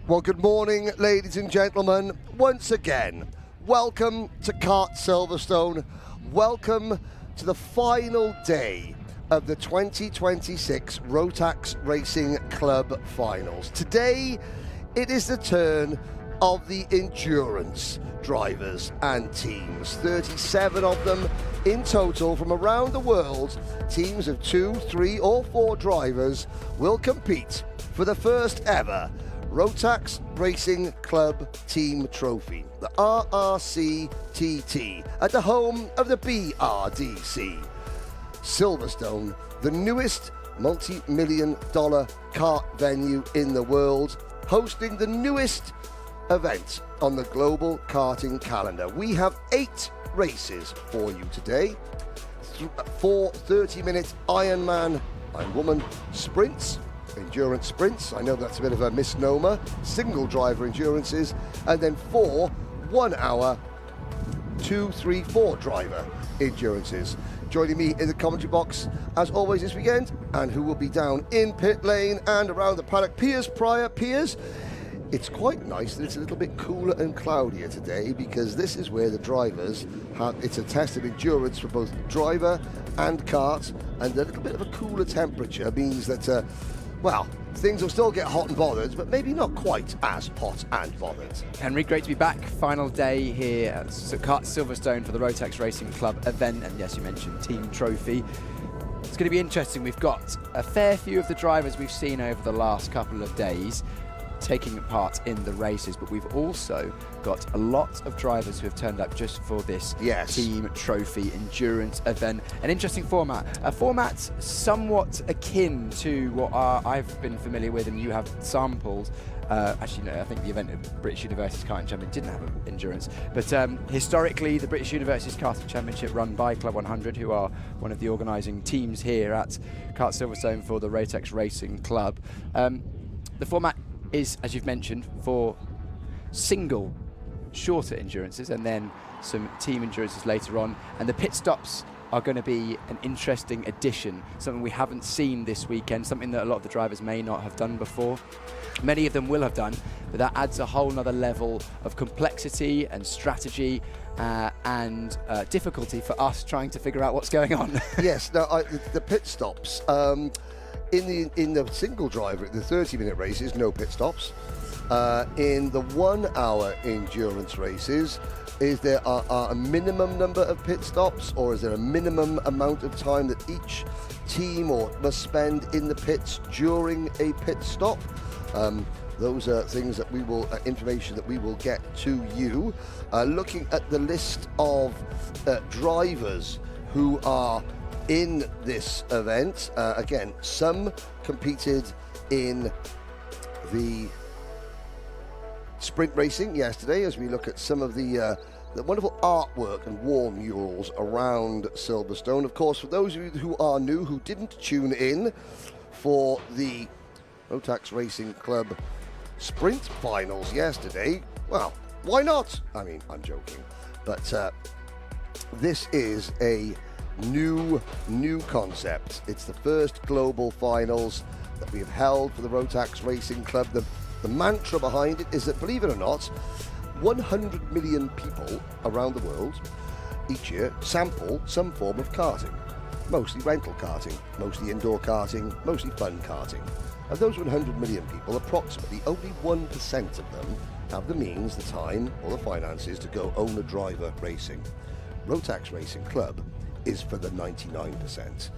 Well, good morning, ladies and gentlemen. Once again, welcome to Kart Silverstone. Welcome to the final day of the 2026 Rotax Racing Club Finals. Today, it is the turn of the endurance drivers and teams. 37 of them in total from around the world. Teams of 2, 3 or 4 drivers will compete for the first ever Rotax Racing Club Team Trophy, the RRCTT, at the home of the BRDC. Silverstone, the newest multi-million-dollar kart venue in the world, hosting the newest event on the global karting calendar. We have 8 races for you today. 4 30-minute Ironman, Ironwoman sprints, endurance sprints. I know that's a bit of a misnomer. Single driver endurances, and then 4 1-hour 2, 3, 4 driver endurances. Joining me in the commentary box, as always this weekend, and who will be down in pit lane and around the paddock, Piers Pryor. Piers, it's quite nice that it's a little bit cooler and cloudier today, because this is where the drivers have, it's a test of endurance for both driver and kart, and a little bit of a cooler temperature means that well, things will still get hot and bothered, but maybe not quite as hot and bothered. Henry, great to be back. Final day here at Kart Silverstone for the Rotax Racing Club event, and yes, you mentioned Team Trophy. It's going to be interesting. We've got a fair few of the drivers we've seen over the last couple of days taking part in the races, but we've also got a lot of drivers who have turned up just for this Team Trophy endurance event. An interesting format, a format somewhat akin to what I've been familiar with and you have sampled. Actually, no, I think the event of British University's Karting Championship didn't have endurance, but historically the British University's Karting Championship, run by Club 100, who are one of the organising teams here at Kart Silverstone for the Rotax Racing Club. The format is, as you've mentioned, for single shorter endurances and then some team endurances later on, and the pit stops are going to be an interesting addition, something we haven't seen this weekend, something that a lot of the drivers may not have done before. Many of them will have done, but that adds a whole nother level of complexity and strategy and difficulty for us trying to figure out what's going on. Yes, now the pit stops. In the single driver, the 30-minute races, no pit stops. In the 1-hour endurance races, is there a minimum number of pit stops, or is there a minimum amount of time that each team must spend in the pits during a pit stop? Those are things that we will, information that we will get to you. Looking at the list of drivers who are in this event, again, some competed in the sprint racing yesterday, as we look at some of the wonderful artwork and wall murals around Silverstone. Of course, for those of you who are new, who didn't tune in for the Rotax Racing Club sprint finals yesterday, well, why not? I mean, I'm joking, but this is a new concept. It's the first global finals that we have held for the Rotax Racing Club. The mantra behind it is that, believe it or not, 100 million people around the world each year sample some form of karting. Mostly rental karting, mostly indoor karting, mostly fun karting. Of those 100 million people, approximately only 1% of them have the means, the time or the finances to go own a driver racing. Rotax Racing Club is for the 99%.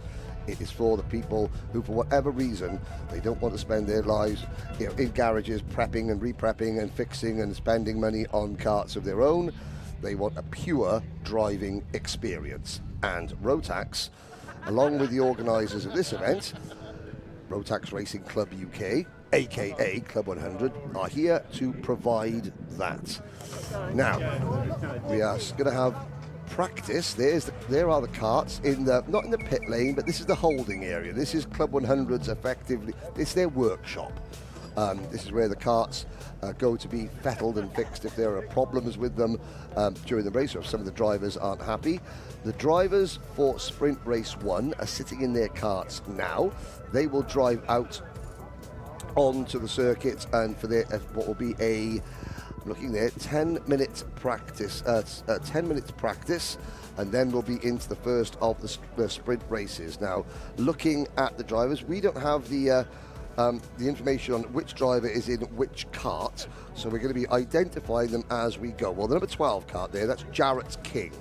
It is for the people who, for whatever reason, they don't want to spend their lives, in garages prepping and re-prepping and fixing and spending money on karts of their own. They want a pure driving experience. And Rotax, along with the organisers of this event, Rotax Racing Club UK, aka Club 100, are here to provide that. Now, we are going to have practice. There are the karts in the, not in the pit lane, but this is the holding area. This is Club 100's effectively, it's their workshop. This is where the karts go to be fettled and fixed if there are problems with them during the race, or if some of the drivers aren't happy. The drivers for Sprint Race 1 are sitting in their karts now. They will drive out onto the circuit, and for what will be a, looking there, 10-minute practice, 10 minutes practice, and then we'll be into the first of the sprint races. Now, looking at the drivers, we don't have the information on which driver is in which kart, so we're going to be identifying them as we go. Well, the number 12 kart there, that's Jarrett King,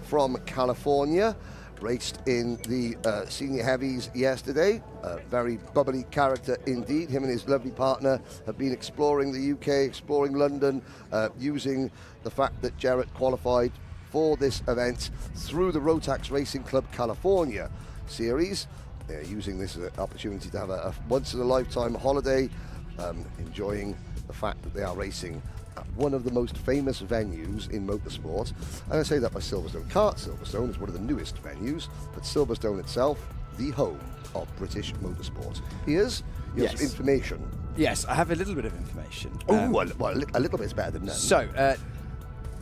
from California. Raced in the senior heavies yesterday. Very bubbly character indeed. Him and his lovely partner have been exploring the UK, exploring London, using the fact that Jarrett qualified for this event through the Rotax Racing Club California series. They're using this as an opportunity to have a once-in-a-lifetime holiday, enjoying the fact that they are racing at one of the most famous venues in motorsport. And I say that by Silverstone Kart. Silverstone is one of the newest venues, but Silverstone itself, the home of British motorsport. Here's some information. Yes, I have a little bit of information. Oh, well, a little bit's better than none. So,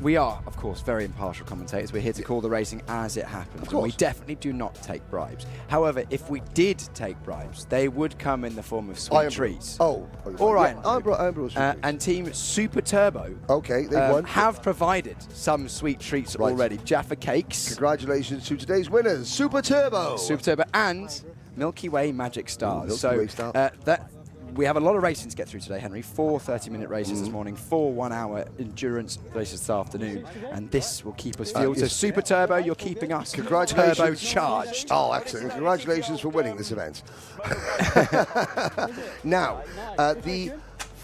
we are, of course, very impartial commentators. We're here to call the racing as it happens. And we definitely do not take bribes. However, if we did take bribes, they would come in the form of sweet treats. Oh, all right. Yeah, and Team Super Turbo they won. have provided some sweet treats already. Jaffa Cakes. Congratulations to today's winners, Super Turbo. Super Turbo and Milky Way Magic Stars. Milky Way Star. We have a lot of racing to get through today, Henry. 4 30-minute races this morning, 4 one-hour endurance races this afternoon, and this will keep us fueled. So Super Turbo, you're keeping us turbocharged. Oh, excellent. Congratulations for winning this event. Now, the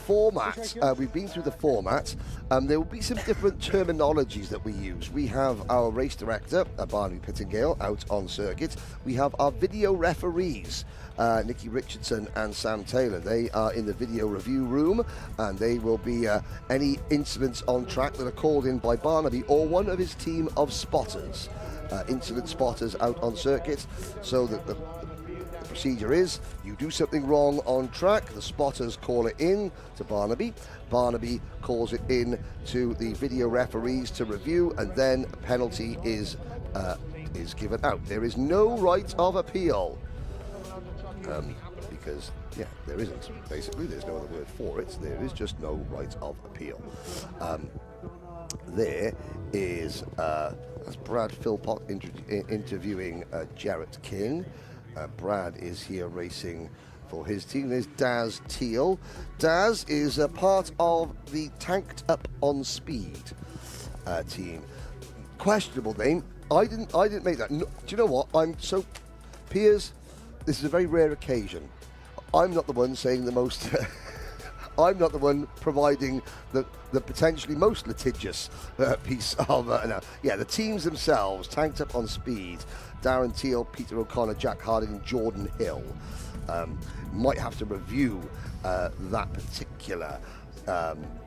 format, we've been through the format. There will be some different terminologies that we use. We have our race director, Barnaby Pittingale, out on circuit. We have our video referees, Nikki Richardson and Sam Taylor. They are in the video review room, and they will be any incidents on track that are called in by Barnaby or one of his team of spotters, incident spotters out on circuit, so that the procedure is you do something wrong on track, the spotters call it in to Barnaby. Barnaby calls it in to the video referees to review, and then a penalty is given out. There is no right of appeal. Because, there isn't. Basically, there's no other word for it. There is just no right of appeal. There is, that's Brad Philpott interviewing Jarrett King. Brad is here racing for his team. There's Daz Teal. Daz is a part of the Tanked Up on Speed team. Questionable name. I didn't make that. No, do you know what? Piers, this is a very rare occasion. I'm not the one saying the most. I'm not the one providing the potentially most litigious piece of. The teams themselves, Tanked Up on Speed, Darren Teal, Peter O'Connor, Jack Harding, and Jordan Hill. Might have to review that particular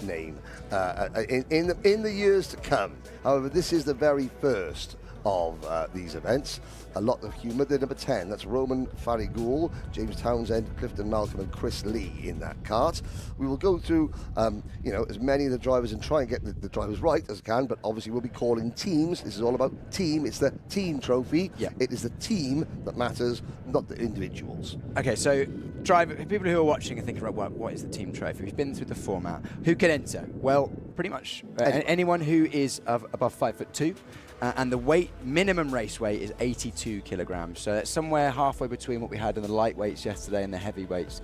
name in the years to come. However, this is the very first of these events. A lot of humour. The number 10, that's Roman Farigul, James Townsend, Clifton Malcolm, and Chris Lee in that kart. We will go through as many of the drivers and try and get the drivers right as I can, but obviously we'll be calling teams. This is all about team. It's the team trophy. Yeah. It is the team that matters, not the individuals. Okay, so people who are watching and thinking, right, what is the team trophy? We've been through the format. Who can enter? Well, pretty much anyone who is above 5'2", and the minimum race weight is 82 kilograms. So that's somewhere halfway between what we had in the lightweights yesterday and the heavyweights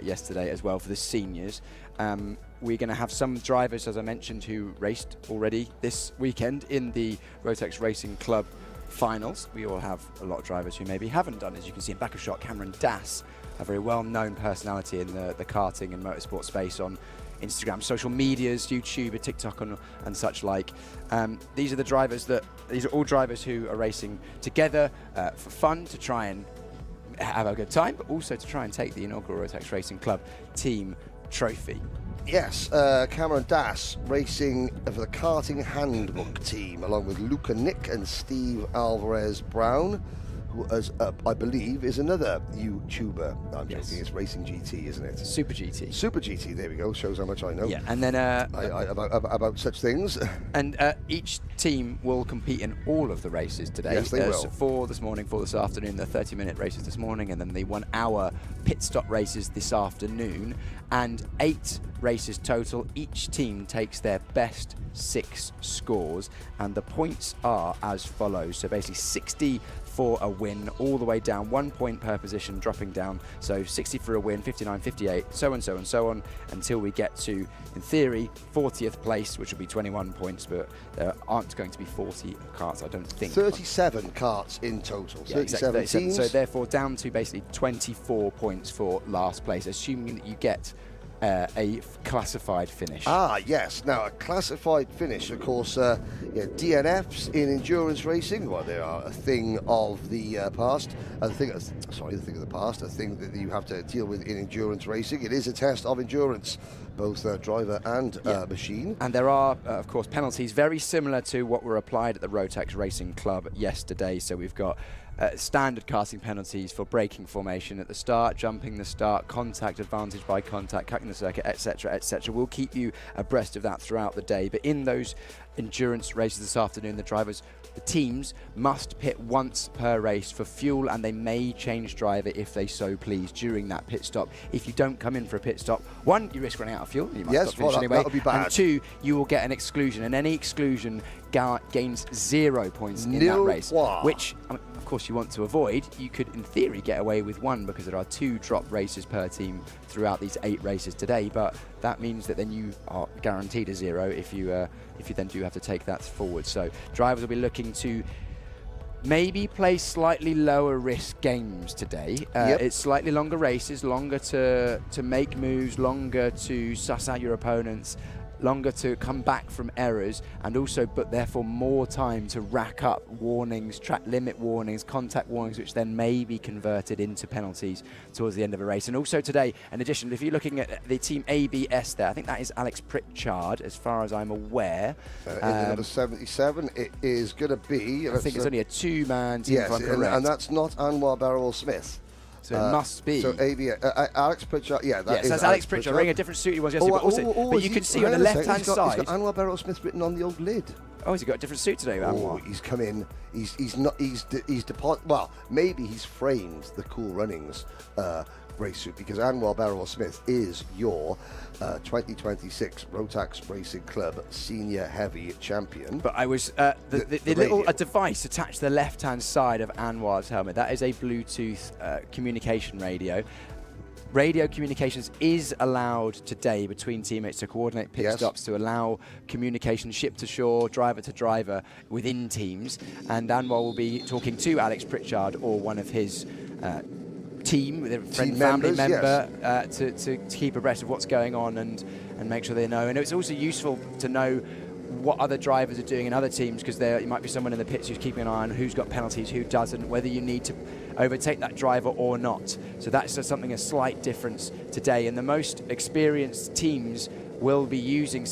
yesterday as well for the seniors. We're going to have some drivers, as I mentioned, who raced already this weekend in the Rotax Racing Club finals. We all have a lot of drivers who maybe haven't done. As you can see in back of shot, Cameron Dass, a very well-known personality in the karting and motorsport space on Instagram, social medias, YouTube, TikTok, and such like. These are all drivers who are racing together for fun, to try and have a good time, but also to try and take the inaugural Rotax Racing Club team trophy. Yes, Cameron Dass racing for the karting handbook team, along with Luca Nick and Steve Alvarez Brown. who I believe is another YouTuber. I'm Yes. joking, it's Racing GT, isn't it? Super GT. Super GT, there we go, shows how much I know. Yeah, and then about such things. and each team will compete in all of the races today. Yes, they will. So 4 this morning, 4 this afternoon, the 30-minute races this morning, and then the 1-hour pit stop races this afternoon, and 8 races total. Each team takes their best 6 scores, and the points are as follows. So basically 60 for a win, all the way down, 1 point per position, dropping down. So 60 for a win, 59, 58, so and so and so on, until we get to, in theory, 40th place, which will be 21 points, but there aren't going to be 40 karts, I don't think. 37 karts in total, Yeah, 37 exactly, teams. So therefore down to basically 24 points for last place, assuming that you get a classified finish. Ah, yes. Now, a classified finish, of course, DNFs in endurance racing, well, they are a thing of the past. A thing of the past, a thing that you have to deal with in endurance racing. It is a test of endurance, both driver and machine. And there are, of course, penalties very similar to what were applied at the Rotax Racing Club yesterday. So we've got standard karting penalties for braking formation at the start, jumping the start, contact, advantage by contact, cutting the circuit, etc., etc. We'll keep you abreast of that throughout the day. But in those endurance races this afternoon, the teams must pit once per race for fuel, and they may change driver if they so please during that pit stop. If you don't come in for a pit stop, 1, you risk running out of fuel. You might stop finish anyway. That would be bad. And 2, you will get an exclusion, and any exclusion gains 0 points in that race, which, of course, you want to avoid. You could, in theory, get away with 1 because there are 2 drop races per team throughout these 8 races today, but that means that then you are guaranteed a 0 if you then do have to take that forward. So drivers will be looking to maybe play slightly lower risk games today. It's slightly longer races, longer to make moves, longer to suss out your opponents, longer to come back from errors, and also, but therefore more time to rack up warnings, track limit warnings, contact warnings, which then may be converted into penalties towards the end of a race. And also today, in addition, if you're looking at the team ABS there, I think that is Alex Pritchard, as far as I'm aware. In number 77, it is going to be... I think it's only a 2-man team, if I'm correct. And that's not Anwar Barrel-Smith. So it must be. So Alex Pritchard, yes, that's Alex Pritchard wearing a different suit he was yesterday. But you can see on the left-hand side. He's got Anwar Barrel-Smith written on the old lid. Oh, has he got a different suit today, Anwar? He's come in. He's departed. Well, maybe he's framed the Cool Runnings race suit, because Anwar Barrel-Smith is your 2026 Rotax Racing Club Senior Heavy Champion. But I was the little device attached to the left-hand side of Anwar's helmet. That is a Bluetooth communication radio. Radio communications is allowed today between teammates to coordinate pit stops, to allow communication ship to shore, driver to driver within teams. And Anwar will be talking to Alex Pritchard or one of his team, family member, to keep abreast of what's going on and make sure they know. And it's also useful to know what other drivers are doing in other teams, because there might be someone in the pits who's keeping an eye on who's got penalties, who doesn't, whether you need to overtake that driver or not. So that's just a slight difference today. And the most experienced teams will be using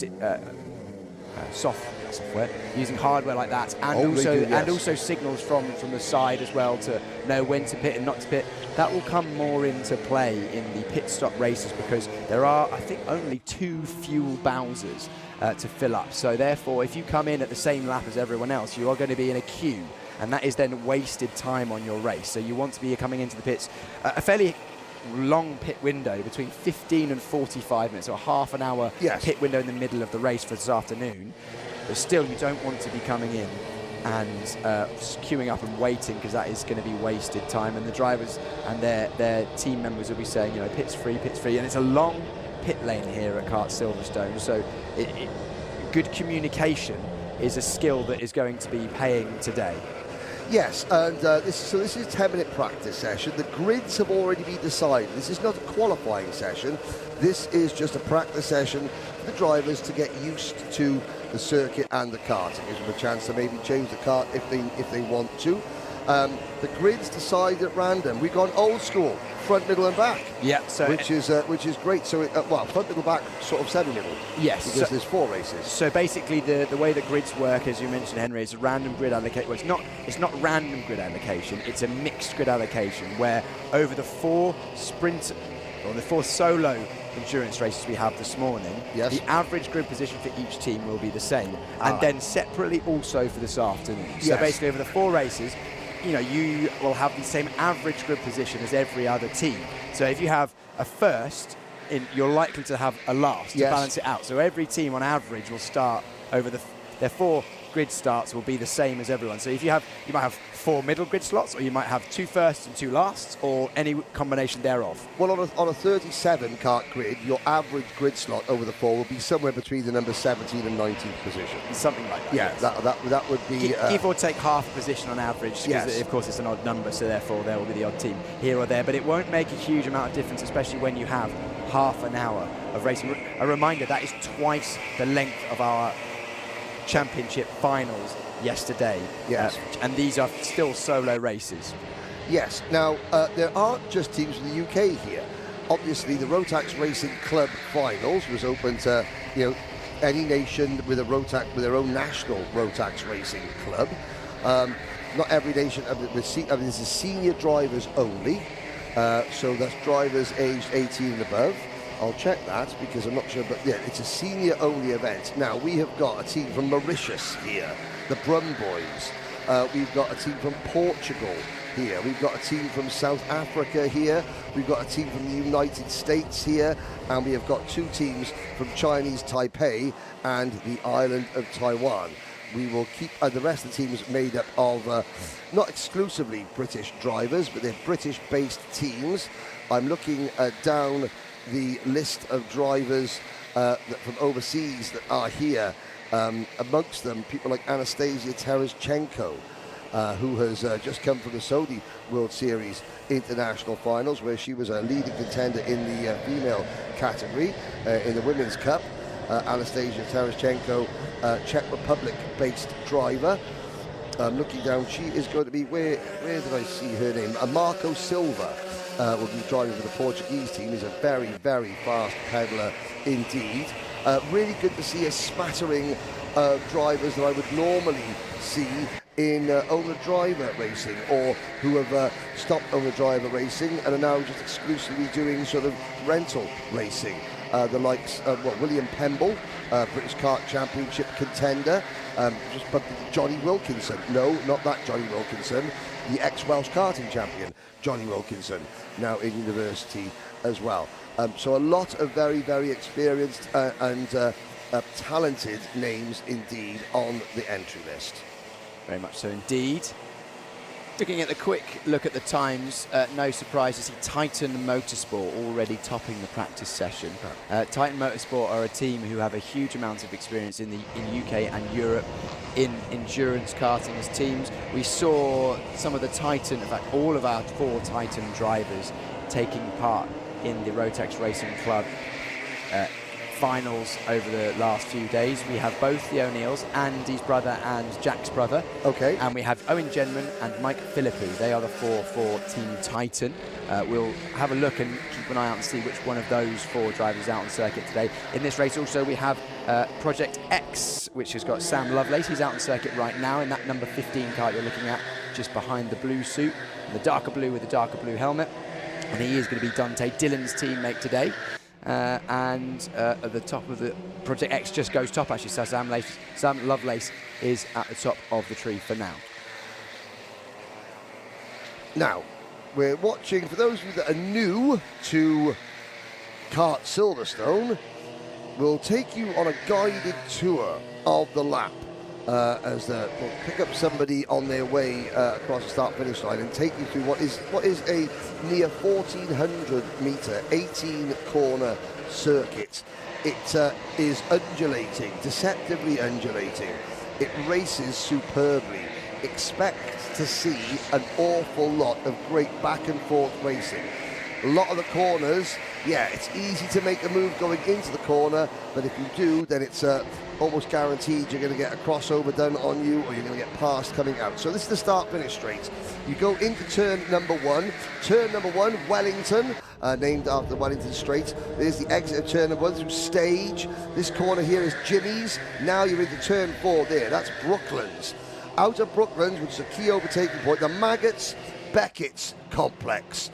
software, using hardware like that, and also signals from the side as well to know when to pit and not to pit. That will come more into play in the pit stop races, because there are, I think, only 2 fuel bowsers to fill up. So therefore, if you come in at the same lap as everyone else, you are going to be in a queue, and that is then wasted time on your race. So you want to be coming into the pits a fairly long pit window, between 15 and 45 minutes, so a half an hour pit window in the middle of the race for this afternoon. But still, you don't want to be coming in and queuing up and waiting, because that is going to be wasted time. And the drivers and their team members will be saying, pit's free, and it's a long pit lane here at Kart Silverstone. So good communication is a skill that is going to be paying today. Yes, and this is a 10-minute practice session. The grids have already been decided. This is not a qualifying session. This is just a practice session for the drivers to get used to the circuit and the kart. It gives them a chance to maybe change the kart if they want to. The grids decide at random. We've gone old school, front, middle, and back. Yeah, so which is great. So well, front, middle, back, sort of semi-middle. Yes, because there's 4 races. So basically, the way that grids work, as you mentioned, Henry, is a random grid allocation. Well, it's not random grid allocation. It's a mixed grid allocation where over the 4 sprint or the 4 solo endurance races we have this morning, yes, the average grid position for each team will be the same, and then separately also for this afternoon. So yes, basically, over the 4 races, you will have the same average grid position as every other team. So if you have a first, you're likely to have a last, yes, to balance it out. So every team on average will start over their 4 grid starts will be the same as everyone. So if you might have 4 middle grid slots, or you might have 2 firsts and 2 lasts, or any combination thereof. Well, on a 37 kart grid, your average grid slot over the 4 will be somewhere between the number 17 and 19th position. Something like that. Yeah, yes. that would be give or take half a position on average. Yes. Of course, it's an odd number, so therefore there will be the odd team here or there. But it won't make a huge amount of difference, especially when you have half an hour of racing. A reminder, that is twice the length of our championship finals yesterday. Yes. And these are still solo races. Yes. Now, there aren't just teams from the UK here. Obviously, the Rotax Racing Club finals was open to, any nation with their own national Rotax Racing Club. Not every nation. This is senior drivers only. So that's drivers aged 18 and above. I'll check that because I'm not sure, but yeah, it's a senior-only event. Now, we have got a team from Mauritius here, the Brum Boys. We've got a team from Portugal here. We've got a team from South Africa here. We've got a team from the United States here. And we have got 2 teams from Chinese Taipei and the island of Taiwan. We will keep the rest of the teams made up of not exclusively British drivers, but they're British-based teams. I'm looking down the list of drivers from overseas that are here. Amongst them, people like Anastasia Tereshchenko, who has just come from the Saudi World Series International Finals, where she was a leading contender in the female category in the Women's Cup. Anastasia Tereshchenko, Czech Republic-based driver. Looking down, she is going to be, where did I see her name? Marco Silva will be driving for the Portuguese team. He's a very, very fast pedaler indeed. Really good to see a smattering of drivers that I would normally see in owner-driver racing, or who have stopped owner-driver racing and are now just exclusively doing sort of rental racing. The likes of William Pemble, British Kart Championship contender, just bumped into Johnny Wilkinson. No, not that Johnny Wilkinson, the ex-Welsh karting champion, Johnny Wilkinson, now in university as well. So a lot of very, very experienced and talented names indeed on the entry list. Very much so indeed. Looking at the quick look at the times, no surprise to see Titan Motorsport already topping the practice session. Titan Motorsport are a team who have a huge amount of experience in UK and Europe in endurance karting as teams. We saw some of the Titan, in fact all of our 4 Titan drivers taking part in the Rotax Racing Club finals over the last few days. We have both the O'Neills, Andy's brother and Jack's brother. Okay. And we have Owen Genman and Mike Philippou. They are the 4 for Team Titan. We'll have a look and keep an eye out and see which one of those 4 drivers is out on circuit today. In this race also we have Project X, which has got Sam Lovelace. He's out on circuit right now in that number 15 kart you're looking at, just behind the blue suit, and the darker blue with the darker blue helmet. And he is going to be Dante Dillon's teammate today. And at the top of the Project X just goes top actually, so Sam Lovelace is at the top of the tree for now. Now, we're watching, for those of you that are new to Kart Silverstone, we'll take you on a guided tour of the lap as we'll pick up somebody on their way across the start-finish line and take you through what is a near 1,400 metre, 18-corner circuit. It is undulating, deceptively undulating. It races superbly. Expect to see an awful lot of great back-and-forth racing. A lot of the corners, yeah, it's easy to make the move going into the corner, but if you do, then it's almost guaranteed you're going to get a crossover done on you, or you're going to get past coming out. So this is the start-finish straight. You go into turn number one. Turn number one, Wellington, named after Wellington Straight. There's the exit of turn number one through stage. This corner here is Jimmy's. Now you're into turn four there. That's Brooklands. Out of Brooklands, which is a key overtaking point, the Maggots Beckett's complex.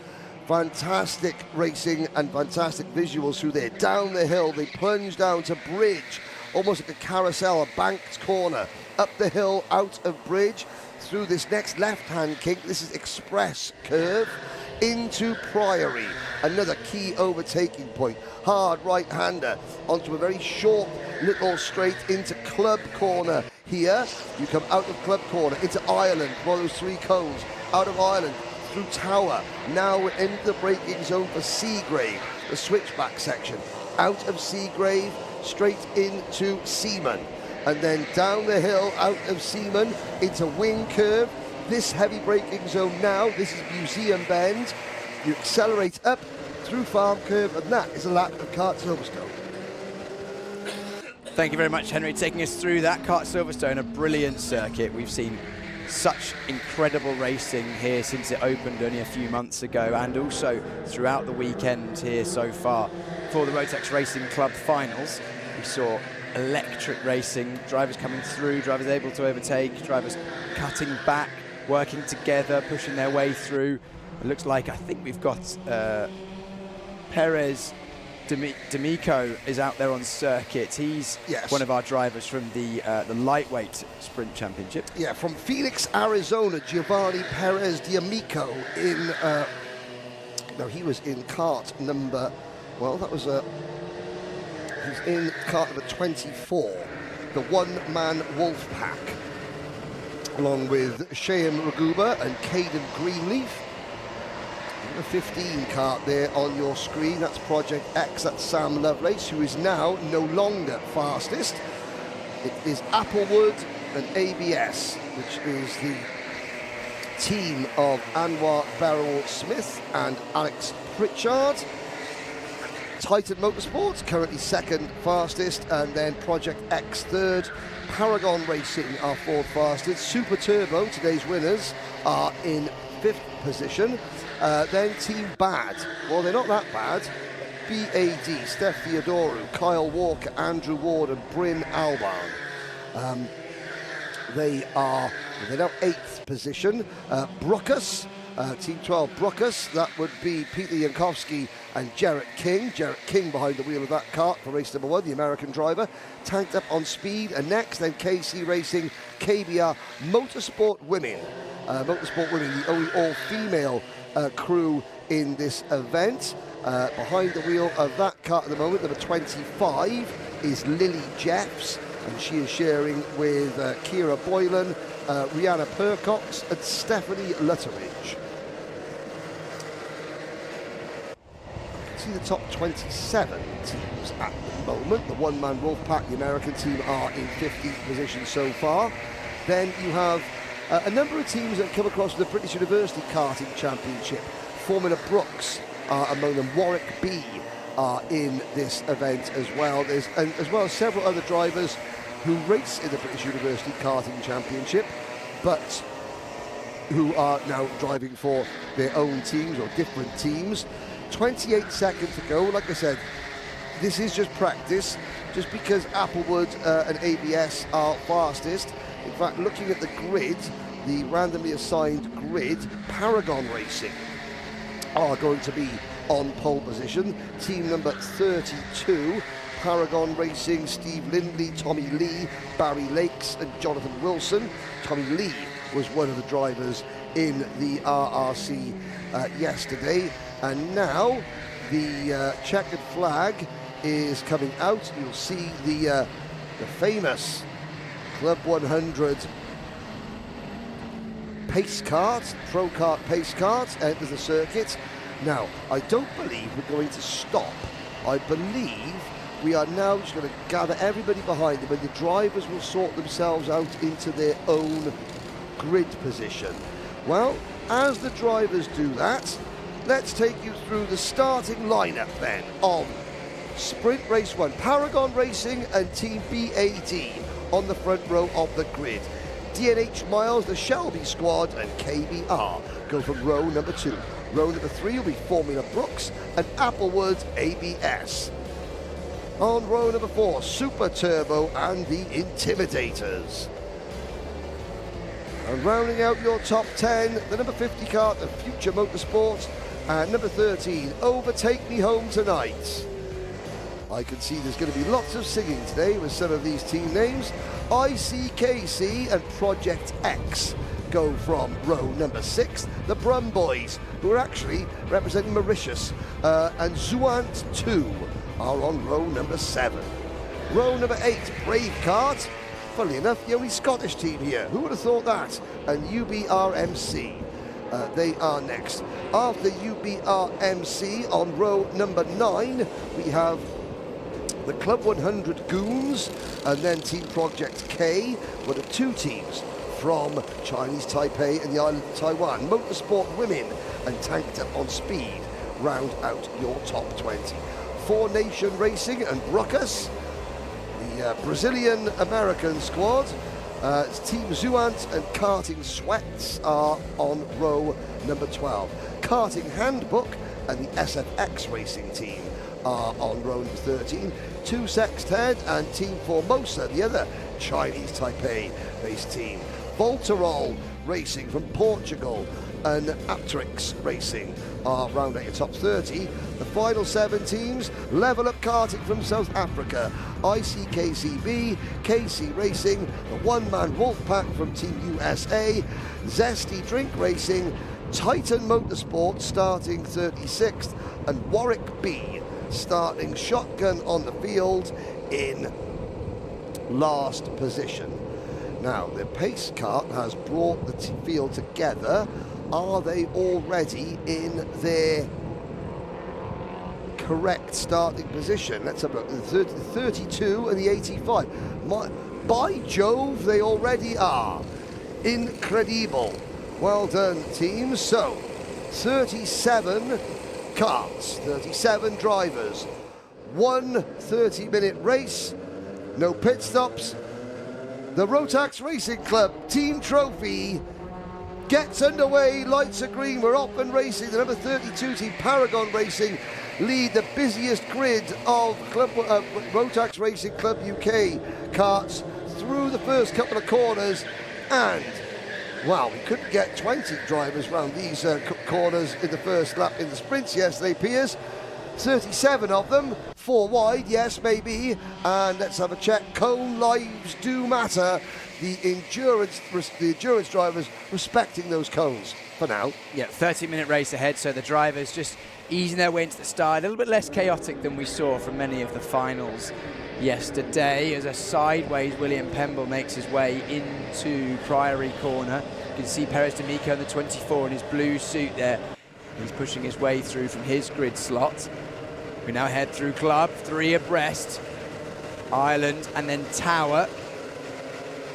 Fantastic racing and fantastic visuals through there. Down the hill, they plunge down to Bridge, almost like a carousel, a banked corner. Up the hill, out of Bridge, through this next left-hand kink. This is Express Curve into Priory, another key overtaking point. Hard right-hander onto a very short little straight into Club Corner here. You come out of Club Corner into Ireland, one of those three cones. Out of Ireland through Tower. Now we're into the braking zone for Seagrave, the switchback section. Out of Seagrave, straight into Seaman. And then down the hill, out of Seaman, into Wing Curve. This heavy braking zone now, this is Museum Bend. You accelerate up through Farm Curve, and that is a lap of Kart Silverstone. Thank you very much, Henry, taking us through that Kart Silverstone, a brilliant circuit. We've seen such incredible racing here since it opened only a few months ago, and also throughout the weekend here so far. For the Rotax Racing Club finals, we saw electric racing, drivers coming through, drivers able to overtake, drivers cutting back, working together, pushing their way through. It looks like, I think we've got Perez D'Amico is out there on circuit. He's one of our drivers from the lightweight sprint championship. Yeah, from Phoenix, Arizona, Giovanni Perez D'Amico in, no, he was in kart number, well, that was he's in kart number 24, the one-man wolf pack, along with Shane Raguba and Caden Greenleaf. A 15 kart there on your screen. That's Project X. That's Sam Lovelace, who is now no longer fastest. It is Applewood and ABS, which is the team of Anwar Beryl Smith and Alex Pritchard. Titan Motorsports currently second fastest, and then Project X third. Paragon Racing are fourth fastest. Super Turbo, today's winners, are in fifth position. Then Team Bad, well, they're not that bad. BAD, Steph Theodorou, Kyle Walker, Andrew Ward and Bryn Alban. They're now eighth position. Brookus, Team 12 Brookus, that would be Peter Jankowski and Jarrett King. Jarrett King behind the wheel of that kart for race number one, the American driver. Tanked up on speed, and next then KC Racing, KBR Motorsport Women. Motorsport Women, the only all-female crew in this event. Behind the wheel of that kart at the moment, number 25 is Lily Jeffs, and she is sharing with Kira Boylan, Rihanna Percox and Stephanie Lutteridge. See the top 27 teams at the moment. The one-man Wolfpack, the American team, are in 15th position so far. Then you have a number of teams that have come across the British University Karting Championship. Formula Brooks are among them. Warwick B are in this event as well. And as well as several other drivers who race in the British University Karting Championship, but who are now driving for their own teams or different teams. 28 seconds to go. Like I said, this is just practice. Just because Applewood and ABS are fastest. In fact, looking at the grid, the randomly assigned grid, Paragon Racing are going to be on pole position. Team number 32, Paragon Racing, Steve Lindley, Tommy Lee, Barry Lakes and Jonathan Wilson. Tommy Lee was one of the drivers in the RRC yesterday. And now the checkered flag is coming out. You'll see the famous Club 100 pace kart, Pro Kart pace kart, enters the circuit. Now, I don't believe we're going to stop. I believe we are now just going to gather everybody behind them, and the drivers will sort themselves out into their own grid position. Well, as the drivers do that, let's take you through the starting lineup then of Sprint Race 1. Paragon Racing and Team BAD on the front row of the grid. DNH Miles, the Shelby squad, and KBR go from row number 2. Row number 3 will be Formula Brooks and Applewood ABS. On row number 4, Super Turbo and the Intimidators. And rounding out your top 10, the number 50 kart of Future Motorsport, and number 13, Overtake Me Home Tonight. I can see there's going to be lots of singing today with some of these team names. ICKC and Project X go from row number 6. The Brum Boys, who are actually representing Mauritius, and Zuant 2 are on row number 7. Row number 8, Brave Kart. Funnily enough, the only Scottish team here. Who would have thought that? And UBRMC. They are next. After UBRMC, on row number 9, we have the Club 100 Goons, and then Team Project K, were the 2 teams from Chinese Taipei and the island of Taiwan. Motorsport Women and Tanked Up on Speed round out your top 20. 4 Nation Racing and Ruckus, the Brazilian-American squad, Team Zuant and Karting Sweats are on row number 12. Karting Handbook and the SFX Racing team are on row number 13. 2 Sexted and Team Formosa, the other Chinese Taipei-based team. Voltarol Racing from Portugal and Aptrix Racing are round out your top 30. The final 7 teams: Level Up Karting from South Africa, ICKCB, KC Racing, the one-man Wolfpack from Team USA, Zesty Drink Racing, Titan Motorsport starting 36th, and Warwick B starting shotgun on the field in last position. Now, the pace kart has brought the field together. Are they already in their correct starting position? Let's have a look. The 32 and the 85. By Jove, they already are. Incredible. Well done, teams. So, 37 karts, 37 drivers, 1 30-minute race, no pit stops. The Rotax Racing Club Team Trophy gets underway. Lights are green, we're off and racing. The number 32 team, Paragon Racing, lead the busiest grid of Rotax Racing Club UK karts through the first couple of corners, and wow, we couldn't get 20 drivers around these corners in the first lap in the sprints yesterday, Piers. 37 of them, 4 wide, yes, maybe. And let's have a check. Cone lives do matter. The endurance drivers respecting those cones for now. Yeah, 30-minute race ahead, so the drivers just easing their way into the start. A little bit less chaotic than we saw from many of the finals yesterday, as a sideways William Pemble makes his way into Priory Corner. You can see Perez D'Amico in the 24 in his blue suit there. He's pushing his way through from his grid slot. We now head through Club, 3 abreast. Island and then Tower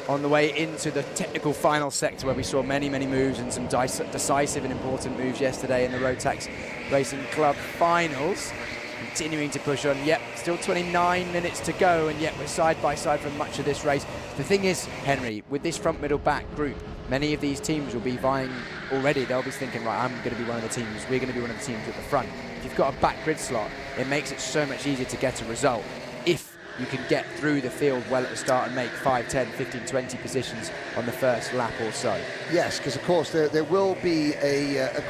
on the way into the technical final sector, where we saw many, many moves and some decisive and important moves yesterday in the Rotax Racing Club finals. Continuing to push on. Yep, still 29 minutes to go, and yet we're side by side for much of this race. The thing is, Henry, with this front, middle, back group, many of these teams will be vying already. They'll be thinking, right, I'm going to be one of the teams, we're going to be one of the teams at the front. If you've got a back grid slot, it makes it so much easier to get a result if you can get through the field well at the start and make 5, 10, 15, 20 positions on the first lap or so. Yes, because of course there will be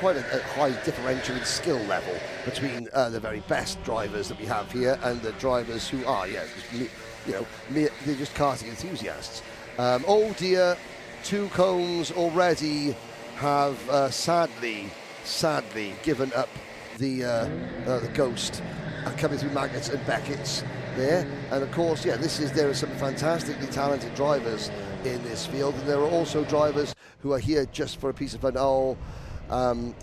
quite a high differential in skill level between the very best drivers that we have here and the drivers who are, they're just karting enthusiasts. Oh dear, 2 cones already have sadly given up the ghost coming through Magnets and Beckett's there. And of course, there are some fantastically talented drivers in this field, and there are also drivers who are here just for a piece of fun. Can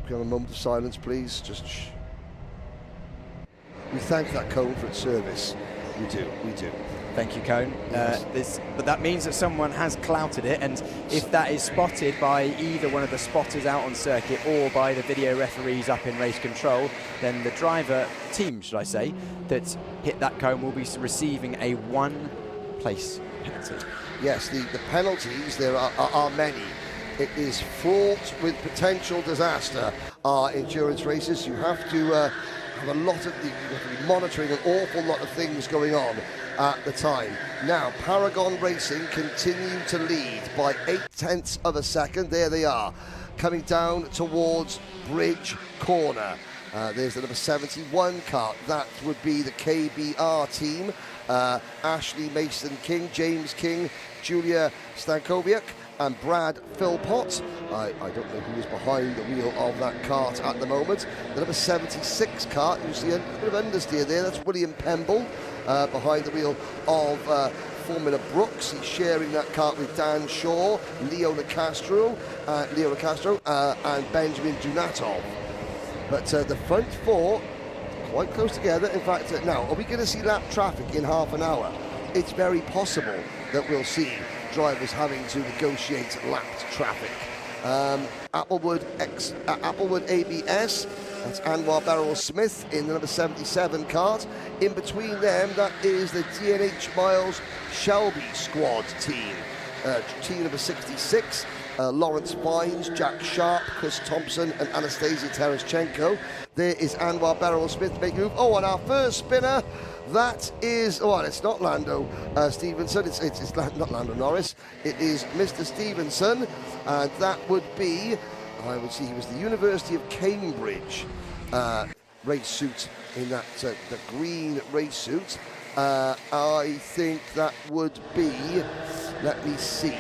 we have a moment of silence, please? Just we thank that cone for its service. We do. Thank you, Cone. Yes. But that means that someone has clouted it, and if that is spotted by either one of the spotters out on circuit or by the video referees up in race control, then the driver team, should I say, that hit that cone will be receiving a 1-place penalty. Yes, the penalties, there are many. It is fraught with potential disaster. Our endurance races, you have to have a lot of, you have to be monitoring an awful lot of things going on at the time. Now, Paragon Racing continue to lead by 0.8 of a second. There they are, coming down towards Bridge Corner. There's the number 71 kart. That would be the KBR team. Ashley Mason-King, James King, Julia Stankowiak, and Brad Philpott. I don't know who is behind the wheel of that kart at the moment. The number 76 kart, you see a bit of understeer there, that's William Pemble behind the wheel of Formula Brooks. He's sharing that kart with Dan Shaw, Leo Nicastro, and Benjamin Dunatov. But the front four, quite close together. In fact, now, are we going to see lap traffic in half an hour? It's very possible that we'll see drivers having to negotiate lapped traffic. Applewood ABS, that's Anwar Beryl Smith in the number 77 kart. In between them, that is the DNH Miles Shelby squad team. Team number 66, Lawrence Vines, Jack Sharp, Chris Thompson, and Anastasia Tereshchenko. There is Anwar Beryl Smith making move. Oh, and our first spinner, that is, oh, it's not Lando Stevenson, it's not Lando Norris, it is Mr. Stevenson, and that would be, I would see he was the University of Cambridge race suit in that, the green race suit. I think that would be, let me see,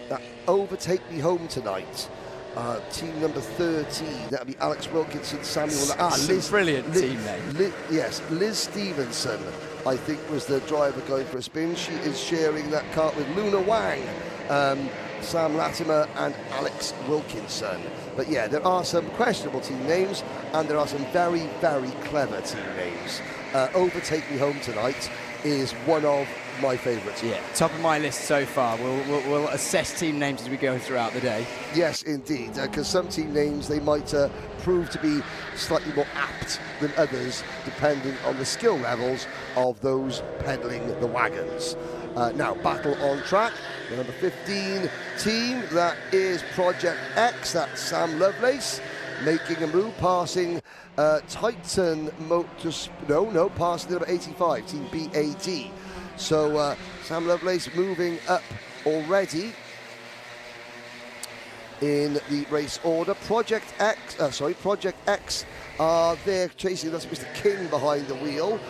that Overtake Me Home Tonight. Team number 13, that'll be Alex Wilkinson, Samuel. Liz, brilliant team name. Yes, Liz Stevenson, I think, was the driver going for a spin. She is sharing that kart with Luna Wang, Sam Latimer, and Alex Wilkinson. But yeah, there are some questionable team names, and there are some very, very clever team names. Overtake Me Home Tonight is one of my favourites. Yeah, top of my list so far. We'll assess team names as we go throughout the day. Yes, indeed, because some team names, they might prove to be slightly more apt than others, depending on the skill levels of those pedalling the wagons. Now, battle on track, the number 15 team, that is Project X, that's Sam Lovelace, making a move, passing Titan Motors, passing the number 85, Team BAD. So Sam Lovelace moving up already in the race order. Project X are there chasing, that's Mr. King behind the wheel.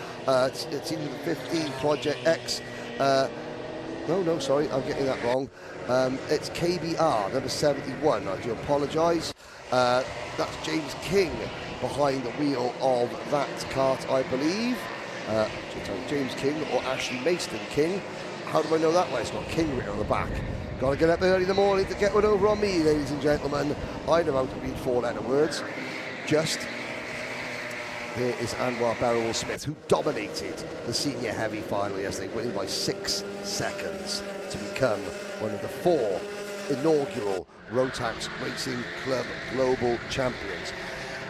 Team number 15, Project X. Sorry, I'm getting that wrong. It's KBR, number 71, I do apologise. That's James King behind the wheel of that kart, I believe. James King or Ashley Mason King. How do I know that way? It's got King written on the back. Got to get up early in the morning to get one over on me, ladies and gentlemen. I know how to read four-letter words. Just. There is Anwar Beryl Smith, who dominated the senior heavy final yesterday, winning by 6 seconds to become one of the 4 inaugural Rotax Racing Club Global Champions.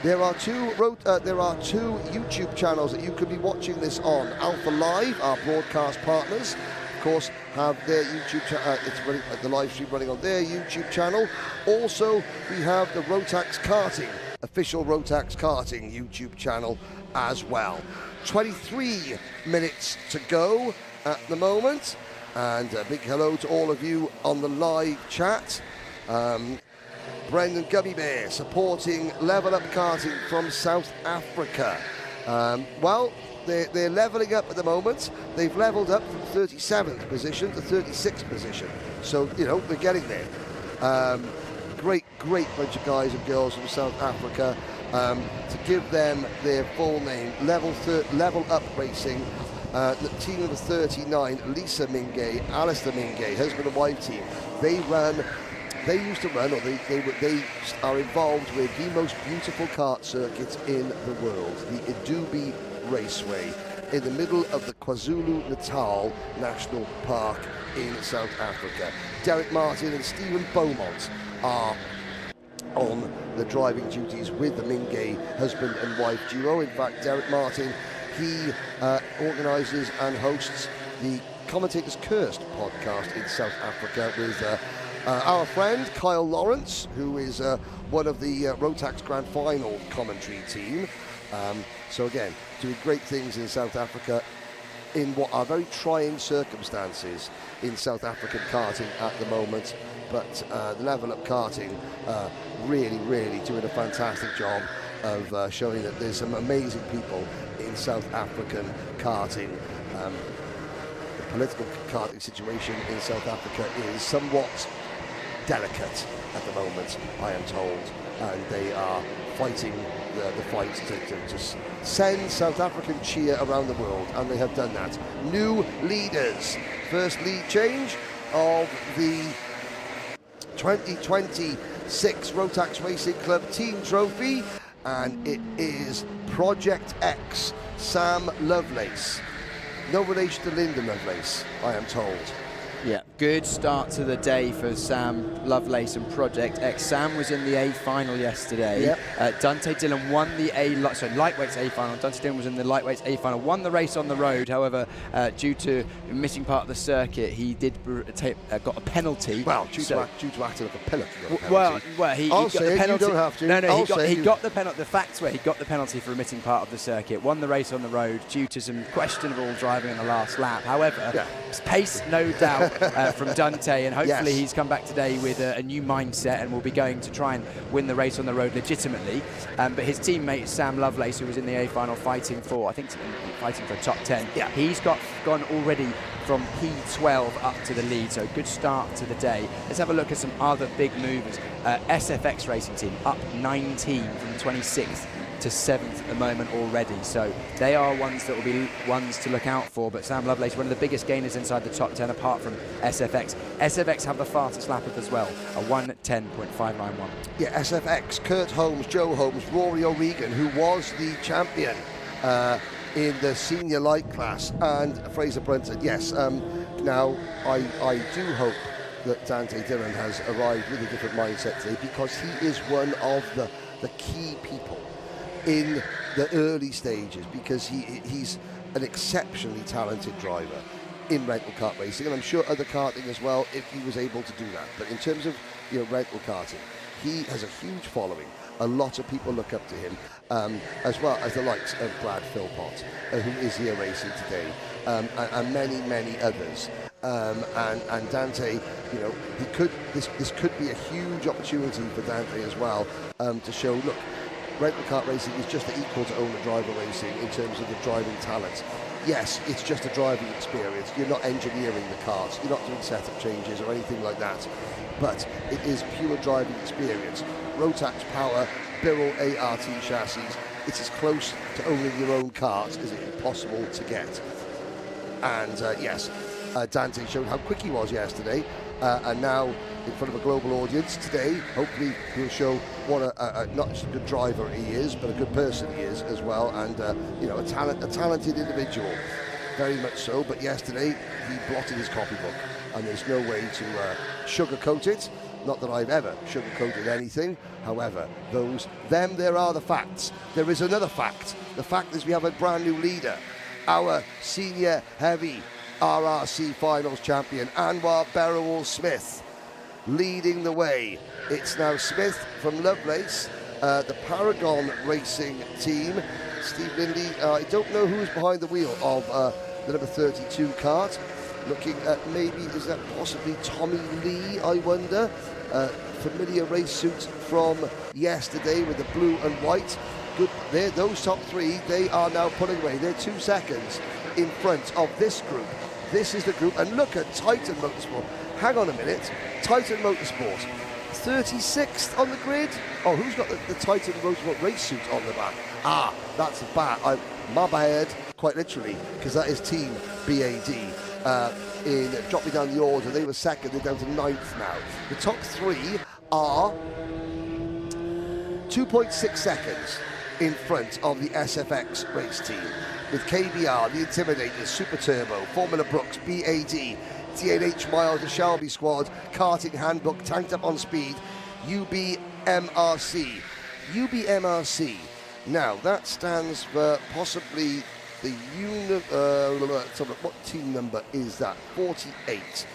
There are two YouTube channels that you could be watching this on. AlphaLive, our broadcast partners, of course, have their YouTube channel. It's running, the live stream running on their YouTube channel. Also, we have the Rotax Karting, official Rotax Karting YouTube channel as well. 23 minutes to go at the moment, and a big hello to all of you on the live chat. Brendan Gummy Bear supporting Level Up Karting from South Africa. Well, they're levelling up at the moment. They've levelled up from 37th position to 36th position. So, you know, we're getting there. Great bunch of guys and girls from South Africa. To give them their full name, Level Up Racing. Team number 39, Lisa Mingay, Alistair Mingay, husband and wife team. They used to run, or they are involved with the most beautiful kart circuit in the world, the Idubi Raceway. in the middle of the KwaZulu-Natal National Park in South Africa. Derek Martin and Stephen Beaumont are on the driving duties with the Mingay husband and wife duo. In fact, Derek Martin, he organises and hosts the Commentators Cursed podcast in South Africa with our friend Kyle Lawrence, who is one of the Rotax Grand Final commentary team. So again, doing great things in South Africa in what are very trying circumstances in South African karting at the moment. But the Level Up Karting really doing a fantastic job of showing that there's some amazing people in South African karting. The political karting situation in South Africa is somewhat delicate at the moment, I am told, and they are fighting the fight to send South African cheer around the world, and they have done that. New leaders. First lead change of the 2026 Rotax Racing Club Team Trophy, and it is Project X, Sam Lovelace. No relation to Linda Lovelace, I am told. Yeah, good start to the day for Sam Lovelace and Project X. Sam was in the A final yesterday. Yep. Dante Dillon won the lightweights A final. Dante Dillon was in the lightweights A final, won the race on the road. However, due to missing part of the circuit, he did got a penalty. Well, due to acting like a pillar. Well, he got the penalty. You don't have to. No, he got the penalty. The facts were he got the penalty for omitting part of the circuit. Won the race on the road due to some questionable driving in the last lap. However, pace, no doubt. From Dante, and hopefully he's come back today with a new mindset and will be going to try and win the race on the road legitimately. But his teammate Sam Lovelace, who was in the A final fighting for a top 10, he's gone already from P12 up to the lead, so good start to the day. Let's have a look at some other big movers. SFX Racing Team up 19 from 26th to 7th at the moment already, so they are ones that will be ones to look out for. But Sam Lovelace, one of the biggest gainers inside the top 10 apart from SFX. SFX have the fastest lap of as well, a 1:10.591. Yeah, SFX, Kurt Holmes, Joe Holmes, Rory O'Regan, who was the champion in the senior light class, and Fraser Brunton. Yes, now I do hope that Dante Dillon has arrived with a different mindset today, because he is one of the key people in the early stages, because he's an exceptionally talented driver in rental kart racing, and I'm sure other karting as well if he was able to do that. But in terms of rental karting, he has a huge following. A lot of people look up to him, as well as the likes of Brad Philpott, who is here racing today, and many others. And Dante, this could be a huge opportunity for Dante as well, to show, look, rental kart racing is just equal to owner driver racing in terms of the driving talent. Yes, it's just a driving experience. You're not engineering the karts, you're not doing setup changes or anything like that, but it is pure driving experience. Rotax Power, Birrell ART chassis, it's as close to owning your own kart as it is possible to get. And Dante showed how quick he was yesterday, and now in front of a global audience today, hopefully he'll show what not just a good driver he is, but a good person he is as well, and a talented individual, very much so. But yesterday he blotted his copybook, and there's no way to sugarcoat it. Not that I've ever sugarcoated anything. However, there are the facts. There is another fact. The fact is we have a brand new leader, our senior heavy RRC finals champion, Anwar Berrawal Smith, leading the way. It's now Smith from Lovelace, the Paragon Racing team. Steve Lindy, I don't know who's behind the wheel of the number 32 kart. Looking at maybe, is that possibly Tommy Lee, I wonder? Familiar race suit from yesterday with the blue and white. Good, there, those top three, they are now pulling away. They're 2 seconds in front of this group. This is the group, and look at Titan Motorsport. Hang on a minute, Titan Motorsport, 36th on the grid. Oh, who's got the Titan Motorsport race suit on the back? Ah, that's the back. My bad, quite literally, because that is Team BAD. In dropping down the order, they were second, they're down to 9th now. The top three are 2.6 seconds in front of the SFX race team, with KBR, the Intimidators, Super Turbo, Formula Brooks, BAD, TNH Miles, the Shelby Squad, Karting Handbook, Tanked Up on Speed, UBMRC. UBMRC. Now, that stands for possibly the what team number is that? 48.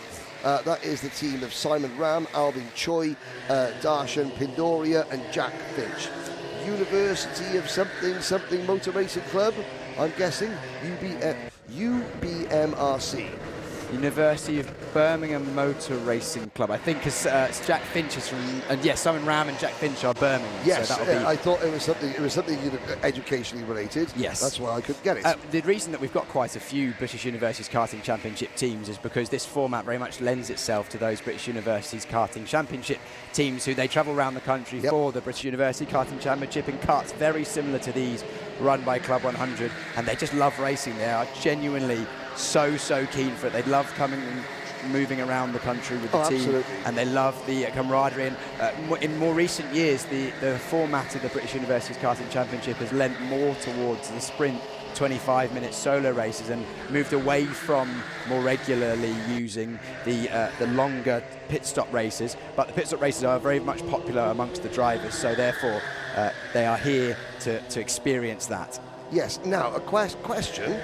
That is the team of Simon Ram, Alvin Choi, Darshan Pindoria and Jack Finch. University of something Motor Racing Club, I'm guessing. UBMRC. University of Birmingham Motor Racing Club. I think it's Jack Finch is from, and yes, Simon Ram and Jack Finch are Birmingham. Yes, so that'll be. I thought it was something educationally related. Yes, that's why I couldn't get it. The reason that we've got quite a few British Universities Karting Championship teams is because this format very much lends itself to those British Universities Karting Championship teams who they travel around the country for the British University Karting Championship in karts, very similar to these run by Club 100, and they just love racing. They are genuinely so keen for it. They love coming and moving around the country with the team, absolutely. and they love the camaraderie. And in more recent years, the format of the British Universities Karting Championship has lent more towards the sprint 25-minute solo races and moved away from more regularly using the longer pit stop races. But the pit stop races are very much popular amongst the drivers, so therefore they are here to experience that. Yes. Now, a question.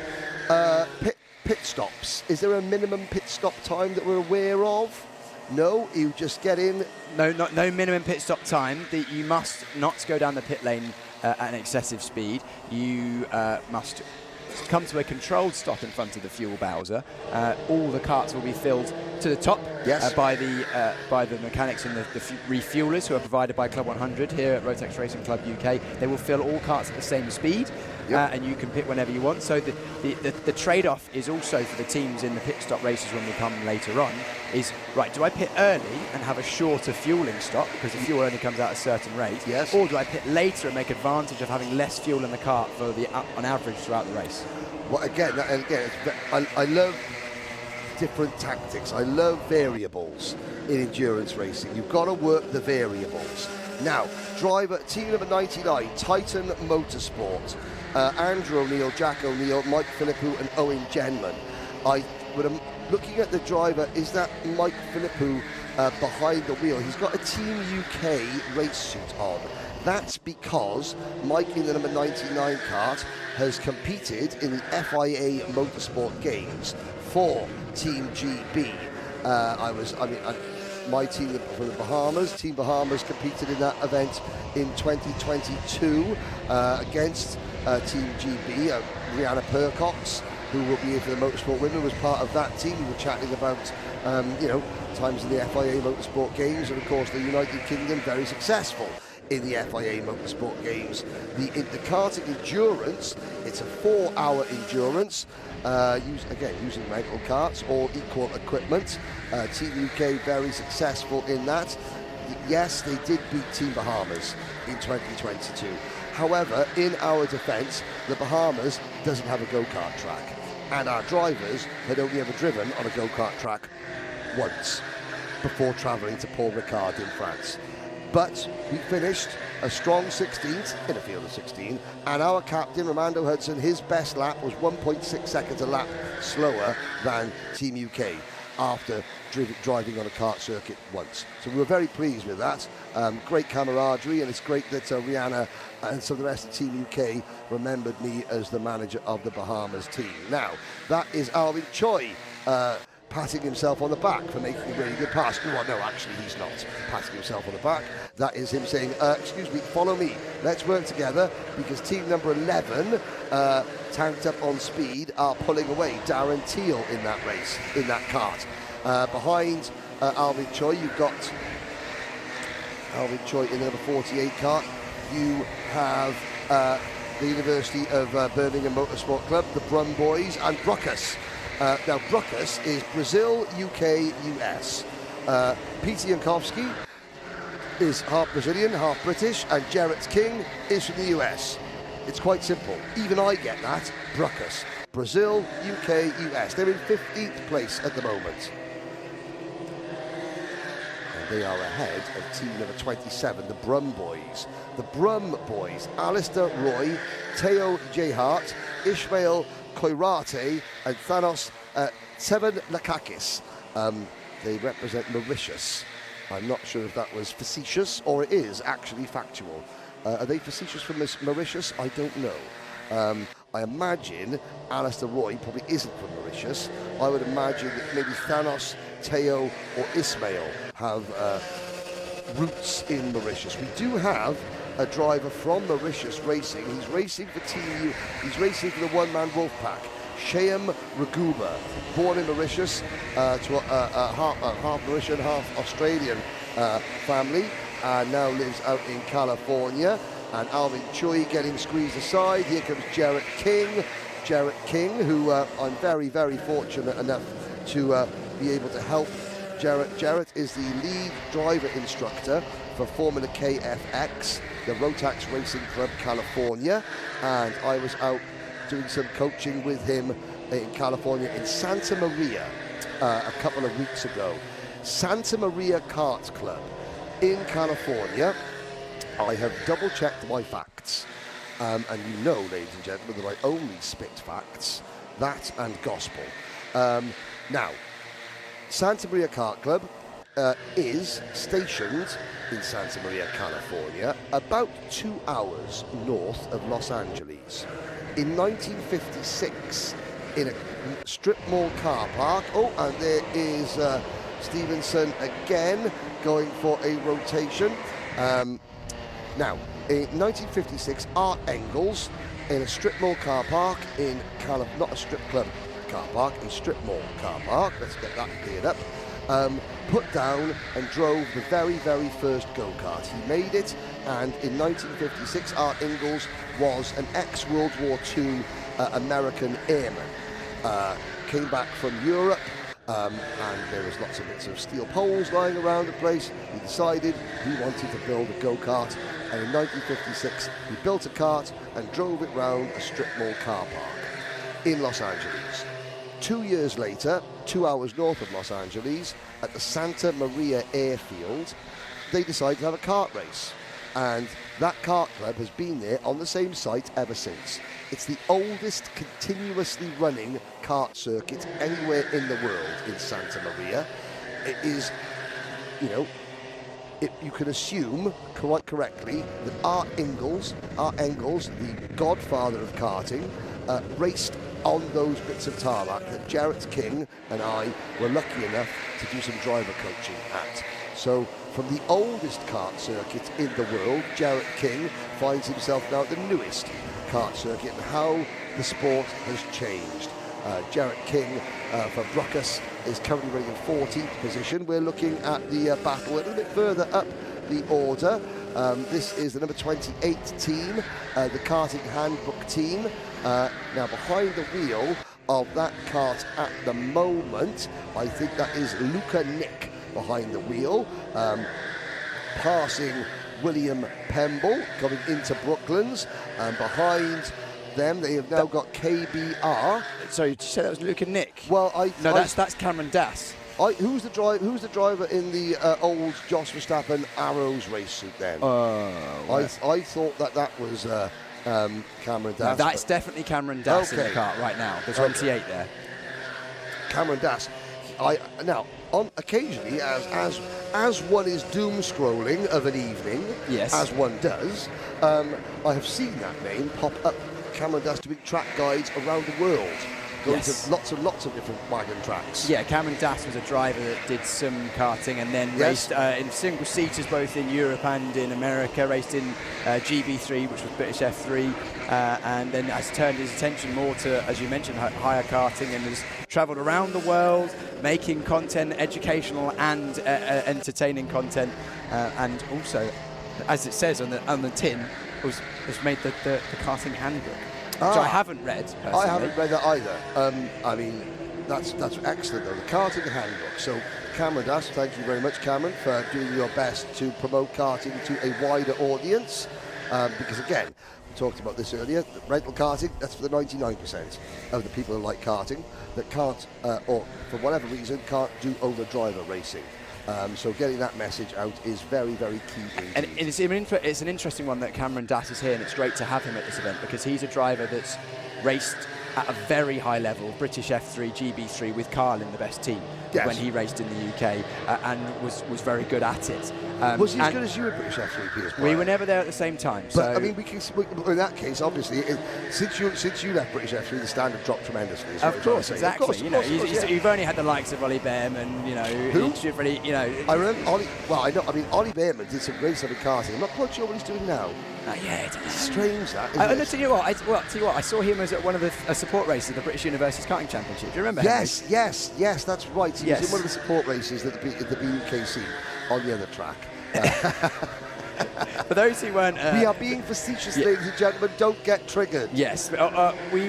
Pit stops. Is there a minimum pit stop time that we're aware of? No, you just get in. No minimum pit stop time. You must not go down the pit lane at an excessive speed. You must come to a controlled stop in front of the fuel bowser. All the carts will be filled to the top by the mechanics and the refuelers who are provided by Club 100 here at Rotax Racing Club UK. They will fill all carts at the same speed. And you can pit whenever you want. So the trade-off is also for the teams in the pit stop races when we come later on is, right, do I pit early and have a shorter fueling stop because the fuel only comes out at a certain rate? Yes. Or do I pit later and make advantage of having less fuel in the cart for on average throughout the race? Well, again, I love different tactics. I love variables in endurance racing. You've got to work the variables. Now, driver, team number 99, Titan Motorsport. Andrew O'Neill, Jack O'Neill, Mike Philippou and Owen Genman. Looking at the driver, is that Mike Philippou behind the wheel? He's got a Team UK race suit on. That's because Mike in the number 99 kart has competed in the FIA Motorsport Games for Team GB. My team from the Bahamas, Team Bahamas, competed in that event in 2022 against Team GB. Rihanna Percox, who will be here for the Motorsport Women, was part of that team. We were chatting about, times in the FIA Motorsport Games, and of course the United Kingdom very successful in the FIA Motorsport Games. The karting endurance, it's a 4-hour endurance, using rental carts or equal equipment. Team UK very successful in that. Yes, they did beat Team Bahamas in 2022. However, in our defence, the Bahamas doesn't have a go-kart track, and our drivers had only ever driven on a go-kart track once before travelling to Paul Ricard in France. But we finished a strong 16th in a field of 16, and our captain, Romando Hudson, his best lap was 1.6 seconds a lap slower than Team UK after driving on a kart circuit once. So we were very pleased with that. Great camaraderie, and it's great that Rihanna and some of the rest of Team UK remembered me as the manager of the Bahamas team. Now, that is Alvin Choi patting himself on the back for making a really good pass. Well, no, actually he's not patting himself on the back. That is him saying, excuse me, follow me, let's work together, because team number 11, Tanked Up on Speed, are pulling away. Darren Teal in that race, in that kart. Behind Alvin Choi, you've got Alvin Choi in the number 48 kart. You have the University of Birmingham Motorsport Club, the Brum Boys, and Bruckus. Now, Bruckus is Brazil, UK, US. Peter Jankowski is half Brazilian, half British, and Jarrett King is from the US. It's quite simple. Even I get that. Bruckus. Brazil, UK, US. They're in 15th place at the moment. they are ahead of team number 27, the Brum Boys. The Brum Boys, Alistair Roy, Teo Jehart, Ishmael Koirate, and Thanos Sevenlakakis. They represent Mauritius. I'm not sure if that was facetious or it is actually factual. Are they facetious from Mauritius? I don't know. I imagine Alistair Roy probably isn't from Mauritius. I would imagine that maybe Thanos, Teo, or Ismail have roots in Mauritius. We do have a driver from Mauritius racing. He's racing for he's racing for the one-man Wolfpack. Shayam Raguba, born in Mauritius to a half Mauritian, half Australian family, and now lives out in California. And Alvin Choi getting squeezed aside. Here comes Jarrett King. Jarrett King, who I'm very, very fortunate enough to be able to help. Jarrett is the lead driver instructor for Formula KFX, the Rotax Racing Club California, and I was out doing some coaching with him in California in Santa Maria a couple of weeks ago. Santa Maria Kart Club in California. I have double-checked my facts, and you know, ladies and gentlemen, that I only spit facts, that and gospel. Now, Santa Maria Kart Club is stationed in Santa Maria, California, about 2 hours north of Los Angeles. In 1956, in a strip mall car park, and there is Stevenson again going for a rotation. Now, in 1956, Art Engels, in a strip mall car park in not a strip club car park, a strip mall car park, let's get that cleared up, put down and drove the very, very first go-kart. He made it, and in 1956, Art Engels was an ex-World War II American airman. Came back from Europe, and there was lots of bits of steel poles lying around the place. He decided he wanted to build a go-kart, and in 1956 he built a kart and drove it round a strip mall car park in Los Angeles. 2 years later, 2 hours north of Los Angeles, at the Santa Maria airfield, they decided to have a kart race, and that kart club has been there on the same site ever since. It's the oldest continuously running kart circuit anywhere in the world in Santa Maria. It is, you can assume quite correctly that Art Engels, the godfather of karting, raced on those bits of tarmac that Jarrett King and I were lucky enough to do some driver coaching at. So from the oldest kart circuit in the world, Jarrett King finds himself now at the newest kart circuit, and how the sport has changed. Jarrett King for Bruckus is currently running in 14th position. We're looking at the battle a little bit further up the order. This is the number 28 team, the karting handbook team. Now behind the wheel of that kart at the moment, I think that is Luca Nick behind the wheel, passing William Pemble coming into Brooklands, and behind them they have now got KBR. Sorry, did you say that was Luke and Nick? Well, that's Cameron Dass. Who's the driver in the old Jos Verstappen Arrows race suit then? I thought that was Cameron Dass. No, that's definitely Cameron Dass in the car right now. The 28 there. Cameron Dass. Now, on occasionally, as one is doom scrolling of an evening, yes, as one does, I have seen that name pop up. Cameron Dass doing track guides around the world, going to lots and lots of different wagon tracks. Yeah, Cameron Dass was a driver that did some karting and then raced in single seaters both in Europe and in America. Raced in GB3, which was British F3, and then has turned his attention more to, as you mentioned, higher karting, and has travelled around the world making content, educational and entertaining content, and also, as it says on the tin, has made the karting handbook, which I haven't read personally. I haven't read that either. I mean, that's excellent though, the karting handbook. So Cameron Dass, thank you very much, Cameron, for doing your best to promote karting to a wider audience, because again, we talked about this earlier, rental karting, that's for the 99% of the people who like karting that can't, or for whatever reason, can't do owner-driver racing. So getting that message out is very, very key indeed. And it's an interesting one that Cameron Dass is here, and it's great to have him at this event because he's a driver that's raced at a very high level, British F3, GB3, with Carlin, the best team, yes, when he raced in the UK, and was very good at it. Was he as good as you at British F3, Piers? We were never there at the same time. But so I mean, in that case, obviously, since you left British F3, the standard dropped tremendously. Of course, exactly. You've only had the likes of Ollie Behrman, Who? Really, I remember Ollie. Well, I know. I mean, Ollie Behrman did some great stuff in karting. I'm not quite sure what he's doing now. It's strange that. I'll tell you what. I saw him as at one of the support races of the British Universities Karting Championship. Do you remember? Yes, that's right. He was in one of the support races at the BUKC on the other track. For those who weren't... we are being facetious, ladies and gentlemen. Don't get triggered. Yes. We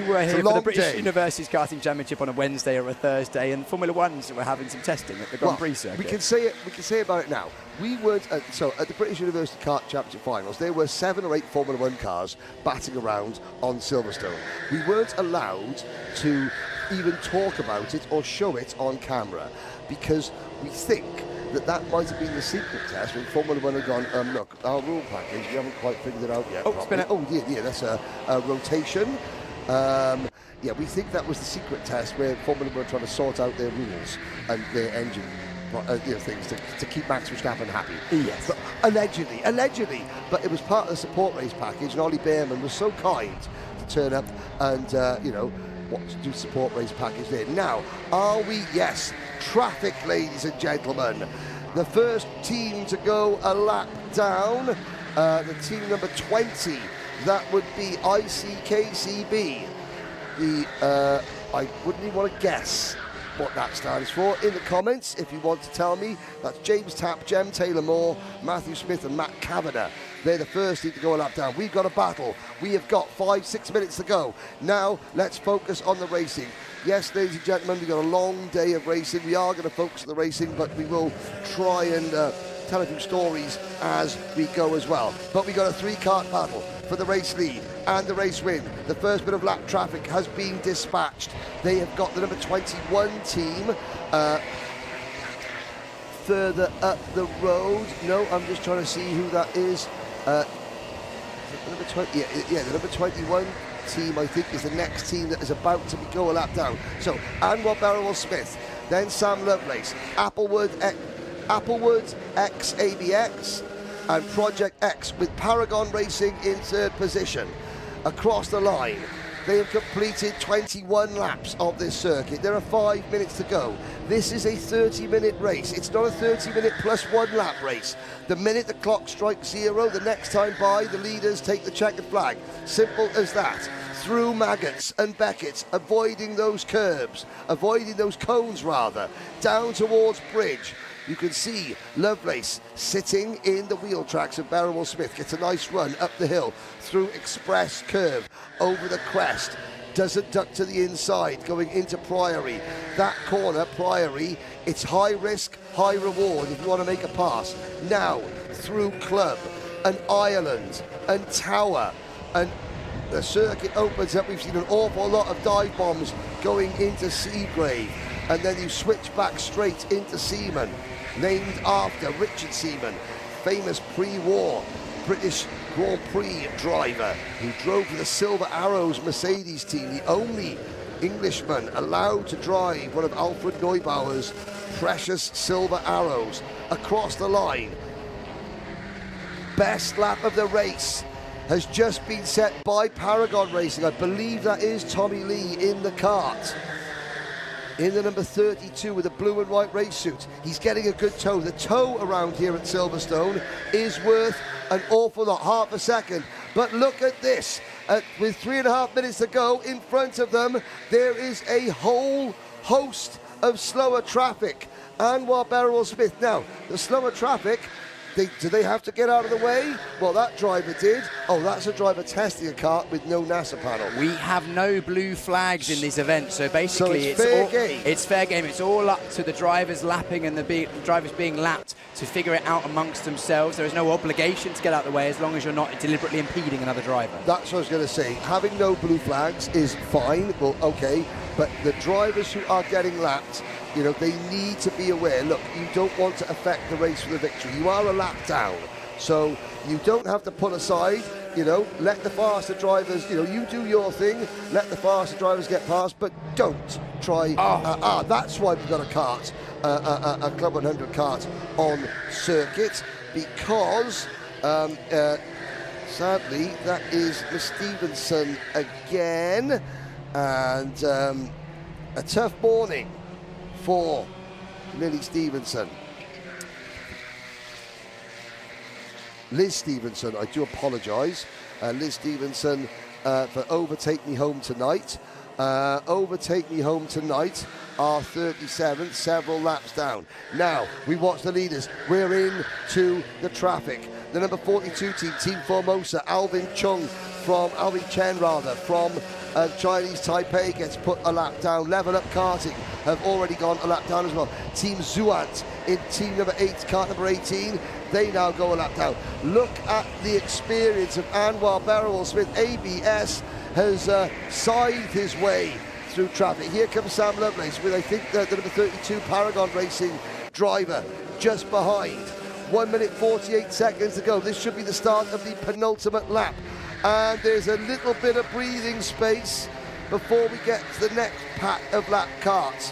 were here for the British Universities Karting Championship on a Wednesday or a Thursday, and Formula Ones were having some testing at the Grand Prix circuit. We can say about it now. We weren't... so at the British University Kart Championship finals, there were 7 or 8 Formula 1 cars batting around on Silverstone. We weren't allowed to even talk about it or show it on camera because we think that might have been the secret test when Formula 1 had gone, look, our rule package, we haven't quite figured it out yet. That's a rotation. We think that was the secret test where Formula 1 were trying to sort out their rules and their engine things to keep Max Verstappen happy. Yes. But allegedly, but it was part of the support race package, and Ollie Behrman was so kind to turn up and, do support race package there. Now, are we? Yes. Traffic, ladies and gentlemen. The first team to go a lap down, the team number 20, that would be ICKCB. I wouldn't even want to guess what that stands for. In the comments, if you want to tell me, that's James Tapp, Jem Taylor-Moore, Matthew Smith and Matt Kavanagh. They're the first team to go a lap down. We've got a battle. We have got 5-6 minutes to go. Now, let's focus on the racing. Yes, ladies and gentlemen, we've got a long day of racing. We are going to focus on the racing, but we will try and tell a few stories as we go as well. But we've got a 3-kart battle for the race lead and the race win. The first bit of lap traffic has been dispatched. They have got the number 21 team further up the road. No, I'm just trying to see who that is. The number 20, the number 21 team, I think, is the next team that is about to go a lap down. So, Anwar Barrowell-Smith, then Sam Lovelace, Applewood X ABX, and Project X with Paragon Racing in 3rd position. Across the line, they have completed 21 laps of this circuit. There are 5 minutes to go. This is a 30-minute race. It's not a 30-minute plus 1 lap race. The minute the clock strikes 0, the next time by, the leaders take the checkered flag. Simple as that. Through Maggots and Beckett's, avoiding those curbs, avoiding those cones rather, down towards Bridge. You can see Lovelace sitting in the wheel tracks of Barrowell-Smith. Gets a nice run up the hill through Express Curve, over the crest. Doesn't duck to the inside, going into Priory. That corner, Priory, it's high risk, high reward if you want to make a pass. Now, through Club and Ireland and Tower, and the circuit opens up. We've seen an awful lot of dive bombs going into Seagrave. And then you switch back straight into Seaman, named after Richard Seaman, famous pre-war British Grand Prix driver who drove for the Silver Arrows Mercedes team, the only Englishman allowed to drive one of Alfred Neubauer's precious Silver Arrows. Across the line, best lap of the race has just been set by Paragon Racing. I believe that is Tommy Lee in the kart, in the number 32 with a blue and white race suit. He's getting a good tow. The tow around here at Silverstone is worth an awful lot, half a second. But look at this, with 3.5 minutes to go, in front of them, there is a whole host of slower traffic. Anwar Barrowell-Smith. Now, the slower traffic, do they have to get out of the way? Well, that driver did. Oh, that's a driver testing a kart with no NASA panel. We have no blue flags in this event, so basically it's fair game. It's fair game. It's all up to the drivers lapping and the drivers being lapped to figure it out amongst themselves. There is no obligation to get out of the way as long as you're not deliberately impeding another driver. That's what I was going to say. Having no blue flags is fine, well, okay, but the drivers who are getting lapped, You know, they need to be aware. Look, you don't want to affect the race for the victory. You are a lap down, so you don't have to pull aside. You know, let the faster drivers, you know, you do your thing, let the faster drivers get past, but don't try. That's why we've got a kart, a Club 100 kart on circuit, because sadly that is Miss Stevenson again, and a tough morning for Lily Stevenson. Liz Stevenson, I do apologise. Liz Stevenson for Overtake Me Home Tonight. Overtake Me Home Tonight are 37th, several laps down. Now, we watch the leaders. We're into the traffic. The number 42 team, Team Formosa, Alvin Chen from Chinese Taipei gets put a lap down. Level Up Karting have already gone a lap down as well. Team Zuant in team number 8, kart number 18, they now go a lap down. Look at the experience of Anwar Barrel-Smith. ABS has scythed his way through traffic. Here comes Sam Lovelace with, I think, the number 32 Paragon Racing driver just behind. 1 minute 48 seconds to go. This should be the start of the penultimate lap. And there's a little bit of breathing space before we get to the next pack of lap karts.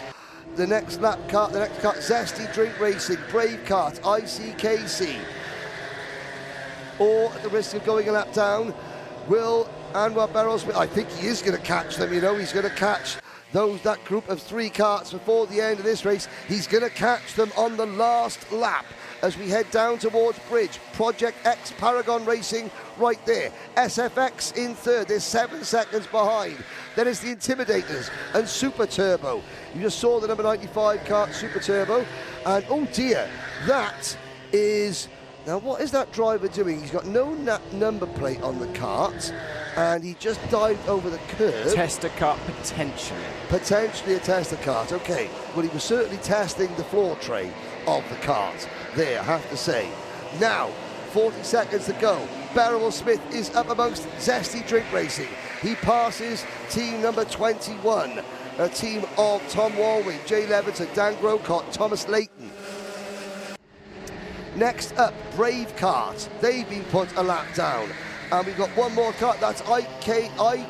The next kart, Zesty Drink Racing, Brave Kart, ICKC. Or at the risk of going a lap down, will Anwar Barrel-Smith, I think he is going to catch them, you know, he's going to catch that group of 3 karts before the end of this race. He's going to catch them on the last lap as we head down towards Bridge. Project X Paragon Racing right there. SFX in third, they're 7 seconds behind. Then it's the Intimidators and Super Turbo. You just saw the number 95 kart, Super Turbo. And oh dear, that is, now what is that driver doing? He's got no number plate on the kart, and he just dived over the curb. Tester kart, potentially. Potentially a tester kart, okay. Well, he was certainly testing the floor tray of the kart there, I have to say. Now, 40 seconds to go. Barrel-Smith is up amongst Zesty Drink Racing. He passes team number 21, a team of Tom Walwyn, Jay Levinson, Dan Grocott, Thomas Layton. Next up, Brave Kart. They've been put a lap down. And we've got one more kart, that's ICKC.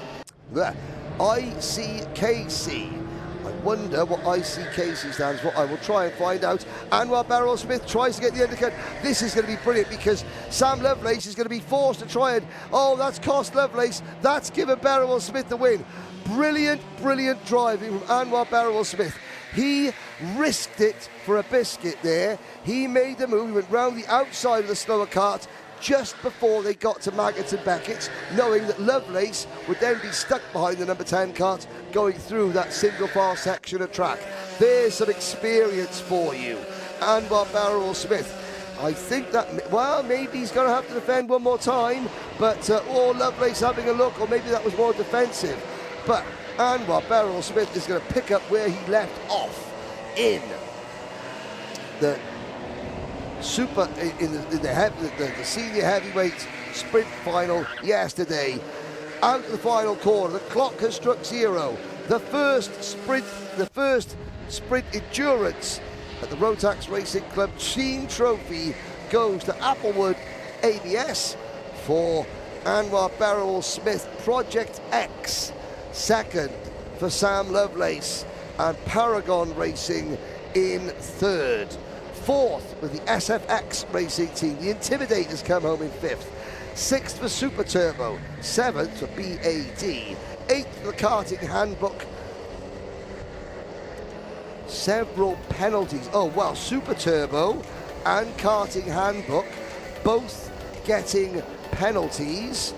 I wonder what ICKC stands for. I will try and find out. Anwar Barrel-Smith tries to get the undercut. This is going to be brilliant because Sam Lovelace is going to be forced to try and, oh, that's cost Lovelace. That's given Barrel-Smith the win. Brilliant, brilliant driving from Anwar Barrel-Smith. He risked it for a biscuit there. He made the move. He went round the outside of the slower kart just before they got to Maggots and Beckett's, knowing that Lovelace would then be stuck behind the number 10 kart going through that single file section of track. There's some experience for you. Anwar Barrel-Smith, I think that, well, maybe he's going to have to defend one more time, but or Lovelace having a look, or maybe that was more defensive. But Anwar Barrel-Smith is going to pick up where he left off in the the senior heavyweight sprint final yesterday. Out of the final corner, the clock has struck 0. The first sprint endurance at the Rotax Racing Club Team Trophy goes to Applewood ABS for Anwar Barrel-Smith. Project X second for Sam Lovelace, and Paragon Racing in third. Fourth with the SFX Racing team. The Intimidators come home in 5th. 6th for Super Turbo. 7th for BAD. 8th for the Karting Handbook. Several penalties. Oh, well, Super Turbo and Karting Handbook both getting penalties.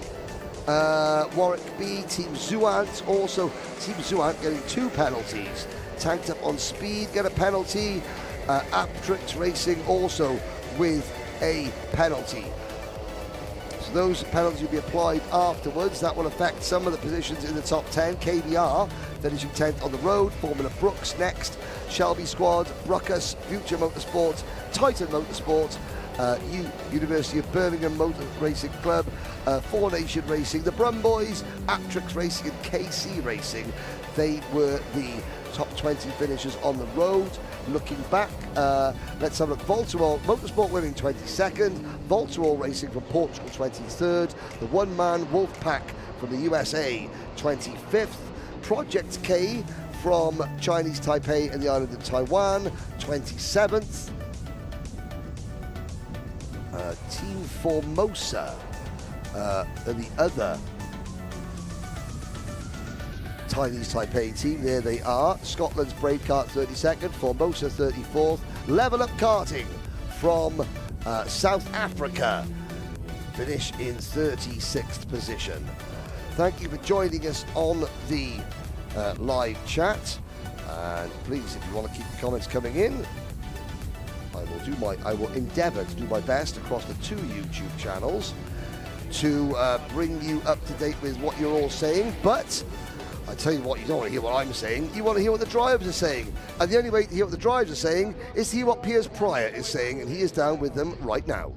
Warwick B, Team Zuant, also Team Zuant getting 2 penalties. Tanked Up on Speed get a penalty. Rotax Racing also with a penalty. So those penalties will be applied afterwards. That will affect some of the positions in the top 10. KBR finishing 10th on the road. Formula Brooks next. Shelby Squad, Bruckus, Future Motorsport, Titan Motorsport, University of Birmingham Motor Racing Club, Four Nation Racing, the Brum Boys, Rotax Racing and KC Racing. They were the top 20 finishers on the road. Looking back, let's have a look. Volterol Motorsport winning 22nd, Volterol Racing from Portugal 23rd, the one-man Wolfpack from the USA 25th, Project K from Chinese Taipei and the island of Taiwan 27th, Team Formosa, and the other Chinese Taipei team, there they are. Scotland's Brave Kart 32nd, Formosa 34th. Level Up Karting from South Africa finish in 36th position. Thank you for joining us on the live chat, and please, if you want to keep the comments coming in, I will endeavour to do my best across the 2 YouTube channels to bring you up to date with what you're all saying. But I tell you what, you don't want to hear what I'm saying, you want to hear what the drivers are saying. And the only way to hear what the drivers are saying is to hear what Piers Pryor is saying, and he is down with them right now.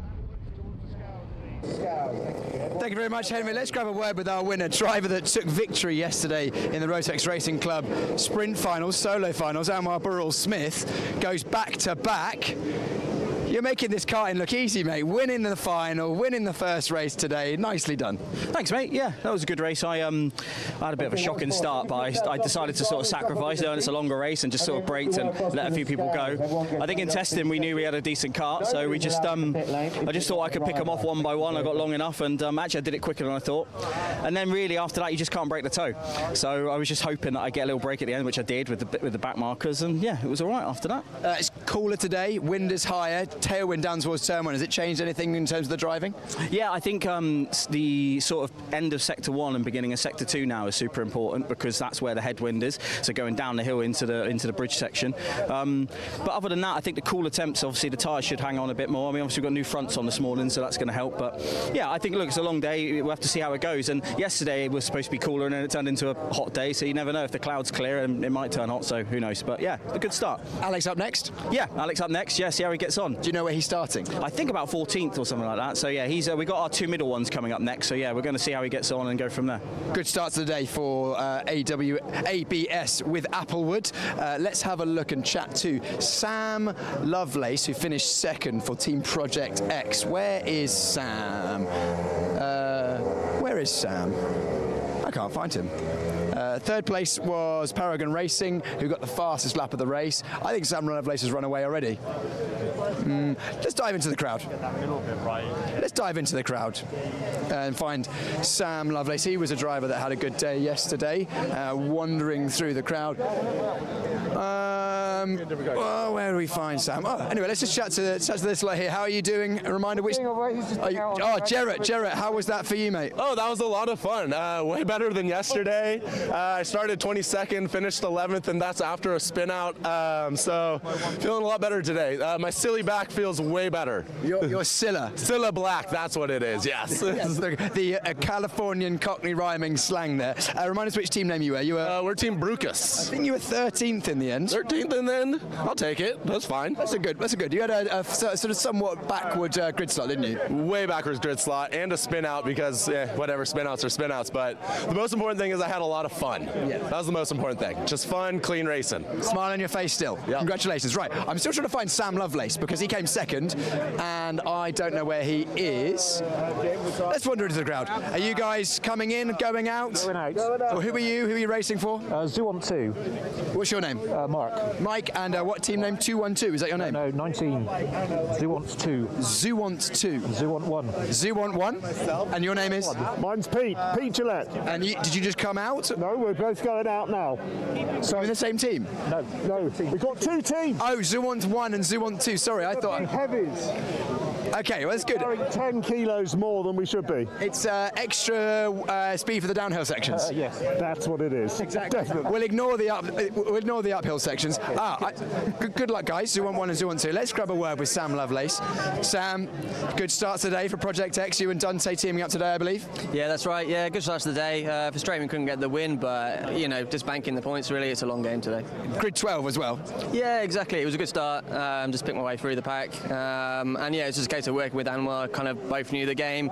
Thank you very much, Henry. Let's grab a word with our winner, driver that took victory yesterday in the Rotax Racing Club sprint finals, solo finals. Almar Burrell-Smith goes back to back. You're making this karting look easy, mate. Winning the final, winning the first race today. Nicely done. Thanks, mate. Yeah, that was a good race. I had a bit of a shocking start, but I decided to sort of sacrifice it, and it's a longer race, and just sort of braked and let a few people go. I think in testing we knew we had a decent kart, so we just I just thought I could pick them off one by one. I got long enough, and actually I did it quicker than I thought. And then really after that you just can't break the toe. So I was just hoping that I'd get a little break at the end, which I did with the back markers, and yeah, it was all right after that. It's cooler today. Wind is higher. Tailwind down towards turn 1. Has it changed anything in terms of the driving? Yeah, I think the sort of end of sector 1 and beginning of sector 2 now is super important, because that's where the headwind is. So going down the hill into the bridge section. But other than that, I think the cooler temps, obviously the tyres should hang on a bit more. I mean, obviously we've got new fronts on this morning, so that's going to help. But yeah, I think, look, it's a long day. We'll have to see how it goes. And yesterday it was supposed to be cooler, and then it turned into a hot day. So you never know, if the cloud's clear, and it might turn hot. So who knows? But yeah, a good start. Alex up next? Yeah, Alex up next. Yeah, see how he gets on. Do you know where he's starting? I think about 14th or something like that. So yeah, he's we got our 2 middle ones coming up next. So yeah, we're going to see how he gets on and go from there. Good start to the day for ABS with Applewood. Let's have a look and chat to Sam Lovelace, who finished second for Team Project X. Where is Sam? Where is Sam? I can't find him. Third place was Paragon Racing, who got the fastest lap of the race. I think Sam Lovelace has run away already. Let's dive into the crowd. Let's dive into the crowd and find Sam Lovelace. He was a driver that had a good day yesterday, wandering through the crowd. Well, where do we find Sam? Oh, anyway, let's just chat to this lot here. How are you doing? A reminder, which... Jarrett, how was that for you, mate? Oh, that was a lot of fun. Way better than yesterday. I started 22nd, finished 11th, and that's after a spin out. So feeling a lot better today. My silly back feels way better. Your Scylla? Scylla black, that's what it is, yes. Yes, the Californian Cockney rhyming slang there. Remind us which team name you were. We're Team Brucus. I think you were 13th in the end. 13th in the end? I'll take it. That's fine. That's a good. You had a sort of somewhat backward grid slot, didn't you? Way backwards grid slot and a spin out, because whatever, spin outs are spin outs. But the most important thing is I had a lot of fun. Yeah. That was the most important thing. Just fun, clean racing. Smile on your face still. Yep. Congratulations. Right, I'm still trying to find Sam Lovelace, because he came second and I don't know where he is. Let's wander into the crowd. Are you guys coming in, going out? Going out. Well, who are you? Who are you racing for? Zuont 2. What's your name? Mark. Mike, and what team name? 212, is that your name? No, 19. Zuont 2. Zuont 2. Zuont 1. Zuont 1? And your name is? Mine's Pete. Pete Gillette. And did you just come out? No, we're both going out now. So you're in the same team? No. We've got 2 teams. Oh, Zuont 1 and Zuont 2. Sorry, I thought... Heavies. Okay, well, that's good. We're 10 kilos more than we should be. It's extra speed for the downhill sections. Yes, that's what it is. Exactly. Definitely. We'll ignore the uphill sections. Good luck, guys. Zuont 1 and Zuont 2. Let's grab a word with Sam Lovelace. Sam, good start today for Project X. You and Dante teaming up today, I believe. Yeah, that's right. Yeah, good start to the day. Frustrating we couldn't get the win, but just banking the points. Really, it's a long game today. Grid 12 as well. Yeah, exactly. It was a good start. Just picked my way through the pack, and yeah, it's just a case case of working with Anwar, kind of both knew the game.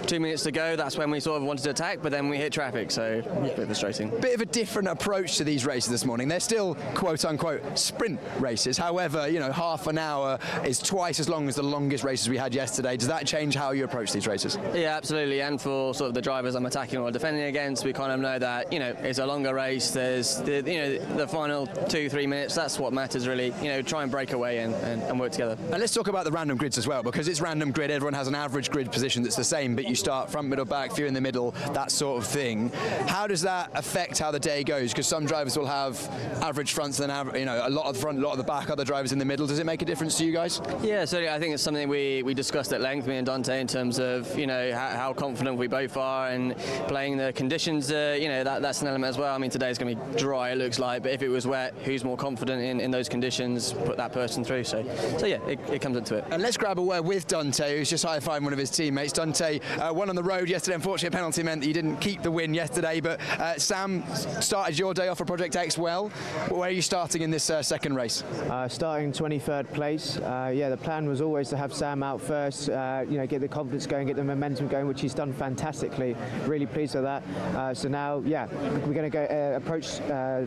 2 minutes to go, that's when we sort of wanted to attack, but then we hit traffic, so a bit frustrating. Bit of a different approach to these races this morning. They're still quote-unquote sprint races. However, you know, half an hour is twice as long as the longest races we had yesterday. Does that change how you approach these races? Yeah, absolutely. And for sort of the drivers I'm attacking or defending against, we kind of know that, you know, it's a longer race. There's the final 2-3 minutes. That's what matters really. You know, try and break away and work together. And let's talk about the random grids as well, because it's random grid. Everyone has an average grid position that's the same, but you start front, middle, back, few in the middle, that sort of thing. How does that affect how the day goes? Because some drivers will have average fronts and then a lot of the front, a lot of the back, other drivers in the middle. Does it make a difference to you guys? Yeah, certainly. I think it's something we discussed at length, me and Dante, in terms of, you know, how confident we both are and playing the conditions. You know, that's an element as well. I mean, today's going to be dry, it looks like, but if it was wet, who's more confident in those conditions, put that person through. So yeah, it comes into it. And let's grab a word with Dante, who's just high-fiving one of his teammates. Dante won on the road yesterday. Unfortunately, a penalty meant that you didn't keep the win yesterday, but Sam started your day off for Project X well. Where are you starting in this second race? Starting 23rd place. Yeah, the plan was always to have Sam out first, you know, get the confidence going, get the momentum going, which he's done fantastically. Really pleased with that. So now, yeah, we're going to go approach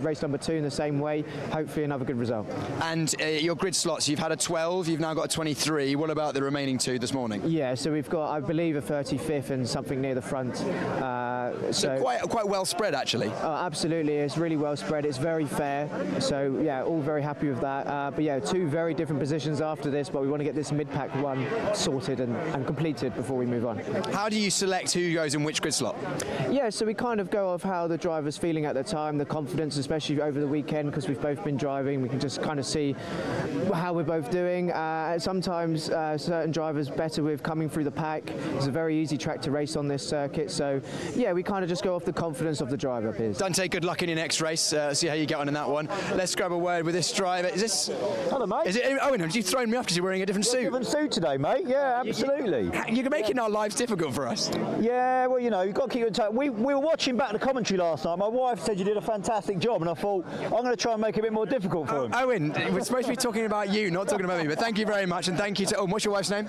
race number 2 in the same way. Hopefully another good result. And your grid slots, you've had a 12, you've now got a 23. What about the remaining 2 this morning? Yeah, so we've got, I believe, a 35th and something near the front. So quite well spread, actually. Absolutely, it's really well spread. It's very fair. So yeah, all very happy with that. But yeah, 2 very different positions after this, but we want to get this mid-pack one sorted and completed before we move on. How do you select who goes in which grid slot? Yeah, so we kind of go off how the driver's feeling at the time, the confidence, especially over the weekend, because we've both been driving. We can just kind of see how we're both doing. Sometimes certain drivers better with coming through the pack. It's a very easy track to race on this circuit. So yeah, we kind of just go off the confidence of the driver, Piers. Dante, good luck in your next race. See how you get on in that one. Let's grab a word with this driver. Is this... Hello, mate. Is it Owen? Have you thrown me off because you're wearing a different suit? Different suit today, mate. Yeah, absolutely. You're making our lives difficult for us. Yeah, well, you know, you've got to keep in touch. We were watching back the commentary last night. My wife said you did a fantastic job, and I thought, I'm going to try and make it a bit more difficult for him. Owen, we're supposed to be talking about you, not talking about me, but thank you very much, and thank you to... Oh, what's your wife's name?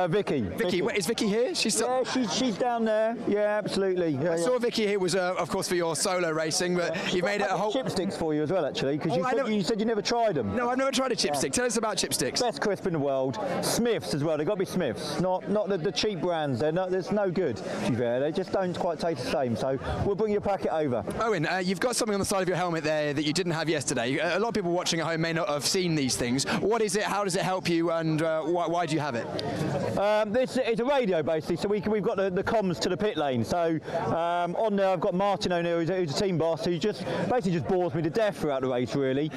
Vicky. Vicky. Wait, is Vicky here? She's still... Yeah, she's down there. Yeah, absolutely. Yeah, I saw Vicky here was, of course, for your solo racing, but you've made it a whole... Chipsticks for you as well, actually, because you said you never tried them. No, I've never tried a chipstick. Tell us about chipsticks. Best crisp in the world. Smiths as well. They've got to be Smiths, not the cheap brands. There's no good, to be fair. They just don't quite taste the same. So we'll bring your packet over. Owen, you've got something on the side of your helmet there that you didn't have yesterday. A lot of people watching at home may not have seen these things. What is it? How does it help you? And why do you have it? It's a radio basically, so we've got the comms to the pit lane. So on there I've got Martin O'Neill, who's a team boss, who just bores me to death throughout the race, really.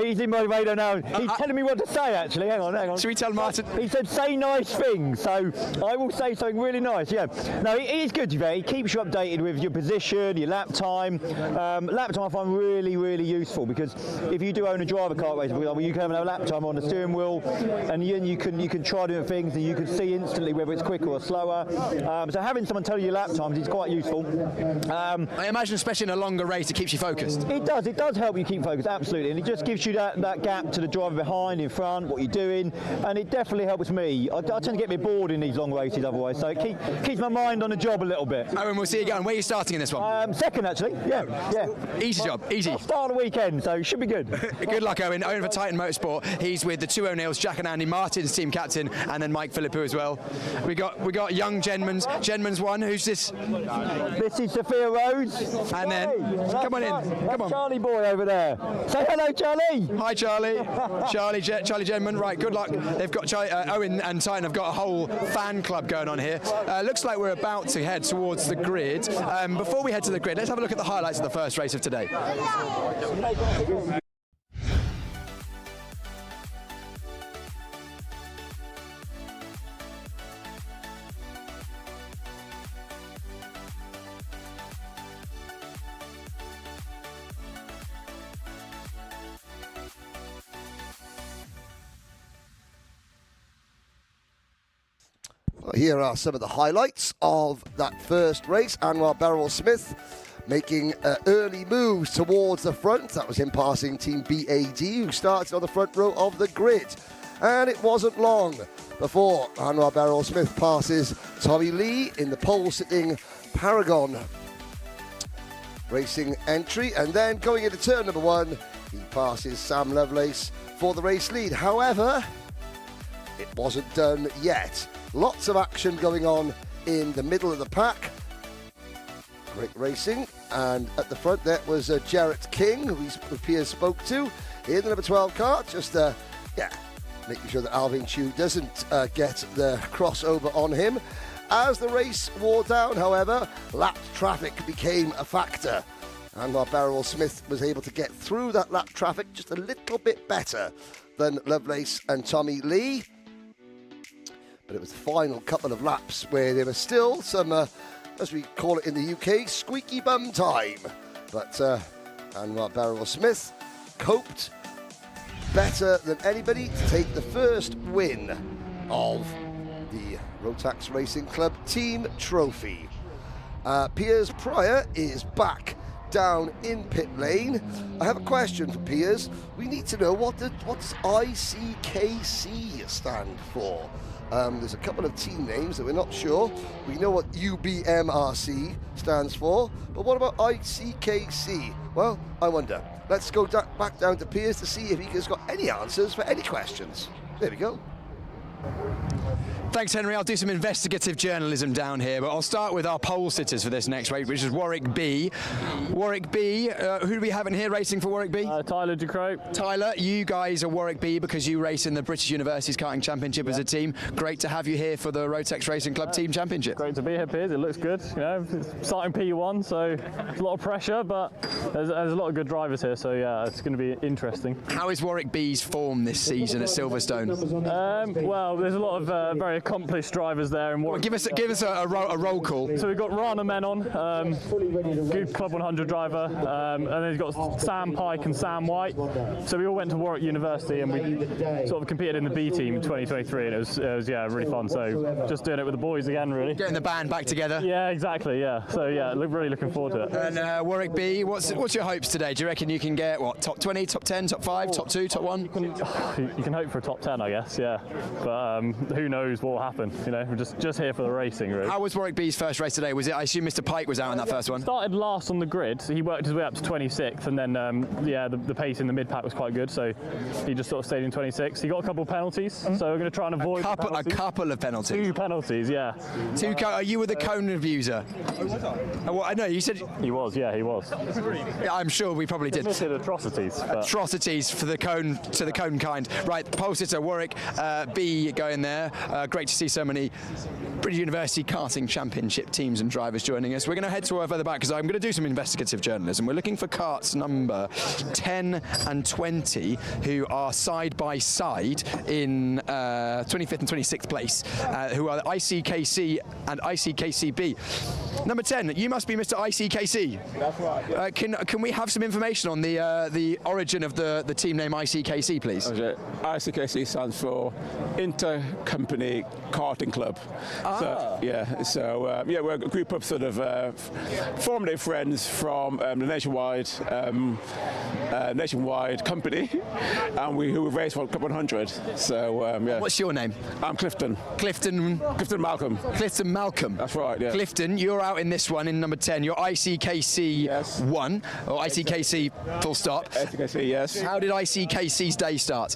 He's in my radio now. He's telling me what to say, actually. Hang on. Should we tell Martin? He said, say nice things, so I will say something really nice, yeah. No, it is good, he keeps you updated with your position, your lap time. Lap time I find really, really useful, because if you do own a driver kart race, for example, you can have a lap time on the steering wheel, and you can try different things, and you can see instantly whether it's quicker or slower. So having someone tell you your lap times is quite useful. I imagine, especially in a longer race, it keeps you focused. It does help you keep focused, absolutely, and it just gives you that gap to the driver behind, in front, what you're doing, and it definitely helps me. I tend to get a bit bored in these long races otherwise, so it keeps my mind on the job a little bit. Owen, we'll see you again. Where are you starting in this one? Second, actually. Yeah. Easy job, easy. Start of the weekend, so it should be good. Good luck, Owen. Owen for Titan Motorsport. He's with the 2 O'Neills, Jack and Andy, Martin's team captain, and then Mike Philippou as well. We got young Genman's one. Who's this? This is Sophia Rhodes. And then, come on in. Come on. Charlie boy over there. Say hello, Charlie. Hi, Charlie. Charlie Genman. Right, good luck. They've got Owen and Titan have got a whole fan club going on here. Looks like we're about to head towards the grid. Before we head to the grid, let's have a look at the highlights of the first race of today. Here are some of the highlights of that first race. Anwar Beryl-Smith making early moves towards the front. That was him passing Team BAD, who started on the front row of the grid. And it wasn't long before Henry Beaudette passes Tommy Lee in the pole-sitting Paragon Racing entry, and then going into turn number 1, he passes Sam Lovelace for the race lead. However, it wasn't done yet. Lots of action going on in the middle of the pack. Great racing, and at the front there was Jarrett King, who Piers spoke to in the number 12 car, just making sure that Alvin Chu doesn't get the crossover on him. As the race wore down, however, lapped traffic became a factor. And Beaudette was able to get through that lap traffic just a little bit better than Lovelace and Tommy Lee. But it was the final couple of laps where there was still some, as we call it in the UK, squeaky bum time. But Henry Beaudette coped better than anybody to take the first win of the Rotax Racing Club Team Trophy. Piers Pryor is back down in pit lane. I have a question for Piers. We need to know what's ICKC stand for. There's a couple of team names that we're not sure. We know what UBMRC stands for, but what about ICKC? Well, I wonder. Let's go back down to Piers to see if he has got any answers for any questions. There we go. Thanks, Henry. I'll do some investigative journalism down here, but I'll start with our pole sitters for this next race, which is Warwick B. Warwick B, who do we have in here racing for Warwick B? Tyler Ducrow. Tyler, you guys are Warwick B because you race in the British Universities Karting Championship as a team. Great to have you here for the Rotax Racing Club Team Championship. Great to be here, Piers. It looks good. You know, it's starting P1, so there's a lot of pressure, but there's a lot of good drivers here, so yeah, it's going to be interesting. How is Warwick B's form this season at Silverstone? Well, there's a lot of very accomplished drivers there. And give us a roll call. So we've got Rana Menon, good Club 100 driver, and then he's got Sam Pike and Sam White. So we all went to Warwick University and we sort of competed in the B team in 2023, and it was really fun. So just doing it with the boys again, really. Getting the band back together. Yeah, exactly. Yeah. So yeah, really looking forward to it. And Warwick B, what's your hopes today? Do you reckon you can get what, top 20, top 10, top 5, top 2, top 1? You can hope for a top 10, I guess. Yeah, but who knows what will happen? You know, we're just here for the racing, really. How was Warwick B's first race today? Was it? I assume Mr. Pike was out in that first one. Started last on the grid, so he worked his way up to 26th, and then the pace in the mid pack was quite good, so he just sort of stayed in 26th. He got a couple of penalties, so we're going to try and avoid a couple of penalties. 2 penalties, yeah. You were the cone abuser. Well, I know you said he was. Yeah, he was. Yeah, I'm sure we probably did. Atrocities. But. Atrocities for the cone to the cone kind. Right, pole sitter Warwick B going there. Great to see so many British University Karting Championship teams and drivers joining us. We're going to head to further back because I'm going to do some investigative journalism. We're looking for karts number 10 and 20 who are side by side in 25th and 26th place, who are ICKC and ICKCB. Number 10, you must be Mr. ICKC. That's right. Can we have some information on the origin of the team name ICKC, please? Okay. ICKC stands for Inter-Company Karting Club. So, we're a group of sort of formative friends from the nationwide company, and who race for Club 100. So, What's your name? I'm Clifton. Clifton Malcolm. Clifton Malcolm. That's right, yeah. Clifton, you're out in this one in number 10. You're ICKC 1, or ICKC full stop. ICKC, yes. How did ICKC's day start?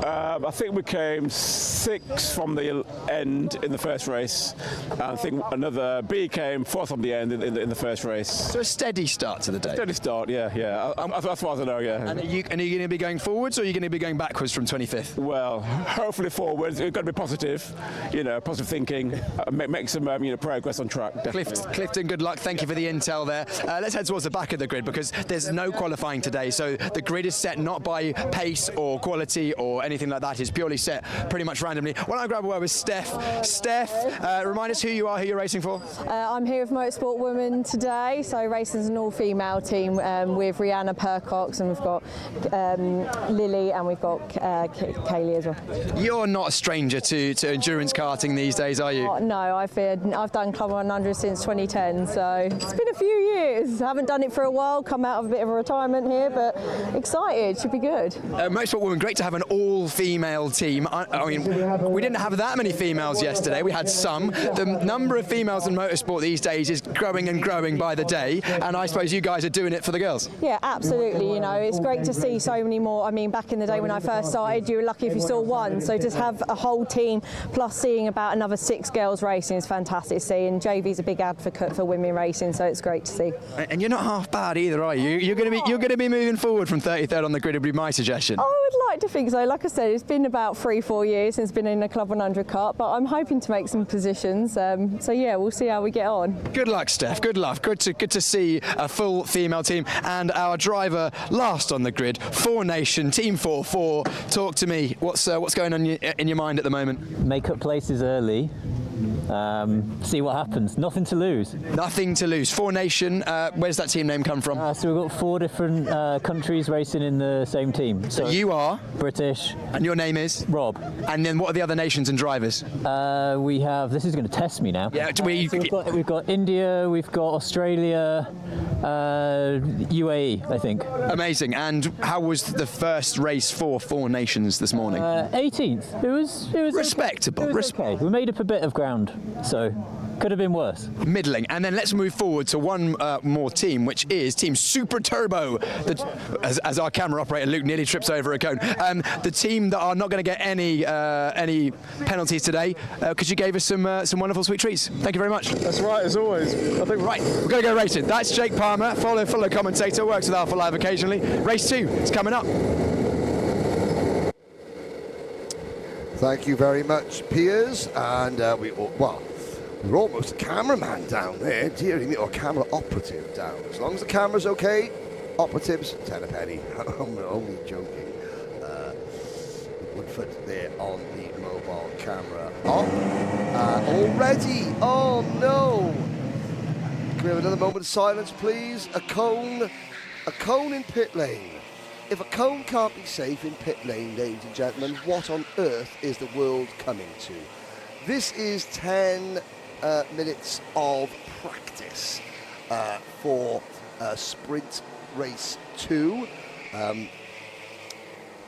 I think we came 6th from the end in the first race. I think another B came 4th from the end in the first race. So a steady start to the day? Steady start, yeah. As far as I know, yeah. And are you going to be going forwards or are you going to be going backwards from 25th? Well, hopefully forwards. We've got to be positive, positive thinking, make some progress on track. Definitely. Clifton, good luck. Thank you for the intel there. Let's head towards the back of the grid because there's no qualifying today. So the grid is set not by pace or quality or anything like that. It's purely set pretty much randomly. Why don't I grab a word with Steph? Steph, remind us who you are, who you're racing for. I'm here with Motorsport Women today, so racing as an all-female team with Rihanna Percox, and we've got Lily, and we've got Kaylee as well. You're not a stranger to endurance karting these days, are you? No, I've done Club 100 since 2010, so it's been a few years. I haven't done it for a while, come out of a bit of a retirement here, but excited, should be good. Motorsport Women, great to have an all full female team. I mean, we didn't have that many females yesterday. We had some. The number of females in motorsport these days is growing and growing by the day, and I suppose you guys are doing it for the girls. Yeah, absolutely. You know, it's great to see so many more. I mean, back in the day when I first started, you were lucky if you saw one. So just have a whole team, plus seeing about another 6 girls racing is fantastic to see. And JV's a big advocate for women racing, so it's great to see. And you're not half bad either, are you? You're going to be moving forward from 33rd on the grid, would be my suggestion. I would like to think so. Like I said, it's been about 3-4 years since been in a Club 100 kart, but I'm hoping to make some positions. So yeah, we'll see how we get on. Good luck, Steph. Good luck. Good to see a full female team and our driver last on the grid. 4 Nation, Team 4-4. Talk to me. What's going on in your mind at the moment? Make up places early. See what happens. Nothing to lose. Nothing to lose. 4 Nation. Where's that team name come from? So we've got 4 different countries racing in the same team. So you are British. And your name is Rob. And then what are the other nations and drivers? We have. This is going to test me now. Yeah. So we've got India. We've got Australia. UAE, I think. Amazing. And how was the first race for 4 Nations this morning? 18th. It was respectable. It was okay. We made up a bit of ground, so could have been worse. Middling. And then let's move forward to one more team, which is Team Super Turbo. As our camera operator Luke nearly trips over a cone. The team that are not going to get any penalties today, because you gave us some wonderful sweet treats. Thank you very much. That's right, as always. I think right, we're going to go racing. That's Jake Palmer, fellow commentator, works with AlphaLive occasionally. Race 2 is coming up. Thank you very much, Piers. And we're almost a cameraman down there, dearie me, or camera operative down. As long as the camera's okay, operatives, 10 a penny. I'm only joking. Woodford there on the mobile camera up. Already, oh no! Can we have another moment of silence, please? A cone in pit lane. If a cone can't be safe in pit lane, ladies and gentlemen, what on earth is the world coming to? This is 10 minutes of practice for sprint race 2.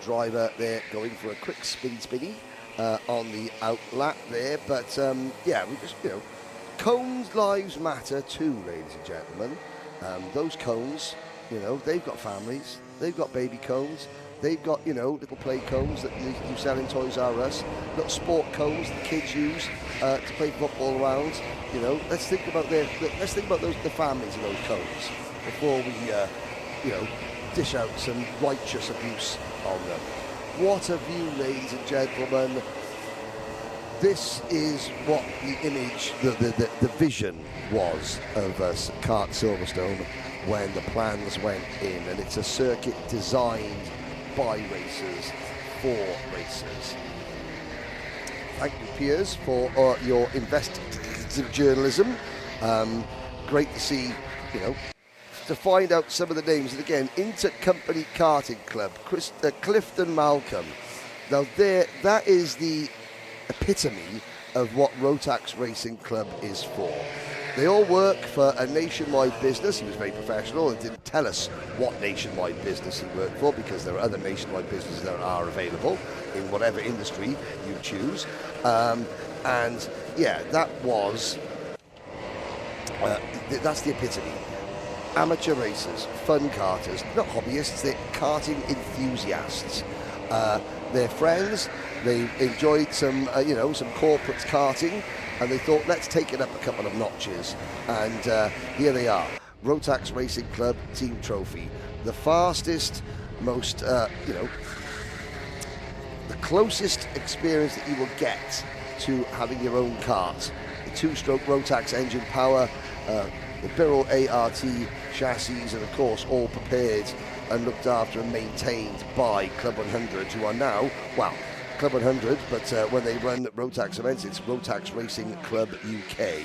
Driver there going for a quick spinny on the out lap there, but yeah, we just, cones lives matter too, ladies and gentlemen. Those cones, they've got families. They've got baby cones. They've got, little play cones that you sell in Toys R Us. Little sport cones that kids use to play football around. Let's think about the families of those cones before we, dish out some righteous abuse on them. What a view, ladies and gentlemen. This is what the image, the vision was of kart Silverstone when the plans went in, and it's a circuit designed by racers for racers. Thank you, Piers, for your investigative journalism. Great to see, to find out some of the names. And again, Intercompany Karting Club, Clifton Malcolm. Now that is the epitome of what Rotax Racing Club is for. They all work for a nationwide business. He was very professional and didn't tell us what nationwide business he worked for, because there are other nationwide businesses that are available in whatever industry you choose. And yeah, that was, that's the epitome. Amateur racers, fun karters, not hobbyists, they're karting enthusiasts. They're friends, they enjoyed some corporate karting, and they thought, let's take it up a couple of notches. And here they are, Rotax Racing Club Team Trophy. The fastest, most, the closest experience that you will get to having your own kart. The 2-stroke Rotax engine power, the Birrell ART chassis, and of course all prepared and looked after and maintained by Club 100, who are now, well, Club 100, but when they run Rotax events, it's Rotax Racing Club UK.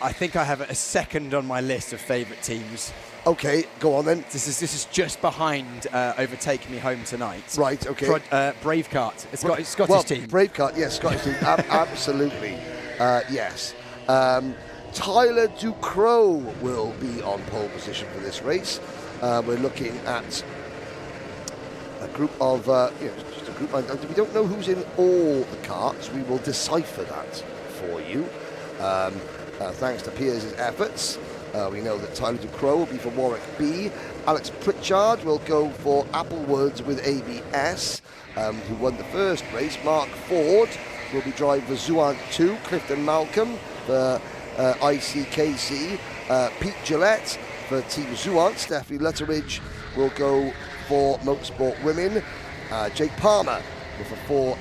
I think I have a second on my list of favourite teams. Okay, go on then. This is just behind Overtake Me Home Tonight. Right, okay. Brave Kart. It's got Scottish team. Brave Kart, yes, Scottish team, absolutely, yes. Tyler Ducrot will be on pole position for this race. We're looking at a group of, just a group. And we don't know who's in all the karts. We will decipher that for you. Thanks to Piers' efforts. We know that Tyler Ducrow will be for Warwick B. Alex Pritchard will go for Applewoods with ABS, who won the first race. Mark Ford will be driving for Zuant 2. Clifton Malcolm for ICKC. Pete Gillette for Team Zuant. Stephanie Lutteridge will go for Motorsport Women. Jake Palmer for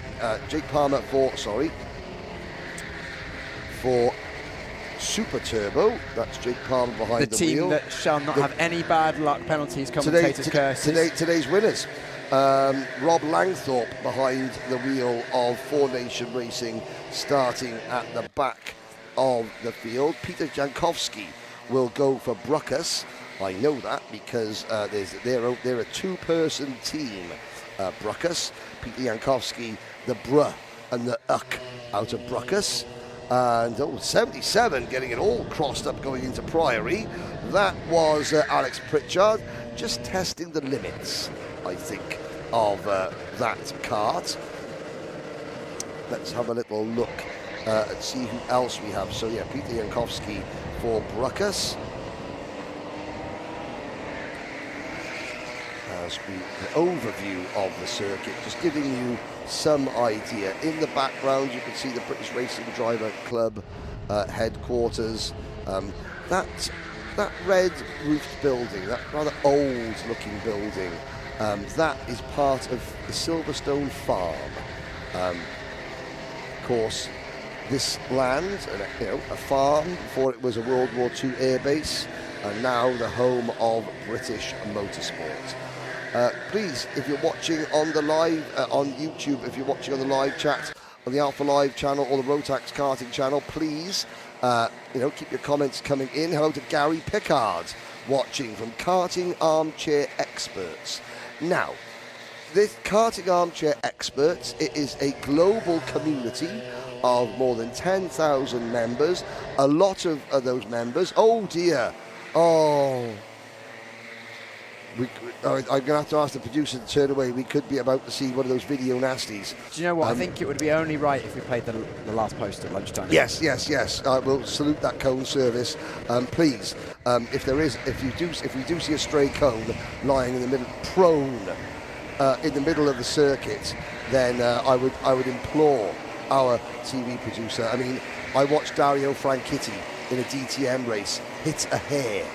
Super Turbo. That's Jake Palmer behind the wheel. The team that shall not have any bad luck penalties, commentators' curses. Today's winners. Rob Langthorpe behind the wheel of Four Nation Racing, starting at the back of the field. Peter Jankowski will go for Bruckus. I know that because they're a two-person team. Bruckus, Peter Jankowski, the Bruh and the Uck out of Bruckus. And 77 getting it all crossed up going into Priory. That was Alex Pritchard just testing the limits, I think, of that kart. Let's have a little look and see who else we have. So yeah, Peter Jankowski for Bruckus. As the overview of the circuit, just giving you some idea. In the background, you can see the British Racing Driver Club headquarters. That red roofed building, that rather old-looking building, that is part of the Silverstone farm. Of course, this land, a farm before it was a World War II airbase, and now the home of British motorsport. Please, if you're watching on the live on YouTube, if you're watching on the live chat on the AlphaLive channel or the Rotax karting channel, please, keep your comments coming in. Hello to Gary Pickard watching from Karting Armchair Experts. Now, this Karting Armchair Experts, it is a global community of more than 10,000 members. A lot of those members, oh dear, I'm going to have to ask the producer to turn away. We could be about to see one of those video nasties. Do you know what? I think it would be only right if we played the last post at lunchtime. Yes. We'll salute that cone service. Please, if we do see a stray cone lying in the middle, prone in the middle of the circuit, then I would implore our TV producer. I mean, I watched Dario Franchitti in a DTM race hit a hare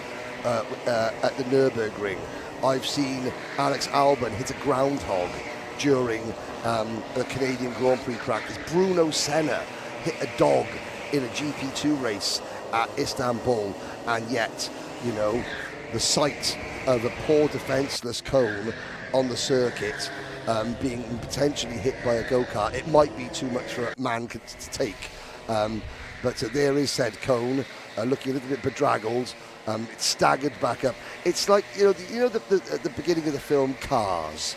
at the Nürburgring. I've seen Alex Albon hit a groundhog during the Canadian Grand Prix practice. Bruno Senna hit a dog in a GP2 race at Istanbul, and yet, the sight of a poor defenceless cone on the circuit being potentially hit by a go-kart, it might be too much for a man to take. But there is said cone, looking a little bit bedraggled. It's staggered back up. It's like the beginning of the film Cars,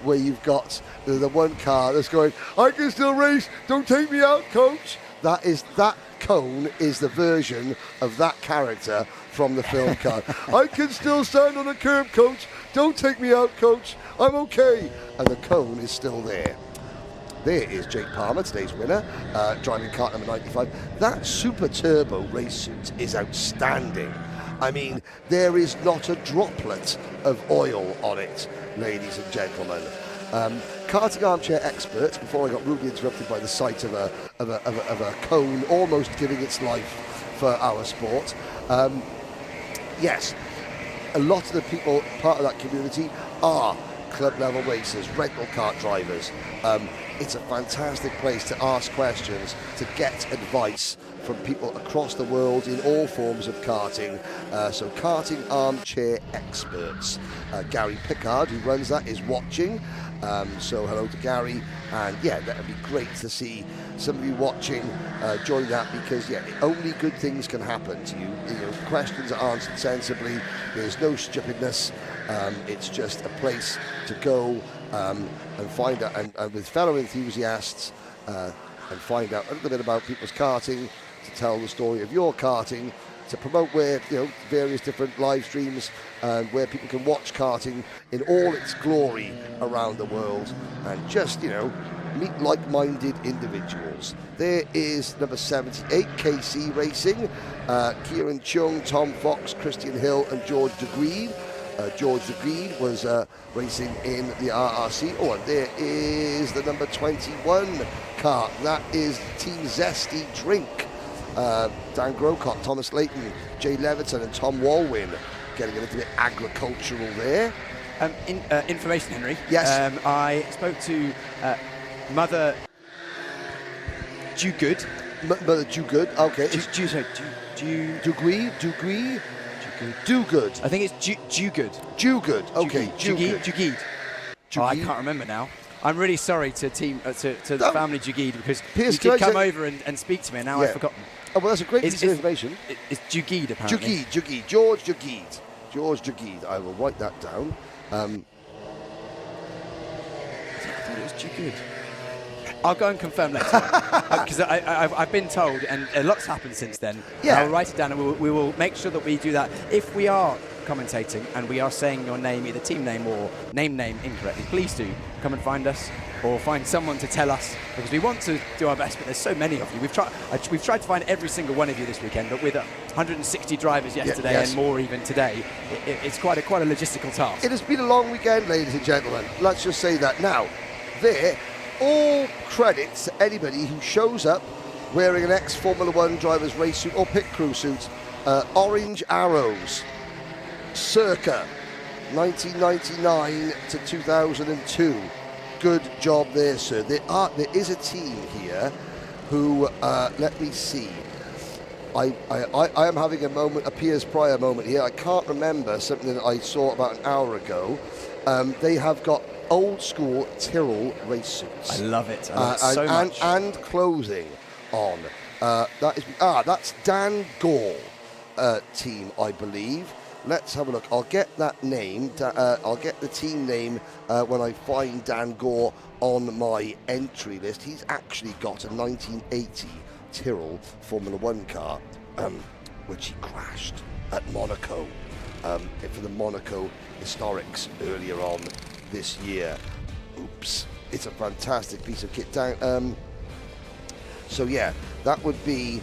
where you've got the one car that's going, "I can still race. Don't take me out, coach." That cone is the version of that character from the film Cars. "I can still stand on a curb, coach. Don't take me out, coach. I'm okay." And the cone is still there. There is Jake Palmer, today's winner, driving kart number 95. That Super Turbo race suit is outstanding. I mean, there is not a droplet of oil on it, ladies and gentlemen. Karting Armchair Experts, before I got rudely interrupted by the sight of a cone almost giving its life for our sport. Yes, a lot of the people part of that community are club level racers, rental kart drivers. It's a fantastic place to ask questions, to get advice from people across the world in all forms of karting. So Karting Armchair Experts. Gary Pickard, who runs that, is watching. So hello to Gary, and yeah, that would be great to see some of you watching join that, because only good things can happen to you. Questions are answered sensibly. There's no stupidness. It's just a place to go and find out, and with fellow enthusiasts, and find out a little bit about people's karting, to tell the story of your karting, to promote where, various different live streams where people can watch karting in all its glory around the world and just, meet like-minded individuals. There is number 78, KC Racing, Kieran Chung, Tom Fox, Christian Hill and George de Greed. George de Greed was racing in the RRC. Oh, and there is the number 21 kart. That is Team Zesty Drink. Dan Grocott, Thomas Layton, Jay Leviton and Tom Walwyn getting a little bit agricultural there. Information, Henry. Yes. I spoke to Mother Dugood. Mother Dugood, okay. Dugood. I think it's Dugood. Dugood, okay. Dugood. Oh, I can't remember now. I'm really sorry to the family Dugood because Piers, you did come over and speak to me and now I've forgotten. Oh, well, that's a great piece of information. It's Dugood, apparently. Dugood. George Dugood. George Dugood. I will write that down. I thought it was Dugood. I'll go and confirm later because I've been told, and a lot's happened since then. Yeah. I'll write it down, and we will make sure that we do that. If we are commentating and we are saying your name, either team name or name incorrectly, please do come and find us or find someone to tell us, because we want to do our best. But there's so many of you. We've tried to find every single one of you this weekend, but with 160 drivers yesterday and more even today, it's quite a logistical task. It has been a long weekend, ladies and gentlemen. Let's just say that now. All credits to anybody who shows up wearing an ex-Formula One driver's race suit or pit crew suit. Orange arrows, circa 1999 to 2002. Good job there, sir. There is a team here who, let me see. I am having a Piers Pryor moment here. I can't remember something that I saw about an hour ago. They have got old school Tyrrell race suits. I love it. I love it so much. And clothing on. That's Dan Gore team, I believe. Let's have a look. I'll get that name. I'll get the team name when I find Dan Gore on my entry list. He's actually got a 1980 Tyrrell Formula One car, which he crashed at Monaco for the Monaco Historics earlier on this year. Oops, it's a fantastic piece of kit. So yeah, that would be,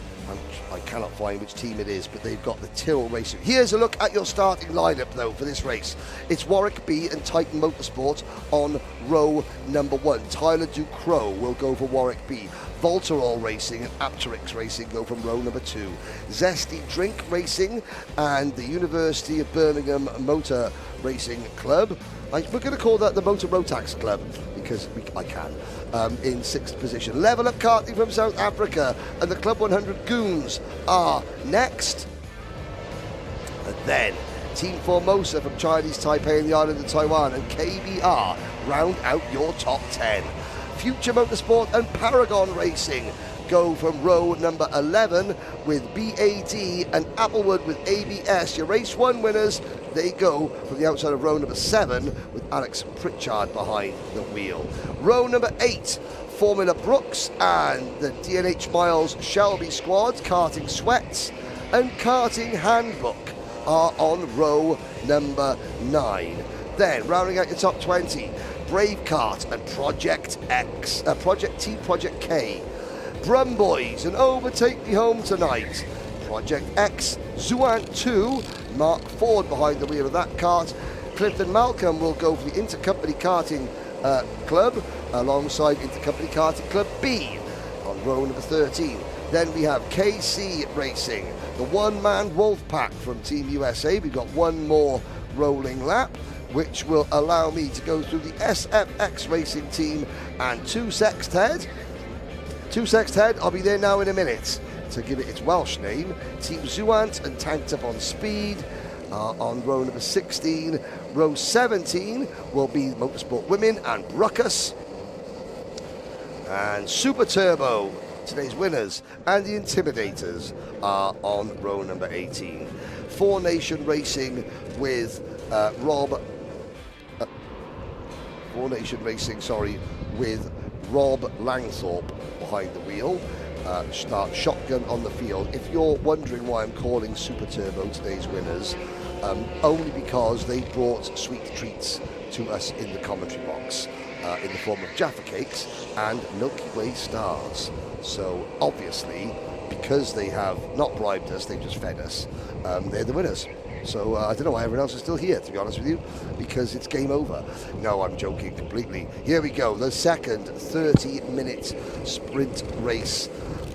I cannot find which team it is, but they've got the Tyrrell Racing. Here's a look at your starting lineup though for this race. It's Warwick B and Titan Motorsport on row number 1. Tyler Ducrow will go for Warwick B. Volterol Racing and Apteryx Racing go from row number 2. Zesty Drink Racing and the University of Birmingham Motor Racing Club. We're going to call that the Motor Rotax Club because I can. In 6th position. Level Up Karting from South Africa and the Club 100 Goons are next. And then Team Formosa from Chinese Taipei and the island of Taiwan and KBR round out your top 10. Future Motorsport and Paragon Racing go from row number 11 with BAD and Applewood with ABS. Your race 1 winners, they go from the outside of row number 7 with Alex Pritchard behind the wheel. Row number 8, Formula Brooks and the DNH Miles Shelby squads, Karting Sweats and Karting Handbook are on row number 9. Then rounding out your top 20, Brave Kart and Project X, Project T, Project K. Brum Boys and Overtake Me Home Tonight. Project X, Zuant 2, Mark Ford behind the wheel of that kart. Clifton Malcolm will go for the Intercompany Karting Club alongside Intercompany Karting Club B on row number 13. Then we have KC Racing, the one-man wolf pack from Team USA. We've got one more rolling lap, which will allow me to go through the SFX Racing team and 2 Sexted. 2 Sexted, I'll be there now in a minute to give it its Welsh name. Team Zuant and Tanked Up on Speed on row number 16. Row 17 will be Motorsport Women and Ruckus. And Super Turbo, today's winners, and the Intimidators are on row number 18. 4 Nation Racing with Rob Langthorpe behind the wheel. start shotgun on the field. If you're wondering why I'm calling Super Turbo today's winners, only because they brought sweet treats to us in the commentary box in the form of Jaffa cakes and Milky Way stars. So obviously, because they have not bribed us, they've just fed us, they're the winners. So I don't know why everyone else is still here, to be honest with you, because it's game over. No, I'm joking completely. Here we go, the second 30-minute sprint race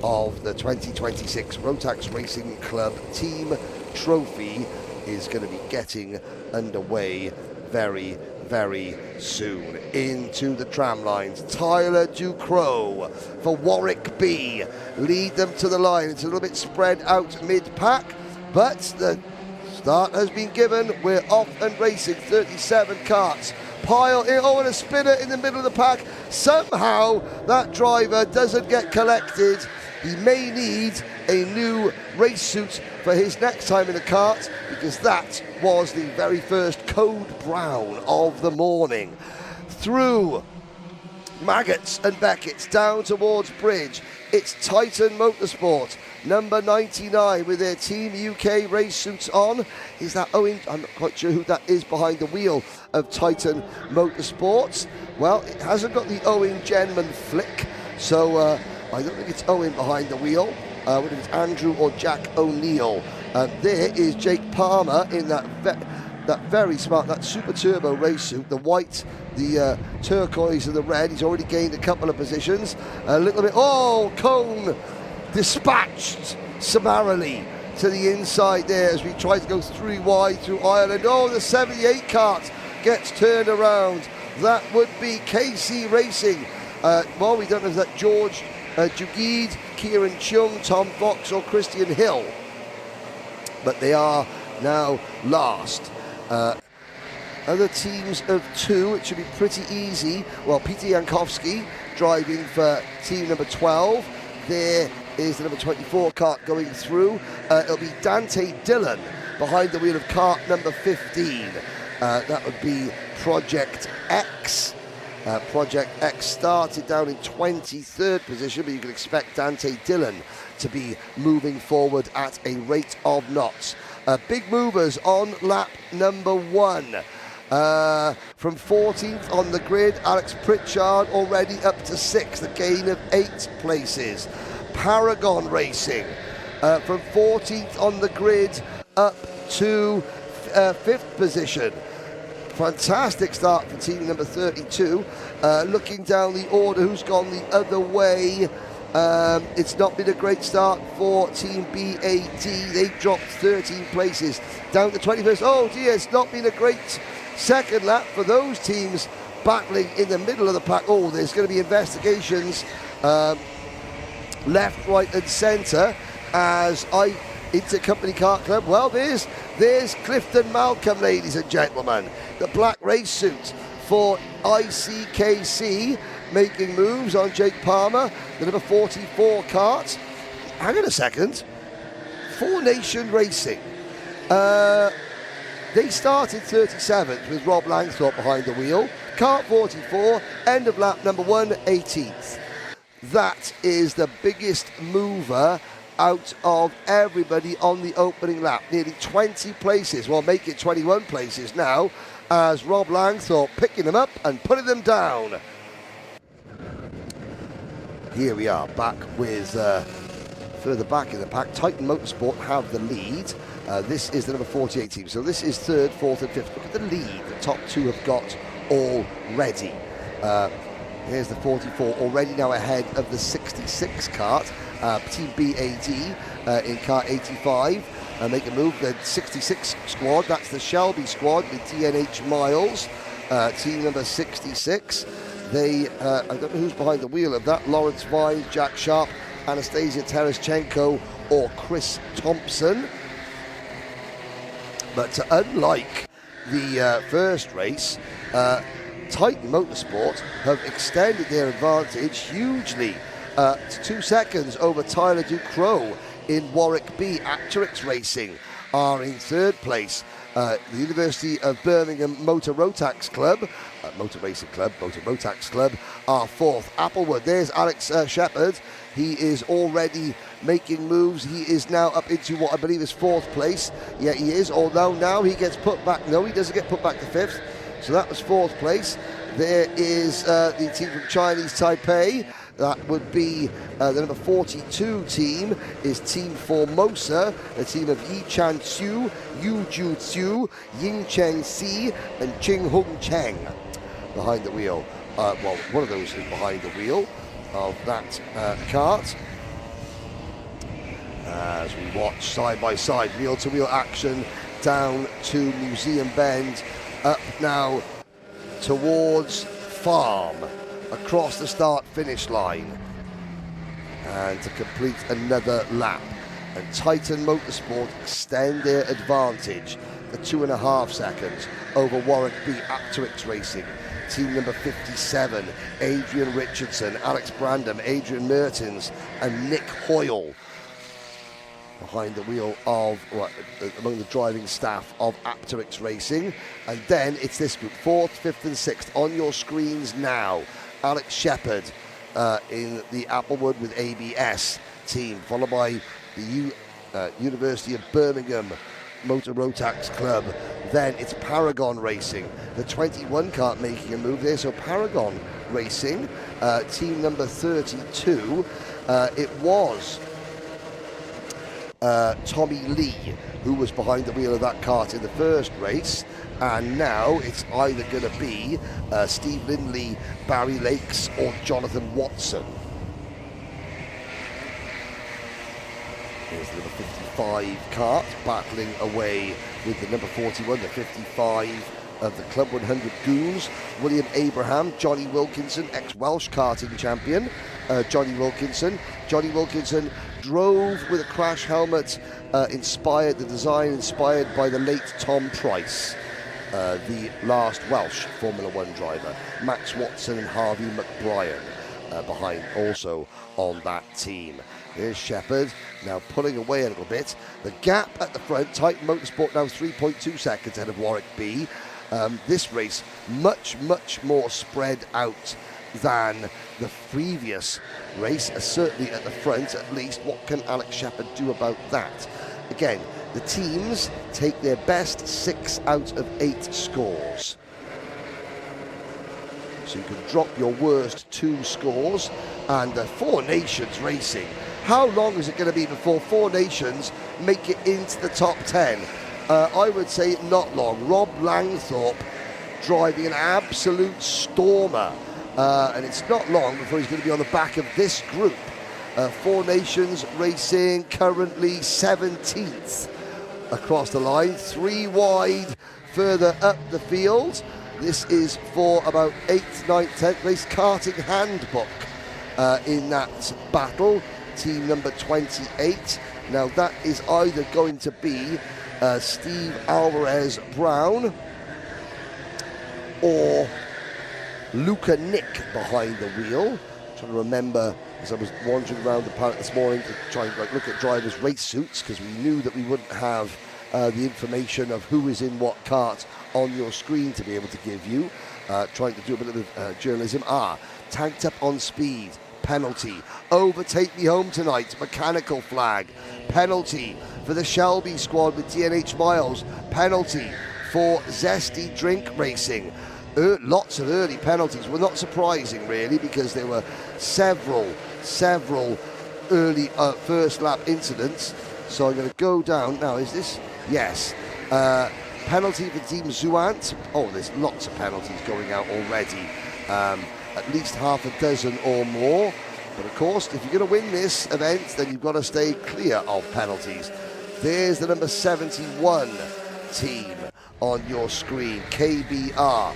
of the 2026 Rotax Racing Club Team Trophy is going to be getting underway very, very soon. Into the tram lines, Tyler Ducrot for Warwick B. Lead them to the line. It's a little bit spread out mid-pack, but the start has been given. We're off and racing. 37 karts pile in. Oh, and a spinner in the middle of the pack. Somehow that driver doesn't get collected. He may need a new race suit for his next time in the kart, because that was the very first code brown of the morning. Through Maggots and Beckett's down towards Bridge. It's Titan Motorsport, number 99, with their Team UK race suits on. Is that Owen? I'm not quite sure who that is behind the wheel of Titan Motorsports. Well, it hasn't got the Owen Genman flick, so I don't think it's Owen behind the wheel. Whether it's Andrew or Jack O'Neill. There is Jake Palmer in that very smart, that Super Turbo race suit, the white, the turquoise and the red. He's already gained a couple of positions. A little bit, oh, Cone dispatched summarily to the inside there as we try to go 3 wide through Ireland. Oh, the 78 kart gets turned around. That would be KC Racing. Well, we don't know if that George Jugid, Kieran Chung, Tom Fox or Christian Hill, but they are now last. Other teams of 2, it should be pretty easy. Well, Peter Jankowski driving for team number 12. There is the number 24 kart going through. It'll be Dante Dillon behind the wheel of kart number 15. That would be Project X. Project X started down in 23rd position, but you can expect Dante Dillon to be moving forward at a rate of knots. Big movers on lap number 1. From 14th on the grid, Alex Pritchard already up to 6th, a gain of 8 places. Paragon Racing from 14th on the grid up to 5th position. Fantastic start for team number 32. Looking down the order, who's gone the other way? It's not been a great start for Team BAD. They've dropped 13 places down to 21st. Oh dear, it's not been a great second lap for those teams battling in the middle of the pack. Oh, there's going to be investigations left, right and centre as Intercompany Kart Club. Well, there's Clifton Malcolm, ladies and gentlemen. The black race suit for ICKC, making moves on Jake Palmer, the number 44 kart. Hang on a second. 4 Nation Racing. They started 37th with Rob Langthorpe behind the wheel. Kart 44, end of lap number 1, 18th. That is the biggest mover out of everybody on the opening lap. Nearly 20 places, well, make it 21 places now, as Rob Langthorpe picking them up and putting them down. Here we are back with further back in the pack. Titan Motorsport have the lead. This is the number 48 team, so this is 3rd, 4th and 5th. Look at the lead the top 2 have got already. Here's the 44 already now ahead of the 66 kart. Team BAD in car 85 make a move. The 66 squad, that's the Shelby squad with DNH Miles. Team number 66. They, I don't know who's behind the wheel of that. Lawrence Vines, Jack Sharp, Anastasia Tereshchenko or Chris Thompson. But unlike the first race, Titan Motorsport have extended their advantage hugely to 2 seconds over Tyler Ducrot in Warwick B. Actrix Racing are in 3rd place. The University of Birmingham Motor Rotax Club, Motor Racing Club, Motor Rotax Club are 4th. Applewood, there's Alex Shepherd. He is already making moves. He is now up into what I believe is 4th place. Yeah, he is. Although now he gets put back. No, he doesn't get put back to 5th. So that was 4th place. There is the team from Chinese Taipei. That would be the number 42 team is Team Formosa, a team of Yi Chan Xiu, Yu Ju Xiu, Ying Cheng Si, and Ching Hung Cheng behind the wheel. Well, one of those is behind the wheel of that kart. As we watch side by side, wheel to wheel action down to Museum Bend, up now towards Farm, across the start-finish line, and to complete another lap. And Titan Motorsport extend their advantage for 2.5 seconds over Warwick B Rotax Racing. Team number 57, Adrian Richardson, Alex Brandon, Adrian Mertens, and Nick Hoyle behind the wheel of, among the driving staff of Rotax Racing. And then it's this group, 4th, 5th and 6th on your screens now. Alex Shepard in the Applewood with ABS team, followed by the University of Birmingham Motor Rotax Club. Then it's Paragon Racing, the 21 kart making a move there. So Paragon Racing, team number 32. It was Tommy Lee who was behind the wheel of that kart in the first race, and now it's either going to be Steve Lindley, Barry Lakes, or Jonathan Watson. Here's the number 55 kart battling away with the number 41, the 55 of the Club 100 Goons. William Abraham, Johnny Wilkinson, ex-Welsh karting champion. Johnny Wilkinson drove with a crash helmet inspired by the late Tom Price, the last Welsh Formula 1 driver. Max Watson and Harvey McBrien behind also on that team. Here's Shepard now pulling away a little bit. The gap at the front, Titan Motorsport now 3.2 seconds ahead of Warwick B. This race much more spread out than the previous race, certainly at the front at least. What can Alex Shepard do about that? Again, the teams take their best 6 out of 8 scores. So you can drop your worst 2 scores. And Four Nations Racing, how long is it going to be before Four Nations make it into the top 10? I would say not long. Rob Langthorpe driving an absolute stormer. And it's not long before he's going to be on the back of this group. Four Nations Racing currently 17th across the line, 3 wide further up the field. This is for about 8th, 9th, 10th place. Karting Handbook in that battle. Team number 28. Now that is either going to be Steve Alvarez Brown or Luca Nick behind the wheel. I'm trying to remember, as I was wandering around the paddock this morning to try and look at drivers' race suits, because we knew that we wouldn't have the information of who is in what kart on your screen to be able to give you. Trying to do a bit of journalism. Tanked up on speed. Penalty. Overtake me home tonight. Mechanical flag. Penalty for the Shelby squad with DNH Miles. Penalty for Zesty Drink Racing. Lots of early penalties. Well, not surprising really, because there were several early first lap incidents. So I'm going to go down now. Is this? Yes. Penalty for Team Zuant. Oh, there's lots of penalties going out already. At least half a dozen or more. But of course, if you're going to win this event, then you've got to stay clear of penalties. There's the number 71 team on your screen, KBR.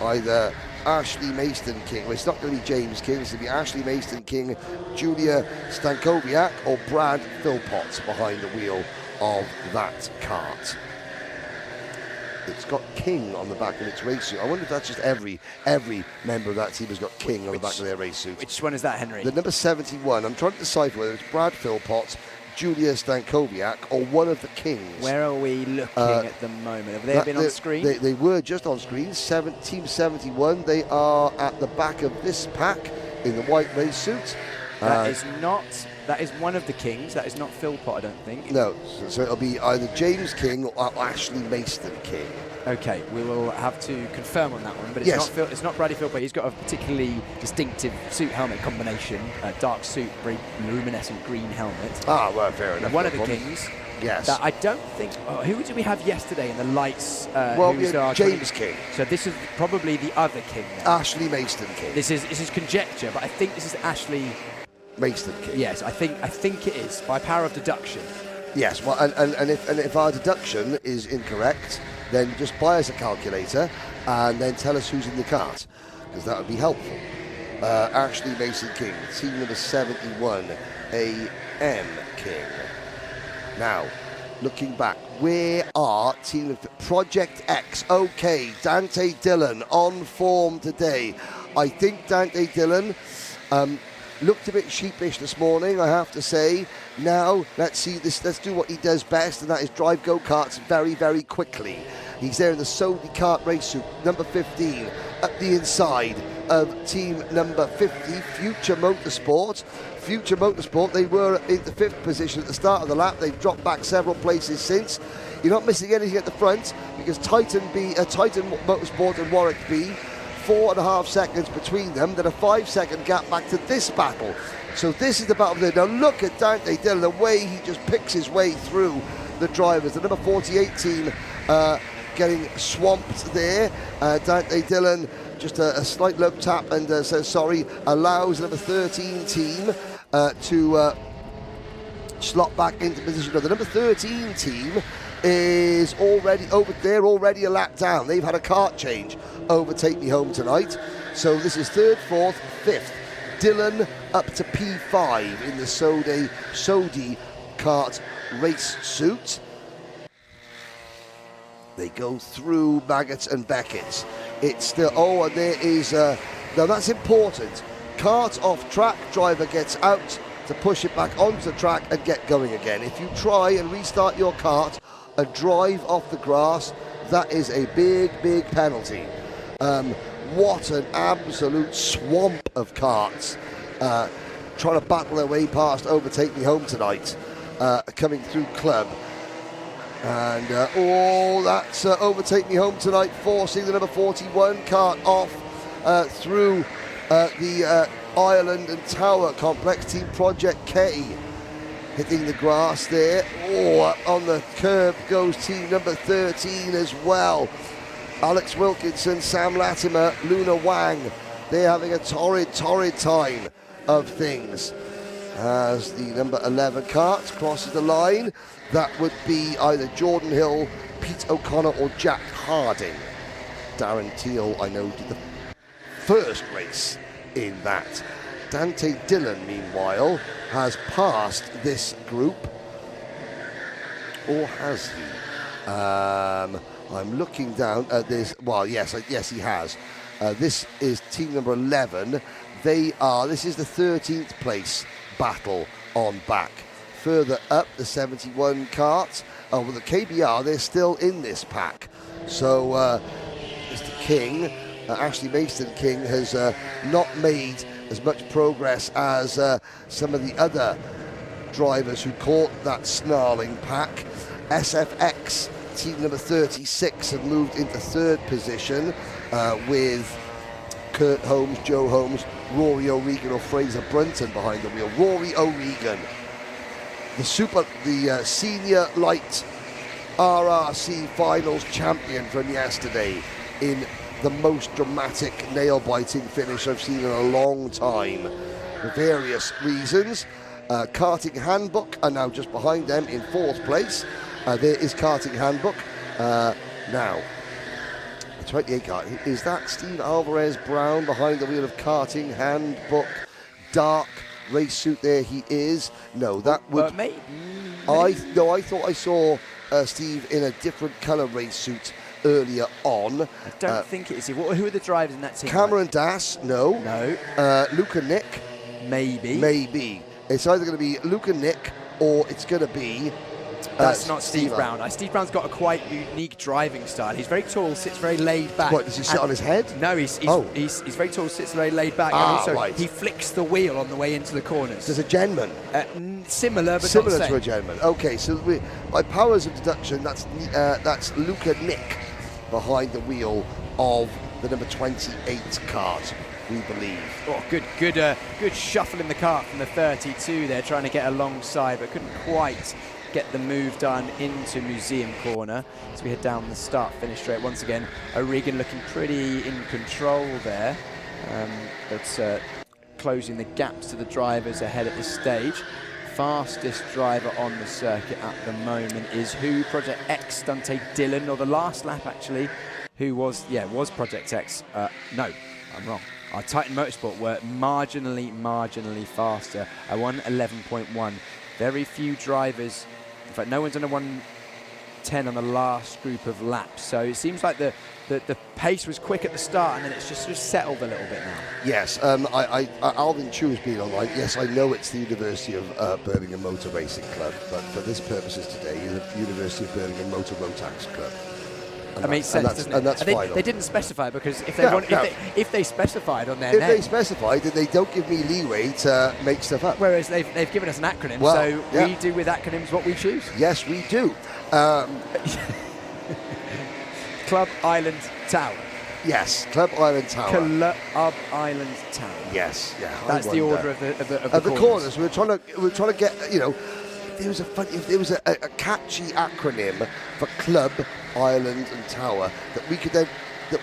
Either Ashley Mason King, well, it's not going to be James King, it's going to be Ashley Mason King, Julia Stankowiak, or Brad Philpott behind the wheel of that kart. It's got King on the back of its race suit. I wonder if that's just every member of that team has got King on the back of their race suit. Which one is that, Henry? The number 71. I'm trying to decipher whether it's Brad Philpott, Julia Stankowiak, or one of the Kings. Where are we looking at the moment? Have they been on screen? They were just on screen. Team 71. They are at the back of this pack in the white race suit. That is one of the Kings. That is not Philpott, I don't think. No, so it'll be either James King or Ashley Mason King. Okay, we will have to confirm on that one, but it's Yes. not it's not Bradley Philpott. He's got a particularly distinctive suit helmet combination, dark suit, very luminescent green helmet. Ah, well, fair enough. One no of the problem. Kings. Yes. That I don't think. Oh, who did we have yesterday in the lights? Well, who's we had our James King. So this is probably the other King. Then. Ashley Mason King. This is conjecture, but I think this is Ashley Mason King. Yes, I think it is by power of deduction. Yes. Well, and if our deduction is incorrect, then just buy us a calculator and then tell us who's in the cart, because that would be helpful. Ashley Mason King, team number 71, AM King. Now, looking back, where are team of Project X? Okay, Dante Dillon on form today. I think Dante Dillon looked a bit sheepish this morning, I have to say. Now, let's do what he does best, and that is drive go-karts very, very quickly. He's there in the Sodi kart race suit, number 15, up the inside of team number 50, Future Motorsport. Future Motorsport, they were in the 5th position at the start of the lap. They've dropped back several places since. You're not missing anything at the front, because Titan Motorsport and Warwick B, 4.5 seconds between them, then a 5-second gap back to this battle. So this is the battle there. Now look at Dante Dillon, the way he just picks his way through the drivers. The number 48 team getting swamped there. Dante Dillon, just a slight low tap and says sorry, allows the number 13 team to slot back into position. Now, the number 13 team is already over there, already a lap down. They've had a kart change over Take Me Home tonight. So this is 3rd, 4th, 5th. Dillon up to P5 in the Sodi kart race suit. They go through Maggots and Beckett's. It's still, and there is, now that's important. Kart off track, driver gets out to push it back onto the track and get going again. If you try and restart your kart and drive off the grass, that is a big, big penalty. What an absolute swamp of karts trying to battle their way past Overtake Me Home tonight, coming through Club. And that's Overtake Me Home tonight, forcing the number 41 kart off through the Ireland and Tower complex. Team Project K hitting the grass there. Up on the curb goes team number 13 as well. Alex Wilkinson, Sam Latimer, Luna Wang. They're having a torrid time of things. As the number 11 kart crosses the line, that would be either Jordan Hill, Pete O'Connor or Jack Harding. Darren Teal, I know, did the first race in that. Dante Dillon, meanwhile, has passed this group. Or has he? I'm looking down at this. Well, yes, he has. This is team number 11. This is the 13th place battle on back. Further up, the 71 kart. With the KBR, they're still in this pack. So Mr. King, Ashley Mason King, has not made as much progress as some of the other drivers who caught that snarling pack. SFX, team number 36, have moved into 3rd position with Kurt Holmes, Joe Holmes, Rory O'Regan or Fraser Brunton behind the wheel. Rory O'Regan, the senior light RRC finals champion from yesterday, in the most dramatic nail-biting finish I've seen in a long time for various reasons. Karting Handbook are now just behind them in 4th place. There is Karting Handbook. Now, the 28 kart, is that Steve Alvarez Brown behind the wheel of Karting Handbook? Dark race suit, there he is. No, that would... maybe. I thought I saw Steve in a different colour race suit earlier on. I don't think it is. Who are the drivers in that team? Cameron Dass, no. No. Luca Nick. Maybe. It's either going to be Luca Nick or it's going to be That's not Steve Brown. Steve Brown's got a quite unique driving style. He's very tall, sits very laid back. What, does he sit on his head? No, he's very tall, sits very laid back. And also, he flicks the wheel on the way into the corners. There's a Genman. Similar, but similar not to a Genman. Okay, so by powers of deduction, that's Luca Nick behind the wheel of the number 28 kart, we believe. Oh, good shuffle in the kart from the 32 there, trying to get alongside, but couldn't quite get the move done into Museum Corner. So we head down the start-finish straight. Once again, O'Regan looking pretty in control there, but closing the gaps to the drivers ahead at this stage. Fastest driver on the circuit at the moment is who? Project X, Dante Dillon, or the last lap actually, who was Project X. No, I'm wrong. Our Titan Motorsport were marginally faster. A 1:11.1. Very few drivers, in fact, no one's on a 1:10 on the last group of laps. So it seems like the pace was quick at the start, and then it's just settled a little bit now. Yes, Alvin Chu has been online. Yes, I know it's the University of Birmingham Motor Racing Club, but for this purposes today, the University of Birmingham Motor Rotax Club. That makes sense, doesn't it? And that's final. They didn't specify, because if they specified on their name, they specified, then they don't give me leeway to make stuff up. Whereas they've given us an acronym, so we do with acronyms what we choose. Yes, we do. Club Island Tower. Yes, Club Island Tower. Club Island Tower. Yes, yeah. That's the order of the corners. We're trying to get, if there was a catchy acronym for Club Island and Tower that we could then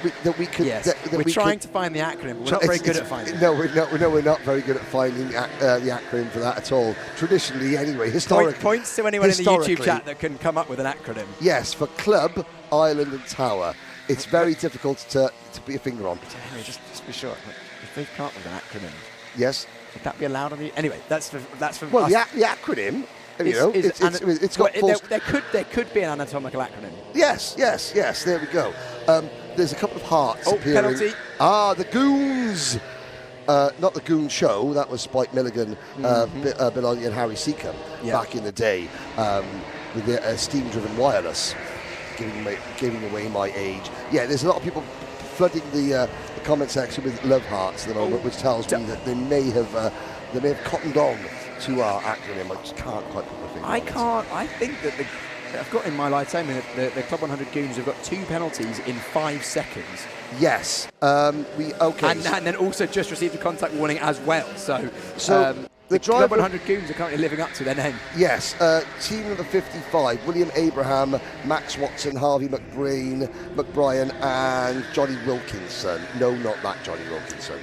we're trying to find the acronym, but we're not very good at finding it. No, we're not very good at finding the acronym for that at all. Traditionally, anyway, historically. Points to anyone in the YouTube chat that can come up with an acronym. Yes, for Club, Island and Tower. It's very difficult to put your finger on. Anyway, just be sure. If they come up with an acronym, yes, would that be allowed on the? Anyway, that's for well, us. the acronym. It's got there could be an anatomical acronym. Yes. There we go. There's a couple of hearts appearing. Penalty. The Goons. Not the Goon Show. That was Spike Milligan, Bilali and Harry Seacombe back in the day with the steam-driven wireless. Giving away my age. Yeah, there's a lot of people flooding the comment section with love hearts at the moment, which tells me that they may have cottoned on to our acronym. I just can't quite put my finger on it. I think that I've got in my lifetime that the Club 100 Goons have got 2 penalties in 5 seconds. Yes. And then also just received a contact warning as well. So the Club 100 Goons are currently living up to their name. Yes. Team number 55, William Abraham, Max Watson, Harvey McBrien, and Johnny Wilkinson. No, not that Johnny Wilkinson.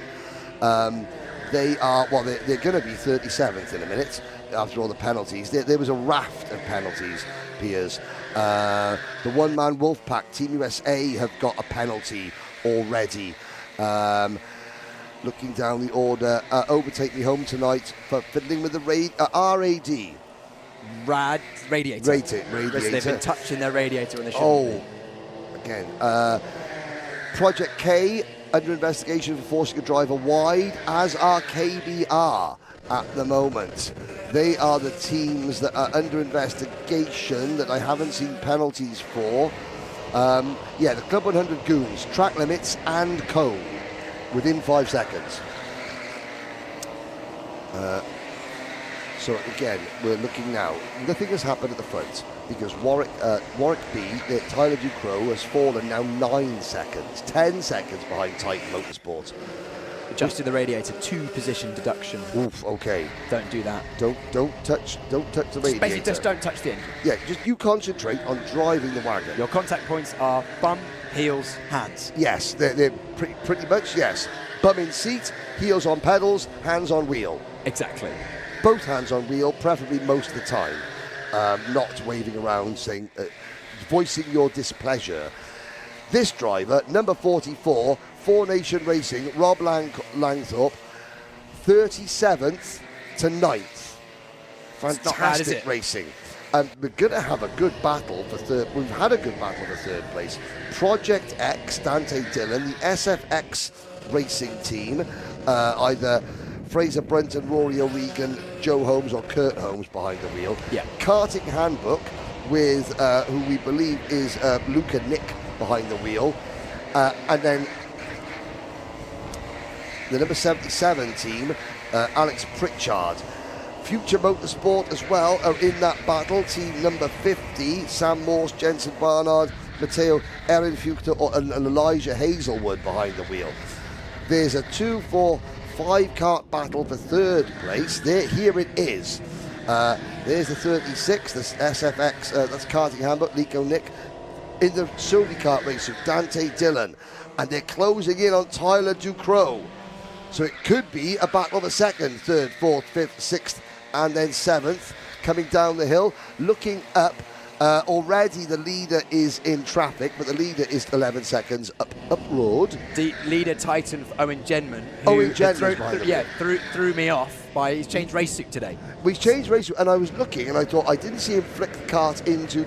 They are, they're going to be 37th in a minute after all the penalties. There was a raft of penalties, Piers. The one-man Wolfpack, Team USA, have got a penalty already. Looking down the order, Overtake Me Home Tonight for fiddling with the RAD. Radiator. Radiator. They've been touching their radiator when they shouldn't be. Again. Project K, under investigation for forcing a driver wide, as are KBR at the moment. They are the teams that are under investigation that I haven't seen penalties for. The Club 100 Goons, track limits and cone within 5 seconds. So again, we're looking now. Nothing has happened at the front because Warwick B, Tyler Ducrot, has fallen now 9 seconds, 10 seconds behind Titan Motorsport. Adjusted the radiator, 2-position deduction. Oof, okay. Don't do that. Don't touch the radiator. Basically, just don't touch the engine. Yeah, just you concentrate on driving the wagon. Your contact points are bum, heels, hands. Yes, they're pretty much, yes. Bum in seat, heels on pedals, hands on wheel. Exactly. Both hands on wheel, preferably most of the time. Not waving around saying, voicing your displeasure. This driver, number 44, Four Nation Racing, Rob Langthorpe, 37th to 9th. Fantastic racing. And we're going to have a good battle for third. We've had a good battle for third place. Project X, Dante Dillon, the SFX racing team, either Fraser Brunton, Rory O'Regan, Joe Holmes or Kurt Holmes behind the wheel. Yeah. Karting Handbook, with who we believe is Luca Nick behind the wheel. And then the number 77 team, Alex Pritchard. Future Motorsport as well are in that battle. Team number 50, Sam Morse, Jensen Barnard, Matteo Ehrenfuchter and Elijah Hazelwood behind the wheel. There's a 2, 4, 5 kart battle for third place. Here it is. There's the 36, the SFX, that's karting handbook, Nico Nick. In the Sony kart racing, Dante Dillon. And they're closing in on Tyler Ducrot. So it could be a battle for second, third, fourth, fifth, sixth, and then seventh. Coming down the hill, looking up. Already the leader is in traffic, but the leader is 11 seconds up road. The leader Titan Owen Genman, Owen Genman threw me off by he's changed race suit today. We changed race suit, and I was looking, and I thought I didn't see him flick the kart into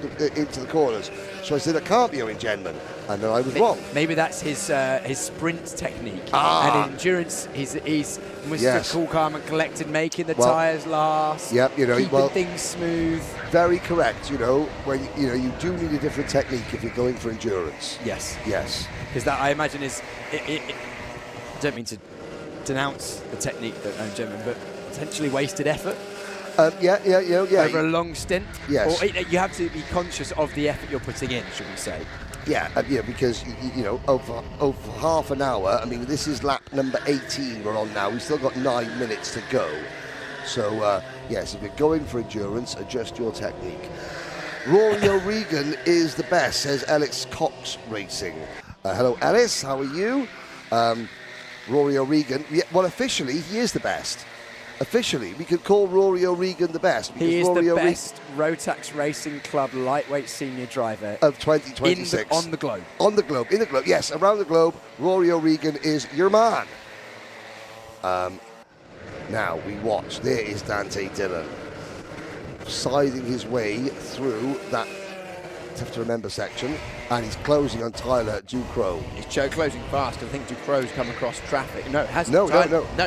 the corners. So I said it can't be Owen Genman, and then I was wrong. Maybe that's his sprint technique. And in endurance, he's Mr. Cool, calm, and collected, making the tyres last. Yep, keeping things smooth. Very correct. When you do need a different technique if you're going for endurance. Yes. Yes. Because that, I imagine, is I don't mean to denounce the technique that Owen Genman, but potentially wasted effort. Yeah. Over a long stint. Yes. Or you have to be conscious of the effort you're putting in, should we say? Yeah, because over half an hour. I mean, this is lap number 18 we're on now. We've still got 9 minutes to go. So yes, if you're going for endurance, adjust your technique. Rory O'Regan is the best, says Alex Cox Racing. Hello, Alice. How are you? Rory O'Regan. Yeah, well, officially, he is the best. Officially, we could call Rory O'Regan the best. He is the best Rotax Racing Club lightweight senior driver of 2026. On the globe. On the globe, in the globe, yes, around the globe, Rory O'Regan is your man. Now we watch, there is Dante Dillon, siding his way through that tough to remember section, and he's closing on Tyler Ducrot. He's closing fast. I think Ducrot's come across traffic. No, it hasn't. No,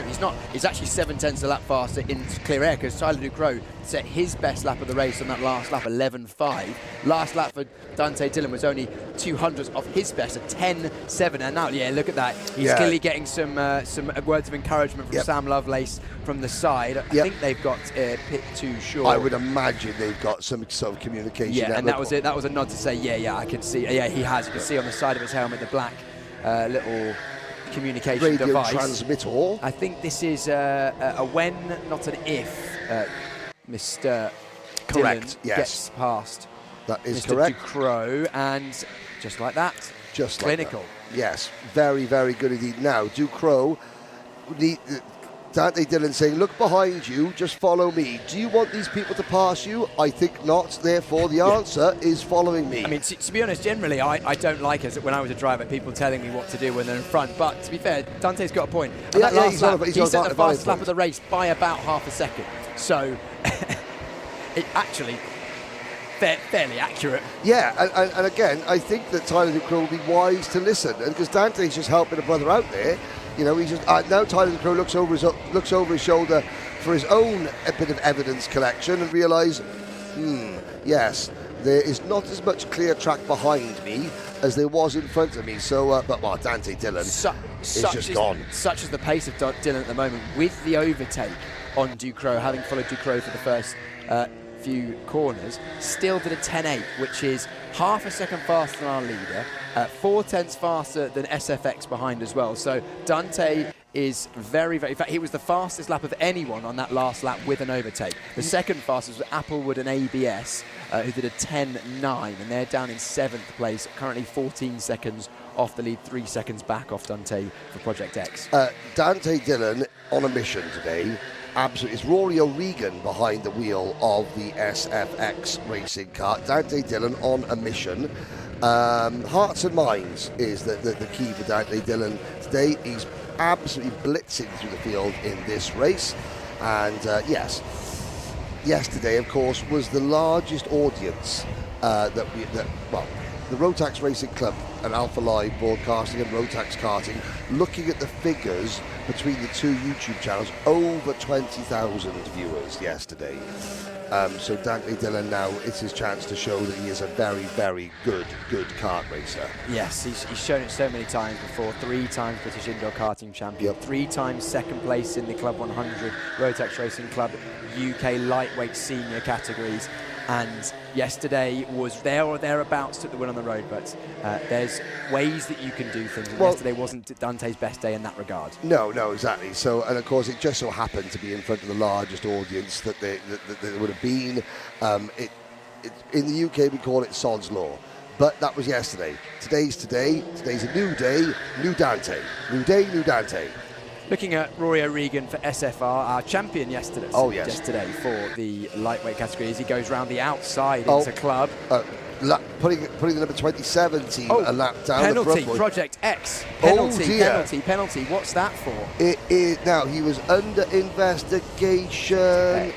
he's not. He's actually 7/10 a lap faster in clear air because Tyler Ducrot set his best lap of the race on that last lap, 11.5. Last lap for Dante Dillon was only 200ths off his best at 10.7. And now, look at that. He's clearly getting some words of encouragement from Sam Lovelace from the side. I think they've got pit 2 short. I would imagine they've got some sort of communication. Yeah, and that was it. That was a nod to say, I can see. Yeah, he has. You can see on the side of his helmet the black little communication radio device. Transmitter. I think this is a when, not an if, Mr. Correct. Dillon Yes. gets past. That is Mr. correct. Ducrot, and just like that, just clinical. Like that. Yes, very, very good indeed. Now Ducrot, Dante Dillon saying, look behind you, just follow me. Do you want these people to pass you? I think not, therefore the answer is following me. I mean, to be honest, generally I don't like it when I was a driver, people telling me what to do when they're in front, but to be fair, Dante's got a point. And that last lap, he set the fastest lap of the race by about half a second, so it actually fairly accurate. Yeah, and again, I think that Tyler Ducrot will be wise to listen, because Dante's just helping a brother out there. He's just now Tyler Ducrot looks over his shoulder for his own bit of evidence collection and realises, yes, there is not as much clear track behind me as there was in front of me. So, but Dante Dillon is just gone. Such is the pace of Dillon at the moment, with the overtake on Ducrot, having followed Ducrot for the first few corners, still did a 10.8, which is half a second faster than our leader, 4/10 faster than SFX behind as well. So Dante is very, very, in fact, he was the fastest lap of anyone on that last lap with an overtake. The second fastest was Applewood and ABS, who did a 10.9, and they're down in 7th place, currently 14 seconds off the lead, 3 seconds back off Dante for Project X. Dante Dillon on a mission today. Absolutely. It's Rory O'Regan behind the wheel of the SFX racing car. Dante Dillon on a mission. Hearts and minds is the key for Dante Dillon today. He's absolutely blitzing through the field in this race. And yes, yesterday, of course, was the largest audience the Rotax Racing Club and AlphaLive Broadcasting and Rotax Karting, looking at the figures between the two YouTube channels, over 20,000 viewers yesterday. So Dante Dillon now, it's his chance to show that he is a very, very good kart racer. Yes, he's shown it so many times before. 3 times British Indoor Karting Champion, 3 times second place in the Club 100 Rotax Racing Club UK lightweight senior categories. And yesterday was there or thereabouts, took the win on the road, but there's ways that you can do things. And yesterday wasn't Dante's best day in that regard. No, exactly. So, and of course, it just so happened to be in front of the largest audience that there would have been. In the UK, we call it Sod's Law. But that was yesterday. Today's today. Today's a new day, new Dante. New day, new Dante. Looking at Rory O'Regan for SFR, our champion yesterday. Oh, yes. Yesterday for the lightweight category as he goes round the outside into club. Putting the number 27 team a lap down. Penalty, the front. Project X. Penalty, penalty. What's that for? It is, now, he was under investigation.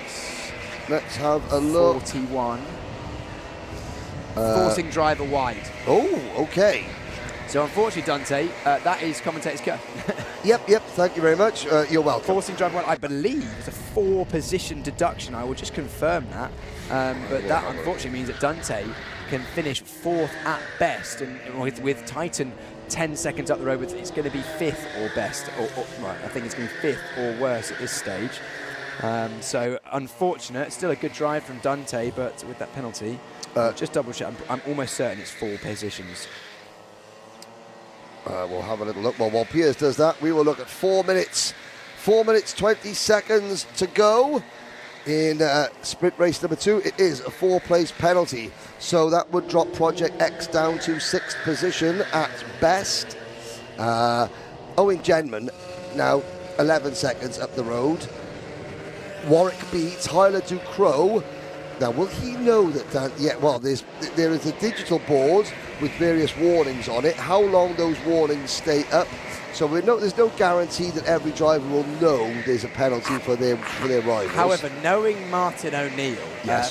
Let's have a look. 41. Forcing driver wide. Oh, okay. So unfortunately, Dante, that is commentator's cut. Yep, thank you very much. You're welcome. Forcing driver wide, I believe, is a 4-position deduction. I will just confirm that. But that unfortunately means that Dante can finish 4th at best, and with Titan 10 seconds up the road, it's going to be 5th or best. Right, I think it's going to be 5th or worse at this stage. So unfortunate. Still a good drive from Dante, but with that penalty, just double check. I'm almost certain it's 4 positions. We'll have a little look. Well, while Piers does that, we will look at 4 minutes. 4 minutes, 20 seconds to go in sprint race number 2. It is a 4-place penalty. So that would drop Project X down to 6th position at best. Owen Genman now 11 seconds up the road. Warwick B, Tyler Ducrow. Now, will he know that there is a digital board with various warnings on it. How long those warnings stay up? So there's no guarantee that every driver will know there's a penalty for their rivals. However, knowing Martin O'Neill,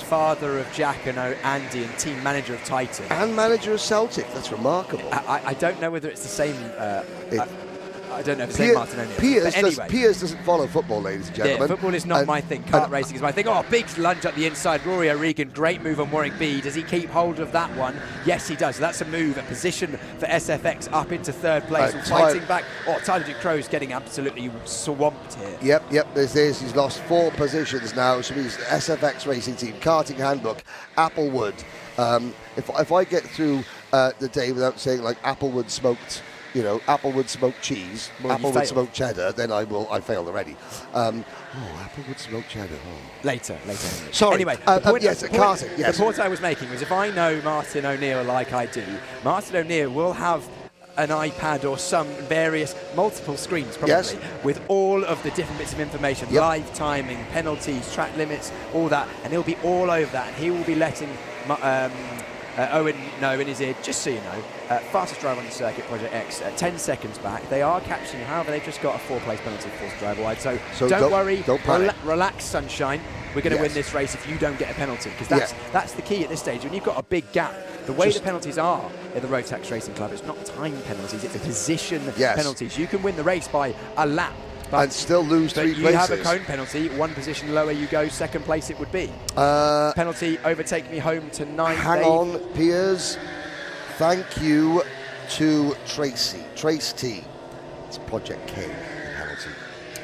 father of Jack and Andy and team manager of Titan. And manager of Celtic, that's remarkable. I don't know whether it's the same... I don't know if it's the same Martin O'Neill. Piers doesn't follow football, ladies and gentlemen. Yeah, football is not my thing. Kart racing is my thing. Oh, big lunge up the inside. Rory O'Regan, great move on Warwick B. Does he keep hold of that one? Yes, he does. So that's a move, a position for SFX up into 3rd place. Fighting back. Oh, Tyler Ducrow's getting absolutely swamped here. Yep. He's lost 4 positions now. So he's SFX Racing Team, Karting Handbook, Applewood. If I get through the day without saying like Applewood smoked... Applewood smoked cheese, Applewood smoked cheddar, then I failed already. Applewood smoked cheddar. Later. Sorry. Anyway, karting. The point I was making was if I know Martin O'Neill like I do, Martin O'Neill will have an iPad or some multiple screens probably, with all of the different bits of information, live timing, penalties, track limits, all that, and he'll be all over that, and he will be letting Owen know in his ear, just so you know, fastest driver on the circuit, Project X, 10 seconds back. They are catching, however, they've just got a 4-place penalty for forced driver wide. So don't worry, relax, sunshine. We're going to win this race if you don't get a penalty, because that's the key at this stage. When you've got a big gap, the way the penalties are in the Rotax Racing Club, it's not time penalties, it's a position penalties. You can win the race by a lap. And still lose 3 places. You have a cone penalty, 1 position lower you go, 2nd place it would be. Penalty, overtake me home tonight. Hang on, Piers. Thank you to Trace T. It's Project K penalty,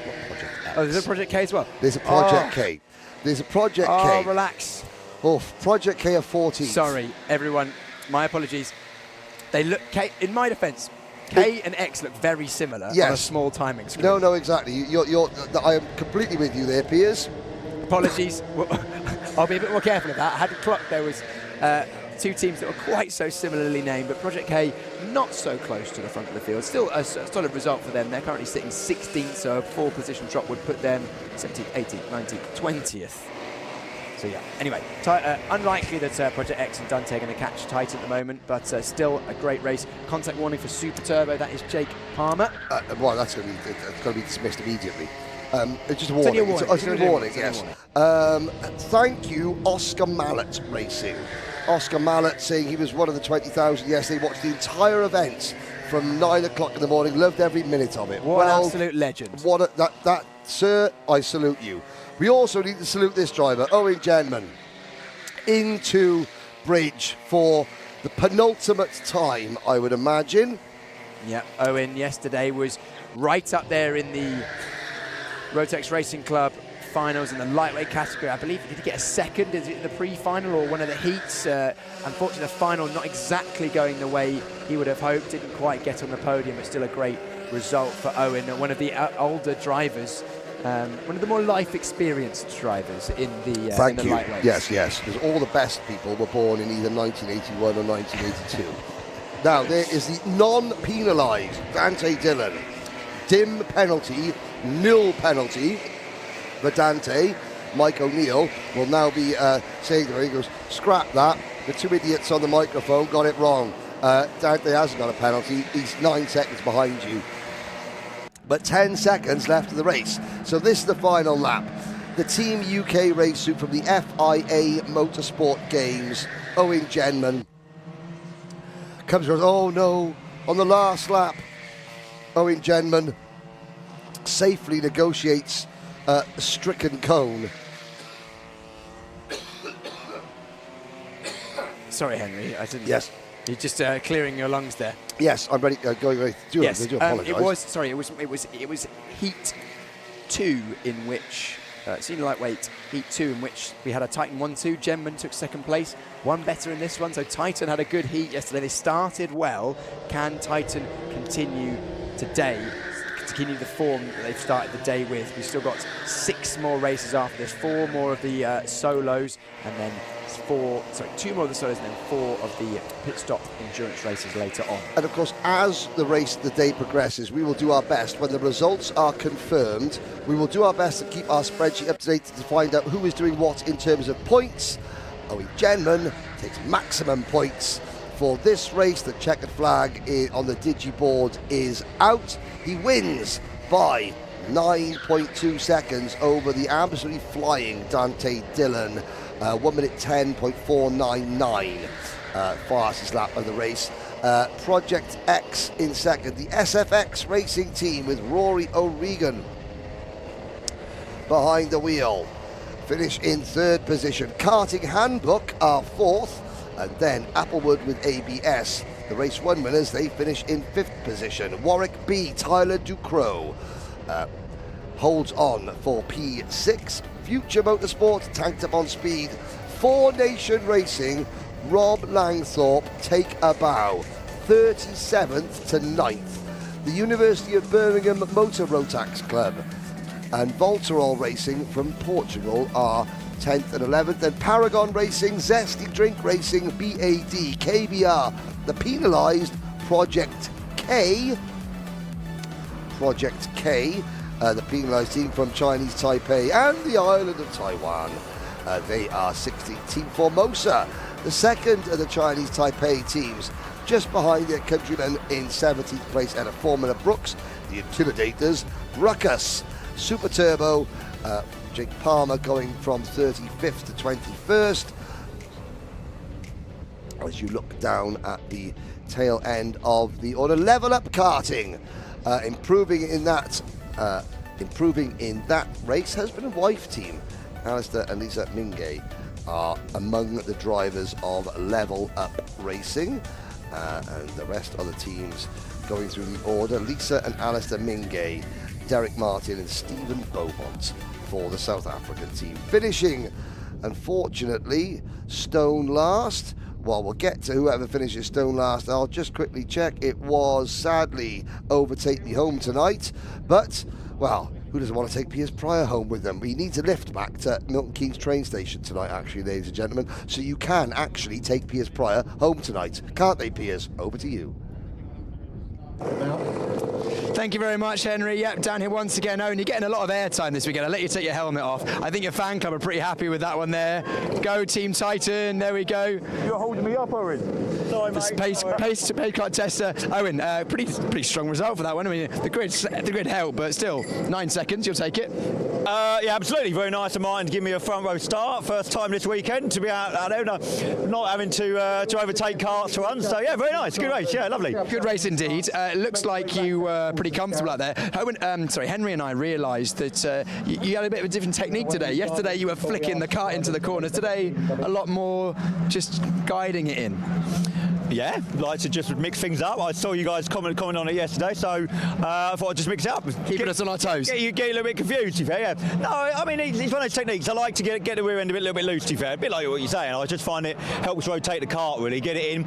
not Project X. Oh, there's a Project K as well? There's a Project K. There's a Project K. Oh, relax. Oh, Project K of 14. Sorry, everyone. My apologies. They look, in my defence, K and X look very similar on a small timing screen. No, exactly. I am completely with you there, Piers. Apologies. I'll be a bit more careful of that. I had to clock there was 2 teams that were quite so similarly named, but Project K not so close to the front of the field. Still a solid result for them. They're currently sitting 16th, so a 4-position drop would put them 17th, 18th, 19th, 20th. So yeah, anyway, unlikely that Project X and Dante are going to catch Titan at the moment, but still a great race. Contact warning for Super Turbo, that is Jake Palmer. Well, that's going to be dismissed immediately. It's just a warning. It's a warning, yes. Thank you, Oscar Mallet Racing. Oscar Mallet saying he was one of the 20,000 yesterday, watched the entire event from 9 o'clock in the morning, loved every minute of it. What an absolute legend. Sir, I salute you. We also need to salute this driver, Owen Genman, into bridge for the penultimate time, I would imagine. Yeah, Owen yesterday was right up there in the Rotax Racing Club finals in the lightweight category. I believe, did he get a second? Is it in the pre-final or one of the heats? Unfortunately, the final not exactly going the way he would have hoped. Didn't quite get on the podium, but still a great result for Owen. One of the older drivers, one of the more life experienced drivers in the lightweights. Yes, because all the best people were born in either 1981 or 1982. Now, there is the non-penalised Dante Dillon. Dim penalty, nil penalty for Dante. Mike O'Neill will now be saying to him, he goes, scrap that. The two idiots on the microphone got it wrong. Dante hasn't got a penalty. He's 9 seconds behind you. But 10 seconds left of the race. So this is the final lap. The Team UK race suit from the FIA Motorsport Games, Owen Genman, comes around, oh no, on the last lap, Owen Genman safely negotiates a stricken cone. Sorry, Henry, I didn't. Yes. You're just clearing your lungs there. Yes, I'm ready. Going ready. Yes, I do apologise. It was heat 2 in which senior lightweight heat 2 in which we had a Titan 1-2. Genman took second place. One better in this one. So Titan had a good heat yesterday. They started well. Can Titan continue today? Continue the form that they've started the day with. We've still got 6 more races after this. 4 more of the solos, and then 2 more of the solos, and then 4 of the pit stop endurance races later on. And of course, as the day progresses, we will do our best. When the results are confirmed, we will do our best to keep our spreadsheet up to date to find out who is doing what in terms of points. Owen Genman takes maximum points for this race. The checkered flag on the digiboard is out. He wins by 9.2 seconds over the absolutely flying Dante Dillon. 1 minute 10.499, fastest lap of the race. Project X in second. The SFX Racing team with Rory O'Regan behind the wheel finish in 3rd position. Karting Handbook are 4th, and then Applewood with ABS. The race 1 winners, they finish in 5th position. Warwick B, Tyler Ducrot holds on for P6. Future Motorsport tanked up on speed. 4 Nation Racing, Rob Langthorpe take a bow, 37th to 9th. The University of Birmingham Motor Rotax Club and Voltarol Racing from Portugal are 10th and 11th. Then Paragon Racing, Zesty Drink Racing, BAD, KBR, the penalised Project K, the penalised team from Chinese Taipei and the island of Taiwan. They are 16th. Team Formosa, the second of the Chinese Taipei teams, just behind their countrymen in 17th place at a Formula Brooks. The Intimidators, Ruckus, Super Turbo, Jake Palmer going from 35th to 21st. As you look down at the tail end of the order, Level Up Karting, improving in that race, husband and wife team, Alistair and Lisa Mingay, are among the drivers of Level Up Racing, and the rest of the teams going through the order. Lisa and Alistair Mingay, Derek Martin and Stephen Beaumont for the South African team. Finishing, unfortunately, stone last. Well, we'll get to whoever finishes stone last. I'll just quickly check. It was, sadly, Overtake Me Home tonight. But, well, who doesn't want to take Piers Pryor home with them? We need to lift back to Milton Keynes train station tonight, actually, ladies and gentlemen. So you can actually take Piers Pryor home tonight. Can't they, Piers? Over to you. Thank you very much, Henry. Yep, down here once again, Owen. You're getting a lot of airtime this weekend. I'll let you take your helmet off. I think your fan club are pretty happy with that one there. Go Team Titan, there we go. You're holding me up, Owen. Sorry, This mate. pace kart tester. Owen, pretty strong result for that one. I mean, the grid helped, but still, 9 seconds. You'll take it. Yeah, absolutely. Very nice of mine to give me a front row start. First time this weekend to be out. I don't know, not having to overtake karts for once. So yeah, very nice. Good race. Yeah, lovely. Good race indeed. It looks like you were pretty comfortable out there. Henry and I realised that you had a bit of a different technique today. Yesterday you were flicking the kart into the corners. Today, a lot more just guiding it in. Yeah, like to just mix things up. I saw you guys comment on it yesterday, so I thought I'd just mix it up. Keeping us on our toes. Get a little bit confused, to be fair. Yeah. No, I mean, it's one of those techniques. I like to get the rear end a little bit loose, to be fair. A bit like what you're saying. I just find it helps rotate the kart, really, get it in.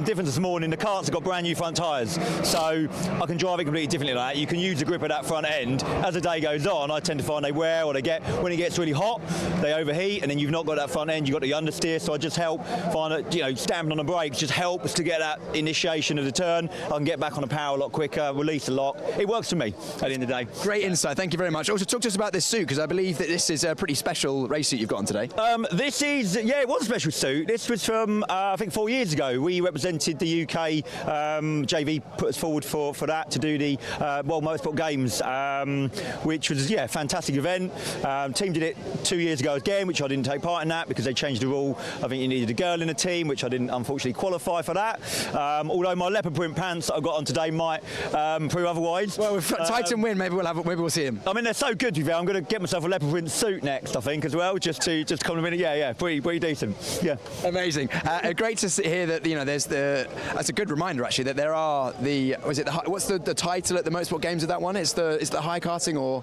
Difference this morning, the karts have got brand new front tyres, so I can drive it completely differently like that. You can use the grip of that front end. As the day goes on, I tend to find they wear or when it gets really hot, they overheat, and then you've not got that front end, you've got the understeer, so I just find that, stamping on the brakes just helps to get that initiation of the turn. I can get back on the power a lot quicker, release the lock. It works for me at the end of the day. Great insight, thank you very much. Also, talk to us about this suit, because I believe that this is a pretty special race suit you've got on today. This is, it was a special suit. This was from, I think 4 years ago. We represented the UK, JV put us forward for that to do the World Motorsport Games, which was, fantastic event. Team did it 2 years ago again, which I didn't take part in that because they changed the rule. I think you needed a girl in the team, which I didn't unfortunately qualify for that. Although my leopard print pants that I've got on today might prove otherwise. Well, if Titan win, maybe we'll see him. I mean, they're so good, to be fair. I'm going to get myself a leopard print suit next, I think, as well, just compliment it. Yeah, pretty decent. Yeah, amazing. Great to hear that. That's a good reminder actually that there are what's the title at the Motorsport Games of that one? It's the high karting or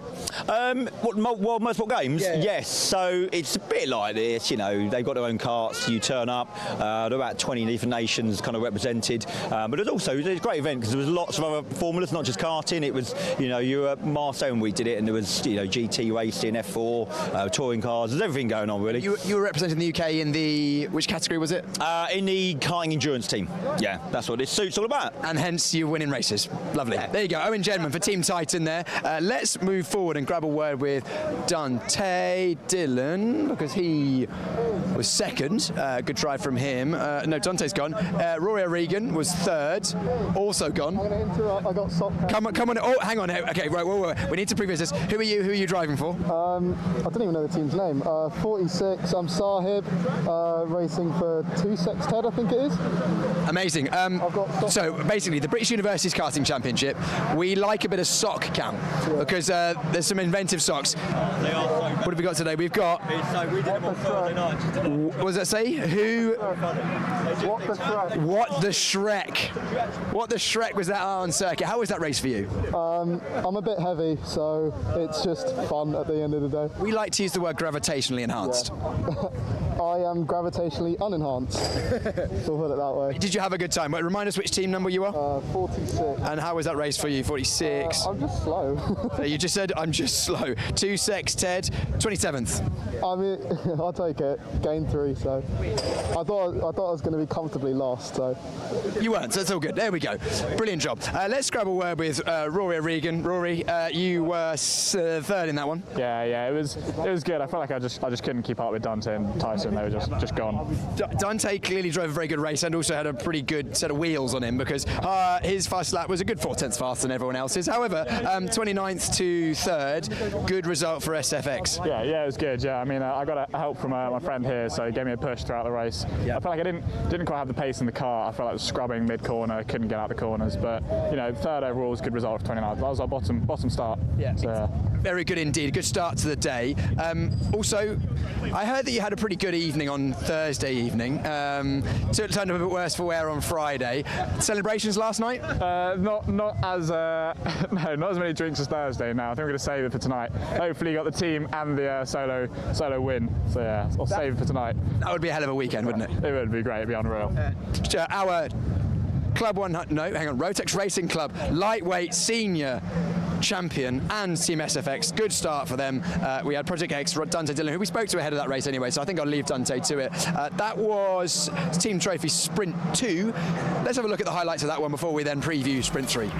World Motorsport Games. Yeah. Yes. So it's a bit like this. They've got their own karts. You turn up. There are about 20 different nations kind of represented. But it's a great event because there was lots of other formulas, not just karting. It was, you were at Marseille when we did it, and there was, GT racing, F4, touring cars. There's everything going on, really. You were representing the UK in which category was it? In the karting endurance team. Yeah, that's what this suit's all about. And hence you're winning races. Lovely. Yeah. There you go. Owen Jedman for Team Titan there. Let's move forward and grab a word with Dante Dillon, because he was second. Good drive from him. No, Dante's gone. Rory O'Regan was third, also gone. I'm going to interrupt. I got stopped. Come on. Oh, hang on. Okay, right. Whoa. We need to previous this. Who are you driving for? I don't even know the team's name. 46. I'm Sahib, racing for 2-6 Ted, I think it is. Amazing. So basically, the British Universities Karting Championship, we like a bit of sock count because there's some inventive socks. They are so what have we got today? We've got. So we did them on Thursday night. What does that say? Who? What the Shrek? What the Shrek was that on circuit? How was that race for you? I'm a bit heavy, so it's just fun at the end of the day. We like to use the word gravitationally enhanced. Yeah. I am gravitationally unenhanced. We'll put it that way. Did you have a good time? Remind us which team number you are? 46. And how was that race for you? 46. I'm just slow. So you just said I'm just slow. 2-6 Ted, 27th. I mean, I'll take it. Gain 3, so I thought I was going to be comfortably lost. So you weren't. So that's all good. There we go. Brilliant job. Let's grab a word with Rory O'Regan. Rory, you were third in that one. Yeah. It was good. I felt like I just couldn't keep up with Dante and Tyson. They were just gone. Dante clearly drove a very good race and also had a pretty good set of wheels on him because his fast lap was a good 4/10 faster than everyone else's. However, 29th to 3rd, good result for SFX. Yeah, it was good. Yeah, I mean, I got help from my friend here, so he gave me a push throughout the race. Yeah. I felt like I didn't quite have the pace in the car. I felt like I was scrubbing mid-corner, couldn't get out the corners. But 3rd overall was a good result for 29th. That was our bottom start. Yeah. So, very good indeed. Good start to the day. Also, I heard that you had a pretty good evening on Thursday evening. So it turned a bit worse for wear on Friday. Celebrations last night? Not as many drinks as Thursday. Now I think we're going to save it for tonight. Hopefully, you got the team and the solo win. So yeah, I'll save it for tonight. That would be a hell of a weekend, wouldn't it? It would be great. It'd be unreal. Our Rotax Racing Club lightweight senior champion and Team SFX. Good start for them. We had Project X, Dante Dillon, who we spoke to ahead of that race anyway, so I think I'll leave Dante to it. That was Team Trophy Sprint 2. Let's have a look at the highlights of that one before we then preview Sprint 3.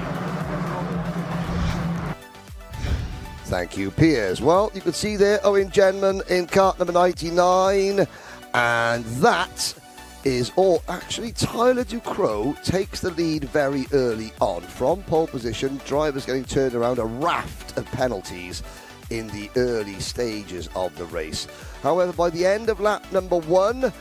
Thank you, Piers. Well, you can see there Owen Jedman in kart number 99, and that is, or actually Tyler Ducrot takes the lead very early on. From pole position, drivers getting turned around, a raft of penalties in the early stages of the race. However, by the end of lap number 1,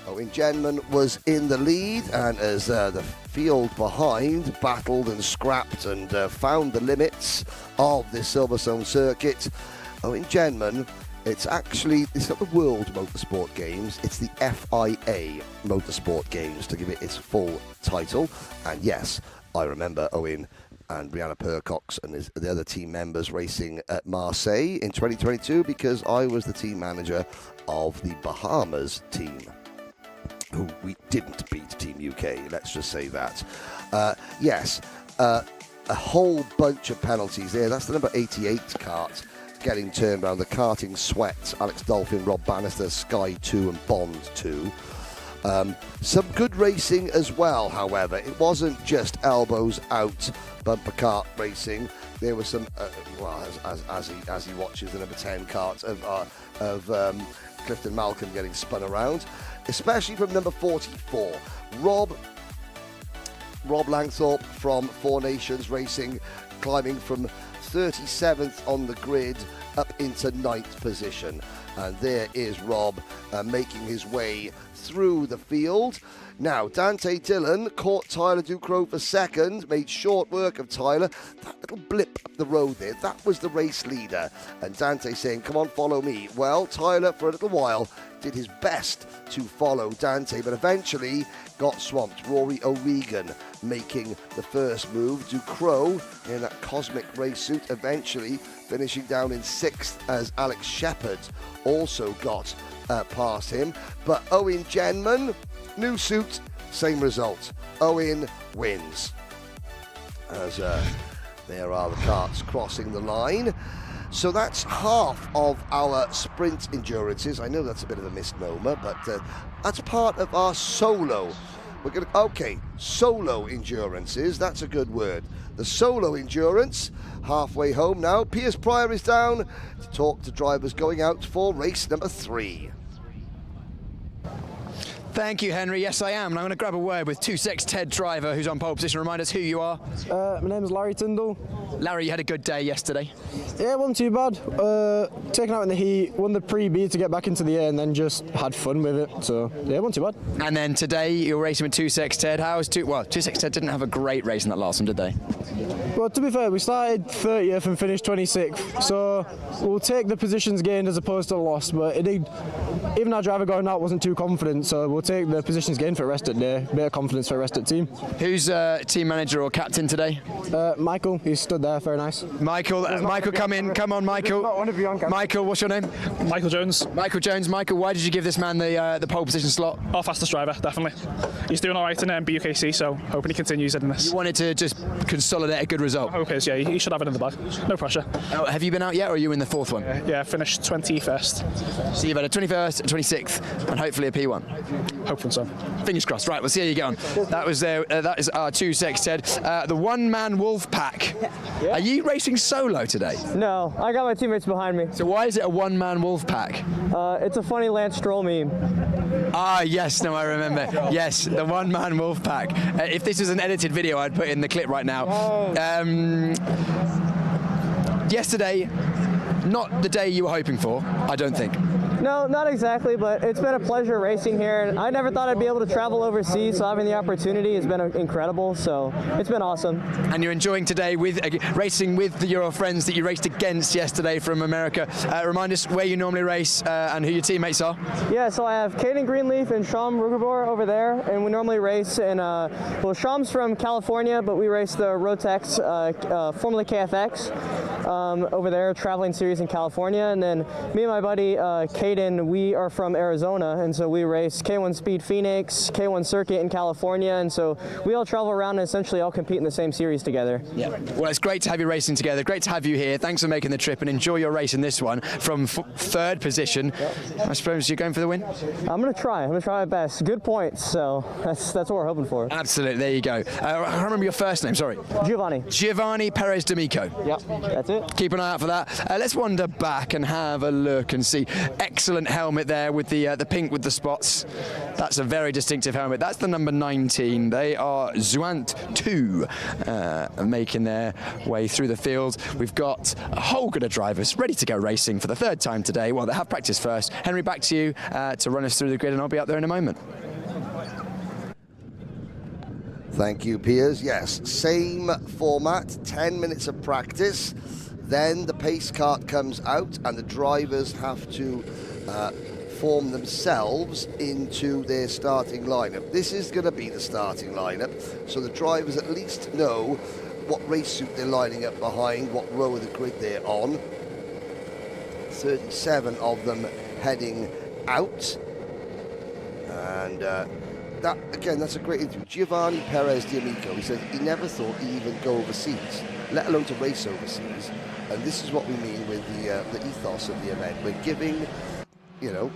Owen Genman was in the lead, and as the field behind battled and scrapped and found the limits of the Silverstone circuit, Owen Genman, it's not the World Motorsport Games, it's the FIA Motorsport Games, to give it its full title. And yes, I remember Owen and Brianna Percox and the other team members racing at Marseille in 2022, because I was the team manager of the Bahamas team, who we didn't beat Team UK, let's just say that. Yes, a whole bunch of penalties there. That's the number 88 kart getting turned around. The karting sweat, Alex Dolphin, Rob Bannister, Sky 2 and Bond 2. Some good racing as well, however. It wasn't just elbows out bumper kart racing. There was some, as he watches the number 10 kart of Clifton Malcolm getting spun around, especially from number 44, Rob Langthorpe from Four Nations Racing, climbing from 37th on the grid up into 9th position. And there is Rob making his way through the field. Now, Dante Dillon caught Tyler Ducrot for second, made short work of Tyler. That little blip up the road there, that was the race leader. And Dante saying, come on, follow me. Well, Tyler, for a little while, did his best to follow Dante, but eventually got swamped. Rory O'Regan making the first move. Ducrot in that cosmic race suit, eventually finishing down in 6th as Alex Shepard also got past him. But Owen Genman, new suit, same result. Owen wins. As there are the karts crossing the line. So that's half of our sprint endurances. I know that's a bit of a misnomer, but that's part of our solo. Solo endurances, that's a good word. The solo endurance, halfway home now. Piers Pryor is down to talk to drivers going out for race number 3. Thank you, Henry. Yes, I am. And I'm going to grab a word with 2-6 Ted driver who's on pole position. Remind us who you are. My name is Larry Tyndall. Larry, you had a good day yesterday. Yeah, it wasn't too bad. Taken out in the heat, won the pre-B to get back into the air, and then just had fun with it. So, yeah, it wasn't too bad. And then today, you're racing with 2-6 Ted. How was 2-6 Ted didn't have a great race in that last one, did they? Well, to be fair, we started 30th and finished 26th. So, we'll take the positions gained as opposed to the loss. But even our driver going out wasn't too confident, so we'll take the positions gained for the rest of the day. A bit of confidence for the rest of the team. Who's team manager or captain today? Michael, he stood there, very nice. Michael, come in. Come on, Michael. Michael, what's your name? Michael Jones. Michael Jones. Michael, why did you give this man the pole position slot? Our fastest driver, definitely. He's doing all right in BUKC, so hoping he continues in this. You wanted to just consolidate a good result? I hope is, yeah. He should have it in the bag. No pressure. Have you been out yet, or are you in the 4th one? Yeah, finished 21st. So you've had a 21st, a 26th, and hopefully a P1? Hopefully so. Fingers crossed. Right, we'll see how you get on. That is our 2-6 Ted. The one-man wolf pack. Yeah. Are you racing solo today? No, I got my teammates behind me. So why is it a one-man wolf pack? It's a funny Lance Stroll meme. Ah, yes, no, I remember. Yes, the one-man wolf pack. If this was an edited video, I'd put in the clip right now. Yesterday, not the day you were hoping for, I don't think. No, not exactly, but it's been a pleasure racing here, and I never thought I'd be able to travel overseas, so having the opportunity has been incredible, so it's been awesome. And you're enjoying today with racing with your friends that you raced against yesterday from America. Remind us where you normally race and who your teammates are. Yeah, so I have Caden Greenleaf and Sham Rugerbor over there, and we normally race in, well, Sham's from California, but we race the Rotax, formerly KFX, over there, traveling series in California, and then me and my buddy, Caden, we are from Arizona, and so we race K1 Speed Phoenix, K1 Circuit in California, and so we all travel around and essentially all compete in the same series together. Yeah. Well, it's great to have you racing together. Great to have you here. Thanks for making the trip, and enjoy your race in this one from 3rd position. Yep. I suppose you're going for the win? I'm going to try. I'm going to try my best. Good points, so that's what we're hoping for. Absolutely. There you go. I remember your first name, sorry. Giovanni. Giovanni Perez D'Amico. Yep, that's it. it. Keep an eye out for that. Let's wander back and have a look and see. Excellent helmet there with the pink with the spots. That's a very distinctive helmet. That's the number 19. They are Zouant 2 making their way through the field. We've got a whole good of drivers ready to go racing for the third time today. Well, they have practiced first. Henry, back to you to run us through the grid, and I'll be up there in a moment. Thank you, Piers. Yes, same format, 10 minutes of practice. Then the pace kart comes out and the drivers have to form themselves into their starting lineup. This is going to be the starting lineup, so the drivers at least know what race suit they're lining up behind, what row of the grid they're on. 37 of them heading out. And that, again, that's a great interview. Giovanni Perez D'Amico, he said he never thought he'd even go overseas, let alone to race overseas. And this is what we mean with the ethos of the event. We're giving, you know,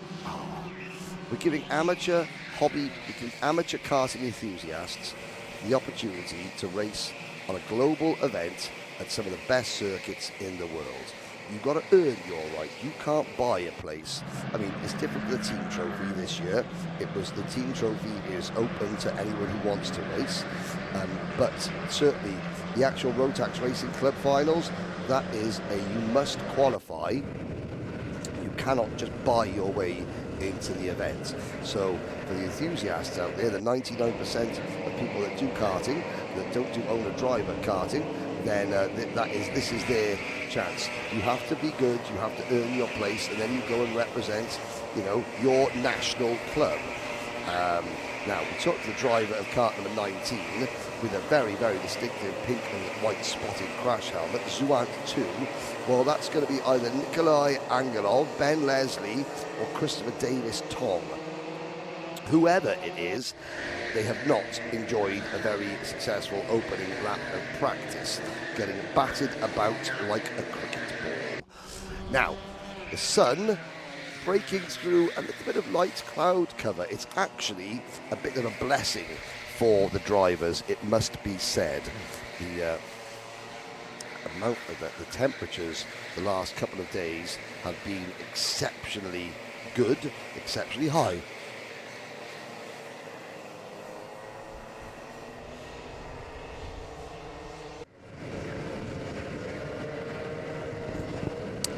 we're giving amateur karting enthusiasts the opportunity to race on a global event at some of the best circuits in the world. You've got to earn your right. You can't buy a place. I mean, it's different with the team trophy this year. It was the team trophy is open to anyone who wants to race. But certainly the actual Rotax Racing Club finals, that is you must qualify. You cannot just buy your way into the event. So for the enthusiasts out there, the 99% of people that do karting, that don't do owner-driver karting, then this is their chance. You have to be good, you have to earn your place, and then you go and represent, you know, your national club. Now, we took the driver of kart number 19 with a very, very distinctive pink and white spotted crash helmet, Zouant 2. Well, that's going to be either Nikolai Angelov, Ben Leslie, or Christopher Davis Tom. Whoever it is, they have not enjoyed a very successful opening lap of practice, getting battered about like a cricket ball. Now, the sun breaking through a little bit of light cloud cover. It's actually a bit of a blessing for the drivers, it must be said. The amount of the temperatures the last couple of days have been exceptionally good, exceptionally high.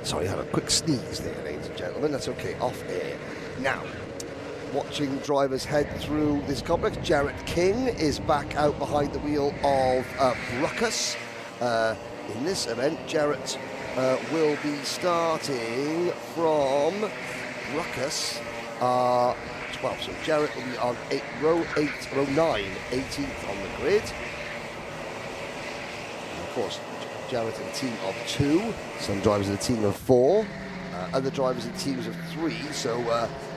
Sorry, I had a quick sneeze there, ladies and gentlemen. That's okay, off air. Now, watching drivers head through this complex, Jarrett King is back out behind the wheel of Bruckus. In this event, Jarrett will be starting from Bruckus 12. So Jarrett will be on row 9, 18th on the grid. And of course, Jarrett in a team of 2, some drivers in a team of 4, other drivers in teams of 3. So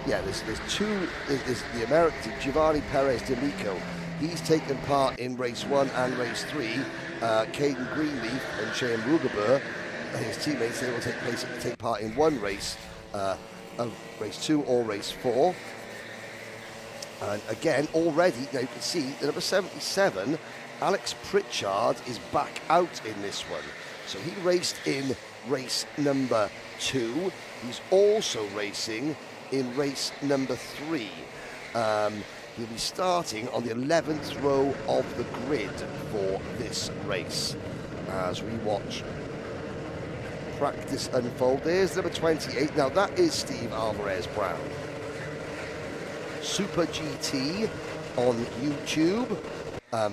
yeah, there's the American Giovanni Perez D'Amico. He's taken part in race 1 and race 3. Caden Greenleaf and Shane Rugeber, his teammates, they will take part in one race of race 2 or race 4. And again, already, now you can see the number 77, Alex Pritchard, is back out in this one. So he raced in race number 2. He's also racing in race number 3. He'll be starting on the 11th row of the grid for this race as we watch practice unfold. There's number 28. Now that is Steve Alvarez Brown. Super GT on YouTube. I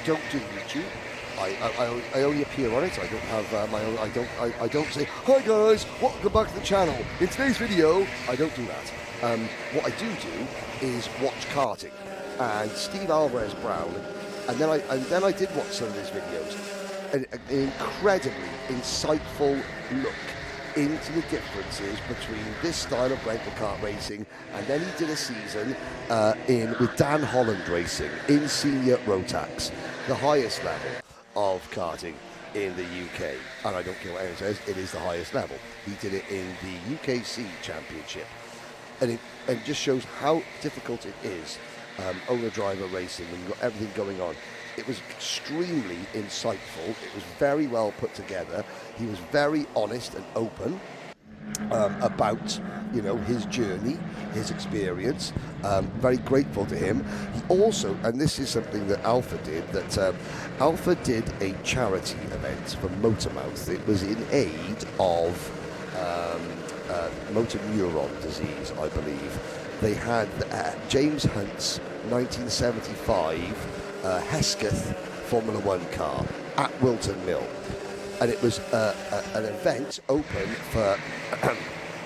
don't do YouTube. I only appear on it. I don't have my own. I don't say, hi guys, welcome back to the channel. In today's video, I don't do that. What I do is watch karting. And Steve Alvarez Brown, and then I did watch some of his videos. An incredibly insightful look into the differences between this style of rental kart racing, and then he did a season with Dan Holland Racing in senior Rotax, the highest level of karting in the UK. And I don't care what anyone says, it is the highest level. He did it in the UKC Championship, and it just shows how difficult it is owner-driver racing when you've got everything going on. It was extremely insightful. It was very well put together. He was very honest and open about, you know, his journey, his experience. Very grateful to him. He also, and this is something that Alpha did, that Alpha did a charity event for Motormouth. It was in aid of motor neuron disease, I believe. They had James Hunt's 1975 Hesketh Formula One car at Wilton Mill. And it was an event open for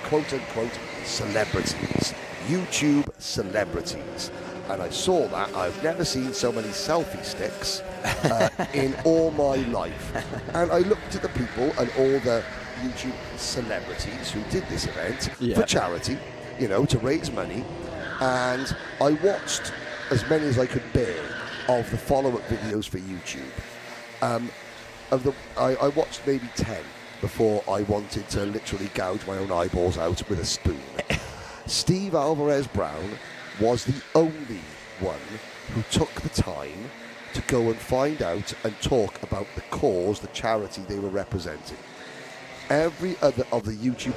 quote-unquote celebrities, YouTube celebrities. And I saw that. I've never seen so many selfie sticks in all my life. And I looked at the people and all the YouTube celebrities who did this event for charity, you know, to raise money. And I watched as many as I could bear of the follow-up videos for YouTube. I watched maybe 10 before I wanted to literally gouge my own eyeballs out with a spoon. Steve Alvarez Brown was the only one who took the time to go and find out and talk about the cause, the charity they were representing. Every other of the YouTube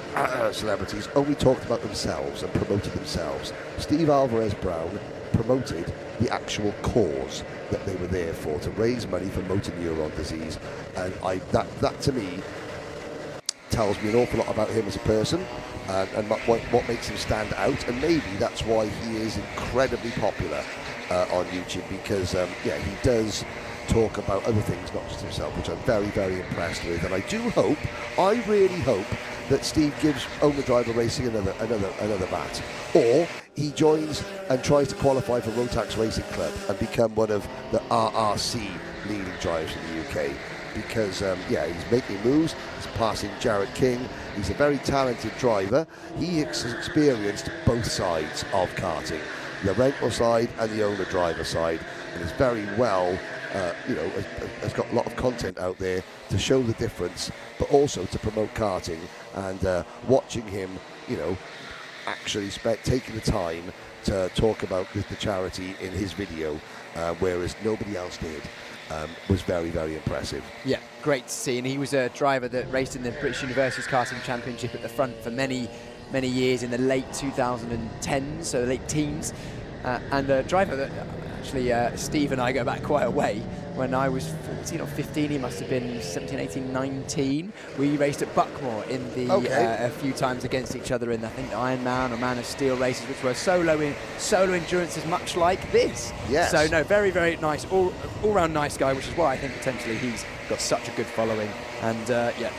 celebrities only talked about themselves and promoted themselves. Steve Alvarez Brown promoted the actual cause that they were there for, to raise money for motor neuron disease. And that to me tells me an awful lot about him as a person, and what makes him stand out. And maybe that's why he is incredibly popular on YouTube, because he does talk about other things, not just himself, which I'm very, very impressed with. And I really hope that Steve gives Owner Driver Racing another bat, or he joins and tries to qualify for Rotax Racing Club and become one of the RRC leading drivers in the UK. Because he's making moves, he's passing Jared King, he's a very talented driver. He has experienced both sides of karting, the rental side and the owner driver side, and is very well, has got a lot of content out there to show the difference, but also to promote karting. And watching him, actually taking the time to talk about the charity in his video, whereas nobody else did, was very, very impressive. Yeah, great to see. And he was a driver that raced in the British Universities Karting Championship at the front for many, many years in the late 2010s, so the late teens. And a driver that actually Steve and I go back quite a way. When I was 14 or 15, he must have been 17, 18, 19. We raced at Buckmore in the a few times against each other in, I think, the Ironman or Man of Steel races, which were solo endurances, much like this. Yes. So no, very, very nice, all-round nice guy, which is why I think potentially he's got such a good following. And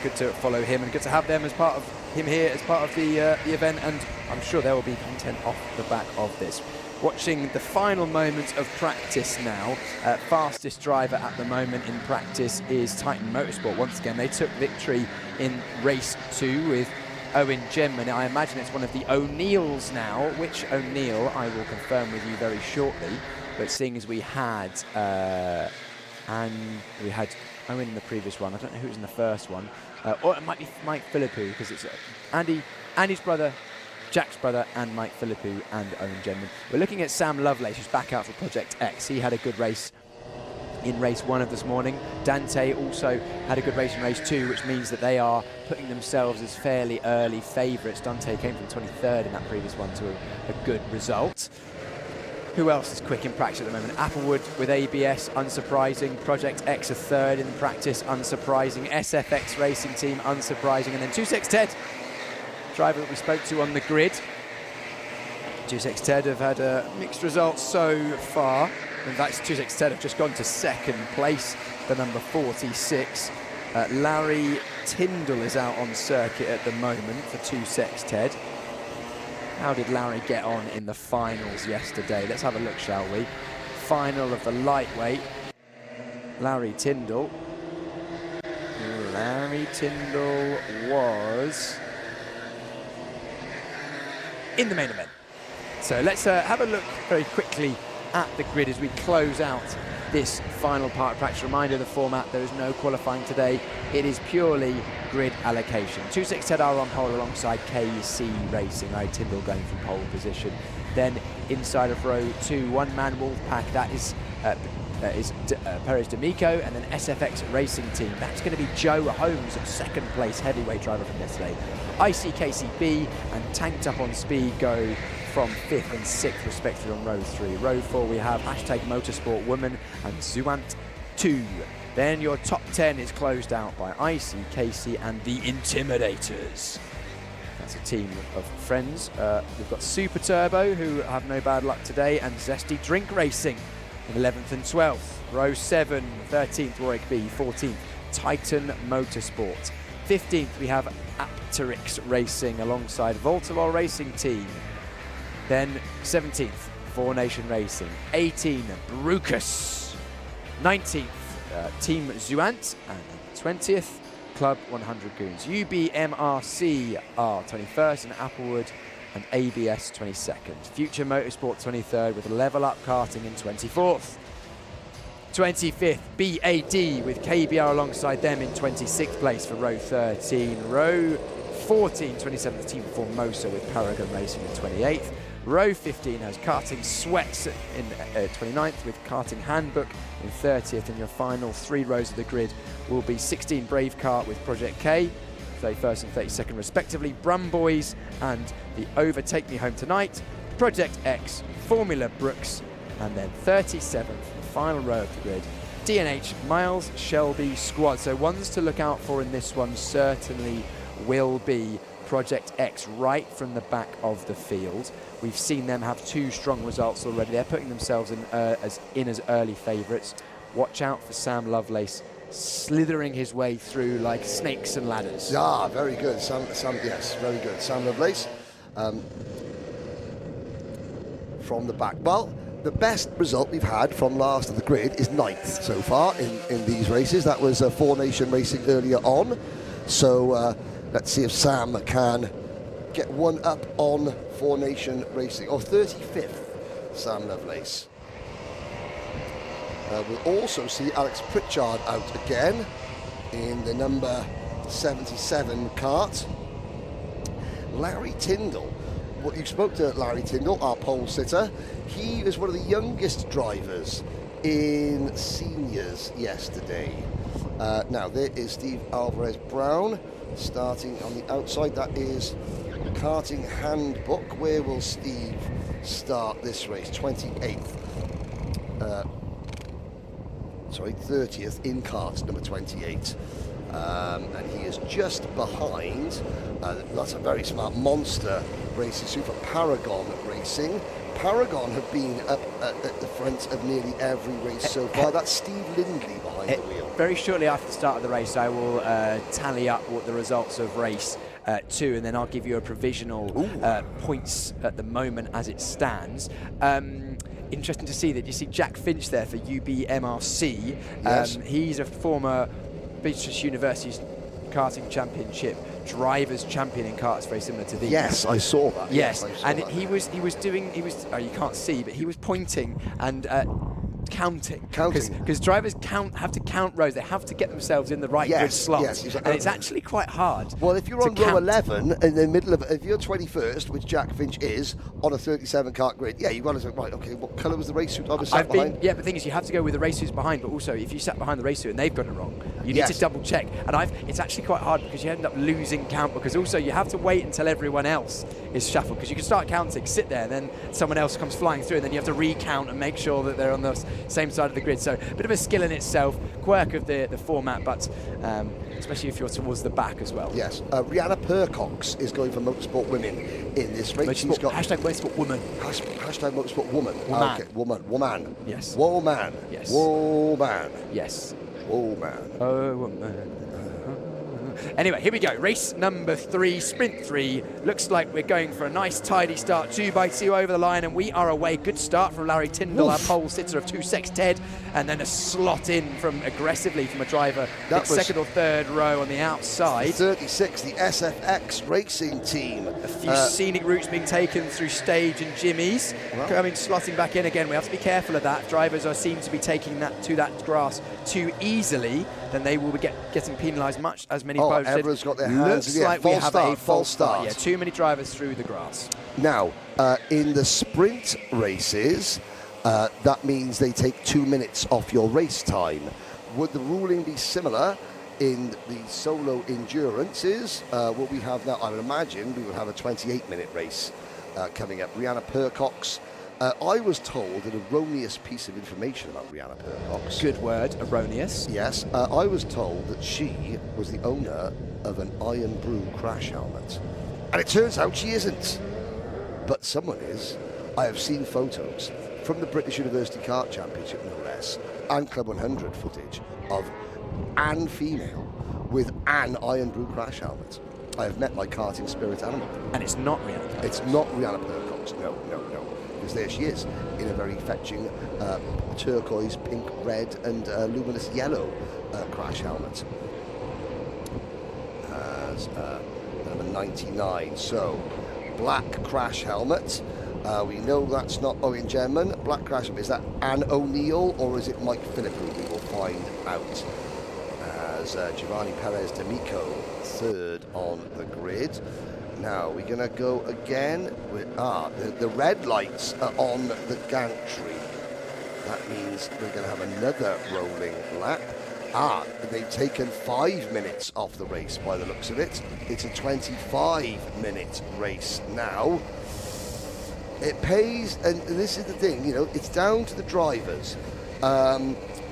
good to follow him and good to have them as part of him here as part of the event. And I'm sure there will be content off the back of this. Watching the final moments of practice now. Fastest driver at the moment in practice is Titan Motorsport. Once again, they took victory in race 2 with Owen Genman. I imagine it's one of the O'Neills now. Which O'Neill, I will confirm with you very shortly. But seeing as we had Owen in the previous one, I don't know who was in the first one. Or it might be Mike Philippou, because it's Andy's brother, Jack's brother, and Mike Philippou and Owen Genman. We're looking at Sam Lovelace, who's back out for Project X. He had a good race in race 1 of this morning. Dante also had a good race in race 2, which means that they are putting themselves as fairly early favourites. Dante came from 23rd in that previous one to a good result. Who else is quick in practice at the moment? Applewood with ABS, unsurprising. Project X a 3rd in practice, unsurprising. SFX Racing Team, unsurprising. And then 26 Ted, driver that we spoke to on the grid. 26 Ted have had mixed results so far. In fact, 26 Ted have just gone to 2nd place, the number 46. Larry Tyndall is out on circuit at the moment for 26 Ted. How did Larry get on in the finals yesterday? Let's have a look, shall we? Final of the lightweight. Larry Tyndall. Larry Tyndall was in the main event. So let's have a look very quickly at the grid as we close out this final part of practice. Reminder of the format, there is no qualifying today. It is purely grid allocation. 26 Ted are on pole alongside KC Racing. Larry Tyndall going from pole position. Then inside of row 2, one-man Wolfpack. That is is Perez D'Amico, and then SFX Racing Team. That's going to be Joe Holmes, second place heavyweight driver from yesterday. ICKCB and Tanked Up on Speed go from 5th and 6th respectively on row 3. Row 4 we have #Motorsport Woman and Zuant 2. Then your top 10 is closed out by ICKC and the Intimidators. That's a team of friends. We've got Super Turbo, who have no bad luck today, and Zesty Drink Racing in 11th and 12th. Row 7, 13th Warwick B, 14th Titan Motorsport. 15th we have Apterix Racing alongside Voltavol Racing Team. Then 17th, 4 Nation Racing. 18, Brucus. 19th, Team Zuant. And 20th, Club 100 Goons. UBMRC are 21st, and Applewood and ABS 22nd. Future Motorsport 23rd, with Level Up Karting in 24th. 25th, BAD with KBR alongside them in 26th place for row 13. Row 14, 27th, Team Formosa with Paragon Racing in 28th. Row 15 has Karting Sweats in 29th, with Karting Handbook in 30th, and your final 3 rows of the grid will be 16 Brave Kart with Project K, 31st and 32nd respectively, Brum Boys and the Overtake Me Home Tonight, Project X, Formula Brooks, and then 37th, the final row of the grid, DNH Miles Shelby Squad. So ones to look out for in this one certainly will be Project X right from the back of the field. We've seen them have 2 strong results already. They're putting themselves in as early favourites. Watch out for Sam Lovelace slithering his way through like snakes and ladders. Yeah, very good. Yes, very good. Sam Lovelace from the back. Well, the best result we've had from last of the grid is 9th so far in these races. That was 4 Nation Racing earlier on. So let's see if Sam can get one up on 4 Nation Racing. Or 35th, Sam Lovelace. We'll also see Alex Pritchard out again in the number 77 kart. Larry Tyndall. Well, you spoke to Larry Tyndall, our pole sitter. He was one of the youngest drivers in seniors yesterday. Now there is Steve Alvarez Brown starting on the outside. That is Karting Handbook. Where will Steve start this race? 28th. 30th in karts, number 28. And he is just behind, that's a very smart Monster Racing, Super Paragon Racing. Paragon have been up at the front of nearly every race so far. That's Steve Lindley behind the wheel. Very shortly after the start of the race, I will tally up what the results of race 2, and then I'll give you a provisional points at the moment as it stands. Interesting to see that you see Jack Finch there for UBMRC. Yes. He's a former Beatrice University's karting championship drivers champion in karts, very similar to these. Yes, I saw that. Yes, I saw and that. he was oh, you can't see, but he was pointing and counting. Because drivers have to count rows. They have to get themselves in the right good slot. Yes, and it's actually quite hard. Well, if you're on row 11 in the middle of, if you're 21st, which Jack Finch is, on a 37 kart grid, yeah, you've got to say, right, okay, what colour was the race suit I was sat behind? Yeah, but the thing is, you have to go with the race suits behind, but also if you sat behind the race suit and they've got it wrong, you need to double check. And it's actually quite hard because you end up losing count, because also you have to wait until everyone else is shuffled, because you can start counting, sit there, and then someone else comes flying through, and then you have to recount and make sure that they're on the same side of the grid. So a bit of a skill in itself, quirk of the format, but especially if you're towards the back as well. Yes. Rihanna Percox is going for Motorsport Women in this race. She's got #Motorsport Woman. Hashtag Motorsport Woman. Woman. Okay. Woman. Yes. Woman. Yes. Woman. Yes. Woman. Oh, woman. Anyway, here we go. Race number 3, sprint 3. Looks like we're going for a nice tidy start. 2x2 over the line, and we are away. Good start from Larry Tyndall, our pole sitter of 2 Sex Ted, and then a slot in aggressively from a driver. That was second or third row on the outside. 36, the SFX Racing Team. A few scenic routes being taken through Stage and Jimmy's. Slotting back in again. We have to be careful of that. Drivers seem to be taking that to that grass too easily. Then they will be getting penalised much, as many drivers said. Everyone's got their hands. Looks like we have a false start. Yeah, too many drivers through the grass. Now, in the sprint races, that means they take 2 minutes off your race time. Would the ruling be similar in the solo endurances? What we have now, I would imagine we would have a 28-minute race coming up. Rihanna Percox. I was told an erroneous piece of information about Rihanna Percox. Good word, erroneous. Yes, I was told that she was the owner of an Iron Brew crash helmet. And it turns out she isn't. But someone is. I have seen photos from the British University Kart Championship, no less, and Club 100 footage of an female with an Iron Brew crash helmet. I have met my karting spirit animal. And it's not Rihanna Percox. It's not Rihanna Percox, no. Because there she is, in a very fetching turquoise, pink, red, and luminous yellow crash helmet. As number 99. So, black crash helmet. We know that's not Owen Gemman. Black crash helmet, is that Anne O'Neill or is it Mike Philippou? We will find out. As Giovanni Perez D'Amico, third on the grid. Now we're going to go again with the red lights are on the gantry. That means we're going to have another rolling lap. They've taken 5 minutes off the race by the looks of it. It's a 25-minute race now. It pays, and this is the thing, you know, it's down to the drivers.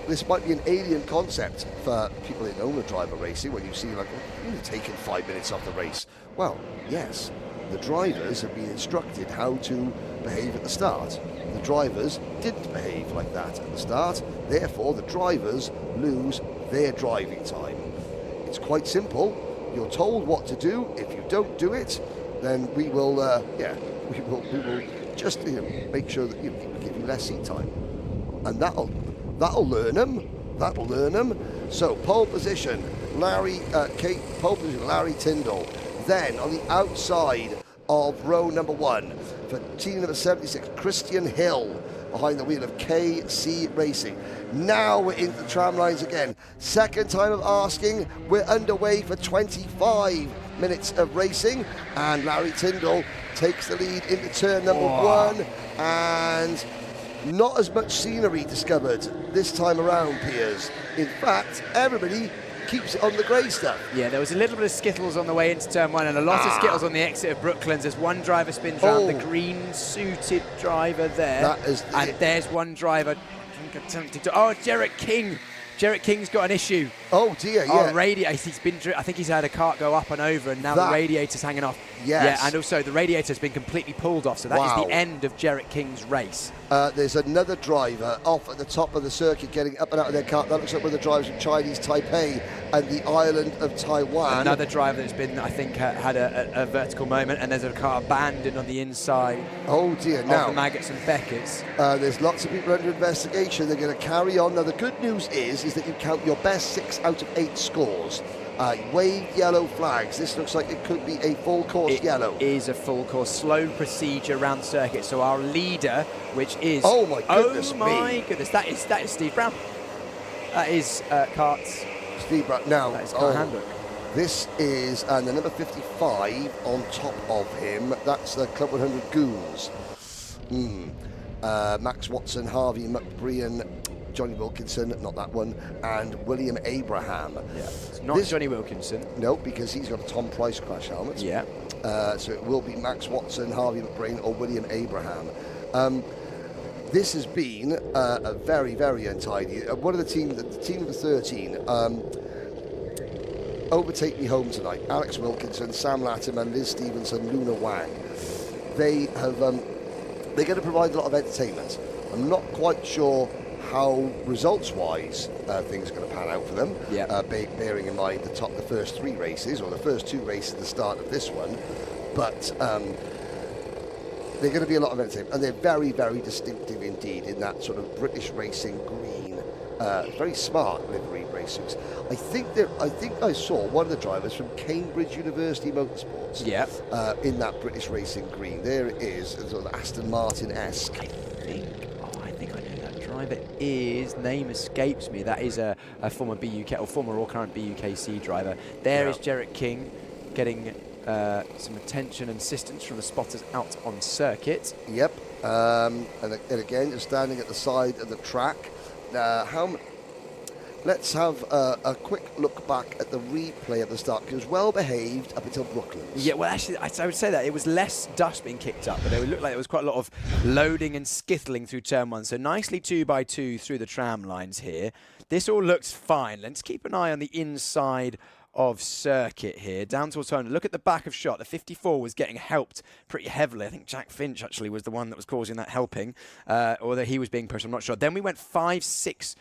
This might be an alien concept for people in owner driver racing when you see like, you've taken 5 minutes off the race. Well, yes, the drivers have been instructed how to behave at the start. The drivers didn't behave like that at the start, therefore the drivers lose their driving time. It's quite simple. You're told what to do. If you don't do it, then we will, we will just make sure that we give you less seat time, and that'll learn them. That'll learn them. So pole position, Larry Tyndall. Then on the outside of row number 1 for team number 76, Christian Hill behind the wheel of KC Racing. Now we're into the tram lines again. Second time of asking. We're underway for 25 minutes of racing, and Larry Tyndall takes the lead into turn number 1, and not as much scenery discovered this time around, Piers. In fact, everybody keeps it on the grey stuff. Yeah, there was a little bit of skittles on the way into turn 1 and a lot of skittles on the exit of Brooklands as one driver spins round, the green-suited driver there. That is and there's one driver attempting to... Oh, Jarrett King. Jarrett King's got an issue. Oh dear, yeah. Oh, he's been. I think he's had a cart go up and over, and now the radiator's hanging off. Yes. Yeah, and also the radiator's been completely pulled off, so that is the end of Jarrett King's race. There's another driver off at the top of the circuit getting up and out of their cart. That looks like one of the drivers from Chinese Taipei and the island of Taiwan. Another driver that's been, I think, had a vertical moment, and there's a car abandoned on the inside. Oh dear, now. Of the Maggots and Beckett's. There's lots of people under investigation. They're going to carry on. Now the good news is that you count your best 6 out of 8 scores. Waved yellow flags. This looks like it could be a full course yellow. It is a full course, slow procedure around the circuit. So our leader, which is... Oh my goodness goodness, that is Steve Brown. That is Kart's. Steve Brown. Now, that is Kart Handbook. This is the number 55 on top of him. That's the Club 100 Goons. Max Watson, Harvey McBrien, Johnny Wilkinson, not that one, and William Abraham. Yeah, it's not Johnny Wilkinson. No, because he's got a Tom Price crash helmet. Yeah. So it will be Max Watson, Harvey McBrien, or William Abraham. This has been a very, very untidy. One of the team of the 13, Overtake Me Home Tonight, Alex Wilkinson, Sam Latimer, Liz Stevenson, Luna Wang. They have, they're going to provide a lot of entertainment. I'm not quite sure how results-wise things are going to pan out for them. Yeah. Bearing in mind the first 3 races, or the first 2 races at the start of this one, but they're going to be a lot of entertainment, and they're very, very distinctive indeed in that sort of British racing green, very smart livery race suits. I think I saw one of the drivers from Cambridge University Motorsports. Yeah. In that British racing green. There it is, sort of Aston Martin-esque. Driver is, name escapes me, that is a former BUK or former or current BUKC driver. There is Jarrett King getting some attention and assistance from the spotters out on circuit. Yep. And again, you're standing at the side of the track. Let's have a quick look back at the replay at the start, because it was well behaved up until Brooklands. Yeah, well, actually, I would say that it was less dust being kicked up, but it looked like there was quite a lot of loading and skittling through turn 1. So nicely 2x2 through the tram lines here. This all looks fine. Let's keep an eye on the inside of circuit here, down towards home. Look at the back of shot. The 54 was getting helped pretty heavily. I think Jack Finch actually was the one that was causing that helping, or that he was being pushed, I'm not sure. Then we went 5, 6,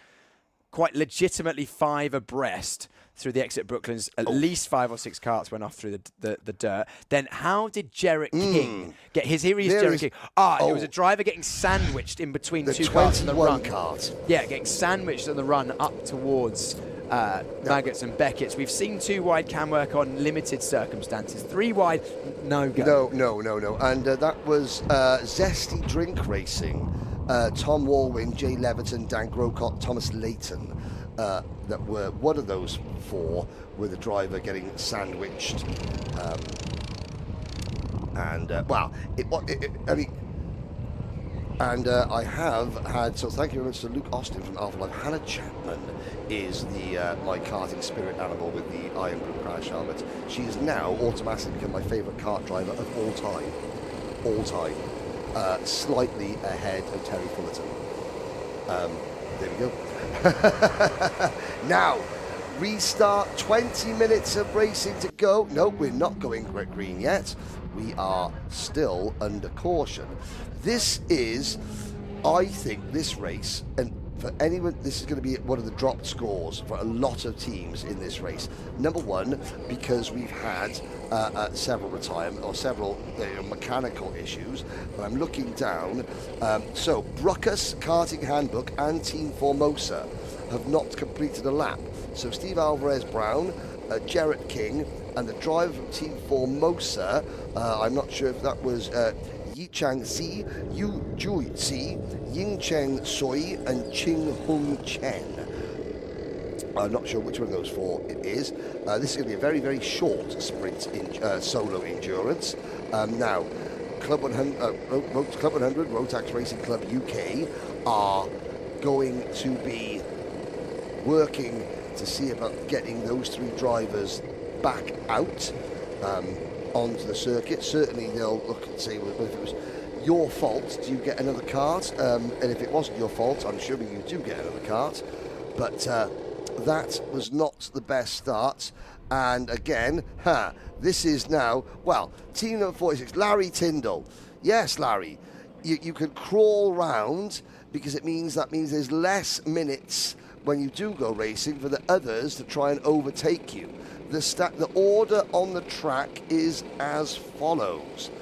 quite legitimately 5 abreast through the exit Brooklands. At least 5 or 6 karts went off through the dirt. Then how did Jarrett King get his? Here he is, Jarrett King. It was a driver getting sandwiched in between the 2 karts on the run. Kart. Yeah, getting sandwiched on the run up towards Maggots and Beckett's. We've seen 2 wide cam work on limited circumstances. 3 wide, no go. No. And that was Zesty Drink Racing. Tom Walwyn, Jay Leverton, Dan Grocott, Thomas Layton, that were one of those 4 with the driver getting sandwiched. I have had, so thank you very much to Luke Austin from AlphaLive. Hannah Chapman is my karting spirit animal with the Iron Blue crash helmet. She has now automatically become my favourite kart driver of all time. Slightly ahead of Terry Fullerton. There we go. Now, restart, 20 minutes of racing to go. No, we're not going green yet. We are still under caution. This is, I think, this race, and for anyone, this is going to be one of the dropped scores for a lot of teams in this race. Number one, because we've had several retirement or several mechanical issues. But I'm looking down. So Bruckus, Karting Handbook, and Team Formosa have not completed a lap. So Steve Alvarez-Brown, Jarrett King, and the driver from Team Formosa, I'm not sure if that was Yi Chang Si, Yu Jui Si, Ying Cheng Soi, and Ching Hung Chen. I'm not sure which one of those 4 it is. This is going to be a very, very short sprint in solo endurance. Now, Club 100, Rotax Racing Club UK are going to be working to see about getting those 3 drivers back out onto the circuit. Certainly they'll look and say, well, if it was your fault, do you get another kart? And if it wasn't your fault, I'm assuming you do get another kart. But that was not the best start. And again, this is now, well, team number 46, Larry Tyndall. Yes, Larry, you can crawl round, because that means there's less minutes when you do go racing for the others to try and overtake you. The order on the track is as follows.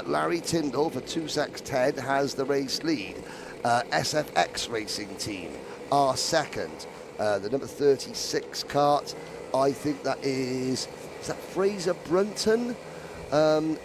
Larry Tyndall for 2Sex10 has the race lead. SFX Racing Team are second. The number 36 kart, I think that is that Fraser Brunton?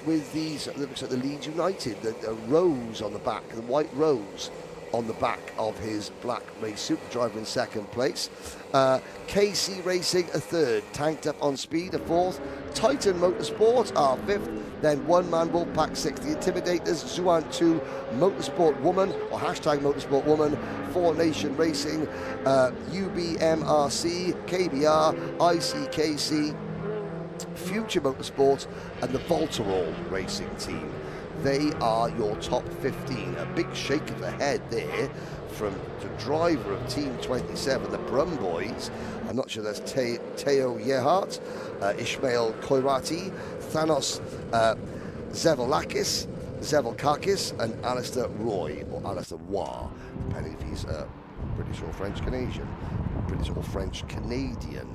With these, it looks like the Leeds United, the rose on the back, the white rose on the back of his black race suit, the driver in second place. KC Racing a third, Tanked Up on Speed a fourth, Titan Motorsport are fifth, then One Man Wolfpack 6, The Intimidators, Zuan 2, Motorsport Woman, or hashtag Motorsport Woman, 4 Nation Racing, UBMRC, KBR, ICKC, Future Motorsport, and the Volterall Racing Team. They are your top 15. A big shake of the head there from the driver of Team 27, the Brum Boys. I'm not sure that's Teo Yehart, Ishmael Koirati, Thanos Zevalkakis, and Alistair Roy, or Alistair Roy, depending if he's British or French Canadian. British or French Canadian.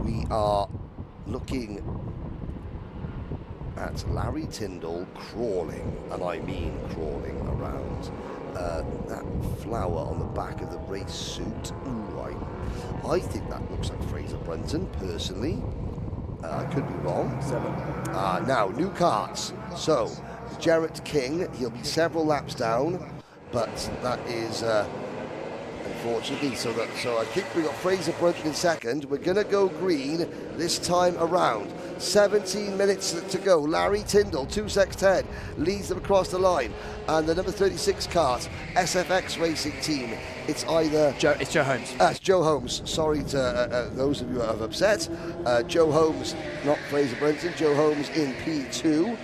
We are looking at Larry Tyndall crawling, and I mean crawling around that flower on the back of the race suit. Ooh, I think that looks like Fraser Brunton, personally. I could be wrong. Now, new karts. So, Jarrett King, he'll be several laps down, but that is unfortunately, so I think we got Fraser Brunton in second. We're going to go green this time around. 17 minutes to go. Larry Tyndall, 2 secs 10, leads them across the line. And the number 36 kart, SFX Racing Team. It's either... It's Joe Holmes. It's Joe Holmes. Sorry to those of you who are upset. Joe Holmes, not Fraser Brenton. Joe Holmes in P2.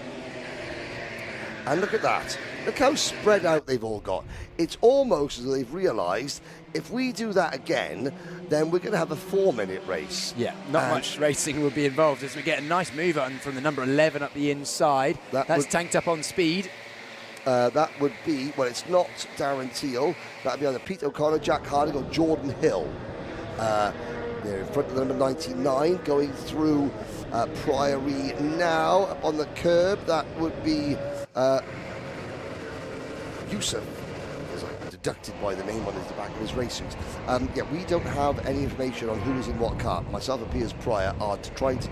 And look at that. Look how spread out they've all got. It's almost as though they've realised if we do that again, then we're going to have a 4-minute race. Yeah, not much racing will be involved as we get a nice move on from the number 11 up the inside. That's tanked up on speed. That would be, well, it's not Darren Teal. That would be either Pete O'Connor, Jack Harding, or Jordan Hill. They're in front of the number 99, going through Priory now. Up on the curb, that would be Yusuf, as I'm deducted by the name on the back of his race suit. Yeah, we don't have any information on who is in what car. Myself and Piers Pryor are trying to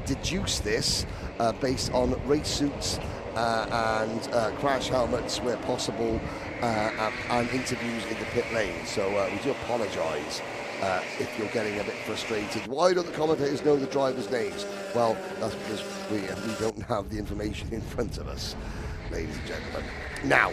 deduce this based on race suits and crash helmets where possible, and interviews in the pit lane. So we do apologise if you're getting a bit frustrated. Why don't the commentators know the drivers' names? Well, that's because we don't have the information in front of us, ladies and gentlemen. Now,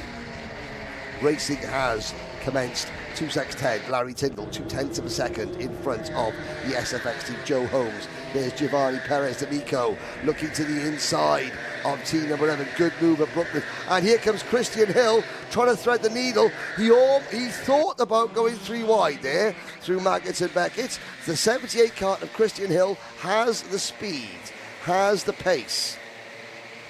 racing has commenced. 2 secs 10, Larry Tyndall, 0.2 of a second in front of the SFX team, Joe Holmes. There's Giovanni Perez D'Amico looking to the inside of team number 11. Good move at Brooklyn. And here comes Christian Hill trying to thread the needle. He thought about going 3 wide there through Maggots and Beckett. The 78 kart of Christian Hill has the speed, has the pace.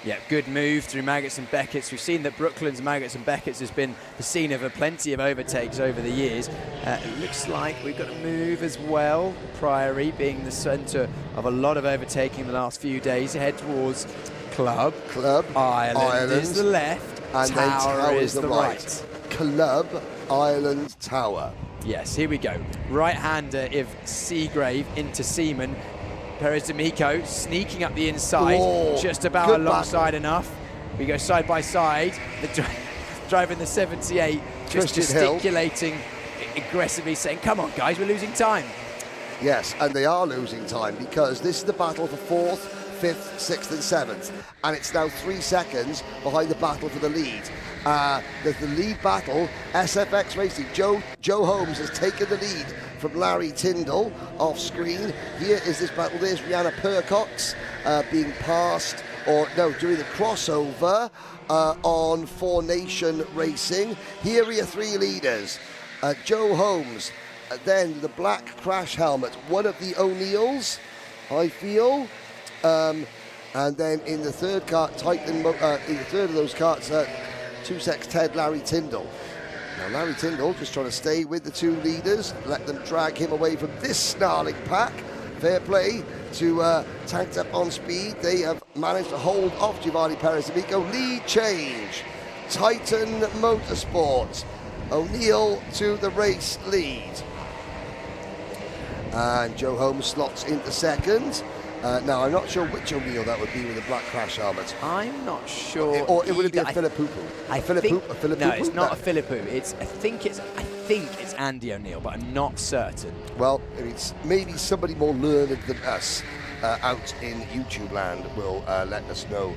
Yeah, good move through Maggots and Beckett's. We've seen that Brooklands, Maggots and Beckett's has been the scene of plenty of overtakes over the years. It looks like we've got a move as well. Priory being the centre of a lot of overtaking in the last few days. Head towards Club. Ireland is the left. And Tower then Tower is the right. Club, Ireland, Tower. Yes, here we go. Right-hander of Seagrave into Seaman. Perez D'Amico sneaking up the inside, just about alongside enough. We go side by side. The driving the 78, just gesticulating aggressively, saying, come on guys, we're losing time. Yes, and they are losing time because this is the battle for 4th, 5th, 6th and 7th. And it's now 3 seconds behind the battle for the lead. There's the lead battle. SFX Racing, Joe Holmes has taken the lead from Larry Tyndall off screen. Here is this battle. There's Rihanna Percox being passed, or no, doing the crossover on 4 Nation Racing. Here are your 3 leaders. Joe Holmes, then the black crash helmet, one of the O'Neills, I feel. And then in the third kart, in the third of those karts, 2 secs Ted, Larry Tyndall. Now Larry Tyndall just trying to stay with the 2 leaders, let them drag him away from this snarling pack. Fair play to Tanked Up on Speed. They have managed to hold off Giovanni Perez D'Amico. Lead change, Titan Motorsports. O'Neill to the race lead. And Joe Holmes slots into second. Now, I'm not sure which O'Neill that would be with a black crash helmet. I'm not sure. Or it would be a Philippoopoo. No, it's not a Philippou. I think it's Andy O'Neill, but I'm not certain. Well, it's maybe somebody more learned than us out in YouTube land will let us know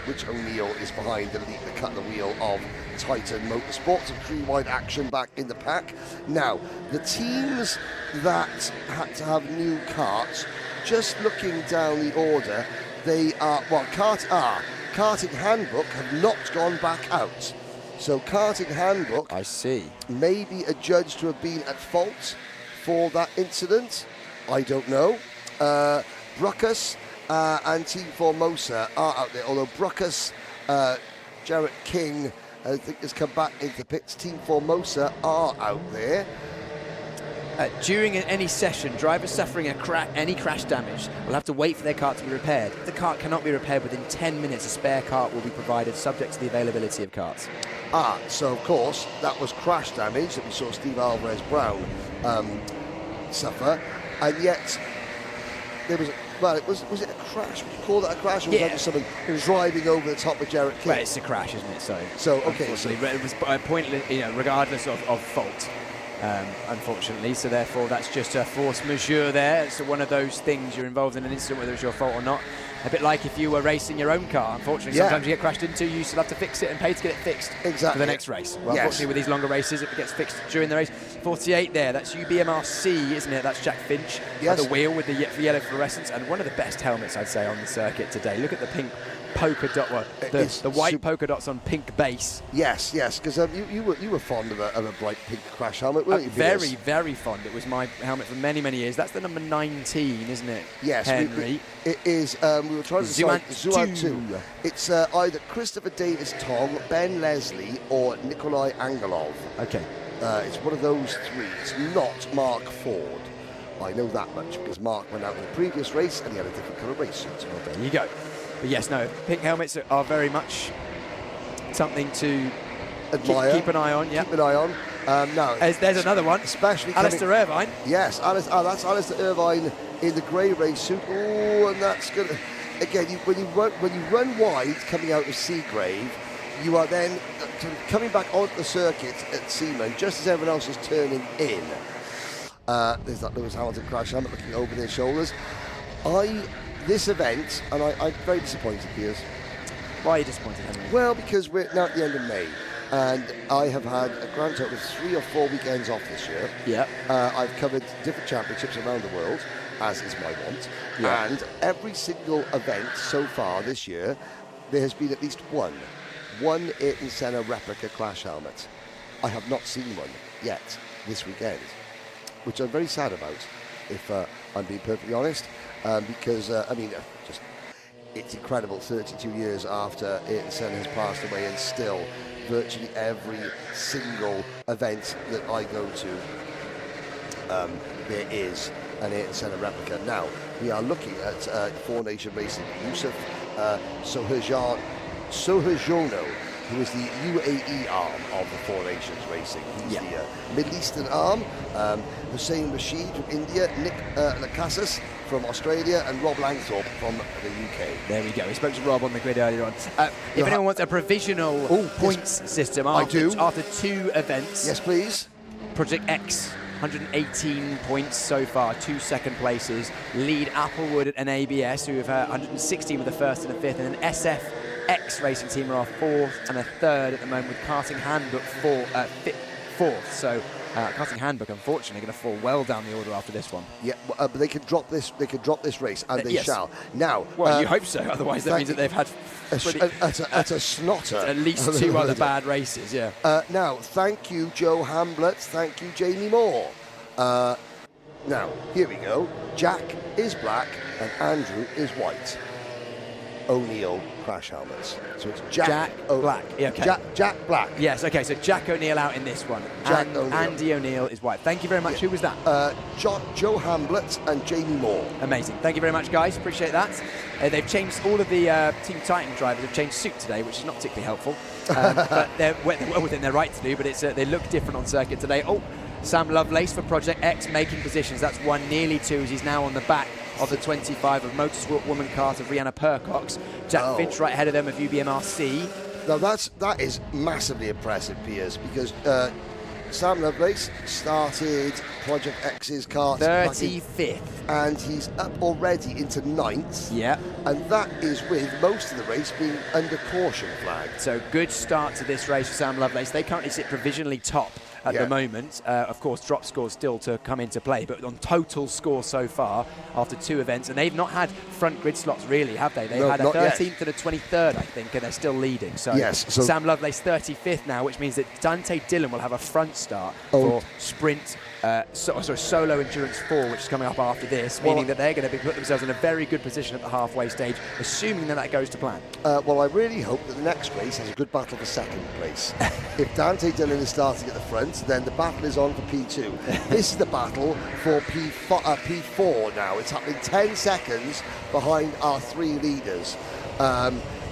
which O'Neill is behind the cut the wheel of Titan Motorsports. And 3 wide action back in the pack. Now, the teams that had to have new karts, just looking down the order, they are, well, Karting Handbook have not gone back out. So Karting Handbook, I see, may be adjudged to have been at fault for that incident. I don't know. Bruckus and Team Formosa are out there, although Bruckus, Jarrett King, I think has come back into the pits. Team Formosa are out there. During any session, drivers suffering any crash damage will have to wait for their kart to be repaired. If the kart cannot be repaired within 10 minutes, a spare kart will be provided, subject to the availability of karts. So of course, that was crash damage that we saw Steve Alvarez-Brown suffer, and yet there was, was it a crash? Would you call that a crash? Or was that just someone driving over the top of Jarrett King? Well, it's a crash, isn't it? So okay. It was pointless, regardless of fault. unfortunately. So therefore, that's just a force majeure there. It's one of those things you're involved in an incident, whether it's your fault or not. A bit like if you were racing your own car. Unfortunately, sometimes you get crashed into, you still have to fix it and pay to get it fixed for the next race. Well, unfortunately, with these longer races, it gets fixed during the race. 48 there, that's UBMRC, isn't it? That's Jack Finch at the wheel with the yellow fluorescence, and one of the best helmets, I'd say, on the circuit today. Look at the pink polka dot, the white polka dots on pink base. Yes, because you were fond of a bright pink crash helmet, weren't you? Very, very fond. It was my helmet for many, many years. That's the number 19, isn't it? Yes, Henry. It is. We were trying to decide Zuan 2. It's either Christopher Davis Tong, Ben Leslie, or Nikolai Angelov. Okay. It's one of those three. It's not Mark Ford. I know that much because Mark went out in the previous race and he had a different colour race suit. Well, there you go. But yes, no, pink helmets are very much something to admire. Keep an eye on. Yeah. Keep an eye on. Now, there's another one. Especially Alistair Irvine. Yes, that's Alistair Irvine in the grey race suit. Oh, and that's good. Again, when you run wide coming out of Seagrave, you are then coming back onto the circuit at Seaman just as everyone else is turning in. There's that Lewis Hamilton crash helmet looking over their shoulders. This event, and I'm very disappointed, Piers. Why are you disappointed, Henry? Well, because we're now at the end of May, and I have had a grand total of 3 or 4 weekends off this year. Yeah. I've covered different championships around the world, as is my want. Yeah. And every single event so far this year, there has been at least one Ayrton Senna replica crash helmet. I have not seen one yet this weekend, which I'm very sad about, if I'm being perfectly honest. Because, it's incredible, 32 years after Ayrton Senna has passed away, and still virtually every single event that I go to, there is an Ayrton Senna replica. Now, we are looking at Four Nation Racing, Yusuf Sohajono, who is the UAE arm of the Four Nations Racing. He's the Middle Eastern arm. Hussein Rashid from India, Nick Lacasas from Australia, and Rob Langthorpe from the UK. There we go. We spoke to Rob on the grid earlier on. If anyone wants a provisional points system after 2 events. Yes, please. Project X, 118 points so far, 2 second places. Lead Applewood and ABS, who have 116 with the first and the fifth, and then SFX Racing Team are 4th and 3rd at the moment, with Karting Handbook 4th. So Karting Handbook, unfortunately, going to fall well down the order after this one. Yeah, but they could drop this. They could drop this race, and they shall. Now, well, you hope so. Otherwise, that means that they've had at a snotter at least 2 other bad races. Yeah. Now, thank you, Joe Hamblett. Thank you, Jamie Moore. Now, here we go. Jack is black, and Andrew is white. O'Neill crash helmets. So it's Jack Black. Yeah, okay. Jack Black. Yes, okay, so Jack O'Neill out in this one. Andy O'Neill is white. Thank you very much. Who was that? Joe Hamblett and Jamie Moore. Amazing. Thank you very much, guys. Appreciate that. They've changed, all of the Team Titan drivers have changed suit today, which is not particularly helpful. But they're well within their right to do, but they look different on circuit today. Oh, Sam Lovelace for Project X making positions. That's 1, nearly 2, as he's now on the back of the 25 of Motorsport Woman Kart of Rihanna Percox. Jack Finch right ahead of them of UBMRC. Now that is massively impressive, Piers, because Sam Lovelace started Project X's kart 35th, and he's up already into 9th. Yeah, and that is with most of the race being under caution flag. So good start to this race for Sam Lovelace. They currently sit provisionally top at the moment. Of course, drop scores still to come into play, but on total score so far after 2 events, and they've not had front grid slots really, have they? They've had a 13th and a 23rd, I think, and they're still leading. So, so Sam Lovelace 35th now, which means that Dante Dillon will have a front start for sprint, solo endurance 4, which is coming up after this, meaning that they're going to be put themselves in a very good position at the halfway stage, assuming that goes to plan. Well, I really hope that the next race has a good battle for second place. If Dante Dillon is starting at the front, then the battle is on for P2. This is the battle for P4 now. It's happening 10 seconds behind our 3 leaders,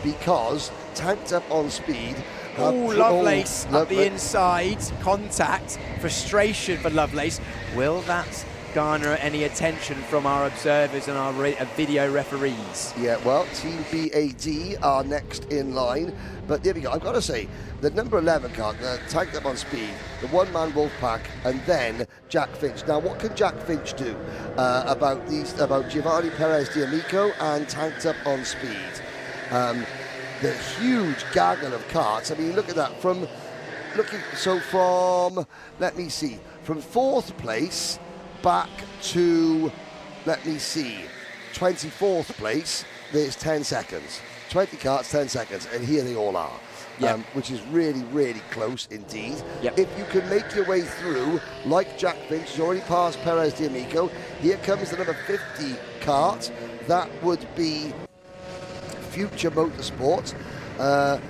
because tanked up on speed. Lovelace at the inside, contact, frustration for Lovelace. Will that garner any attention from our observers and our video referees? Yeah, well, Team BAD are next in line, but there we go. I've got to say, the number 11 car tanked up on speed, the one-man wolf pack, and then Jack Finch. Now, what can Jack Finch do about Giovanni Perez D'Amico and tanked up on speed? The huge gaggle of karts. I mean, look at that. From 4th place back to, 24th place, there's 10 seconds. 20 karts, 10 seconds, and here they all are. Yep. Which is really, really close indeed. Yep. If you can make your way through, like Jack Finch, has already passed Perez D'Amico. Here comes the number 50 kart. That would be Future Motorsport. I'm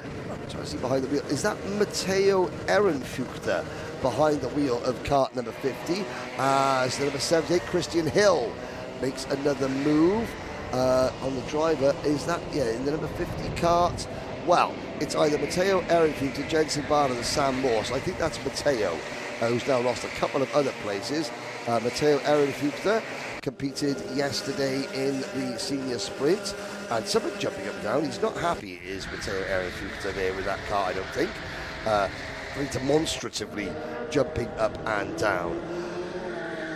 trying to see behind the wheel. Is that Matteo Ehrenfuchter behind the wheel of kart number 50? As the number 78, Christian Hill, makes another move on the driver. Is that, in the number 50 kart? Well, it's either Matteo Ehrenfuchter, Jensen Barner, or Sam Morse. I think that's Matteo, who's now lost a couple of other places. Matteo Ehrenfuchter competed yesterday in the senior sprint, and someone jumping up and down. He's not happy, is Matteo Ehrenfuchter there with that car, I don't think. Very demonstratively jumping up and down.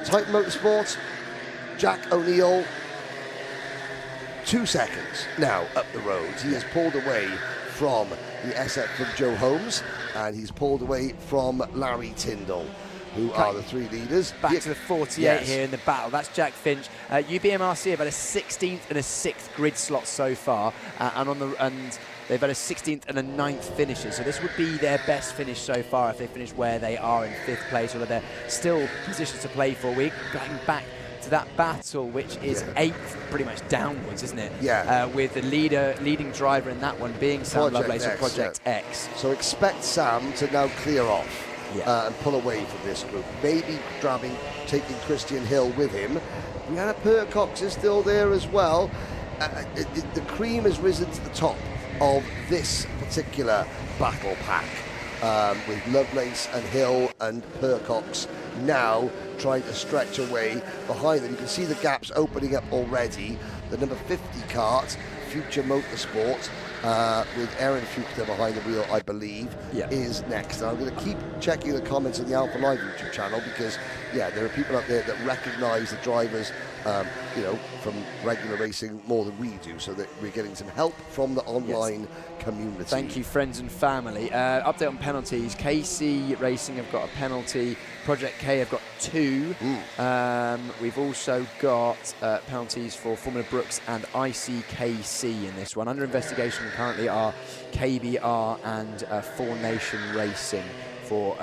Titan Motorsport, Jack O'Neill, 2 seconds now up the road. He has pulled away from the SF from Joe Holmes, and he's pulled away from Larry Tyndall, who are the 3 leaders. Back to the 48 here in the battle. That's Jack Finch. UBMRC have had a 16th and a 6th grid slot so far, and they've had a 16th and a 9th finishes. So this would be their best finish so far if they finish where they are in 5th place, or they're still positions to play for. We're going back to that battle, which is 8th, pretty much downwards, isn't it? Yeah. With the leading driver in that one being Sam Lovelace of Project X. So expect Sam to now clear off. And pull away from this group. Maybe taking Christian Hill with him. Brianna Percox is still there as well. The cream has risen to the top of this particular battle pack, with Lovelace and Hill and Percox now trying to stretch away behind them. You can see the gaps opening up already. The number 50 kart, Future Motorsport, with Ehrenfuchter behind the wheel, I believe, is next. And I'm going to keep checking the comments on the AlphaLive YouTube channel, because, there are people out there that recognise the drivers, from regular racing more than we do, so that we're getting some help from the online community. Thank you, friends and family. Update on penalties. KC Racing have got a penalty. Project K have got 2. We've also got penalties for Formula Brooks and ICKC in this one. Under investigation currently are KBR and 4 Nation Racing for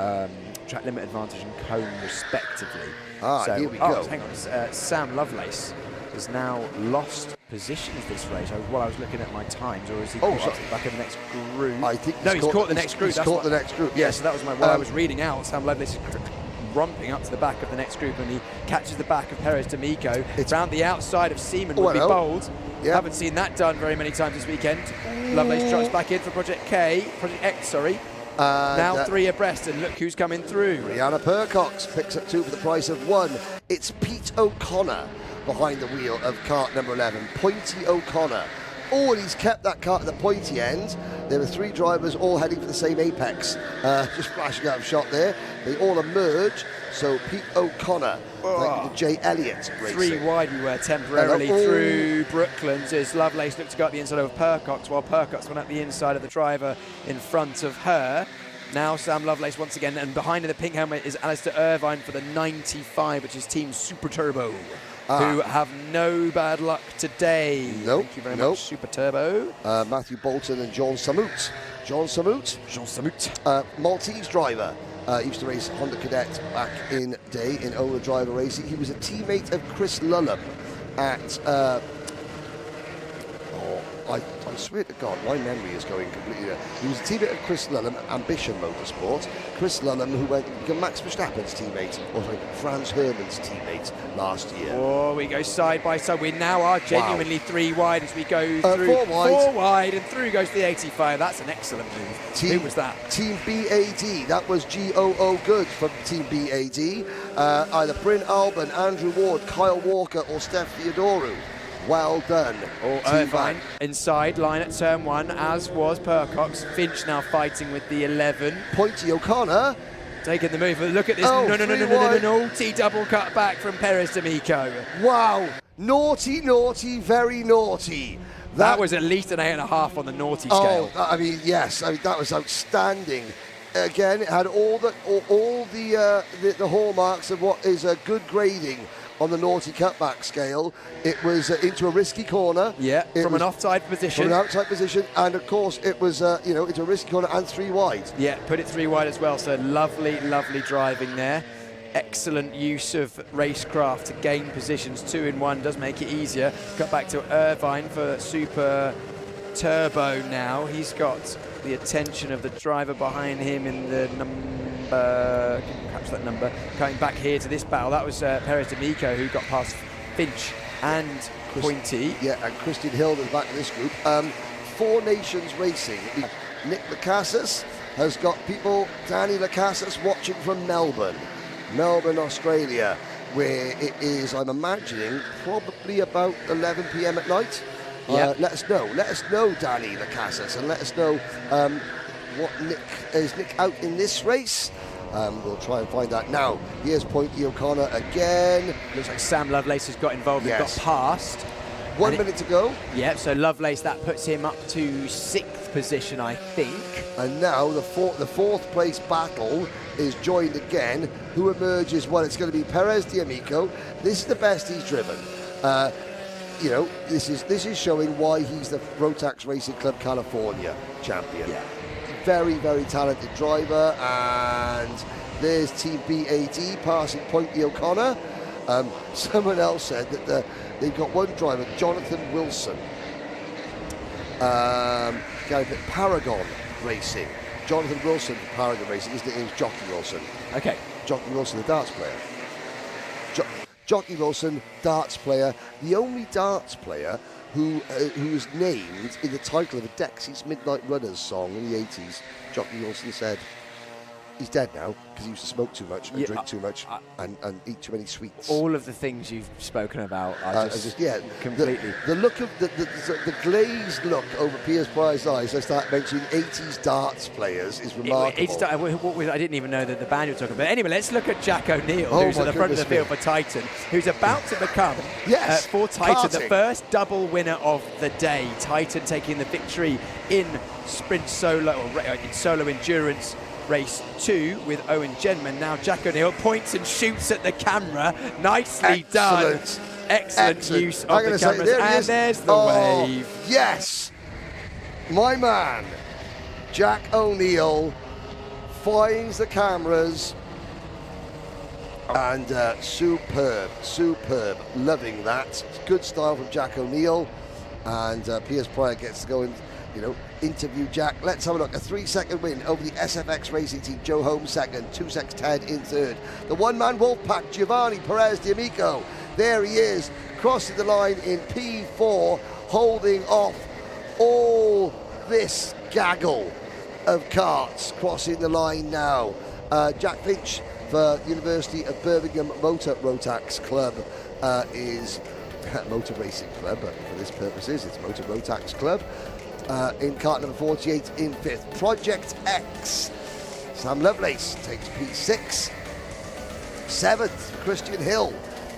track limit advantage and cone respectively. Here we go. Hang on. Sam Lovelace has now lost positions this race. While I was looking at my times, or is he caught up to the back of the next group? I think he's caught the next group. He's caught the next group. Yes, so that was what I was reading out. Sam Lovelace is romping up to the back of the next group, and he catches the back of Perez D'Amico. Round the outside of Seaman would be bold. Haven't seen that done very many times this weekend. Lovelace drops back in for Project X, sorry. Now 3 abreast, and look who's coming through. Brianna Percox picks up 2 for the price of 1. It's Pete O'Connor behind the wheel of kart number 11, Pointy O'Connor. Oh, and he's kept that kart at the pointy end. There were 3 drivers all heading for the same apex. Just flashing out of shot there. They all emerge. So Pete O'Connor, thank you to Jay Elliott Racing. 3 wide we were temporarily through Brooklands as Lovelace looked to go up the inside of Percox, while Percox went up the inside of the driver in front of her. Now Sam Lovelace once again, and behind in the pink helmet is Alistair Irvine for the 95, which is Team Super Turbo, who have no bad luck today. Thank you very much, Super Turbo. Matthew Bolton and John Samut. Maltese driver. Used to race Honda Cadet back in day in Ola Driver Racing. He was a teammate of Chris Lullum at, I I swear to God, my memory is going completely there. He was a teammate of Chris Lullum, Ambition Motorsports. Chris Lullum, who went to become Max Verstappen's teammate, or sorry, Franz Hermann's teammate last year. Oh, we go side by side. We now are genuinely 3 wide as we go through. 4 wide. 4 wide, and through goes the 85. That's an excellent move. Who was that? Team BAD. That was GOO Good from Team BAD. Either Bryn Albin, Andrew Ward, Kyle Walker, or Steph Theodoru. Well done. Or Irvine inside line at turn 1, as was Percox. Finch now fighting with the 11. Pointy O'Connor. Taking the move. Look at this. Oh, no. Naughty double cut back from Perez D'Amico. Wow. Naughty, naughty, very naughty. That was at least an 8.5 on the naughty scale. Oh, I mean, yes. I mean, that was outstanding. Again, it had all the hallmarks of what is a good grading on the naughty cutback scale. It was into a risky corner. Yeah, from an offside position. From an outside position, and of course it was, into a risky corner and 3 wide. Yeah, put it 3 wide as well. So lovely, lovely driving there. Excellent use of racecraft to gain positions. 2 in 1 does make it easier. Cut back to Irvine for Super Turbo now. He's got the attention of the driver behind him in the number, perhaps that number, coming back here to this battle. That was Perez D'Amico who got past Finch and Pointy. Yeah, and Christian Hill is back in this group. 4 Nations Racing. Nick Lacasas has got people, Danny Lacasas, watching from Melbourne, Australia, where it is, I'm imagining, probably about 11 p.m. at night. Yep. Let us know, Danny Lacasas, and let us know what is Nick out in this race. We'll try and find that now. Here's Pointy O'Connor again. Looks like Sam Lovelace has got involved and got past. 1 minute to go. Yep, so Lovelace, that puts him up to 6th position, I think. And now the fourth place battle is joined again. Who emerges? Well, it's going to be Perez D'Amico. This is the best he's driven. This is showing why he's the Rotax Racing Club California champion. Yeah. Very, very talented driver. And there's Team BAD passing Pointy O'Connor. Someone else said that they've got one driver, Jonathan Wilson, Paragon Racing. Jonathan Wilson for Paragon Racing. His name is Jockey Wilson. Okay. Jockey Wilson, the darts player. Jockey Wilson, darts player, the only darts player who was named in the title of a Dexys Midnight Runners song in the 80s. Jockey Wilson said he's dead now because he used to smoke too much and drink too much and eat too many sweets. All of the things you've spoken about are just completely. The look of the glazed look over Piers Pryor's eyes. I start mentioning 80s darts players is remarkable. I didn't even know that the band you were talking about. Anyway, let's look at Jack O'Neill, who's at the front of the field for Titan, who's about to become for Titan the first double winner of the day. Titan taking the victory in sprint solo or in solo endurance race 2 with Owen Genman. Now Jack O'Neill points and shoots at the camera. Nicely done. Excellent use of the cameras. And there's the wave. Yes. My man, Jack O'Neill, finds the cameras. And superb. Loving that. Good style from Jack O'Neill. And Piers Pryor gets to go and, interview Jack. Let's have a look. A 3-second win over the SFX Racing Team. Joe Holmes second. 2-6 Ted in third. The one-man wolf pack, Giovanni Perez D'Amico. There he is, crossing the line in P4, holding off all this gaggle of carts crossing the line now. Jack Finch for University of Birmingham Motor Rotax Club is Motor Racing Club, but for this purposes it's Motor Rotax Club. In kart number 48 in 5th. Project X, Sam Lovelace takes P6. 7th, Christian Hill,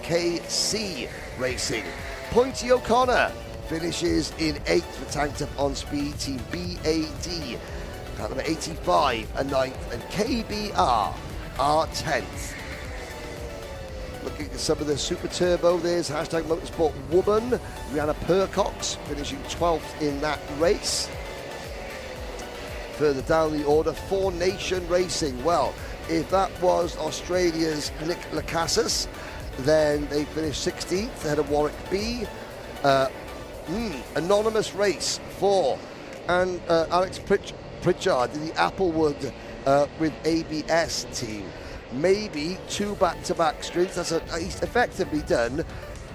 KC Racing. Pointy O'Connor finishes in 8th for Tanked Up on Speed Team BAD. Kart number 85 and 9th, and KBR are 10th. Looking at some of the Super Turbo, there's hashtag Motorsport Woman, Rihanna Percox, finishing 12th in that race. Further down the order, 4 Nation Racing. Well, if that was Australia's Nick Lacasas, then they finished 16th ahead of Warwick B. Anonymous race for and Alex Pritchard in the Applewood with ABS team. Maybe 2 back-to-back sprints. He's effectively done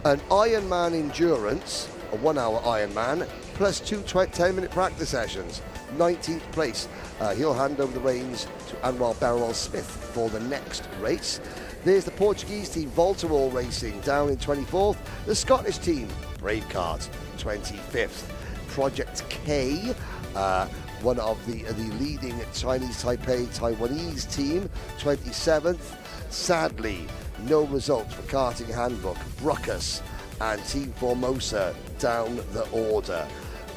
an Ironman endurance, a 1-hour Ironman, plus 2 10-minute practice sessions. 19th place. He'll hand over the reins to Anwar Barrel Smith for the next race. There's the Portuguese team, Volterall Racing, down in 24th. The Scottish team, Brave Kart, 25th. Project K, one of the leading Chinese Taiwanese team, 27th. Sadly, no results for Karting Handbook, Bruckus and Team Formosa down the order.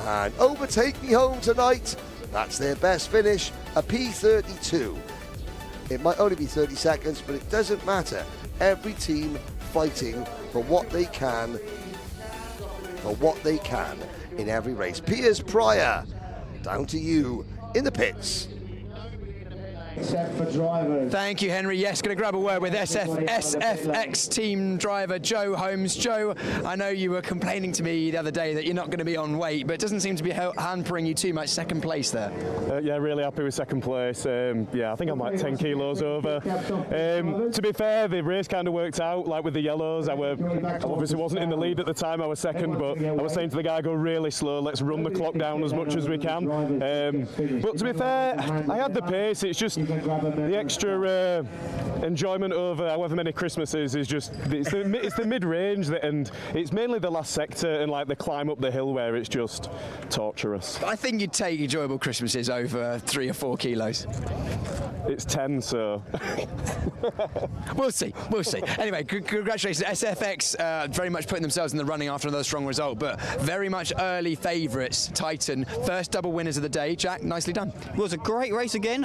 And Overtake Me Home tonight, that's their best finish, a P32. It might only be 30 seconds, but it doesn't matter. Every team fighting for what they can in every race. Piers Pryor, down to you in the pits. Except for drivers. Thank you, Henry. Yes, going to grab a word with SFX team driver Joe Holmes. Joe, I know you were complaining to me the other day that you're not going to be on weight, but it doesn't seem to be hampering you too much. Second place there. Yeah, really happy with second place. Yeah, I think I'm like 10 kilos over. To be fair, the race kind of worked out. Like with the yellows, I obviously wasn't in the lead at the time. I was second, but I was saying to the guy, go really slow. Let's run the clock down as much as we can. But to be fair, I had the pace. It's just the extra enjoyment over however many Christmases is just it's the mid-range, and it's mainly the last sector and like the climb up the hill where it's just torturous. I think you'd take enjoyable Christmases over 3 or 4 kilos. It's 10, so we'll see. Anyway, congratulations, SFX, very much putting themselves in the running after another strong result, but very much early favourites. Titan, first double winners of the day. Jack, nicely done. It was a great race again.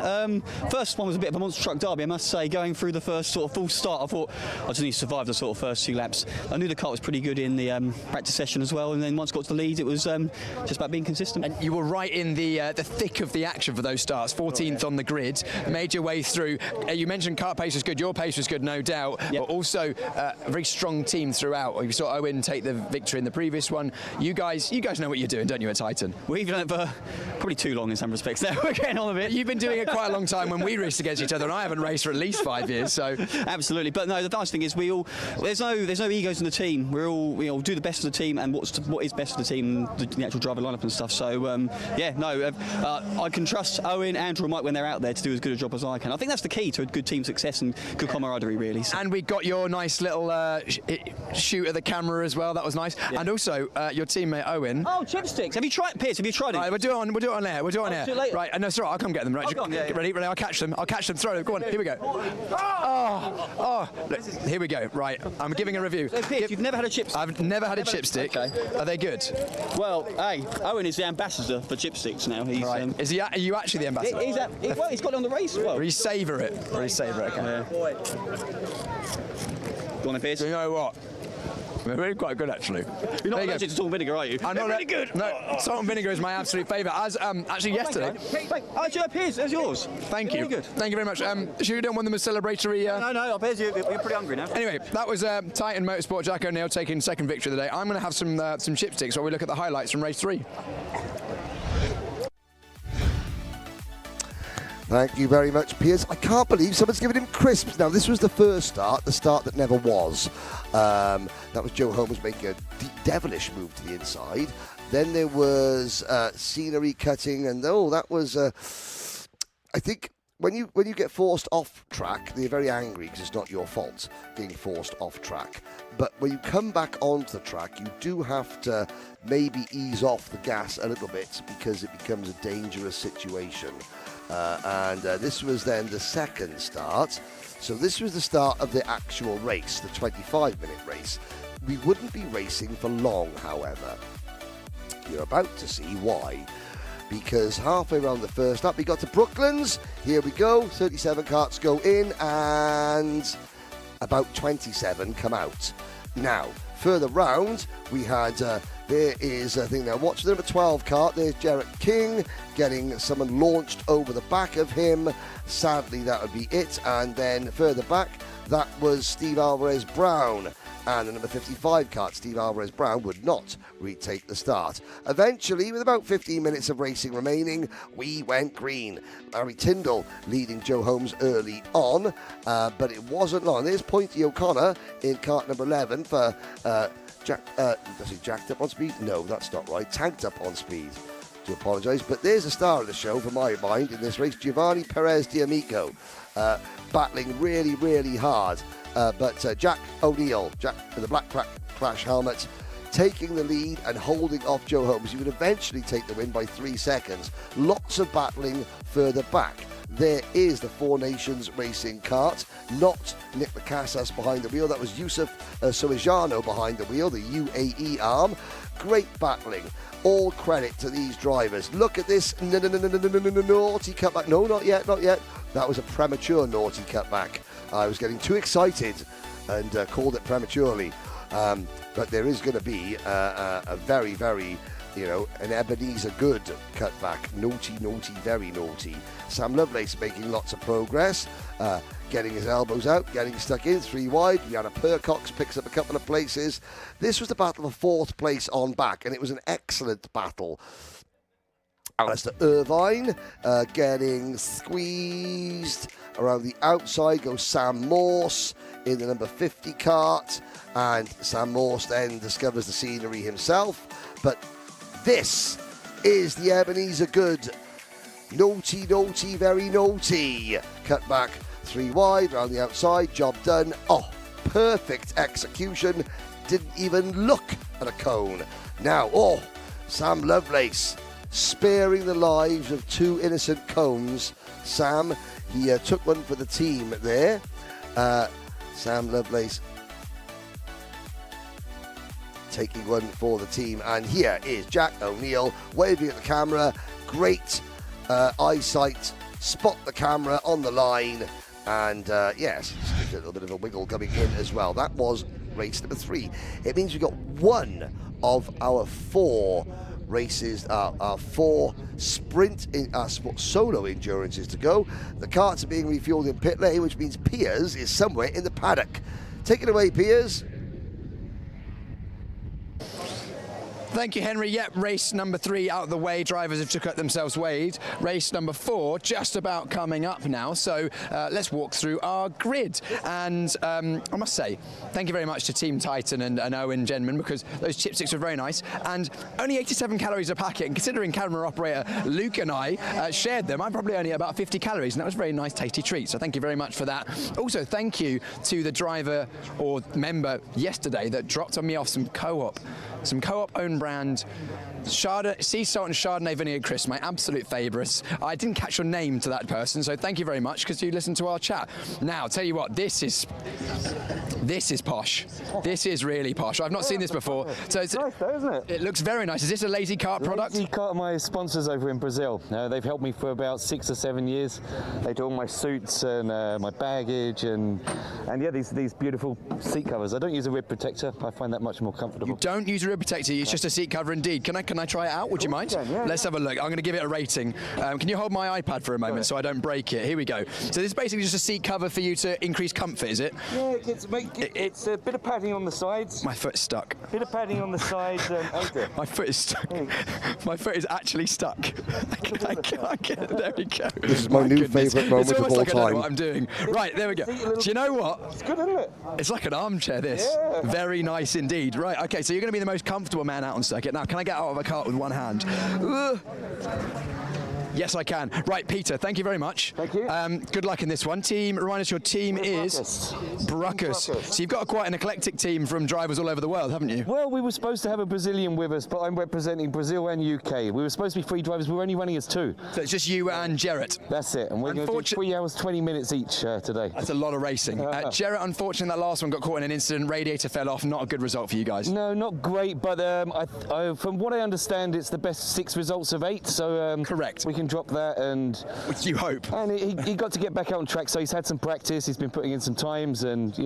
First one was a bit of a monster truck derby, I must say. Going through the first sort of full start, I thought I just need to survive the sort of first 2 laps. I knew the kart was pretty good in the practice session as well, and then once got to the lead, it was just about being consistent. And you were right in the thick of the action for those starts. 14th on the grid, made your way through. You mentioned kart pace was good. Your pace was good, no doubt. Yep. But also a very strong team throughout. You saw Owen take the victory in the previous one. You guys know what you're doing, don't you, at Titan? We've done it for probably too long in some respects. Now we're getting on a bit. You've been doing it quite a long time when we raced against each other, and I haven't raced for at least 5 years. So absolutely. But no, the nice thing is there's no egos in the team. We all do the best for the team, and what is best for the team, the actual driver lineup and stuff. So I can trust Owen, Andrew, and Mike when they're out there to do as good a job as I can. I think that's the key to a good team success and good camaraderie, really. So. And we got your nice little shoot at the camera as well. That was nice. Yeah. And also your teammate Owen. Oh, chipsticks. Have you tried, Piers? Have you tried it? Right, we'll do it on air. We'll do it on air. Right, no, sorry, I'll come get them. Right, ready? I'll catch them. Throw them. Go on. Here we go. Look, here we go. Right, I'm giving a review. So, Piers, you've never had a chipstick? I've never had a chipstick. Okay. Are they good? Well, hey, Owen is the ambassador for chipsticks now. He's, right. Are you actually the ambassador? He's got it on the race as well. Re-savour it. Okay. Yeah. Go on, Piers. You know what? They're really quite good, actually. You're not allergic to salt and vinegar, are you? I'm not really good. No, salt and vinegar is my absolute favourite. As actually yesterday. Piers, there's yours. Thank you. Good. Thank you very much. Should we do one of them as celebratory? No, Piers, you're pretty hungry now. Anyway, that was Titan Motorsport. Jack O'Neill taking second victory of the day. I'm going to have some chipsticks while we look at the highlights from race 3. Thank you very much, Piers. I can't believe someone's given him crisps. Now, this was the first start, the start that never was. That was Joe Holmes making a devilish move to the inside. Then there was scenery cutting, and that was, I think, when you get forced off track, they're very angry because it's not your fault being forced off track. But when you come back onto the track, you do have to maybe ease off the gas a little bit because it becomes a dangerous situation. This was then the second start. So this was the start of the actual race, the 25-minute race. We wouldn't be racing for long, however. You're about to see why. Because halfway around the first lap, we got to Brooklands. Here we go. 37 karts go in and about 27 come out. Now, further round, we had... there is, I think now, watch the number 12 kart. There's Jarrett King getting someone launched over the back of him. Sadly, that would be it. And then further back, that was Steve Alvarez Brown and the number 55 kart, Steve Alvarez Brown, would not retake the start. Eventually, with about 15 minutes of racing remaining, we went green. Larry Tyndall leading Joe Holmes early on, but it wasn't long. There's Pointy O'Connor in kart number 11 for does he jacked up on speed? No, that's not right. Tanked up on speed. To apologise, but there's a star of the show for my mind in this race, Giovanni Perez D'Amico, battling really, really hard. But Jack O'Neill, Jack with the black Clash helmet, taking the lead and holding off Joe Holmes. He would eventually take the win by 3 seconds. Lots of battling further back. There is the Four Nations Racing kart, not Nick Casas behind the wheel. That was Yusuf Soejano behind the wheel, the UAE arm. Great battling. All credit to these drivers. Look at this naughty cutback. No, not yet, not yet. That was a premature naughty cutback. I was getting too excited and called it prematurely. But there is going to be a very, very, an Ebenezer good cutback. Naughty, very naughty. Sam Lovelace making lots of progress. Getting his elbows out, getting stuck in, 3 wide. Rihanna Percox picks up a couple of places. This was the battle for 4th place on back, and it was an excellent battle. Alistair Irvine getting squeezed. Around the outside goes Sam Morse in the number 50 kart, and Sam Morse then discovers the scenery himself. But this is the Ebenezer Good. Naughty, very naughty. Cut back 3 wide, around the outside, job done. Oh, perfect execution. Didn't even look at a cone. Now, Sam Lovelace sparing the lives of 2 innocent cones. Sam, he took one for the team there. Sam Lovelace taking one for the team. And here is Jack O'Neill waving at the camera. Great eyesight. Spot the camera on the line. And yes, a little bit of a wiggle coming in as well. That was race number 3. It means we've got one of our 4 races, our 4 solo endurances to go. The karts are being refueled in pit lane, which means Piers is somewhere in the paddock. Take it away, Piers. Thank you, Henry. Yep, race number 3 out of the way. Drivers have took themselves weighed. Race number 4 just about coming up now. So let's walk through our grid. And I must say, thank you very much to Team Titan and Owen Genman, because those chipsticks were very nice. And only 87 calories a packet. And considering camera operator Luke and I shared them, I'm probably only about 50 calories. And that was a very nice, tasty treat. So thank you very much for that. Also, thank you to the driver or member yesterday that dropped on me off some co-op own brand sea salt and Chardonnay vinegar crisps, my absolute favourites. I didn't catch your name to that person, so thank you very much, because you listened to our chat. Now, tell you what, this is posh. This is really posh. I've not seen this before. So it's nice though, isn't it? It looks very nice. Is this a Lazy Kart product? Lazy Kart are my sponsors over in Brazil. They've helped me for about 6 or 7 years. They do all my suits and my baggage and yeah, these beautiful seat covers. I don't use a rib protector. I find that much more comfortable. You don't use a rib protector. It's just a seat cover indeed. Can I try it out? Would you mind? Yeah. Let's have a look. I'm going to give it a rating. Can you hold my iPad for a moment so I don't break it? Here we go. So this is basically just a seat cover for you to increase comfort, is it? Yeah, it's a bit of padding on the sides. My foot's stuck. Bit of padding on the sides. My foot is stuck. My foot is actually stuck. I can't get it. There we go. This is my new favourite moment of all like time. I don't know what I'm doing. Right, there we go. Do you know what? It's good, isn't it? It's like an armchair, this. Yeah. Very nice indeed. Right, okay, so you're going to be the most comfortable man out on circuit. Now, can I get out of a kart with one hand? Yes, I can. Right, Peter, thank you very much. Thank you. Good luck in this one. Team, remind us your team is Bruckus. So you've got quite an eclectic team from drivers all over the world, haven't you? Well, we were supposed to have a Brazilian with us, but I'm representing Brazil and UK. We were supposed to be 3 drivers. We're only running as 2. So it's just you and Jarrett? That's it. And we're going to do 3 hours, 20 minutes each today. That's a lot of racing. Jarrett, unfortunately, that last one got caught in an incident. Radiator fell off. Not a good result for you guys. No, not great, but from what I understand, it's the best 6 results of 8. So correct. We can drop that, and you hope. And he got to get back out on track, so he's had some practice. He's been putting in some times, and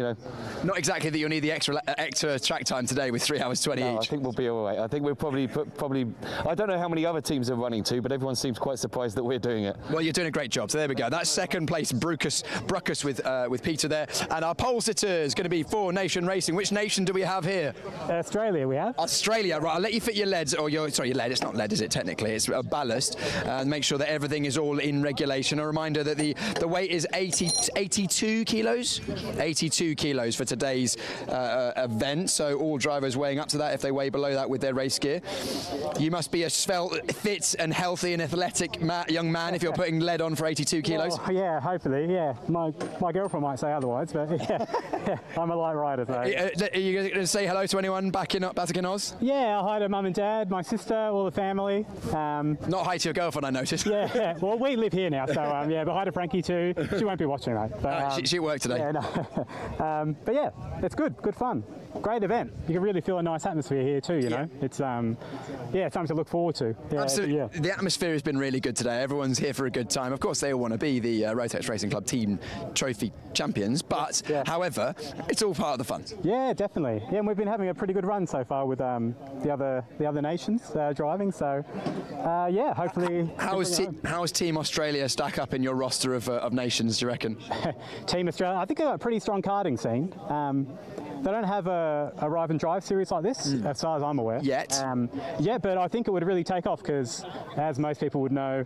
not exactly that you'll need the extra track time today with 3 hours 20 no, each. I think we'll be all right. I think we'll probably I don't know how many other teams are running to, but everyone seems quite surprised that we're doing it. Well, you're doing a great job. So there we go. That's second place Bruckus with Peter there, and our pole sitter is going to be for Nation Racing. Which nation do we have here? Australia we have. Australia, right. I'll let you fit your leads, or your lead. It's not lead, is it? Technically, it's a ballast, and make sure that everything is all in regulation. A reminder that the weight is 82 kilos. 82 kilos for today's event. So all drivers weighing up to that, if they weigh below that with their race gear. You must be a svelte, fit, and healthy and athletic young man if you're putting lead on for 82 kilos. Oh, yeah, hopefully, yeah. My girlfriend might say otherwise, but yeah, I'm a light rider. So. Are you going to say hello to anyone back in Oz? Yeah, hi to mum and dad, my sister, all the family. Not hi to your girlfriend, I noticed. Yeah, well, we live here now, so yeah, but hi to Frankie too. She won't be watching that. But, she at work today. Yeah, no. But yeah, it's good fun. Great event. You can really feel a nice atmosphere here too, you know. It's yeah, something to look forward to. Yeah, absolutely. Yeah. The atmosphere has been really good today. Everyone's here for a good time. Of course, they all want to be the Rotax Racing Club Team Trophy champions, but however, it's all part of the fun. Yeah, definitely. Yeah, and we've been having a pretty good run so far with the other nations driving. So yeah, hopefully. How is Team Australia stack up in your roster of nations, do you reckon? Team Australia, I think they've got a pretty strong karting scene. They don't have a Rive and Drive series like this, as far as I'm aware. Yet. Yeah, but I think it would really take off because, as most people would know,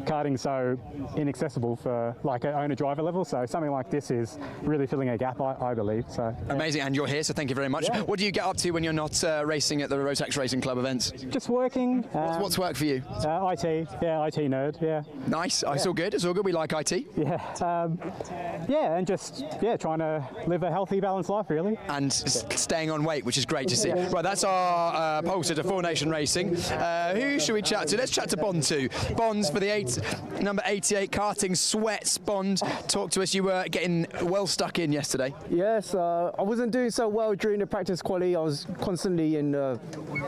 karting's so inaccessible for like an owner-driver level. So something like this is really filling a gap, I believe. So yeah. Amazing, and you're here, so thank you very much. Yeah. What do you get up to when you're not racing at the Rotax Racing Club events? Just working. What's work for you? IT, yeah, IT nerd, yeah. Nice, it's all good. It's all good. We like IT. Yeah, yeah, and just trying to live a healthy, balanced life, really. And staying on weight, which is great to see. Right, that's our pole sitter for Nation Racing. Who should we chat to? Let's chat to Bond too. Bond's for the number 88 karting sweats. Bond, talk to us. You were getting well stuck in yesterday. Yes, I wasn't doing so well during the practice quali. I was constantly in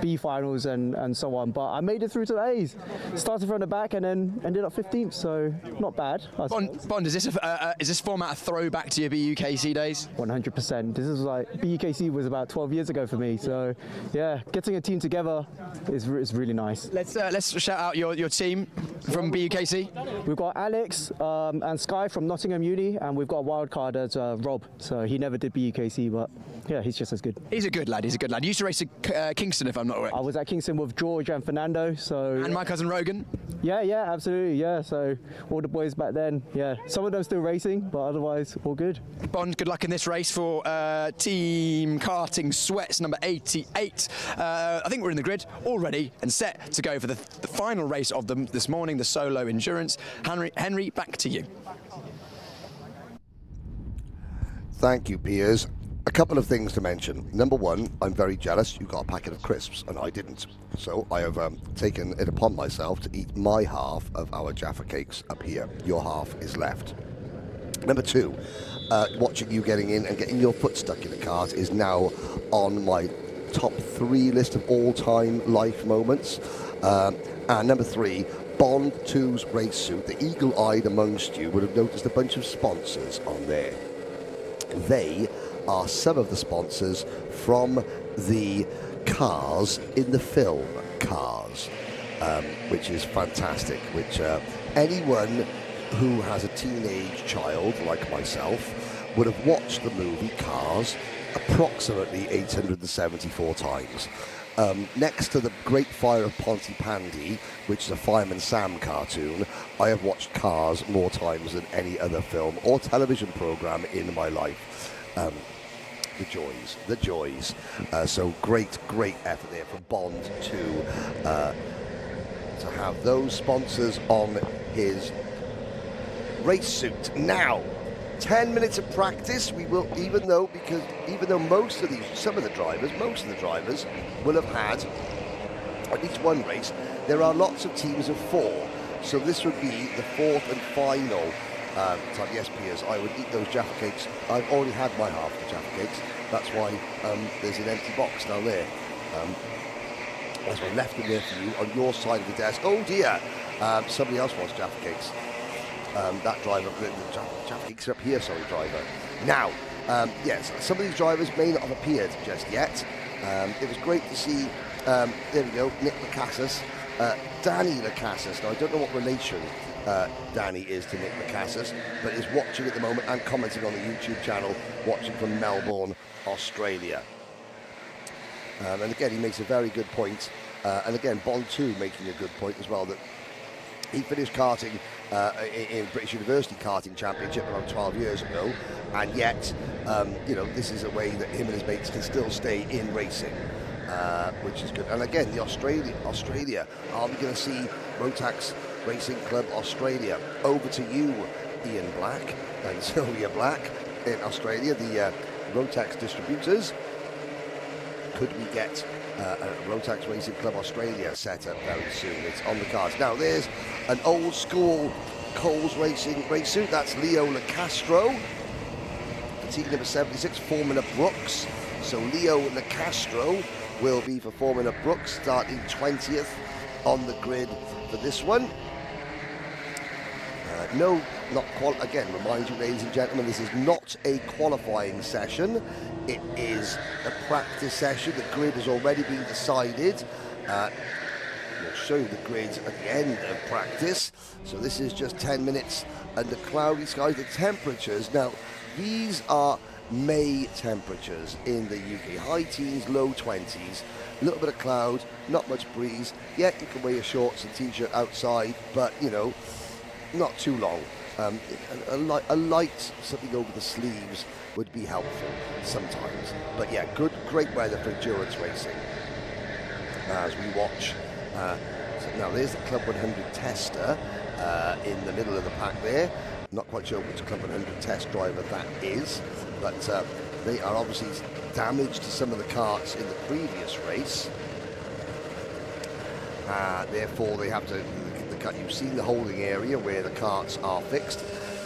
B finals and so on, but I made it through to the A's. Started from the back and then ended up 15th, so not bad. Bond, is this format a throwback to your BUKC days? 100%. This is like BUKC was about 12 years ago for me, so yeah, getting a team together is really nice. Let's shout out your team from BUKC. We've got Alex and Sky from Nottingham Uni, and we've got a wild card as Rob. So he never did BUKC, but yeah, he's just as good. He's a good lad. He used to race at Kingston, if I'm not correct. I was at Kingston with George and Fernando. And my cousin Rogan. Yeah, absolutely. Yeah, so all the boys back then. Yeah, some of them still racing, but otherwise all good. Bond, good luck in this race for Team Karting Sweats number 88. I think we're in the grid all ready and set to go for the final race of them this morning, the solo endurance. Henry, back to you. Thank you, Piers. A couple of things to mention. Number one, I'm very jealous you got a packet of crisps and I didn't. So I have taken it upon myself to eat my half of our Jaffa cakes up here. Your half is left. Number two, watching you getting in and getting your foot stuck in the cart is now on my top 3 list of all-time life moments. And number 3, Bond 2's race suit. The eagle-eyed amongst you would have noticed a bunch of sponsors on there. They are some of the sponsors from the cars in the film Cars, which is fantastic, which anyone who has a teenage child like myself would have watched the movie Cars approximately 874 times. Next to the Great Fire of Pontypandy, which is a Fireman Sam cartoon, I have watched Cars more times than any other film or television program in my life. The joys. So great effort there for Bond to have those sponsors on his race suit. Now, 10 minutes of practice. We will, even though most of the drivers will have had at least one race. There are lots of teams of 4, so this would be the 4th and final time. Yes, Piers, I would eat those Jaffa cakes. I've already had my half of the Jaffa cakes. That's why there's an empty box down there. As I left them there for you on your side of the desk. Oh dear, Somebody else wants Jaffa Cakes. That driver, the Jaffa Cakes are up here, sorry, driver. Now, yes, some of these drivers may not have appeared just yet. It was great to see, there we go, Nick Lacassis, Danny Lacassis. Now, I don't know what relation Danny is to Nick Lacassis, but is watching at the moment and commenting on the YouTube channel, watching from Melbourne, Australia. And again, he makes a very good point. And again, Bond 2 making a good point as well, that he finished karting in British University Karting Championship around 12 years ago, and yet, you know, this is a way that him and his mates can still stay in racing, which is good. And again, the Australia, are we going to see Rotax Racing Club Australia? Over to you, Ian Black and Sylvia Black in Australia, the Rotax distributors. Could we get a Rotax Racing Club Australia set up very soon? It's on the cards. Now, there's an old school Coles Racing race suit. That's Leo Lacastro, fatigue number 76, Formula Brooks. So Leo Lacastro will be for Formula Brooks, starting 20th on the grid for this one. No, not again, remind you, ladies and gentlemen, this is not a qualifying session. It is a practice session. The grid has already been decided. We'll show you the grid at the end of practice. So this is just 10 minutes under cloudy skies. The temperatures, now, these are May temperatures in the UK. High teens, low 20s. A little bit of cloud, not much breeze. Yeah, you can wear your shorts and t-shirt outside, but, you know, not too long. A light something over the sleeves would be helpful sometimes. But yeah, great weather for endurance racing. As we watch, so now there's the Club 100 tester in the middle of the pack there. Not quite sure which Club 100 test driver that is, but they are obviously damaged to some of the karts in the previous race. Therefore, they have to. You've seen the holding area where the karts are fixed.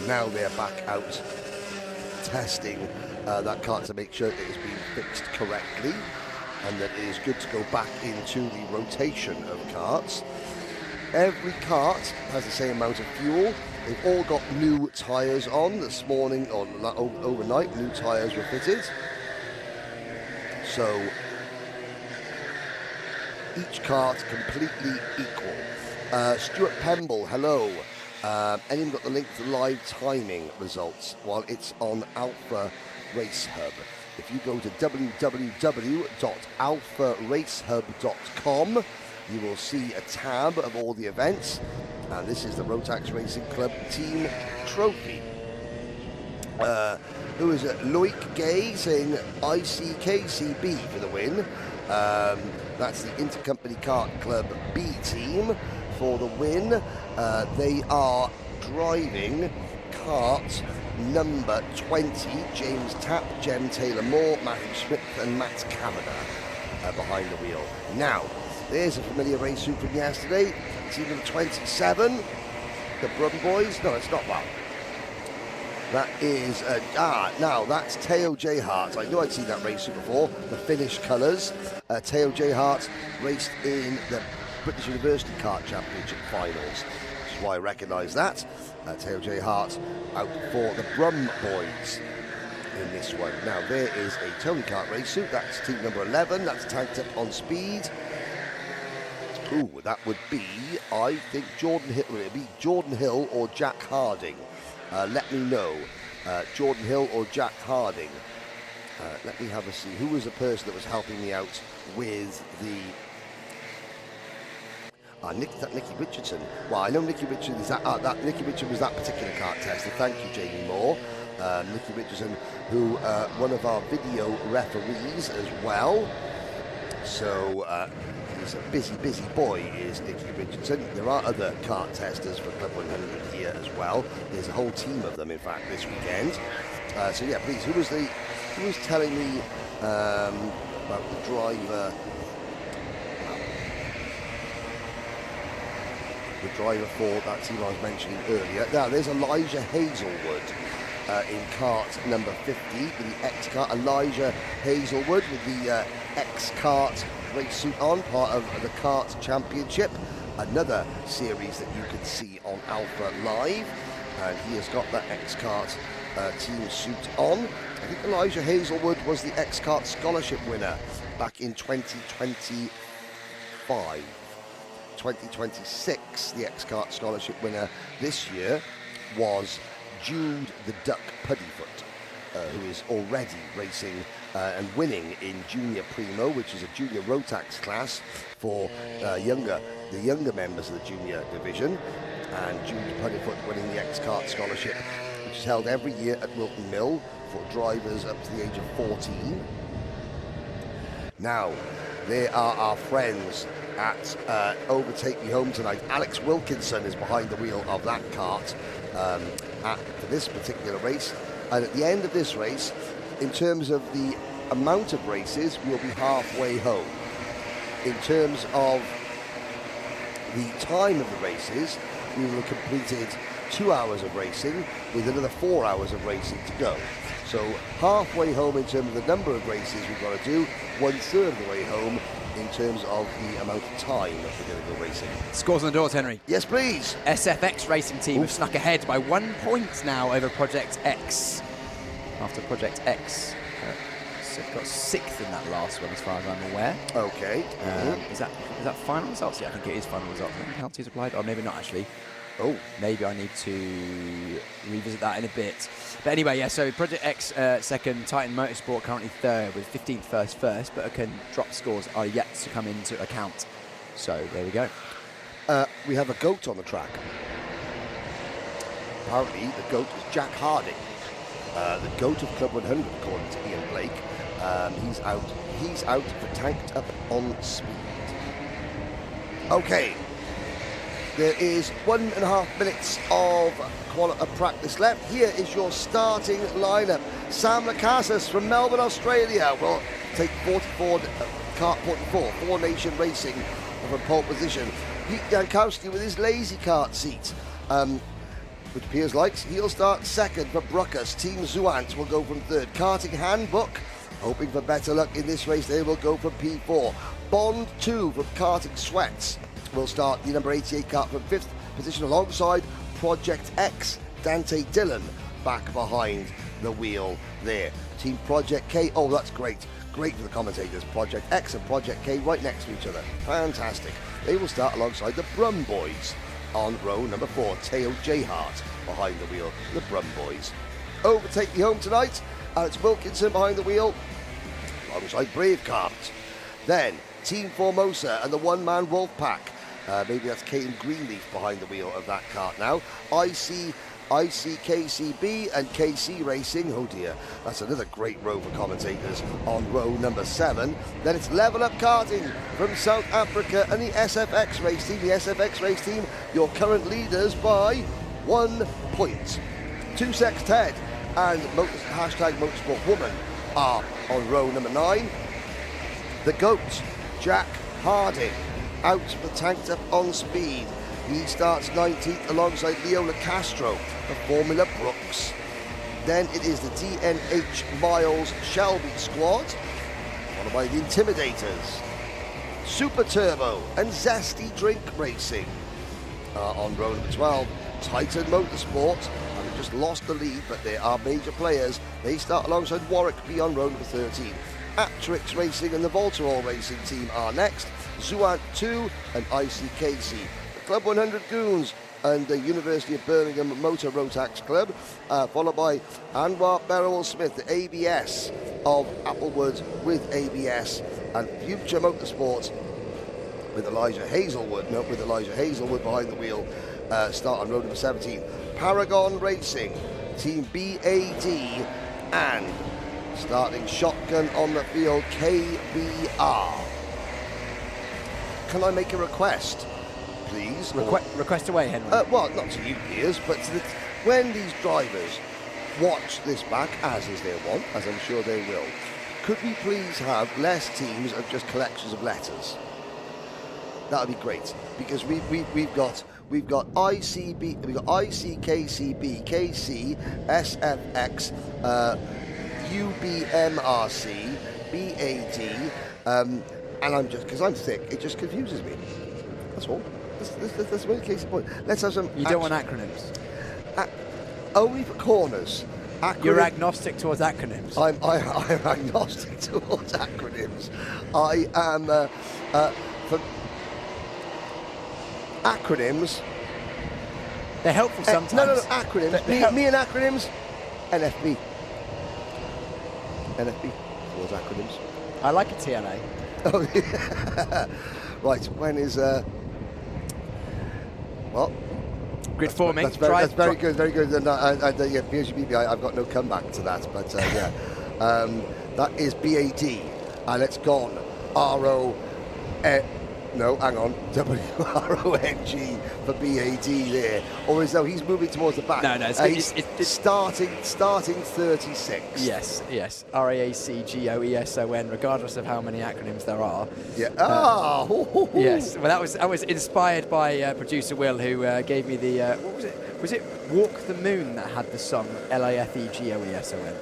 Now they're back out testing that kart to make sure that it's been fixed correctly and that it is good to go back into the rotation of karts. Every kart has the same amount of fuel. They've all got new tyres on. This morning, or overnight, new tyres were fitted. So each kart completely equal. Stuart Pemble, hello. Anyone got the link to live timing results? Well, it's on Alpha Race Hub. If you go to www.alpharacehub.com, you will see a tab of all the events. And this is the Rotax Racing Club Team Trophy. Who is it? Loic Gay saying ICKCB for the win. That's the Intercompany Kart Club B team for the win. They are driving kart number 20, James Tapp, Jem Taylor-Moore, Matthew Smith and Matt Kavanagh behind the wheel. Now, there's a familiar race suit from yesterday, team number 27, the Brum Boys. No, it's not that. That is, now that's Teo J. Hart. I knew I'd seen that race suit before, the Finnish colours. Teo J. Hart raced in the British University Kart Championship finals, which is why I recognise that. Teo J. Hart out for the Brum Boys in this one. Now there is a Tony Kart race suit. That's team number 11. That's tanked up on speed. Ooh, that would be, I think, Jordan Hill. It would be Jordan Hill or Jack Harding. Let me know, Jordan Hill or Jack Harding. Let me have a see. Who was the person that was helping me out with the Nicky Richardson. Well, I know Nicky Richardson is that Nicky Richardson was that particular kart tester. Thank you, Jamie Moore. Nicky Richardson, who one of our video referees as well. So he's a busy boy, is Nicky Richardson. There are other kart testers for Club 100 here as well. There's a whole team of them, in fact, this weekend. So yeah, please, who was telling me about the driver? The driver for that team I was mentioning earlier. Now, there's Elijah Hazelwood in kart number 50 with the X-Kart. Elijah Hazelwood with the X-Kart race suit on, part of the kart championship. another series that you can see on AlphaLive, and he has got that X-Kart team suit on. I think Elijah Hazelwood was the X-Kart scholarship winner back in 2025. 2026, the X-Kart scholarship winner this year was Jude the Duck Puddyfoot, who is already racing and winning in Junior Primo, which is a junior Rotax class for the younger members of the junior division. And Jude Puddyfoot winning the X-Kart scholarship, which is held every year at Wilton Mill for drivers up to the age of 14. Now, there are our friends at Overtake Me Home tonight. Alex Wilkinson is behind the wheel of that kart for this particular race. And at the end of this race, in terms of the amount of races, we'll be halfway home. In terms of the time of the races, we will have completed 2 hours of racing with another 4 hours of racing to go. So halfway home in terms of the number of races we've got to do, 1/3 of the way home in terms of the amount of time that we're going to go racing. Scores on the doors, Henry. Yes, please. SFX Racing Team have snuck ahead by 1 point now over Project X. After Project X got 6th in that last one, as far as I'm aware. Okay. Is that final results? Yeah, I think it is final results. Penalties applied, or maybe not actually. Oh, maybe I need to revisit that in a bit. But anyway, yeah. So Project X second, Titan Motorsport currently third with 15th first, but again, drop scores are yet to come into account. So there we go. We have a goat on the track. Apparently, the goat is Jack Harding, the goat of Club 100, according to Ian Blake. He's out for tanked up on speed. Okay. There is 1.5 minutes of practice left. Here is your starting lineup. Sam Lacasas from Melbourne, Australia will take 44, kart 44, 4 Nation Racing from pole position. Pete Jankowski with his lazy kart seat, which Piers likes. He'll start second for Bruckus. Team Zuant will go from third. Karting Handbook, hoping for better luck in this race, they will go from P4. Bond 2 from Karting Sweats will start the number 88 kart from 5th position alongside Project X. Dante Dillon back behind the wheel there. Team Project K, oh that's great. Great for the commentators. Project X and Project K right next to each other. Fantastic. They will start alongside the Brum Boys on row number 4. Teo J. Hart behind the wheel, the Brum Boys. Overtake Me Home tonight. Alex Wilkinson behind the wheel alongside Brave Kart. Then Team Formosa and the one-man Wolf Pack. Maybe that's Caden Greenleaf behind the wheel of that kart now. ICKCB and KC Racing. Oh dear, that's another great row for commentators on row number 7. Then it's Level Up Karting from South Africa and the SFX Race Team. The SFX Race Team, your current leaders by 1 point. 2 Sex Ted and #Motorsport Woman are on row number 9. The GOAT, Jack Harding, out for tanked up on speed. He starts 19th alongside Leo LaCastro of Formula Brooks. Then it is the DNH Miles Shelby squad, followed by the Intimidators, Super Turbo and Zesty Drink Racing. On row number 12, Titan Motorsport, having just lost the lead, but there are major players. They start alongside Warwick B on row number 13. Atrix Racing and the Volterol Racing Team are next. Zuant 2 and ICKC. The Club 100 Goons and the University of Birmingham Motor Rotax Club, followed by Anwar Berrowell Smith, the ABS of Applewood with ABS, and Future Motorsports with Elijah Hazelwood behind the wheel, start on road number 17. Paragon Racing, Team BAD, and starting shotgun on the field, KBR. Can I make a request, please? Request away, Henry. Well, not to you, Piers, but when these drivers watch this back, as is their want, as I'm sure they will, could we please have less teams of just collections of letters? That would be great, because we've got ICB, we've got ICKCB, KC, SFX, UBMRC, BAD, and I'm just, because I'm thick, it just confuses me. That's all. That's one case in point. Let's have some. You don't want acronyms. Only for corners. You're agnostic towards acronyms. I'm agnostic towards acronyms. I am for acronyms. They're helpful sometimes. No, acronyms. Me and acronyms. NFB. NFB towards acronyms. I like a TNA. Oh, yeah. Right. When is well? Grid forming. That's very good. Very good. And yeah, BHBB, I've got no comeback to that. But yeah, that is BAD, and it's gone. No, hang on. WRONG for BAD there. Or as though he's moving towards the back. No, it's starting 36. Yes. RACGOESON, regardless of how many acronyms there are. Yeah. Yes. Well, that was inspired by producer Will, who gave me the what was it? Was it Walk the Moon that had the song LIFEGOESON?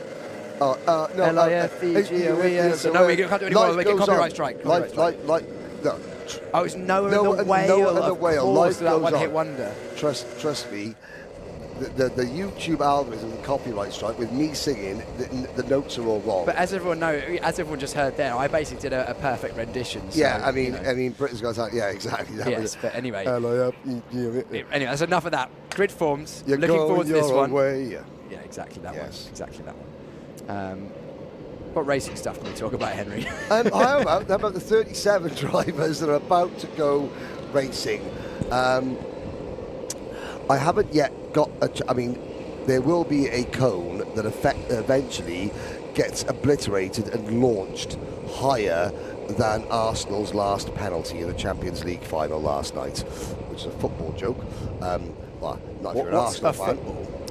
No. LIFEGOESON. No, we can't do any more. We get copyright strike. No. Oh, it's Noah and the Whale. Of course, that one-hit wonder. Trust me. The YouTube algorithm copyright strike with me singing, the notes are all wrong. But as everyone just heard there, I basically did a perfect rendition. So, yeah, I mean, Britain's got that. Yeah, exactly. That yes, but anyway. Anyway, that's enough of that. Grid forms. Looking forward to this one. Yeah, exactly that one. Exactly that one. What racing stuff can we talk about, Henry? How about the 37 drivers that are about to go racing? I haven't yet got there will be a cone that eventually gets obliterated and launched higher than Arsenal's last penalty in the Champions League final last night, which is a football joke. Well, not if you're an Arsenal fan.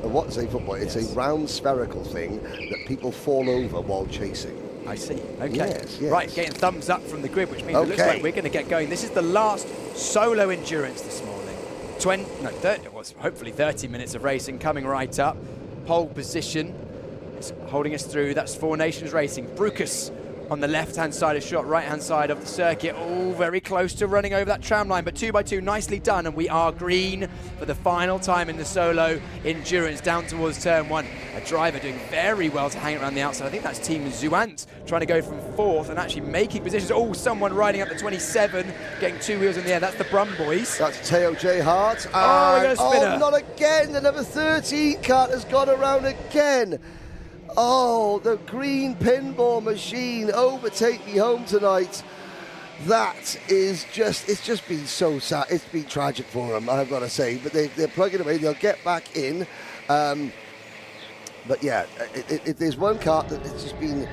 What is a football? It's a round spherical thing that people fall over while chasing. I see. Okay. Yes. Right, getting thumbs up from the grid, which means it looks like we're going to get going. This is the last solo endurance this morning. 30, hopefully 30 minutes of racing coming right up. Pole position is holding us through. That's Four Nations Racing. Brucus on the left-hand side of shot, right-hand side of the circuit. Oh, very close to running over that tram line, but 2x2, nicely done, and we are green for the final time in the solo endurance down towards turn one. A driver doing very well to hang around the outside. I think that's Team Zuant trying to go from fourth and actually making positions. Oh, someone riding up the 27, getting two wheels in the air. That's the Brum boys. That's Teo J. Hart. Oh, we got a spinner. Oh, not again. The number 13 kart has gone around again. Oh, the green pinball machine overtake me home tonight. That is it's just been so sad. It's been tragic for them, I've got to say. But they're plugging away. They'll get back in. But yeah, if there's one kart that it's just been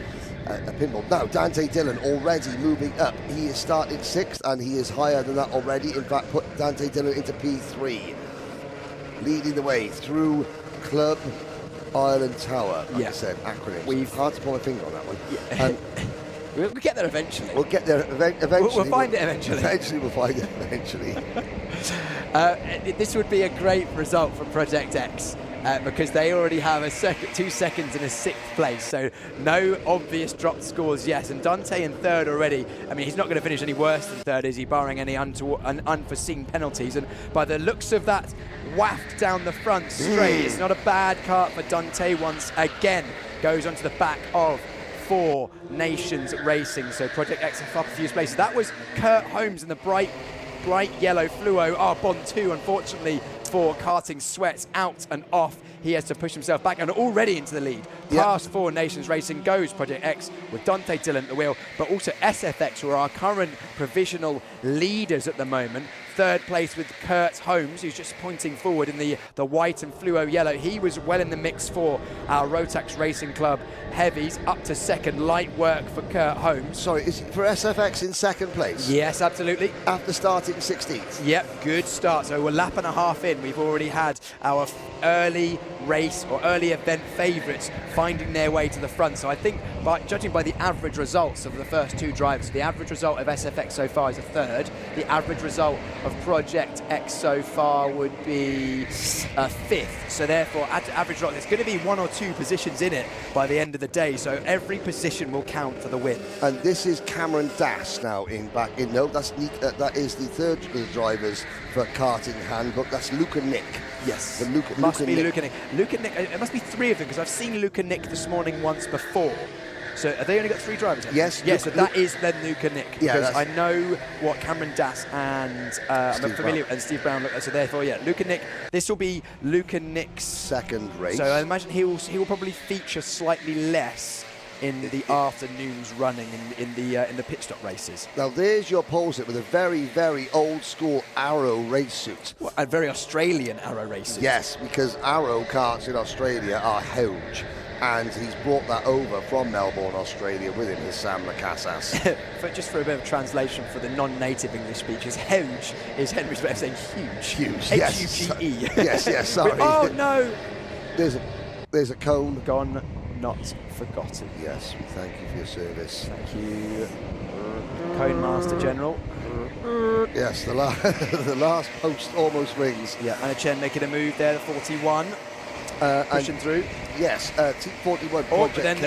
a pinball. Now, Dante Dillon already moving up. He is starting 6th, and he is higher than that already. In fact, put Dante Dillon into P3. Leading the way through Club Ireland Tower, like I said, acronyms. Hard to pull my finger on that one. Yeah. We'll get there eventually. We'll get there eventually. We'll find it eventually. Eventually, we'll find it eventually. This would be a great result for Project X because they already have 2 seconds in a 6th place, so no obvious dropped scores yet. And Dante in 3rd already. I mean, he's not going to finish any worse than 3rd, is he, barring any unforeseen penalties? And by the looks of that waft down the front straight, it's not a bad kart for Dante once again. Goes onto the back of Four Nations Racing. So Project X have up a few places. That was Kurt Holmes in the bright yellow fluo. Bond 2, unfortunately, for karting sweats out and off. He has to push himself back and already into the lead. Past Four Nations Racing goes Project X with Dante Dillon at the wheel, but also SFX, who are our current provisional leaders at the moment. 3rd place with Kurt Holmes, who's just pointing forward in the white and fluo yellow. He was well in the mix for our Rotax Racing Club heavies, up to 2nd. Light work for Kurt Holmes. Sorry, is it for SFX in 2nd place? Yes, absolutely. After starting 16th? Yep, good start. So we're lap and a half in. We've already had our early race or early event favourites finding their way to the front. So I think, judging by the average results of the first 2 drivers, the average result of SFX so far is a 3rd. The average result of Project X so far would be 5th. So therefore, at average rock, there's going to be 1 or 2 positions in it by the end of the day. So every position will count for the win. And this is Cameron Dass now no, that's that is the third of the drivers for karting handbook. That's Luca Nick. Yes, Luca Nick. Luca Nick. It must be 3 of them because I've seen Luca Nick this morning once before. So have they only got 3 drivers? Yes. Yes. So that is then Luca Nick, because I know what Cameron Dass and I'm familiar and Steve Brown. So therefore, yeah, Luca Nick. This will be Luca Nick's second race. So I imagine he will probably feature slightly less in the afternoons running in the pit stop races. Now there's your pole sit with a very, very old school Arrow race suit. Well, a very Australian Arrow race suit. Yes, because Arrow karts in Australia are huge. And he's brought that over from Melbourne, Australia, with him, his Sam Lacassas. Just for a bit of translation for the non-native English speakers, huge is Henry's way of saying huge. Huge, H-U-G-E. Yes, sorry. Oh, no! There's a cone. Gone, not forgotten. Yes, we thank you for your service. Thank you, Cone Master General. Yes, the last post almost rings. Yeah, and a Chen making a move there, the 41. Pushing through. Yes, T41. Oh, but then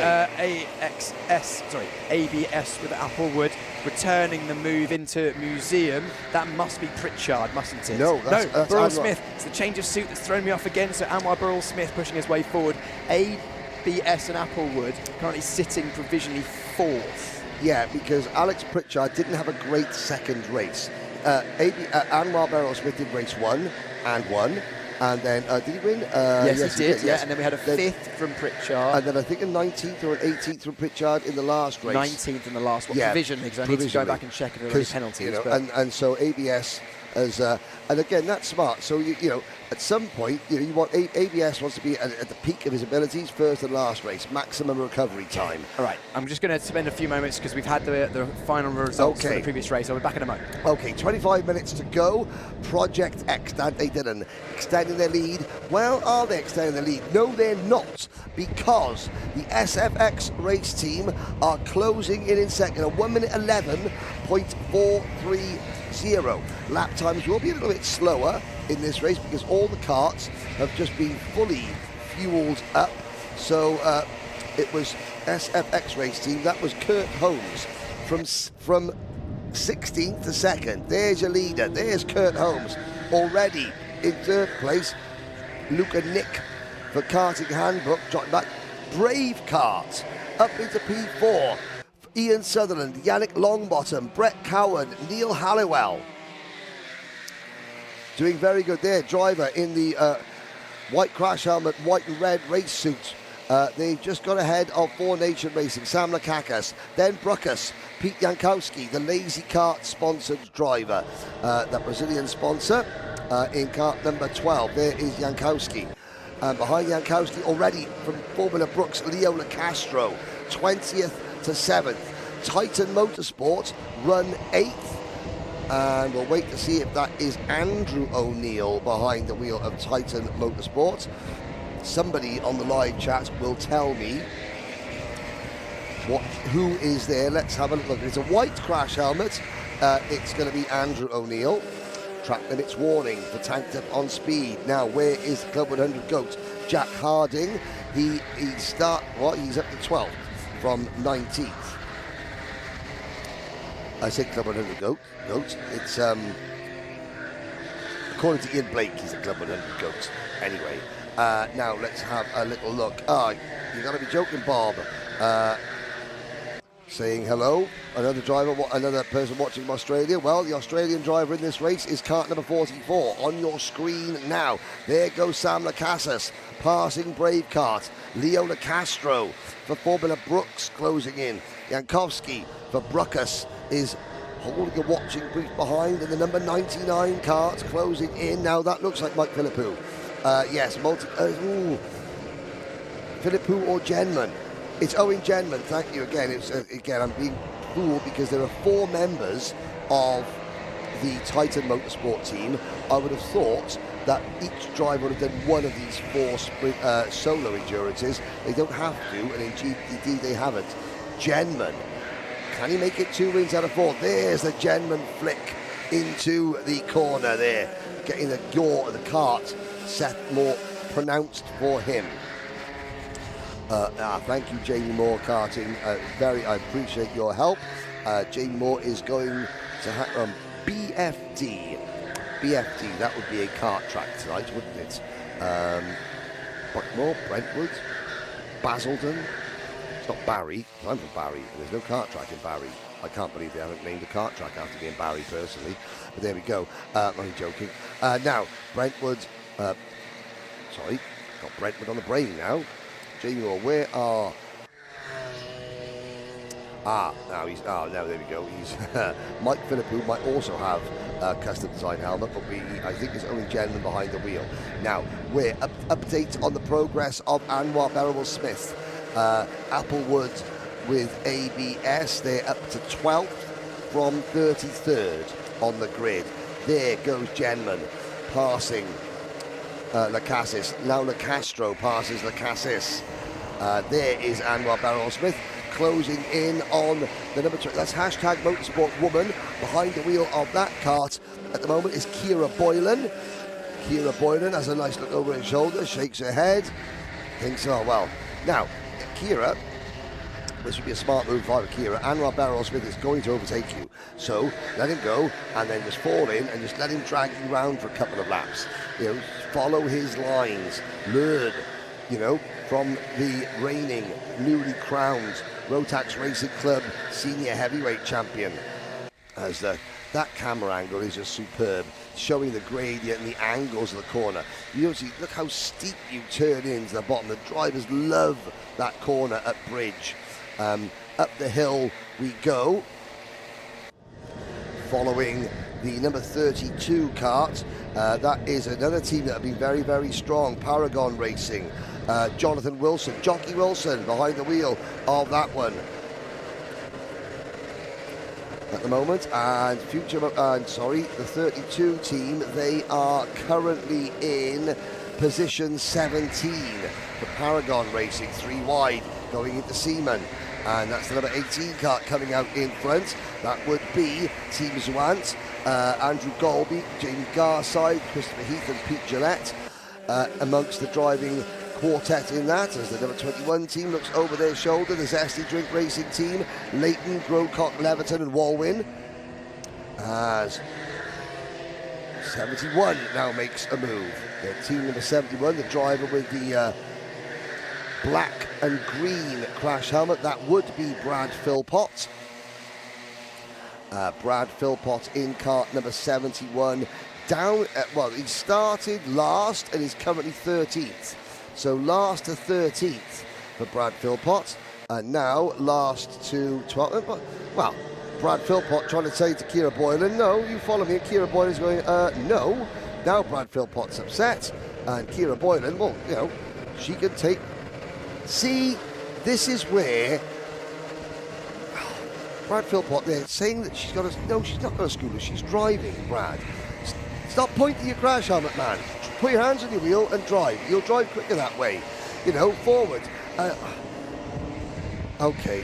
ABS with Applewood returning the move into Museum. That must be Pritchard, mustn't it? No, that's Burrell Smith. It's the change of suit that's thrown me off again. So Anwar Burrell Smith pushing his way forward. ABS and Applewood currently sitting provisionally 4th. Yeah, because Alex Pritchard didn't have a great second race. Anwar Burrell Smith did race 1 and won. And then, did he win? Yes, he did. Yeah, and then we had a 5th from Pritchard. And then I think a 19th or an 18th from Pritchard in the last race. 19th in the last one, provisionally, because I need to go back and check if there were any penalties. You know, and so ABS as, and again, that's smart. So, you know, at some point, you know, you want ABS wants to be at the peak of his abilities, first and last race, maximum recovery time. All right, I'm just going to spend a few moments because we've had the final results for the previous race. I'll be back in a moment. Okay, 25 minutes to go. Project X, Dante Dillon, extending their lead. Well, are they extending their lead? No, they're not, because the SFX race team are closing in second, a 1 minute 11.430. Lap times will be a little bit slower in this race because all the karts have just been fully fueled up. So it was SFX race team. That was Kurt Holmes from 16th to 2nd. There's your leader. There's Kurt Holmes already in 3rd place. Luca Nick for karting handbook dropping back. Brave Kart up into P4. Ian Sutherland, Yannick Longbottom, Brett Coward, Neil Halliwell. Doing very good there. Driver in the white crash helmet, white and red race suit. They've just got ahead of 4 Nation Racing, Sam Lakakis, then Bruckus, Pete Jankowski, the Lazy Kart sponsored driver. The Brazilian sponsor in kart number 12. There is Jankowski. Behind Jankowski already from Formula Brooks, Leo LaCastro, 20th to 7th. Titan Motorsport run 8th. And we'll wait to see if that is Andrew O'Neill behind the wheel of Titan Motorsport. Somebody on the live chat will tell me who is there. Let's have a look. It's a white crash helmet. It's going to be Andrew O'Neill. Track limits warning for tanked up on speed. Now, where is the Club 100 GOAT? Jack Harding. He's up to 12th from 19th. I said Club 100 GOAT. It's according to Ian Blake, he's a Club 100 GOAT. Anyway, now let's have a little look. You got to be joking, Bob. Saying hello. Another driver, another person watching from Australia. Well, the Australian driver in this race is kart number 44 on your screen now. There goes Sam Lacassas passing Brave Kart. Leo LaCastro for Formula Brooks closing in. Jankowski for Bruckus is holding a watching brief behind, and the number 99 kart closing in. Now that looks like Mike Philippou. Yes, Philippou or Genman. It's Owen Genman, thank you again. Again, I'm being fooled because there are 4 members of the Titan Motorsport team. I would have thought that each driver would have done one of these 4 solo endurances. They don't have to, and indeed they haven't. Genman. Can he make it 2 wins out of 4? There's the Genman flick into the corner there, getting the yaw of the kart set more pronounced for him. Thank you, Jamie Moore Karting. I appreciate your help. Jamie Moore is going to BFD. BFD, that would be a kart track tonight, wouldn't it? Buckmore, Brentwood, Basildon. It's not Barry. I'm from Barry, and there's no kart track in Barry. I can't believe they haven't named a kart track after being Barry, personally. But there we go. I'm only joking. Now, Brentwood. Sorry, got Brentwood on the brain now. Jamie Moore, where are... now he's... now there we go. He's Mike Phillip, who might also have a custom design helmet, but I think there's only gentleman behind the wheel. Now, we're update on the progress of Anwar Beryl-Smith. Applewood with ABS, they're up to 12th from 33rd on the grid. There goes Genman passing Lacassis. Now Lacastro passes Lacassis. There is Anwar Beryl-Smith closing in on the number 2. That's hashtag Motorsport Woman. Behind the wheel of that kart at the moment is Kira Boylan. Kira Boylan has a nice look over his shoulder, shakes her head, thinks, oh well. Now, Kira, this would be a smart move by Kira. Anwar Beryl-Smith is going to overtake you. So let him go and then just fall in and just let him drag you around for a couple of laps. You know, follow his lines, learn, you know, from the reigning, newly crowned Rotax Racing Club Senior Heavyweight Champion. As that camera angle is just superb, showing the gradient and the angles of the corner. You see, look how steep you turn into the bottom. The drivers love that corner at Bridge. Up the hill we go, following the number 32 kart. That is another team that have been very, very strong. Paragon Racing. Jonathan Wilson, Jockey Wilson behind the wheel of that one at the moment. And the 32 team, they are currently in position 17 for Paragon Racing, 3 wide going into Seaman. And that's the number 18 kart coming out in front. That would be Team Zwant, Andrew Golby, Jamie Garside, Christopher Heath and Pete Gillette amongst the driving quartet in that, as the number 21 team looks over their shoulder. The Zesty Drink Racing team, Leighton, Grocock, Leverton and Walwyn. As 71 now makes a move. Team number 71, the driver with the black and green crash helmet, that would be Brad Philpott. Brad Philpott in kart number 71. Down at, well, he started last and is currently 13th. So last to 13th for Brad Philpott, and now last to 12th. Well, Brad Philpott trying to say to Kira Boylan, no, you follow me. Kira Boylan's going, no. Now Brad Philpott's upset, and Kira Boylan, well, you know, she can take... See, this is where Brad Philpott, they're saying that she's got a... No, she's not got a scooter, she's driving, Brad. Stop pointing your crash helmet, man. Put your hands on your wheel and drive. You'll drive quicker that way. You know, forward. Okay.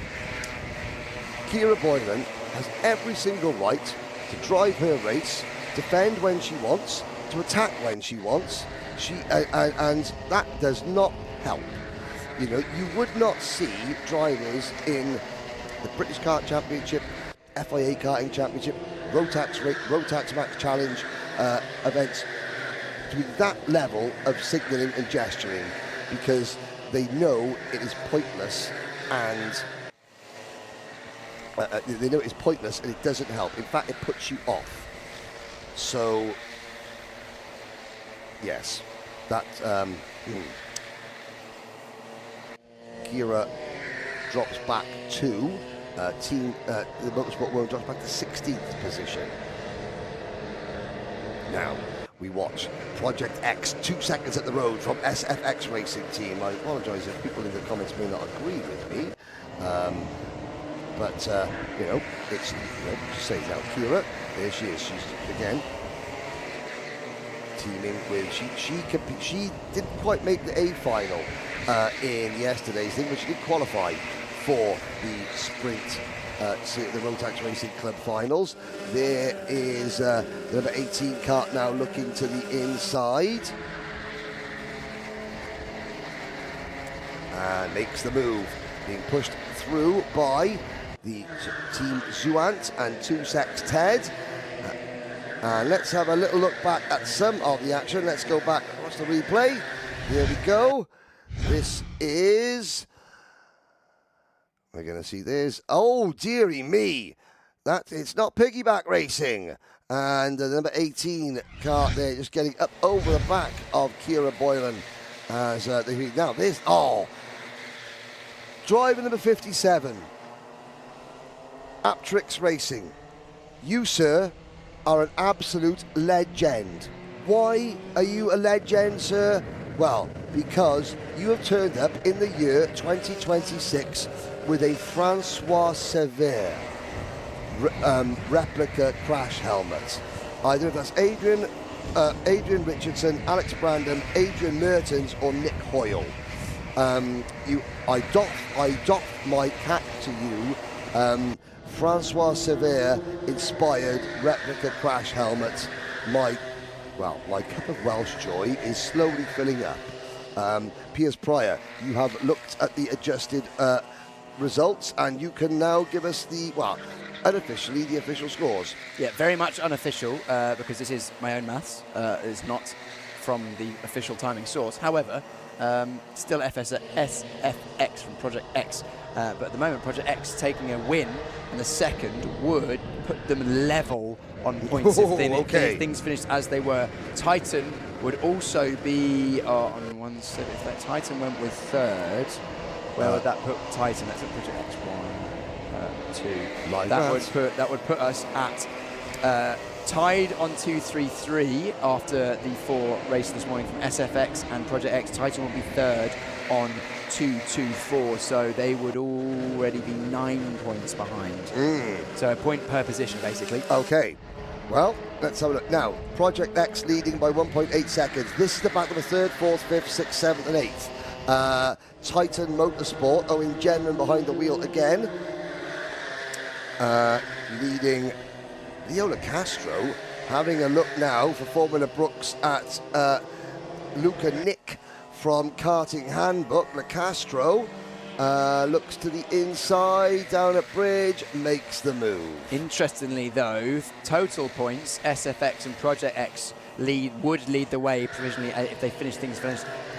Kira Boylan has every single right to drive her race, defend when she wants, to attack when she wants. And that does not help. You know, you would not see drivers in the British Kart Championship, FIA Karting Championship, Rotax Max Challenge events to be that level of signalling and gesturing, because they know it is pointless, and they know it is pointless and it doesn't help. In fact, it puts you off. So yes, that Kira drops back to the Motorsport World drops back to 16th position. Now we watch Project X, 2 seconds at the road from SFX Racing Team. I apologise if people in the comments may not agree with me, but you know, it's, you know, just say now Kira, there she is. She's again teaming with, she didn't quite make the A final in yesterday's thing, but she did qualify for the sprint see the Rotax Racing Club finals. There is the number 18 kart now looking to the inside. And makes the move, being pushed through by the team Zuant and 2Sex Ted. And let's have a little look back at some of the action. Let's go back, watch the replay. Here we go. This is... We're going to see this. Oh, dearie me. It's not piggyback racing. And the number 18 kart there just getting up over the back of Kira Boylan. As now this... Oh! Driver number 57. Rotax Racing. You, sir, are an absolute legend. Why are you a legend, sir? Well, because you have turned up in the year 2026 with a Francois Sever replica crash helmet. I don't know if that's Adrian Richardson, Alex Brandon, Adrian Mertens, or Nick Hoyle. I doff my cap to you. Francois Sever inspired replica crash helmet. My cup of Welsh joy is slowly filling up. Piers Pryor, you have looked at the adjusted results, and you can now give us the, unofficially, the official scores. Yeah, very much unofficial, because this is my own maths. It's not from the official timing source. However, still SFX from Project X. But at the moment, Project X taking a win in the second would put them level on points if things finished as they were. Titan would also be on one side. If that Titan went with third, where would that put Titan? That's at Project X 1, 2. That would put us at tied on 2-3-3 after the 4 races this morning from SFX and Project X. Titan will be third on 2-2-4, so they would already be 9 points behind. So a point per position, basically. Okay. Well, let's have a look. Now, Project X leading by 1.8 seconds. This is the battle of 3rd, 4th, 5th, 6th, 7th and 8th. Titan Motorsport, Owen Jenman behind the wheel again. Leading Leola Castro. Having a look now for Formula Brooks at Luca Nick from Karting Handbook. LaCastro looks to the inside, down at bridge, makes the move. Interestingly, though, total points, SFX and Project X would lead the way provisionally if they finish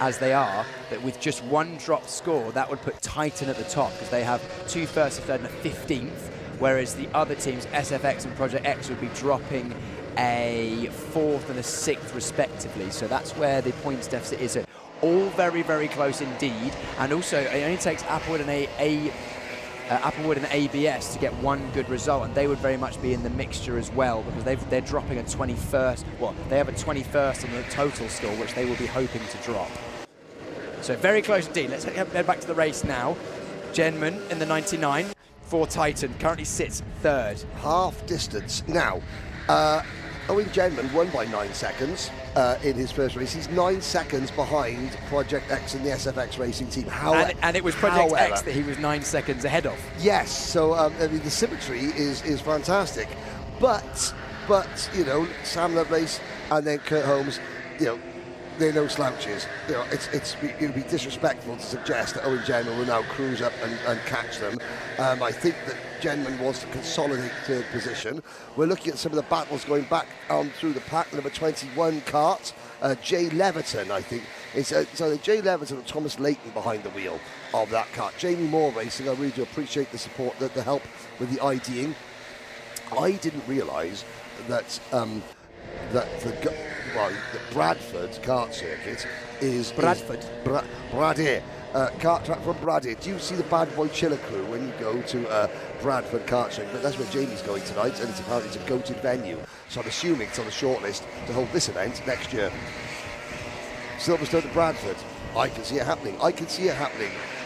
as they are, but with just 1 drop score, that would put Titan at the top because they have 2 first, a third, and a 15th, whereas the other teams, SFX and Project X, would be dropping a 4th and a 6th respectively. So that's where the points deficit is. All very, very close indeed, and also it only takes Applewood and ABS to get 1 good result, and they would very much be in the mixture as well because they're dropping a 21st. Well, they have a 21st on the total score, which they will be hoping to drop. So very close indeed. Let's head back to the race now. Jenman in the 99 for Titan currently sits third. Half distance now. Owen Jenman won by 9 seconds in his first race. He's 9 seconds behind Project X and the SFX Racing team. And it was Project X that he was 9 seconds ahead of. Yes, so I mean, the symmetry is fantastic. But you know, Sam Lovelace and then Kurt Holmes, you know, they're no slouches. You know, it would be disrespectful to suggest that Owen Jenman will now cruise up and catch them. I think that Jenman wants to consolidate third position. We're looking at some of the battles going back through the pack. Number 21 kart, Jay Leverton, I think. It's so Jay Leverton and Thomas Layton behind the wheel of that kart. Jamie Moore Racing, I really do appreciate the support, the help with the IDing. I didn't realise that the Bradford kart circuit is Bradford. Bradie. Kart track from Bradie. Do you see the Bad Boy Chiller crew when you go to Bradford kart circuit? But that's where Jamie's going tonight, and it's a go-to venue. So I'm assuming it's on the shortlist to hold this event next year. Silverstone to Bradford. I can see it happening.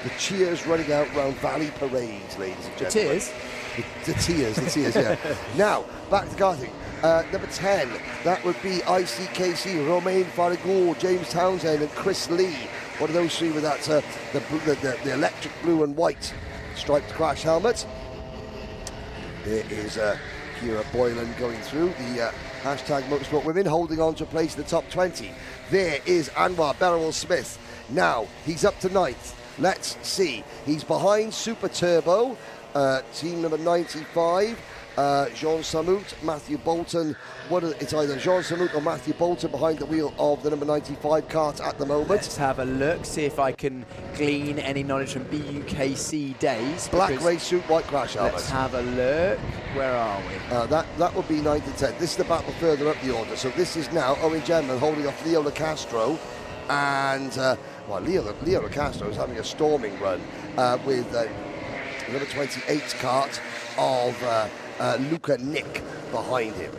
The cheers running out round Valley Parades, ladies and gentlemen. The tears, yeah. Now, back to karting. Number 10, that would be ICKC, Romain Farigour, James Townsend and Chris Lee. One of those three with that the electric blue and white striped crash helmet. There is Kira Boylan going through the hashtag Motorsport Women, holding on to a place in the top 20. There is Anwar Beryl-Smith. Now he's up to 9th. Let's see. He's behind Super Turbo, team number 95. Jean Samut, Matthew Bolton. It's either Jean Samut or Matthew Bolton behind the wheel of the number 95 kart at the moment. Let's have a look, see if I can glean any knowledge from BUKC days. Black race suit, white crash helmet. Let's have a look. Where are we? That would be 9th and 10th. This is the battle further up the order. So this is now Owen Genman holding off Leo Lacastro. And, Leo Lacastro is having a storming run with number 28 kart of Luca Nick behind him.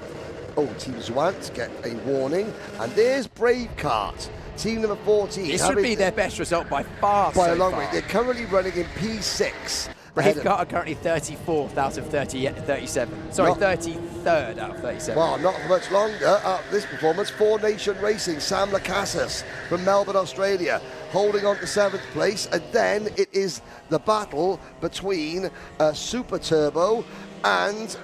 Oh, Team Zwant get a warning. And there's Brave Kart, team number 14. This would be their best result by far. By a long way. They're currently running in P6. Brave Kart are currently 34th out of 37. Sorry, 33rd out of 37. Well, not for much longer. This performance, Four Nation Racing, Sam Lacasas from Melbourne, Australia, holding on to 7th place. And then it is the battle between Super Turbo and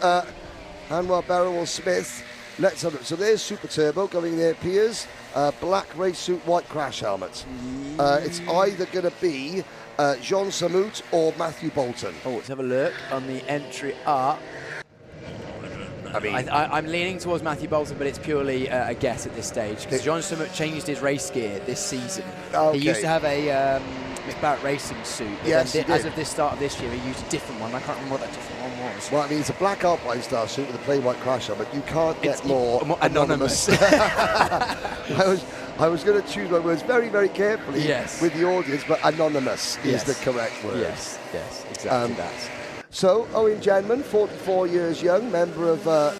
Anwar Beryl-Smith. Let's have a look. So there's Super Turbo going there, Piers. Black race suit, white crash helmet. It's either going to be Jean Samut or Matthew Bolton. Oh, let's have a look on the entry up. I mean, I'm leaning towards Matthew Bolton, but it's purely a guess at this stage because Jean Samut changed his race gear this season. Okay. He used to have a McBarrett Racing suit. Yes, as of this start of this year, he used a different one. I can't remember what that different one was. Well, I mean, it's a black Alpine Star suit with a plain white crash helmet. You can't get more anonymous. I was going to choose my words very, very carefully with the audience, but anonymous is the correct word. Yes, exactly that. So, Owen Genman, 44 years young, member of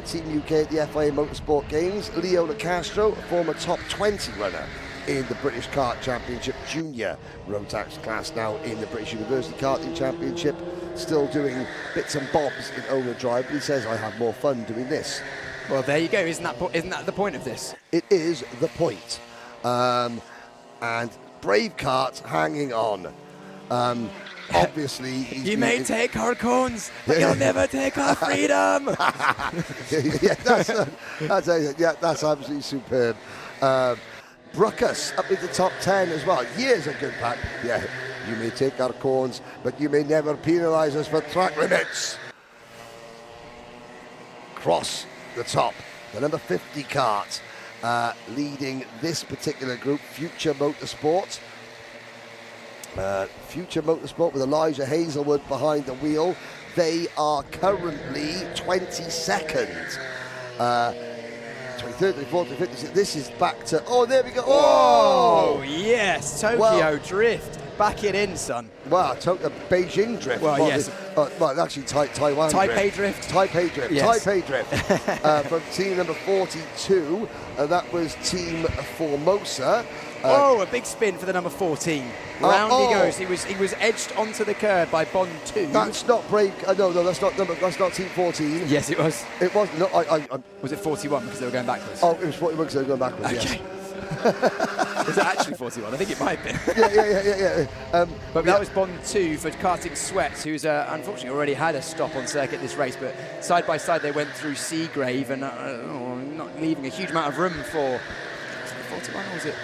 Team UK at the FIA Motorsport Games. Leo Lacastro, a former top 20 runner in the British Kart Championship Junior Rotax class, now in the British University Karting Championship, still doing bits and bobs in owner drive, but he says, I have more fun doing this. Well, there you go. Isn't that the point of this? It is the point. And Brave Kart hanging on. Obviously, you may take our cones, but you'll never take our freedom. That's absolutely superb. Bruckus up in the top 10 as well. Here's a good pack. Yeah, you may take our cones, but you may never penalise us for track limits. Cross the top, the number 50 kart, leading this particular group, Future Motorsport. Future Motorsport with Elijah Hazelwood behind the wheel. They are currently 22nd. 23rd, 24th, 56th. This is back to, there we go. Oh, yes, Tokyo Drift. Back it in, son. Wow, Beijing Drift. Well, yes. Actually, Taiwan Taipei Drift. Taipei Drift. Yes. Taipei Drift. From team number 42. That was Team Formosa. A big spin for the number 14. Round he goes. He was edged onto the curb by Bond 2. That's not Brave. No, that's not Team 14. Yes, it was. It was. No, was it 41 because they were going backwards? Oh, it was 41 because they were going backwards. Okay. Yes. Was it actually 41? I think it might have been. Yeah. But that was Bond 2 for Karting Sweats, who's unfortunately already had a stop on circuit this race, but side by side they went through Seagrave and not leaving a huge amount of room for 41, or was it?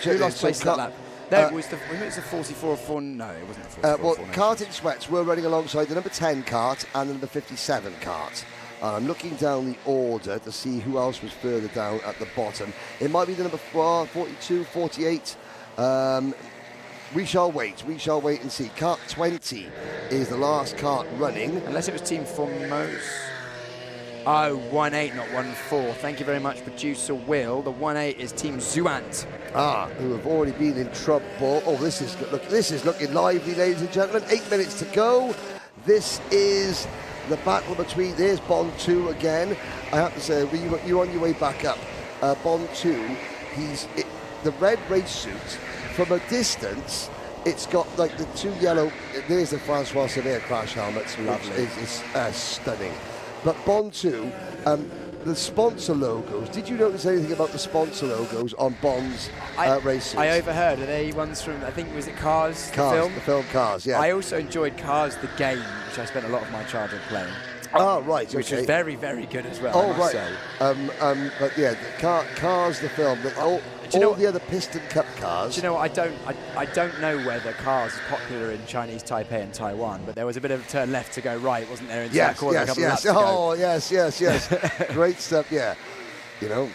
Who lost place that lap? No, it was the 44 or 4. No, it wasn't the 44 or 4. Karting Sweats were running alongside the number 10 kart and the number 57 kart. I'm looking down the order to see who else was further down at the bottom. It might be the number 42, 48. We shall wait and see. Kart 20 is the last kart running. Unless it was Team Formosa. Oh, 1-8, not 1-4. Thank you very much, producer Will. The 1-8 is Team Zuant. Who have already been in trouble. Oh, this is looking lively, ladies and gentlemen. 8 minutes to go. This is the battle between, there's Bond 2 again. I have to say, you're on your way back up. Bond 2, the red race suit, from a distance, it's got like the two yellow, there's the Francois Sevier crash helmets, which is stunning. But Bond 2, the sponsor logos. Did you notice anything about the sponsor logos on Bond's races? I overheard. Are they ones from, I think, was it Cars, Cars, the film Cars, yeah. I also enjoyed Cars, the game, which I spent a lot of my childhood playing. Oh, right, Which okay. was very, very good as well. Oh, I must right. say. But yeah, Cars, the film, all the other Piston Cup cars. Do you know what? I don't know whether Cars is popular in Chinese Taipei and Taiwan, but there was a bit of a turn left to go right, wasn't there? Into that corner a couple of laps ago. Oh, yes. Great stuff, yeah. You know,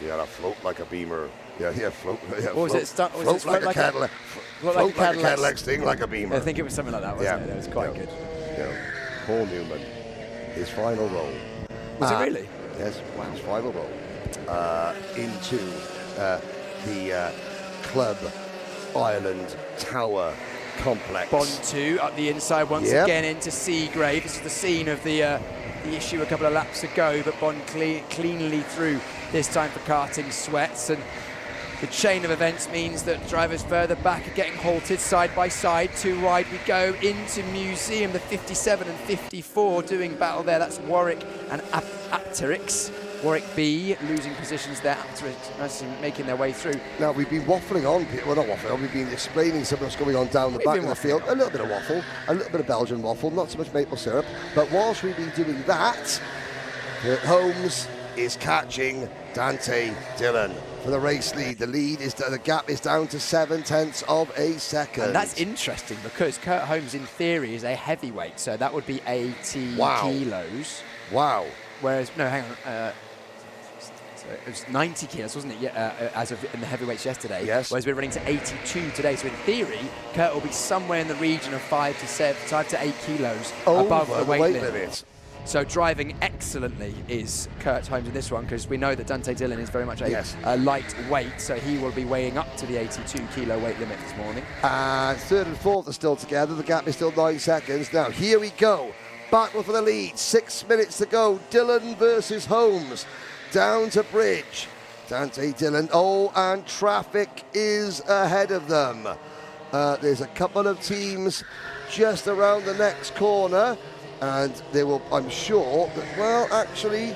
you gotta float like a Beamer. Yeah, float. Yeah, what was it? Float like a Cadillac. Float like a Cadillac, sting like a Beamer. I think it was something like that, wasn't it? It was quite good. Yeah. Paul Newman, his final roll. Was it really? Yes, his final roll into the Club Ireland Tower complex. Bond 2 up the inside once again into Seagrave. This is the scene of the issue a couple of laps ago, but Bond cleanly through this time for karting sweats. And the chain of events means that drivers further back are getting halted side by side. Too wide we go into Museum, the 57 and 54 doing battle there. That's Warwick and Apteryx. Warwick B losing positions there, Apteryx making their way through. Now we've been waffling on, well not waffling on, we've been explaining some of what's going on down the back of the field. A little bit of waffle, a little bit of Belgian waffle, not so much maple syrup. But whilst we've been doing that, Kurt Holmes is catching Dante Dillon for the race lead. The gap is down to 7/10 of a second. And that's interesting because Kurt Holmes, in theory, is a heavyweight, so that would be 80 kilos. Wow. Whereas, no, hang on. So it was 90 kilos, wasn't it? Yeah, as of in the heavyweights yesterday. Yes. Whereas we're running to 82 today. So in theory, Kurt will be somewhere in the region of 5 to 8 kilos above the weight limit. So driving excellently is Kurt Holmes in this one, because we know that Dante Dillon is very much a lightweight, so he will be weighing up to the 82 kilo weight limit this morning. And third and fourth are still together. The gap is still 9 seconds. Now here we go. Battle for the lead. 6 minutes to go. Dillon versus Holmes. Down to bridge. Dante Dillon. Oh, and traffic is ahead of them. There's a couple of teams just around the next corner. And they will, I'm sure, that, well, actually,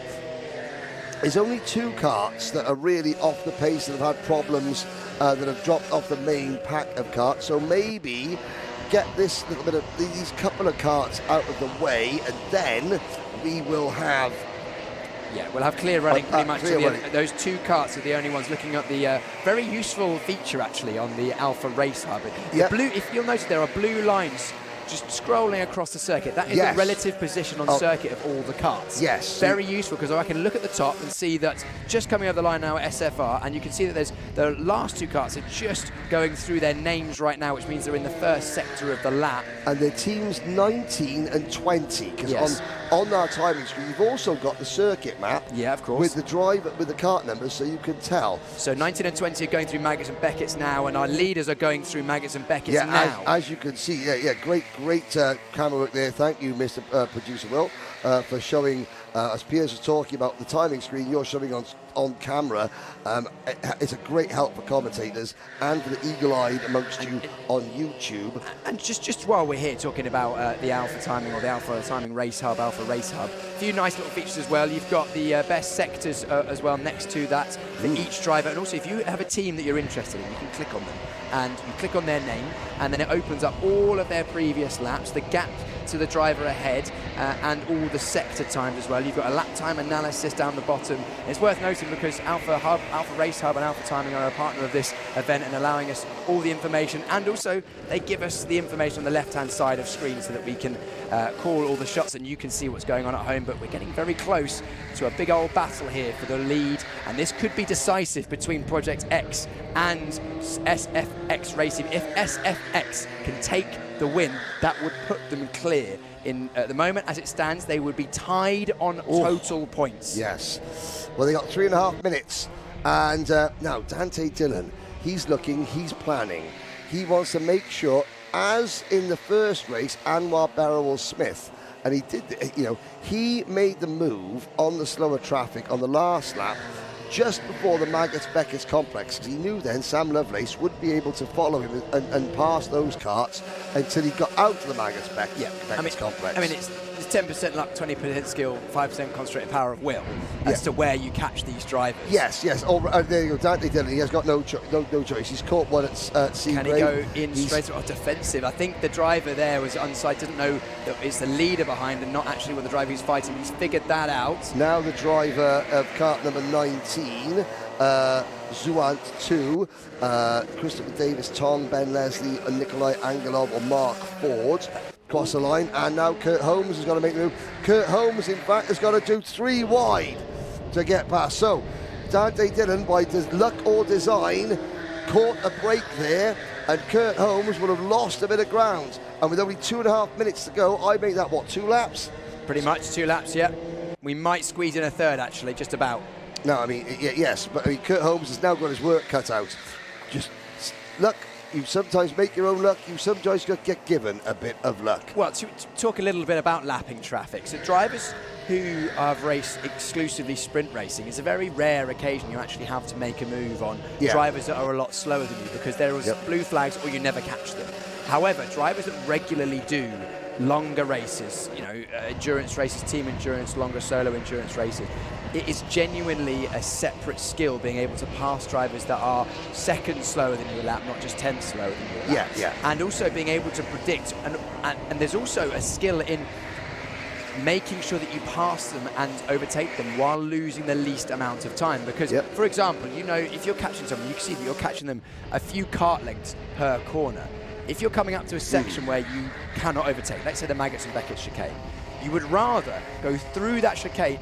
there's only 2 karts that are really off the pace and have had problems that have dropped off the main pack of karts. So maybe get this little bit of these couple of karts out of the way, and then we will have. Yeah, we'll have clear running pretty much. Those 2 karts are the only ones looking at the very useful feature actually on the Alpha Race Hub. The blue, if you'll notice, there are blue lines just scrolling across the circuit. That is the relative position on circuit of all the karts. Yes. Very useful, because I can look at the top and see that just coming over the line now at SFR, and you can see that there's the last 2 karts are just going through their names right now, which means they're in the first sector of the lap. And they're teams 19 and 20, because on our timing screen, you've also got the circuit map. Yeah, of course. With the driver, with the kart numbers, so you can tell. So 19 and 20 are going through Maggots and Beckett's now, and our leaders are going through Maggots and Beckett's now. As you can see, great camera work there. Thank you, Mr. Producer Will, for showing, as Piers was talking about the timing screen, you're showing on camera. It's a great help for commentators and for the eagle-eyed amongst you on YouTube. And just while we're here talking about the Alpha Timing, or the Alpha Timing Race Hub, Alpha Race Hub, a few nice little features as well. You've got the best sectors as well next to that for each driver. And also, if you have a team that you're interested in, you can click on them. And you click on their name, and then it opens up all of their previous laps, the gap to the driver ahead, and all the sector times as well. You've got a lap time analysis down the bottom. It's worth noting because Alpha Race Hub and Alpha Timing are a partner of this event and allowing us all the information, and also they give us the information on the left-hand side of screen so that we can call all the shots and you can see what's going on at home. But we're getting very close to a big old battle here for the lead, and this could be decisive between Project X and SFX Racing. If SFX can take the win, that would put them clear. At the moment, as it stands, they would be tied on total points. Yes. Well, they got 3.5 minutes. And now, Dante Dillon, he's planning. He wants to make sure, as in the first race, Anwar Barrowell-Smith, and he did, he made the move on the slower traffic on the last lap, just before the Maggots-Beckett's complex, because he knew then Sam Lovelace would be able to follow him and pass those karts until he got out to the Maggots-Beckett's complex. I mean, it's It's 10% luck, 20% skill, 5% concentrated power of will as to where you catch these drivers. Yes. Oh, there you go. Dante Dillon, he has got no choice. He's caught one at Seagrave. Can he go in straight or defensive? I think the driver there was unsighted, didn't know that it's the leader behind and not actually what the driver he's fighting. He's figured that out. Now the driver of kart number 19, Zuant 2, Christopher Davis, Tom, Ben Leslie, and Nikolai Angelov or Mark Ford. Cross the line, and now Kurt Holmes has got to make the move. Kurt Holmes, in fact, has got to do 3 wide to get past. So, Dante Dillon, by luck or design, caught a break there, and Kurt Holmes would have lost a bit of ground. And with only 2.5 minutes to go, I make that, what, 2 laps? Pretty much 2 laps, yeah. We might squeeze in a third, actually, just about. No, I mean, yes, but I mean, Kurt Holmes has now got his work cut out. Just luck. You sometimes make your own luck, you sometimes get given a bit of luck. Well, to talk a little bit about lapping traffic. So drivers who have raced exclusively sprint racing, it's a very rare occasion you actually have to make a move on drivers that are a lot slower than you, because there is blue flags or you never catch them. However, drivers that regularly do longer races, you know, endurance races, team endurance, longer solo endurance races, it is genuinely a separate skill being able to pass drivers that are seconds slower than you a lap, not just 10 slower than you a lap. And also being able to predict, and there's also a skill in making sure that you pass them and overtake them while losing the least amount of time. Because, for example, you know, if you're catching someone, you can see that you're catching them a few kart lengths per corner. If you're coming up to a section where you cannot overtake, let's say the Maggots and Beckett chicane, you would rather go through that chicane,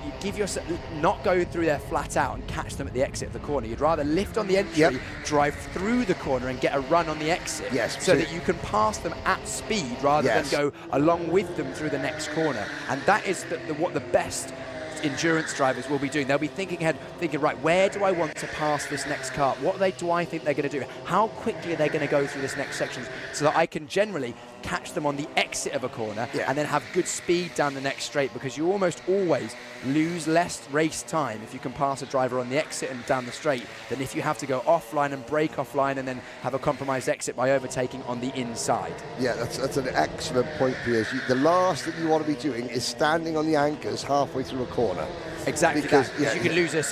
not go through there flat out and catch them at the exit of the corner. You'd rather lift on the entry, drive through the corner and get a run on the exit, so that you can pass them at speed rather than go along with them through the next corner. And that is what the best endurance drivers will be doing. They'll be thinking ahead, thinking, right, where do I want to pass this next kart? What do I think they're going to do? How quickly are they going to go through this next section, so that I can generally catch them on the exit of a corner and then have good speed down the next straight, because you almost always lose less race time if you can pass a driver on the exit and down the straight than if you have to go offline and break offline and then have a compromised exit by overtaking on the inside. Yeah, that's an excellent point, Piers. The last thing you want to be doing is standing on the anchors halfway through a corner. Exactly, because you can lose a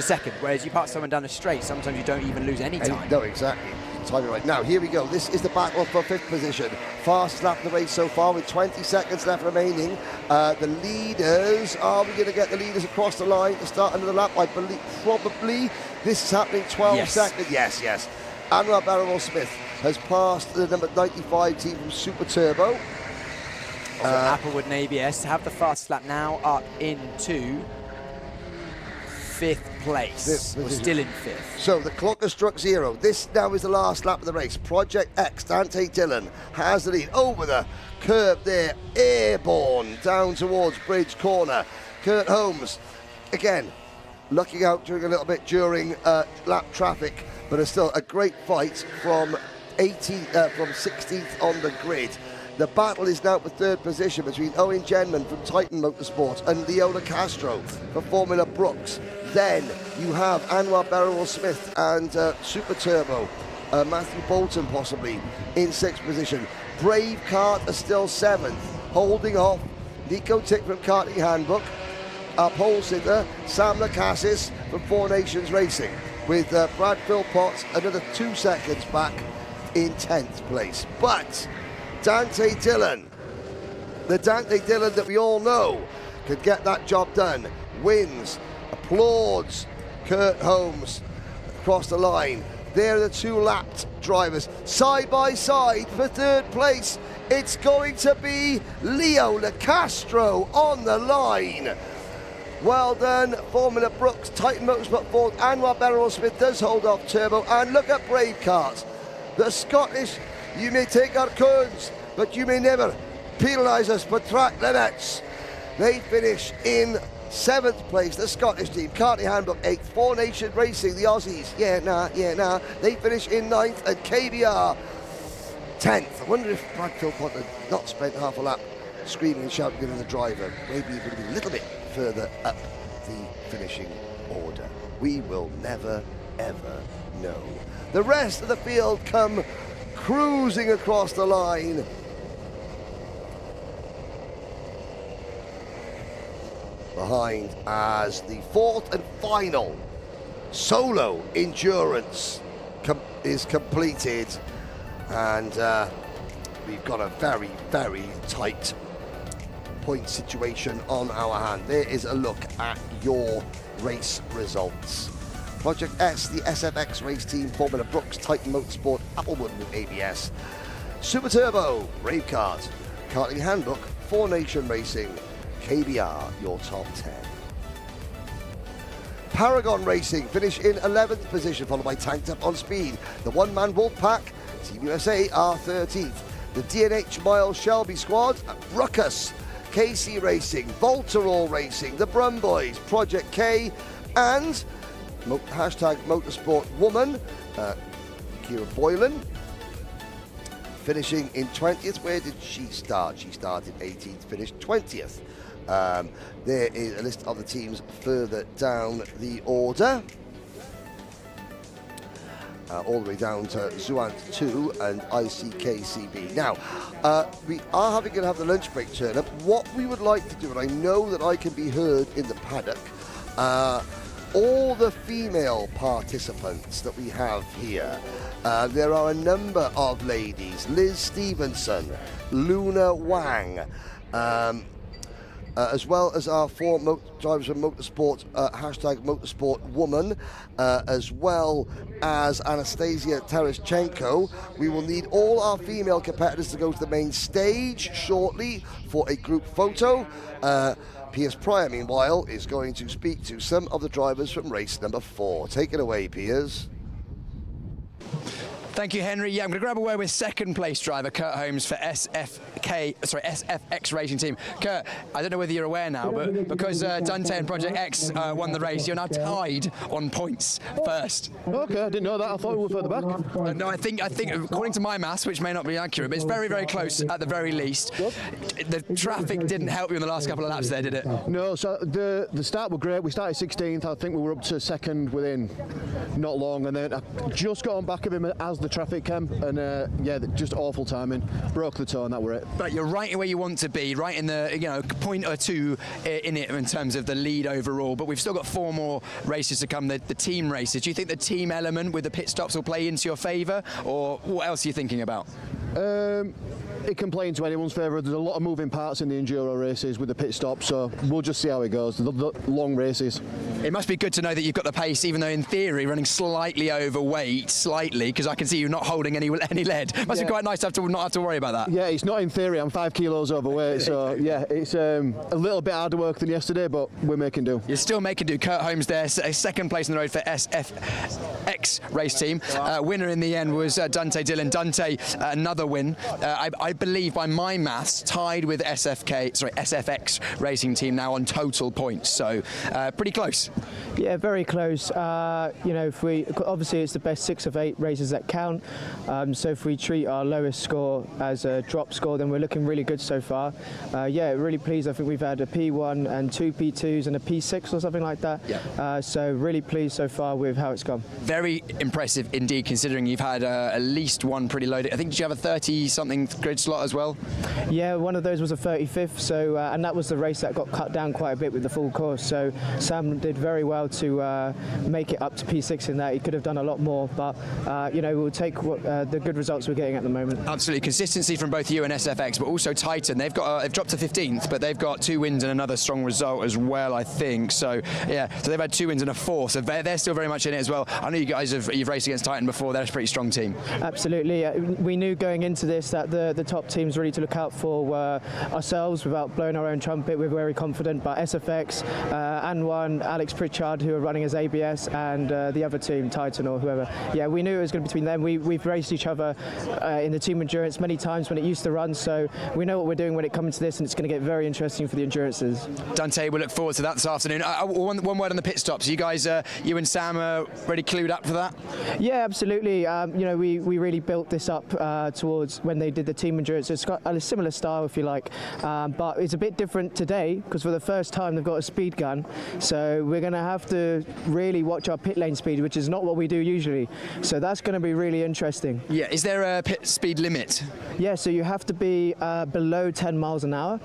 second, whereas you pass someone down the straight, sometimes you don't even lose any time. No, exactly. Time it right. Now, here we go. This is the battle for 5th position. Fastest lap of the race so far with 20 seconds left remaining. The leaders, are we going to get the leaders across the line to start another lap? I believe probably this is happening 12 seconds. Yes. Anwar Barrowell-Smith has passed the number 95 team from Super Turbo. So Applewood and ABS have the fastest lap now up into 5th place. We're still in 5th. So the clock has struck 0. This now is the last lap of the race. Project X, Dante Dillon has the lead over the curb there, airborne down towards Bridge Corner. Kurt Holmes, again, lucking out during a little bit during lap traffic, but it's still a great fight from 16th on the grid. The battle is now for 3rd position between Owen Genman from Titan Motorsports and Leona Castro for Formula Brooks. Then you have Anwar Barrowell-Smith and Super Turbo, Matthew Bolton possibly in 6th position. Brave Kart are still 7th, holding off Nico Tick from Karting Handbook, our pole sitter Sam Lacassis from Four Nations Racing, with Brad Philpott another 2 seconds back in 10th place. But Dante Dillon, the Dante Dillon that we all know could get that job done, wins, applauds Kurt Holmes across the line. There are the 2 lapped drivers side by side for 3rd place. It's going to be Leo Lacastro on the line. Well done, Formula Brooks, Titan Motorsport 4th. Anwar Barrowell-Smith does hold off Turbo, and look at Brave Kart. The Scottish, you may take our cones, but you may never penalise us for track limits. They finish in 7th place, the Scottish team. Karting Handbook 8th, Four Nation Racing, the Aussies, they finish in 9th, and KBR 10th. I wonder if Brad Philpott had not spent half a lap screaming and shouting at the driver. Maybe he would have been a little bit further up the finishing order. We will never, ever know. The rest of the field come cruising across the line. behind as the fourth and final solo endurance is completed, and we've got a very, very tight point situation on our hand. There is a look at your race results. Project S, the SFX race team, Formula Brooks, Titan Motorsport, Applewood with ABS, Super Turbo, Brave Kart, Karting Handbook, 4 Nation Racing, KBR, your top 10. Paragon Racing finish in 11th position, followed by Tanked Up on Speed. The one-man Wolf Pack, Team USA are 13th. The DNH Miles Shelby squad, Ruckus, KC Racing, Volterall Racing, the Brum Boys, Project K, and hashtag Motorsport Woman, Kira Boylan, finishing in 20th. Where did she start? She started 18th, finished 20th. There is a list of the teams further down the order. All the way down to Zuant 2 and ICKCB. Now, we are going to have the lunch break turn up. What we would like to do, and I know that I can be heard in the paddock, all the female participants that we have here, there are a number of ladies: Liz Stevenson, Luna Wang, as well as our 4 drivers from Motorsport, hashtag Motorsport Woman, as well as Anastasia Tereshchenko. We will need all our female competitors to go to the main stage shortly for a group photo. Piers Pryor, meanwhile, is going to speak to some of the drivers from race number 4. Take it away, Piers. Thank you, Henry. Yeah, I'm going to grab away with second place driver Kurt Holmes for SFX Racing Team. Kurt, I don't know whether you're aware now, but because Dante and Project X won the race, you're now tied on points first. Okay, I didn't know that. I thought we were further back. No, I think according to my maths, which may not be accurate, but it's very, very close at the very least. The traffic didn't help you in the last couple of laps there, did it? No, so the start were great. We started 16th. I think we were up to second within not long, and then I just got on back of him as the traffic came, and yeah, just awful timing. Broke the toe, and that were it. But you're right where you want to be, right in the point or two in it in terms of the lead overall. But we've still got 4 more races to come, the team races. Do you think the team element with the pit stops will play into your favour, or what else are you thinking about? It can play into anyone's favour. There's a lot of moving parts in the enduro races with the pit stop, so we'll just see how it goes. The long races. It must be good to know that you've got the pace, even though in theory running slightly overweight, because I can see you not holding any lead. Must be quite nice to not have to worry about that. Yeah, it's not in theory. I'm 5 kilos overweight, so yeah, it's a little bit harder work than yesterday, but we're making do. You're still making do. Kurt Holmes there, second place on the road for SFX race team. Winner in the end was Dante Dillon. Dante, another win. I believe by my maths, tied with SFX racing team now on total points. So pretty close. Yeah, very close. If we obviously it's the best 6 of 8 races that count. So if we treat our lowest score as a drop score, then we're looking really good so far. Yeah, really pleased. I think we've had a P1 and 2 P2s and a P6 or something like that. Yeah. So really pleased so far with how it's gone. Very impressive indeed, considering you've had at least one pretty loaded. I think did you have a 30-something grid slot as well? Yeah, one of those was a 35th. So and that was the race that got cut down quite a bit with the full course. So Sam did very well to make it up to P6 in that. He could have done a lot more, but we'll take the good results we're getting at the moment. Absolutely, consistency from both you and SFX, but also Titan. They've dropped to 15th, but they've got 2 wins and another strong result as well, I think. So yeah, so they've had 2 wins and a 4th, so they're still very much in it as well. I know you guys you've raced against Titan before. They're a pretty strong team. Absolutely, we knew going into this that the top teams really to look out for were ourselves. Without blowing our own trumpet, we're very confident. But SFX, Anwan, Alex Pritchard, who are running as ABS, and the other team, Titan or whoever. Yeah, we knew it was going to be between them. We've raced each other in the team endurance many times when it used to run, so we know what we're doing when it comes to this, and it's going to get very interesting for the endurances. Dante, we'll look forward to that this afternoon. One word on the pit stops. You guys, you and Sam are really clued up for that? Yeah, absolutely. We really built this up towards when they did the team Team Endurance. It's got a similar style, if you like, but it's a bit different today because for the first time they've got a speed gun. So we're going to have to really watch our pit lane speed, which is not what we do usually. So that's going to be really interesting. Yeah, is there a pit speed limit? Yeah, so you have to be below 10 miles an hour.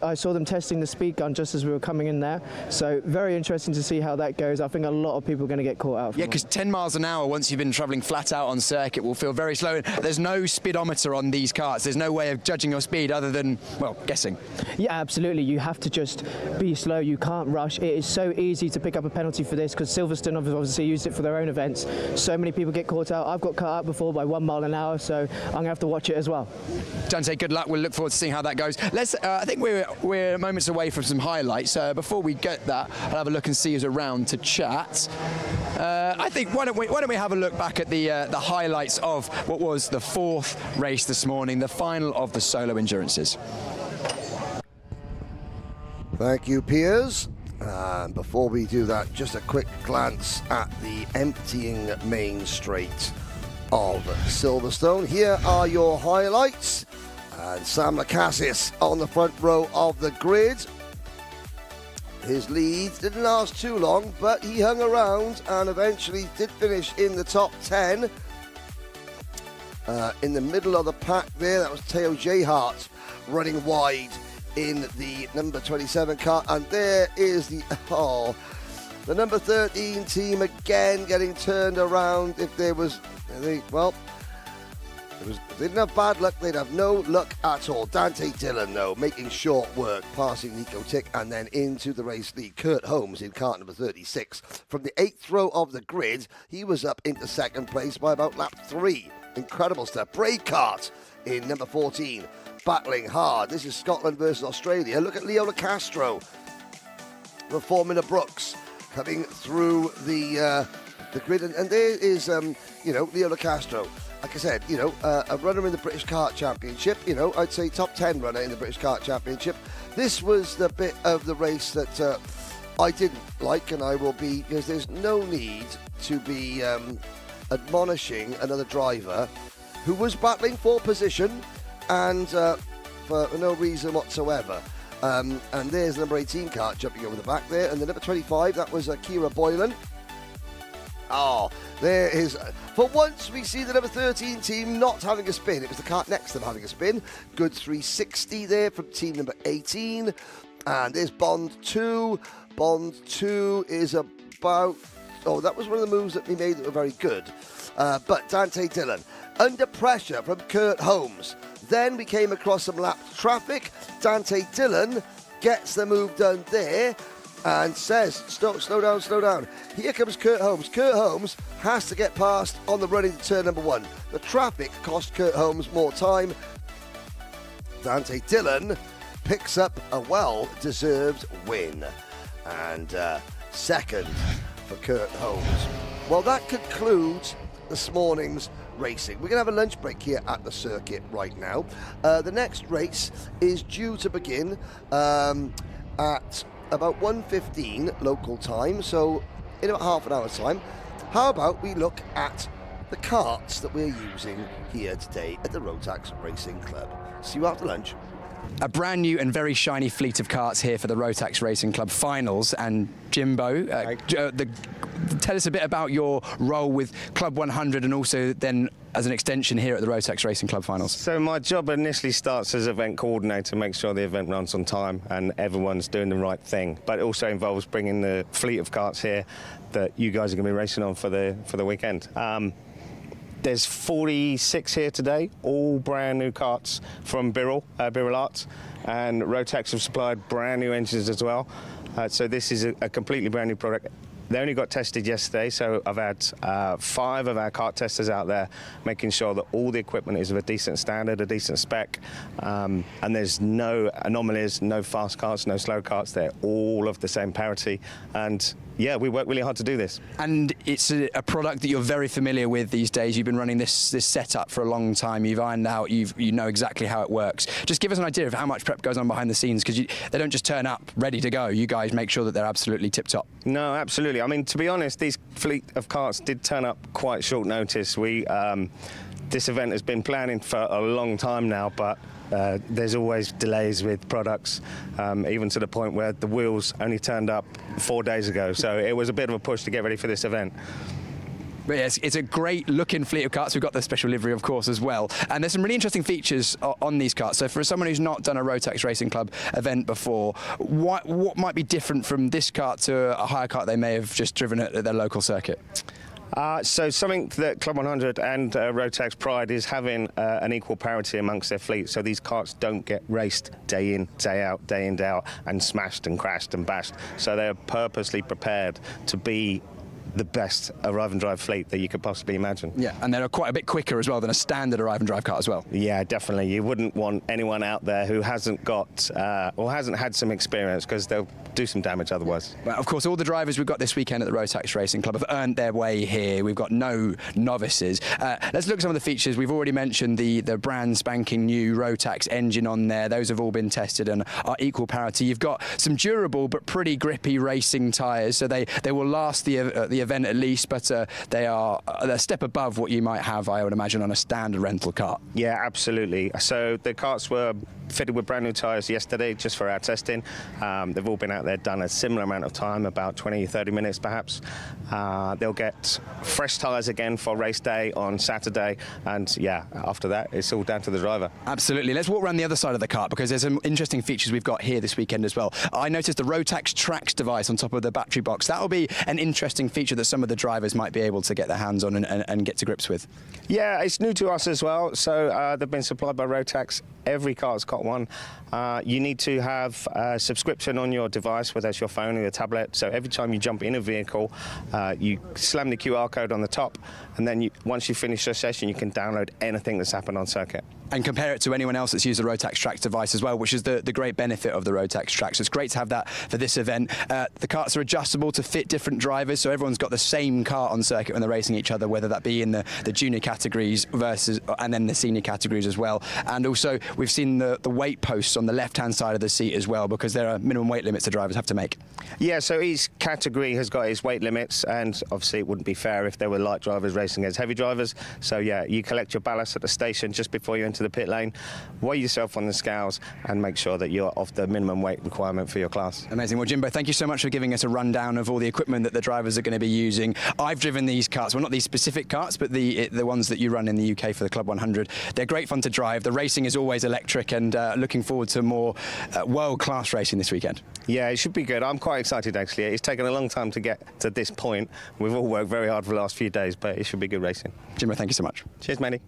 I saw them testing the speed gun just as we were coming in there. So very interesting to see how that goes. I think a lot of people are going to get caught out. Yeah, because 10 miles an hour, once you've been travelling flat out on circuit, will feel very slow. There's no speedometer on these karts. There's no way of judging your speed other than, well, guessing. Yeah, absolutely. You have to just be slow. You can't rush. It is so easy to pick up a penalty for this because Silverstone obviously used it for their own events. So many people get caught out. I've got caught out before by 1 mile an hour, so I'm going to have to watch it as well. Dante, good luck. We'll look forward to seeing how that goes. I think we're moments away from some highlights. Before we get that, I'll have a look and see who's around to chat. I think why don't we have a look back at the highlights of what was the 4th race this morning, the final of the solo endurances. Thank you, Piers. And before we do that, just a quick glance at the emptying main straight of Silverstone. Here are your highlights. And Sam Lacassis on the front row of the grid. His lead didn't last too long, but he hung around and eventually did finish in the top 10. In the middle of the pack there, that was Teo Jehart running wide in the number 27 car. And there is the number 13 team again getting turned around. If there was, well, they didn't have bad luck, they'd have no luck at all. Dante Dillon, though, making short work, passing Nico Tick, and then into the race lead. Kurt Holmes in kart number 36. From the 8th row of the grid, he was up into 2nd place by about lap 3. Incredible stuff. Brave Kart in number 14, battling hard. This is Scotland versus Australia. Look at Leo Castro, the Formula Brooks, coming through the grid. And there is, Leo Castro. Like I said, a runner in the British Kart Championship, I'd say top 10 runner in the British Kart Championship. This was the bit of the race that I didn't like, and I will be, because there's no need to be admonishing another driver who was battling for position and for no reason whatsoever. And there's the number 18 kart jumping over the back there, and the number 25, that was Kira Boylan. Oh, there is... For once, we see the number 13 team not having a spin. It was the kart next to them having a spin. Good 360 there from team number 18. And there's Bond 2. Bond 2 is about... Oh, that was one of the moves that we made that were very good. But Dante Dillon, under pressure from Kurt Holmes. Then we came across some lapped traffic. Dante Dillon gets the move done there and says, slow down. Here comes Kurt Holmes. Kurt Holmes has to get past on the run into turn number 1. The traffic cost Kurt Holmes more time. Dante Dillon picks up a well-deserved win. And second for Kurt Holmes. Well, that concludes this morning's racing. We're going to have a lunch break here at the circuit right now. The next race is due to begin at about 1:15 local time, so in about half an hour's time. How about we look at the karts that we're using here today at the Rotax Racing Club. See you after lunch. A brand new and very shiny fleet of karts here for the Rotax Racing Club finals. And Jimbo, tell us a bit about your role with Club 100 and also then as an extension here at the Rotax Racing Club finals. So my job initially starts as event coordinator, make sure the event runs on time and everyone's doing the right thing. But it also involves bringing the fleet of karts here that you guys are going to be racing on for the weekend. There's 46 here today, all brand new karts from Birrell Arts, and Rotax have supplied brand new engines as well. So this is a completely brand new product. They only got tested yesterday, so I've had 5 of our kart testers out there making sure that all the equipment is of a decent standard, a decent spec, and there's no anomalies, no fast karts, no slow karts. They're all of the same parity, and yeah, we work really hard to do this. And it's a product that you're very familiar with these days. You've been running this setup for a long time. You've ironed out, you know exactly how it works. Just give us an idea of how much prep goes on behind the scenes, because they don't just turn up ready to go. You guys make sure that they're absolutely tip-top. No, absolutely. I mean, to be honest, these fleet of karts did turn up quite short notice. this event has been planning for a long time now, but there's always delays with products, even to the point where the wheels only turned up 4 days ago. So it was a bit of a push to get ready for this event. But yes, it's a great looking fleet of karts. We've got the special livery, of course, as well. And there's some really interesting features on these karts. So for someone who's not done a Rotax Racing Club event before, what might be different from this kart to a hire kart they may have just driven at their local circuit? So something that Club 100 and Rotax pride is having an equal parity amongst their fleet. So these karts don't get raced day in, day out, and smashed and crashed and bashed. So they're purposely prepared to be the best arrive and drive fleet that you could possibly imagine. Yeah, and they're quite a bit quicker as well than a standard arrive and drive kart as well. Yeah, definitely. You wouldn't want anyone out there who hasn't got or hasn't had some experience, because they'll do some damage otherwise. Well, of course, all the drivers we've got this weekend at the Rotax Racing Club have earned their way here. We've got no novices. Let's look at some of the features. We've already mentioned the brand spanking new Rotax engine on there. Those have all been tested and are equal parity. You've got some durable but pretty grippy racing tyres, so they will last the event at least, but they're a step above what you might have, I would imagine, on a standard rental kart. Yeah, absolutely. So the karts were fitted with brand new tyres yesterday just for our testing. They've all been out there, done a similar amount of time, about 20-30 minutes perhaps. They'll get fresh tyres again for race day on Saturday, and yeah, after that it's all down to the driver. Absolutely. Let's walk around the other side of the kart, because there's some interesting features we've got here this weekend as well. I noticed the Rotax Trax device on top of the battery box. That will be an interesting feature that some of the drivers might be able to get their hands on and get to grips with. Yeah, it's new to us as well, so they've been supplied by Rotax. Every car's got one. You need to have a subscription on your device, whether it's your phone or your tablet. So every time you jump in a vehicle, you slam the QR code on the top, and then once you finish your session, you can download anything that's happened on circuit. And compare it to anyone else that's used the Rotax Trax device as well, which is the great benefit of the Rotax Trax. So it's great to have that for this event. The karts are adjustable to fit different drivers, so everyone's got the same kart on circuit when they're racing each other, whether that be in the junior categories and then the senior categories as well. And also, we've seen the weight posts on the left-hand side of the seat as well, because there are minimum weight limits the drivers have to make. Yeah, so each category has got its weight limits, and obviously it wouldn't be fair if there were light drivers racing against heavy drivers. So yeah, you collect your ballast at the station just before you enter the pit lane, weigh yourself on the scales, and make sure that you're off the minimum weight requirement for your class. Amazing. Well, Jimbo, thank you so much for giving us a rundown of all the equipment that the drivers are going to be using. I've driven these karts, well, not these specific karts, but the ones that you run in the UK for the Club 100. They're great fun to drive. The racing is always electric, and looking forward to more world-class racing this weekend. Yeah, it should be good. I'm quite excited, actually. It's taken a long time to get to this point. We've all worked very hard for the last few days, but it should be good racing. Jimbo, thank you so much. Cheers, matey.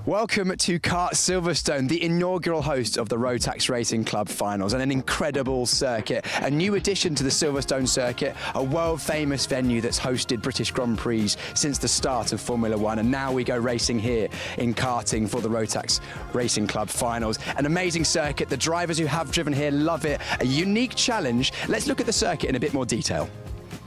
Welcome to Kart Silverstone, the inaugural host of the Rotax Racing Club finals, and an incredible circuit, a new addition to the Silverstone circuit, a world-famous venue that's hosted British Grand Prix since the start of Formula One, and now we go racing here in karting for the Rotax Racing Club finals. An amazing circuit, the drivers who have driven here love it, a unique challenge. Let's look at the circuit in a bit more detail.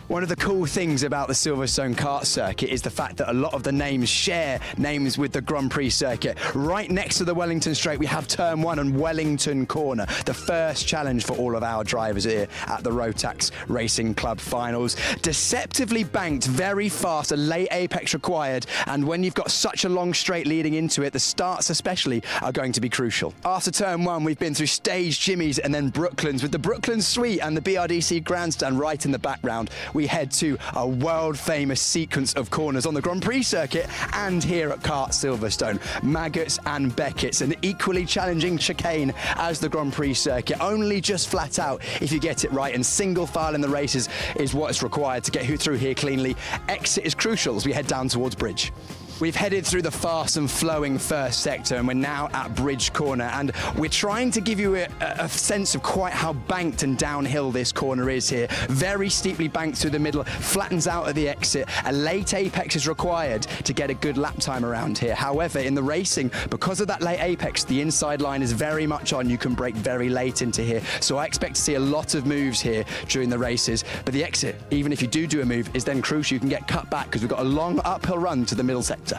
One of the cool things about the Silverstone kart circuit is the fact that a lot of the names share names with the Grand Prix circuit. Right next to the Wellington Straight, we have Turn 1 and Wellington Corner, the first challenge for all of our drivers here at the Rotax Racing Club finals. Deceptively banked, very fast, a late apex required, and when you've got such a long straight leading into it, the starts especially are going to be crucial. After Turn 1, we've been through Stage Jimmy's and then Brooklands, with the Brooklands Suite and the BRDC Grandstand right in the background. We head to a world-famous sequence of corners on the Grand Prix circuit and here at Kart Silverstone. Maggots and Beckett's, an equally challenging chicane as the Grand Prix circuit, only just flat out if you get it right, and single file in the races is what is required to get through here cleanly. Exit is crucial as we head down towards Bridge. We've headed through the fast and flowing first sector, and we're now at Bridge Corner, and we're trying to give you a sense of quite how banked and downhill this corner is here. Very steeply banked through the middle, flattens out at the exit. A late apex is required to get a good lap time around here. However, in the racing, because of that late apex, the inside line is very much on. You can brake very late into here, so I expect to see a lot of moves here during the races. But the exit, even if you do a move, is then crucial. You can get cut back because we've got a long uphill run to the middle sector.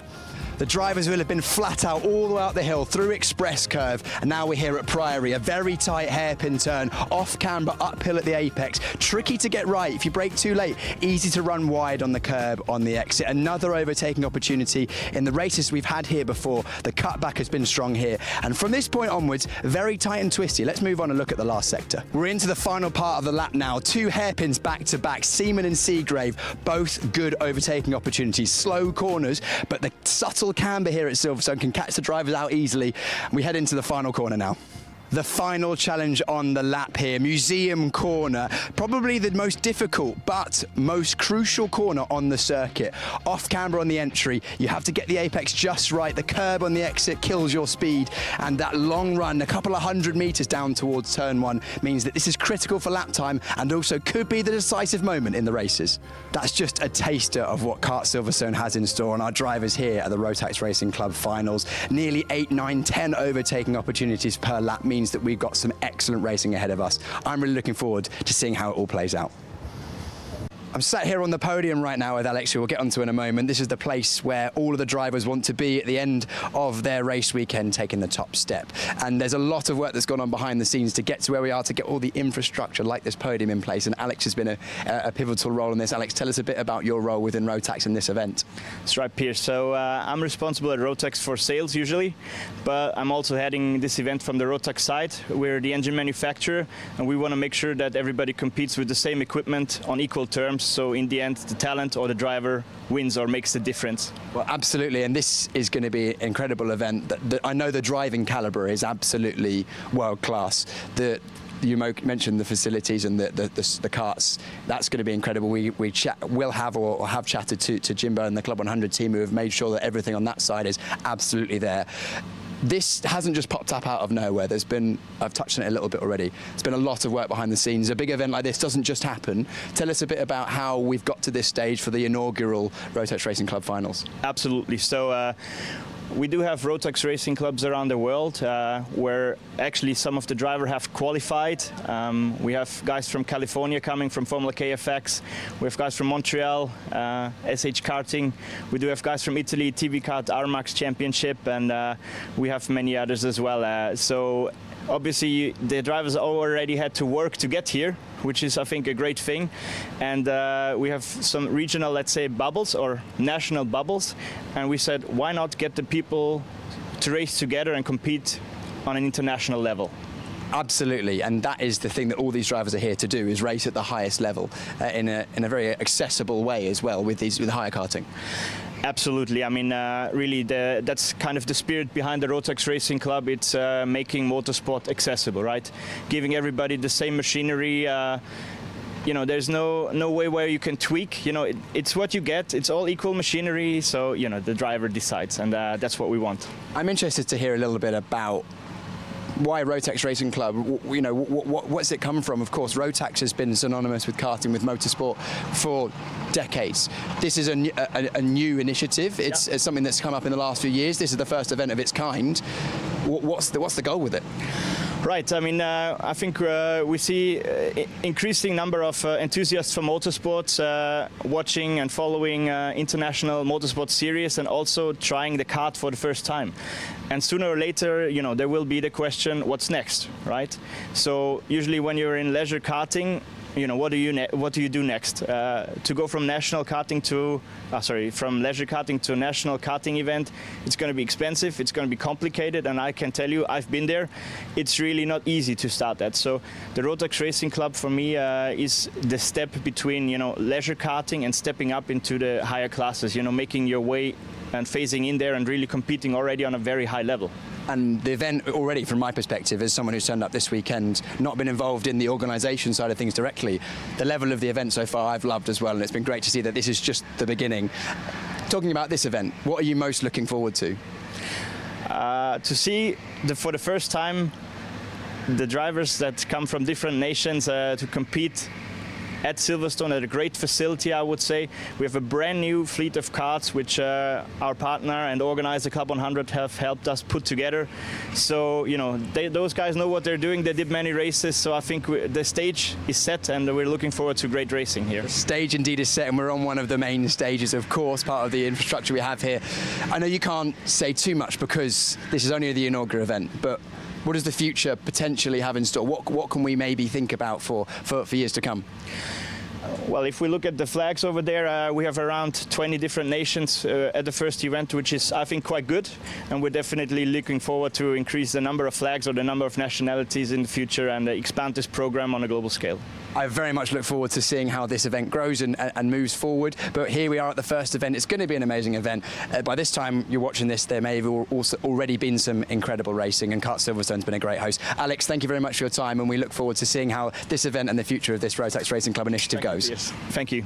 The drivers will have been flat out all the way up the hill through Express Curve, and now we're here at Priory, a very tight hairpin turn, off camber, uphill at the apex. Tricky to get right. If you brake too late, easy to run wide on the curb on the exit. Another overtaking opportunity. In the races we've had here before, the cutback has been strong here. And from this point onwards, very tight and twisty. Let's move on and look at the last sector. We're into the final part of the lap now. Two hairpins back to back, Seaman and Seagrave, both good overtaking opportunities. Slow corners, but the subtle camber here at Silverstone can catch the drivers out easily. We head into the final corner now. The final challenge on the lap here, Museum Corner, probably the most difficult but most crucial corner on the circuit. Off camber on the entry, you have to get the apex just right, the curb on the exit kills your speed, and that long run, a couple of 100 metres down towards turn 1, means that this is critical for lap time and also could be the decisive moment in the races. That's just a taster of what Kart Silverstone has in store on our drivers here at the Rotax Racing Club finals. Nearly 8, 9, 10 overtaking opportunities per lap means that we've got some excellent racing ahead of us. I'm really looking forward to seeing how it all plays out. I'm sat here on the podium right now with Alex, who we'll get onto in a moment. This is the place where all of the drivers want to be at the end of their race weekend, taking the top step. And there's a lot of work that's gone on behind the scenes to get to where we are, to get all the infrastructure like this podium in place. And Alex has been a pivotal role in this. Alex, tell us a bit about your role within Rotax in this event. That's right, Piers. So I'm responsible at Rotax for sales usually, but I'm also heading this event from the Rotax side. We're the engine manufacturer, and we want to make sure that everybody competes with the same equipment on equal terms. So in the end, the talent or the driver wins or makes the difference. Well, absolutely, and this is going to be an incredible event. I know the driving calibre is absolutely world class. You mentioned the facilities and the karts. That's going to be incredible. We'll have chatted to Jimbo and the Club 100 team, who have made sure that everything on that side is absolutely there. This hasn't just popped up out of nowhere. I've touched on it a little bit already. There's been a lot of work behind the scenes. A big event like this doesn't just happen. Tell us a bit about how we've got to this stage for the inaugural Rotax Racing Club finals. Absolutely. So we do have Rotax Racing clubs around the world where actually some of the drivers have qualified. We have guys from California coming from Formula KFX. We have guys from Montreal, SH Karting. We do have guys from Italy, TV Kart RMAX Championship, and we have many others as well. So obviously the drivers already had to work to get here, which is, I think, a great thing. And we have some regional, let's say, bubbles or national bubbles. And we said, why not get the people to race together and compete on an international level? Absolutely, and that is the thing that all these drivers are here to do, is race at the highest level in a very accessible way as well with hire karting. Absolutely. I mean, really, that's kind of the spirit behind the Rotax Racing Club. It's making motorsport accessible, right? Giving everybody the same machinery. You know, there's no way where you can tweak. You know, it's what you get. It's all equal machinery. So, you know, the driver decides, and that's what we want. I'm interested to hear a little bit about why Rotax Racing Club. You know, what's it come from? Of course, Rotax has been synonymous with karting, with motorsport for decades. This is a new initiative. It's something that's come up in the last few years. This is the first event of its kind. What's the goal with it? Right. I mean, I think we see increasing number of enthusiasts for motorsports watching and following international motorsport series, and also trying the kart for the first time. And sooner or later, you know, there will be the question, what's next, right? So usually when you're in leisure karting, you know, what do you do next? To go from national karting to, from leisure karting to a national karting event, it's going to be expensive, it's going to be complicated, and I can tell you, I've been there. It's really not easy to start that. So the Rotax Racing Club for me is the step between, you know, leisure karting and stepping up into the higher classes. You know, making your way and phasing in there and really competing already on a very high level. And the event already, from my perspective, as someone who's turned up this weekend, not been involved in the organisation side of things directly, the level of the event so far I've loved as well, and it's been great to see that this is just the beginning. Talking about this event, what are you most looking forward to? To see, for the first time, the drivers that come from different nations to compete at Silverstone at a great facility, I would say. We have a brand new fleet of karts which our partner and organizer Club 100 have helped us put together. So, you know, those guys know what they're doing. They did many races, so I think the stage is set and we're looking forward to great racing here. The stage indeed is set, and we're on one of the main stages, of course, part of the infrastructure we have here. I know you can't say too much because this is only the inaugural event, but what does the future potentially have in store? What can we maybe think about for years to come? Well, if we look at the flags over there, we have around 20 different nations at the first event, which is, I think, quite good. And we're definitely looking forward to increase the number of flags or the number of nationalities in the future and expand this program on a global scale. I very much look forward to seeing how this event grows and moves forward. But here we are at the first event. It's going to be an amazing event. By this time you're watching this, there may have also already been some incredible racing, and Kart Silverstone's been a great host. Alex, thank you very much for your time, and we look forward to seeing how this event and the future of this Rotax Racing Club initiative goes. Yes, thank you.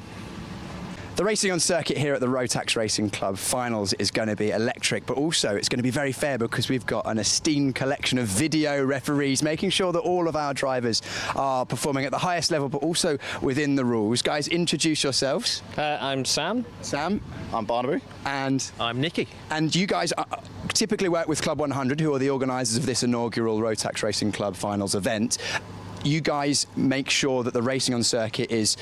The racing on circuit here at the Rotax Racing Club finals is going to be electric, but also it's going to be very fair because we've got an esteemed collection of video referees making sure that all of our drivers are performing at the highest level, but also within the rules. Guys, introduce yourselves. I'm Sam. Sam. I'm Barnaby. And I'm Nicky. And you guys typically work with Club 100, who are the organisers of this inaugural Rotax Racing Club finals event. You guys make sure that the racing on circuit is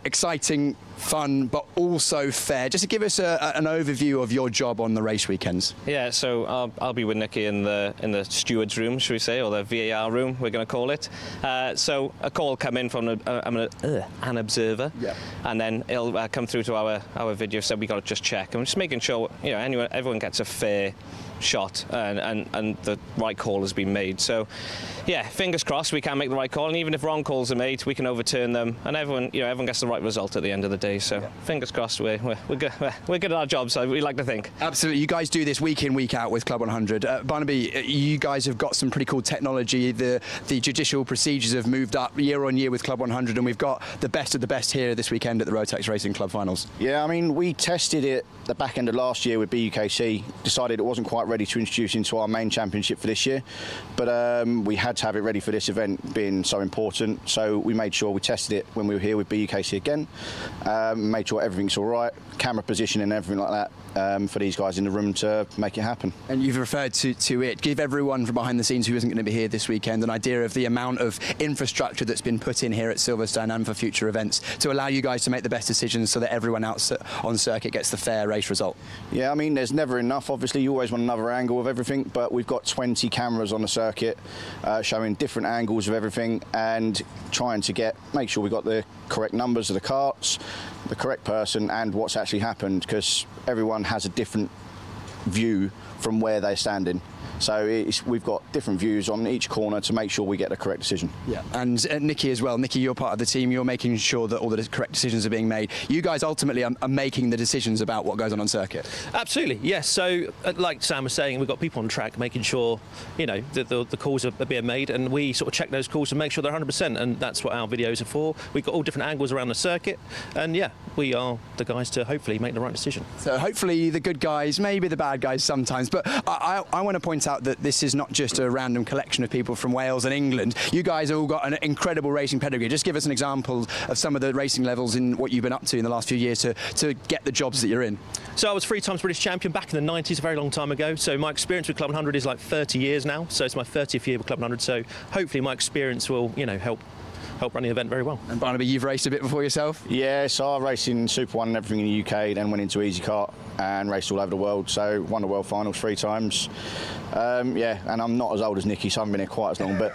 exciting, fun, but also fair. Just to give us an overview of your job on the race weekends. Yeah, so I'll be with Nicky in the stewards room, should we say, or the VAR room, we're going to call it. So a call will come in from an observer, yeah, and then it'll come through to our video. So we got to just check. I'm just making sure, you know, everyone gets a fair shot and the right call has been made. So yeah, fingers crossed we can make the right call, and even if wrong calls are made, we can overturn them, and everyone gets the right result at the end of the day. So yeah, fingers crossed we're good at our jobs, so we like to think. Absolutely. You guys do this week in, week out with Club 100. Barnaby, you guys have got some pretty cool technology. The judicial procedures have moved up year on year with Club 100, and we've got the best of the best here this weekend at the Rotax Racing Club finals. Yeah, I mean, we tested it the back end of last year with BUKC, decided it wasn't quite ready to introduce into our main championship for this year, but we had to have it ready for this event being so important, so we made sure we tested it when we were here with BUKC again, made sure everything's all right, camera position and everything like that, for these guys in the room to make it happen. And you've referred to it. Give everyone from behind the scenes who isn't going to be here this weekend an idea of the amount of infrastructure that's been put in here at Silverstone and for future events to allow you guys to make the best decisions so that everyone else on circuit gets the fair race result. Yeah, I mean, there's never enough. Obviously, you always want another angle of everything, but we've got 20 cameras on the circuit showing different angles of everything and trying to make sure we got the correct numbers of the karts, the correct person, and what's actually happened, because everyone has a different view from where they're standing. So we've got different views on each corner to make sure we get the correct decision. Yeah, and Nicky as well. Nicky, you're part of the team. You're making sure that all the correct decisions are being made. You guys ultimately are making the decisions about what goes on circuit. Absolutely, yes. So, like Sam was saying, we've got people on track making sure, you know, that the calls are being made, and we sort of check those calls and make sure they're 100%. And that's what our videos are for. We've got all different angles around the circuit, and yeah, we are the guys to hopefully make the right decision. So hopefully the good guys, maybe the bad guys sometimes, but I want to point out that this is not just a random collection of people from Wales and England. You guys have all got an incredible racing pedigree. Just give us an example of some of the racing levels in what you've been up to in the last few years to get the jobs that you're in. So I was 3 times British champion back in the 90s, a very long time ago. So my experience with Club 100 is like 30 years now. So it's my 30th year with Club 100. So hopefully my experience will, you know, help run the event very well. And Barnaby, you've raced a bit before yourself? Yeah, so I raced in Super 1 and everything in the UK, then went into Easy Kart and raced all over the world. So won the World Finals 3 times. Yeah, and I'm not as old as Nicky, so I haven't been here quite as long, but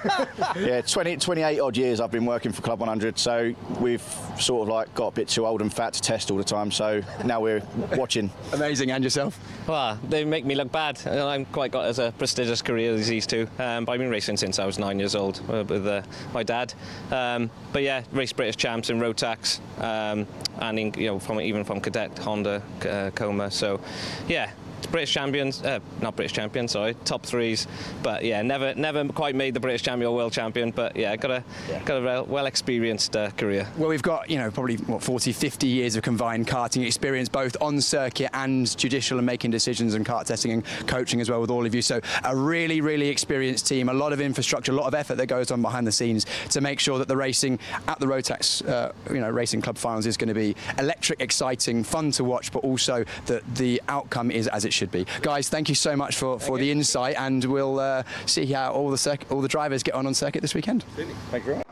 yeah, 28 odd years I've been working for Club 100, so we've sort of like got a bit too old and fat to test all the time, so now we're watching. Amazing. And yourself? Well, they make me look bad. I haven't quite got as a prestigious career as these two, but I've been racing since I was 9 years old with my dad. But yeah, raced British champs in Rotax, and even from Cadet, Honda, Coma. So yeah, British champions, not British champions, sorry, top threes. But yeah, never quite made the British champion or world champion. But yeah, got a well experienced career. Well, we've got, you know, probably what, 40, 50 years of combined karting experience, both on circuit and judicial and making decisions and kart testing and coaching as well with all of you. So a really, really experienced team, a lot of infrastructure, a lot of effort that goes on behind the scenes to make sure that the racing at the Rotax Racing Club Finals is going to be electric, exciting, fun to watch, but also that the outcome is as it should be. Guys, thank you so much for the insight, and we'll see how all the drivers get on circuit this weekend. Thank you very much.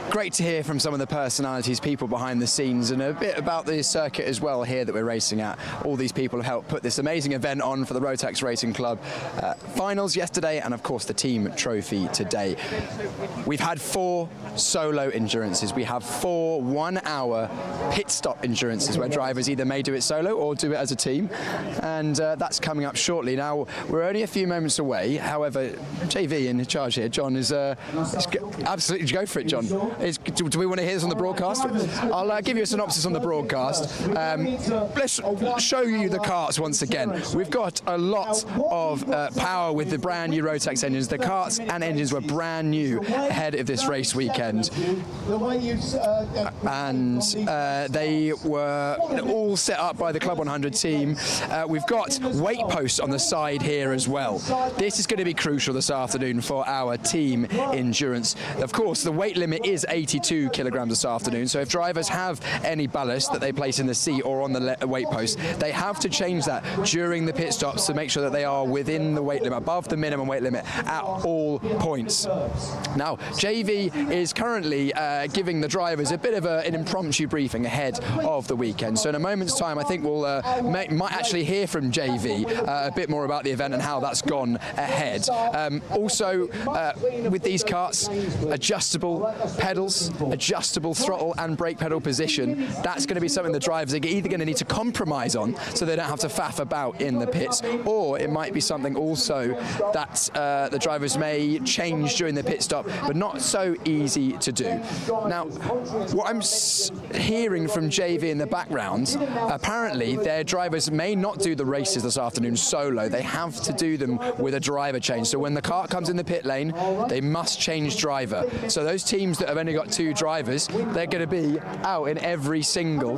Great to hear from some of the personalities, people behind the scenes, and a bit about the circuit as well here that we're racing at. All these people have helped put this amazing event on for the Rotax Racing Club. Finals yesterday, and of course the team trophy today. We've had 4 solo endurances. We have 4 1-hour pit stop endurances where drivers either may do it solo or do it as a team, and that's coming up shortly. Now, we're only a few moments away. However, JV in charge here, John, is absolutely go for it, John. Do we want to hear this on the broadcast? I'll give you a synopsis on the broadcast. Let's show you the karts once again. We've got a lot of power with the brand new Rotax engines. The karts and engines were brand new ahead of this race weekend. And they were all set up by the Club 100 team. We've got weight posts on the side here as well. This is going to be crucial this afternoon for our team endurance. Of course, the weight limit is 82 kilograms this afternoon, so if drivers have any ballast that they place in the seat or on the weight post, they have to change that during the pit stops to make sure that they are within the weight limit, above the minimum weight limit at all points. Now, JV is currently giving the drivers a bit of an impromptu briefing ahead of the weekend, so in a moment's time I think we'll might actually hear from JV a bit more about the event and how that's gone ahead. Also, with these karts, adjustable pedals, adjustable throttle and brake pedal position, that's going to be something the drivers are either going to need to compromise on so they don't have to faff about in the pits, or it might be something also that the drivers may change during the pit stop, but not so easy to do. Now, what I'm hearing from JV in the background, apparently their drivers may not do the races this afternoon solo. They have to do them with a driver change. So when the kart comes in the pit lane, they must change driver. So those teams that have only got 2 drivers, they're going to be out in every single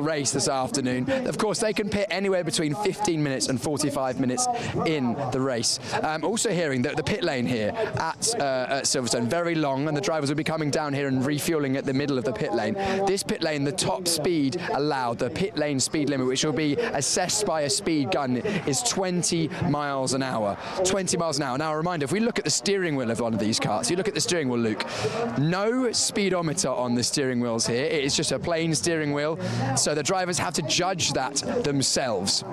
race this afternoon. Of course, they can pit anywhere between 15 minutes and 45 minutes in the race. Also hearing that the pit lane here at Silverstone, very long, and the drivers will be coming down here and refueling at the middle of the pit lane. This pit lane, the top speed allowed, the pit lane speed limit, which will be assessed by a speed gun, is 20 miles an hour. 20 miles an hour. Now, a reminder, if we look at the steering wheel of one of these karts, you look at the steering wheel, Luke, no speedometer on the steering wheels here. It is just a plain steering wheel, so the drivers have to judge that themselves.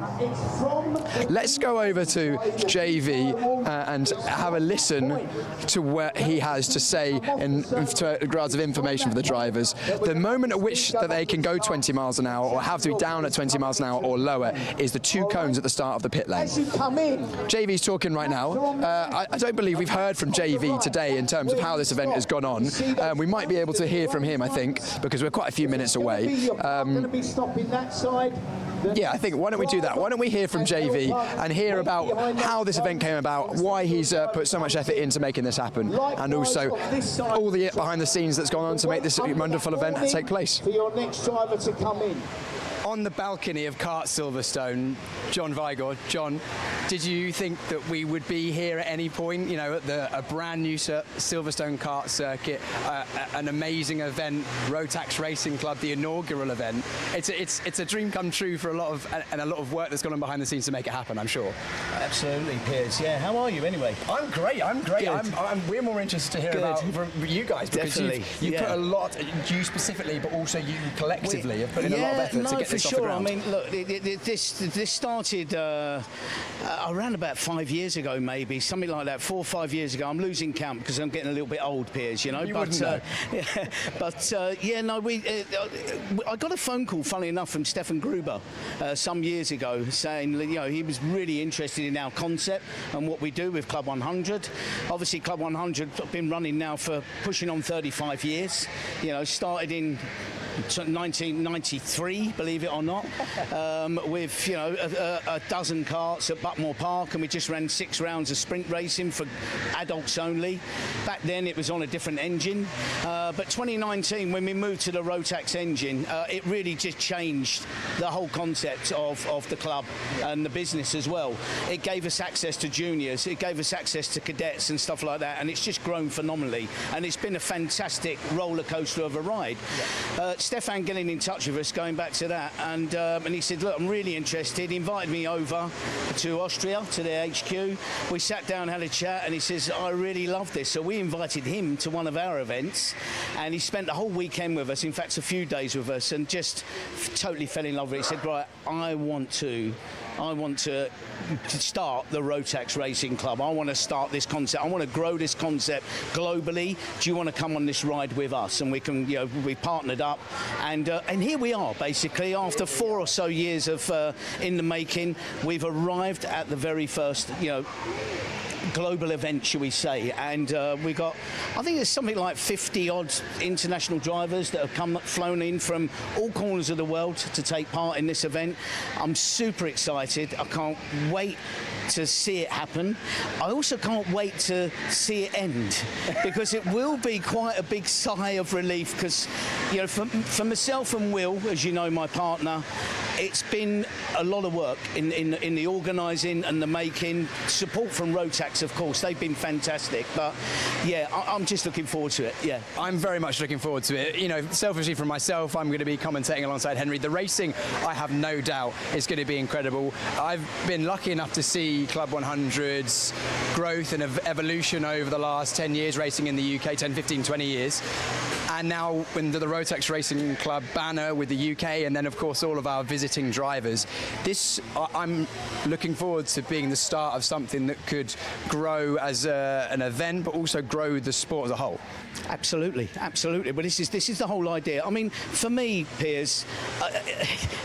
Let's go over to JV and have a listen to what he has to say in regards of information for the drivers. The moment at which that they can go 20 miles an hour or have to be down at 20 miles an hour or lower is the 2 cones at the start of the pit lane. JV's talking right now. I don't believe we've heard from JV today in terms of how this event has gone on. We might be able to hear from him, I think, because we're quite a few minutes away. Yeah, I think, why don't we do that? Why don't we hear from JV and hear about how this event came about, why he's put so much effort into making this happen, and also all the behind the scenes that's gone on to make this wonderful event take place. For your next driver to come in. On the balcony of Kart Silverstone, John Vigor. John, did you think that we would be here at any point, you know, at a brand new Silverstone kart circuit, an amazing event, Rotax Racing Club, the inaugural event? It's a dream come true for a lot of work that's gone on behind the scenes to make it happen, I'm sure. Absolutely, Piers. Yeah, how are you anyway? I'm great. We're more interested to hear about from you guys, because you put a lot, you specifically, but also you collectively have put in a lot of effort to get this off the ground. I mean, look, this started around about 5 years ago, maybe something like that. 4 or 5 years ago. I'm losing count because I'm getting a little bit old, Piers. You know. I got a phone call, funnily enough, from Stefan Gruber some years ago, saying, you know, he was really interested in our concept and what we do with Club 100. Obviously, Club 100 have been running now for pushing on 35 years. You know, started in 1993, believe it or not, with a dozen karts at Buckmore Park, and we just ran 6 rounds of sprint racing for adults only. Back then it was on a different engine, but 2019, when we moved to the Rotax engine, it really just changed the whole concept of the club and the business as well. It gave us access to juniors, it gave us access to cadets and stuff like that, and it's just grown phenomenally, and it's been a fantastic roller coaster of a ride. Stefan getting in touch with us, going back to that, and he said, look, I'm really interested. He invited me over to Austria, to their HQ. We sat down, had a chat, and he says, I really love this. So we invited him to one of our events, and he spent the whole weekend with us, in fact a few days with us, and just totally fell in love with it. He said, right, I want to start the Rotax Racing Club. I want to start this concept. I want to grow this concept globally. Do you want to come on this ride with us? And we can, we partnered up, and here we are. Basically, after 4 or so years of in the making, we've arrived at the very first, global event, shall we say, and we got, I think there's something like 50 odd international drivers that have flown in from all corners of the world to take part in this event. I'm super excited. I can't wait to see it happen. I also can't wait to see it end, because it will be quite a big sigh of relief, because for myself and Will, as you know, my partner, it's been a lot of work in the organising and the making. Support from Rotax, of course, they've been fantastic. But yeah, I'm just looking forward to it. Yeah, I'm very much looking forward to it. Selfishly for myself, I'm going to be commentating alongside Henry. The racing, I have no doubt, is going to be incredible. I've been lucky enough to see Club 100's growth and evolution over the last 10 years, racing in the UK, 10, 15, 20 years. And now under the Rotax Racing Club banner with the UK, and then of course all of our visiting drivers, I'm looking forward to being the start of something that could grow as an event, but also grow the sport as a whole. Absolutely, absolutely. But this is the whole idea. I mean, for me, Piers,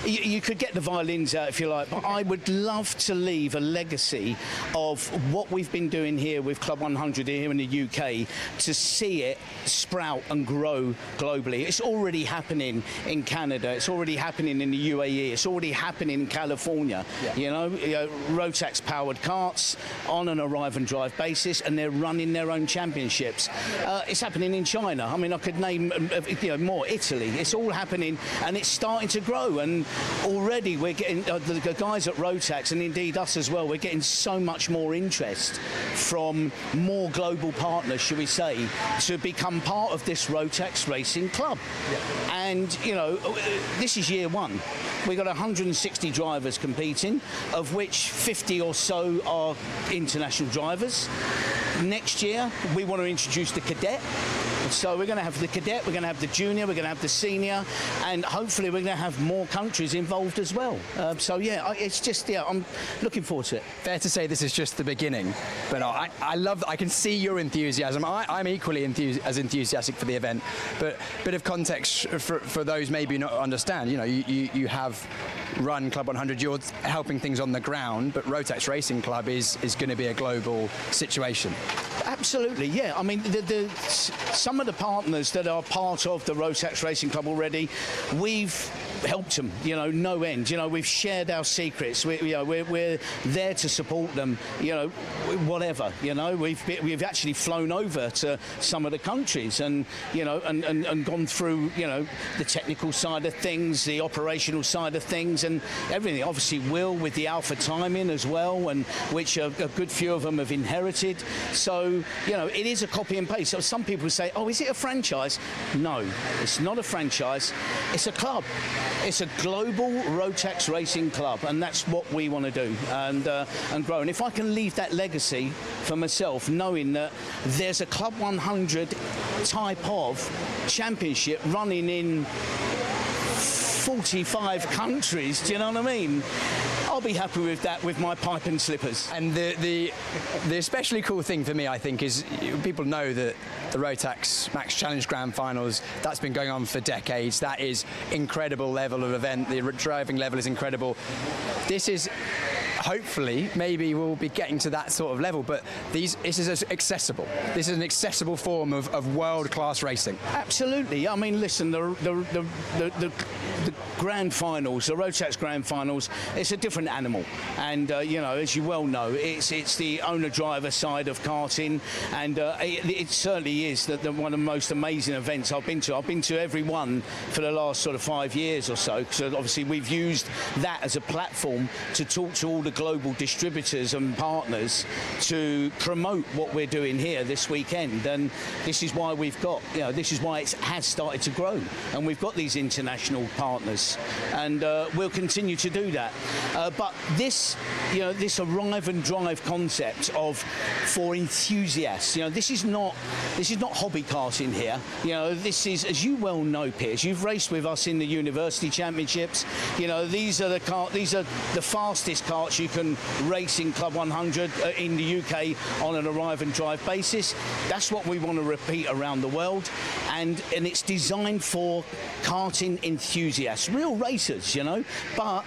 you could get the violins out if you like, but I would love to leave a legacy of what we've been doing here with Club 100 here in the UK, to see it sprout and grow globally. It's already happening in Canada. It's already happening in the UAE. It's already happening in California. Yeah. Rotax-powered karts on an arrive and drive basis, and they're running their own championships. It's happening in China. I mean, I could name more. Italy. It's all happening, and it's starting to grow. And already we're getting the guys at Rotax, and indeed us as well. We're getting so much more interest from more global partners, shall we say, to become part of this Rotax Racing Club. Yeah. And this is year one. We've got 160 drivers competing, of which 50 or so are international drivers. Next year, we want to introduce the cadet. So we're going to have the cadet, we're going to have the junior, we're going to have the senior, and hopefully we're going to have more countries involved as well. So yeah, it's just, I'm looking forward to it. Fair to say this is just the beginning, but I can see your enthusiasm. I'm equally as enthusiastic for the event, but a bit of context for those maybe not understand. You have run Club 100, you're helping things on the ground, but Rotax Racing Club is going to be a global situation. Absolutely, yeah. I mean, some of the partners that are part of the Rotax Racing Club already, we've helped them, no end. We've shared our secrets. We're there to support them, whatever. We've actually flown over to some of the countries and and gone through the technical side of things, the operational side of things, and everything. Obviously, Will with the Alpha timing as well, and which a good few of them have inherited. So it is a copy and paste. So some people say, oh, is it a franchise? No, it's not a franchise. It's a club. It's a global Rotax Racing Club, and that's what we want to do and grow. And if I can leave that legacy for myself, knowing that there's a Club 100 type of championship running in 45 countries, do you know what I mean? I'll be happy with that, with my pipe and slippers. And the especially cool thing for me, I think, is people know that the Rotax Max Challenge Grand Finals, that's been going on for decades. That is incredible level of event. The driving level is incredible. This is hopefully, maybe we'll be getting to that sort of level. But this is accessible. This is an accessible form of world-class racing. Absolutely. I mean, listen, the grand finals, the Rotax grand finals, it's a different animal. And, you know, as you well know, it's the owner-driver side of karting. And it certainly is one of the most amazing events I've been to. I've been to every one for the last sort of 5 years or so. So obviously we've used that as a platform to talk to all the global distributors and partners to promote what we're doing here this weekend. And this is why we've got, you know, this is why it has started to grow. And we've got these international partners. And we'll continue to do that. But this, you know, this arrive and drive concept for enthusiasts, you know, this is not hobby karting here. You know, this is, as you well know, Piers, you've raced with us in the university championships. You know, these are the fastest karts you can race in Club 100 in the UK on an arrive and drive basis. That's what we want to repeat around the world, and it's designed for karting enthusiasts, real racers, you know, but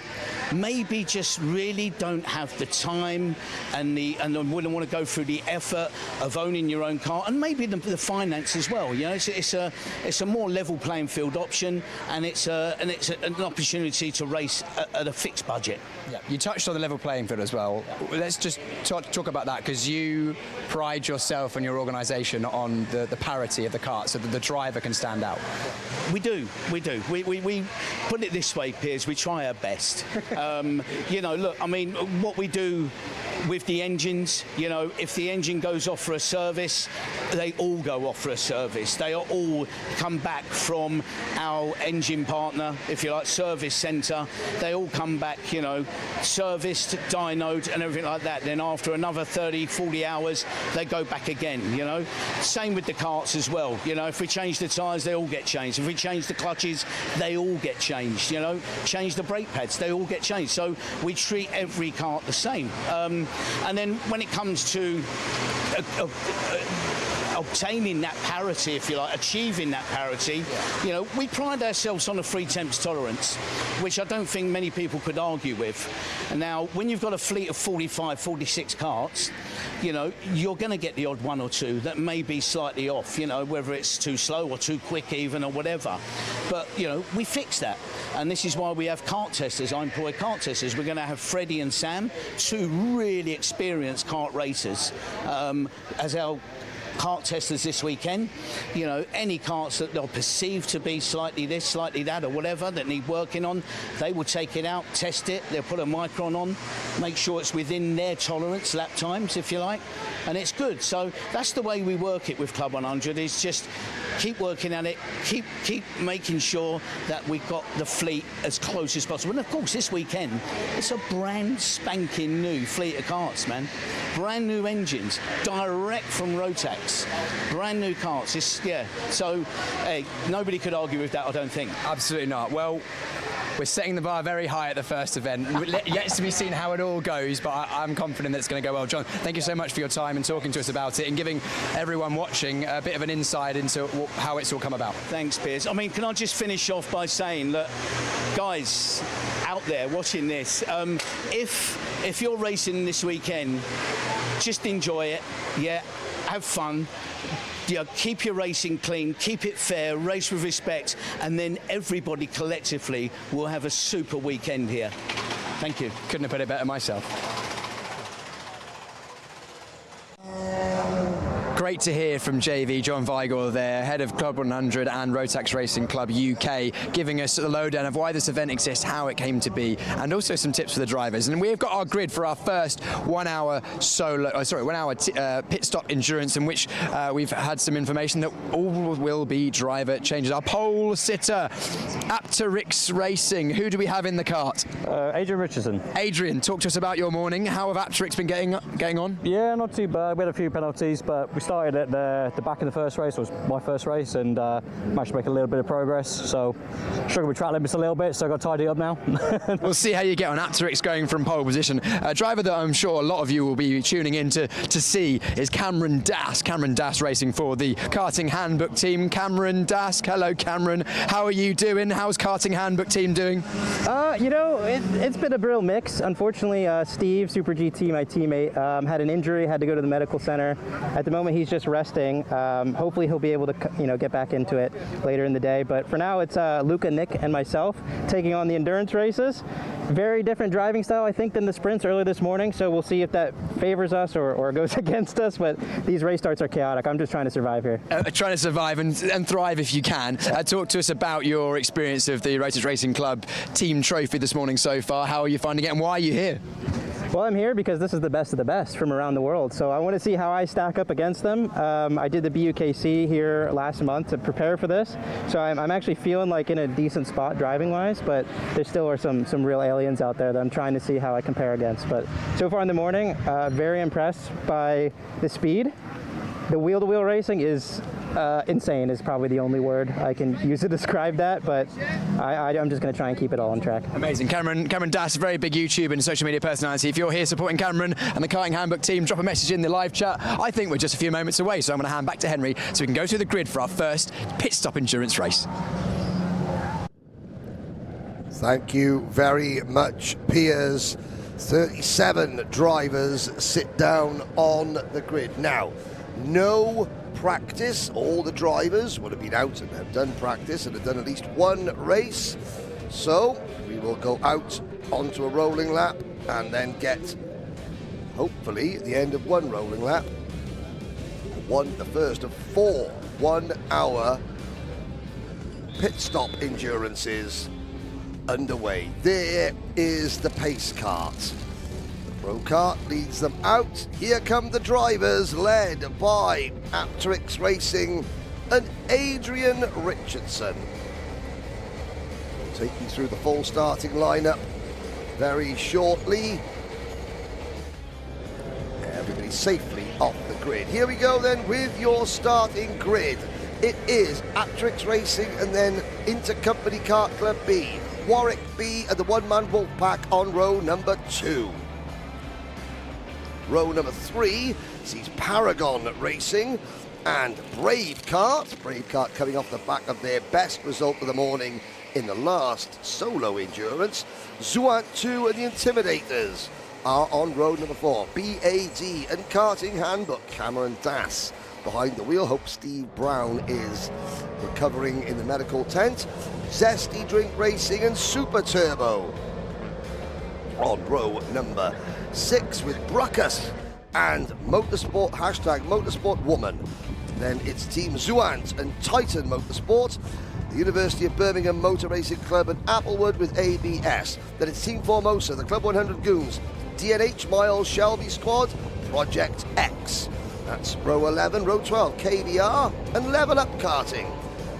maybe just really don't have the time and wouldn't want to go through the effort of owning your own car, and maybe the finance as well. You know, it's a more level playing field option, and it's an opportunity to race at a fixed budget. Yeah, you touched on the level playing field as well. Let's just talk about that, because you pride yourself and your organisation on the parity of the kart, so that the driver can stand out. We do. We put it this way, Piers, we try our best. You know, look, I mean, what we do with the engines, you know, if the engine goes off for a service, they all go off for a service. They are all come back from our engine partner, if you like, service centre. They all come back, you know, serviced, dynoed and everything like that. Then after another 30, 40 hours, they go back again, you know. Same with the karts as well. You know, if we change the tyres, they all get changed. If we change the clutches, they all get changed, you know. Change the brake pads, they all get changed. So we treat every kart the same. And then when it comes to obtaining that parity, if you like, achieving that parity, you know, we pride ourselves on a free temps tolerance, which I don't think many people could argue with. And now, when you've got a fleet of 45, 46 karts, you know, you're going to get the odd one or two that may be slightly off, you know, whether it's too slow or too quick even or whatever. But, you know, we fix that. And this is why we have kart testers. I employ kart testers. We're going to have Freddie and Sam, two really experienced kart racers, as our kart testers this weekend. You know, any karts that they'll perceive to be slightly this, slightly that, or whatever that need working on, they will take it out, test it, they'll put a micron on, make sure it's within their tolerance, lap times, if you like, and it's good. So that's the way we work it with Club 100, is just keep working at it, keep making sure that we've got the fleet as close as possible. And of course, this weekend, it's a brand spanking new fleet of karts, man. Brand new engines, direct from Rotax. Brand new karts. So, hey, nobody could argue with that, I don't think. Absolutely not. Well, we're setting the bar very high at the first event. Yet to be seen how it all goes, but I'm confident that it's going to go well. John, thank you so much for your time and talking to us about it and giving everyone watching a bit of an insight into how it's all come about. Thanks, Piers. I mean, can I just finish off by saying that, guys out there watching this, if you're racing this weekend, just enjoy it, yeah, have fun. You know, keep your racing clean, keep it fair, race with respect, and then everybody collectively will have a super weekend here. Thank you. Couldn't have put it better myself. Great to hear from JV, John Vigor there, head of Club 100 and Rotax Racing Club UK, giving us the lowdown of why this event exists, how it came to be, and also some tips for the drivers. And we've got our grid for our first 1 hour pit stop endurance, in which we've had some information that all will be driver changes. Our pole sitter, AlphaLive Racing. Who do we have in the kart? Adrian Richardson. Adrian, talk to us about your morning. How have AlphaLive been getting on? Yeah, not too bad. We had a few penalties, but we started started at the back of the first race, was my first race, and managed to make a little bit of progress. So struggled with track limits a little bit, so I got to tidy up now. We'll see how you get on. Apteryx going from pole position. A driver that I'm sure a lot of you will be tuning in to see is Cameron Dass. Cameron Dass racing for the Karting Handbook team. Cameron Dass, hello Cameron. How are you doing? How's Karting Handbook team doing? You know, it's been a real mix. Unfortunately, Steve, Super GT, my teammate, had an injury, had to go to the medical center. At the moment, he's just resting. Hopefully, he'll be able to, get back into it later in the day. But for now, it's Luca, Nick, and myself taking on the endurance races. Very different driving style, I think, than the sprints earlier this morning. So we'll see if that favors us or goes against us. But these race starts are chaotic. I'm just trying to survive here. Trying to survive and thrive if you can. Talk to us about your experience of the Rotax Racing Club team trophy this morning so far. How are you finding it, and why are you here? Well, I'm here because this is the best of the best from around the world. So I want to see how I stack up against them. I did the BUKC here last month to prepare for this. So I'm actually feeling like in a decent spot driving-wise, but there still are some real aliens out there that I'm trying to see how I compare against. But so far in the morning, very impressed by the speed. The wheel-to-wheel racing is insane is probably the only word I can use to describe that, but I'm just going to try and keep it all on track. Amazing. Cameron Dass, a very big YouTube and social media personality. If you're here supporting Cameron and the Karting Handbook team, drop a message in the live chat. I think we're just a few moments away, so I'm going to hand back to Henry so we can go through the grid for our first pit stop endurance race. Thank you very much, Piers. 37 drivers sit down on the grid. Now, no practice. All the drivers would have been out and have done practice and have done at least one race. So we will go out onto a rolling lap and then get, hopefully, at the end of one rolling lap, the first of 4 1-hour pit stop endurances underway. There is the pace kart. Pro Kart leads them out. Here come the drivers, led by Rotax Racing and Adrian Richardson. We'll take you through the full starting lineup very shortly. Everybody safely off the grid. Here we go then with your starting grid. It is Rotax Racing and then Intercompany Kart Club B, Warwick B and the one-man wolf pack on row number 2. Row number 3 sees Paragon Racing and Brave Kart coming off the back of their best result of the morning in the last solo endurance. Zuant 2 and the Intimidators are on row number 4. BAD and Karting Handbook, Cameron Dass behind the wheel. Hope Steve Brown is recovering in the medical tent. Zesty Drink Racing and Super Turbo on row number 6 with Bruckus and Motorsport, #Motorsport Woman. Then it's Team Zuant and Titan Motorsport, the University of Birmingham Motor Racing Club and Applewood with ABS. Then it's Team Formosa, the Club 100 Goons, DNH Miles Shelby Squad, Project X. That's row 11, row 12, KBR and Level Up Karting.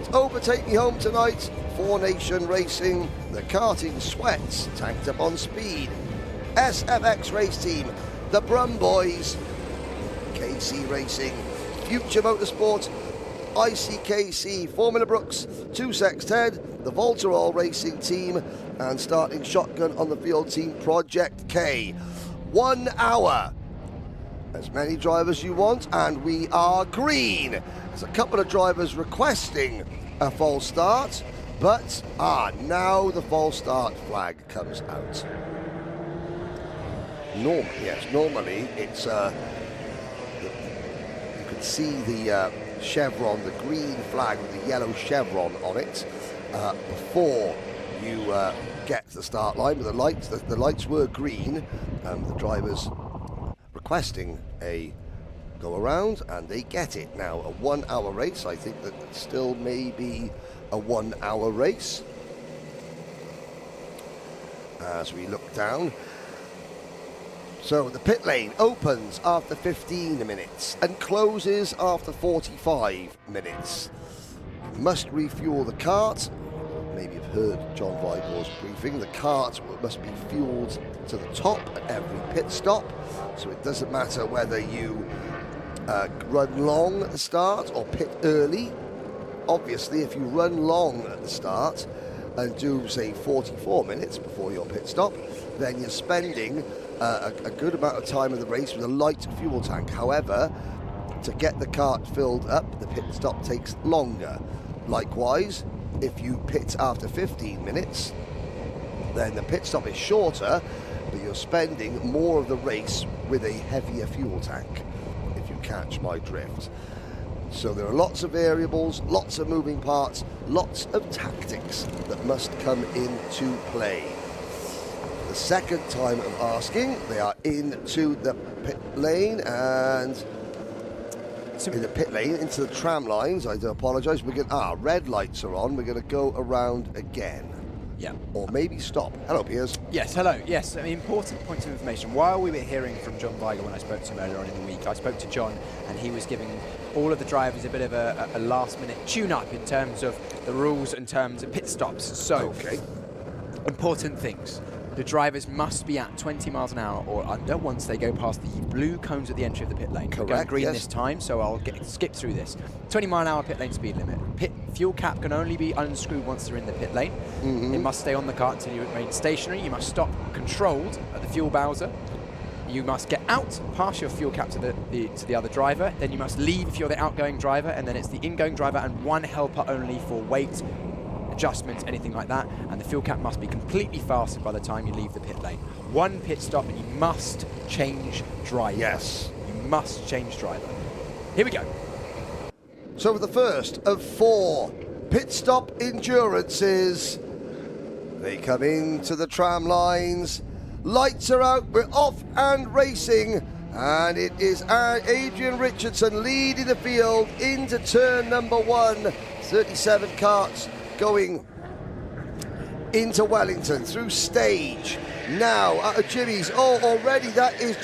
It's Overtake Me Home tonight, 4 Nation Racing, the Karting Sweats, tanked up on speed. SFX Race Team, the Brum Boys, KC Racing, Future Motorsport, ICKC, Formula Brooks, 2 Sexted, the Volterol Racing Team, and starting shotgun on the field team, Project K. 1 hour. As many drivers you want, and we are green. There's a couple of drivers requesting a false start, but now the false start flag comes out. Normally it's you can see the chevron, the green flag with the yellow chevron on it before you get to the start line. But the lights were green, and the drivers requesting a go around, and they get it now. A 1 hour race. I think that still may be a 1 hour race as we look down. So the pit lane opens after 15 minutes and closes after 45 minutes. You must refuel the kart. Maybe you've heard John Vibor's briefing. The kart must be fueled to the top at every pit stop. So it doesn't matter whether you run long at the start or pit early. Obviously, if you run long at the start and do, say, 44 minutes before your pit stop, then you're spending a good amount of time in the race with a light fuel tank. However, to get the kart filled up, the pit stop takes longer. Likewise, if you pit after 15 minutes, then the pit stop is shorter, but you're spending more of the race with a heavier fuel tank, if you catch my drift. So there are lots of variables, lots of moving parts, lots of tactics that must come into play. The second time of asking, they are into the pit lane and in the pit lane into the tram lines. I do apologise. We're going. Red lights are on. We're going to go around again. Yeah. Or maybe stop. Hello, Piers. Yes, hello. Yes, important point of information. While we were hearing from John Weiger when I spoke to him earlier on in the week, I spoke to John and he was giving all of the drivers a bit of a last-minute tune-up in terms of the rules, in terms of pit stops. So, important things. The drivers must be at 20 miles an hour or under once they go past the blue cones at the entry of the pit lane. We're going green this time, so I'll skip through this. 20 mile an hour pit lane speed limit. Pit fuel cap can only be unscrewed once they're in the pit lane. It must stay on the kart until you remain stationary. You must stop controlled at the fuel bowser. You must get out, pass your fuel cap to the other driver. Then you must leave if you're the outgoing driver, and then it's the ingoing driver and one helper only for weight adjustments, anything like that, and the fuel cap must be completely fastened by the time you leave the pit lane. One pit stop and you must change driver. Yes. You must change driver. Here we go. So for the first of 4 pit stop endurances, they come into the tram lines. Lights are out, we're off and racing, and it is Adrian Richardson leading the field into turn number 1. 37 karts going into Wellington through stage. Now out of Jimmy's. Already that is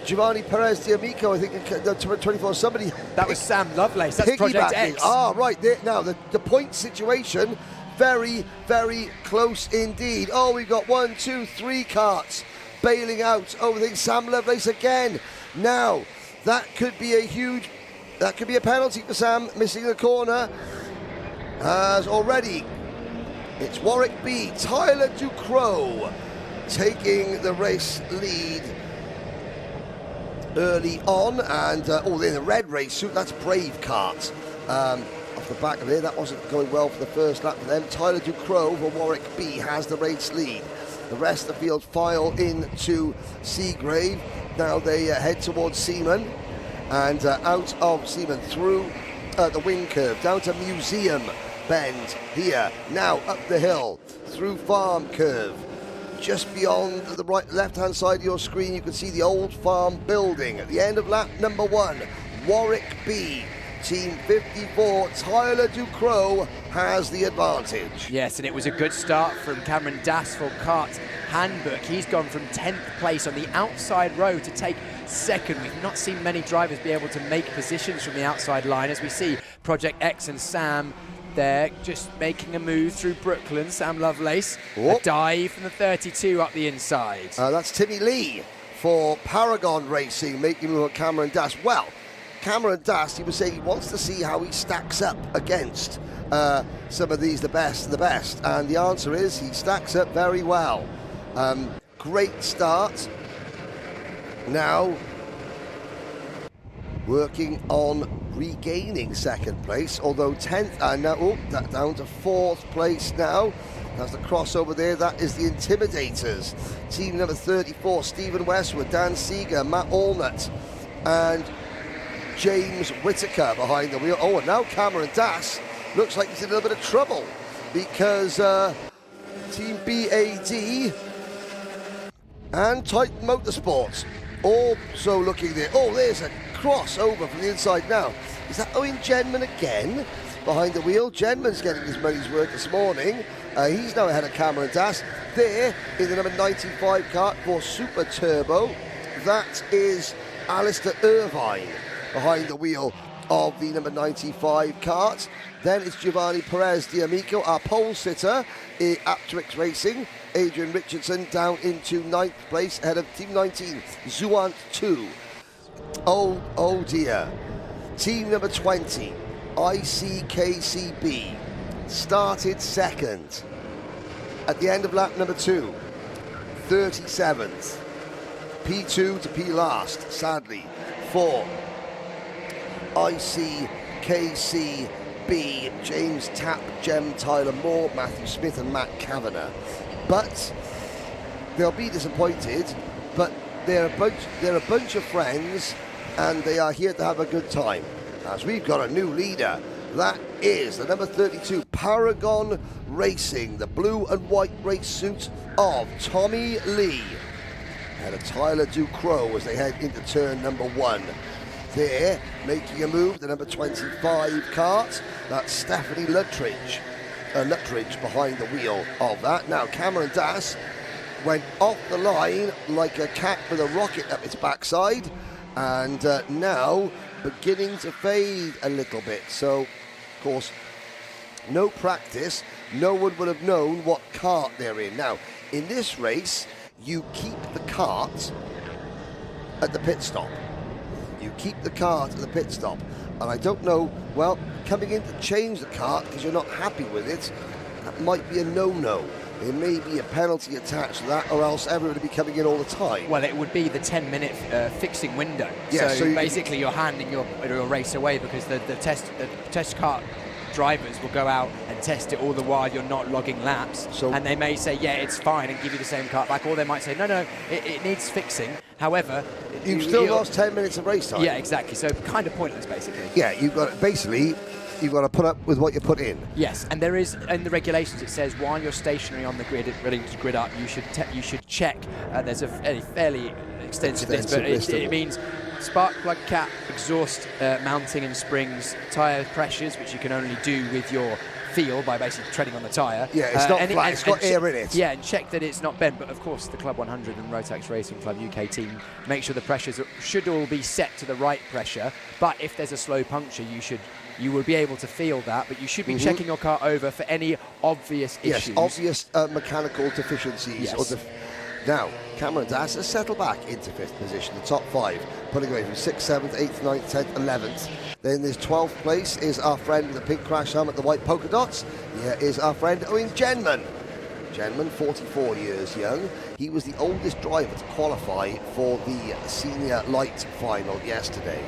Giovanni Perez D'Amico, I think, 24. Somebody. That was Sam Lovelace. That's Project X. Right there. Now the point situation, very, very close indeed. We've got 1, 2, 3 karts bailing out over things. Sam Lovelace again. Now that could be a penalty for Sam, missing the corner. As already, it's Warwick B, Tyler Ducrot taking the race lead early on, and in the red race suit, that's Brave Kart. Off the back of it, that wasn't going well for the first lap for them. Tyler Ducrot for Warwick B has the race lead. The rest of the field file into Seagrave. Now they head towards Seaman, and out of Seaman through the wing curve, down to Museum Bend here. Now up the hill, through Farm Curve. Just beyond the left-hand side of your screen, you can see the old farm building. At the end of lap number 1, Warwick B, Team 54, Tyler Ducrot has the advantage. Yes, and it was a good start from Cameron Das for Kart Handbook. He's gone from 10th place on the outside row to take second. We've not seen many drivers be able to make positions from the outside line, as we see Project X and Sam there just making a move through Brooklyn. Sam Lovelace, a dive from the 32 up the inside. That's Timmy Lee for Paragon Racing, making a move on Cameron Das. Well, Cameron Das, he was saying he wants to see how he stacks up against some of these, the best of the best. And the answer is he stacks up very well. Great start. Now working on regaining second place, although 10th, and now down to 4th place now. That's the crossover there. That is the Intimidators. Team number 34, Stephen Westwood, Dan Seeger, Matt Allnut, and James Whitaker behind the wheel. And now Cameron Das looks like he's in a little bit of trouble, because Team BAD and Titan Motorsports also looking there. There's a crossover from the inside now. Is that Owen Genman again behind the wheel? Genman's getting his money's worth this morning. He's now ahead of Cameron Das. There in the number 95 kart for Super Turbo, that is Alistair Irvine behind the wheel of the number 95 kart. Then it's Giovanni Perez D'Amico, our pole sitter at Rotax Racing. Adrian Richardson down into 9th place ahead of Team 19, Zuant 2. Oh dear. Team number 20, ICKCB, started second at the end of lap number 2, 37th. P2 to P last, sadly, for ICKCB, James Tapp, Jem Tyler Moore, Matthew Smith and Matt Kavanagh. But they'll be disappointed, but they're a bunch of friends and they are here to have a good time. As we've got a new leader, that is the number 32 Paragon Racing, the blue and white race suit of Tommy Lee. And a Tyler Ducrow as they head into turn number 1. There, making a move, the number 25 kart, that's Stephanie Luttridge. Luttridge behind the wheel of that. Now Cameron Das went off the line like a cat with a rocket up its backside, and now beginning to fade a little bit. So, of course, no practice, no one would have known what kart they're in. Now, in this race, you keep the kart at the pit stop. You keep the kart at the pit stop. And I don't know, well, coming in to change the kart because you're not happy with it, that might be a no-no. There may be a penalty attached to that, or else everyone would be coming in all the time. Well, it would be the 10-minute fixing window. Yeah, so basically you're handing your race away because the test kart drivers will go out and test it all the while you're not logging laps. And they may say, yeah, it's fine, and give you the same kart back. Or they might say, no, it needs fixing. However, you've still lost 10 minutes of race time. Yeah, exactly. So kind of pointless, basically. Yeah, you've got to put up with what you put in. Yes, and there is in the regulations it says while you're stationary on the grid, ready to grid up, you should check. There's a fairly extensive list, but it means spark plug cap, exhaust mounting and springs, tyre pressures, which you can only do with your feel by basically treading on the tyre. Yeah, it's not flat, it's got air in it. Yeah, and check that it's not bent. But of course, the Club 100 and Rotax Racing Club UK team make sure the pressures should all be set to the right pressure. But if there's a slow puncture, you will be able to feel that, but you should be checking your car over for any obvious issues. Yes, obvious mechanical deficiencies. Yes. Now, Cameron Das has settled back into 5th position, the top 5, pulling away from 6th, 7th, 8th, 9th, 10th, 11th. Then this 12th place is our friend with the pink crash helmet, the white polka dots. Here is our friend Owen Genman. Genman, 44 years young. He was the oldest driver to qualify for the senior light final yesterday.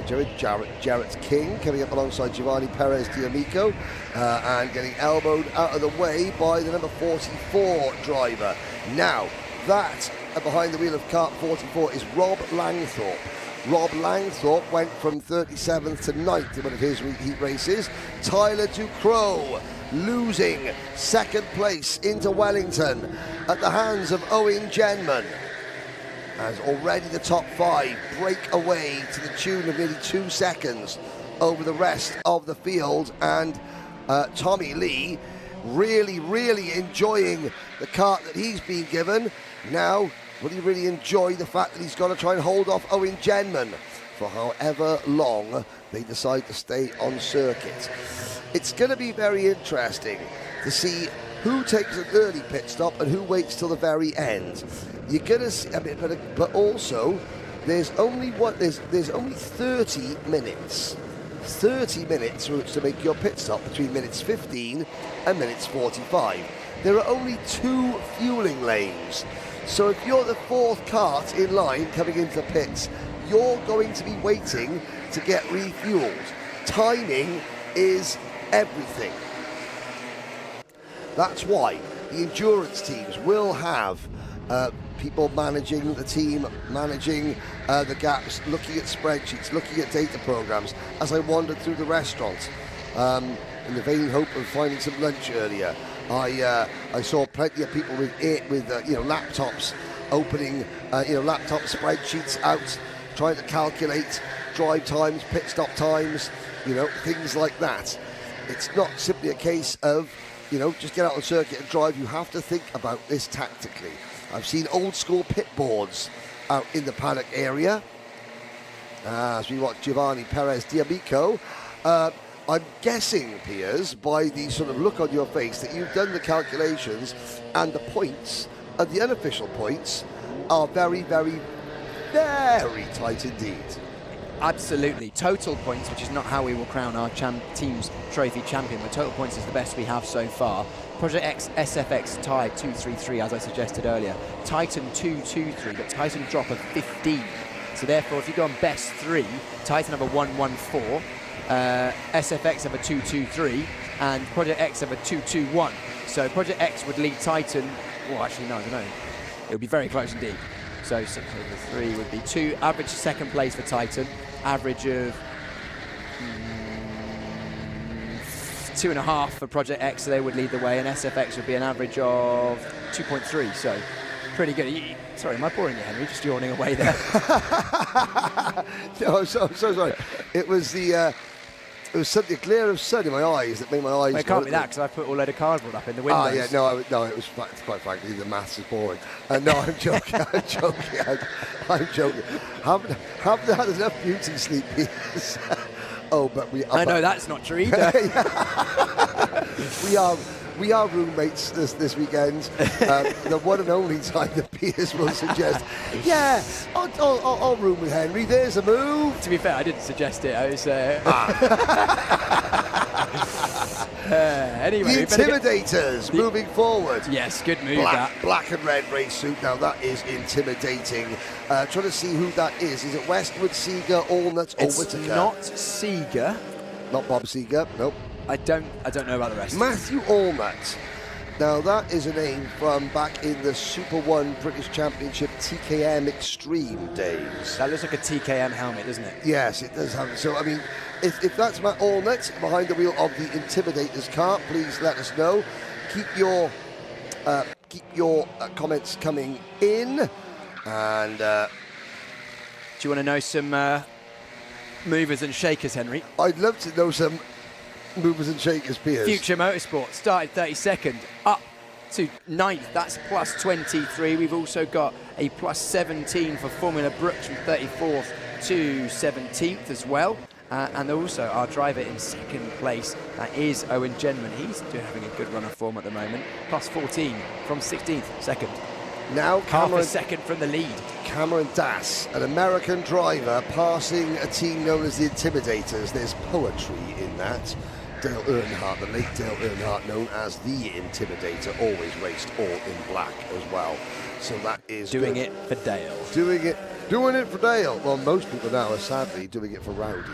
Jarrett King coming up alongside Giovanni Perez D'Amico and getting elbowed out of the way by the number 44 driver. Now, that behind the wheel of kart 44 is Rob Langthorpe. Rob Langthorpe went from 37th to 9th in one of his heat races. Tyler Ducrow losing 2nd place into Wellington at the hands of Owen Genman. As already the top 5 break away to the tune of nearly 2 seconds over the rest of the field, and Tommy Lee really enjoying the kart that he's been given. Now, will he really enjoy the fact that he's got to try and hold off Owen Genman for however long they decide to stay on circuit? It's going to be very interesting to see who takes an early pit stop and who waits till the very end. You're going to see, but also there's only 30 minutes. 30 minutes to make your pit stop between minutes 15 and minutes 45. There are only 2 fueling lanes. So if you're the 4th kart in line coming into the pits, you're going to be waiting to get refueled. Timing is everything. That's why the endurance teams will have people managing the team, managing the gaps, looking at spreadsheets, looking at data programs. As I wandered through the restaurant in the vain hope of finding some lunch earlier, I saw plenty of people with laptops opening laptop spreadsheets out, trying to calculate drive times, pit stop times, things like that. It's not simply a case of just get out on the circuit and drive. You have to think about this tactically. I've seen old school pit boards out in the paddock area. As we watch Giovanni Perez D'Amico, I'm guessing, Piers, by the sort of look on your face that you've done the calculations, and the points, and the unofficial points, are very, very very tight indeed. Absolutely. Total points, which is not how we will crown our team's trophy champion, but total points is the best we have so far. Project X SFX tied 2-3-3, as I suggested earlier. Titan 2-2-3, but Titan drop of 15. So therefore, if you go on best 3, Titan have a 1-1-4, SFX have a 2-2-3, and Project X have a 2-2-1. So Project X would lead Titan. Well, actually, no, I don't know. It would be very close indeed. So 6 over 3 would be 2. Average second place for Titan. Average of 2.5 for Project X, so they would lead the way, and SFX would be an average of 2.3, so pretty good. Sorry, am I boring you, Henry? Just yawning away there. No, I'm so sorry. It was the a glare of sun in my eyes that made my eyes. Well, it can't be that, because I put a load of cardboard up in the windows. Ah, yeah, no, it was quite frankly, the maths is boring. No, I'm joking. I'm joking. I'm joking. Haven't had enough beauty sleep. Oh, but we. I know that's not true either. We are roommates this weekend. The one and only time that Piers will suggest, yeah, I'll room with Henry. There's a move. To be fair, I didn't suggest it. I was. Anyway, the Intimidators moving forward. Yes, good move. Black and red race suit. Now that is intimidating. Trying to see who that is. Is it Westwood, Seeger, Allnutt, or Whittaker? It's not Seeger. Not Bob Seeger. Nope. I don't know about the rest. Matthew Allnutt. Now that is a name from back in the Super 1 British Championship TKM Extreme days. That looks like a TKM helmet, doesn't it? Yes, it does have. So I mean, if that's Matt Allnutt behind the wheel of the Intimidators car, please let us know. Keep your comments coming in. And do you want to know some movers and shakers, Henry? I'd love to know some movers and shakers, Piers. Future Motorsport started 32nd, up to 9th. That's plus 23. We've also got a plus 17 for Formula Brooks from 34th to 17th as well. And also our driver in second place, that is Owen Genman. He's having a good run of form at the moment. Plus 14 from 16th, second. Now half a second from the lead. Cameron Dass, an American driver, passing a team known as the Intimidators. There's poetry in that. Dale Earnhardt, the late Dale Earnhardt, known as the Intimidator, always raced all in black as well. So that is doing it for Dale. Doing it for Dale. Well, most people now are sadly doing it for Rowdy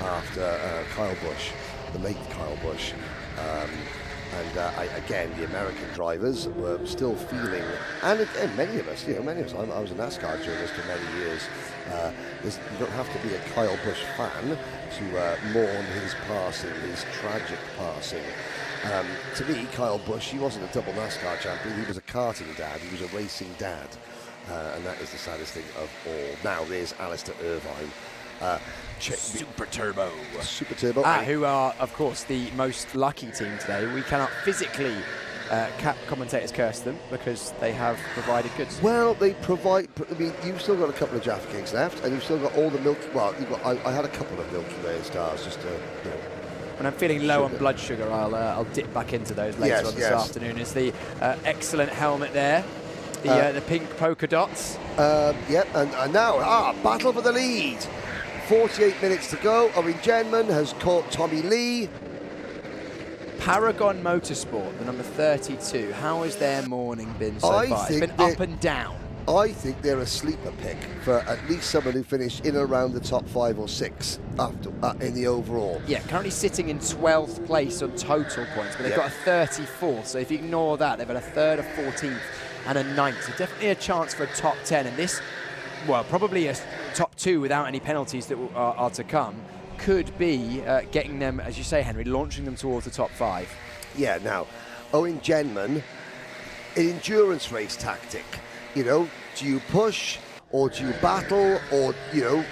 after Kyle Busch, the late Kyle Busch. Again, the American drivers were still feeling, and again, many of us, I was a NASCAR journalist for many years. You don't have to be a Kyle Busch fan to mourn his passing, his tragic passing. To me, Kyle Busch, he wasn't a double NASCAR champion, he was a karting dad, he was a racing dad. And that is the saddest thing of all. Now there's Alistair Irvine. Super Turbo. Who are, of course, the most lucky team today. We cannot physically commentators curse them because they have provided goods. Well, they provide. I mean, you've still got a couple of Jaffa Cakes left, and you've still got all the milk. Well, I had a couple of Milky Way stars just to. When I'm feeling low on blood sugar, I'll dip back into those later on this afternoon. Is the excellent helmet there. The pink polka dots. Yep, and now, battle for the lead. 48 minutes to go. Owen Genman has caught Tommy Lee. Paragon Motorsport, the number 32. How has their morning been so far? It's been up and down. I think they're a sleeper pick for at least someone who finished in and around the top 5 or 6 after in the overall. Yeah, currently sitting in 12th place on total points, but they've got a 34th. So if you ignore that, they've had a 3rd, a 14th, and a 9th. So definitely a chance for a top 10. And this, well, probably a top 2 without any penalties that are to come, could be getting them, as you say, Henry, launching them towards the top 5. Yeah, now, Owen Genman, an endurance race tactic. You know, do you push or do you battle, or, you know,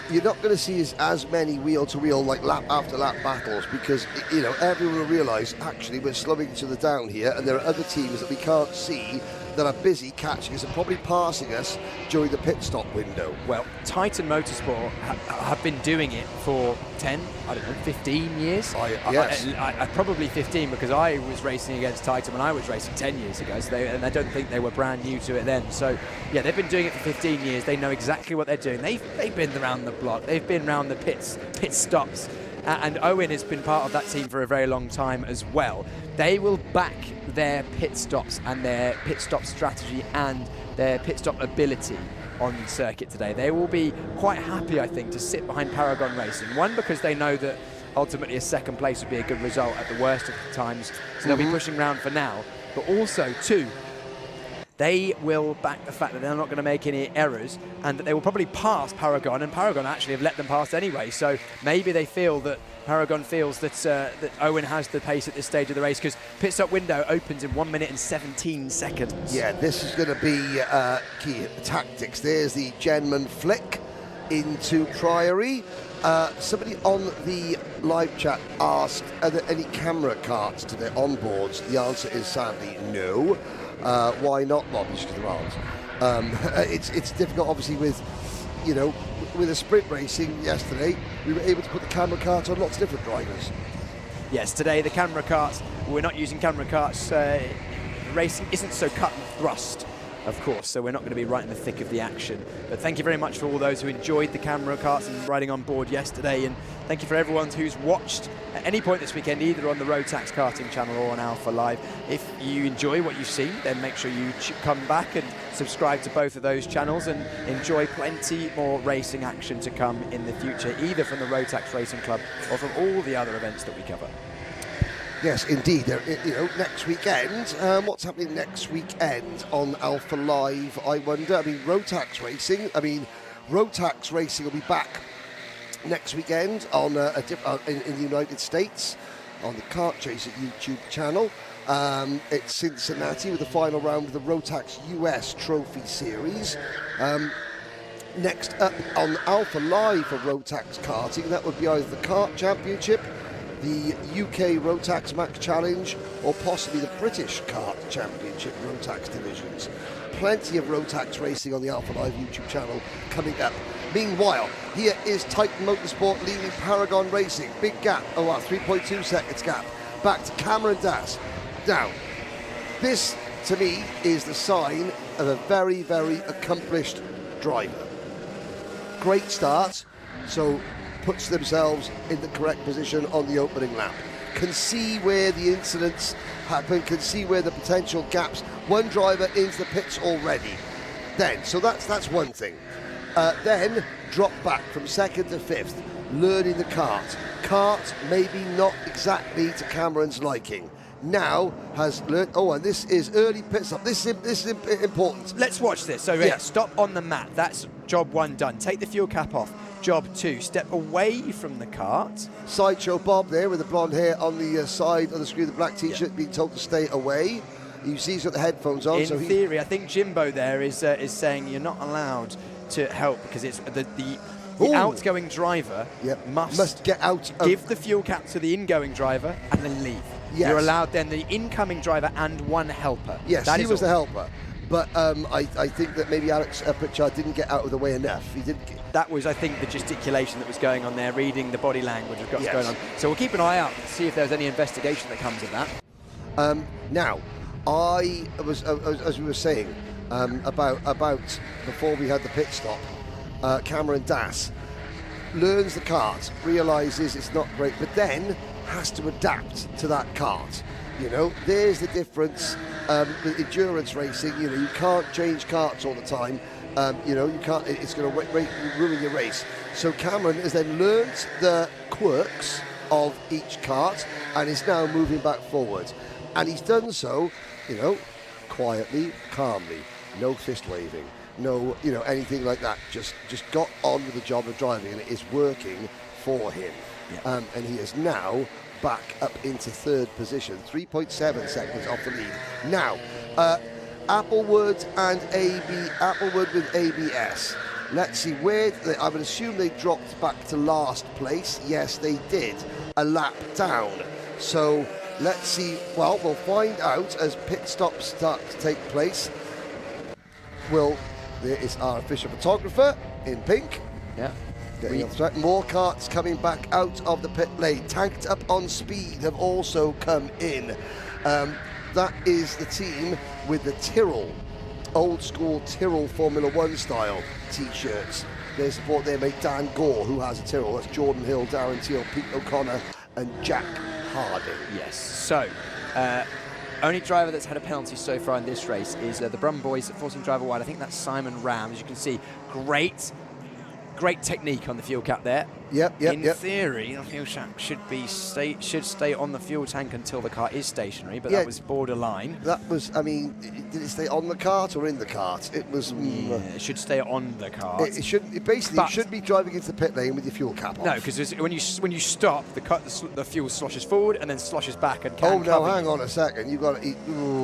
you're not going to see as many wheel-to-wheel, like lap after lap battles, because, you know, everyone will realise, actually, we're slowing each other down here, and there are other teams that we can't see that are busy catching us and probably passing us during the pit stop window. Well, Titan Motorsport have been doing it for 10, I don't know, 15 years. Yes. I probably 15 because I was racing against Titan when I was racing 10 years ago, so and I don't think they were brand new to it then. So, yeah, they've been doing it for 15 years. They know exactly what they're doing. They've been around the block. They've been around the pit stops. And Owen has been part of that team for a very long time as well. They will back their pit stops and their pit stop strategy and their pit stop ability on circuit today. They will be quite happy, I think, to sit behind Paragon Racing. One, because they know that ultimately a second place would be a good result at the worst of the times, so they'll be pushing around for now. But also, two, they will back the fact that they're not going to make any errors and that they will probably pass Paragon, and Paragon actually have let them pass anyway. So maybe they feel that Paragon feels that that Owen has the pace at this stage of the race, because pit stop window opens in 1 minute and 17 seconds. Yeah, this is going to be key tactics. There's the Genman flick into Priory. Somebody on the live chat asked, are there any camera carts to their onboards? The answer is sadly no. Why not? Well, because there aren't. It's difficult, obviously, with a sprint racing yesterday. We were able to put the camera cart on lots of different drivers. Yes, today the camera carts, we're not using camera carts. Racing isn't so cut and thrust, of course, so we're not going to be right in the thick of the action. But thank you very much for all those who enjoyed the camera carts and riding on board yesterday, and thank you for everyone who's watched at any point this weekend, either on the Rotax karting channel or on AlphaLive. If you enjoy what you've seen, then make sure you come back and subscribe to both of those channels and enjoy plenty more racing action to come in the future, either from the Rotax Racing Club or from all the other events that we cover. Yes, indeed. Next weekend, what's happening next weekend on AlphaLive, I wonder? I mean, Rotax Racing will be back next weekend on in the United States on the Kart Chaser YouTube channel. It's Cincinnati with the final round of the Rotax US Trophy Series. Next up on AlphaLive for Rotax karting, that would be either the Kart Championship, the UK Rotax Max Challenge, or possibly the British Kart Championship Rotax divisions. Plenty of Rotax racing on the AlphaLive YouTube channel coming up. Meanwhile, here is Titan Motorsport leading Paragon Racing. Big gap, 3.2 seconds gap. Back to Cameron Das. Now, this to me is the sign of a very, very accomplished driver. Great start, so puts themselves in the correct position on the opening lap. Can see where the incidents happen, can see where the potential gaps. One driver into the pits already. So that's one thing. Then drop back from second to fifth, learning the kart. Kart maybe not exactly to Cameron's liking. Now has learned. Oh, and this is early pit stop. This is important. Let's watch this. So yeah, stop on the mat. That's job one done. Take the fuel cap off. Job two, step away from the kart. Sideshow Bob there with the blonde hair on the side of the screen, the black t-shirt, being told to stay away. You see he's got the headphones on. In theory, I think Jimbo there is saying you're not allowed to help because it's the outgoing driver must get out. Give the fuel cap to the ingoing driver and then leave. Yes. You're allowed then the incoming driver and one helper. Yes, he was the helper. But I think that maybe Alex Pritchard didn't get out of the way enough. He didn't. That was, I think, the gesticulation that was going on there, reading the body language of what's going on. So we'll keep an eye out to see if there's any investigation that comes of that. Now, I was, as we were saying, about before we had the pit stop, Cameron Das learns the kart, realises it's not great, but then has to adapt to that kart. There's the difference with endurance racing. You can't change karts all the time. You can't. It's going to ruin your race. So Cameron has then learnt the quirks of each kart and is now moving back forward. And he's done so, quietly, calmly, no fist waving, no, anything like that. Just got on with the job of driving, and it is working for him. Yeah. And he is now back up into third position, 3.7 seconds off the lead. Now, Applewood with ABS. Let's see where, I would assume they dropped back to last place. Yes, they did, a lap down. So let's see, well, we'll find out as pit stops start to take place. there is our official photographer in pink. Yeah. Getting on track. More karts coming back out of the pit lane. Tanked Up on Speed have also come in. That is the team with the Tyrrell, old school Tyrrell Formula One style t-shirts. They support their mate Dan Gore, who has a Tyrrell. That's Jordan Hill, Darren Teal, Pete O'Connor, and Jack Harding. Yes. So, only driver that's had a penalty so far in this race is the Brum boys at 14 driver wide. I think that's Simon Ram. As you can see, great technique on the fuel cap there. In theory, the fuel cap should stay on the fuel tank until the car is stationary, but that was borderline. That was, I mean, did it stay on the kart or in the kart? It was. It should stay on the kart. It should basically you shouldn't be driving into the pit lane with your fuel cap off. No, because when you stop, the fuel sloshes forward and then sloshes back and can Oh no, hang on a second. You've got to eat.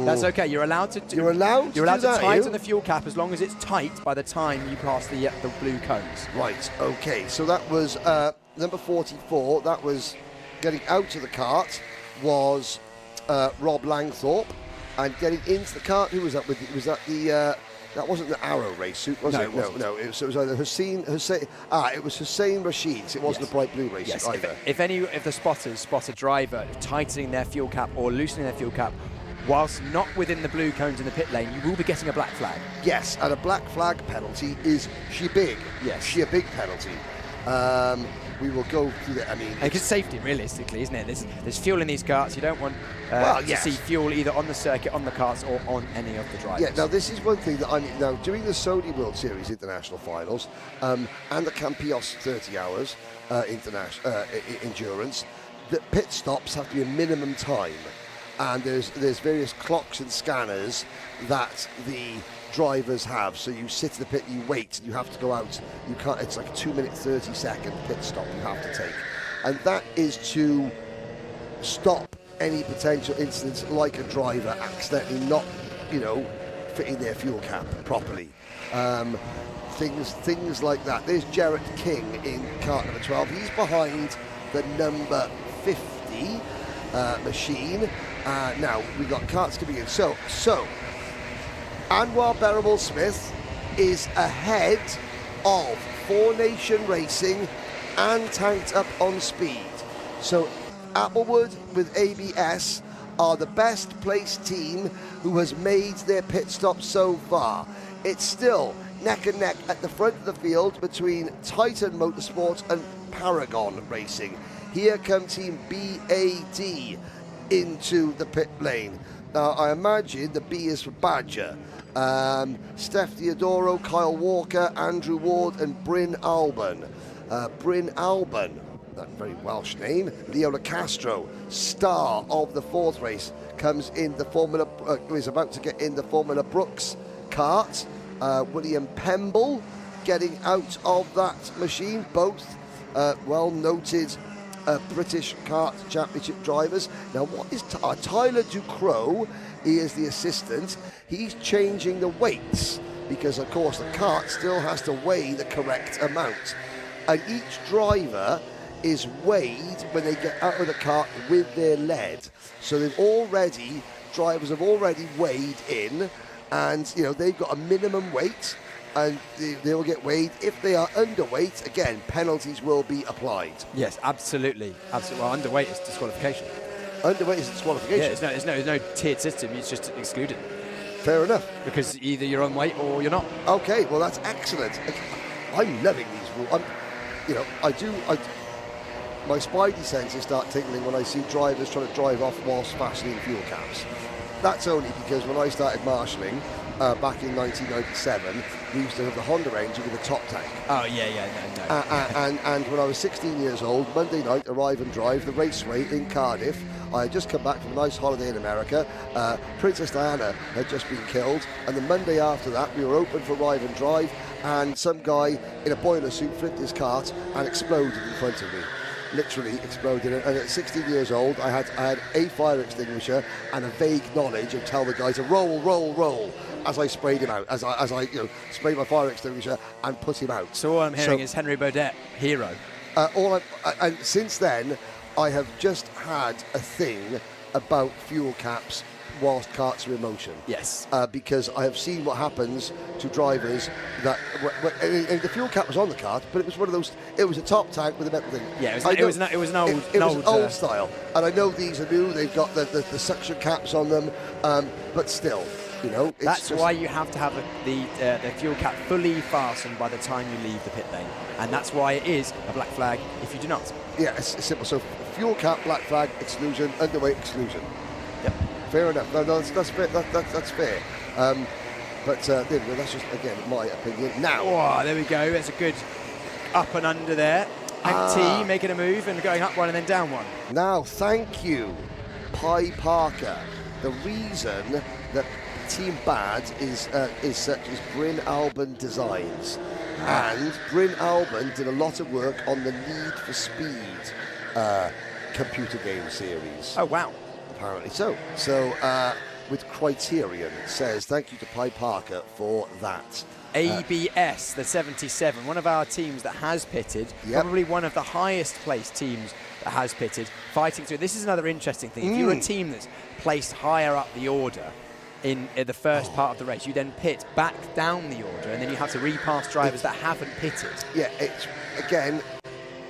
That's okay. You're allowed to. You're allowed to tighten the fuel cap as long as it's tight by the time you pass the blue cones. Right. Okay. So that was. Number 44, that was getting out of the kart, was Rob Langthorpe, and getting into the kart, who was that with? Was that the? That wasn't the Arrow race suit, was it? No. It was either Hussein. It was Hussein Rashid. It wasn't the bright blue race suit either. If the spotters spot a driver tightening their fuel cap or loosening their fuel cap, whilst not within the blue cones in the pit lane, you will be getting a black flag. Yes, and a black flag penalty is big. Yes, she a big penalty. We will go through that. I mean, it's safety, realistically, isn't it? There's fuel in these karts. You don't want to see fuel either on the circuit, on the karts, or on any of the drivers. Yeah. Now, this is one thing that now during the Sony World Series International Finals and the Campos 30 hours endurance, the pit stops have to be a minimum time, and there's various clocks and scanners that the drivers have. So you sit in the pit, you wait, you have to go out. You can't. It's like a 2-minute 30-second pit stop you have to take, and that is to stop any potential incidents like a driver accidentally not, fitting their fuel cap properly. Things like that. There's Jarrett King in kart number 12. He's behind the number 50 machine. Now we've got karts coming in. So. Anwar Berrimal Smith is ahead of Four Nation Racing and Tanked Up on Speed. So Applewood with ABS are the best placed team who has made their pit stop so far. It's still neck and neck at the front of the field between Titan Motorsports and Paragon Racing. Here come Team BAD into the pit lane. Now I imagine the B is for Badger. Steph Theodoro, Kyle Walker, Andrew Ward, and Bryn Alban. Bryn Alban, that very Welsh name. Leo Castro, star of the fourth race, comes in the Formula. Is about to get in the Formula Brooks kart. William Pemble getting out of that machine. Both well-noted British kart championship drivers. Now, what is Tyler Ducrot? He is the assistant. He's changing the weights because, of course, the kart still has to weigh the correct amount. And each driver is weighed when they get out of the kart with their lead. So drivers have already weighed in, and they've got a minimum weight, and they will get weighed. If they are underweight, again, penalties will be applied. Yes, absolutely. Well, underweight is disqualification. Underweight is disqualification. Yeah, there's no tiered system. It's just excluded. Fair enough. Because either you're on weight or you're not. Okay, well that's excellent. I'm loving these rules. My spidey senses start tingling when I see drivers trying to drive off whilst fastening fuel caps. That's only because when I started marshalling back in 1997, we used to have the Honda engine with a top tank. Oh, yeah, no. And when I was 16 years old, Monday night, arrive and drive, the raceway in Cardiff. I had just come back from a nice holiday in America. Princess Diana had just been killed. And the Monday after that, we were open for arrive and drive. And some guy in a boiler suit flipped his cart and exploded in front of me. Literally exploded. And at 16 years old, I had a fire extinguisher and a vague knowledge of tell the guy to roll as I sprayed him out, as I sprayed my fire extinguisher and put him out. So all I'm hearing is Henry Beaudette, hero. And since then, I have just had a thing about fuel caps whilst karts are in motion. Yes. Because I have seen what happens to drivers that, and the fuel cap was on the kart, but it was one of those. It was a top tank with a metal thing. Yeah, it was an old style, and I know these are new. They've got the suction caps on them, but still. You know, that's why you have to have the fuel cap fully fastened by the time you leave the pit lane, and that's why it is a black flag if you do not. Yeah, it's simple. So fuel cap, black flag, exclusion, underweight, exclusion. Yep. Fair enough. No, that's fair. That's fair. But that's just again my opinion. Now, oh, there we go. That's a good up and under there. T making a move and going up one and then down one. Now, thank you, Pi Parker. The reason that Team Bad is such as Bryn Alban Designs, and Bryn Alban did a lot of work on the Need for Speed computer game series. Oh wow! Apparently so. So with Criterion says thank you to Pi Parker for that. ABS, the 77, one of our teams that has pitted, probably one of the highest placed teams that has pitted, fighting through. This is another interesting thing. If you're a team that's placed higher up the order in the first part of the race, you then pit back down the order, and then you have to repass drivers that haven't pitted. Yeah, it's again,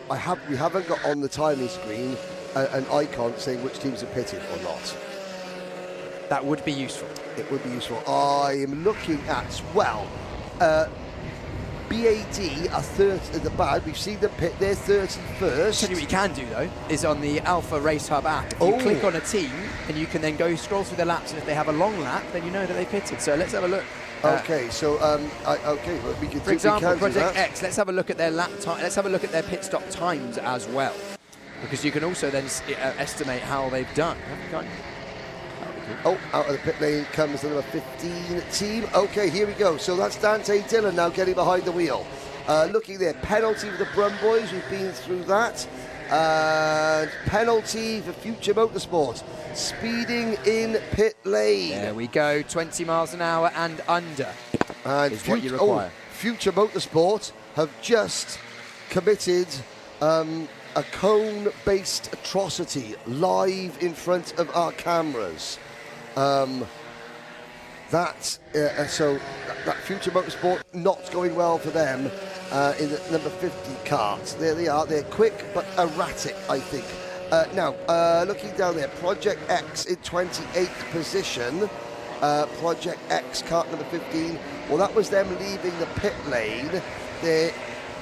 we haven't got on the timing screen an icon saying which teams are pitted or not. That would be useful. It would be useful. I am looking at, BAD are third in the bad. We've seen them pit. They're 31st. Tell you what you can do though is on the Alpha Race Hub app. If you click on a team, and you can then scroll through their laps, and if they have a long lap, then you know that they pitted. So let's have a look. Okay, so we can. For example, Project X. Let's have a look at their lap time. Let's have a look at their pit stop times as well, because you can also then estimate how they've done. Oh, out of the pit lane comes the number 15 team. Okay, here we go. So that's Dante Dillon now getting behind the wheel. Looking there, penalty for the Brum boys. We've been through that. Penalty for Future Motorsport. Speeding in pit lane. There we go. 20 miles an hour and under is what you require. Future Motorsport have just committed a cone-based atrocity live in front of our cameras. That Future Motorsport not going well for them in the number 50 karts. There they are. They're quick but erratic, I think. Now, looking down there, Project X in 28th position. Project X kart number 15. Well, that was them leaving the pit lane.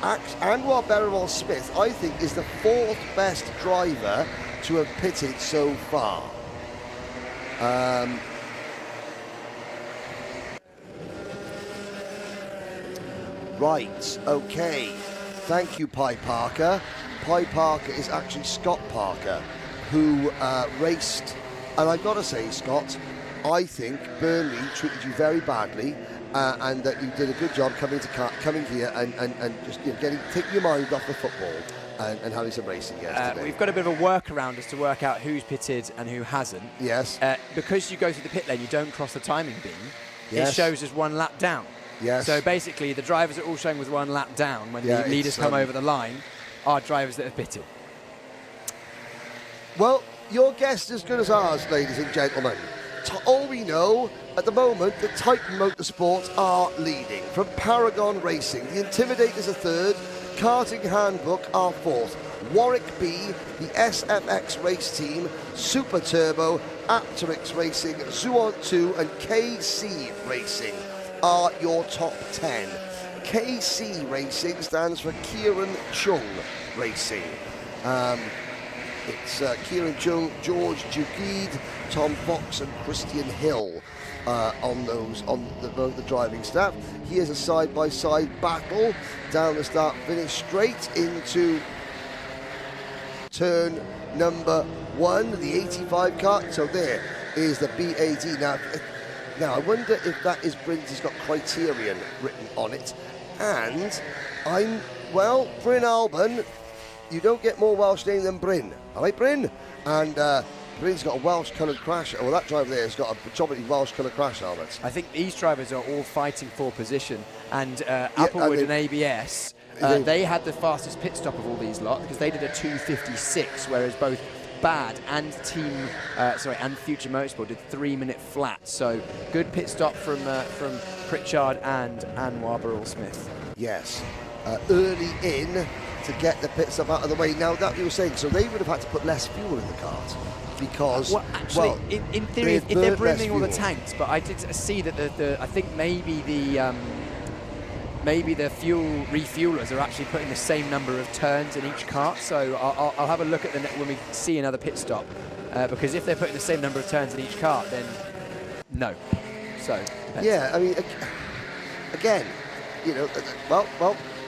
Anwar Berrywell Smith, I think, is the fourth best driver to have pitted so far. Right, okay. Thank you, Pi Parker. Pi Parker is actually Scott Parker, who raced, and I've got to say, Scott, I think Burnley treated you very badly, and that you did a good job coming here and just taking your mind off the football and having some racing yesterday. We've got a bit of a workaround as to work out who's pitted and who hasn't. Yes. Because you go through the pit lane, you don't cross the timing beam. Yes. It shows as one lap down. Yes. So basically, the drivers are all showing with one lap down when the leaders come over the line are drivers that have pitted. Well, your guess is as good as ours, ladies and gentlemen. All we know, at the moment, the Titan Motorsports are leading. From Paragon Racing, the Intimidators are third, Karting Handbook are fourth. Warwick B, the SFX race team, Super Turbo, Apteryx Racing, Zuon 2 and KC Racing are your top 10. KC Racing stands for Kieran Chung Racing. It's Kieran Chung, George Jugid, Tom Fox and Christian Hill on the driving staff. Here's a side-by-side battle down the start-finish straight into turn number 1, the 85 kart. So there is the BAD. Now I wonder if that is Bryn's got Criterion written on it. And Bryn Alban, you don't get more Welsh name than Bryn. All right, Bryn? And Bryn's got a Welsh-coloured crash. Well, that driver there has got a predominantly Welsh-coloured crash helmet. I think these drivers are all fighting for position. And Applewood and ABS, they had the fastest pit stop of all these lot because they did a 2:56, whereas both Bad and and Future Motorsport did 3-minute flat. So good pit stop from Pritchard and Anwar Burrell-Smith. Yes, early in to get the pit stop out of the way. Now that you were saying, so they would have had to put less fuel in the kart because, well, actually, in theory, if they're brimming all the tanks, but I did see that I think maybe the fuel refuelers are actually putting the same number of turns in each kart. So I'll have a look at when we see another pit stop, because if they're putting the same number of turns in each kart, then no. So depends. Yeah, I mean, again, you know, well,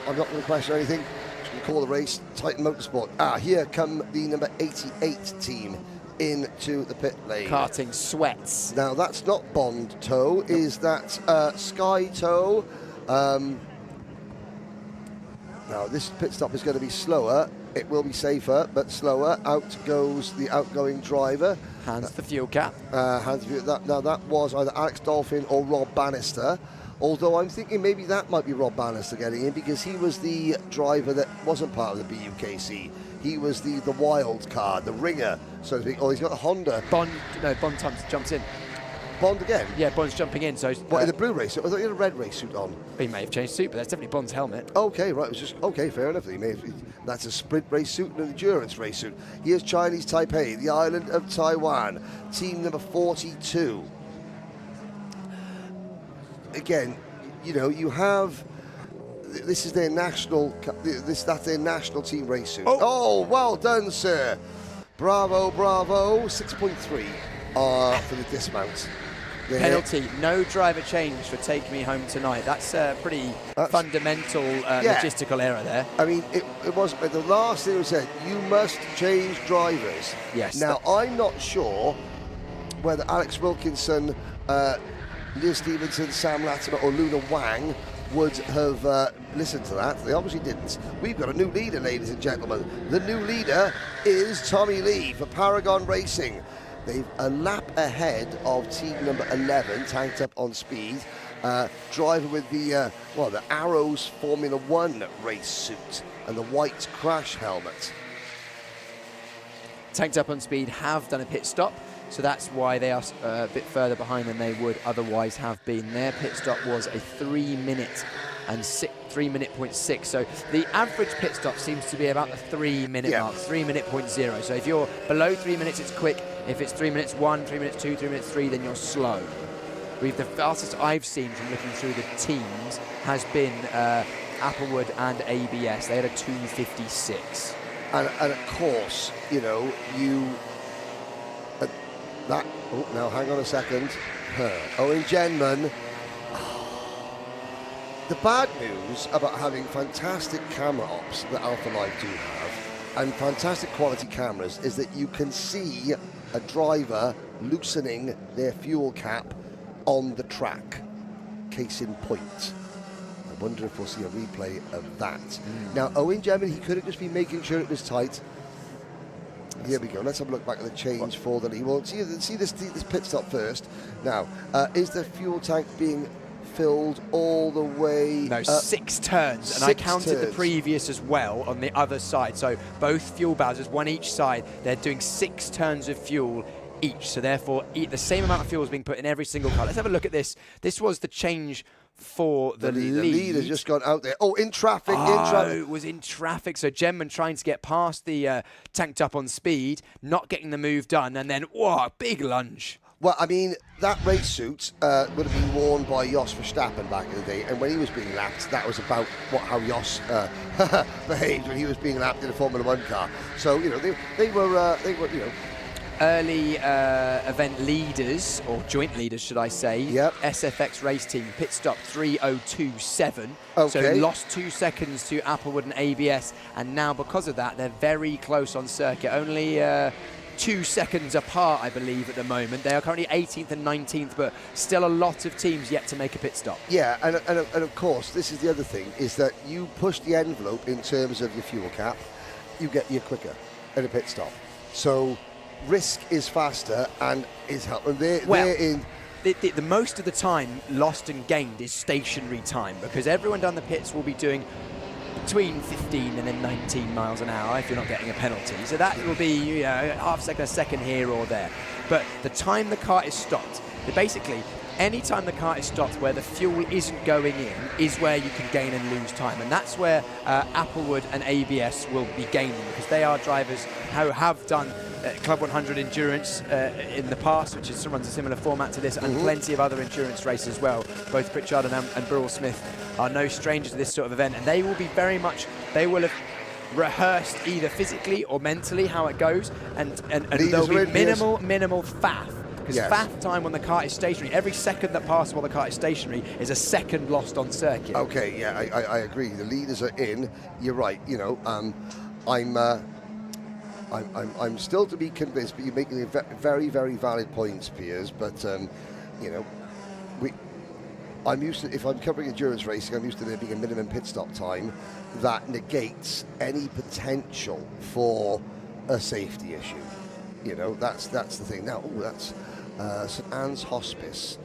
I'm not going to question anything. Just going to call the race Titan Motorsport. Here come the number 88 team into the pit lane. Karting sweats. Now that's not Bond Tow, is that Sky Tow? Now this pit stop is going to be slower. It will be safer, but slower. Out goes the outgoing driver. Hands the fuel cap. Hands the fuel. Now that was either Alex Dolphin or Rob Bannister. Although I'm thinking maybe that might be Rob Bannister getting in, because he was the driver that wasn't part of the BUKC. He was the wild card, the ringer, so to speak. Oh, he's got a Honda. Bond jumps in. Bond again? Yeah, Bond's jumping in. So what, in the blue race suit? I thought he had a red race suit on. He may have changed suit, but that's definitely Bond's helmet. Okay, right. It was just okay. Fair enough. That's a sprint race suit and an endurance race suit. Here's Chinese Taipei, the island of Taiwan, team number 42. Again, you know, you have. This is their national. That's their national team race suit. Oh, well done, sir. Bravo, bravo. 6.3 for the dismount. Penalty, no driver change for Take Me Home Tonight. That's a pretty fundamental logistical error there. I mean, it was the last thing was said, you must change drivers. Yes. Now, I'm not sure whether Alex Wilkinson, Neil Stevenson, Sam Latimer or Luna Wang would have listened to that. They obviously didn't. We've got a new leader, ladies and gentlemen. The new leader is Tommy Lee for Paragon Racing. They've a lap ahead of team number 11, tanked up on speed. Driver with the Arrows Formula One race suit and the white crash helmet. Tanked up on speed have done a pit stop, so that's why they are a bit further behind than they would otherwise have been. Their pit stop was a 3-minute and 3-minute.6. So the average pit stop seems to be about the 3-minute mark, 3-minute.0. So if you're below 3 minutes, it's quick. If it's 3 minutes 1, 3 minutes 2, 3 minutes 3, then you're slow. The fastest I've seen from looking through the teams has been Applewood and ABS. They had a 2:56. And of course, you know, now hang on a second. Owen Genman. The bad news about having fantastic camera ops that AlphaLive do have, and fantastic quality cameras, is that you can see a driver loosening their fuel cap on the track. Case in point. I wonder if we'll see a replay of that. Now, Owen Genman, he could have just been making sure it was tight. Here we go. Let's have a look back at the change for the lead. Well, see this pit stop first. Now, is the fuel tank being filled all the way? No, 6 turns, and I counted the previous as well on the other side. So both fuel bowsers, one each side, they're doing 6 turns of fuel each. So therefore, the same amount of fuel is being put in every single car. Let's have a look at this. This was the change for the lead. The lead has just gone out there. Oh, in traffic, it was in traffic. So Genman trying to get past the tanked up on speed, not getting the move done, and then, whoa, big lunge. Well, I mean, that race suit would have been worn by Jos Verstappen back in the day, and when he was being lapped, that was about how Jos behaved when he was being lapped in a Formula One car. So, you know, they were, you know, early event leaders, or joint leaders, should I say? Yep. SFX race team pit stop 3:02.7. Okay. So lost 2 seconds to Applewood and ABS, and now because of that, they're very close on circuit. Only 2 seconds apart, I believe, at the moment. They are currently 18th and 19th, but still a lot of teams yet to make a pit stop. Yeah, and of course, this is the other thing, is that you push the envelope in terms of your fuel cap, you get you quicker at a pit stop. So risk is faster and is helping. The most of the time lost and gained is stationary time, because everyone down the pits will be doing between 15 and then 19 miles an hour if you're not getting a penalty. So that will be, you know, half a second here or there. But the time the kart is stopped, basically, any time the kart is stopped where the fuel isn't going in is where you can gain and lose time. And that's where AlphaLive and ABS will be gaining, because they are drivers who have done Club 100 endurance in the past, which runs a similar format to this, and plenty of other endurance races as well. Both Pritchard and Burrell Smith are no strangers to this sort of event, and they will be they will have rehearsed either physically or mentally how it goes, and there'll be minimal faff. Because faff time when the kart is stationary, every second that passes while the kart is stationary is a second lost on circuit. Okay, yeah, I agree. The leaders are in. You're right. You know, I'm still to be convinced, but you're making very, very valid points, Piers. But you know, I'm used to, if I'm covering endurance racing, I'm used to there being a minimum pit stop time that negates any potential for a safety issue. You know, that's the thing. Now, that's St Anne's Hospice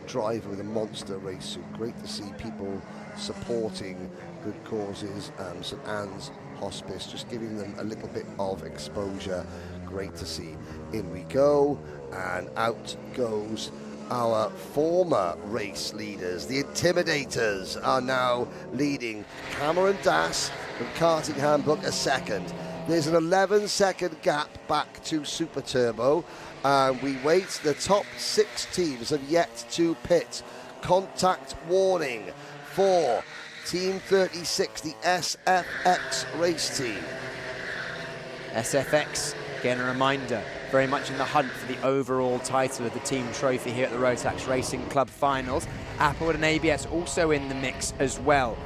driver with a monster race suit. Great to see people supporting good causes. St Anne's Hospice, just giving them a little bit of exposure. Great to see. In we go, and out goes our former race leaders. The Intimidators are now leading. Cameron Dass from Karting Handbook a second. There's an 11-second gap back to Super Turbo, and we wait. The top 6 teams have yet to pit. Contact warning for Team 36, the SFX race team. SFX, again a reminder, very much in the hunt for the overall title of the team trophy here at the Rotax Racing Club Finals. AlphaLive and ABS also in the mix as well.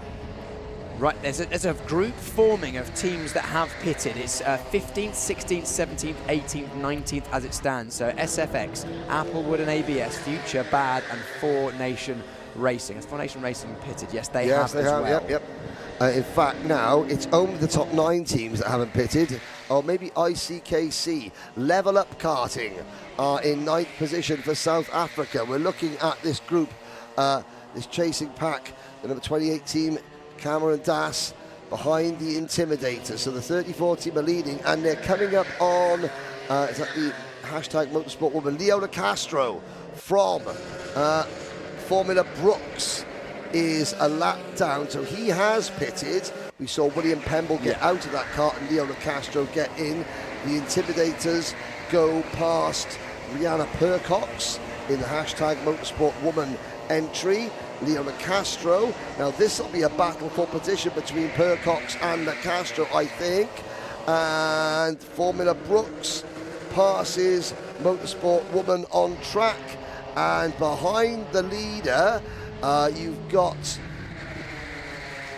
Right, there's a group forming of teams that have pitted. It's 15th, 16th, 17th, 18th, 19th as it stands. So SFX, AlphaLive and ABS, Future, Bad, and 4 Nation Racing. Has 4 Nation Racing pitted? Yes, they have as well. Yep. In fact, now it's only the top 9 teams that haven't pitted, or maybe ICKC. Level Up Karting are in 9th position for South Africa. We're looking at this group, this chasing pack, the number 28 team, Cameron Dass, behind the Intimidators. So the 34 team are leading, and they're coming up on, is that the hashtag Motorsport woman, Leona Castro from Formula Brooks is a lap down, so he has pitted. We saw William Pemble get out of that kart and Leona Castro get in. The Intimidators go past Rihanna Percox in the hashtag Motorsport Woman entry. Leona Castro. Now this will be a battle for position between Percox and Castro, I think. And Formula Brooks passes Motorsport Woman on track. And behind the leader, you've got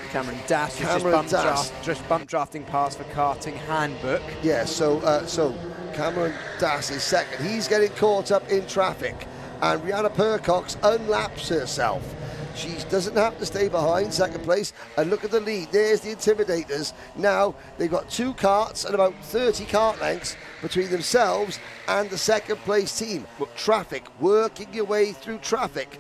Cameron Dass, just bump drafting pass for Karting Handbook. Yeah, so Cameron Dass is second. He's getting caught up in traffic, and Rihanna Percox unlaps herself. She doesn't have to stay behind, second place. And look at the lead. There's the Intimidators. Now they've got 2 karts and about 30 kart lengths between themselves and the second place team. Traffic, working your way through traffic.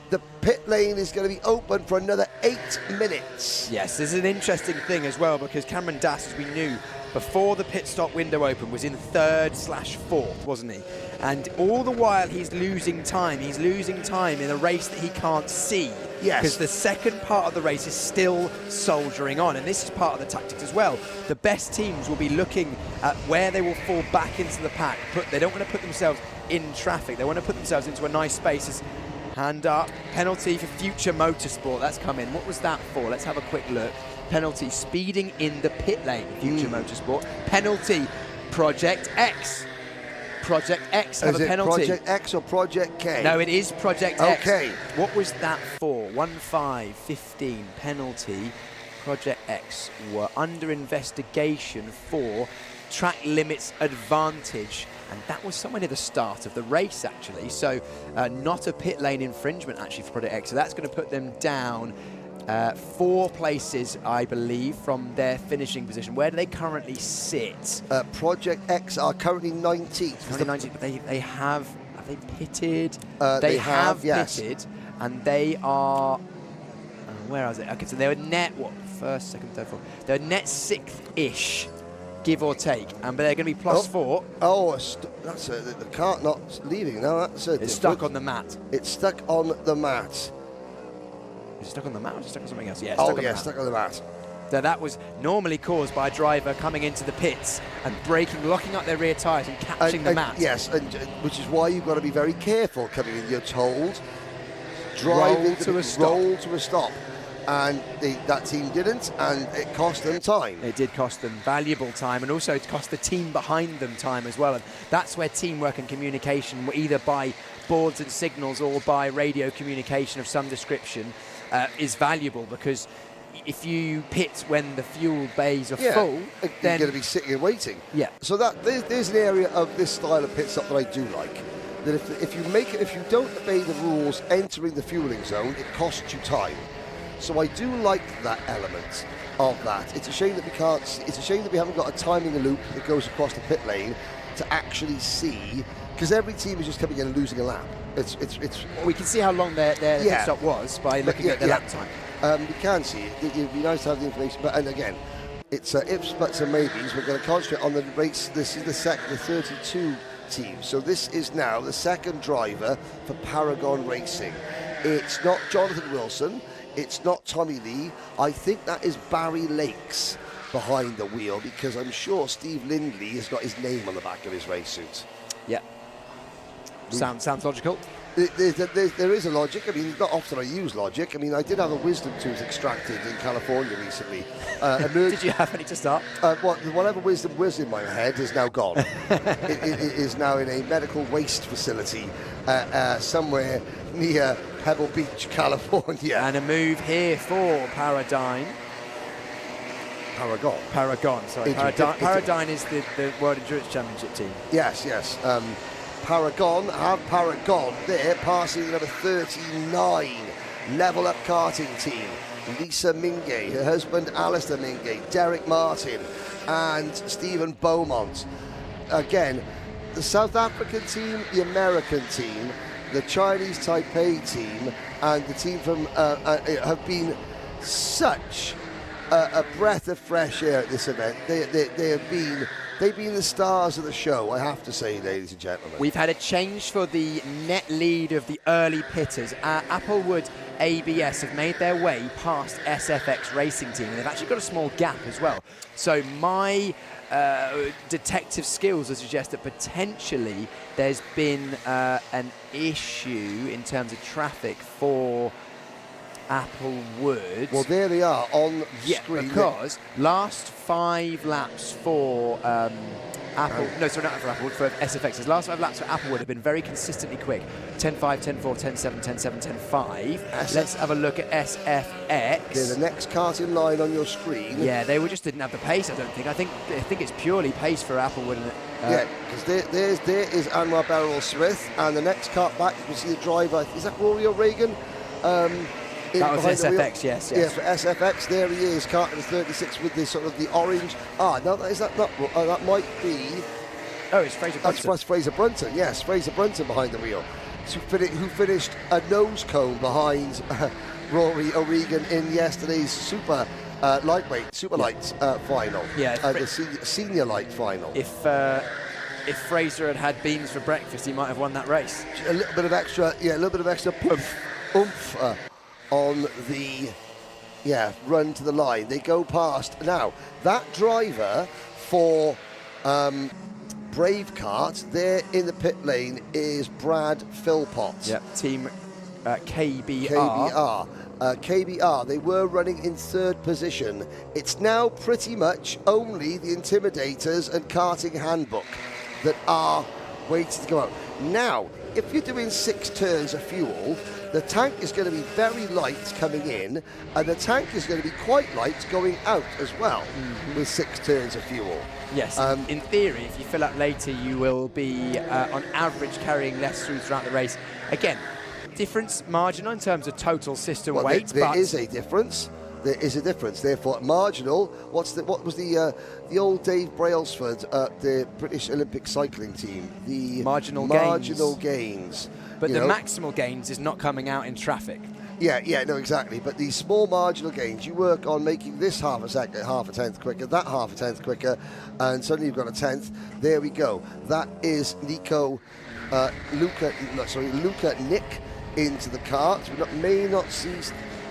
The pit lane is going to be open for another 8 minutes. Yes, this is an interesting thing as well, because Cameron Dass, as we knew, before the pit stop window opened, was in 3rd/4th, wasn't he? And all the while he's losing time. He's losing time in a race that he can't see. Yes. Because the second part of the race is still soldiering on, and this is part of the tactics as well. The best teams will be looking at where they will fall back into the pack. They don't want to put themselves in traffic. They want to put themselves into a nice space. Hand up, penalty for Future Motorsport. That's come in. What was that for? Let's have a quick look. Penalty, speeding in the pit lane, Future Motorsport. Penalty, Project X. Project X have a penalty. Is it Project X or Project K? No, it is Project X. Okay. What was that for? 1-5-15 penalty. Project X were under investigation for track limits advantage, and that was somewhere near the start of the race, actually. So not a pit lane infringement, actually, for Project X. So that's going to put them down 4 places, I believe, from their finishing position. Where do they currently sit? Project X are currently 19th. Currently 19th, but they have they pitted? They have, yes. pitted, and they are... where is it? Okay, so they were net, what, first, second, third, fourth. They're net 6th-ish, give or take, but they're going to be +4. That's the cart not leaving. No, that's It's stuck on the mat. It's stuck on the mat. Is it stuck on the mat or is it stuck on something else? Yeah, stuck on the mat. So that was normally caused by a driver coming into the pits and braking, locking up their rear tyres and catching the mat. Yes, and which is why you've got to be very careful coming in. You're told, drive roll to a stop. And that team didn't, and it cost them time. It did cost them valuable time, and also it cost the team behind them time as well. And that's where teamwork and communication, either by boards and signals or by radio communication of some description, is valuable, because if you pit when the fuel bays are full, you're then going to be sitting and waiting. Yeah. So that there's an area of this style of pit stop that I do like. That if you don't obey the rules entering the fueling zone, it costs you time. So I do like that element of that. It's a shame that we can't. It's a shame that we haven't got a timing loop that goes across the pit lane to actually see, because every team is just coming in and losing a lap. It's. We can see how long their pit stop was by looking at the lap time. We can see it. It'd be nice to have the information, but and again, it's ifs, buts, and maybes. We're going to concentrate on the race. This is the 32 team. So this is now the second driver for Paragon Racing. It's not Jonathan Wilson. It's not Tommy Lee. I think that is Barry Lakes behind the wheel, because I'm sure Steve Lindley has got his name on the back of his race suit. Yeah. Sounds logical. There is a logic. I mean, not often I use logic. I mean, I did have a wisdom tooth extracted in California recently. Did you have any to start? Whatever wisdom was in my head is now gone. it is now in a medical waste facility somewhere near Pebble Beach, California. And a move here for Paragon, sorry. Paragon is the World Endurance Championship team. Yes. Paragon there, passing number 39, Level Up Karting team. Lisa Mingay, her husband Alistair Mingay, Derek Martin, and Stephen Beaumont. Again, the South African team, the American team, the Chinese Taipei team, and the team from have been such a breath of fresh air at this event. They've been the stars of the show, I have to say, ladies and gentlemen. We've had a change for the net lead of the early pitters. Applewood ABS have made their way past SFX Racing Team, and they've actually got a small gap as well. So my detective skills would suggest that potentially there's been an issue in terms of traffic for Applewood. Well, there they are on the screen. Because last 5 laps for for SFX's last 5 laps for Applewood have been very consistently quick. 10.5, 10.4, 10.7, 10.7, 10.5. Let's have a look at SFX. They're the next kart in line on your screen. Yeah, they didn't have the pace, I don't think. I think it's purely pace for Applewood. Because there is Anwar Beryl Smith, and the next kart back, you can see the driver. Is that Rory O'Regan? That was SFX, yes. Yeah, for SFX, there he is, karting the 36 with the sort of the orange. That might be. Oh, it's Fraser Brunton. That's Fraser Brunton, yes, Fraser Brunton behind the wheel, who finished a nose cone behind Rory O'Regan in yesterday's super light final. Yeah, the senior light final. If Fraser had beans for breakfast, he might have won that race. A little bit of extra oomph on the run to the line. They go past. Now, that driver for Brave Kart there in the pit lane is Brad Philpott. Yep, team KBR. KBR, they were running in 3rd position. It's now pretty much only the Intimidators and Karting Handbook that are waiting to go out. Now, if you're doing 6 turns of fuel, the tank is going to be very light coming in, and the tank is going to be quite light going out as well with 6 turns of fuel. Yes, in theory, if you fill up later, you will be, on average, carrying less throughout the race. Again, difference marginal in terms of total system weight. There is a difference. There is a difference. Therefore, marginal. What was the old Dave Brailsford, the British Olympic cycling team? The marginal gains. But the maximal gains is not coming out in traffic. Yeah, no, exactly. But these small marginal gains, you work on making this half a second, half a tenth quicker, that half a tenth quicker, and suddenly you've got a tenth. There we go. That is Luca Nick into the kart. We may not see,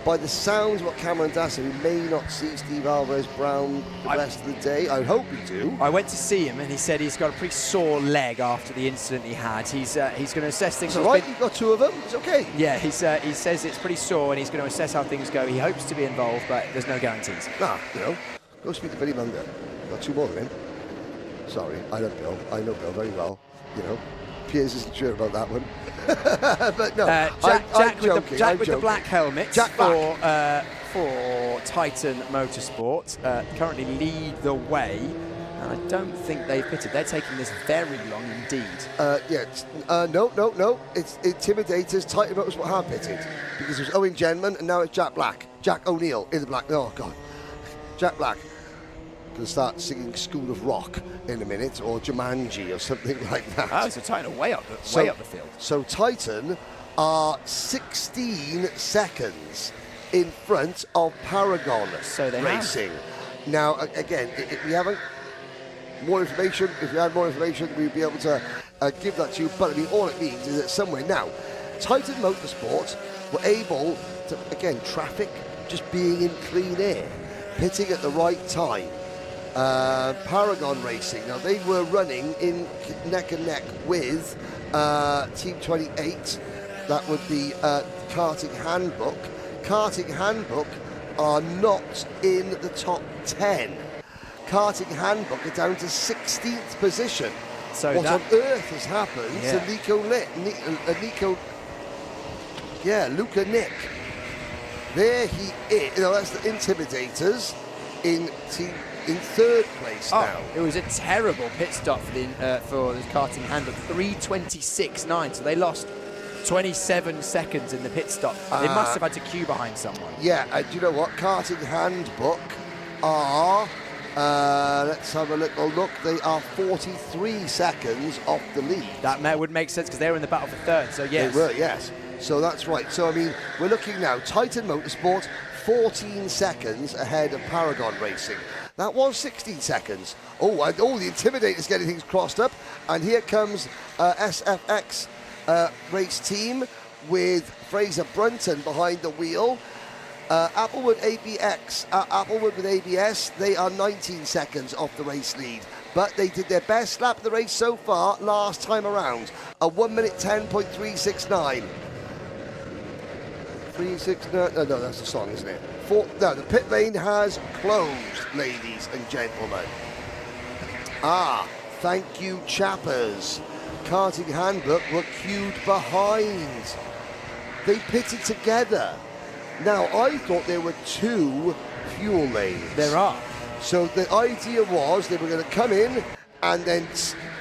by the sounds of what Cameron Das said, we may not see Steve Alvarez-Brown the rest of the day. I hope we do. I went to see him and he said he's got a pretty sore leg after the incident he had. He's going to assess things. It's all right, you've got 2 of them, it's okay. Yeah, he says it's pretty sore and he's going to assess how things go. He hopes to be involved, but there's no guarantees. Go speak to Billy Munger. Got 2 more than him. Sorry, I know Bill. I know Bill very well. Piers isn't sure about that one. But no, Jack with the black helmet for Titan Motorsport currently lead the way, and I don't think they've pitted. They're taking this very long indeed. No. It's Intimidators. Titan Motorsport have pitted because it was Owen Genman and now it's Jack O'Neill in the black. Oh God, Jack Black. Going to start singing School of Rock in a minute, or Jumanji or something like that. Oh, so Titan are way up the field. So Titan are 16 seconds in front of Paragon Racing. Now, again, if we haven't more information, if you had more information, we'd be able to give that to you. But I mean, all it means is that somewhere now, Titan Motorsport were able to, again, traffic just being in clean air, pitting at the right time. Paragon Racing. Now they were running in neck and neck with Team 28. That would be Karting Handbook. Karting Handbook are not in the top 10. Karting Handbook are down to 16th position. So what on earth has happened to Luca Nick? There he is. That's the Intimidators in 3rd place now. It was a terrible pit stop for the Karting Handbook, 3:26.9. So they lost 27 seconds in the pit stop. They must have had to queue behind someone. Yeah, and do you know what? Karting Handbook are, let's have a little look, they are 43 seconds off the lead. That would make sense because they were in the battle for 3rd, so yes. They were, yes. So that's right. So, I mean, we're looking now, Titan Motorsport, 14 seconds ahead of Paragon Racing. That was 16 seconds. The Intimidator's getting things crossed up. And here comes SFX race team with Fraser Brunton behind the wheel. Applewood with ABS, they are 19 seconds off the race lead. But they did their best lap of the race so far last time around. A 1 minute 10.369. 369, no, that's the song, isn't it? The pit lane has closed, ladies and gentlemen. Thank you, chappers. Karting Handbook were queued behind. They pitted together. Now, I thought there were 2 fuel lanes. There are. So the idea was they were going to come in and then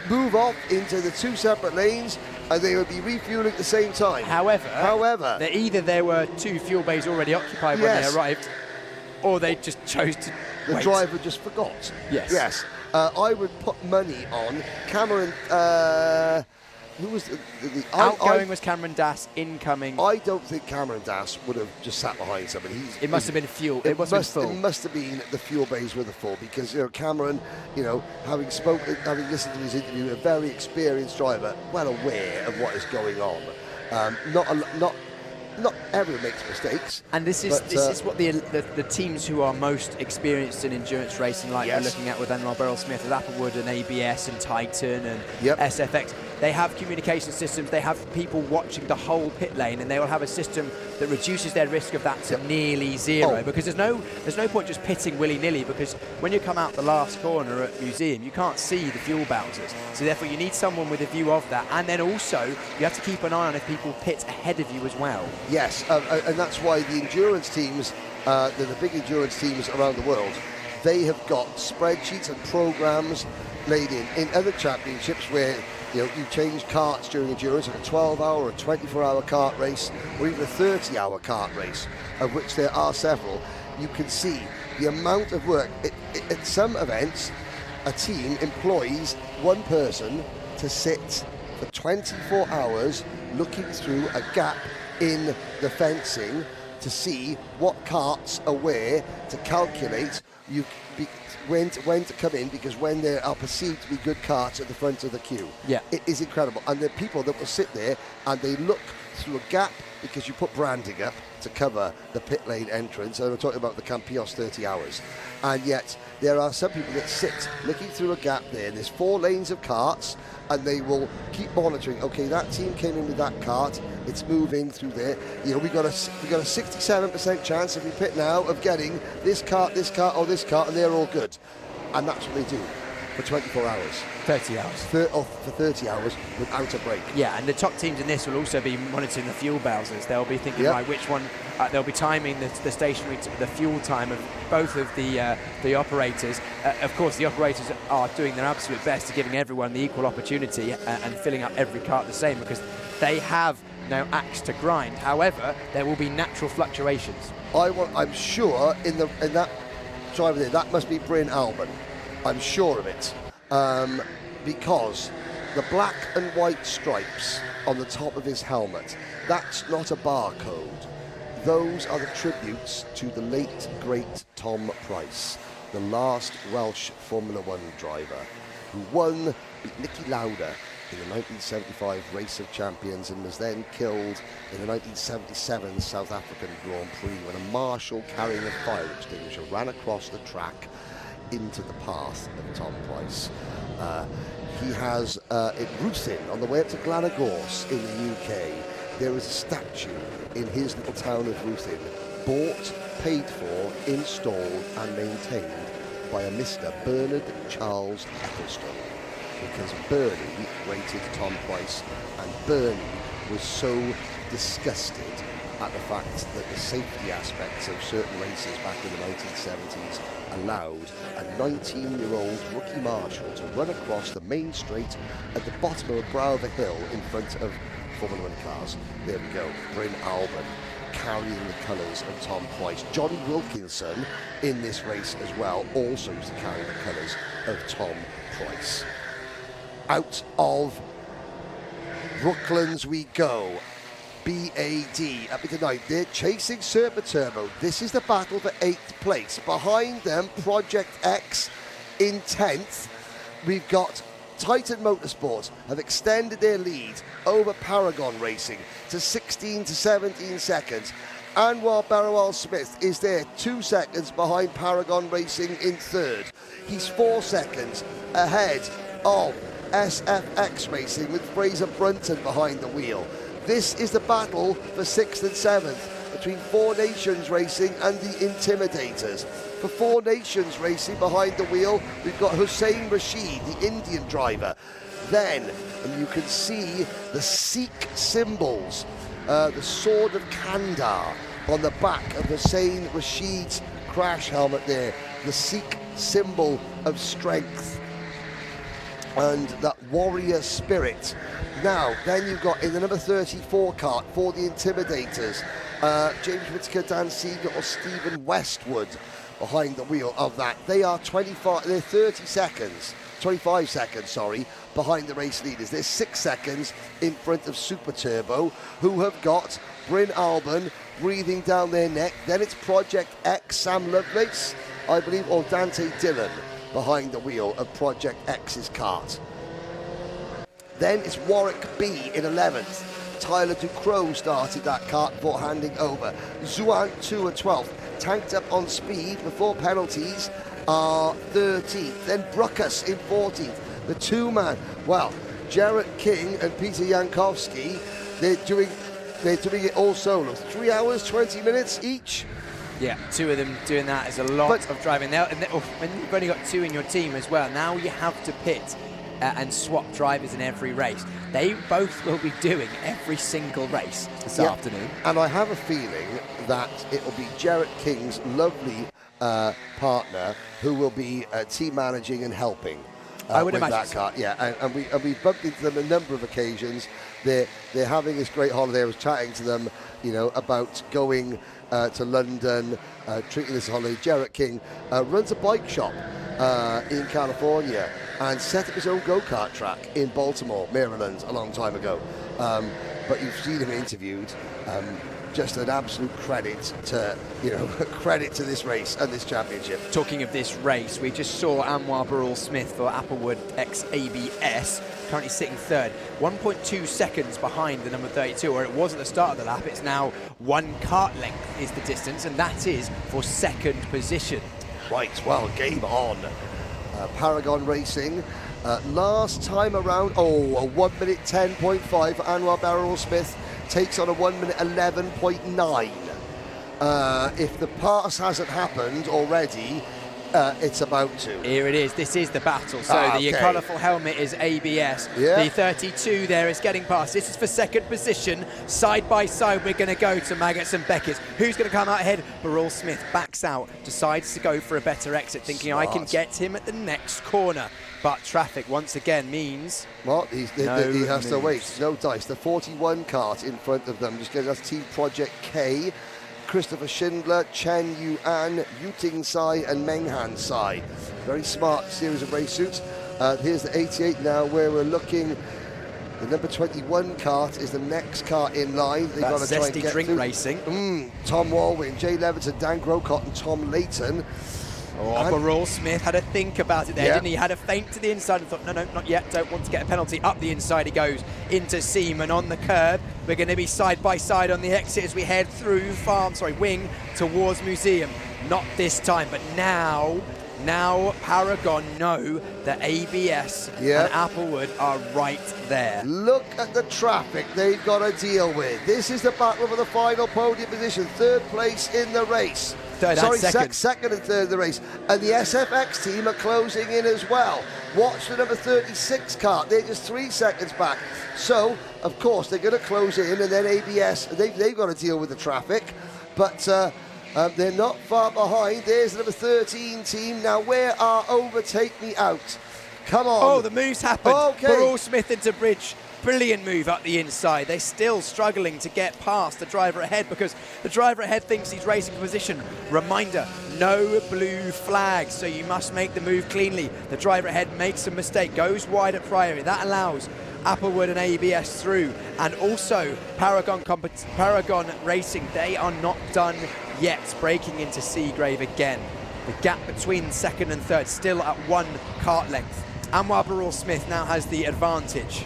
move off into the 2 separate lanes, and they would be refueling at the same time. However, either there were 2 fuel bays already occupied when they arrived, or they just chose to The wait. driver just forgot. Yes. I would put money on Cameron. Who was the outgoing was Cameron Das, incoming. I don't think Cameron Das would have just sat behind somebody. It must have been fuel. It must have been the fuel bays were the full, because Cameron, having listened to his interview, a very experienced driver, well aware of what is going on. Not everyone makes mistakes. And this is what the teams who are most experienced in endurance racing, like we're looking at with Enmar Beryl-Smith, with Applewood and ABS and Titan and SFX, they have communication systems, they have people watching the whole pit lane, and they will have a system that reduces their risk of that to nearly zero, because there's no point just pitting willy-nilly, because when you come out the last corner at Museum, you can't see the fuel bowsers. So therefore you need someone with a view of that, and then also you have to keep an eye on if people pit ahead of you as well. Yes, and that's why the endurance teams, the big endurance teams around the world, they have got spreadsheets and programs laid in other championships where you change karts during endurance, like a 12-hour or a 24-hour kart race, or even a 30-hour kart race, of which there are several. You can see the amount of work. At some events, a team employs one person to sit for 24 hours looking through a gap in the fencing to see what karts are where, to calculate when to come in, because when there are perceived to be good karts at the front of the queue. Yeah. It is incredible. And there are people that will sit there and they look through a gap, because you put branding up to cover the pit lane entrance, and we're talking about the Campios 30 hours. And yet there are some people that sit looking through a gap there, and there's 4 lanes of karts, and they will keep monitoring. Okay, that team came in with that kart, it's moving through there. You know, we got a 67% chance if we pit now of getting this kart, or this kart, and they're all good. And that's what they do for 24 hours. 30 hours. For 30 hours without a break. Yeah, and the top teams in this will also be monitoring the fuel bowsers. They'll be thinking, right, which one, they'll be timing the stationary, the fuel time of both of the operators. Of course, the operators are doing their absolute best to giving everyone the equal opportunity and filling up every kart the same, because they have no axe to grind. However, there will be natural fluctuations. I'm sure in that driver there, that must be Bryn Albon. I'm sure of it, because the black and white stripes on the top of his helmet, that's not a barcode. Those are the tributes to the late, great Tom Price, the last Welsh Formula One driver, who won, beat Niki Lauda in the 1975 Race of Champions, and was then killed in the 1977 South African Grand Prix when a marshal carrying a fire extinguisher ran across the track into the path of Tom Price. He has at Ruthin, on the way up to Glanagorse in the UK, there is a statue in his little town of Ruthin, bought, paid for, installed and maintained by a Mr. Bernard Charles Eccleston, because Bernie rated Tom Price, and Bernie was so disgusted at the fact that the safety aspects of certain races back in the 1970s allowed a 19-year-old rookie marshal to run across the main straight at the bottom of a brow of a hill in front of Formula 1 cars. There we go, Bryn Albon carrying the colours of Tom Price. Johnny Wilkinson in this race as well also used to carry the colours of Tom Price. Out of Brooklands we go. BAD up into 9th. They're chasing Super Turbo. This is the battle for 8th place. Behind them, Project X in 10th. We've got Titan Motorsports have extended their lead over Paragon Racing to 16 to 17 seconds. Anwar Barawal Smith is there 2 seconds behind Paragon Racing in 3rd. He's 4 seconds ahead of SFX Racing with Fraser Brunton behind the wheel. This is the battle for 6th and 7th between 4 Nations Racing and the Intimidators. For 4 Nations Racing behind the wheel, we've got Hussein Rashid, the Indian driver. Then, and you can see the Sikh symbols, the Sword of Kandar on the back of Hussein Rashid's crash helmet there, the Sikh symbol of strength and that warrior spirit. Now, then you've got in the number 34 kart for the Intimidators, James Whittaker, Dan Seeger or Stephen Westwood behind the wheel of that. They are 25 seconds, sorry, behind the race leaders. They're 6 seconds in front of Super Turbo, who have got Bryn Albon breathing down their neck. Then it's Project X, Sam Lovelace, I believe, or Dante Dillon behind the wheel of Project X's kart. Then it's Warwick B in 11th. Tyler Ducrot started that kart before handing over. Zhuan 2 at 12th. Tanked up on speed before penalties are 13th. Then Bruckus in 14th. The 2-man, well, Jarrett King and Peter Jankowski, they're doing it all solo. 3 hours, 20 minutes each. Yeah, 2 of them doing that is a lot of driving. Now, when you've only got 2 in your team as well, now you have to pit and swap drivers in every race. They both will be doing every single race this afternoon. And I have a feeling that it will be Jarrett King's lovely partner who will be team managing and helping. I would with imagine that so. kart, yeah, and we bumped into them a number of occasions. They're having this great holiday. I was chatting to them, about going to London, treating this holiday. Jarrett King runs a bike shop in California and set up his own go-kart track in Baltimore, Maryland, a long time ago. but you've seen him interviewed. Just an absolute credit to, credit to this race and this championship. Talking of this race, we just saw Anwar Barul-Smith for AlphaLive ex-ABS, currently sitting third, 1.2 seconds behind the number 32, or it was at the start of the lap. It's now 1 kart length is the distance, and that is for second position. Right, well, game on. Paragon Racing. Last time around, a 1 minute 10.5 for Anwar Barul-Smith. Takes on a 1 minute 11.9. If the pass hasn't happened already, it's about to. Here it is. This is the battle. So the colourful helmet is ABS. Yeah. The 32 there is getting past. This is for second position. Side by side, we're going to go to Maggots and Beckett. Who's going to come out ahead? Barul-Smith backs out, decides to go for a better exit, thinking I can get him at the next corner. But traffic once again means... What? He has to wait. No dice. The 41 kart in front of them. Just getting us Team Project K. Christopher Schindler, Chen Yuan, Yuting Sai and Menghan Sai. Very smart series of race suits. Here's the 88 now where we're looking. The number 21 kart is the next kart in line. They've got to try and get drink through. racing. Tom Walwyn, Jay Levinson, Dan Grocott and Tom Layton. Barul-Smith had a think about it there, didn't he? Had a feint to the inside and thought, no, not yet, don't want to get a penalty. Up the inside he goes into Seaman on the curb. We're going to be side by side on the exit as we head through Wing towards Museum. Not this time, but now Paragon know that ABS and Applewood are right there. Look at the traffic they've got to deal with. This is the battle for the final podium position. Third place in the race. Second and third in the race. And the SFX team are closing in as well. Watch the number 36 kart. They're just 3 seconds back. So, of course, they're going to close in, and then ABS, they've got to deal with the traffic. But they're not far behind. There's the number 13 team. Now, where are Overtake Me Out? Come on. Oh, the move's happened. Okay. Barul-Smith into Bridge. Brilliant move up the inside. They're still struggling to get past the driver ahead because the driver ahead thinks he's racing position. Reminder, no blue flags, so you must make the move cleanly. The driver ahead makes a mistake, goes wide at priority. That allows Applewood and ABS through. And also Paragon Racing, they are not done yet, breaking into Seagrave again. The gap between second and third still at 1 kart length. Anwar Barul-Smith now has the advantage.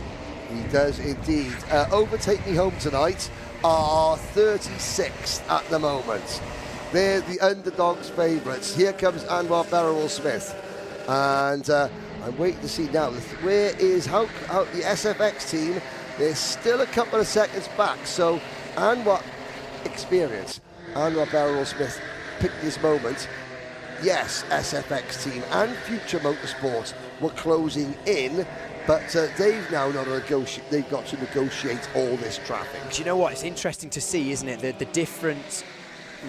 He does indeed. Overtake Me Home tonight are 36th at the moment. They're the underdogs' favourites. Here comes Anwar Barul-Smith. And I'm waiting to see now, where is how the SFX team? They're still a couple of seconds back. So Anwar Barul-Smith picked this moment. Yes, SFX team and Future Motorsport were closing in. But they've now got to negotiate all this traffic. Do you know what? It's interesting to see, isn't it? The different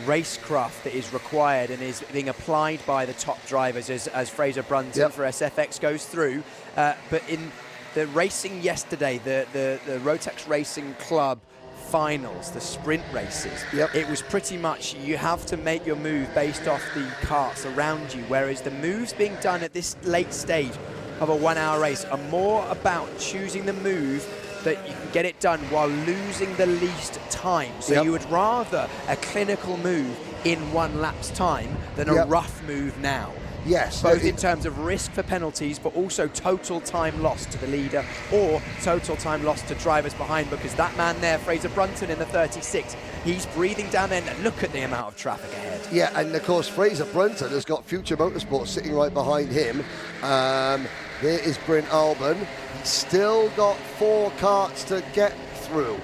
racecraft that is required and is being applied by the top drivers as Fraser Brunton for SFX goes through. But in the racing yesterday, the Rotax Racing Club finals, the sprint races, it was pretty much you have to make your move based off the karts around you, whereas the moves being done at this late stage of a 1 hour race are more about choosing the move that you can get it done while losing the least time. So you would rather a clinical move in 1 lap's time than a rough move now. Yes. Both in terms of risk for penalties, but also total time lost to the leader or total time lost to drivers behind, because that man there, Fraser Brunton in the 36, he's breathing down there. Look at the amount of traffic ahead. Yeah, and of course Fraser Brunton has got Future Motorsport sitting right behind him. There is Bryn Albon. He's still got 4 karts to get through.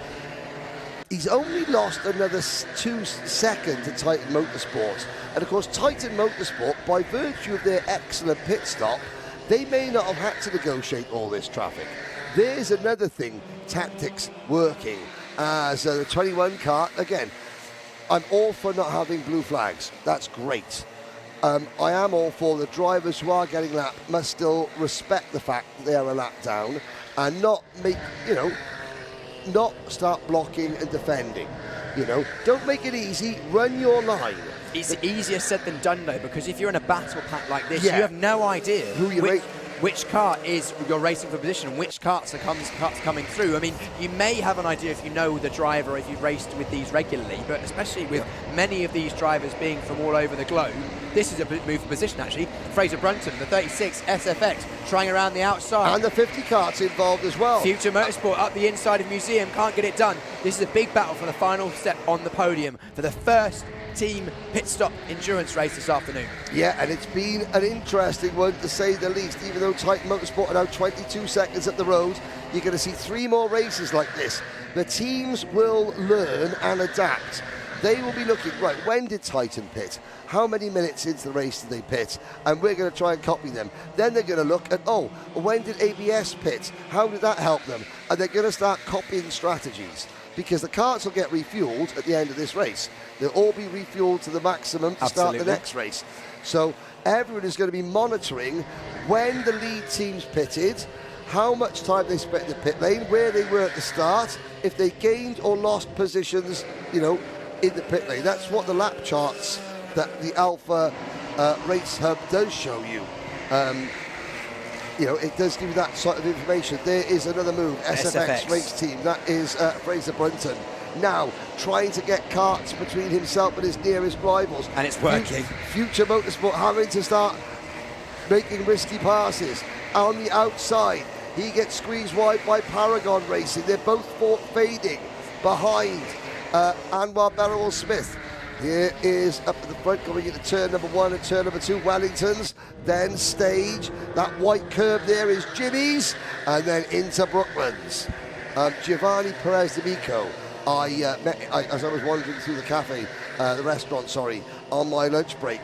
He's only lost another 2 seconds to Titan Motorsport. And of course, Titan Motorsport, by virtue of their excellent pit stop, they may not have had to negotiate all this traffic. There's another thing, tactics working. As the 21 kart, again, I'm all for not having blue flags. That's great. I am all for the drivers who are getting lapped must still respect the fact that they are a lap down and not make, not start blocking and defending. Don't make it easy, run your line. It's easier said than done though, because if you're in a battle pack like this, you have no idea which kart is you're racing for position and which karts are coming through. I mean, you may have an idea if you know the driver, if you've raced with these regularly, but especially with many of these drivers being from all over the globe, this is a move for position, actually. Fraser Brunton, the 36 SFX, trying around the outside. And the 50 karts involved as well. Future Motorsport up the inside of Museum, can't get it done. This is a big battle for the final step on the podium for the first team pit stop endurance race this afternoon. Yeah, and it's been an interesting one to say the least. Even though Titan Motorsport are now 22 seconds at the road, you're going to see 3 more races like this. The teams will learn and adapt. They will be looking, right, when did Titan pit? How many minutes into the race did they pit? And we're going to try and copy them. Then they're going to look at, oh, when did ABS pit? How did that help them? And they're going to start copying strategies, because the karts will get refueled at the end of this race. They'll all be refueled to the maximum to start the next race. So everyone is going to be monitoring when the lead teams pitted, how much time they spent in the pit lane, where they were at the start, if they gained or lost positions, you know, in the pit lane. That's what the lap charts that the Alpha Race Hub does show you. You know, it does give you that sort of information. There is another move, SFX race team. That is Fraser Brunton. Now, trying to get karts between himself and his nearest rivals. And it's working. Future Motorsport having to start making risky passes. On the outside, he gets squeezed wide by Paragon Racing. They're both fading behind Anwar Beryl-Smith. Here is up at the front, going into turn number 1 and turn number 2, Wellington's, then stage. That white curb there is Jimmy's, and then into Brooklands. Giovanni Perez D'Amico. I met as I was wandering through the restaurant, on my lunch break.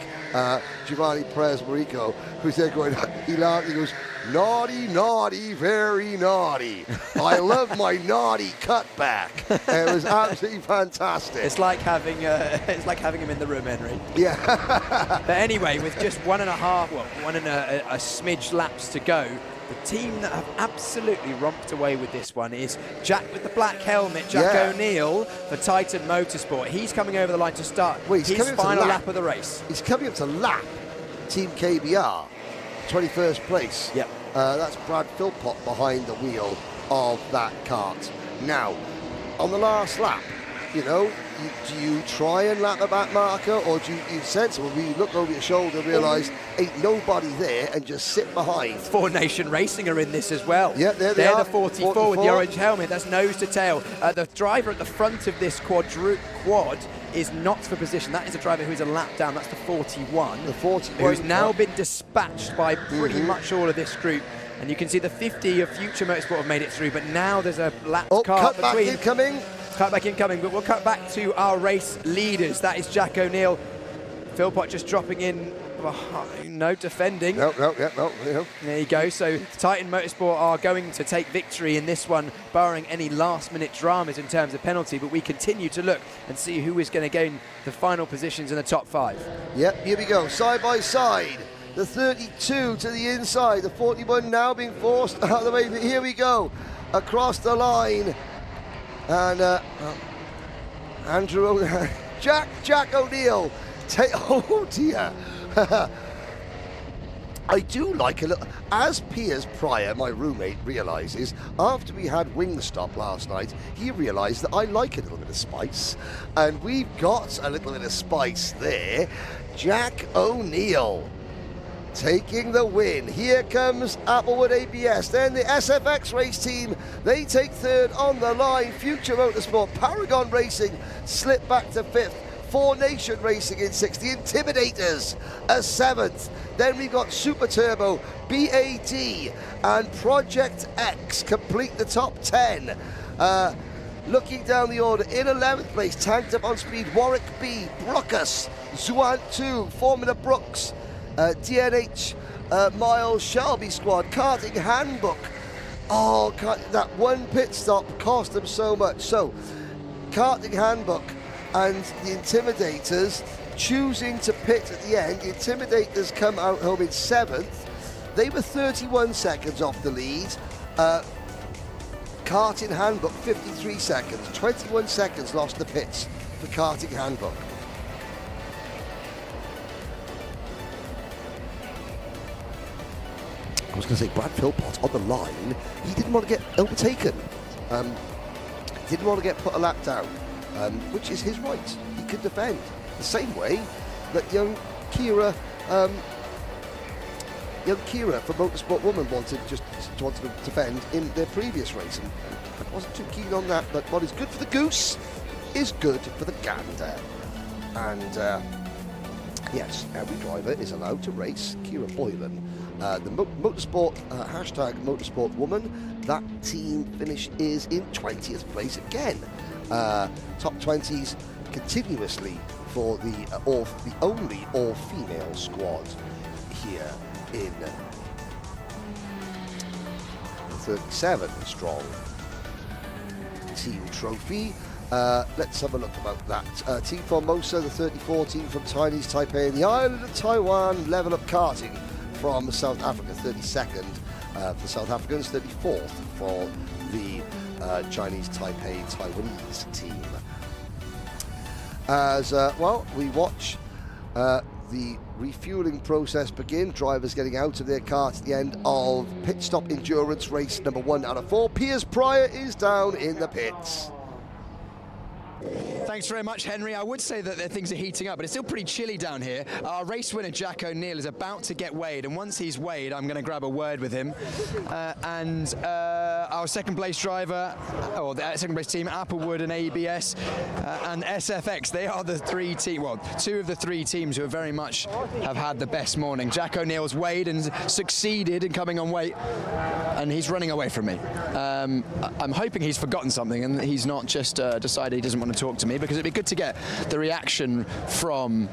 Giovanni Perez D'Amico, who's there going, he laughed, he goes, naughty, naughty, very naughty. I love my naughty cutback. It was absolutely fantastic. It's like having him in the room, Henry. Yeah. But anyway, with just one and a smidge laps to go, the team that have absolutely romped away with this one is Jack with the black helmet, Jack O'Neill for Titan Motorsport. He's coming over the line to start his final lap of the race. He's coming up to lap Team KBR, 21st place. Yep. That's Brad Philpott behind the wheel of that kart. Now, on the last lap, you know, do you try and lap a back marker, or do you sensible? You look over your shoulder and realise ain't nobody there and just sit behind. 4 Nation Racing are in this as well. Yeah, there they They're are. the 44 with the orange helmet. That's nose to tail. The driver at the front of this quad is not for position. That is a driver who's a lap down. That's the 41. The 41. Who's now been dispatched by pretty much all of this group. And you can see the 50 of Future Motorsport have made it through, but now there's a lap car between. Cut back incoming. Cut back incoming, but we'll cut back to our race leaders. That is Jack O'Neill. Philpott just dropping in. No defending. No. There you go. So Titan Motorsport are going to take victory in this one, barring any last-minute dramas in terms of penalty. But we continue to look and see who is going to gain the final positions in the top 5. Yep, here we go, side by side. The 32 to the inside, the 41 now being forced out of the way. But here we go, across the line. And Andrew, Jack O'Neill. Oh dear. I do like a little, as Piers Pryor, my roommate, realises, after we had Wingstop last night, he realised that I like a little bit of spice. And we've got a little bit of spice there. Jack O'Neill taking the win. Here comes Applewood ABS. Then the SFX race team, they take 3rd on the line. Future Motorsport, Paragon Racing slip back to 5th. 4 Nation Racing in 6th. The Intimidators a 7th. Then we've got Super Turbo, BAD, and Project X complete the top 10. Looking down the order, in 11th place, tanked up on speed, Warwick B, Brookus, Zuant 2, Formula Brooks, DNH Miles Shelby squad, Karting Handbook. Oh, that one pit stop cost them so much. So, Karting Handbook and the Intimidators choosing to pit at the end. The Intimidators come out home in 7th. They were 31 seconds off the lead. Karting Handbook 53 seconds. 21 seconds lost the pits for Karting Handbook. I was going to say Brad Philpott on the line. He didn't want to get overtaken. Didn't want to get put a lap down, which is his right. He could defend the same way that young Kira from Motorsport Woman wanted to defend in their previous race, and I wasn't too keen on that. But what is good for the goose is good for the gander, and yes, every driver is allowed to race. Kira Boylan, the Motorsport hashtag Motorsport Woman. That team finish is in 20th place again. Top 20s continuously for the only all-female squad here in 37 strong team trophy. Let's have a look about that. Team Formosa, the 34 team from Chinese Taipei in the island of Taiwan. Level Up Karting from South Africa, 32nd for the South Africans, 34th for the Chinese Taipei Taiwanese team. As well, we watch the refueling process begin. Drivers getting out of their karts at the end of pit stop endurance race number 1 out of 4. Piers Pryor is down in the pits. Thanks very much, Henry. I would say that things are heating up, but it's still pretty chilly down here. Our race winner, Jack O'Neill, is about to get weighed, and once he's weighed, I'm going to grab a word with him. And our second place driver, or the second place team, Applewood and ABS and SFX, they are the three teams, well, 2 of the 3 teams who very much have had the best morning. Jack O'Neill's weighed and succeeded in coming on weight, and he's running away from me. I'm hoping he's forgotten something and he's not just decided he doesn't want to talk to me, because it'd be good to get the reaction from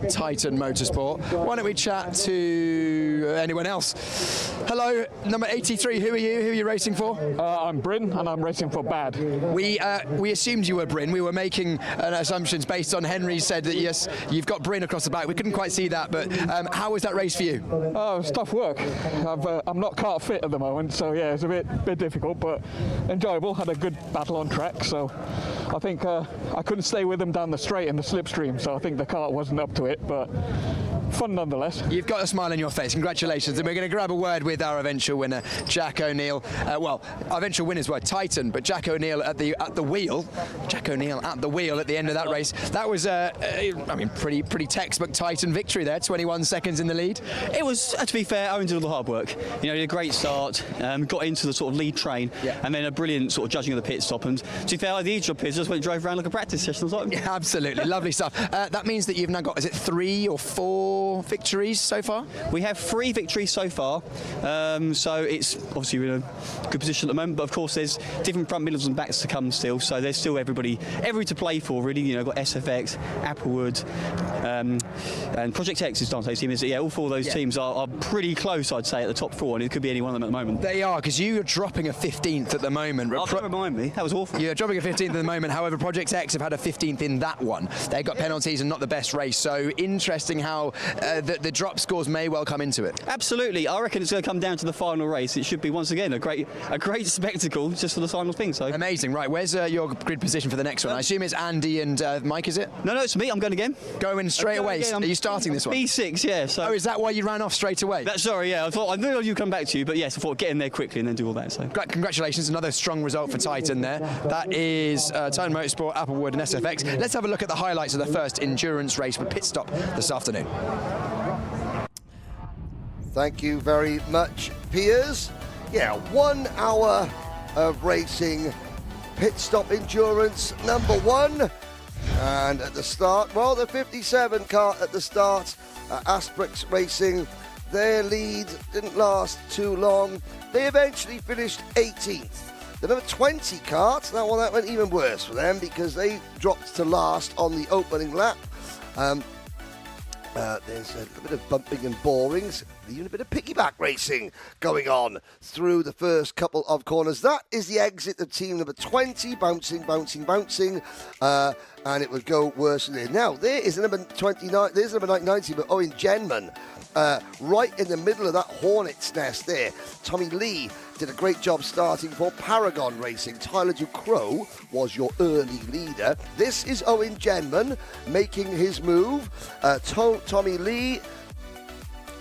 Titan Motorsport. Why don't we chat to anyone else? Hello, number 83. Who are you? Who are you racing for? I'm Bryn, and I'm racing for Bad. We assumed you were Bryn. We were making assumptions based on Henry said that yes, you've got Bryn across the back. We couldn't quite see that, but how was that race for you? It's tough work. I'm not kart fit at the moment, so yeah, it's a bit difficult, but enjoyable. Had a good battle on track, so I think I couldn't stay with them down the straight in the slipstream, so I think the kart wasn't up to it, but fun nonetheless. You've got a smile on your face. Congratulations. And we're going to grab a word with our eventual winner, Jack O'Neill. Well, our eventual winners were Titan, but Jack O'Neill at the wheel. Jack O'Neill at the wheel at the end of that race. That was, I mean, pretty textbook Titan victory there. 21 seconds in the lead. It was, to be fair, Owen did all the hard work. You know, he did a great start, got into the sort of lead train, and then a brilliant sort of judging of the pit stop. And to be fair, I did job, just went and drove around like a practice session. Yeah, absolutely, lovely stuff. That means that you've now got, is it 3 or 4 victories so far? We have 3 victories so far, so it's obviously we're in a good position at the moment, but of course there's different front, middles and backs to come still, so there's still everybody to play for, really. You know, got SFX, Applewood, and Project X's Dante's team. All 4 of those teams are pretty close, I'd say, at the top 4, and it could be any one of them at the moment. They are, because you're dropping a 15th at the moment. Don't remind me, that was awful. You're dropping a 15th at the moment, however Project X have had a 15th in that one. They got penalties and not the best race, so interesting how the drop scores may well come into it. Absolutely, I reckon it's going to come down to the final race. It should be once again a great spectacle just for the final thing. So amazing, right? Where's your grid position for the next one? I assume it's Andy and Mike, is it? No, it's me. I'm going again. Going straight away. Are you starting this one? B6, yeah. So. Oh, is that why you ran off straight away? Sorry, yeah. I knew you'd come back to you, but yes, I thought get in there quickly and then do all that. So congratulations, another strong result for Titan there. That is Titan Motorsport, Applewood, and SFX. Let's have a look at the highlights of the first endurance race with pit stop this afternoon. Thank you very much, Piers. Yeah, 1 hour of racing, pit stop endurance number 1. And at the start, well, the 57 kart at the start, Asprix Racing, their lead didn't last too long. They eventually finished 18th. The number 20 kart, that went even worse for them because they dropped to last on the opening lap. There's a little bit of bumping and borings, even a bit of piggyback racing going on through the first couple of corners. That is the exit of team number 20, bouncing, and it would go worse than there. Now, there is number 29, there's number 90, but Owen Genman, right in the middle of that hornet's nest there. Tommy Lee did a great job starting for Paragon Racing. Tyler Ducrow was your early leader. This is Owen Genman making his move. Tommy Lee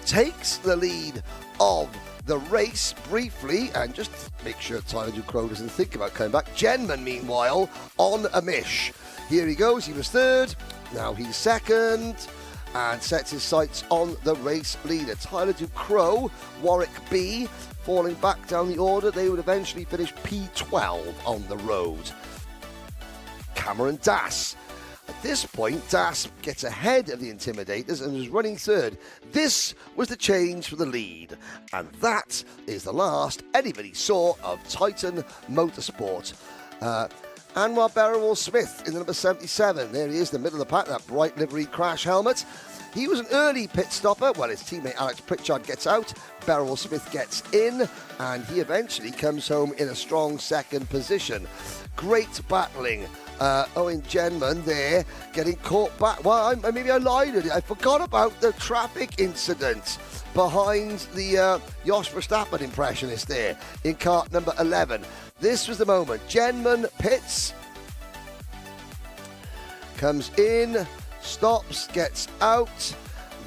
takes the lead of the race briefly, and just make sure Tyler Ducrow doesn't think about coming back. Genman, meanwhile, on a mish. Here he goes, he was third, now he's second, and sets his sights on the race leader. Tyler Ducrow, Warwick B, falling back down the order. They would eventually finish P12 on the road. Cameron Dass. At this point, Dass gets ahead of the Intimidators and is running third. This was the change for the lead, and that is the last anybody saw of Titan Motorsport. Anwar Berrowall-Smith in the number 77. There he is, in the middle of the pack, that bright livery crash helmet. He was an early pit stopper. Well, his teammate Alex Pritchard gets out, Berrowall-Smith gets in, and he eventually comes home in a strong second position. Great battling. Owen Genman there getting caught back. Well, maybe I lied. I forgot about the traffic incident behind the Jos Verstappen impressionist there in kart number 11. This was the moment. Genman pits, comes in, stops, gets out.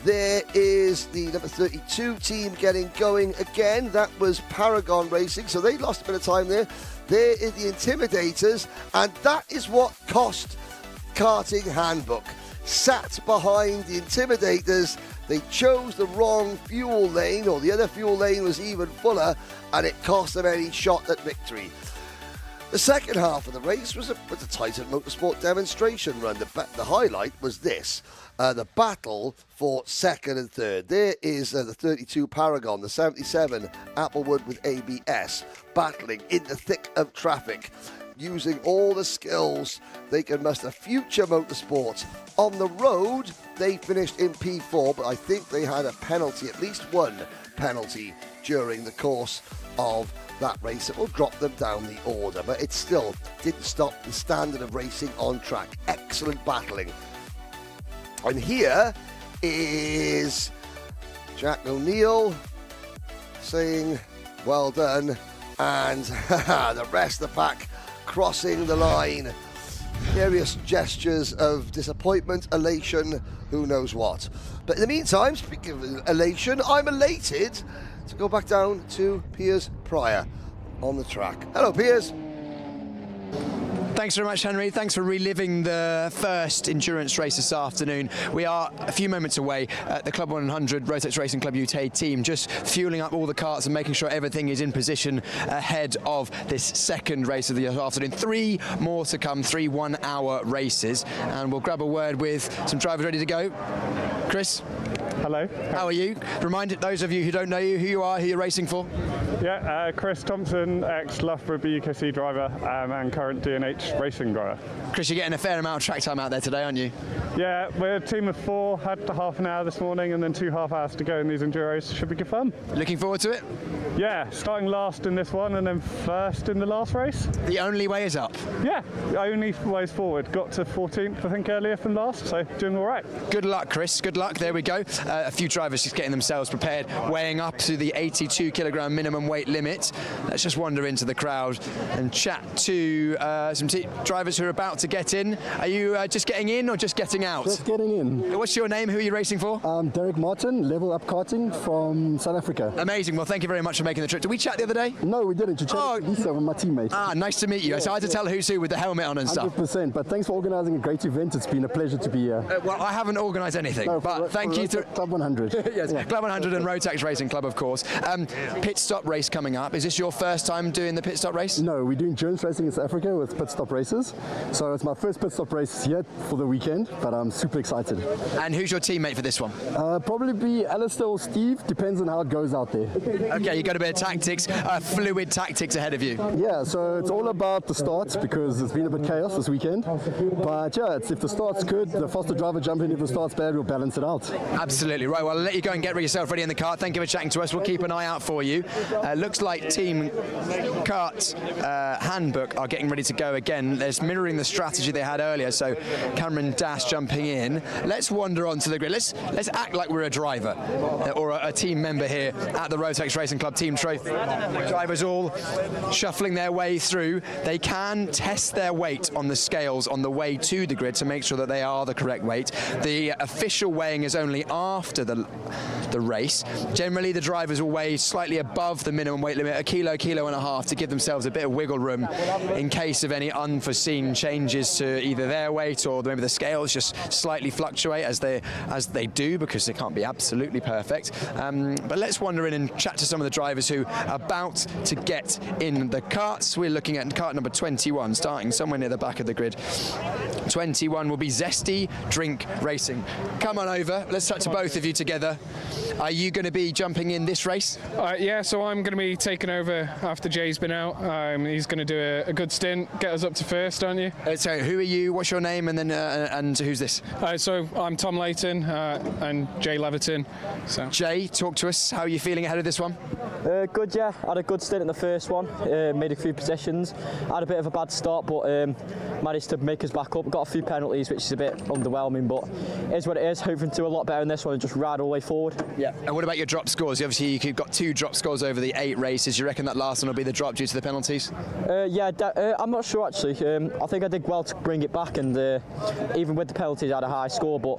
There is the number 32 team getting going again. That was Paragon Racing, so they lost a bit of time there. There is the Intimidators, and that is what cost Karting Handbook. Sat behind the Intimidators, they chose the wrong fuel lane, or the other fuel lane was even fuller, and it cost them any shot at victory. The second half of the race was a Titan Motorsport demonstration run. The highlight was this. The battle for second and third. There is the 32 Paragon, the 77 Applewood with ABS, battling in the thick of traffic, using all the skills they can muster. Future Motorsport on the road, they finished in P4, but I think they had a penalty, at least one penalty, during the course of that race. It will drop them down the order, but it still didn't stop the standard of racing on track. Excellent battling. And here is Jack O'Neill saying, well done, and the rest of the pack crossing the line. Various gestures of disappointment, elation, who knows what. But in the meantime, speaking of elation, I'm elated to go back down to Piers Pryor on the track. Hello, Piers. Thanks very much, Henry. Thanks for reliving the first endurance race this afternoon. We are a few moments away at the Club 100 Rotax Racing Club UK team, just fueling up all the karts and making sure everything is in position ahead of this second race of the afternoon. 3 more to come, 3 one-hour races, and we'll grab a word with some drivers ready to go. Chris? Hello. How are you? Remind those of you who don't know you who you are, who you're racing for. Yeah, Chris Thompson, ex-Loughborough BUKC driver and current D&H racing driver. Chris, you're getting a fair amount of track time out there today, aren't you? Yeah, we're a team of 4, had half an hour this morning and then 2 half hours to go in these enduros. Should be good fun. Looking forward to it? Yeah, starting last in this one and then first in the last race. The only way is up? Yeah, only ways forward. Got to 14th, I think, earlier from last, so doing all right. Good luck, Chris. Good luck. There we go. A few drivers just getting themselves prepared, weighing up to the 82 kilogram minimum weight limit. Let's just wander into the crowd and chat to some drivers who are about to get in. Are you just getting in or just getting out? Just getting in. What's your name? Who are you racing for? Derek Martin, Level Up Karting from South Africa. Amazing. Well, thank you very much for making the trip. Did we chat the other day? No, we didn't. You chatted with Lisa, my teammate. Ah, nice to meet you. So I had to tell who's who with the helmet on and stuff. 100%. But thanks for organising a great event. It's been a pleasure to be here. Well, I haven't organised anything, but thank you to Club 100. Yes, yeah. Club 100 and Rotax Racing Club, of course. Pit stop race coming up. Is this your first time doing the pit stop race? No, we're doing endurance racing in South Africa with pit stop races. So it's my first pit stop race here for the weekend, but I'm super excited. And who's your teammate for this one? Probably be Alistair or Steve, depends on how it goes out there. Okay, you got a bit of tactics, fluid tactics ahead of you. Yeah, so it's all about the starts because it's been a bit chaos this weekend. But yeah, if the start's good, the faster driver jump in. If the start's bad, we'll balance it out. Absolutely. Right, well, I'll let you go and get yourself ready in the car. Thank you for chatting to us. We'll keep an eye out for you. Looks like Team Kart Handbook are getting ready to go again. They're mirroring the strategy they had earlier, so Cameron Dass jumping in. Let's wander onto the grid. Let's act like we're a driver or a team member here at the Rotax Racing Club Team Trophy. Drivers all shuffling their way through. They can test their weight on the scales on the way to the grid to make sure that they are the correct weight. The official weighing is only after after the race. Generally, the drivers will weigh slightly above the minimum weight limit, a kilo, kilo and a half, to give themselves a bit of wiggle room in case of any unforeseen changes to either their weight or maybe the scales just slightly fluctuate as they do, because they can't be absolutely perfect. But let's wander in and chat to some of the drivers who are about to get in the karts. We're looking at kart number 21, starting somewhere near the back of the grid. 21 will be Zesty Drink Racing. Come on over, let's chat to both of you together. Are you going to be jumping in this race? Yeah, so I'm going to be taking over after Jay's been out. He's going to do a good stint, get us up to first, aren't you? So who are you, what's your name, and then and who's this? So I'm Tom Layton and Jay Leverton. So. Jay, talk to us. How are you feeling ahead of this one? Good, yeah. Had a good stint in the first one, made a few positions. Had a bit of a bad start, but managed to make us back up. Got a few penalties, which is a bit underwhelming, but it is what it is. Hoping to do a lot better in this one and just ride all the way forward. Yeah. And what about your drop scores? Obviously, you've got 2 drop scores over the 8 races. You reckon that last one will be the drop due to the penalties? Yeah, I'm not sure actually. I think I did well to bring it back, and even with the penalties, I had a high score. But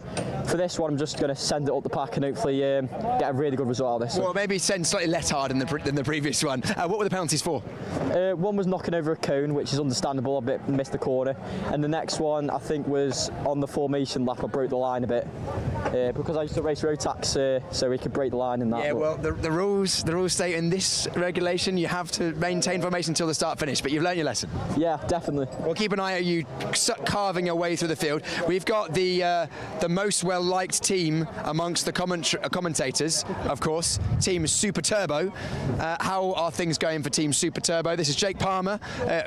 for this one, I'm just going to send it up the pack and hopefully get a really good result out of this. Well, maybe send slightly less hard than the previous one. What were the penalties for? One was knocking over a cone, which is understandable. A bit missed the corner, and the next one I think was on the formation lap. I broke the line a bit because I used to race Rotax, so we could break the line in that. Yeah, well, the rules state in this regulation you have to maintain formation until the start finish. But you've learned your lesson. Yeah, definitely. We'll keep an eye on you carving your way through the field. We've got the most well-liked team amongst the commentators, of course, Team Super Turbo. How are things going for Team Super Turbo? This is Jake Palmer,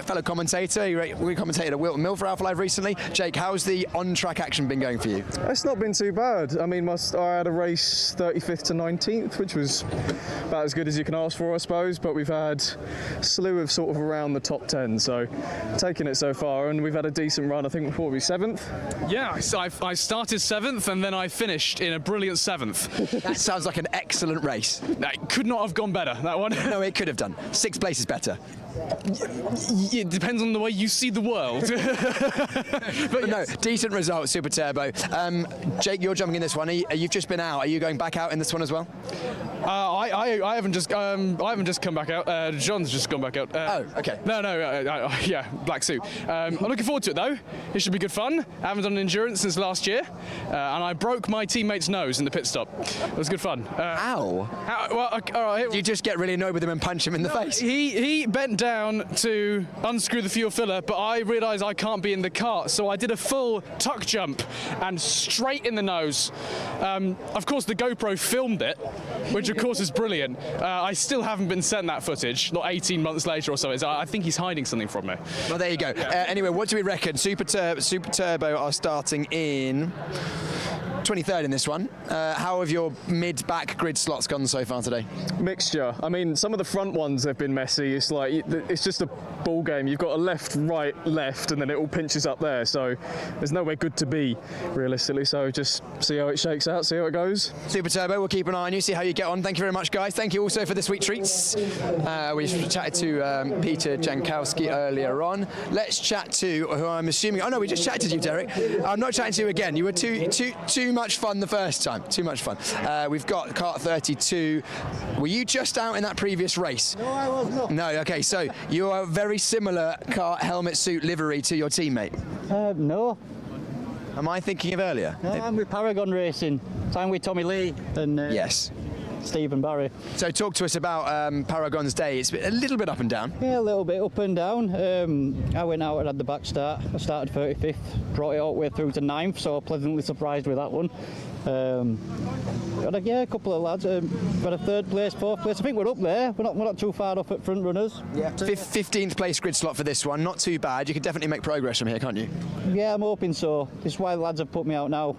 fellow commentator. We commentated at Wilton Mill for AlphaLive recently. Jake, how's the on-track action been going for you? It's not been too bad. I mean, I had a race 35th to 19th, which was about as good as you can ask for, I suppose, but we've had a slew of sort of around the top 10, so taking it so far, and we've had a decent run. I think before we 7th. Yeah, so I started 7th and then I finished in a brilliant 7th. That sounds like an excellent race. That could not have gone better, that one. No, it could have done. 6th place is better. It depends on the way you see the world. But no, decent result, Super Turbo. Jake, you're jumping in this one. You've just been out. Are you going back out in this one as well? I haven't just come back out. John's just gone back out. Oh, okay. No, yeah, black suit. I'm looking forward to it though. It should be good fun. I haven't done endurance since last year, and I broke my teammate's nose in the pit stop. It was good fun. Ow! Well, all right. You just get really annoyed with him and punch him in the face. He bent down to unscrew the fuel filler, but I realised I can't be in the cart, so I did a full tuck jump and straight in the nose. Of course, the GoPro filmed it, which of course is brilliant. I still haven't been sent that footage, not 18 months later or so. I think he's hiding something from me. Well, there you go. Yeah. Anyway, what do we reckon? Super Turbo are starting in 23rd in this one. How have your mid-back grid slots gone so far today? Mixture. I mean, some of the front ones have been messy. It's like it's just a ball game. You've got a left, right, left, and then it all pinches up there. So there's nowhere good to be, realistically. So just see how it shakes out, see how it goes. Super Turbo, we'll keep an eye on you, see how you get on. Thank you very much, guys. Thank you also for the sweet treats. We chatted to Peter Jankowski earlier on. Let's chat to who I'm assuming. Oh no, we just chatted to you, Derek. I'm not chatting to you again. You were too much fun the first time. Too much fun. We've got kart 32. Were you just out in that previous race? No, I was not. No, okay, so you are very similar kart helmet suit livery to your teammate? No. Am I thinking of earlier? No, I'm with Paragon Racing. I'm with Tommy Lee and yes. Stephen Barry. So talk to us about Paragon's day. It's a little bit up and down. Yeah, a little bit up and down. I went out and had the back start. I started 35th, brought it all the way through to 9th, so pleasantly surprised with that one. Yeah, a couple of lads got a 3rd place, 4th place. I think we're up there. We're not too far off at front runners. Yeah. 15th place grid slot for this one. Not too bad. You can definitely make progress from here, can't you? Yeah, I'm hoping so. This is why the lads have put me out now,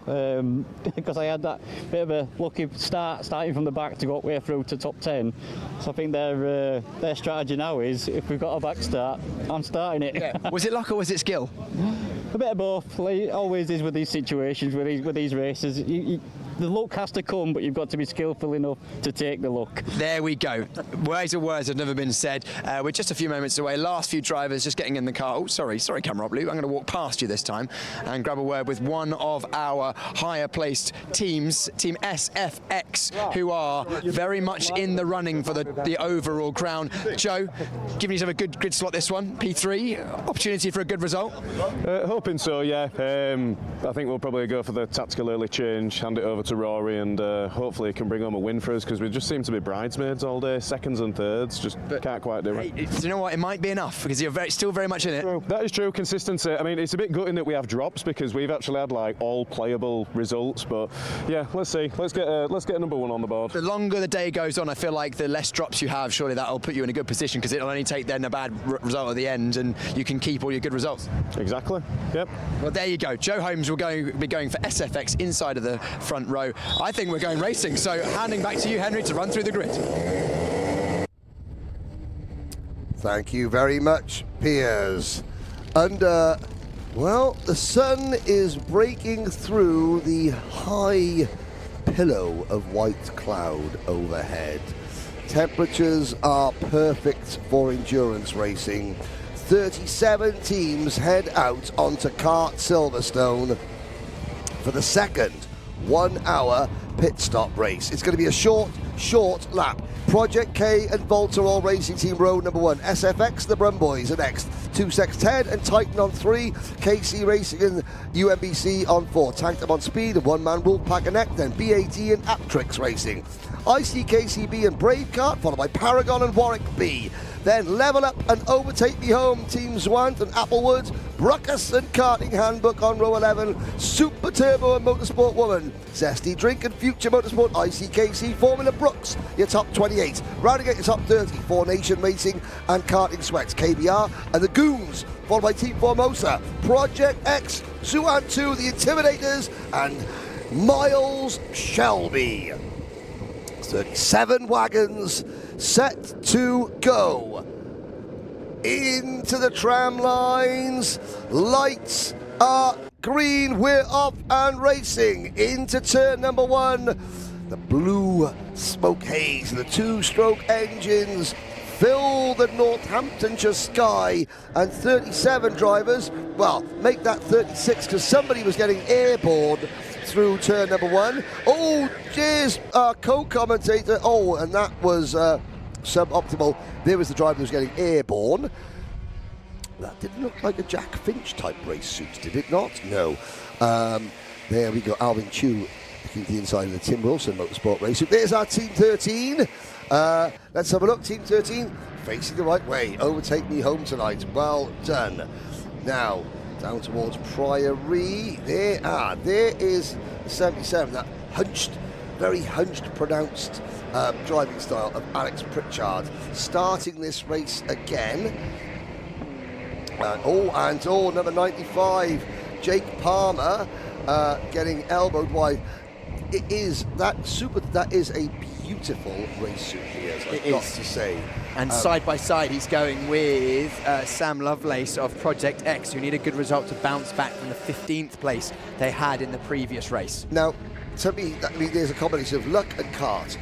because I had that bit of a lucky start, starting from the back to go all the way through to top 10. So I think their strategy now is, if we've got a back start, I'm starting it. Yeah. Was it luck or was it skill? A bit of both. Like it always is with these situations, with these races. the luck has to come, but you've got to be skillful enough to take the luck. There we go. Words have never been said. We're just a few moments away. Last few drivers just getting in the car. Oh, sorry, camera blue. I'm going to walk past you this time and grab a word with one of our higher placed teams, Team SFX, who are very much in the running for the overall crown. Joe, giving yourself a good grid slot this one, P3, opportunity for a good result? Hoping so, yeah. I think we'll probably go for the tactical early change, hand it over to Rory, and hopefully he can bring home a win for us, because we just seem to be bridesmaids all day, seconds and thirds, just can't quite do it. Do you know what, it might be enough, because you're still very much in it. True. That is true, consistency. I mean, it's a bit gutting that we have drops, because we've actually had like all playable results, but yeah, let's see. Let's get a number one on the board. The longer the day goes on, I feel like the less drops you have, surely that'll put you in a good position, because it'll only take then a bad result at the end and you can keep all your good results. Exactly, yep. Well, there you go. Joe Holmes will be going for SFX inside of the front row. I think we're going racing, so handing back to you, Henry, to run through the grid. Thank you very much, Piers. And, well, the sun is breaking through the high pillow of white cloud overhead. Temperatures are perfect for endurance racing. 37 teams head out onto Kart Silverstone for the second 1 hour pit stop race. It's going to be a short lap. Project K and Volta all racing team row number 1. SFX, the Brumboys are next. 2Sex Ted and Titan on 3. KC Racing and UMBC on 4. Tanked them on speed and one-man Wolfpack and Neck. Then BAT and Aptrix Racing. ICKCB and Brave Kart, followed by Paragon and Warwick B. Then Level Up and Overtake Me Home, Team Zwant and Applewood. Bruckus and Karting Handbook on row 11. Super Turbo and Motorsport Woman. Zesty Drink and Future Motorsport, ICKC, Formula Brooks, your top 28. Rounding out your top 30, 4 Nation Racing and Karting Sweats, KBR and the Goons, followed by Team Formosa, Project X, Zuan 2, the Intimidators, and Miles Shelby. 37 wagons set to go. Into the tram lines. Lights are green. We're off and racing into turn number 1. The blue smoke haze and the 2-stroke engines fill the Northamptonshire sky, and 37 drivers, well, make that 36 because somebody was getting airborne through turn number 1. Oh, cheers, our co-commentator. Oh, and that was suboptimal. There was the driver who was getting airborne. That didn't look like a Jack Finch type race suit, did it not? No. There we go, Alvin Chu looking to the inside of the Tim Wilson Motorsport race suit. There's our Team 13. Let's have a look. Team 13 facing the right way. Overtake Me Home tonight. Well done. Now, down towards Priory. There is the 77. That hunched, very hunched, pronounced driving style of Alex Pritchard. Starting this race again. Number 95, Jake Palmer, getting elbowed wide. That is a beautiful race suit here, I've got to say. And side by side, he's going with Sam Lovelace of Project X, who need a good result to bounce back from the 15th place they had in the previous race. Now, to me, there's a combination of luck and kart,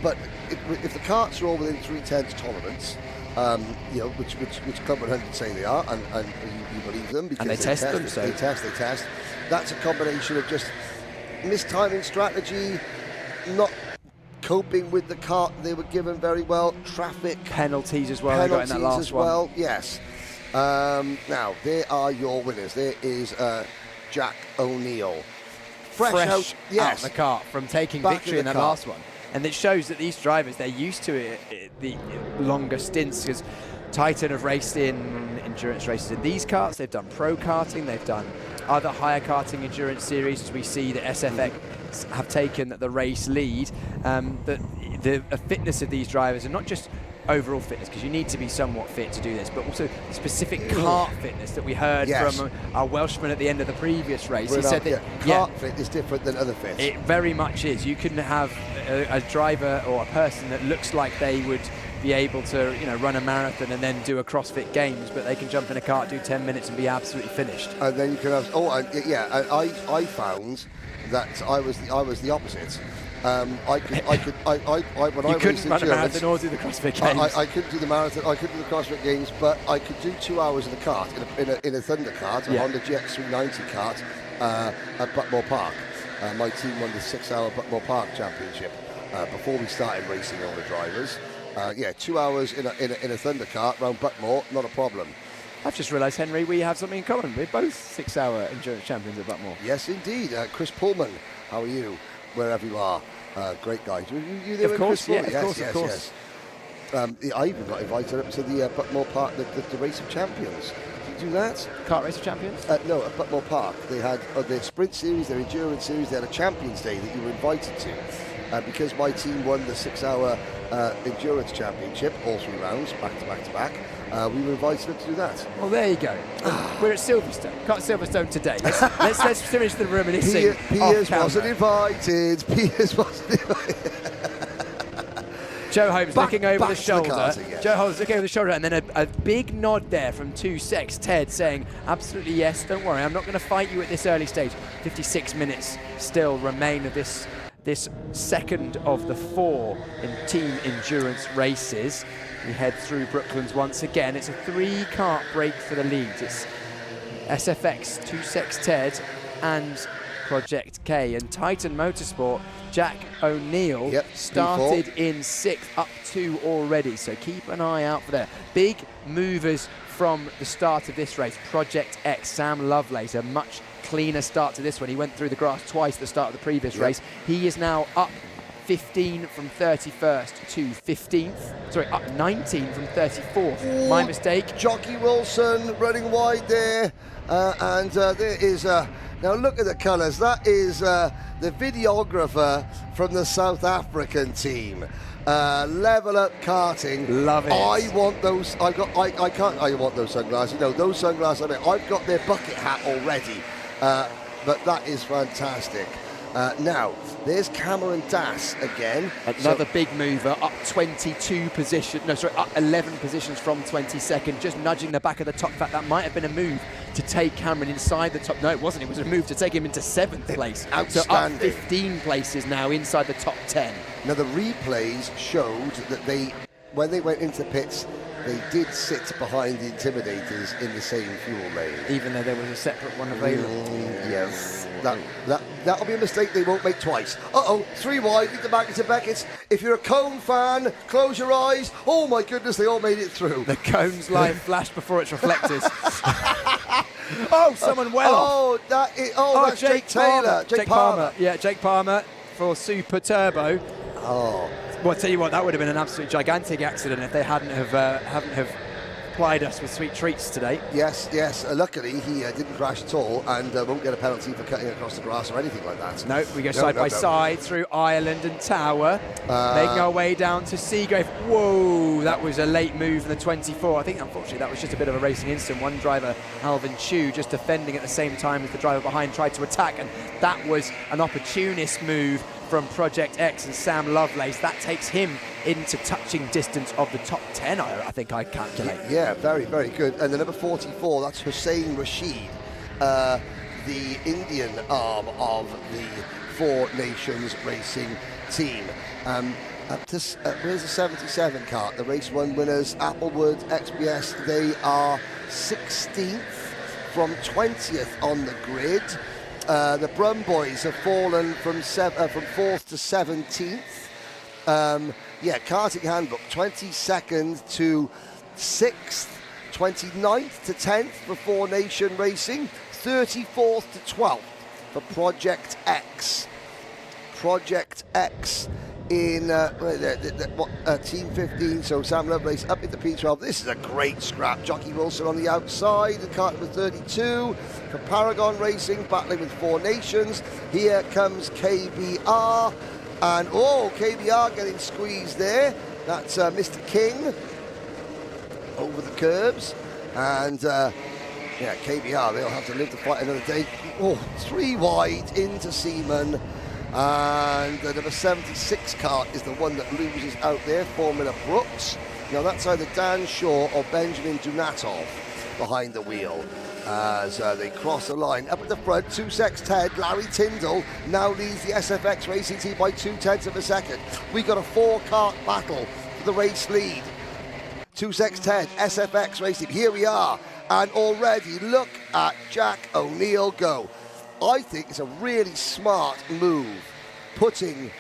but if the karts are all within 3/10 tolerance, which Club 100 say they are, and you believe them because and they test them. So they test. That's a combination of just mistiming strategy, not coping with the kart they were given very well, traffic penalties as well. They got in that last one. Yes. Now there are your winners. There is Jack O'Neill, fresh out the kart from taking victory in that last one. And it shows that these drivers, they're used to the longer stints, because Titan have raced in endurance races in these karts, they've done pro karting, they've done other higher karting endurance series, as we see that SFX have taken the race lead. But the fitness of these drivers, and not just overall fitness, because you need to be somewhat fit to do this, but also specific kart fitness that we heard from our Welshman at the end of the previous race. He said that kart fit is different than other fits. It very much is. You can have a driver or a person that looks like they would be able to, run a marathon and then do a CrossFit Games, but they can jump in a kart, do 10 minutes, and be absolutely finished. And then you can have. I found that I was the opposite. When I couldn't run a marathon or do the CrossFit Games. I couldn't do the marathon. I couldn't do the CrossFit Games, but I could do 2 hours in a kart, in a Thunder kart, a Honda GX390 kart at Buckmore Park. My team won the 6-hour Buckmore Park Championship before we started racing all the drivers. 2 hours in a Thunder kart round Buckmore, not a problem. I've just realised, Henry, we have something in common. We're both 6-hour endurance champions at Buckmore. Yes, indeed. Chris Pullman, how are you? Wherever you are. Great guy. You there? Of course, yes, of course. I even got invited up to the Buckmore Park, the Race of Champions. Did you do that? Kart Race of Champions? No, at Buckmore Park. They had their sprint series, their endurance series. They had a Champions Day that you were invited to. Because my team won the 6-hour endurance championship, all 3 rounds, back to back to back, we were invited up to do that. Well, there you go. We're at Silverstone. Kart Silverstone today. Let's finish the reminiscing. Piers wasn't invited. Joe Holmes looking over the shoulder. Yes. Joe Holmes looking over the shoulder, and then a big nod there from 2-6 Ted saying, absolutely yes, don't worry, I'm not going to fight you at this early stage. 56 minutes still remain of this second of the 4 in team endurance races. We head through Brooklands once again. It's a 3-kart break for the leads. It's SFX, 2-6 Ted, and Project K. And Titan Motorsport, Jack O'Neill, started P4. in 6th, up 2 already. So keep an eye out for there. Big movers from the start of this race. Project X, Sam Lovelace, a much cleaner start to this one. He went through the grass twice at the start of the previous race. He is now up 15 from 31st to 15th. Sorry, up 19 from 34th. Ooh, my mistake. Jockey Wilson running wide there. And there is... now look at the colours. That is the videographer from the South African team. Level Up Karting. Love it. I want those. I want those sunglasses. No, those sunglasses. I mean, I've got their bucket hat already. But that is fantastic. Now, there's Cameron Das again. Another big mover, up 22 positions. No, sorry, up 11 positions from 22nd, just nudging the back of the top. In fact, that might have been a move to take Cameron inside the top. No, it wasn't. It was a move to take him into 7th place. Outstanding. So up 15 places now inside the top 10. Now, the replays showed that when they went into pits, they did sit behind the Intimidators in the same fuel lane. Even though there was a separate one available. Yes. That'll be a mistake they won't make twice. Uh-oh, 3 wide, into back into Beckett's. If you're a Cone fan, close your eyes. Oh my goodness, they all made it through. The Cone's light flashed before its reflectors. Oh, someone off. That's Jake Taylor. Jake Palmer. Yeah, Jake Palmer for Super Turbo. Oh. Well, I'll tell you what, that would have been an absolute gigantic accident if they hadn't have plied us with sweet treats today. Yes. Luckily, he didn't crash at all and won't get a penalty for cutting across the grass or anything like that. No, we go side by side through Ireland and Tower, making our way down to Seagrave. Whoa, that was a late move in the 24. I think, unfortunately, that was just a bit of a racing incident. One driver, Alvin Chu, just defending at the same time as the driver behind tried to attack, and that was an opportunist move from Project X and Sam Lovelace. That takes him into touching distance of the top 10, I think I calculate. Yeah, very, very good. And the number 44, that's Hussein Rashid, the Indian arm of the 4 Nations Racing team. Where's the 77 kart? The race 1 winners, Applewood, XPS, they are 16th from 20th on the grid. The Brum boys have fallen from 4th to 17th. Karting Handbook, 22nd to 6th, 29th to 10th for 4 Nation Racing, 34th to 12th for Project X. Project X in Team 15, so Sam Lovelace up into P12. This is a great scrap. Jockey Wilson on the outside, the kart number 32 for Paragon Racing, battling with 4 Nations. Here comes KBR, and KBR getting squeezed there. That's Mr. King over the curbs, and KBR, they'll have to live to fight another day. 3 wide into Seaman. And the number 76 kart is the one that loses out there, Formula Brooks. Now that's either Dan Shaw or Benjamin Dunatov behind the wheel. As they cross the line. Up at the front, 2 secs Ted, Larry Tyndall now leads the SFX Racing team by 0.2 of a second. We got a 4-kart battle for the race lead. 2 secs Ted, SFX Racing, here we are. And already look at Jack O'Neill go. I think it's a really smart move putting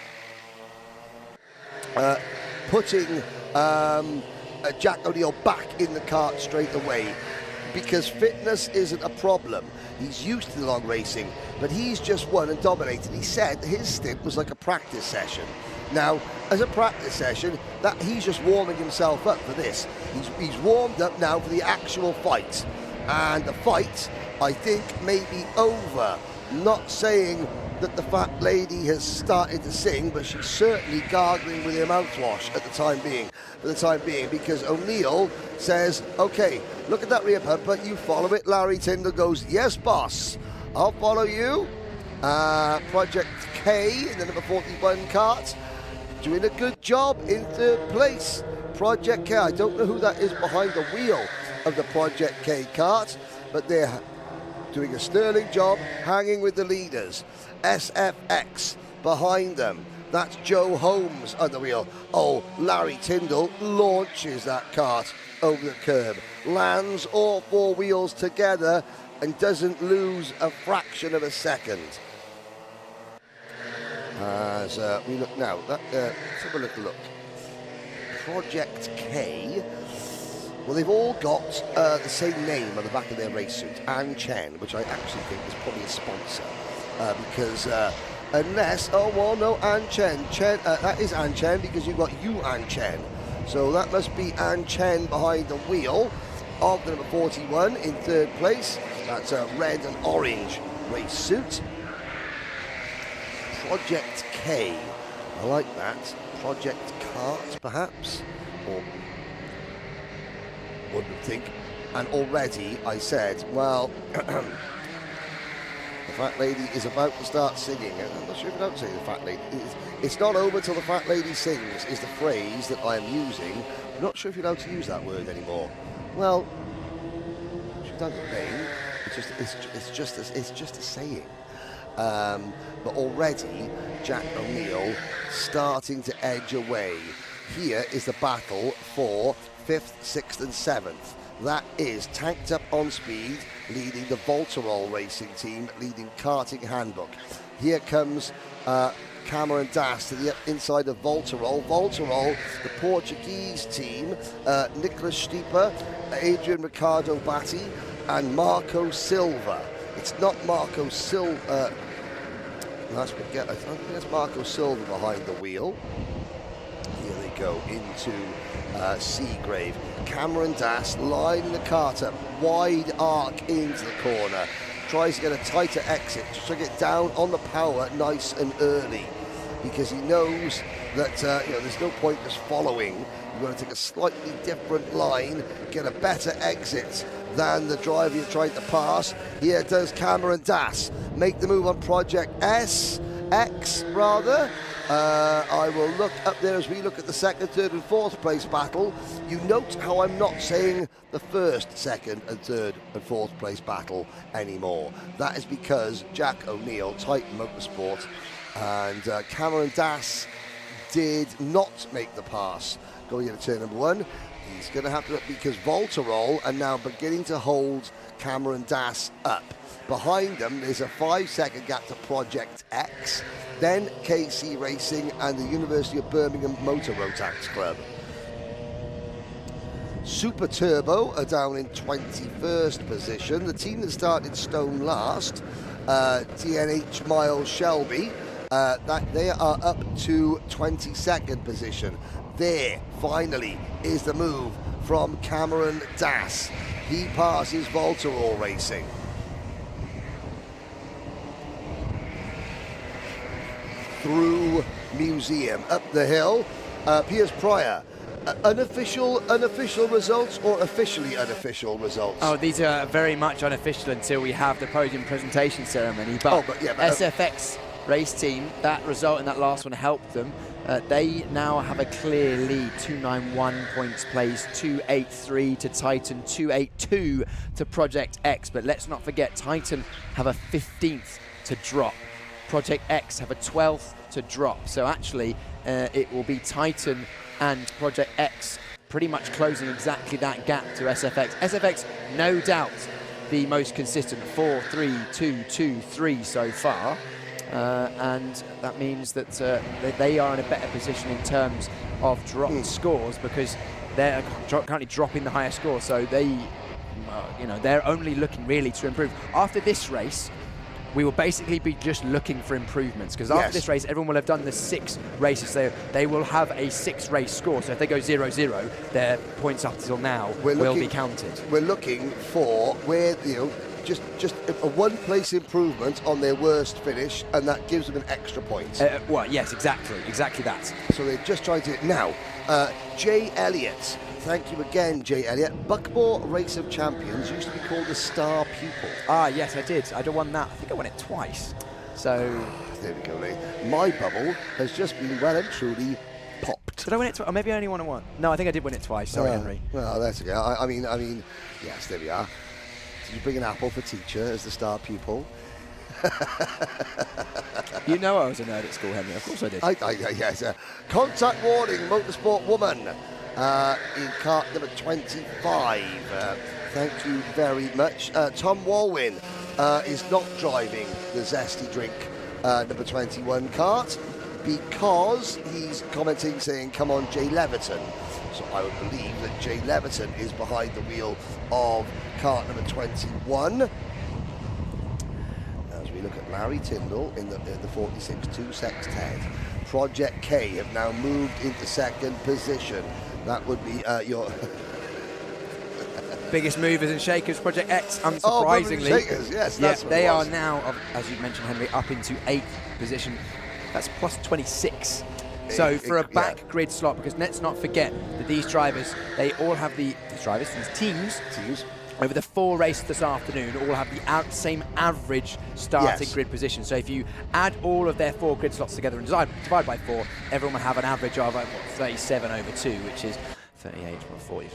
Jack O'Neill back in the kart straight away, because fitness isn't a problem. He's used to the long racing, but he's just won and dominated. He said his stint was like a practice session. Now, as a practice session, that he's just warming himself up for this. He's warmed up now for the actual fight. And the fight, I think, may be over. Not saying that the fat lady has started to sing, but she's certainly gargling with her mouthwash at the time being. For the time being, because O'Neill says, okay, look at that rear bumper, you follow it. Larry Tyndall goes, yes, boss, I'll follow you. Project K in the number 41 kart, doing a good job in 3rd place. Project K, I don't know who that is behind the wheel of the Project K kart, but they're doing a sterling job hanging with the leaders. SFX behind them. That's Joe Holmes on the wheel. Oh, Larry Tyndall launches that kart over the curb, lands all 4 wheels together and doesn't lose a fraction of a second. As we look now, let's have a little look. Project K, well, they've all got the same name on the back of their race suit, An Chen, which I actually think is probably a sponsor, because unless, oh well, no, An Chen, that is An Chen because you've got Yu An Chen, so that must be An Chen behind the wheel of the number 41 in 3rd place. That's a red and orange race suit. Project K, I like that. Project Kart, perhaps, or wouldn't think. And already I said, well, the fat lady is about to start singing. I'm not sure if I don't say the fat lady. It's not over till the fat lady sings is the phrase that I am using. I'm not sure if you're allowed to use that word anymore. Well, she doesn't name. It's just a saying. But already Jack O'Neill starting to edge away. Here is the battle for 5th, 6th and 7th. That is Tanked Up on Speed, leading the Voltarol Racing team, leading Karting Handbook. Here comes Cameron Das to the inside of Voltarol. Voltarol, the Portuguese team, Nicolas Stieper, Adrian Ricardo Batti and Marco Silva. It's not Marco Silva. I think that's Marco Silva behind the wheel. Here they go into Seagrave. Cameron Das lining the kart up, wide arc into the corner. Tries to get a tighter exit, just to get down on the power nice and early, because he knows that there's no point just following. You've got to take a slightly different line, get a better exit than the driver you're trying to pass. Here does Cameron Das make the move on Project X rather. I will look up there as we look at the 2nd, 3rd and 4th place battle. You note how I'm not saying the 1st, 2nd and 3rd and 4th place battle anymore. That is because Jack O'Neill, Titan Motorsport, and Cameron Das did not make the pass going into turn number 1. He's going to have to, because Voltarol are now beginning to hold Cameron Das up. Behind them is a 5-second gap to Project X, then KC Racing and the University of Birmingham Motor Rotax Club. Super Turbo are down in 21st position. The team that started Stone last, DNH Miles Shelby, they are up to 22nd position. There, finally, is the move from Cameron Das. He passes Voltarol Racing. Through Museum, up the hill, Piers Pryor. Unofficial results or officially unofficial results? Oh, these are very much unofficial until we have the podium presentation ceremony. But, SFX race team, that result in that last one helped them. They now have a clear lead, 291 points placed, 283 to Titan, 282 to Project X. But let's not forget, Titan have a 15th to drop. Project X have a 12th to drop. So actually, it will be Titan and Project X pretty much closing exactly that gap to SFX. SFX, no doubt, the most consistent, 4, 3, 2, 2, 3 so far. And that means that they are in a better position in terms of dropped scores, because they're currently dropping the higher score. So they, they're only looking really to improve. After this race, we will basically be just looking for improvements, because after this race, everyone will have done the 6 races. So they will have a 6-race score. So if they go 0-0, their points up till now will be counted. We're looking for where, just a one-place improvement on their worst finish, and that gives them an extra point. Well, yes, exactly that. So they're just trying to... Now, Jay Elliott. Thank you again, Jay Elliott. Buckmore Race of Champions used to be called the Star Pupil. Ah, yes, I did. I'd won that. I think I won it twice. So... There we go, Lee. My bubble has just been well and truly popped. Did I win it twice? Or maybe I only won it once. No, I think I did win it twice. Sorry, Henry. Well, that's okay. I mean, yes, there we are. Did you bring an apple for teacher as the Star Pupil? You know I was a nerd at school, Henry. Of course I did. Yes. Contact warning, motorsport woman in kart number 25. Thank you very much. Tom Walwyn is not driving the Zesty Drink number 21 kart because he's commenting saying, come on, Jay Leviton. So I would believe that Jay Leviton is behind the wheel of kart number 21. As we look at Larry Tyndall in the 46-2 Sextet. Project K have now moved into second position. That would be your... biggest movers and shakers, Project X, unsurprisingly. Oh, shakers, yes, that's what they it are was. now, as you mentioned, Henry, up into 8th position. That's plus 26. So for a back grid slot, because let's not forget that these drivers, they all have these teams over the 4 races this afternoon, all have the same average starting grid position. So if you add all of their 4 grid slots together and divide by 4, everyone will have an average of 37 over 2, which is 38, 40,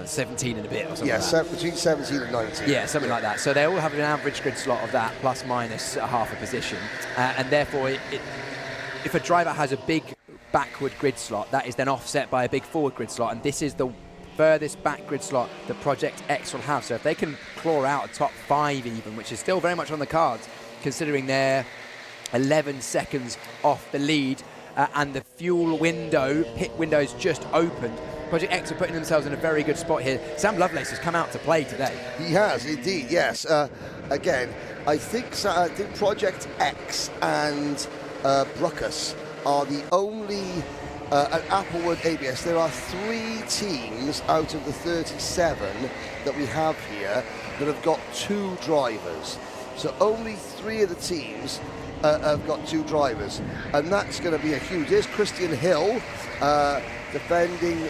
17 and a bit or something like that. Between 17 and 19. Yeah, something like that. So they all have an average grid slot of that, plus minus half a position. And therefore, if a driver has a big backward grid slot, that is then offset by a big forward grid slot. And this is the furthest back grid slot that Project X will have. So if they can claw out a top 5 even, which is still very much on the cards, considering they're 11 seconds off the lead, and the fuel window, pit window is just opened, Project X are putting themselves in a very good spot here. Sam Lovelace has come out to play today. He has indeed, yes. Again, I think Project X and Bruckus are the only, at Applewood ABS, there are 3 teams out of the 37 that we have here that have got 2 drivers. So only 3 of the teams have got 2 drivers, and that's going to be a huge. There's Christian Hill defending.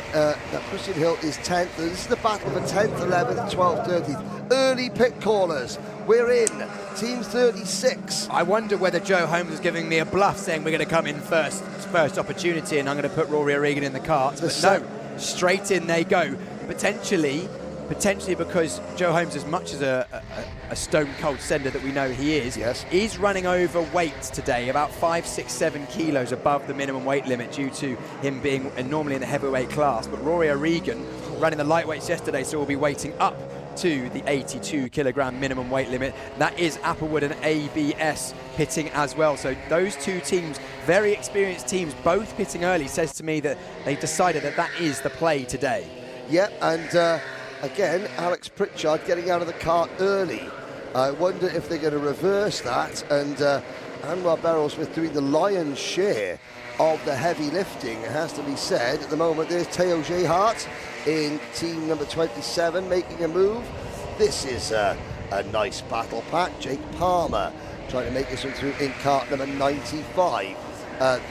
Christian Hill is 10th. This is the battle for 10th, 11th, 12th, 13th. Early pit callers. We're in. Team 36. I wonder whether Joe Holmes is giving me a bluff, saying we're going to come in first opportunity, and I'm going to put Rory O'Regan in the cart. But no, straight in they go. Potentially because Joe Holmes, as much as a stone cold sender that we know he is, is running overweight today, about 5, 6, 7 kilos above the minimum weight limit due to him being normally in the heavyweight class. But Rory O'Regan running the lightweights yesterday, so we'll be weighting up to the 82 kilogram minimum weight limit. That is Applewood and ABS pitting as well. So those 2 teams, very experienced teams, both pitting early, says to me that they've decided that is the play today. Yeah, and again, Alex Pritchard getting out of the kart early. I wonder if they're going to reverse that, and Anwar Barrelsmith doing the lion's share of the heavy lifting, it has to be said. At the moment, there's Theo Gehart in team number 27 making a move. This is a nice battle pack. Jake Palmer trying to make his way through in kart number 95.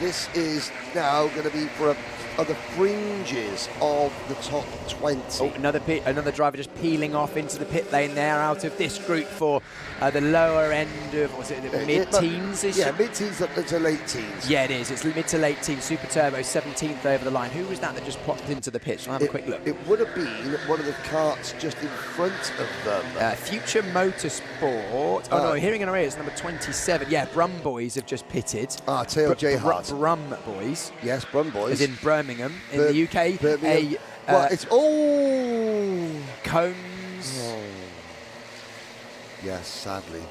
This is now going to be for are the fringes of the top 20. Oh, another driver just peeling off into the pit lane there out of this group for the lower end of, was it mid-teens? Yeah, mid-teens up to late teens. Yeah, it is. It's mid to late teens. Super Turbo, 17th over the line. Who was that just popped into the pitch? I'll have a quick look. It would have been one of the karts just in front of them. Future Motorsport. Oh, no, hearing an array, it's number 27. Yeah, Brum Boys have just pitted. Tail J Hart. Brum Boys. Yes, Brum Boys. As in Birmingham, in the UK. Birmingham. It's Cones. Oh. Yes, sadly.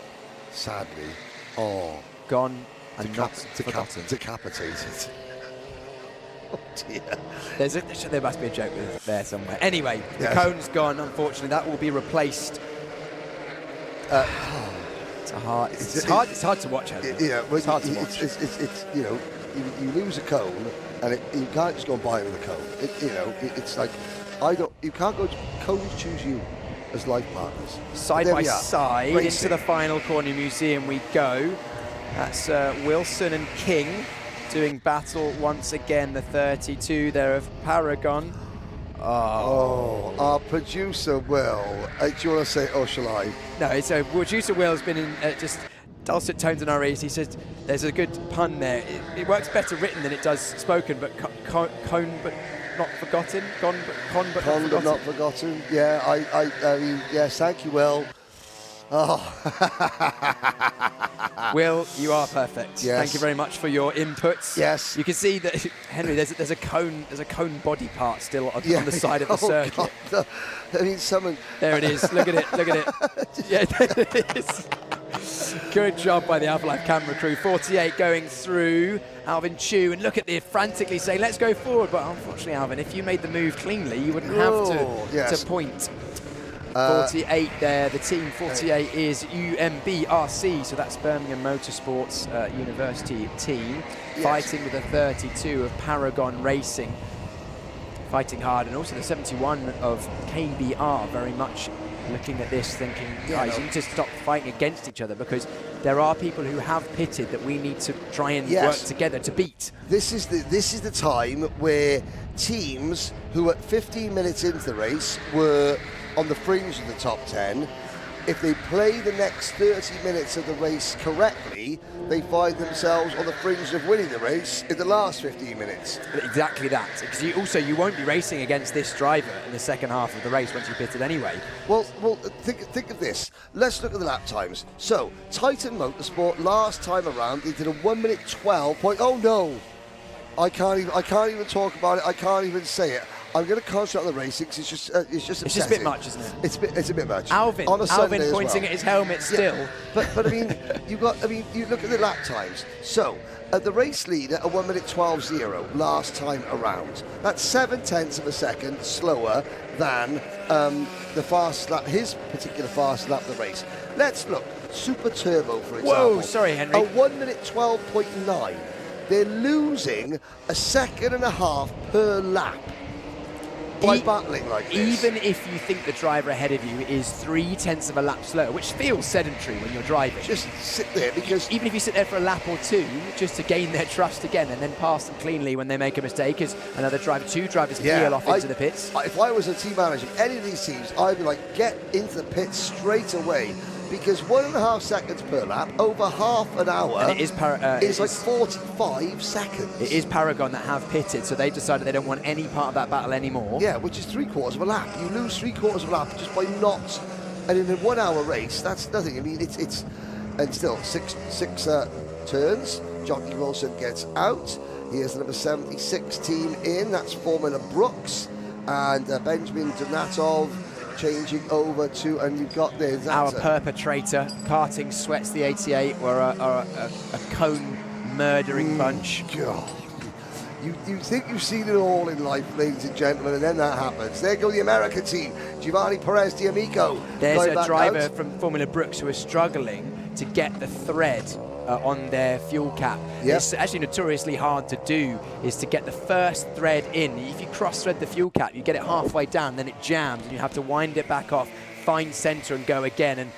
Oh. Gone and not forgotten. Decapitated. Oh dear. There must be a joke there somewhere. Anyway, yes. The cone's gone. Unfortunately, that will be replaced. It's hard to watch. It's hard to watch. It's you lose a cone, and you can't just go and buy another cone. It's like you can't go. Cones choose you as life partners. Side by side into the final corner museum we go. That's Wilson and King doing battle once again. The 32 there of Paragon. Oh, our producer Will. Do you want to say, or shall I? No, it's producer Will has been in just dulcet tones in our ears. He says there's a good pun there. It works better written than it does spoken, but cone but not forgotten. Con but not forgotten. Yeah, I mean, yes, thank you, Will. Oh. Will, you are perfect. Yes. Thank you very much for your inputs. Yes. You can see that, Henry, there's a cone body part still on the side of the circuit. God. I mean, someone. There it is. Look at it. Look at it. Yeah, there it is. Good job by the AlphaLive camera crew. 48 going through. Alvin Chu, and look at the frantically saying, let's go forward. But unfortunately, Alvin, if you made the move cleanly, you wouldn't have to point. 48 there, the team 48 is UMBRC, so that's Birmingham Motorsports University team, fighting with the 32 of Paragon Racing, fighting hard, and also the 71 of KBR, very much looking at this thinking, guys, you need to stop fighting against each other, because there are people who have pitted that we need to try and work together to beat. This is the time where teams who at 15 minutes into the race were on the fringe of the top 10, if they play the next 30 minutes of the race correctly, they find themselves on the fringe of winning the race in the last 15 minutes. Exactly that, because you won't be racing against this driver in the second half of the race once you pitted anyway. Well, think of this. Let's look at the lap times. So, Titan Motorsport last time around, they did a 1 minute 12. Oh no, I can't even talk about it. I can't even say it. I'm going to concentrate on the racing because it's just a bit much, isn't it? It's a bit much. Alvin pointing at his helmet still. Yeah. But I mean, you look at the lap times. So the race leader a 1 minute 12.0 last time around. That's 0.7 of a second slower than the fast lap, his particular fast lap of the race. Let's look. Super Turbo, for example. Whoa, sorry, Henry. A 1 minute 12.9. They're losing a 1.5 seconds per lap. By battling like this. Even if you think the driver ahead of you is 0.3 of a lap slower, which feels sedentary when you're driving. Just sit there, because even if you sit there for a lap or two, just to gain their trust again, and then pass them cleanly when they make a mistake, as another driver, two drivers peel off into the pits. If I was a team manager of any of these teams, I'd be like, get into the pits straight away. Because 1.5 seconds per lap over half an hour, and it is like 45 seconds. It is Paragon that have pitted, so they decided they don't want any part of that battle anymore. Yeah, which is 3/4 of a lap. You lose 3/4 of a lap just by not. And in a 1 hour race, that's nothing. I mean, it's and still six turns. Jockey Wilson gets out. Here's the number 76 team in. That's Formula Brooks and Benjamin Donatov. Changing over to, and you've got this. Our perpetrator, Karting Sweats the 88, were a cone murdering bunch. God. You think you've seen it all in life, ladies and gentlemen, and then that happens. There go the American team, Giovanni Perez D'Amico. There's a driver from Formula Brooks who is struggling to get the thread on their fuel cap. Yep. It's actually notoriously hard to do, is to get the first thread in. If you cross-thread the fuel cap, you get it halfway down, then it jams, and you have to wind it back off, find center and go again. And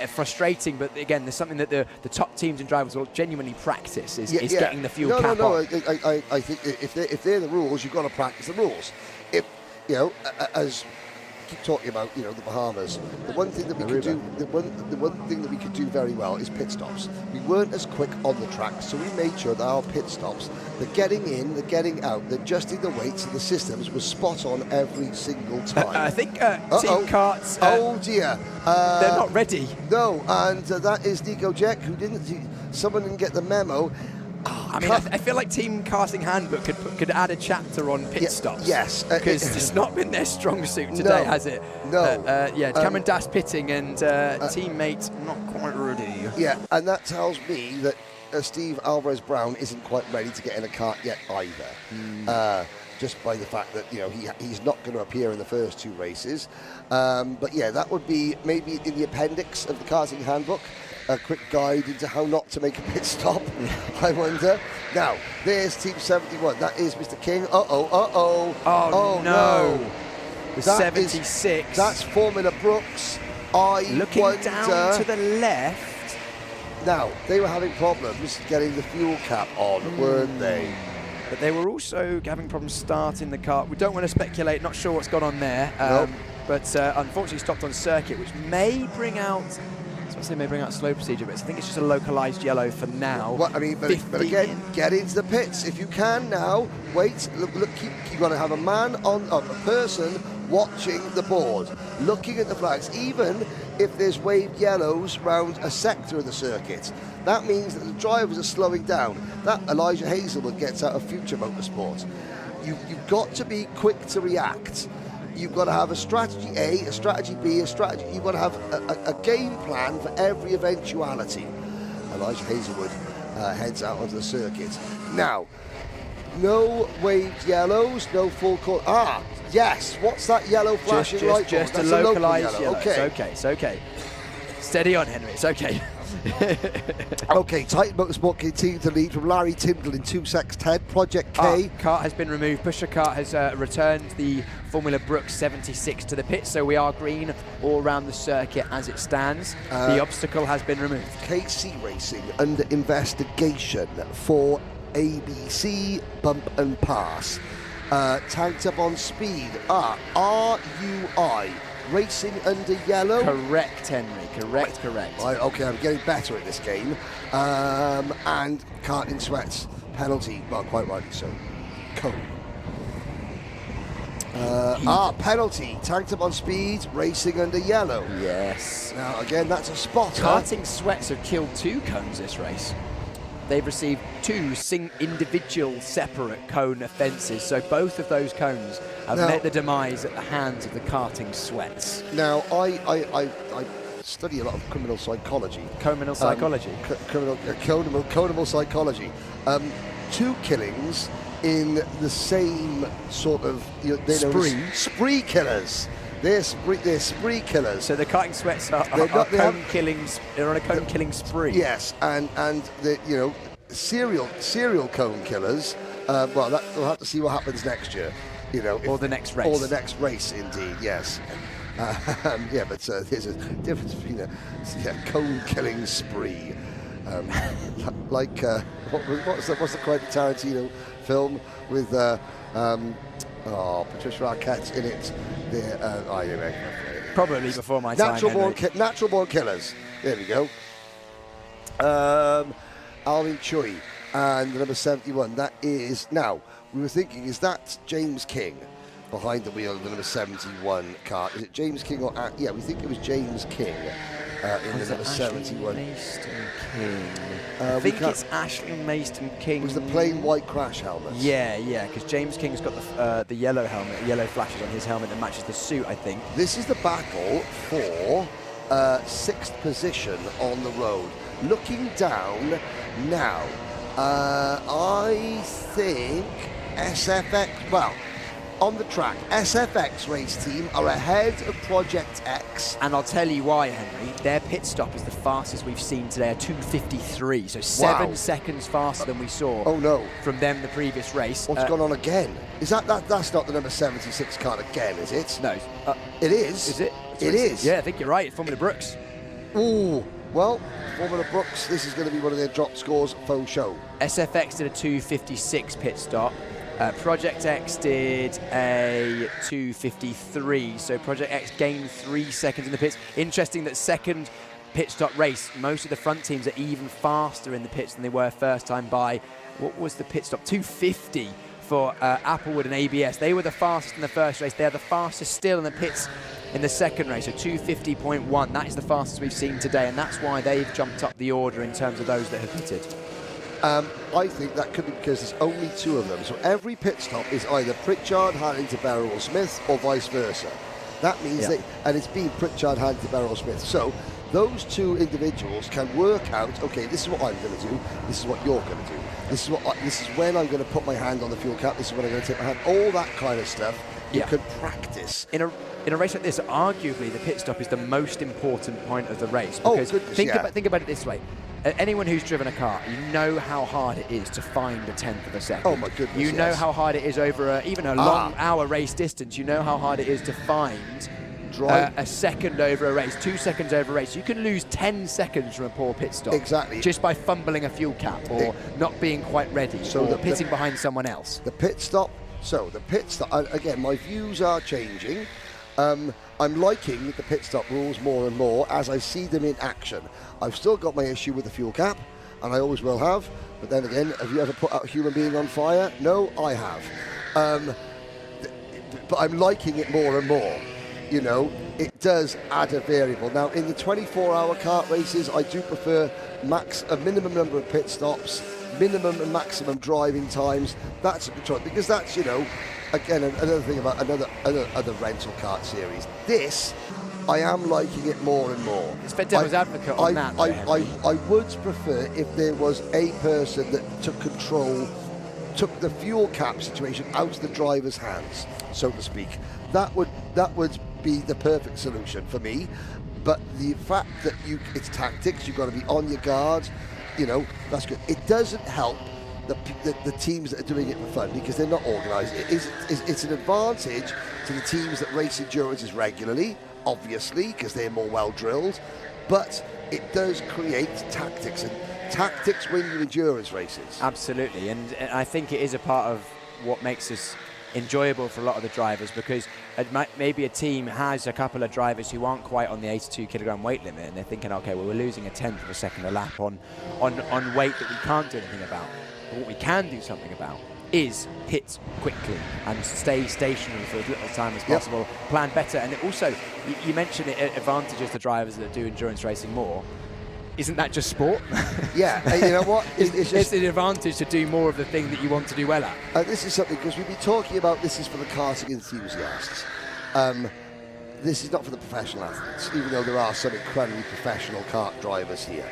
frustrating, but again, there's something that the top teams and drivers will genuinely practice is getting the fuel cap on. I think if they're the rules, you've got to practice the rules. If as keep talking about the Bahamas, the one thing that we could do, the one thing that we could do very well is pit stops. We weren't as quick on the track, so we made sure that our pit stops, the getting in, the getting out, the adjusting the weights and the systems was spot on every single time. I think Team Karts. Oh dear, they're not ready. No, and that is Nico Jack, who someone didn't get the memo. I mean, I feel like Team Karting Handbook could add a chapter on pit stops. Yes. Because it's not been their strong suit today, has it? No. Cameron Dass pitting and teammate not quite ready. Yeah, and that tells me that Steve Alvarez-Brown isn't quite ready to get in a kart yet either. Just by the fact that he's not going to appear in the first 2 races. But yeah, that would be maybe in the appendix of the Karting Handbook. A quick guide into how not to make a pit stop, I wonder. Now, there's Team 71. That is Mr. King. Oh, no. The 76. That's Formula Brooks. Looking down to the left. Now, they were having problems getting the fuel cap on, weren't they? But they were also having problems starting the car. We don't want to speculate, not sure what's gone on there. Nope. But unfortunately stopped on circuit, which may bring out... They may bring out slow procedure bits. I think it's just a localised yellow for now. Well, I mean, but again, get into the pits if you can now. Wait, look, you've got to have a person watching the board, looking at the flags, even if there's waved yellows around a sector of the circuit. That means that the drivers are slowing down. That Elijah Hazelwood gets out of Future Motorsport. You've got to be quick to react. You've got to have a strategy A, a strategy B, a strategy. You've got to have a game plan for every eventuality. Elijah Hazelwood heads out onto the circuit. Now, no waved yellows, no full court. Yes. What's that yellow flashing light? Just a localised yellow. It's okay. Steady on, Henry. It's okay. Okay, Titan Motorsport continue to lead from Larry Tyndall in 2 seconds 10. Project K. Kart has been removed. Pusher Kart has returned the Formula Brooks 76 to the pit, so we are green all around the circuit as it stands. The obstacle has been removed. KC Racing under investigation for ABC bump and pass. Tanked up on speed. RUI. Racing under yellow. Correct, Henry. Correct. Okay, I'm getting better at this game. And karting sweats. Penalty. Well, quite rightly so. Cone. Penalty. Tanked up on speed. Racing under yellow. Yes. Now, again, that's a spotter. Karting sweats have killed 2 cones this race. They've received 2 individual separate cone offences, so both of those cones have met the demise at the hands of the karting sweats. Now, I study a lot of criminal psychology. Criminal psychology? Criminal psychology. 2 killings in the same sort of... Spree killers. They're spree killers. So the karting sweats are on a cone killing spree. Yes, and the serial cone killers. Well, we'll have to see what happens next year. Or the next race. Or the next race, indeed. Yes. But there's a difference between a cone killing spree. Like what's the Quentin Tarantino film with Patricia Arquette in it? I don't know. Probably before my time. Natural born killers. There we go. Alvin Choi and the number 71. That is now. We were thinking, is that James King behind the wheel of the number 71 car? Is it James King or yeah? We think it was James King in the number 71. I think it's Ashley Mayston King. It was the plain white crash helmet. Yeah, because James King's got the yellow helmet, yellow flashes on his helmet that matches the suit, I think. This is the battle for 6th position on the road. Looking down now, I think SFX, well, on the track, SFX race team are ahead of Project X. And I'll tell you why, Henry. Their pit stop is the fastest we've seen today, a 2:53, so 7 seconds faster than we saw from them the previous race. What's gone on again? Is that's not the number 76 car again, is it? No. It is. Is it? It is. Yeah, I think you're right. It's Formula Brooks. Ooh, well, Formula Brooks, this is going to be one of their drop scores faux show. SFX did a 2:56 pit stop. Project X did a 2:53, so Project X gained 3 seconds in the pits. Interesting that second pit stop race, most of the front teams are even faster in the pits than they were first time by, what was the pit stop? 2:50 for Applewood and ABS. They were the fastest in the first race. They're the fastest still in the pits in the second race, so 2:50.1. That is the fastest we've seen today, and that's why they've jumped up the order in terms of those that have pitted. I think that could be because there's only 2 of them. So every pit stop is either Pritchard, handing to Beryl Smith, or vice versa. That means and it's been Pritchard, handing to Beryl Smith. So those 2 individuals can work out, okay, this is what I'm going to do, this is what you're going to do, this is when I'm going to put my hand on the fuel cap, this is when I'm going to take my hand, all that kind of stuff. You can practice. In a race like this, arguably the pit stop is the most important point of the race. Because think about it this way. Anyone who's driven a car, you know how hard it is to find a 1/10 of a second. Oh my goodness, you know how hard it is over even a long hour race distance. You know how hard it is to find a second over a race, 2 seconds over a race. You can lose 10 seconds from a poor pit stop. Exactly. Just by fumbling a fuel cap or not being quite ready or pitting behind someone else. The pit stop, again, my views are changing. I'm liking the pit stop rules more and more as I see them in action. I've still got my issue with the fuel cap, and I always will have. But then again, have you ever put a human being on fire? No, I have. But I'm liking it more and more. You know, it does add a variable. Now, in the 24-hour kart races, I do prefer a minimum number of pit stops, minimum and maximum driving times. That's a good choice, because that's, you know, again, another thing about other rental kart series. This, I am liking it more and more. It's for devil's advocate on that. I would prefer if there was a person that took the fuel cap situation out of the driver's hands, so to speak. That would be the perfect solution for me. But the fact that it's tactics, you've got to be on your guard, you know, that's good. It doesn't help the teams that are doing it for fun because they're not organised. It's an advantage to the teams that race endurances regularly, obviously, because they're more well drilled, but it does create tactics, and tactics win you endurance races. Absolutely, and I think it is a part of what makes this enjoyable for a lot of the drivers, because maybe a team has a couple of drivers who aren't quite on the 82 kilogram weight limit, and they're thinking, okay, well, we're losing a 1/10 of a second a lap on weight that we can't do anything about. But what we can do something about is pit quickly and stay stationary for as little time as possible, plan better. And also, you mentioned it advantages the drivers that do endurance racing more. Isn't that just sport? Yeah, and you know what? It's an advantage to do more of the thing that you want to do well at. This is something, because we've been talking about this is for the karting enthusiasts. This is not for the professional athletes, even though there are some incredibly professional kart drivers here.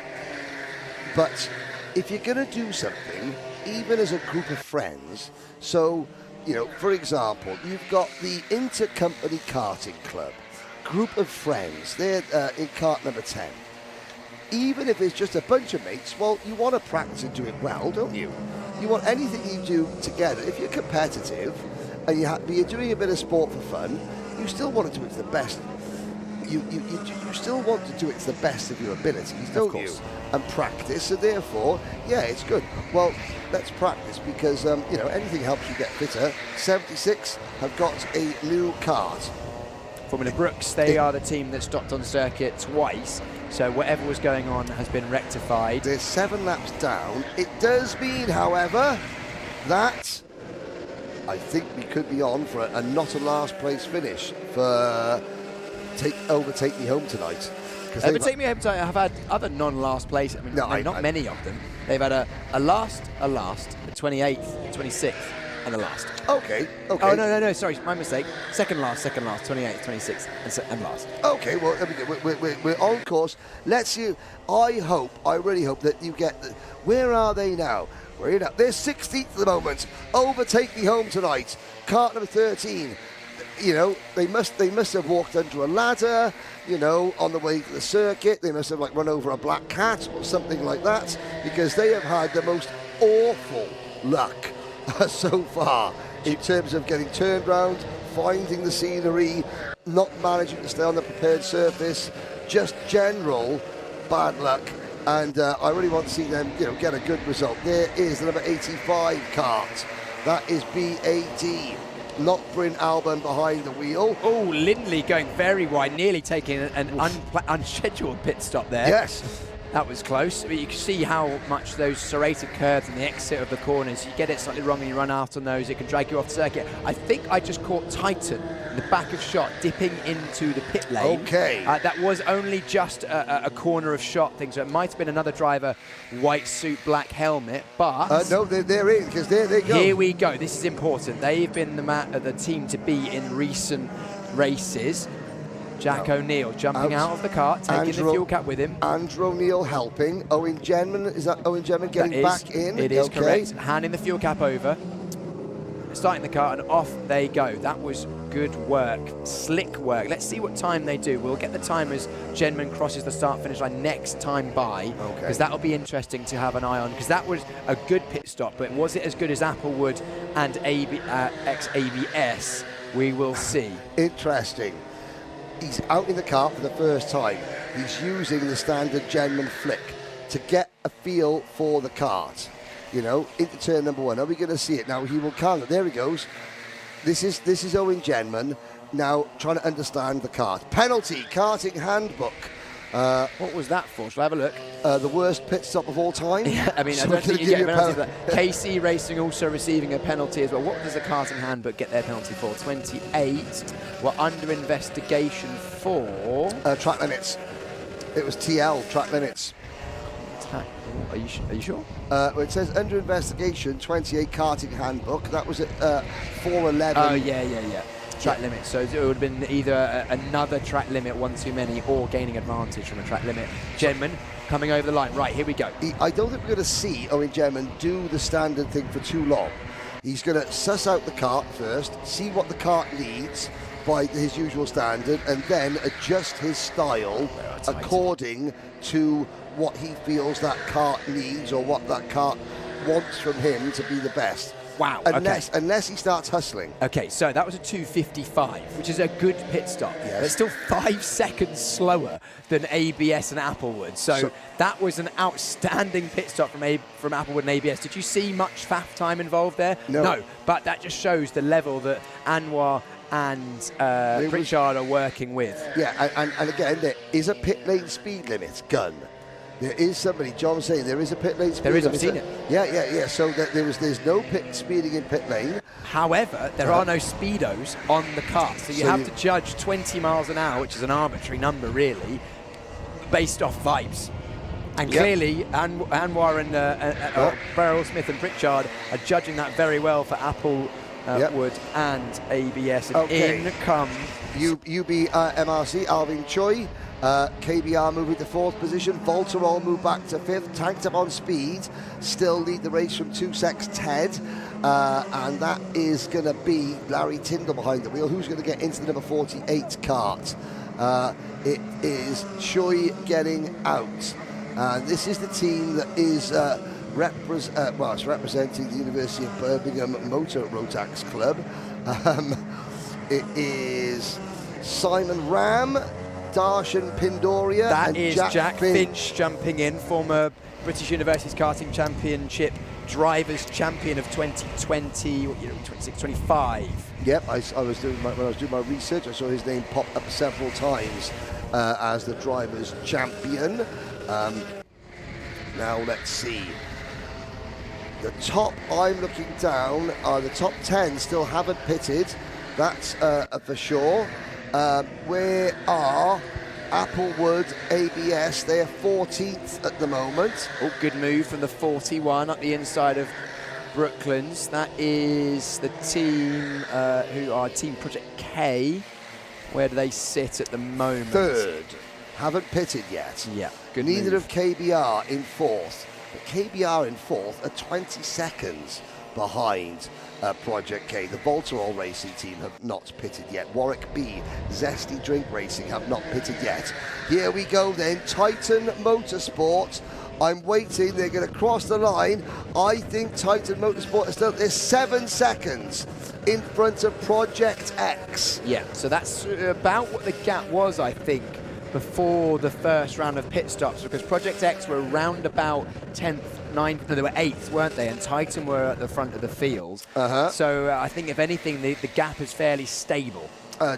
But if you're going to do something, even as a group of friends, so, you know, for example, you've got the Intercompany Karting Club, group of friends, they're in kart number 10. Even if it's just a bunch of mates, well, you want to practice and do it well, don't you? You want anything you do together. If you're competitive and you're doing a bit of sport for fun, you still want to do it to the best. You still want to do it to the best of your abilities, don't you? And practice, and therefore, yeah, it's good. Well, let's practice, because you know, anything helps you get fitter. 76 have got a new kart. Formula Brooks, they are the team that stopped on circuit twice, so whatever was going on has been rectified. They're 7 laps down. It does mean, however, that I think we could be on for a not a last place finish for Overtake Me Home tonight. Overtake Me Home tonight have had other non-last place. I mean, not many of them. They've had a last, a 28th, a 26th, and a last. Okay. Oh, no, sorry, my mistake. Second last, 28th, 26th, and last. Okay, well, we're on course. I really hope that you get... Where are they now? They're 16th at the moment. Overtake Me Home tonight. Kart number 13. You know, they must have walked under a ladder, you know, on the way to the circuit. They must have run over a black cat or something like that, because they have had the most awful luck so far in terms of getting turned round, finding the scenery, not managing to stay on the prepared surface. just general bad luck. And I really want to see them, get a good result. There is the number 85 kart. That is BAD. Lockbryn Alban behind the wheel. Oh, Lindley going very wide, nearly taking an unscheduled pit stop there. Yes. That was close. But you can see how much those serrated curves and the exit of the corners, you get it slightly wrong and you run out on those, it can drag you off the circuit. I think I just caught Titan in the back of shot dipping into the pit lane. Okay. That was only just a corner of shot thing, so it might have been another driver, white suit, black helmet, but... no, they're in, because there they go. Here we go. This is important. They've been the team to be in recent races. Jack O'Neill jumping out of the kart, taking the fuel cap with him. Andrew O'Neill helping. Owen Genman, is that Owen Genman getting back in? It is correct. Handing the fuel cap over, starting the kart, and off they go. That was good work, slick work. Let's see what time they do. We'll get the time as Genman crosses the start-finish line next time by, because that'll be interesting to have an eye on, because that was a good pit stop, but was it as good as Applewood and ex-ABS? We will see. Interesting. He's out in the kart for the first time. He's using the standard Genman flick to get a feel for the kart. Into turn number 1. Are we going to see it? Now he will count. There he goes. This is Owen Genman now trying to understand the kart. Penalty, karting handbook. What was that for? Shall I have a look? The worst pit stop of all time. Yeah, I mean, I don't think you get a penalty for that. KC Racing also receiving a penalty as well. What does the karting handbook get their penalty for? 28. We're under investigation for... track limits. It was TL, track limits. Are you sure? It says under investigation, 28 karting handbook. That was at 4:11. Oh, yeah. Track limit. So it would have been either another track limit, one too many, or gaining advantage from a track limit. Genman coming over the line. Right, here we go. I don't think we're going to see Owen Genman do the standard thing for too long. He's going to suss out the kart first, see what the kart needs by his usual standard, and then adjust his style according to what he feels that kart needs or what that kart wants from him to be the best. Wow. Unless he starts hustling. Okay, so that was a 2:55, which is a good pit stop. Yes. But still 5 seconds slower than ABS and Applewood. So that was an outstanding pit stop from Applewood and ABS. Did you see much faff time involved there? No. But that just shows the level that Anwar and Pritchard are working with. Yeah, and again, there is a pit lane speed limit, gun. There is somebody, John was saying, there is a pit lane speed limit. There is, I've seen it. Yeah. So there's no pit speeding in pit lane. However, there are no speedos on the kart, so you have to judge 20 miles an hour, which is an arbitrary number, really, based off vibes. And clearly, Anwar and Beryl Smith and Pritchard are judging that very well for Applewood and ABS. And in come UB MRC, Alvin Choi. KBR moving to 4th position. Volterol move back to 5th. Tanked up on speed. Still lead the race from 2 secs Ted. And that is going to be Larry Tyndall behind the wheel. Who's going to get into the number 48 kart? It is Choi getting out. This is the team that is it's representing the University of Birmingham Motor Rotax Club. It is Simon Ram, Darshan Pindoria, that is Jack Finch jumping in, former British University's karting championship drivers champion of 2020, 26-25. Yep, when I was doing my research, I saw his name pop up several times as the drivers champion. Now let's see. The top I'm looking down are the top 10 still haven't pitted. That's for sure. Where are Applewood, ABS? They are 14th at the moment. Oh, good move from the 41 up the inside of Brooklands. That is the team who are Team Project K. Where do they sit at the moment? 3rd. Haven't pitted yet. Yeah, good Neither move. of KBR in 4th. But KBR in 4th are 20 seconds behind Project K. The Volterol Racing team have not pitted yet. Warwick B, Zesty Drink Racing have not pitted yet. Here we go then, Titan Motorsport. I'm waiting, they're going to cross the line. I think Titan Motorsport is still, they're 7 seconds in front of Project X. Yeah, so that's about what the gap was, I think, before the first round of pit stops, because Project X were around about 10th, 9th, no, they were 8th, weren't they? And Titan were at the front of the field. So I think, if anything, the gap is fairly stable.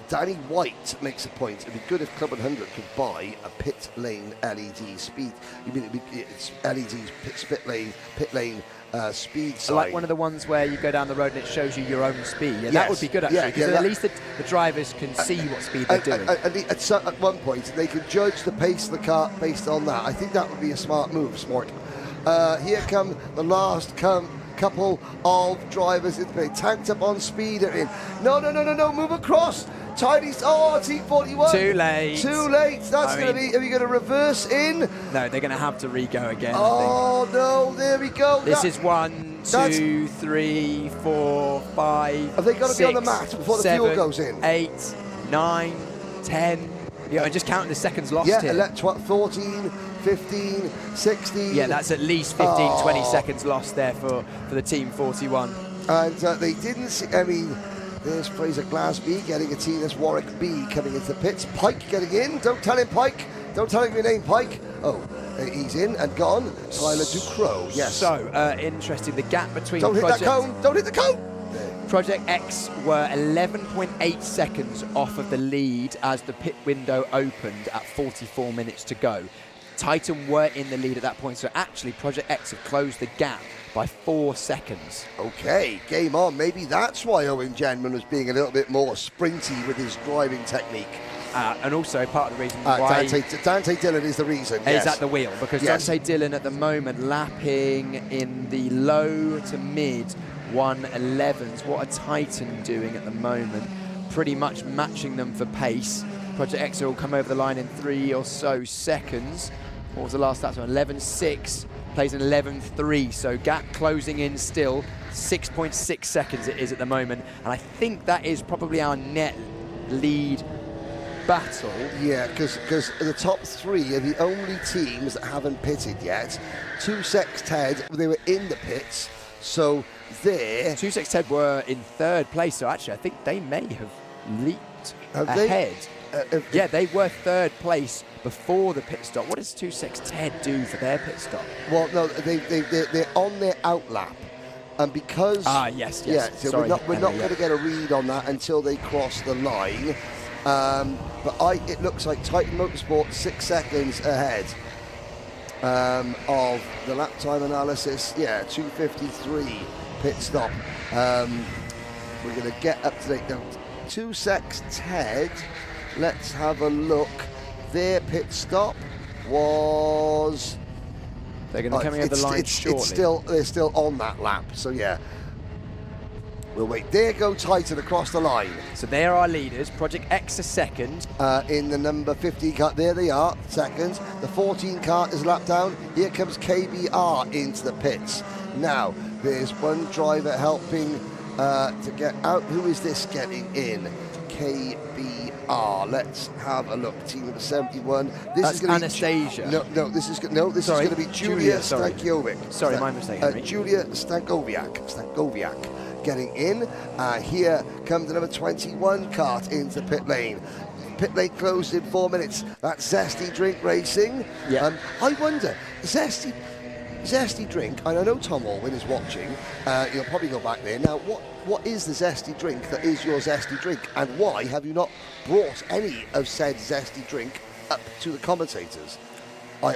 Danny White makes a point. It'd be good if Club 100 could buy a pit lane LED speed. You mean it's LEDs, pit lane speed sign. Like one of the ones where you go down the road and it shows you your own speed. Yeah, that would be good, actually, because at least the drivers can see what speed they're doing. At one point, they could judge the pace of the car based on that. I think that would be a smart move, Smart. Here come the last couple of drivers. They tanked up on speed. No, move across. Tidy's, T41. Too late. Too late. That's going to be, are you going to reverse in? No, they're going to have to re-go again. Oh, no, there we go. This is 1, 2, 3, 4, 5. Have they got to be on the mat before the fuel goes in? 8, 9, 10. Yeah, I'm just counting the seconds lost here. Yeah, 14, 15, 16. Yeah, that's at least 15, 20 seconds lost there for the Team 41. And they didn't see, there's Fraser Glasby getting a Tinas Warwick B coming into the pits. Pike getting in. Don't tell him, Pike. Don't tell him your name, Pike. Oh, he's in and gone. Tyler Ducrot, yes. So, interesting, the gap between Don't hit that cone. Don't hit the cone. Project X were 11.8 seconds off of the lead as the pit window opened at 44 minutes to go. Titan were in the lead at that point, so actually Project X have closed the gap by 4 seconds. Okay, game on. Maybe that's why Owen Genman was being a little bit more sprinty with his driving technique. And also part of the reason why... Dante Dillon is the reason, is at the wheel, because Dante Dillon at the moment lapping in the low to mid 111s. What are Titan doing at the moment? Pretty much matching them for pace. Project X will come over the line in 3 or so seconds. What was the last lap? 11.6, plays an 11.3, so gap closing in still. 6.6 seconds it is at the moment, and I think that is probably our net lead battle. Yeah, because the top 3 are the only teams that haven't pitted yet. 2Sex Ted, they were in the pits, so there... 2Sex Ted were in 3rd place, so actually I think they may have leaped ahead. Yeah, they were 3rd place before the pit stop. What does 2Sex Ted do for their pit stop? Well, no, they're on their outlap. And because... yes. Yeah, so sorry, we're not going to get a read on that until they cross the line. But it looks like Titan Motorsport 6 seconds ahead of the lap time analysis. Yeah, 2:53 pit stop. We're going to get up to date now. 2Sex Ted, let's have a look. Their pit stop was... They're going to be coming over the line shortly. They're still on that lap, so yeah. We'll wait. There go Titan across the line. So they are our leaders. Project X is second. In the number 15 car, there they are, second. The 14 car is lapped down. Here comes KBR into the pits. Now, there's one driver helping to get out. Who is this getting in? KBR. Let's have a look. Team number 71. This is going to Anastasia. This is going to be Julia Stankovic. Sorry, my mistake, Henry. Julia Stankovic getting in. Here comes the number 21 kart into the pit lane. Pit lane closed in 4 minutes. That's Zesty Drink Racing. Yeah. I wonder, Zesty Drink, and I know Tom Alwyn is watching, you'll probably go back there. Now, what is the Zesty Drink that is your Zesty Drink, and why have you not brought any of said Zesty Drink up to the commentators? I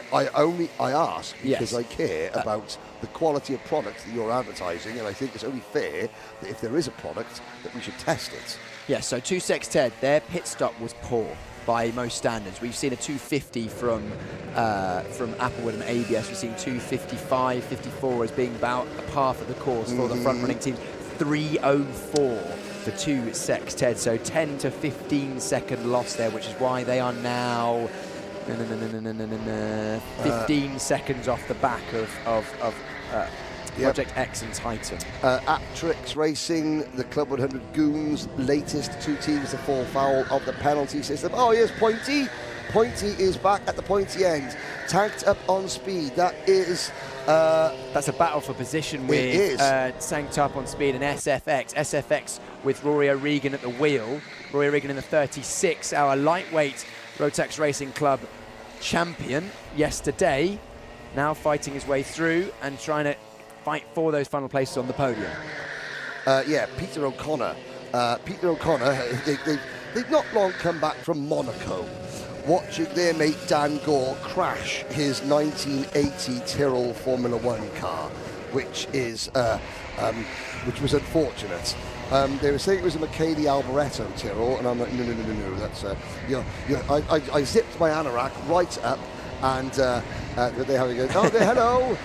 ask because I care about the quality of product that you're advertising, and I think it's only fair that if there is a product that we should test it. Yes, so 2Sex Ted, their pit stop was poor by most standards. We've seen a 250 from Applewood and ABS. We've seen 255, 54 as being about a par for the course for the front-running teams. 304 for 2Sex Ted, so 10 to 15 second loss there, which is why they are now 15 seconds off the back of Project X and Titan. Rotax Racing, the Club 100 Goons, latest 2 teams to fall foul of the penalty system. Oh, here's Pointy. Pointy is back at the pointy end, tanked up on speed. That is... that's a battle for position with tanked up on speed and SFX. SFX with Rory O'Regan at the wheel. Rory O'Regan in the 36. Our lightweight Rotax Racing Club champion yesterday, now fighting his way through and trying to fight for those final places on the podium. Yeah, Peter O'Connor. They've not long come back from Monaco, watching their mate Dan Gore crash his 1980 Tyrrell Formula One car, which was unfortunate. They were saying it was a Michele Alboreto Tyrrell, and I'm like, no, that's I zipped my anorak right up, and they have to go, hello.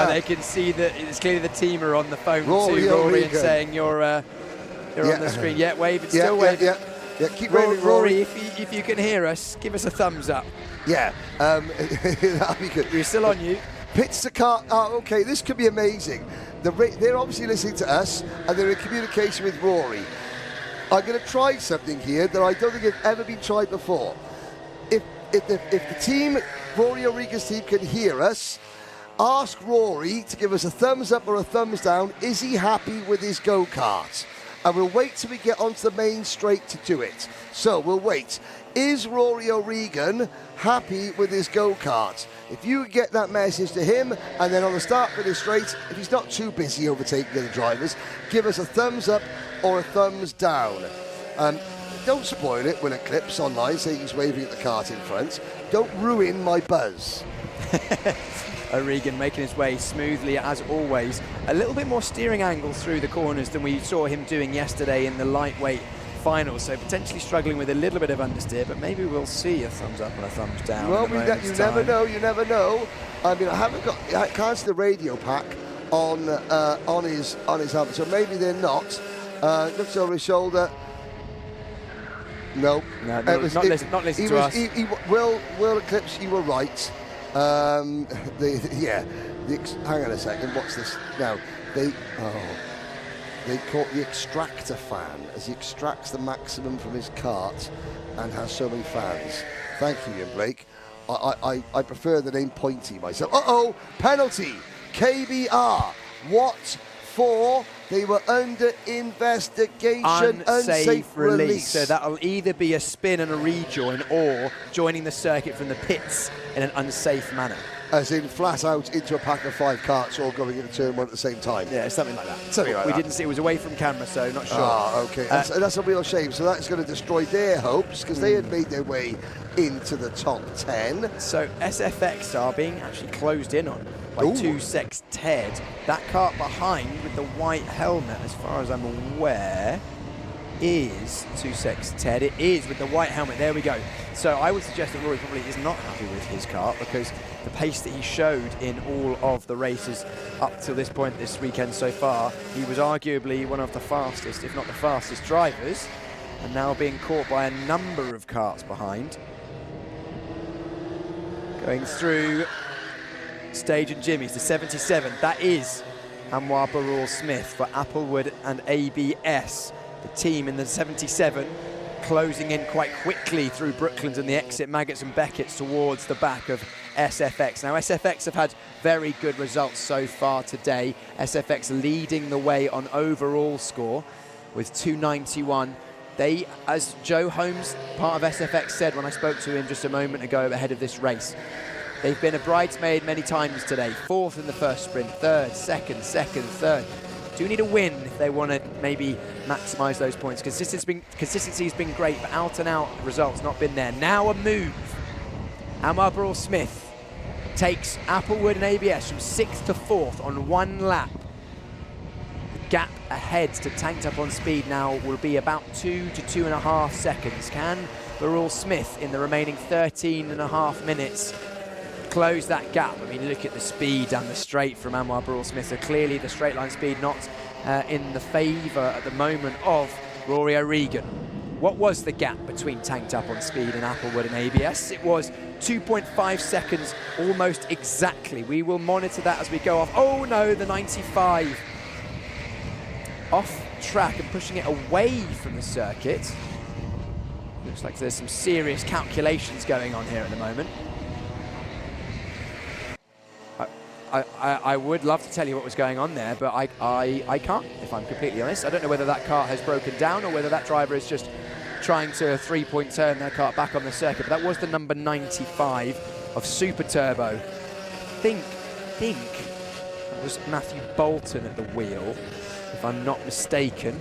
They can see that it's clearly the team are on the phone to Rory and saying you're on the screen. Yeah, waving, still waving. Yeah, keep waving, Rory. If you can hear us, give us a thumbs up. Yeah, that'd be good. We're still on you. Pits the car. Oh, okay, this could be amazing. They're obviously listening to us, and they're in communication with Rory. I'm going to try something here that I don't think has ever been tried before. If the team, Rory O'Regan's team, can hear us, ask Rory to give us a thumbs up or a thumbs down. Is he happy with his go-kart? And we'll wait till we get onto the main straight to do it. So we'll wait. Is Rory O'Regan happy with his go-kart? If you get that message to him, and then on the start for the straight, if he's not too busy overtaking the other drivers, give us a thumbs up or a thumbs down. Don't spoil it when it clips online saying he's waving at the kart in front. Don't ruin my buzz. O'Regan making his way smoothly as always. A little bit more steering angle through the corners than we saw him doing yesterday in the lightweight final, so potentially struggling with a little bit of understeer, but maybe we'll see a thumbs up and a thumbs down. Well, you never know. I mean, I can't see the radio pack on his helmet, so maybe they're not. Looks over his shoulder. No, not listen to us. Will Eclipse, you were right. Hang on a second. What's this now? They caught the extractor fan as he extracts the maximum from his kart and has so many fans. Thank you, Ian Blake. I prefer the name Pointy myself. Penalty. KBR. What for? They were under investigation. Unsafe release. So that'll either be a spin and a rejoin or joining the circuit from the pits in an unsafe manner. As in flat out into a pack of 5 karts all going into turn 1 at the same time. Yeah, something like that. We didn't see, it was away from camera, so not sure. Okay. That's a real shame. So that's going to destroy their hopes because they had made their way into the top 10. So SFX are being actually closed in on by 2-6 Ted. That kart behind with the white helmet, as far as I'm aware, is 2-6 Ted. It is with the white helmet. There we go. So I would suggest that Rory probably is not happy with his kart because the pace that he showed in all of the races up till this point this weekend so far, he was arguably one of the fastest, if not the fastest drivers, and now being caught by a number of karts behind. Going through Stage and Jimmy's, the 77, that is Anwar Barul Smith for Applewood and ABS. The team in the 77 closing in quite quickly through Brooklands and the exit Maggots and Beckett's towards the back of SFX. Now SFX have had very good results so far today. SFX leading the way on overall score with 291. They, as Joe Holmes, part of SFX, said when I spoke to him just a moment ago ahead of this race, they've been a bridesmaid many times today. 4th in the first sprint, 3rd, 2nd, 3rd. Do need a win if they want to maybe maximise those points. Consistency's been great, but out-and-out results not been there. Now a move. Anwar Barul Smith takes Applewood and ABS from 6th to 4th on 1 lap. The gap ahead to Tanked Up on Speed now will be about 2 to 2.5 seconds. Can Barul Smith in the remaining 13.5 minutes close that gap? I mean, look at the speed down the straight from Anwar Barul Smith. So clearly the straight line speed not in the favour at the moment of Rory O'Regan. What was the gap between Tanked Up on Speed and Applewood and ABS? It was 2.5 seconds, almost exactly. We will monitor that as we go off. Oh no, the 95. Off track and pushing it away from the circuit. Looks like there's some serious calculations going on here at the moment. I would love to tell you what was going on there, but I can't, if I'm completely honest. I don't know whether that car has broken down or whether that driver is just trying to three-point turn their kart back on the circuit. But that was the number 95 of Super Turbo. I think it was Matthew Bolton at the wheel, if I'm not mistaken.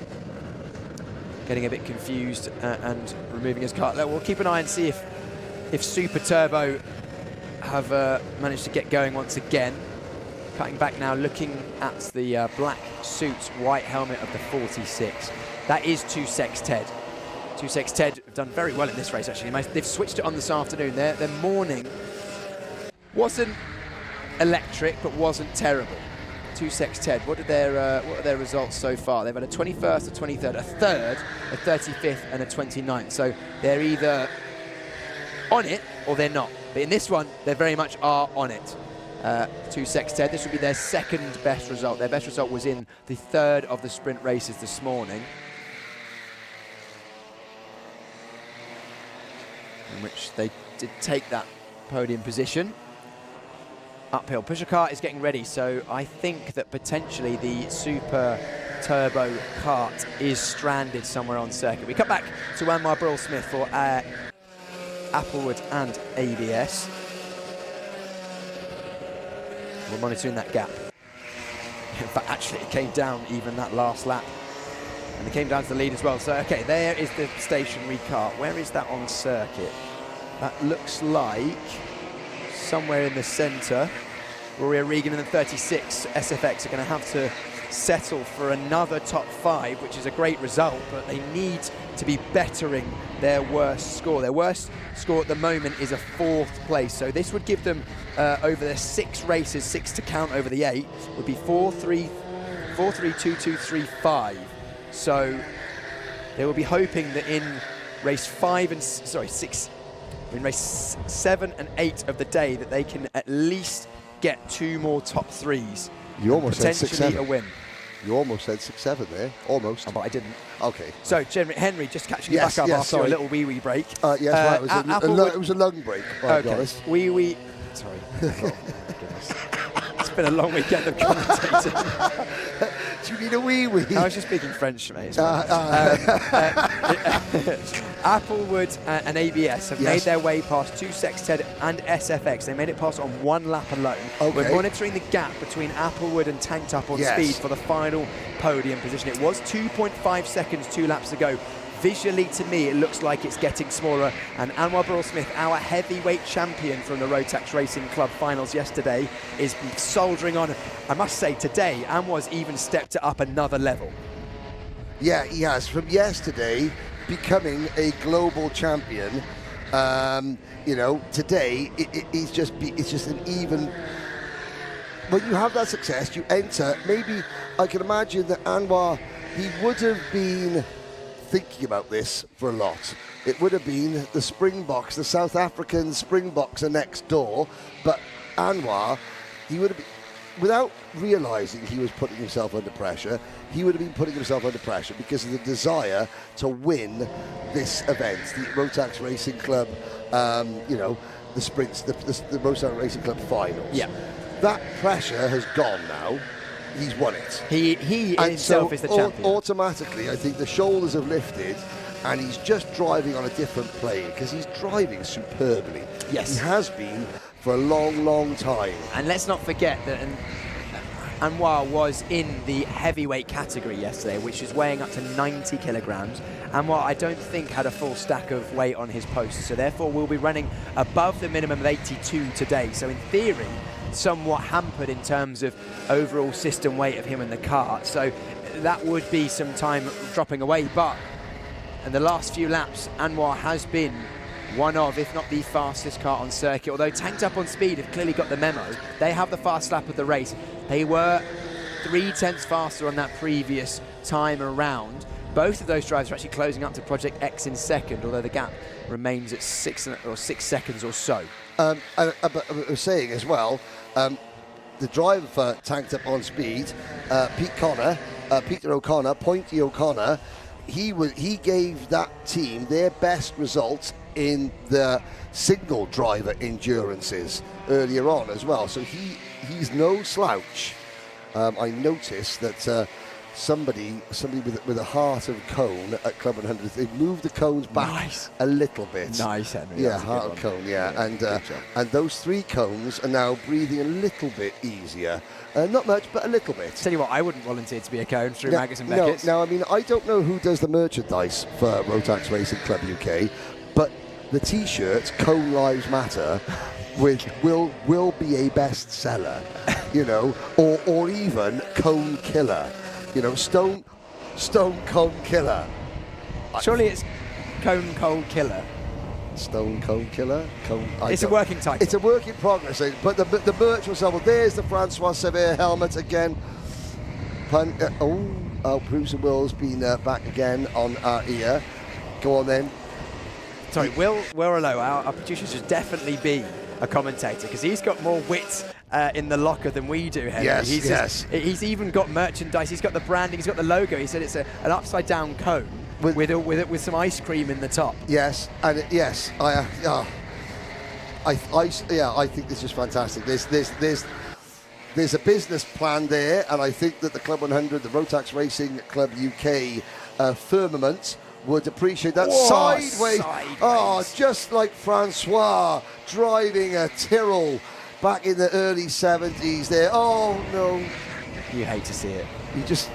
Getting a bit confused and removing his kart. We'll keep an eye and see if Super Turbo have managed to get going once again. Cutting back now, looking at the black suit, white helmet of the 46. That is 2Sex Ted. 2Sex Ted have done very well in this race, actually. They've switched it on this afternoon. Their morning wasn't electric, but wasn't terrible. 2Sex Ted, what are their results so far? They've had a 21st, a 23rd, a 3rd, a 35th, and a 29th. So they're either on it or they're not. But in this one, they very much are on it. 2Sex Ted, this would be their second best result. Their best result was in the 3rd of the sprint races this morning, in which they did take that podium position. Uphill. Pusher kart is getting ready, so I think that potentially the Super Turbo kart is stranded somewhere on circuit. We cut back to Anwar Burrell-Smith for AlphaLive and ABS. We're monitoring that gap. In fact, actually, it came down even that last lap. And it came down to the lead as well. So, okay, there is the stationary kart. Where is that on circuit? That looks like somewhere in the centre. Rory O'Regan and the 36 SFX are going to have to settle for another top 5, which is a great result, but they need to be bettering their worst score. Their worst score at the moment is a 4th place, so this would give them over their 6 races, 6 to count over the 8, would be 4-3, 2-2, 3-5. So they will be hoping that in race 6, in race 7 and 8 of the day, that they can at least get 2 more top 3s. You almost said potentially 6-7. a win. You almost said 6-7 there, almost. Oh, but I didn't. Okay. So, Henry, just catching you back up after a little wee break. Yes, right. It was a lung break, by okay. honest. Sorry. Oh, goodness. It's been a long weekend of commentating. Do you need a wee-wee? I was just speaking French, mate. AlphaLive and ABS have made their way past 2Sex Ted and SFX. They made it past on 1 lap alone. Okay. We're monitoring the gap between AlphaLive and Tanked Up on Speed for the final podium position. It was 2.5 seconds 2 laps ago. Visually, to me, it looks like it's getting smaller. And Anwar Burrell-Smith, our heavyweight champion from the Rotax Racing Club finals yesterday, is soldiering on. I must say, today, Anwar's even stepped it up another level. Yeah, he has. From yesterday, becoming a global champion. You know, today, it's just an even... When you have that success, you enter. Maybe, I can imagine that Anwar, he would have been thinking about this for a lot. It would have been the Springboks, the South African Springboks are next door, but Anwar, he would have been, without realising he was putting himself under pressure, he would have been putting himself under pressure because of the desire to win this event, the Rotax Racing Club, you know, the sprints, the Rotax Racing Club finals. Yeah. That pressure has gone now. He's won it. He himself is the champion. Automatically, I think the shoulders have lifted, and he's just driving on a different plane because he's driving superbly. Yes. He has been for a long, long time. And let's not forget that Anwar was in the heavyweight category yesterday, which is weighing up to 90 kilograms. Anwar, I don't think, had a full stack of weight on his post, so therefore we'll be running above the minimum of 82 today. So in theory, somewhat hampered in terms of overall system weight of him and the kart. So that would be some time dropping away. But in the last few laps, Anwar has been one of, if not the fastest kart on circuit. Although Tanked Up on Speed have clearly got the memo. They have the fast lap of the race. They were 3/10 faster on that previous time around. Both of those drivers are actually closing up to Project X in second, although the gap remains at 6 seconds or so. But I was saying as well, the driver for Tanked Up on Speed, Peter O'Connor, Pointy O'Connor, he gave that team their best results in the single driver endurances earlier on as well. So he's no slouch. I noticed that somebody with a heart of cone at Club 100. They moved the cones back a little bit. Nice, Henry. Yeah, heart of cone. Yeah, and those 3 cones are now breathing a little bit easier. Not much, but a little bit. Tell you what, I wouldn't volunteer to be a cone through Maggotts and Beckett's. No, I mean, I don't know who does the merchandise for Rotax Racing Club UK, but the T-shirts "Cone Lives Matter" will be a bestseller, you know, or even "Cone Killer," you know, Stone Cone Killer. Surely it's Cone Cold Killer. Stone Cone Killer? It's a working title. It's a work in progress, but the merch was well. There's the Francois Sevier helmet again. Bruce and Will's been back again on our ear. Go on then. Sorry, Will Rollo, our producer, should definitely be a commentator because he's got more wit in the locker than we do, Henry. Yes, He's even got merchandise. He's got the branding. He's got the logo. He said it's an upside down cone with some ice cream in the top. Yes, and I think this is fantastic. There's a business plan there, and I think that the Club 100, the Rotax Racing Club UK firmament would appreciate that. Sideways. Oh, just like Francois driving a Tyrrell back in the early 70s there. Oh, no. You hate to see it. You just...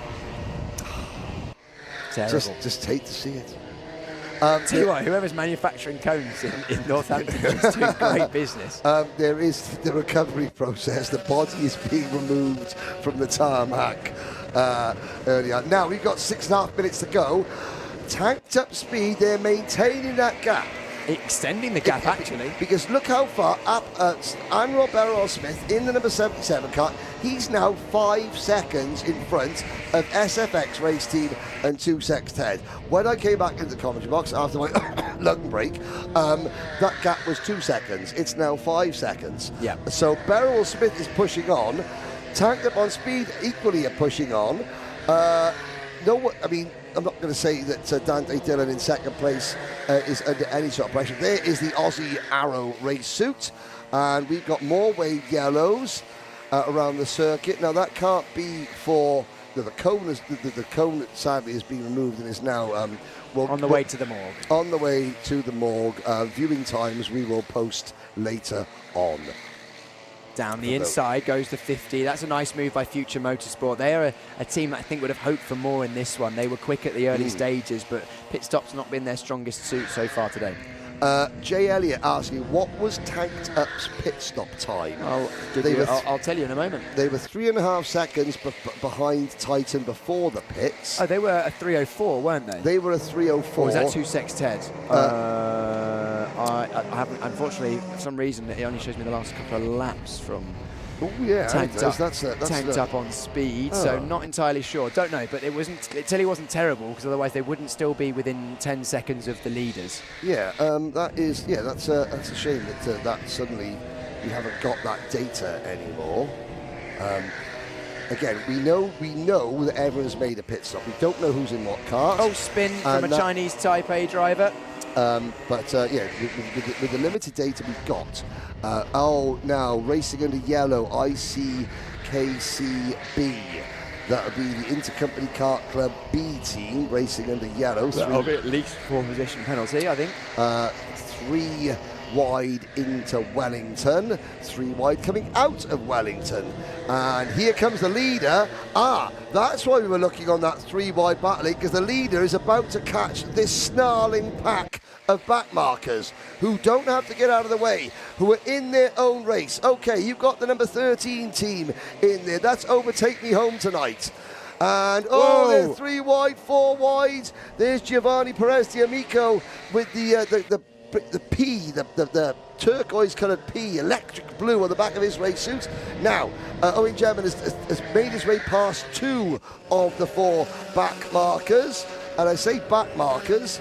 Terrible. Just hate to see it. Tell you what, whoever's manufacturing cones in Northampton is doing great business. There is the recovery process. The body is being removed from the tarmac earlier. Now, we've got 6.5 minutes to go. Tanked up speed, they're maintaining that gap. Extending the gap, actually. Because look how far up Anrod Berrell-Smith in the number 77 car. He's now 5 seconds in front of SFX Race Team and 2 Sexted. When I came back into the commentary box after my lung break, that gap was 2 seconds. It's now 5 seconds. Yeah. So Berrell-Smith is pushing on. Tanked up on speed equally are pushing on. I'm not going to say that Dante Dillon in second place is under any sort of pressure. There is the Aussie Arrow race suit, and we've got more wave yellows around the circuit. Now that can't be for the cone. The cone sadly has been removed and is now on the way to the morgue. On the way to the morgue. Viewing times we will post later on. Down the inside goes the 50. That's a nice move by Future Motorsport. They are a team that I think would have hoped for more in this one. They were quick at the early stages, but pit stop's not been their strongest suit so far today. Jay Elliott asking, what was Tanked Up's pit stop time? I'll tell you in a moment. They were 3.5 seconds behind Titan before the pits. Oh, they were a 3:04, weren't they? They were a 3:04. Or was that 2 Sexted? I haven't, unfortunately, for some reason, it only shows me the last couple of laps from tanked up on speed, so not entirely sure. Don't know, but it clearly wasn't terrible, because otherwise they wouldn't still be within 10 seconds of the leaders. Yeah, that's a shame that suddenly we haven't got that data anymore. Again, we know that everyone's made a pit stop. We don't know who's in what car. Oh, spin from a Chinese Type A driver. With the limited data we've got, now racing under yellow, ICKCB. That would be the Intercompany Kart Club B team racing under yellow. That'll be at least 4 position penalty, I think. 3 wide into Wellington, 3 wide coming out of Wellington, and here comes the leader. That's why we were looking on that 3 wide battling, because the leader is about to catch this snarling pack of backmarkers who don't have to get out of the way, who are in their own race. Okay, you've got the number 13 team in there. That's Overtake Me Home tonight. And they're 3 wide, 4 wide. There's Giovanni Perez D'Amico with the P, the turquoise-coloured P, electric blue on the back of his race suit. Now, Owen German has made his way past 2 of the 4 back markers. And I say back markers,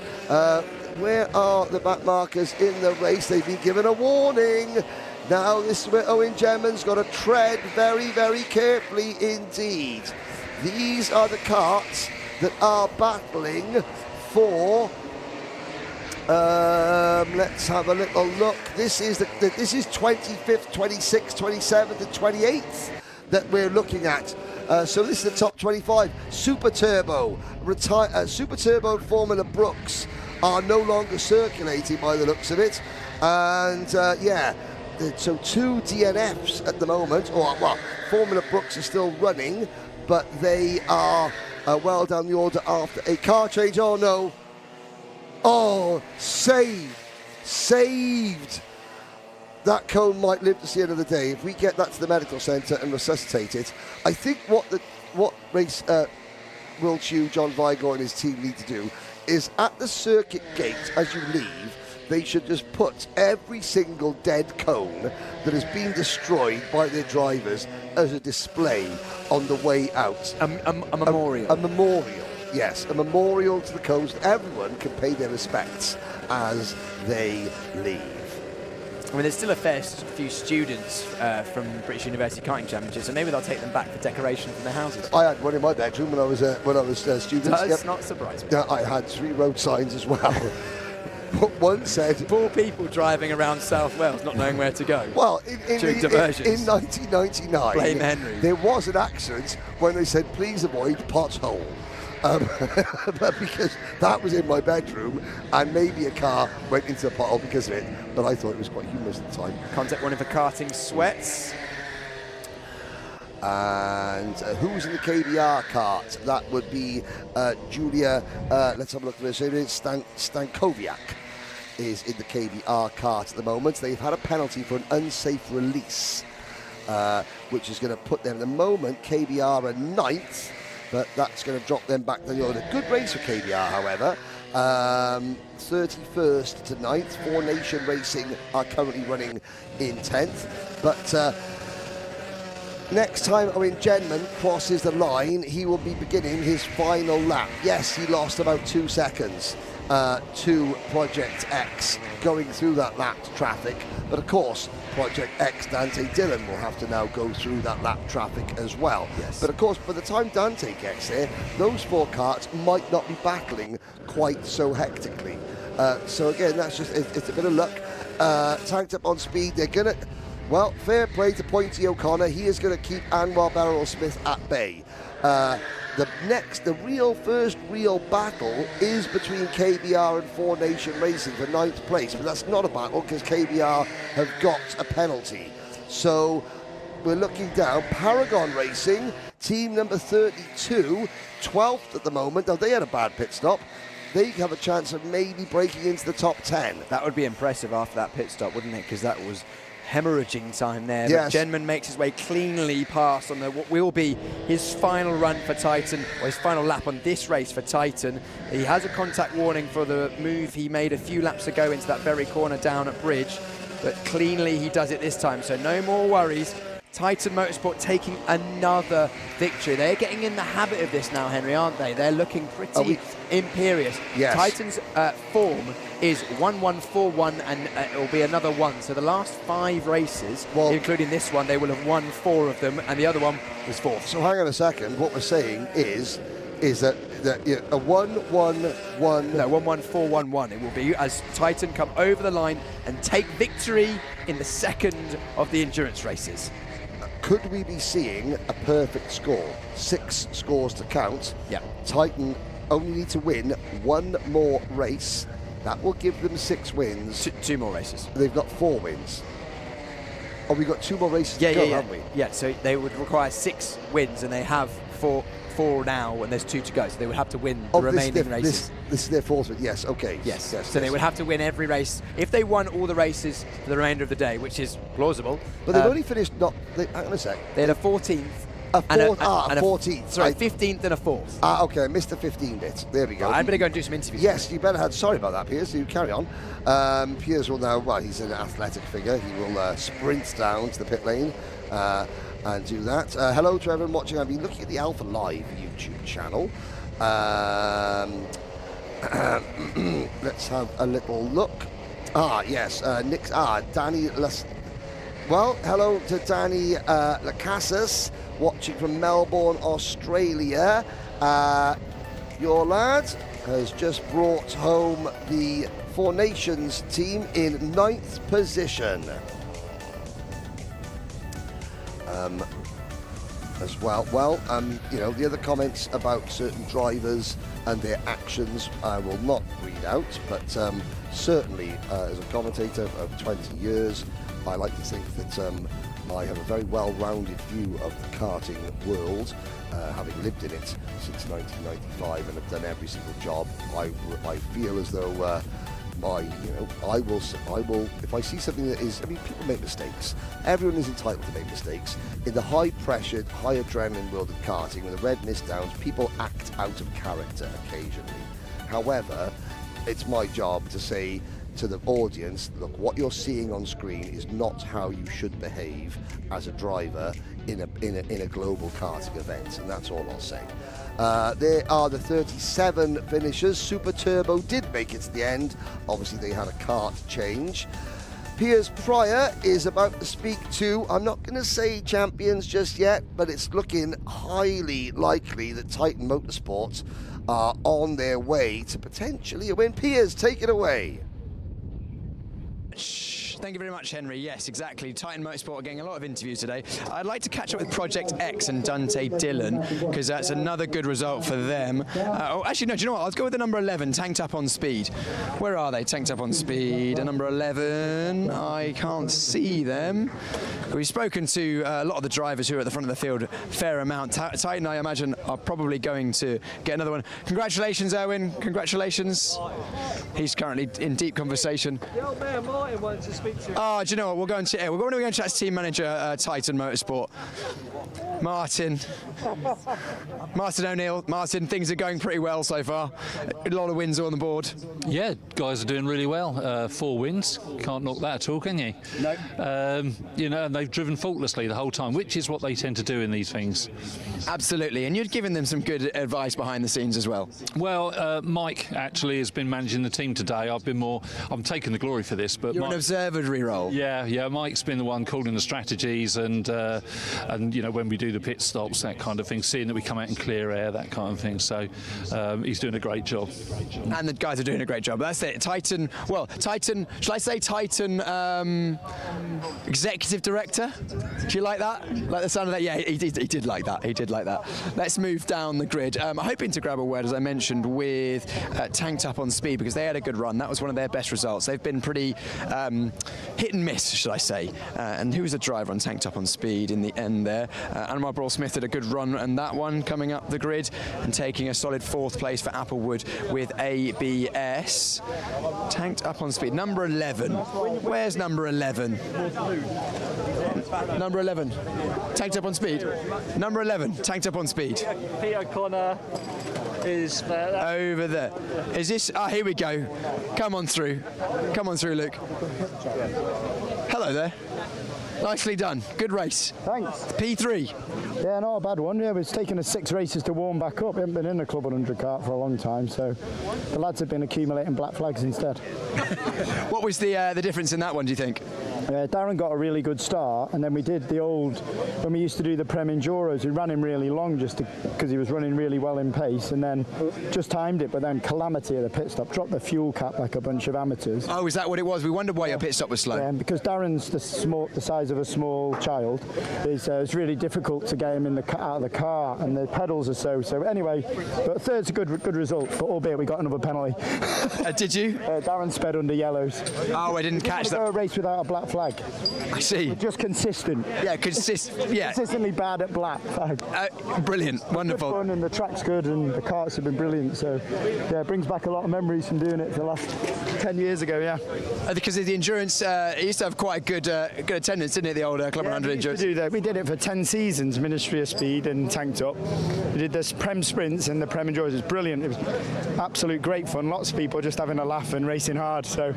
where are the back markers in the race? They've been given a warning. Now, this is where Owen German's got to tread very, very carefully indeed. These are the karts that are battling for... let's have a little look. This is 25th, 26th, 27th and 28th that we're looking at. So this is the top 25. Super Turbo, Super Turbo and Formula Brooks are no longer circulating by the looks of it. And yeah, so 2 DNFs at the moment, or well, Formula Brooks are still running, but they are well down the order after a car change. Oh no. Oh, saved. That cone might live to see another day. If we get that to the medical centre and resuscitate it, I think what race Will Chew, John Vigor and his team need to do is at the circuit gate as you leave, they should just put every single dead cone that has been destroyed by their drivers as a display on the way out. A memorial. A memorial, yes. A memorial to the cones. Everyone can pay their respects as they leave. I mean, there's still a fair few students from British University Karting Championships, so maybe they'll take them back for decoration from their houses. I had one in my bedroom when I was student. Does not surprise me. Yeah, I had 3 road signs as well. One said... 4 people driving around South Wales, not knowing where to go. Well, in 1999, blame Henry. There was an accident when they said, please avoid pothole. Because that was in my bedroom, and maybe a car went into a pothole because of it, but I thought it was quite humorous at the time. Contact warning for karting sweats. And who's in the KBR kart? That would be Julia, let's have a look at this, Stankoviak is in the KBR kart at the moment. They've had a penalty for an unsafe release, which is going to put them at the moment, KBR are 9th, but that's going to drop them back to the order. Good race for KBR, however. 31st to 9th. 4 Nation Racing are currently running in 10th. But next time Owen Genman crosses the line, he will be beginning his final lap. Yes, he lost about 2 seconds to Project X going through that lapped traffic. But of course, Project X Dante Dillon will have to now go through that lap traffic as well. Yes. But of course, by the time Dante gets there, those 4 karts might not be battling quite so hectically. So again, that's just, it's a bit of luck. Tanked up on speed, they're gonna, well, fair play to Pointy O'Connor. He is gonna keep Anwar Beryl Smith at bay. The first real battle is between KBR and 4 Nation Racing for 9th place, but that's not a battle because KBR have got a penalty. So we're looking down. Paragon Racing, team number 32, 12th at the moment. Now, they had a bad pit stop. They have a chance of maybe breaking into the top 10. That would be impressive after that pit stop, wouldn't it? Because that was hemorrhaging time there. Yes. But Genman makes his way cleanly past on what will be his final run for Titan, or his final lap on this race for Titan. He has a contact warning for the move he made a few laps ago into that very corner down at Bridge, but cleanly he does it this time, so no more worries. Titan Motorsport taking another victory. They're getting in the habit of this now, Henry, aren't they? They're looking pretty imperious. Yes. Titan's form is 1-1-4-1, and it will be another 1. So the last 5 races, including this one, they will have won 4 of them, and the other one was 4th. So hang on a second. What we're saying is that a 1-1-1... No, 1-1-4-1-1 it will be, as Titan come over the line and take victory in the second of the endurance races. Could we be seeing a perfect score? 6 scores to count. Yeah. Titan only need to win 1 more race. That will give them 6 wins. 2 more races. They've got 4 wins. Oh, we've got 2 more races to go, haven't we? Yeah, so they would require 6 wins, and they have 4 now, and there's 2 to go, so they would have to win the remaining races. This is their 4th win, yes, okay. Yes. So they would have to win every race. If they won all the races for the remainder of the day, which is plausible. But they've only finished, hang on a sec. They had a 14th. A 14th. Sorry, 15th and a 4th. Okay, I missed the 15 bit. There we go. Right, I'm going to go and do some interviews. Yes, you better have. Sorry about that, Piers. You carry on. Piers will now, well, he's an athletic figure. He will sprint down to the pit lane and do that. Hello to everyone watching. I've been looking at the AlphaLive YouTube channel. Let's have a little look. Yes, Danny. Well, hello to Danny Lacasas, watching from Melbourne, Australia. Your lad has just brought home the 4 Nations team in 9th position. as well. Well, you know, the other comments about certain drivers and their actions I will not read out, but certainly as a commentator of 20 years, I like to think that I have a very well-rounded view of the karting world, having lived in it since 1995 and have done every single job. I feel as though I will, if I see something that is, I mean, people make mistakes. Everyone is entitled to make mistakes. In the high-pressured, high-adrenaline world of karting, with the red mist downs, people act out of character occasionally. However, it's my job to say to the audience, look, what you're seeing on screen is not how you should behave as a driver in a global karting event, and that's all I'll say. There are the 37 finishers. Super Turbo did make it to the end. Obviously, they had a kart change. Piers Pryor is about to speak to, I'm not going to say champions just yet, but it's looking highly likely that Titan Motorsports are on their way to potentially a win. Piers, take it away. Thank you very much, Henry. Yes, exactly. Titan Motorsport are getting a lot of interviews today. I'd like to catch up with Project X and Dante Dillon, because that's another good result for them. Actually, no, do you know what? Let's go with the number 11, Tanked Up on Speed. Where are they? Tanked Up on Speed. A number 11. I can't see them. We've spoken to a lot of the drivers who are at the front of the field, fair amount. Titan, I imagine, are probably going to get another one. Congratulations, Owen. Congratulations. He's currently in deep conversation. The old man Martin wants to speak to you. Oh, do you know what? We're going to chat to team manager Titan Motorsport. Martin O'Neill. Martin, things are going pretty well so far. A lot of wins on the board. Yeah, guys are doing really well. 4 wins. Can't knock that at all, can you? No. You know, and they've driven faultlessly the whole time, which is what they tend to do in these things. Absolutely, and you've given them some good advice behind the scenes as well. Well, Mike actually has been managing the team today. I'm taking the glory for this, but you're an observatory role. Yeah. Mike's been the one calling the strategies and you know, when we do the pit stops, that kind of thing, seeing that we come out in clear air, that kind of thing. So he's doing a great job. And the guys are doing a great job. That's it. Titan. Shall I say Titan executive director? Do you like that? Like the sound of that? Yeah, he did like that. He did like that. Let's move down the grid. I'm hoping to grab a word, as I mentioned, with Tanked Up on Speed, because they had a good run. That was one of their best results. They've been pretty hit and miss, should I say. And who was the driver on Tanked Up on Speed in the end there? Anwar Brawl-Smith had a good run, and that one coming up the grid and taking a solid 4th place for Applewood with ABS. Tanked Up on Speed. Number 11. Where's number 11? Number 11. Tanked Up on Speed. Number 11. Tanked Up on Speed. Pete O'Connor is there. Over there. Is this? Ah, here we go. Come on through. Come on through, Luke. Hello there. Nicely done. Good race. Thanks. P3. Yeah, not a bad one. Yeah, it's taken us 6 races to warm back up. We haven't been in a Club 100 kart for a long time, so the lads have been accumulating black flags instead. What was the difference in that one, do you think? Darren got a really good start, and then we did the old, when we used to do the Prem Enduros, we ran him really long just because he was running really well in pace, and then just timed it, but then calamity at the pit stop, dropped the fuel cap like a bunch of amateurs. Oh, is that what it was? We wondered why your pit stop was slow. Yeah, because Darren's the size of a small child. It's really difficult to get him out of the car, and the pedals are so anyway, but third's a good result, but albeit we got another penalty. Did you? Darren sped under yellows. Oh, I didn't catch that. Go a race without a black flag. I see. We're just consistent. Yeah, consistently bad at black flag. Brilliant, wonderful. Good fun, and the track's good, and the karts have been brilliant. So yeah, it brings back a lot of memories from doing it for the last 10 years ago. Yeah. Because of the endurance, it used to have quite a good attendance, didn't it? The old Club 100 endurance. We did it for 10 seasons. Ministry of Speed and Tanked Up. We did the Prem sprints and the Prem Enduros. It was brilliant. It was absolute great fun. Lots of people just having a laugh and racing hard. So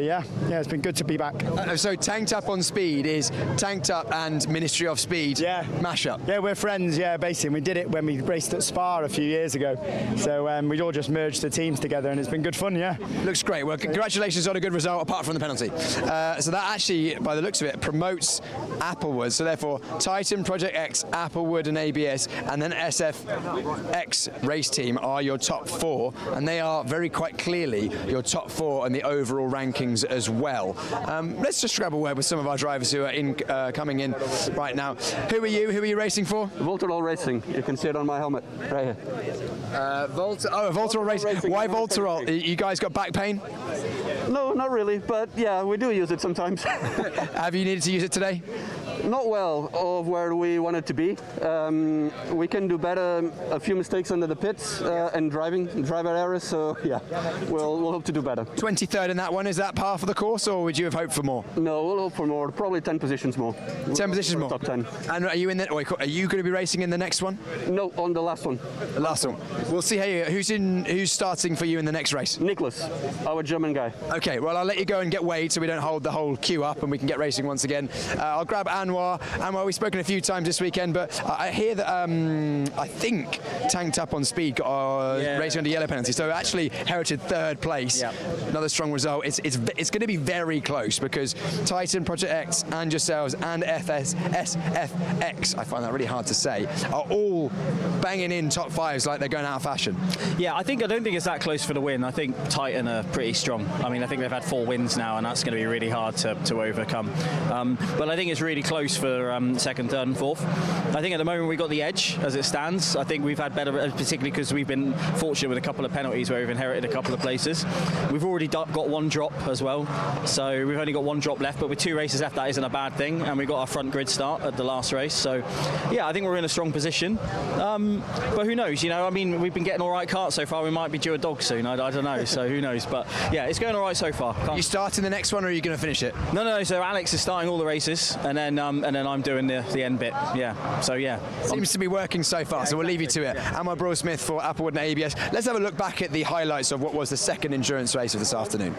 yeah, it's been good to be back. So Tanked Up on Speed is Tanked Up and Ministry of Speed mashup. Yeah, we're friends. Yeah, basically, we did it when we raced at Spa a few years ago. So we all just merged the teams together, and it's been good fun. Yeah, looks great. Well, congratulations on a good result, apart from the penalty. So that actually, by the looks of it, promotes Applewood. So therefore, Titan, Project X, Applewood, and ABS, and then SFX race team are your top 4, and they are very quite clearly your top 4 in the overall rankings as well. Let's just grab a word with some of our drivers who are coming in right now. Who are you? Who are you racing for? Voltarol Racing. You can see it on my helmet right here. Voltarol Racing. Why Voltarol? You guys got back pain? No, not really, but yeah, we do use it sometimes. Have you needed to use it today? Not well of where we want it to be. We can do better. A few mistakes under the pits and driver errors. So yeah, we'll hope to do better. 23rd in that one. Is that par for the course, or would you have hoped for more? No, we'll hope for more. Probably 10 positions more. 10 positions more. Top 10. And are you in? Are you going to be racing in the next one? No, on the last one. The last one. We'll see who's starting for you in the next race. Nicholas, our German guy. Okay. Well, I'll let you go and get weighed so we don't hold the whole queue up and we can get racing once again. I'll grab Anwar. We've spoken a few times this weekend, but I hear that I think Tanked Up on Speed got racing under yellow penalty, so actually herited 3rd place. Yeah. Another strong result. It's going to be very close because Titan, Project X, and yourselves and SFX, I find that really hard to say, are all banging in top 5s like they're going out of fashion. Yeah, I don't think it's that close for the win. I think Titan are pretty strong. I mean, I think they've had 4 wins now, and that's going to be really hard to overcome. But I think it's really close for 2nd, 3rd and 4th. I think at the moment we've got the edge as it stands. I think we've had better, particularly because we've been fortunate with a couple of penalties where we've inherited a couple of places. We've already got 1 drop as well, so we've only got 1 drop left, but with 2 races left that isn't a bad thing, and we got our front grid start at the last race, so yeah, I think we're in a strong position. But who knows, I mean, we've been getting all right karts so far. We might be due a dog soon, I don't know, so who knows, but yeah, it's going all right so far. You starting the next one, or are you going to finish it? No, so Alex is starting all the races, and then I'm doing the end bit. Yeah, so yeah. Seems to be working so far, so we'll leave you to it. I'm Bro Smith for Applewood and ABS. Let's have a look back at the highlights of what was the 2nd endurance race of this afternoon.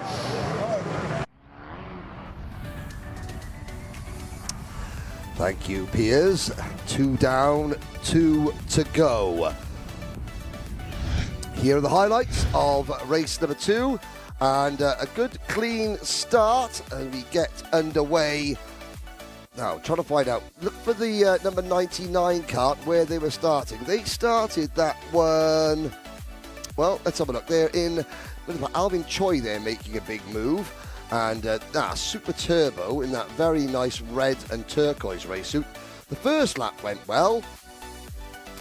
Thank you, Piers. 2 down, 2 to go. Here are the highlights of race number 2, and a good clean start, and we get underway. Now, trying to find out. Look for the number 99 kart where they were starting. They started that one. Well, let's have a look. They're in Alvin Choi. They're making a big move, and Super Turbo in that very nice red and turquoise race suit. The first lap went well.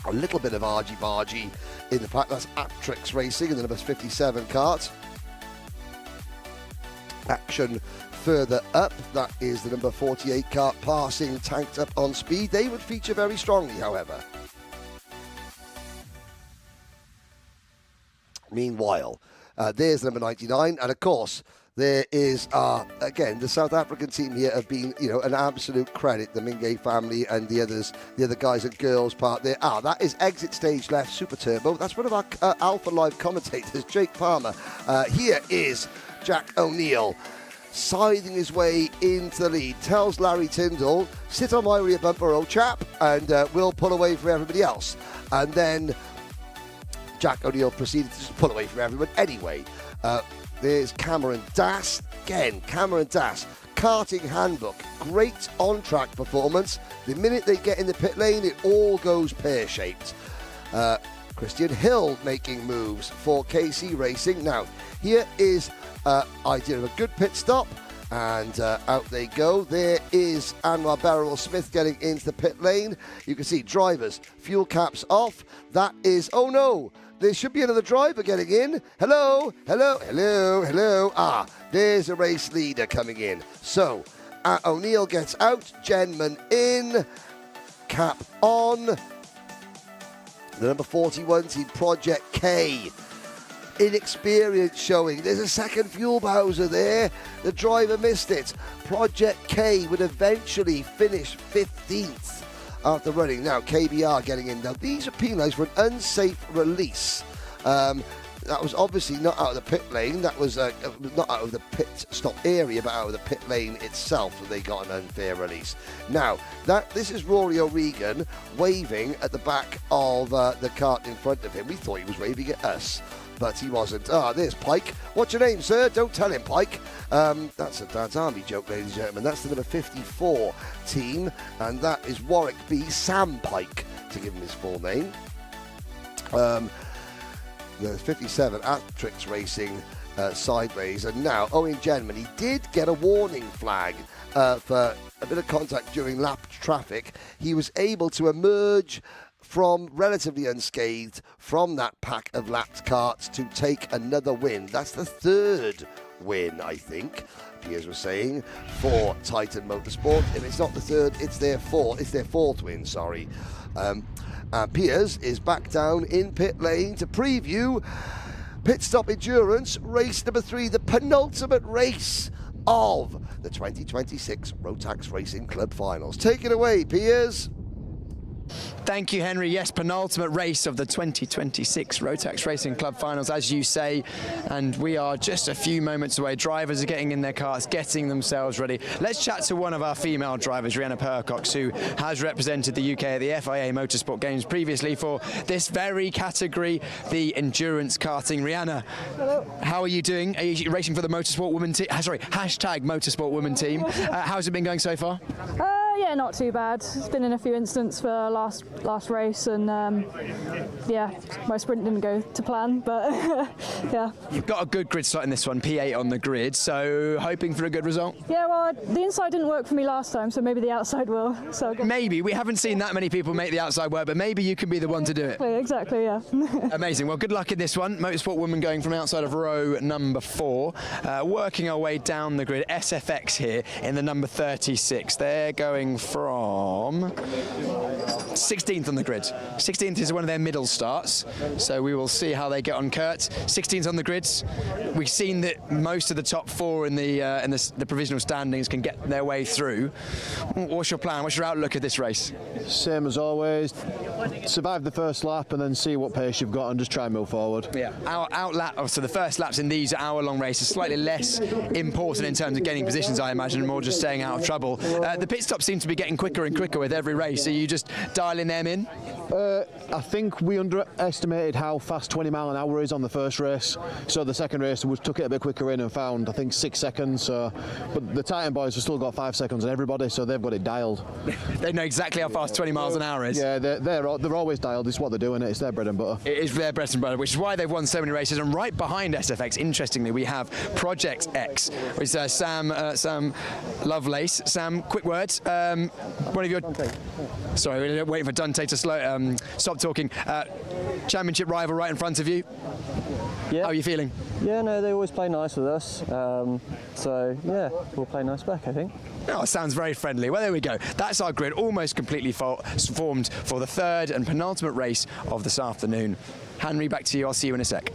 A little bit of argy-bargy in the fact that's Rotax Racing in the number 57 kart. Action further up, that is the number 48 kart passing Tanked Up on Speed. They would feature very strongly, however. Meanwhile, there's number 99, and of course, there is, again, the South African team here have been, an absolute credit, the Mingay family and the other guys and girls part there. That is exit stage left, Super Turbo. That's one of our AlphaLive commentators, Jake Palmer. Here is Jack O'Neill, scything his way into the lead, tells Larry Tyndall, sit on my rear bumper, old chap, and we'll pull away from everybody else. And then Jack O'Neill proceeded to just pull away from everyone anyway. There's Cameron Dass. Again, Cameron Dass, karting handbook, great on-track performance. The minute they get in the pit lane, it all goes pear-shaped. Christian Hill making moves for KC Racing. Now, here is idea of a good pit stop, and out they go. There is Anwar Beryl Smith getting into the pit lane. You can see drivers, fuel caps off. That is, oh no, there should be another driver getting in. Hello. There's a race leader coming in. So, O'Neill gets out, Genman in, cap on. The number 41 team, Project K. Inexperience showing. There's a second fuel bowser there. The driver missed it. Project K would eventually finish 15th after running. Now, KBR getting in. Now, these are penalised for an unsafe release. That was obviously not out of the pit lane. That was not out of the pit stop area, but out of the pit lane itself. So they got an unfair release. Now, this is Rory O'Regan waving at the back of the kart in front of him. We thought he was waving at us, but he wasn't. There's Pike. What's your name, sir? Don't tell him, Pike. That's a Dad's Army joke, ladies and gentlemen. That's the number 54 team, and that is Warwick B. Sam Pike, to give him his full name. There's 57 Rotax Racing. sideways. And now Owen Genman, he did get a warning flag for a bit of contact during lap traffic. He was able to emerge from relatively unscathed from that pack of lapped karts to take another win. That's the third win, I think, Piers was saying, for Titan Motorsport. If it's not the third, it's their fourth win, sorry. Piers is back down in pit lane to preview Pit Stop Endurance, race number 3, the penultimate race of the 2026 Rotax Racing Club Finals. Take it away, Piers. Thank you, Henry. Yes, penultimate race of the 2026 Rotax Racing Club Finals, as you say, and we are just a few moments away. Drivers are getting in their cars, getting themselves ready. Let's chat to one of our female drivers, Rhianna Percox, who has represented the UK at the FIA Motorsport Games previously for this very category, the endurance karting. Rhianna, hello. How are you doing? Are you racing for the Motorsport Women team? Sorry, hashtag Motorsport Women team. How's it been going so far? Yeah, not too bad. It's been in a few incidents for last race, and yeah, my sprint didn't go to plan, but yeah. You've got a good grid start in this one, P8 on the grid, so hoping for a good result? Yeah, well, the inside didn't work for me last time, so maybe the outside will. So maybe. We haven't seen that many people make the outside work, but maybe you can be the one to do it. Exactly, yeah. Amazing. Well, good luck in this one. Motorsport Woman going from outside of row number 4, working our way down the grid. SFX here in the number 36. They're going from 16th on the grid. 16th is one of their middle starts, so we will see how they get on Kurt. 16th on the grids. We've seen that most of the top 4 in the provisional standings can get their way through. What's your plan? What's your outlook at this race? Same as always. Survive the first lap and then see what pace you've got and just try and move forward. Yeah. So the first laps in these hour-long races slightly less important in terms of gaining positions, I imagine, more just staying out of trouble. The pit stops seem to be getting quicker and quicker with every race. Are you just dialing them in? I think we underestimated how fast 20 mile an hour is on the first race. So the second race we took it a bit quicker in and found, I think, 6 seconds. But the Titan boys have still got 5 seconds on everybody, so they've got it dialed. They know exactly how fast 20 miles an hour is. Yeah, they're always dialed. It's what they're doing. It's their bread and butter. It is their bread and butter, which is why they've won so many races. And right behind SFX, interestingly, we have Project X, which is Sam Lovelace. Sam, quick words. One of your... Sorry, we're waiting for Dante to stop talking. Championship rival right in front of you. Yeah. How are you feeling? Yeah, no, they always play nice with us. So, yeah, we'll play nice back, I think. Oh, it sounds very friendly. Well, there we go. That's our grid, almost completely formed for the third and penultimate race of this afternoon. Henry, back to you. I'll see you in a sec.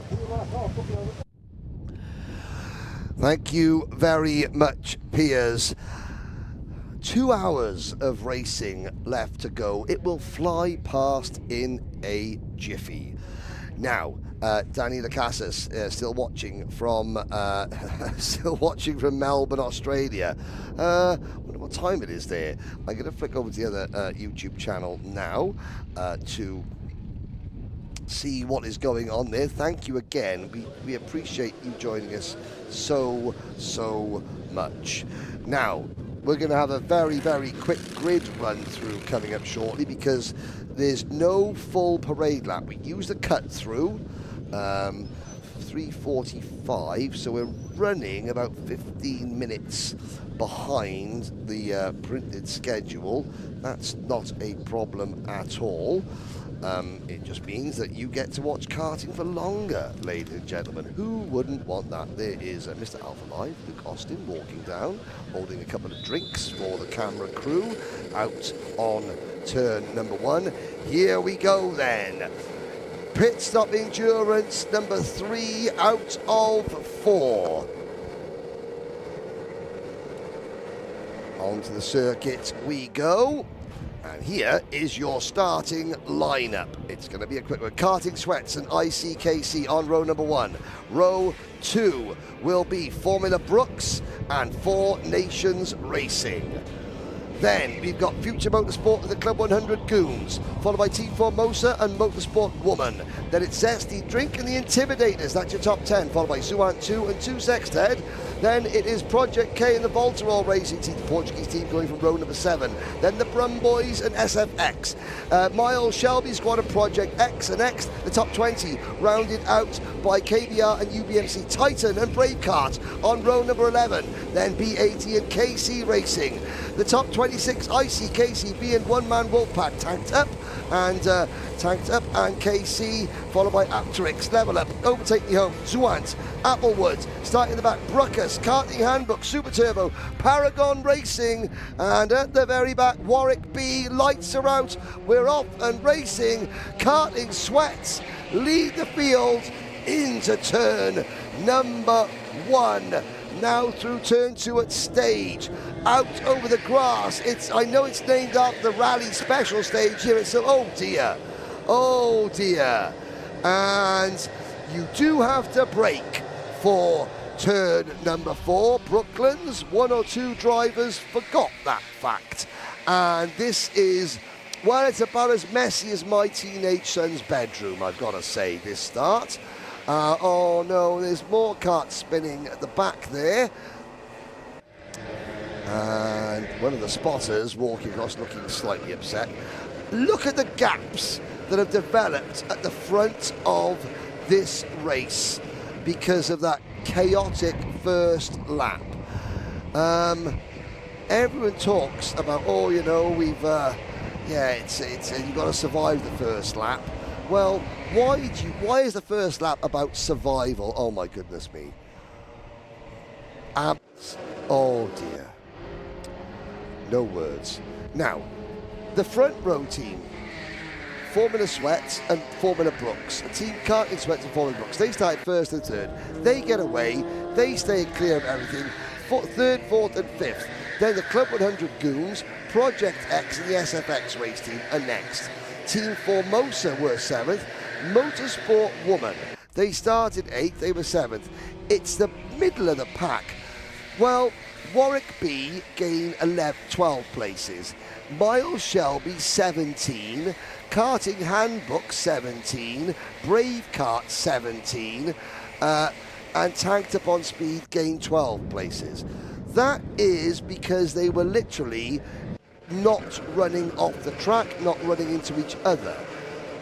Thank you very much, Piers. 2 hours of racing left to go. It will fly past in a jiffy. Now, Danny Lacasas still watching from Melbourne, Australia. Wonder what time it is there. I'm going to flick over to the other YouTube channel now to see what is going on there. Thank you again. We appreciate you joining us so much. Now, we're going to have a very, very quick grid run through coming up shortly because there's no full parade lap. We use the cut through, 3:45, so we're running about 15 minutes behind the printed schedule. That's not a problem at all. It just means that you get to watch karting for longer, ladies and gentlemen. Who wouldn't want that? There is Mr. AlphaLive, Luke Austin, walking down, holding a couple of drinks for the camera crew out on turn number 1. Here we go then. Pit Stop Endurance number 3 out of 4. Onto the circuit we go. And here is your starting lineup. It's going to be a quick one. Karting Sweats and ICKC on row number 1. Row 2 will be Formula Brooks and 4 Nations Racing. Then we've got Future Motorsport with the Club 100 Goons, followed by Team Formosa and Motorsport Woman. Then it's Zesty Drink and the Intimidators, that's your top 10, followed by Zuant 2 and 2 Sexted. Then it is Project K and the Volterol Racing Team, the Portuguese team going from row number 7. Then the Brum Boys and SFX. Miles Shelby Squad and Project X and X, the top 20, rounded out by KBR and UBMC Titan and Bravecart on row number 11. Then B80 and KC Racing. The top 26, IC, KCB and One Man Wolfpack tanked up and KC, followed by Apterix, Level Up, Overtake Me Home, Zuant, Applewood, starting in the back, Bruckus, Karting Handbook, Super Turbo, Paragon Racing, and at the very back, Warwick B, lights are out, we're off and racing, Karting Sweats lead the field into turn number 1. Now through turn 2 at stage, out over the grass. I know it's named after the rally special stage here. It's oh dear, and you do have to brake for turn number 4. Brooklands, 1 or 2 drivers forgot that fact, and this is, well, it's about as messy as my teenage son's bedroom, I've got to say, this start. Oh no, there's more karts spinning at the back there. And one of the spotters walking across looking slightly upset. Look at the gaps that have developed at the front of this race because of that chaotic first lap. Everyone talks about, oh, you know, we've, you've got to survive the first lap. Well, why is the first lap about survival? Oh my goodness me. Oh dear. No words. Now, the front row team, Formula Sweats and Formula Brooks, Team Karting Sweats and Formula Brooks, they started first and third. They get away, they stay clear of everything, third, fourth and fifth. Then the Club 100 Goons, Project X and the SFX race team are next. Team Formosa were 7th, Motorsport Woman, they started 8th, they were 7th. It's the middle of the pack. Well, Warwick B gained 12 places, Miles Shelby 17, Karting Handbook 17, Bravecart 17, and Tanked Up on Speed gained 12 places. That is because they were literally not running off the track, not running into each other.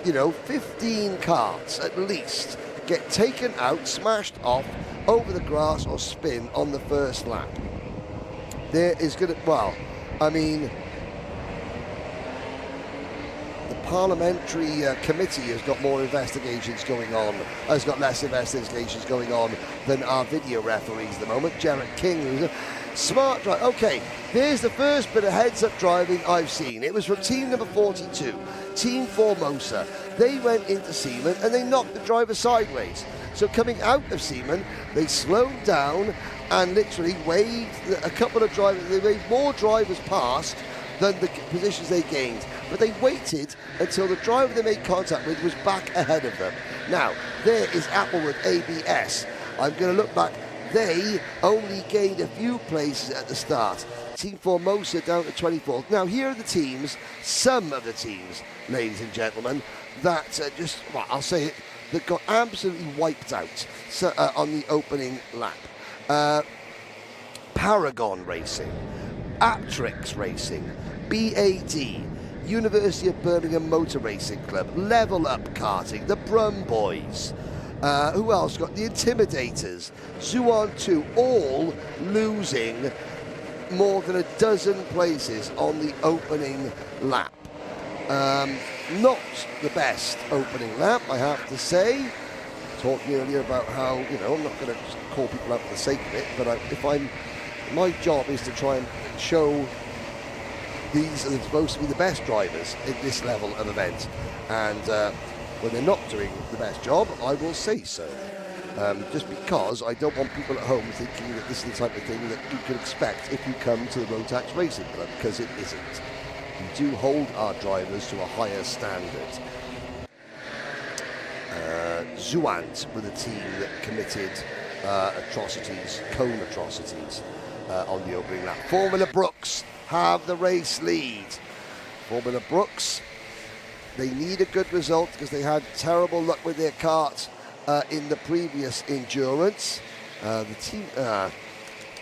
You know, 15 karts at least get taken out, smashed off, over the grass or spin on the first lap. There is going to, well, I mean, the parliamentary committee has got more investigations going on, has got less investigations going on than our video referees at the moment. Jarrett King, who's a smart driver. Okay, there's the first bit of heads-up driving I've seen. It was from team number 42, Team Formosa. They went into Seaman and they knocked the driver sideways. So coming out of Seaman, they slowed down and literally waved a couple of drivers. They waved more drivers past than the positions they gained. But they waited until the driver they made contact with was back ahead of them. Now, there is Applewood ABS. I'm going to look back. They only gained a few places at the start. Team Formosa down to 24th. Now, here are the teams, some of the teams, ladies and gentlemen, that I'll say it, that got absolutely wiped out on the opening lap. Paragon Racing, Apterix Racing, BAD, University of Birmingham Motor Racing Club, Level Up Karting, the Brum Boys. Who else got the Intimidators? Zuan 2, all losing more than a dozen places on the opening lap. Not the best opening lap, I have to say. Talking earlier about how, you know, I'm not going to call people out for the sake of it, but my job is to try and show these are supposed to be the best drivers in this level of event, and when they're not doing the best job, I will say so. Just because I don't want people at home thinking that this is the type of thing that you can expect if you come to the Rotax Racing Club, because it isn't. We do hold our drivers to a higher standard. Zuant were the team that committed atrocities, cone atrocities, on the opening lap. Formula Brooks, have the race lead. Formula Brooks, they need a good result because they had terrible luck with their kart in the previous endurance. The team, I'm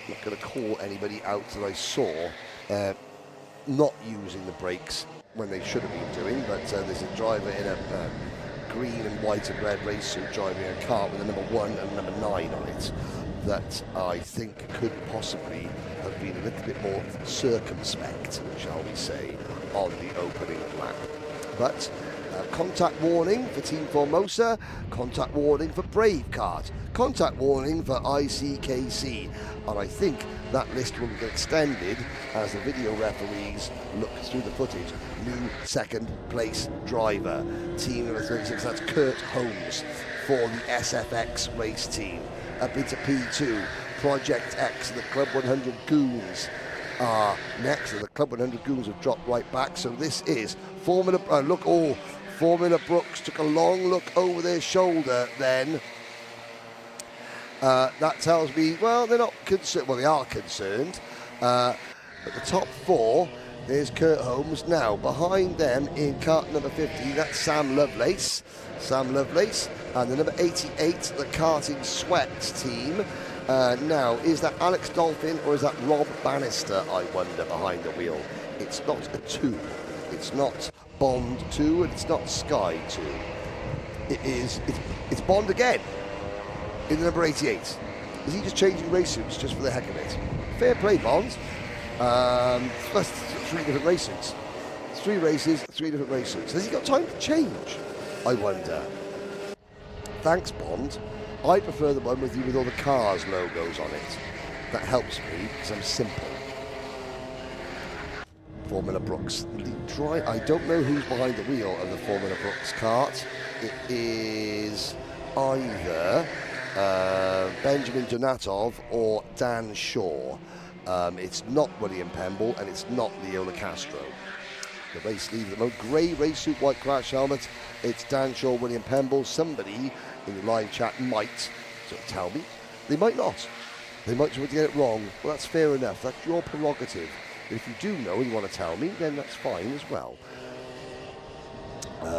not going to call anybody out that I saw not using the brakes when they should have been doing, but there's a driver in a green and white and red race suit driving a kart with a number 1 and number 9 on it that I think could possibly have been a little bit more circumspect, shall we say, on the opening lap. But contact warning for Team Formosa, contact warning for Brave Kart, contact warning for ICKC, and I think that list will get extended as the video referees look through the footage. New second place driver, team number 36, that's Kurt Holmes for the SFX race team. Up into P2, Project X, the Club 100 Goons are next, and the Club 100 Goons have dropped right back. So this is Formula, Formula Brooks took a long look over their shoulder then. That tells me, well, they're not concerned. Well, they are concerned. At the top 4, there's Kurt Holmes. Now, behind them in kart number 50, that's Sam Lovelace. And the number 88, the Karting Sweats team. Now, is that Alex Dolphin or is that Rob Bannister, I wonder, behind the wheel? It's not a 2. It's not Bond 2, and it's not Sky 2. It's Bond again. In the number 88. Is he just changing race suits just for the heck of it? Fair play, Bond. That's 3 different race suits. 3 races, 3 different race suits. Has he got time to change? I wonder. Thanks, Bond. I prefer the one with you with all the cars logos on it. That helps me because I'm simple. Formula Brooks. I don't know who's behind the wheel of the Formula Brooks kart. It is either Benjamin Donatov or Dan Shaw. It's not William Pemble and it's not Leola Castro. The race leader, the most grey race suit, white crash helmet. It's Dan Shaw, William Pemble. Somebody in the live chat might sort of tell me. They might not. They might want to get it wrong. Well, that's fair enough. That's your prerogative. If you do know and you want to tell me, then that's fine as well.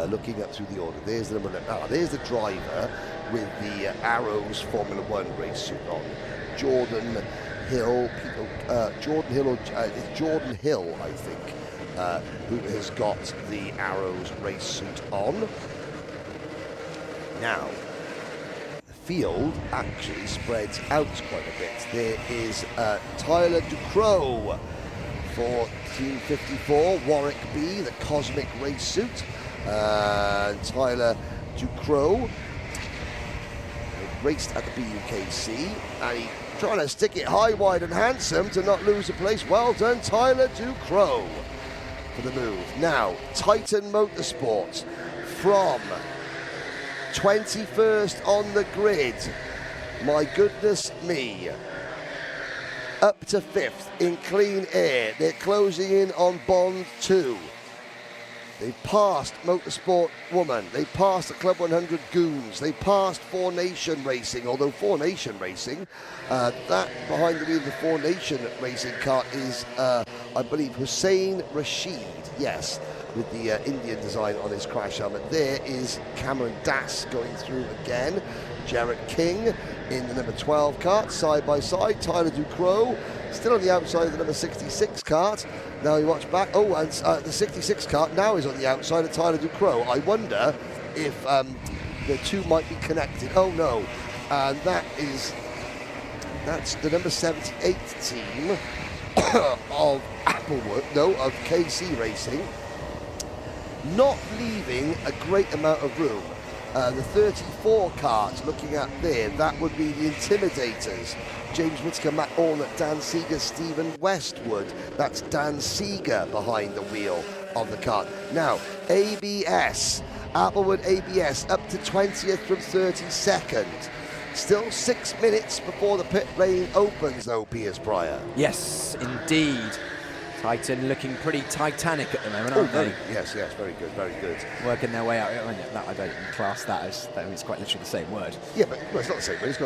Looking up through the order, there's the number. There's the driver with the Arrows Formula 1 race suit on. Jordan Hill, it's Jordan Hill, I think, who has got the Arrows race suit on. Now, the field actually spreads out quite a bit. There is Tyler Ducrot for Team 54, Warwick B, the Cosmic race suit. Tyler Ducrot raced at the BUKC, and he's trying to stick it high, wide and handsome to not lose a place. Well done, Tyler Ducrot, for the move. Now, Titan Motorsports from 21st on the grid. My goodness me. Up to 5th in clean air. They're closing in on Bond 2. They've passed Motorsport Woman. They passed the Club 100 Goons. They passed 4 Nation Racing, although 4 Nation Racing, that behind the wheel of the 4 Nation Racing kart is, I believe, Hussein Rashid, yes, with the Indian design on his crash helmet. There is Cameron Das going through again. Jarrett King in the number 12 kart, side by side. Tyler Ducrot still on the outside of the number 66 kart. Now you watch back. Oh, and the 66 kart now is on the outside of Tyler Ducrot. I wonder if the two might be connected. Oh no, and that's the number 78 team of of KC Racing, not leaving a great amount of room. The 34 kart looking at there, that would be the Intimidators. James Whittaker, Matt Ornett, Dan Seeger, Stephen Westwood. That's Dan Seeger behind the wheel of the kart. Now, ABS, Applewood ABS, up to 20th from 32nd. Still 6 minutes before the pit lane opens, though, Piers Pryor. Yes, indeed. Titan looking pretty titanic at the moment, aren't they? Yes, very good, very good. Working their way out. I don't class that as, it's quite literally the same word. Yeah, but well, it's not the same word.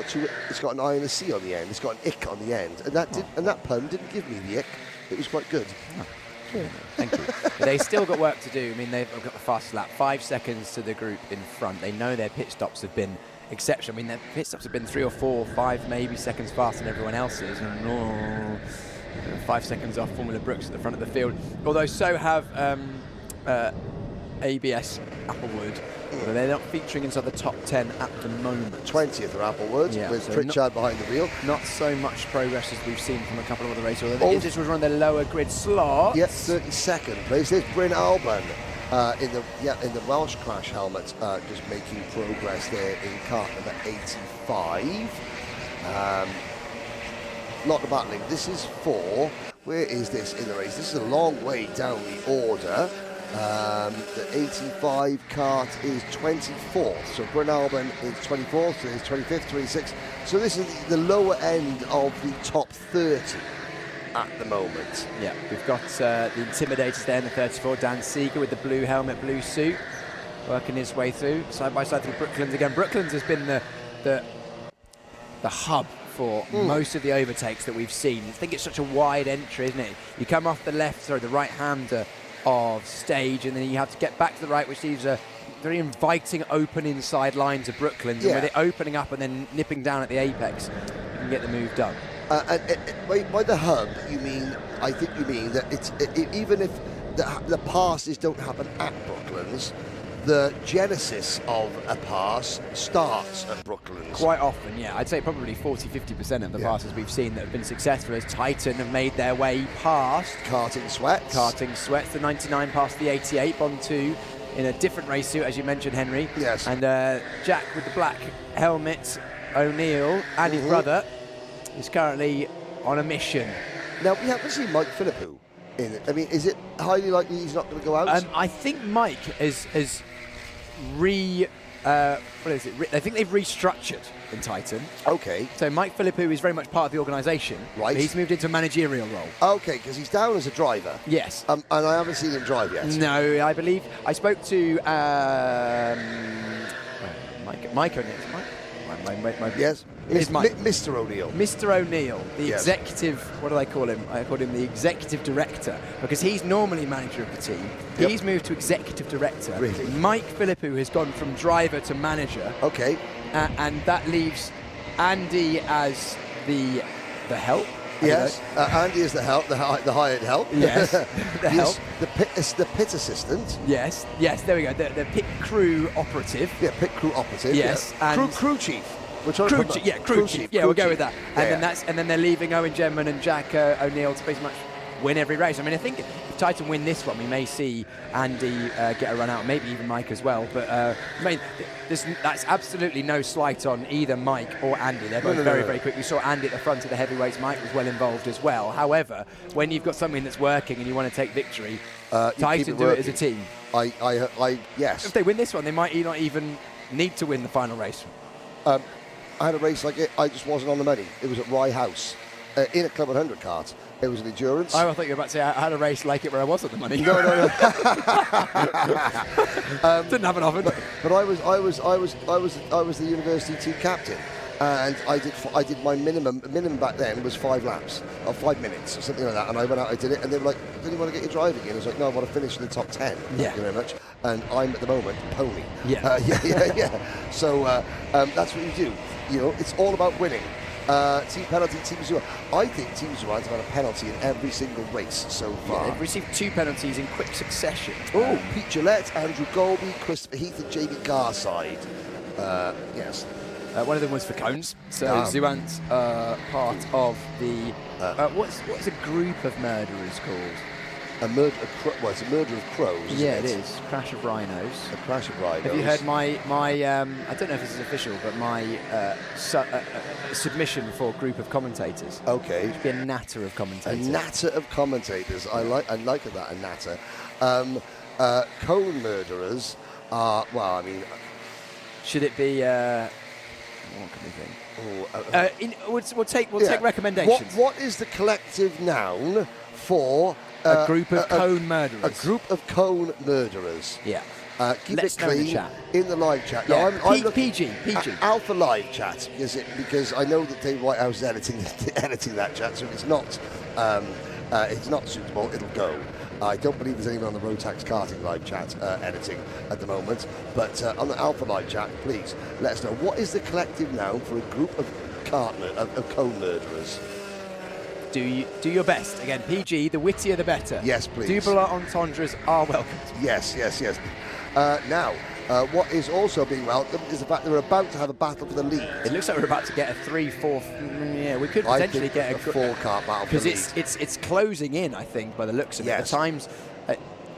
It's got an I and a C on the end. It's got an ick on the end, and that pun didn't give me the ick. It was quite good. Thank you. But they still got work to do. I mean, they've got the fastest lap, 5 seconds to the group in front. They know their pit stops have been exceptional. I mean, their pit stops have been 3 or 4 or 5 maybe seconds faster than everyone else's. And 5 seconds off Formula Brooks at the front of the field. Although so have ABS Applewood. But they're not featuring inside the top 10 at the moment. 20th are Applewood, with so Pritchard behind the wheel. Not so much progress as we've seen from a couple of other races. Although this was on the lower grid slot. Yes, 32nd place. There's Bryn Alban in the Welsh crash helmet, just making progress there in kart number 85. Not the battling. This is where is this in the race? This is a long way down the order. The 85 kart is 24th, so Bryn Alban is 24th, so it's 25th, 26th. So this is the lower end of the top 30 at the moment. Yeah, we've got the Intimidators there in the 34, Dan Seeger with the blue helmet, blue suit, working his way through, side by side through Brooklands again. Brooklands has been the hub for most of the overtakes that we've seen. I think it's such a wide entry, isn't it? You come off the the right-hander of stage, and then you have to get back to the right, which leaves a very inviting open inside line to Brooklands. And with it opening up and then nipping down at the apex, you can get the move done. By the hub, I think you mean that even if the passes don't happen at Brooklands, the genesis of a pass starts at Brooklands. Quite often, yeah. I'd say probably 40-50% of the passes we've seen that have been successful as Titan have made their way past Karting Sweats. The 99 past the 88, Bond 2 in a different race suit, as you mentioned, Henry. Yes. And Jack with the black helmet, O'Neill, and his brother is currently on a mission. Now, we haven't seen Mike Philippou in it. I mean, is it highly likely he's not going to go out? I think Mike has I think they've restructured in Titan. Okay. So Mike Philippou is very much part of the organisation. Right. He's moved into a managerial role. Okay, because he's down as a driver. Yes. And I haven't seen him drive yet. No, I believe I spoke to Mike O'Neill. Yes. Mr. O'Neill. Mr. O'Neill, the executive, what do I call him? I called him the executive director because he's normally manager of the team. He's moved to executive director. Really? Mike Philippou has gone from driver to manager. Okay. And that leaves Andy as the help. Yes, Andy is the help, the hired help. Yes, the help. The pit assistant. Yes, there we go. The pit crew operative. Yeah, pit crew operative. Yes, yeah. and crew chief. Crew chief. Yeah, we'll go with that. And then they're leaving Owen Gemman and Jack O'Neill to pretty much win every race. I mean, I think if Titan win this one, we may see Andy get a run out, maybe even Mike as well. But I mean, that's absolutely no slight on either Mike or Andy. They're both very quick. We saw Andy at the front of the heavyweights. Mike was well involved as well. However, when you've got something that's working and you want to take victory, Titan do it as a team. Yes. If they win this one, they might not even need to win the final race. I had a race like it. I just wasn't on the money. It was at Rye House in a Club 100 kart. It was an endurance. I thought you were about to say I had a race like it where I wasn't the money. No. Didn't happen often. But I was the university team captain, and I did my minimum back then was 5 laps or 5 minutes or something like that. And I went out, I did it, and they were like, "Don't you want to get your driving in?" I was like, "No, I want to finish in the top 10." Yeah. Thank you very much. And I'm at the moment pony. Yeah. Yeah. So that's what you do. You know, it's all about winning. Team penalty, Team Zua. I think Team Zua has had a penalty in every single race so far. Yeah, they've received 2 penalties in quick succession. Oh, Pete Gillette, Andrew Golby, Christopher Heath and Jamie Garside. Yes. One of them was for cones. So Zuant's part of the... what's a group of murderers called? It's a murder of crows, isn't yeah, it? it is. Crash of rhinos. A crash of rhinos. Have you heard my I don't know if this is official, but my submission for a group of commentators? Okay. It should be a natter of commentators. A natter of commentators. I like that, a natter. Cone murderers are, well, I mean... Should it be... what can we think? We'll take recommendations. What is the collective noun for... a group of cone murderers. A group of cone murderers. Yeah. Keep Let's it clean know in the chat. in the live chat. Yeah. Now, I'm looking PG. AlphaLive chat because I know that Dave Whitehouse is editing that chat, so it's not it's not suitable, it'll go. I don't believe there's anyone on the Rotax karting live chat editing at the moment, but on the AlphaLive chat, please let us know, what is the collective noun for a group of cone murderers? Do your best. Again, PG, the wittier the better. Yes, please. Double entendres are welcomed. Yes. Now, what is also being welcomed is the fact that we're about to have a battle for the lead. It looks like we're about to get a 3-4. Yeah, we could potentially get a 4-car battle for the lead. Because it's closing in, I think, by the looks of it. The times,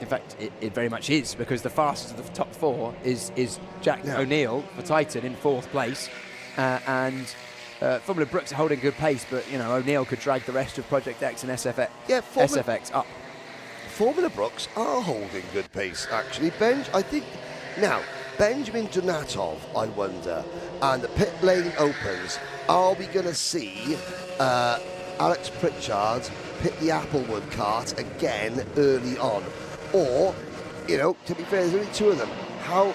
in fact, it very much is, because the fastest of the top 4 is Jack O'Neill for Titan in 4th place, and Formula Brooks are holding good pace, but O'Neill could drag the rest of Project X and SFX up. Formula Brooks are holding good pace, actually. Now, Benjamin Donatov, I wonder, and the pit lane opens. Are we going to see Alex Pritchard pit the Applewood kart again early on? Or, to be fair, there's only 2 of them. How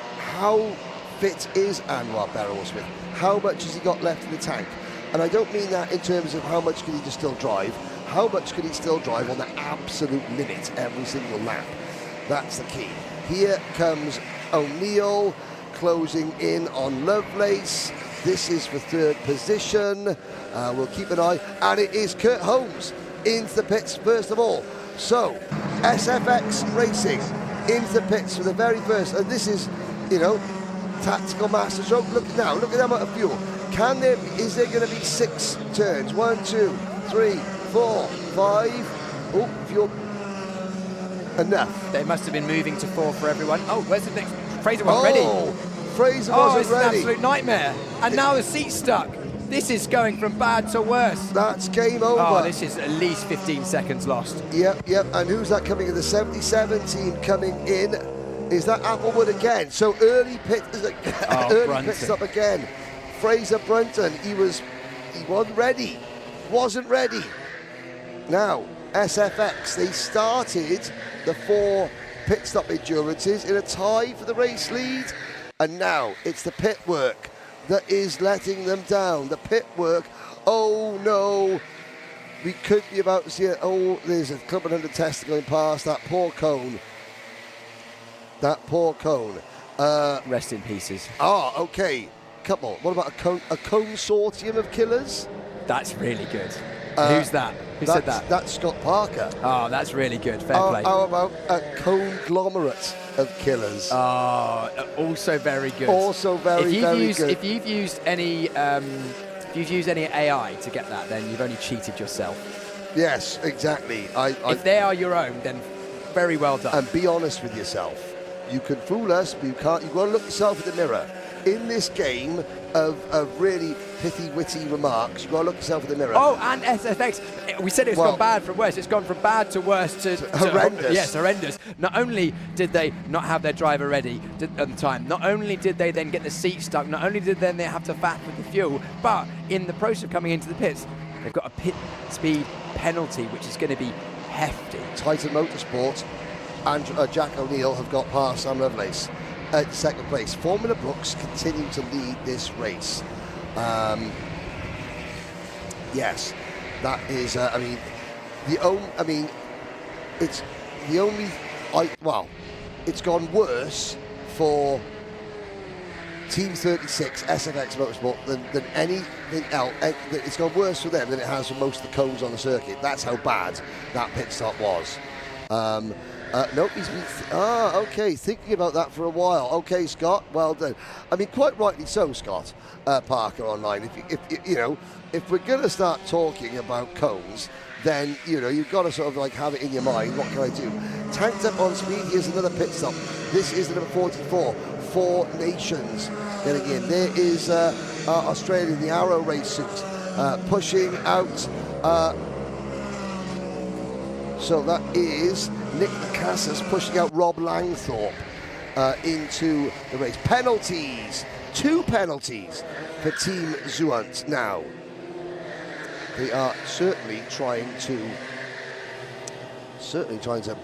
fit is Anwar Barrow-Smith? How much has he got left in the tank? And I don't mean that in terms of how much can he just still drive. How much can he still drive on the absolute limit every single lap? That's the key. Here comes O'Neill closing in on Lovelace. This is for 3rd position. We'll keep an eye. And it is Kurt Holmes into the pits first of all. So, SFX Racing into the pits for the very first. And this is, tactical masterstroke. Look at the amount of fuel. Is there going to be 6 turns? 1, 2, 3, 4, 5. Oh, fuel. Enough. They must have been moving to 4 for everyone. Oh, where's the next? Fraser wasn't ready. Fraser wasn't ready. It's an absolute nightmare. And now the seat's stuck. This is going from bad to worse. That's game over. Oh, this is at least 15 seconds lost. Yep. And who's that coming in? The 77 team coming in. Is that Applewood again? So early pit stop again. Fraser Brunton, he wasn't ready. Wasn't ready. Now, SFX, they started the 4 pit stop endurances in a tie for the race lead, and now it's the pit work that is letting them down. The pit work, oh no, we could be about to see it. Oh, there's a Club 100 tester going past, that poor cone. Rest in pieces. Okay. Couple. What about a consortium of killers? That's really good. Who's that? Who said that? That's Scott Parker. Oh, that's really good. Fair play. How about a conglomerate of killers? Oh, also very good. Also very good. If you've used any AI to get that, then you've only cheated yourself. Yes, exactly. If they are your own, then very well done. And be honest with yourself. You can fool us, but you can't. You've got to look yourself in the mirror. In this game of really pithy, witty remarks, you've got to look yourself in the mirror. Oh, and SFX. We said it's gone bad from worse. It's gone from bad to worse to horrendous. Yes, horrendous. Not only did they not have their driver ready at the time, not only did they then get the seat stuck, not only did then they have to faff with the fuel, but in the process of coming into the pits, they've got a pit speed penalty, which is going to be hefty. Titan Motorsport and Jack O'Neill have got past Sam Lovelace at 2nd place. Formula Brooks continue to lead this race. Yes, that is. It's gone worse for Team 36 SFX Motorsport than anything else. It's gone worse for them than it has for most of the cones on the circuit. That's how bad that pit stop was. Nope, he's been thinking about that for a while. Okay, Scott, well done. I mean, quite rightly so, Scott Parker online. If we're going to start talking about cones, then you've got to sort of like have it in your mind. What can I do? Tanked up on speed. Here's another pit stop. This is the number 44. 4 Nations getting in. There is Australia in the Arrow race suit pushing out. So that is Nick Casas pushing out Rob Langthorpe into the race. Penalties, 2 penalties for Team Zuant now. They are certainly trying to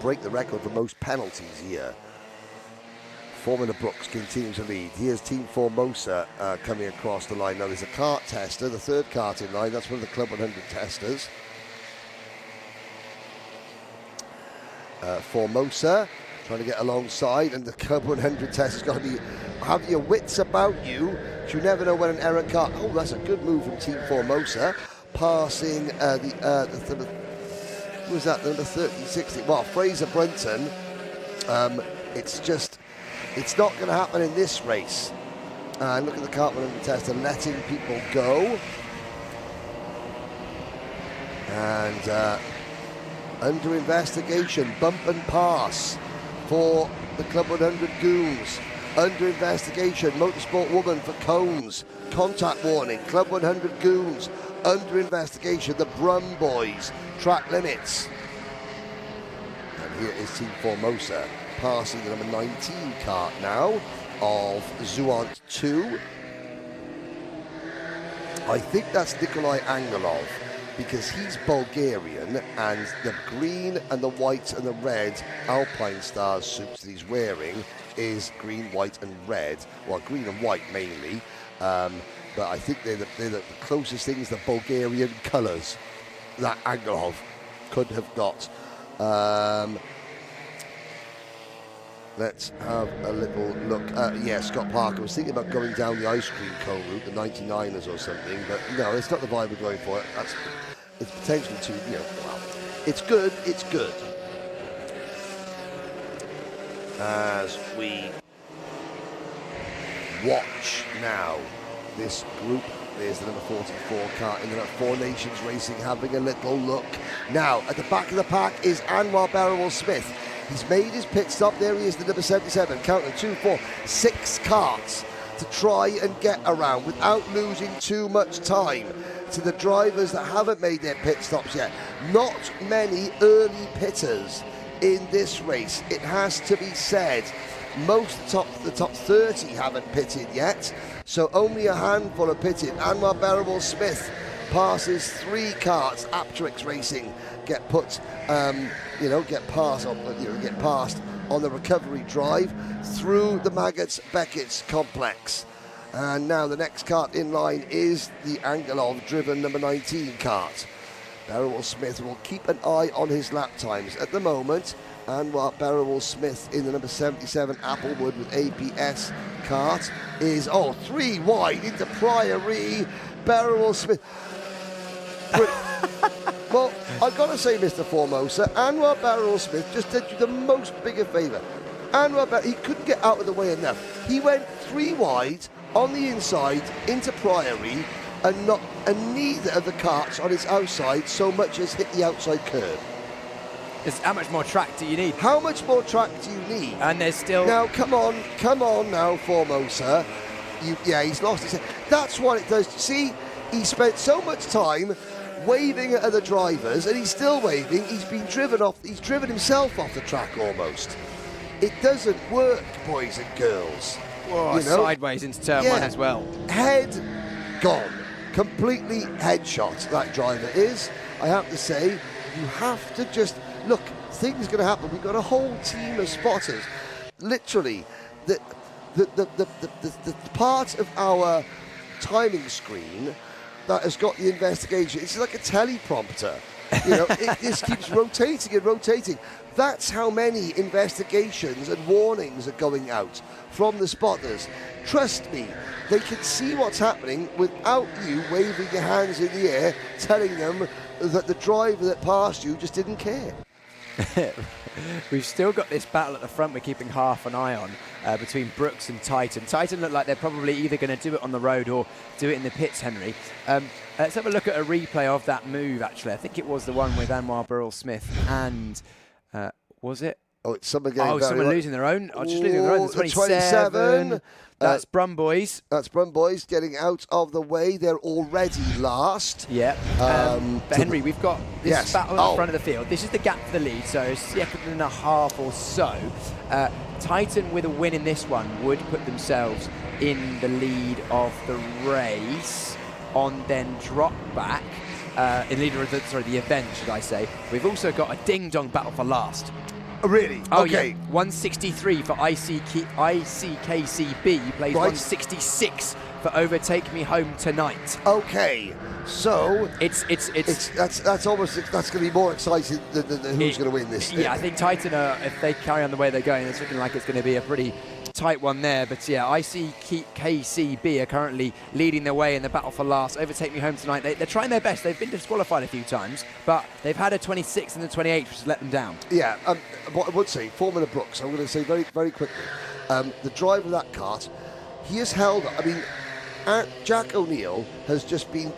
break the record for most penalties here. Formula Brooks continues to lead. Here's Team Formosa coming across the line. Now there's a kart tester, the 3rd kart in line. That's one of the Club 100 testers. Formosa trying to get alongside, and the Club 100 test has got to have your wits about you, because you never know when an errant car. Oh, that's a good move from Team Formosa, passing who was that, number 3060? Well, Fraser Brunton. It's not going to happen in this race. Look at the kart 100 test and letting people go. And under investigation, bump and pass for the Club 100 Goons. Under investigation, Motorsport Woman for cones. Contact warning, Club 100 Goons. Under investigation, the Brum Boys. Track limits. And here is Team Formosa passing the number 19 kart now of Zuant 2. I think that's Nikolai Angelov, because he's Bulgarian, and the green and the white and the red Alpine Stars suits that he's wearing is green, white and red. Well, green and white mainly, but I think they're the closest things, the Bulgarian colours that Angelov could have got. Let's have a little look. Yeah, Scott Parker was thinking about going down the ice cream cone route, the 99ers or something, but no, it's not the vibe we're going for. It's potentially too, well, it's good, it's good. As we watch now this group, there's the number 44 car in the Four Nations Racing having a little look. Now, at the back of the pack is Anwar Barrowell-Smith. He's made his pit stop. There he is, the number 77, counting 2, 4, 6 karts to try and get around without losing too much time to the drivers that haven't made their pit stops yet. Not many early pitters in this race, it has to be said. Most the top 30 haven't pitted yet, so only a handful are pitted. Anwar Barrowell-Smith passes 3 karts. Rotax Racing get put, get passed on the recovery drive through the Maggots-Beckett's complex. And now the next kart in line is the Angelov-driven number 19 kart. Barrowell-Smith will keep an eye on his lap times. At the moment, Anwar Barrowell-Smith in the number 77 Applewood with APS kart is 3 wide into Priory. Barrowell-Smith. Well, I've got to say, Mr. Formosa, Anwar Barrowell-Smith just did you the most bigger favour. He couldn't get out of the way enough. He went 3 wide on the inside into Priory, and neither of the karts on his outside so much as hit the outside curb. How much more track do you need? How much more track do you need? And there's still... Now, come on now, Formosa. He's lost his head. That's what it does. See, he spent so much time waving at other drivers, and he's still waving. He's been driven off. He's driven himself off the track almost. It doesn't work, boys and girls. Whoa, sideways into turn 1 as well. Head gone. Completely headshot, that driver is. I have to say, you have to just... Look, things are going to happen. We've got a whole team of spotters. Literally, the part of our timing screen that has got the investigation, it's like a teleprompter. It just keeps rotating and rotating. That's how many investigations and warnings are going out from the spotters. Trust me, they can see what's happening without you waving your hands in the air, telling them that the driver that passed you just didn't care. We've still got this battle at the front we're keeping half an eye on between Brooks and Titan. Titan look like they're probably either going to do it on the road or do it in the pits, Henry. Let's have a look at a replay of that move, actually. I think it was the one with Anwar Barrowell-Smith and... was it? Oh, it's someone getting someone losing their own. Just losing their own. The 27. That's Brum Boys. That's Brum Boys getting out of the way. They're already last. Yeah. But Henry, we've got this battle at the front of the field. This is the gap for the lead, so a second and a half or so. Titan with a win in this one would put themselves in the lead of the race on then drop back. In leader of the event, should I say. We've also got a ding-dong battle for last. Oh, really? Oh, okay. Yeah. 163 for ICKCB. Plays 166 for Overtake Me Home Tonight. Okay, so that's almost that's going to be more exciting than who's going to win this. Yeah, I think Titan if they carry on the way they're going, it's looking like it's going to be a pretty tight one there. But yeah, I see KCB are currently leading the way in the battle for last. Overtake Me Home Tonight. They're trying their best. They've been disqualified a few times, but they've had a 26 and a 28, which has let them down. Yeah, what I would say, Formula Brooks, I'm going to say very, very quickly, the driver of that kart, he has held, I mean, Jack O'Neill has just been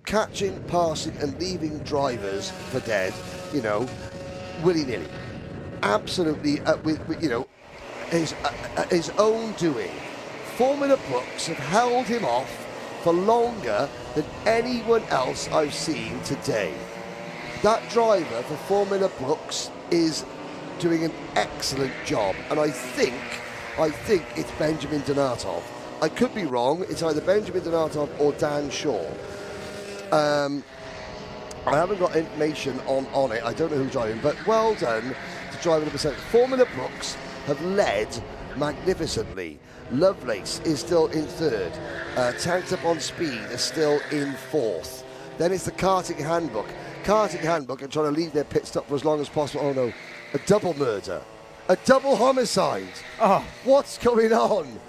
catching, passing and leaving drivers for dead, you know, willy-nilly. Absolutely, with you know, his own doing. Formula Brooks have held him off for longer than anyone else I've seen today. That driver for Formula Brooks is doing an excellent job, and I think it's Benjamin Donatov. I could be wrong. It's either Benjamin Donatov or Dan Shaw. I haven't got information on it. I don't know who's driving, but well done to driver number 7. Formula Brooks have led magnificently. Lovelace is still in 3rd. Tanked Up on Speed is still in 4th. Then it's the Karting Handbook. Karting Handbook are trying to leave their pit stop for as long as possible. Oh no, a double murder. A double homicide. Oh, what's going on?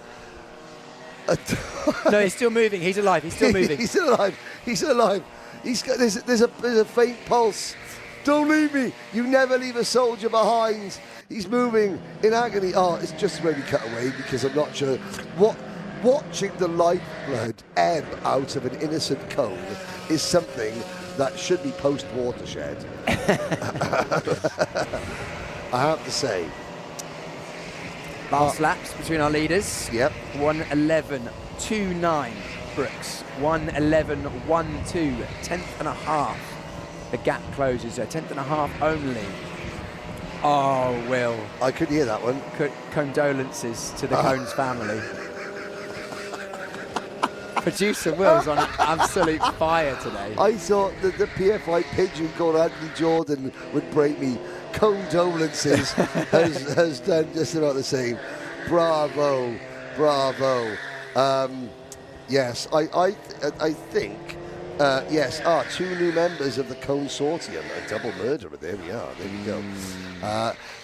No, he's still moving. He's alive. He's still moving. He's still alive. He's still alive. He's got, there's a faint pulse. Don't leave me. You never leave a soldier behind. He's moving in agony. Oh, it's just when we cut away because I'm not sure. Watching the lifeblood ebb out of an innocent cone is something that should be post-watershed. I have to say. Last laps between our leaders. Yep. 1:11.29 Brooks. 1:11.12. 10th and a half. The gap closes. A 10th and a half only. Oh, Will. I couldn't hear that one. Condolences to the Cones family. Producer Will's on absolute fire today. I thought that the PFI pigeon called Anthony Jordan would break me. Condolences has done just about the same. Bravo, bravo. Yes, I think, yes, 2 new members of the Consortium, a double murderer. There we are, there we go.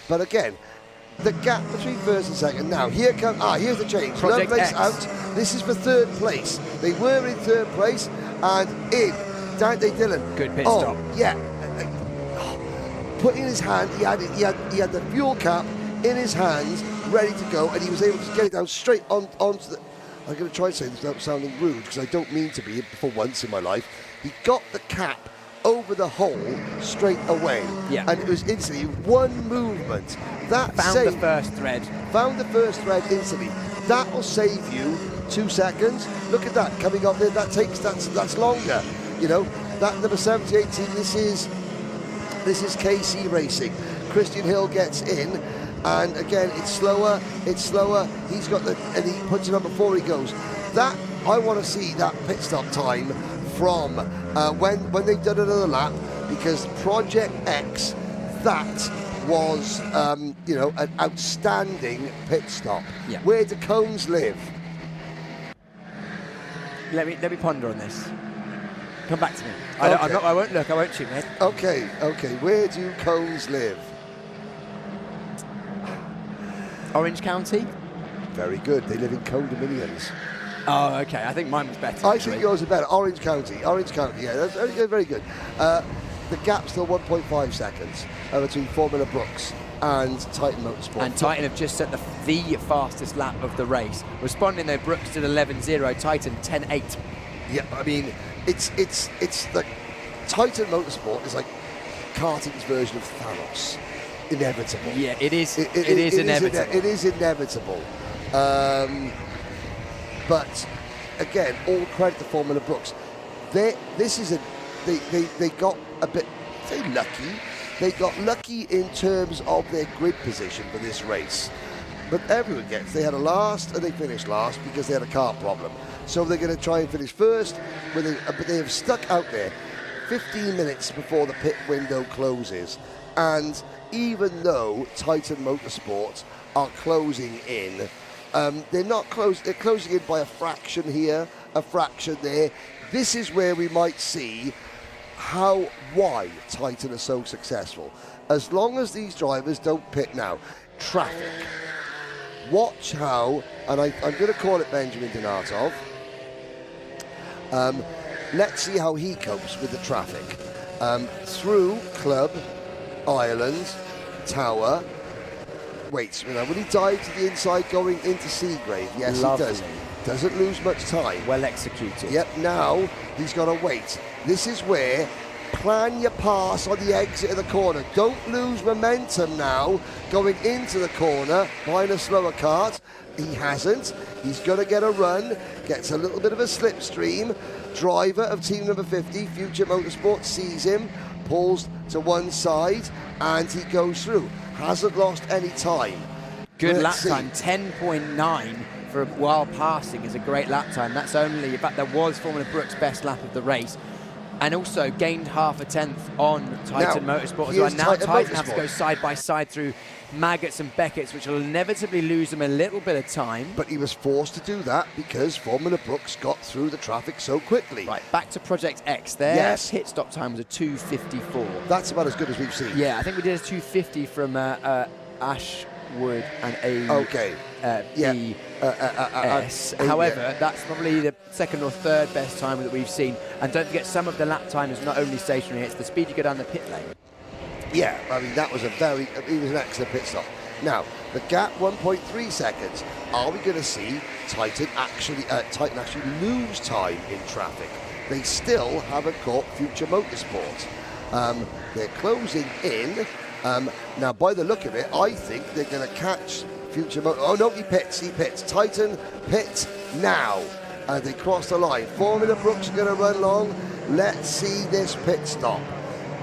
But again, the gap between first and second. Now, here's the change. Lovelace out. This is for 3rd place. They were in 3rd place and in. Dante Dillon. Good pit stop. Yeah. Put in his hand, he had the fuel cap in his hands, ready to go, and he was able to get it down straight onto the... I'm going to try and say this without sounding rude, because I don't mean to be for once in my life. He got the cap over the hole straight away. Yeah. And it was instantly one movement. That found the first thread. Found the first thread instantly. That will save you 2 seconds. Look at that coming up there. That's longer. You know, that number 70, 18. This is KC Racing. Christian Hill gets in, and again it's slower. He's got and he puts it on before he goes. That I want to see that pit stop time from when they've done another lap, because Project X, that was you know, an outstanding pit stop. Yeah. Where do cones live? Let me ponder on this. Come back to me. Okay. I won't look. I won't shoot, mate. Okay. Where do cones live? Orange County. Very good. They live in condominiums. Oh, okay. I think mine was better. I think yours is better. Orange County. Yeah, that's very good. The gap's still 1.5 seconds between Formula Brooks and Titan Motorsport. And Titan have just set the fastest lap of the race. Responding though, Brooks did 11.0, Titan 10.8. Yeah, I mean, it's like Titan Motorsport is like karting's version of Thanos. Inevitable. Yeah, it is. It is inevitable. It is inevitable. But again, all credit to Formula Brooks. They got a bit lucky. They got lucky in terms of their grid position for this race. But everyone gets. They had a last and they finished last because they had a car problem. So they're going to try and finish first, but they have stuck out there 15 minutes before the pit window closes. And even though Titan Motorsport are closing in, they're not close. They're closing in by a fraction here. a fraction there. This is where we might see why Titan are so successful. As long as these drivers don't pit now. Traffic. Watch how, and I'm going to call it Benjamin Donatov. Let's see how he copes with the traffic. Through Club, Ireland, Tower. Wait, will he dive to the inside going into Seagrave? Yes, Lovely. he does. Doesn't lose much time. Well executed. Yep, now he's got to wait. This is where plan your pass on the exit of the corner. Don't lose momentum now going into the corner behind a slower kart. He hasn't. He's going to get a run, gets a little bit of a slipstream. Driver of team number 50, Future Motorsport, sees him, pulls to one side, and he goes through. Hasn't lost any time. Good lap time, 10.9 for while passing is a great lap time. That's only, in fact, that was Formula Brooks' best lap of the race. And also gained half a tenth on Titan Motorsport as well. Now Titan have to go side by side through Maggots and Beckett's, which will inevitably lose them a little bit of time. But he was forced to do that because Formula Brooks got through the traffic so quickly. Right, back to Project X. Their pit stop time was a 2:54. That's about as good as we've seen. Yeah, I think we did a 2:50 from Ashwood and BS. However, that's probably the second or third best time that we've seen. And don't forget, some of the lap time is not only stationary, it's the speed you go down the pit lane. Yeah, I mean, that was it was an excellent pit stop. Now, the gap, 1.3 seconds. Are we going to see Titan actually lose time in traffic? They still haven't caught Future Motorsport. They're closing in. Now, by the look of it, I think they're going to catch Future Motorsport. Oh, no, he pits. Titan pits now. They cross the line. Formula Brooks are going to run long. Let's see this pit stop.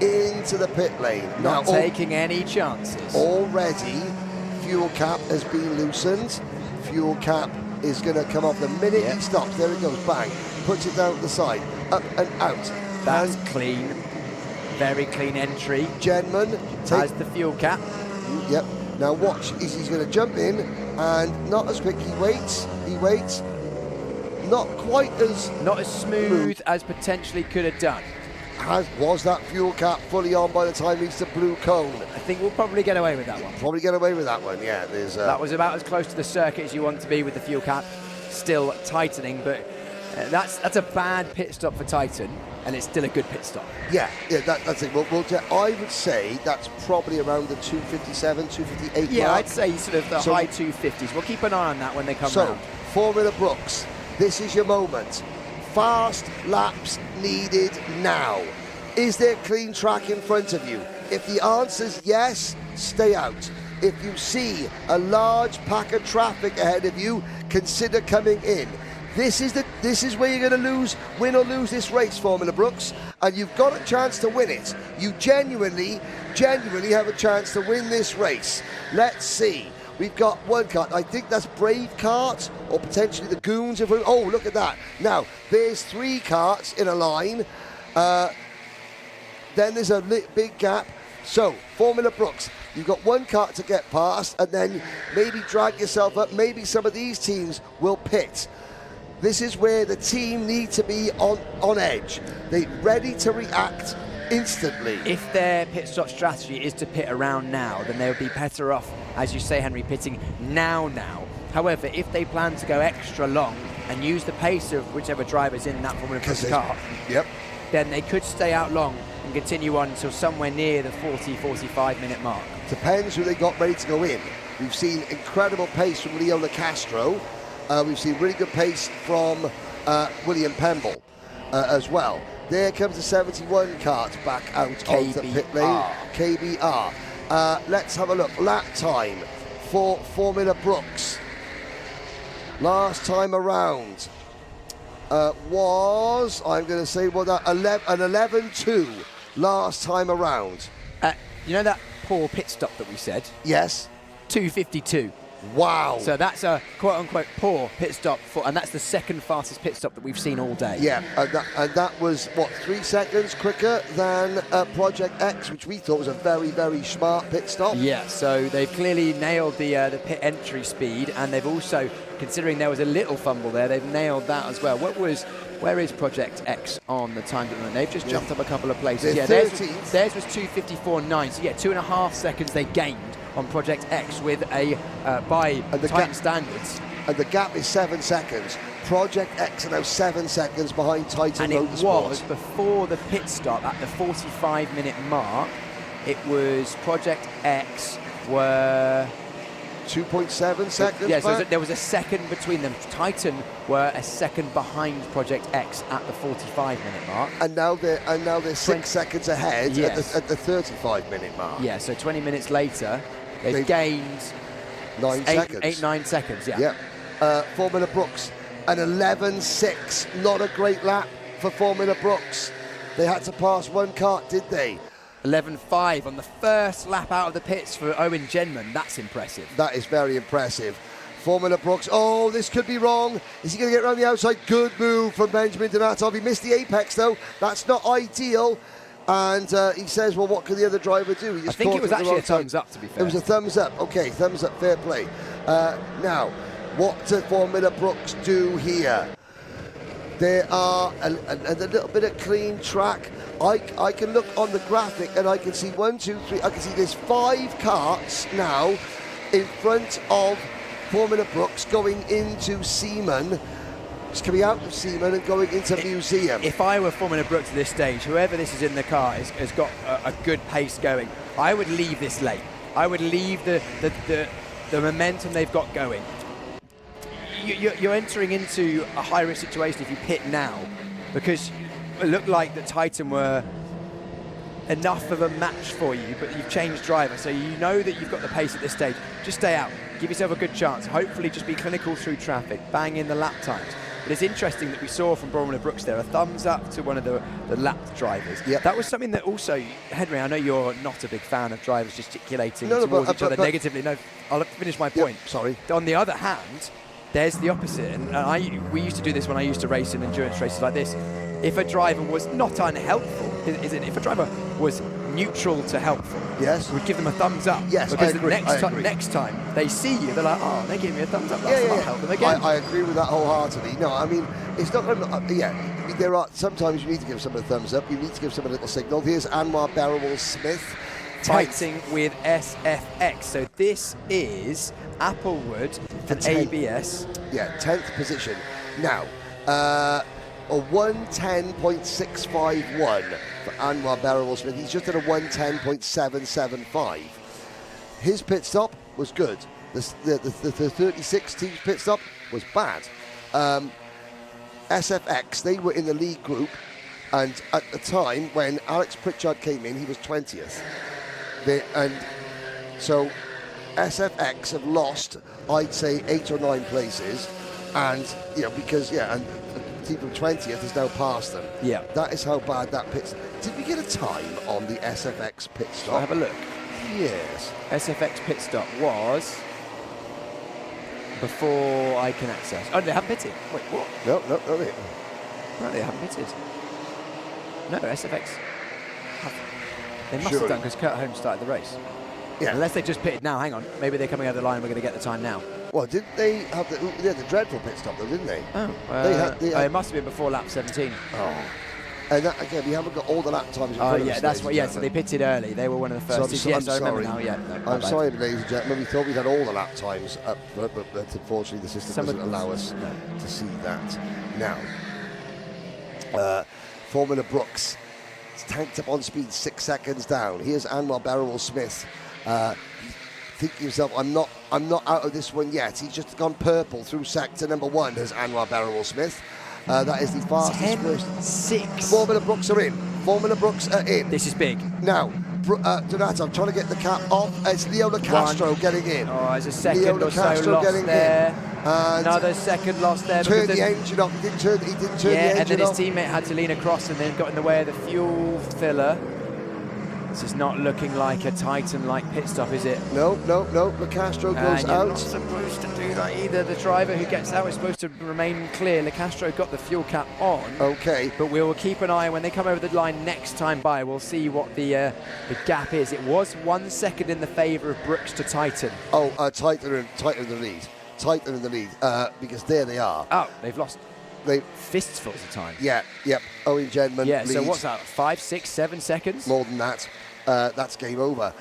Into the pit lane. Not taking any chances. Already, fuel cap has been loosened. Fuel cap is going to come off the minute he stops. There it goes, bang. Puts it down the side, up and out. That's clean. Very clean entry. Genman has the fuel cap. Yep. Now watch, he's going to jump in and not as quick. He waits. Not quite as... Not as smooth as potentially could have done. Was that fuel cap fully on by the time he reached the blue cone? I think we'll probably get away with that one. Yeah. That was about as close to the circuit as you want to be with the fuel cap. Still tightening, but that's a bad pit stop for Titan, and it's still a good pit stop. Yeah, that's it. I would say that's probably around the 257, 258 mark. Yeah, I'd say sort of the high 250s. We'll keep an eye on that when they come round. Formula Brooks, this is your moment. Fast laps needed now. Is there clean track in front of you? If the answer's yes, stay out. If you see a large pack of traffic ahead of you, consider coming in. This is where you're going to win or lose this race, Formula Brooks, and you've got a chance to win it. You genuinely have a chance to win this race. Let's see. We've got one kart. I think that's Brave Kart or potentially the Goons. Oh, look at that. Now, there's 3 karts in a line. Then there's a big gap. So, Formula Brooks, you've got one kart to get past and then maybe drag yourself up. Maybe some of these teams will pit. This is where the team need to be on edge. They're ready to react instantly. If their pit stop strategy is to pit around now, then they'll be better off, as you say, Henry, pitting now. However, if they plan to go extra long and use the pace of whichever driver's in that Formula Brooks car, then they could stay out long and continue on until somewhere near the 40-45 minute mark. Depends who they got ready to go in. We've seen incredible pace from Leo Castro. We've seen really good pace from William Pemble as well. There comes the 71 kart back out onto the pit lane. KBR. Let's have a look. Lap time for Formula Brooks. Last time around was, I'm going to say, an 11.2 last time around. You know that poor pit stop that we said? Yes. 2:52. Wow. So that's a quote-unquote poor pit stop, and that's the second fastest pit stop that we've seen all day. Yeah, and that was, 3 seconds quicker than Project X, which we thought was a very, very smart pit stop. Yeah, so they've clearly nailed the pit entry speed, and they've also considering there was a little fumble there, they've nailed that as well. Where is Project X on the time? They've just jumped up a couple of places. They're Theirs 13th. was 2:54.9. So yeah, 2.5 seconds they gained on Project X with a by Titan standards. And the gap is 7 seconds. Project X are now 7 seconds behind Titan And Motorsport. it was before the pit stop at the 45-minute mark. It was Project X were 2.7 seconds. Yeah, so back. there was a second between them. Titan were a second behind Project X at the 45-minute mark. And now they're 6 seconds ahead Yes. at the 35-minute mark. Yeah, so 20 minutes later, they've gained 9 seconds. 8-9 seconds. Yeah. Formula Brooks, an 11.6. Not a great lap for Formula Brooks. They had to pass one kart, did they? 11.5 on the first lap out of the pits for Owen Genman. That's impressive. That is very impressive. Formula Brooks, oh, this could be wrong. Is he going to get around the outside? Good move from Benjamin Donatov. He missed the apex, though. That's not ideal. And he says, well, what could the other driver do? He just I think it was caught at the actually a wrong time. thumbs up, to be fair. It was a thumbs up. Okay, thumbs up, fair play. Now, what does Formula Brooks do here? There are a little bit of clean track. I can look on the graphic and I can see 1, 2, 3. I can see there's 5 karts now in front of Formula Brooks going into Seaman. It's coming out of Seaman and going into Museum. If I were Formula Brooks at this stage, whoever this is in the car has got a good pace going. I would leave this late. I would leave the momentum they've got going. You're entering into a high-risk situation if you pit now, because it looked like that Titan were enough of a match for you, but you've changed driver, so you know that you've got the pace at this stage. Just stay out. Give yourself a good chance. Hopefully just be clinical through traffic. Bang in the lap times. But it's interesting that we saw from Formula Brooks there a thumbs up to one of the lapped drivers. Yep. That was something that also, Henry, I know you're not a big fan of drivers gesticulating towards each other negatively. No, I'll finish my point. Yep, sorry. On the other hand, there's the opposite, and we used to do this when I used to race in endurance races like this. If a driver was not unhelpful, if a driver was neutral to helpful, yes, we'd give them a thumbs up. Yes, because I agree. Next time they see you, they're like, oh, they gave me a thumbs up. I'll help them again. I agree with that wholeheartedly. No, I mean, it's not going to... I mean, there are... Sometimes you need to give someone a thumbs up. You need to give someone a little signal. Here's Anwar Barrowell-Smith. Fighting with SFX. So this is Applewood and ABS. Yeah, 10th position. Now, a 110.651 for Anwar Barrowell-Smith. He's just at a 110.775. His pit stop was good. The 36 team's pit stop was bad. SFX, they were in the lead group, and at the time when Alex Pritchard came in, he was 20th. And so SFX have lost, I'd say, 8 or 9 places, and because and the team from 20th has now passed them. Yeah, that is how bad that pit. Did we get a time on the SFX pit stop? I'll have a look. Yes. SFX pit stop was before I can access. Oh, they haven't pitted. Wait, what? No, they haven't pitted. No, SFX. They must have done because Kurt Holmes started the race. Yeah. Unless they just pitted now. Hang on. Maybe they're coming over the line and we're going to get the time now. Well, didn't they have they had the dreadful pit stop though, didn't they? Oh. It must have been before lap 17. Oh. And that, again, we haven't got all the lap times in front of us, that's what. Yeah, so they pitted early. They were one of the first. So I'm I remember sorry. now. Yeah, no, I'm sorry, ladies and gentlemen. We thought we'd had all the lap times up, but unfortunately the system doesn't allow us to see that. Now, Formula Brooks tanked up on speed, 6 seconds down. Here's Anwar Barrowell-Smith. Think to yourself, I'm not out of this one yet. He's just gone purple through sector number 1. There's Anwar Barrowell-Smith. That is the fastest. 10-6. Formula Brooks are in. Formula Brooks are in. This is big. Now, Donato, I'm trying to get the cap off. It's Leo Lacastro getting in. Oh, there's a second Leo or so Lacastro lost getting there. And another second lost there. Turned the engine off. He didn't turn the engine off. And then his teammate had to lean across and then got in the way of the fuel filler. This is not looking like a Titan-like pit stop, is it? No. Lacastro goes out. You're not supposed to do that either. The driver who gets out is supposed to remain clear. Lacastro got the fuel cap on. Okay. But we'll keep an eye when they come over the line next time by. We'll see what the gap is. It was 1 second in the favour of Brooks to Titan. Oh, Titan in the lead. tight and in the lead because there they are. Oh, they've lost fistfuls of time. Yeah, yep. Owen Genman Yeah, leads. so what's that, 5, 6, 7 seconds? More than that. That's game over.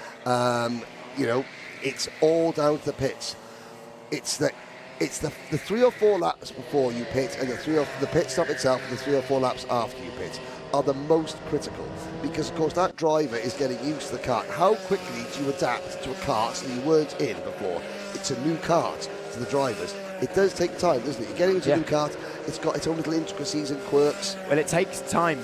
You know, it's all down to the pits. It's the 3 or 4 laps before you pit and the pit stop itself and the 3 or 4 laps after you pit are the most critical, because of course that driver is getting used to the kart. How quickly do you adapt to a kart that you weren't in before? It's a new kart to the drivers. It does take time, doesn't it? You're getting into a new kart, it's got its own little intricacies and quirks. Well, it takes time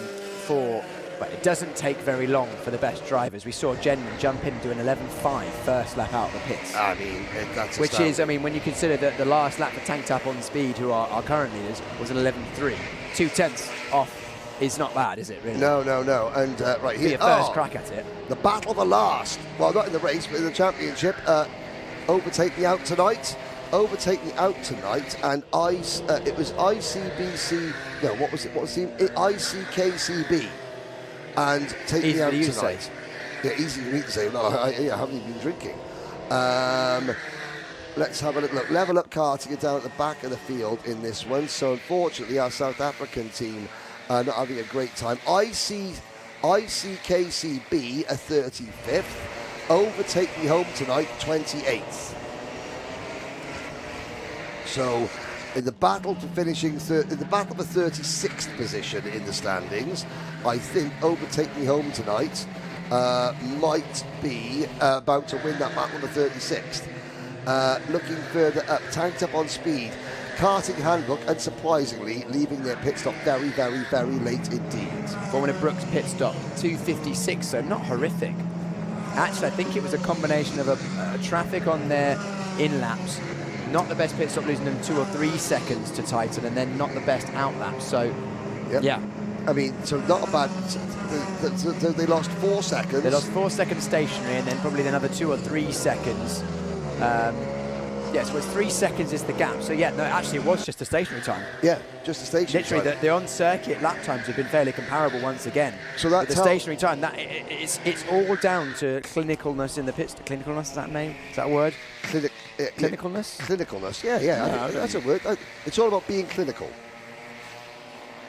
but it doesn't take very long for the best drivers. We saw Genman jump in and do an 11.5 first lap out of the pits. I mean, that's which is, I mean, when you consider that the last lap for Tanked Up on Speed, who are our current leaders, was an 11.3. 2/10 off is not bad, is it, really? No. And right here, be a first crack at it. The battle of the last. Well, not in the race, but in the championship. Overtake me out tonight. And it was ICBC. No, what was it? What was it? ICKCB. And take me out tonight. Yeah, easy for me to say. No, I haven't even been drinking. Let's have a look. Level Up karting are down at the back of the field in this one. So unfortunately, our South African team are not having a great time. ICKCB are 35th. Overtake Me Home tonight, 28th. So, in the battle for finishing, in the battle for 36th position in the standings, I think Overtake Me Home tonight might be about to win that battle for 36th. Looking further up, Tanked Up on Speed, karting handbook, and surprisingly leaving their pit stop very, very, very late indeed. Formula Brooks pit stop, 2:56, so not horrific. Actually, I think it was a combination of a traffic on their in-laps, not the best pit stop, losing them 2 or 3 seconds to tighten, and then not the best out-lap, so yeah. I mean, so not a bad, they lost 4 seconds. They lost 4 seconds stationary, and then probably another 2 or 3 seconds. Yes, well, 3 seconds is the gap. So yeah, no, actually it was just a stationary time. Yeah, just a stationary time. Literally, the on-circuit lap times have been fairly comparable once again. So that the stationary time, it's all down to clinicalness in the pits. Clinicalness, is that a name? Is that a word? Clinicalness? Clinicalness, yeah. That's a word. It's all about being clinical.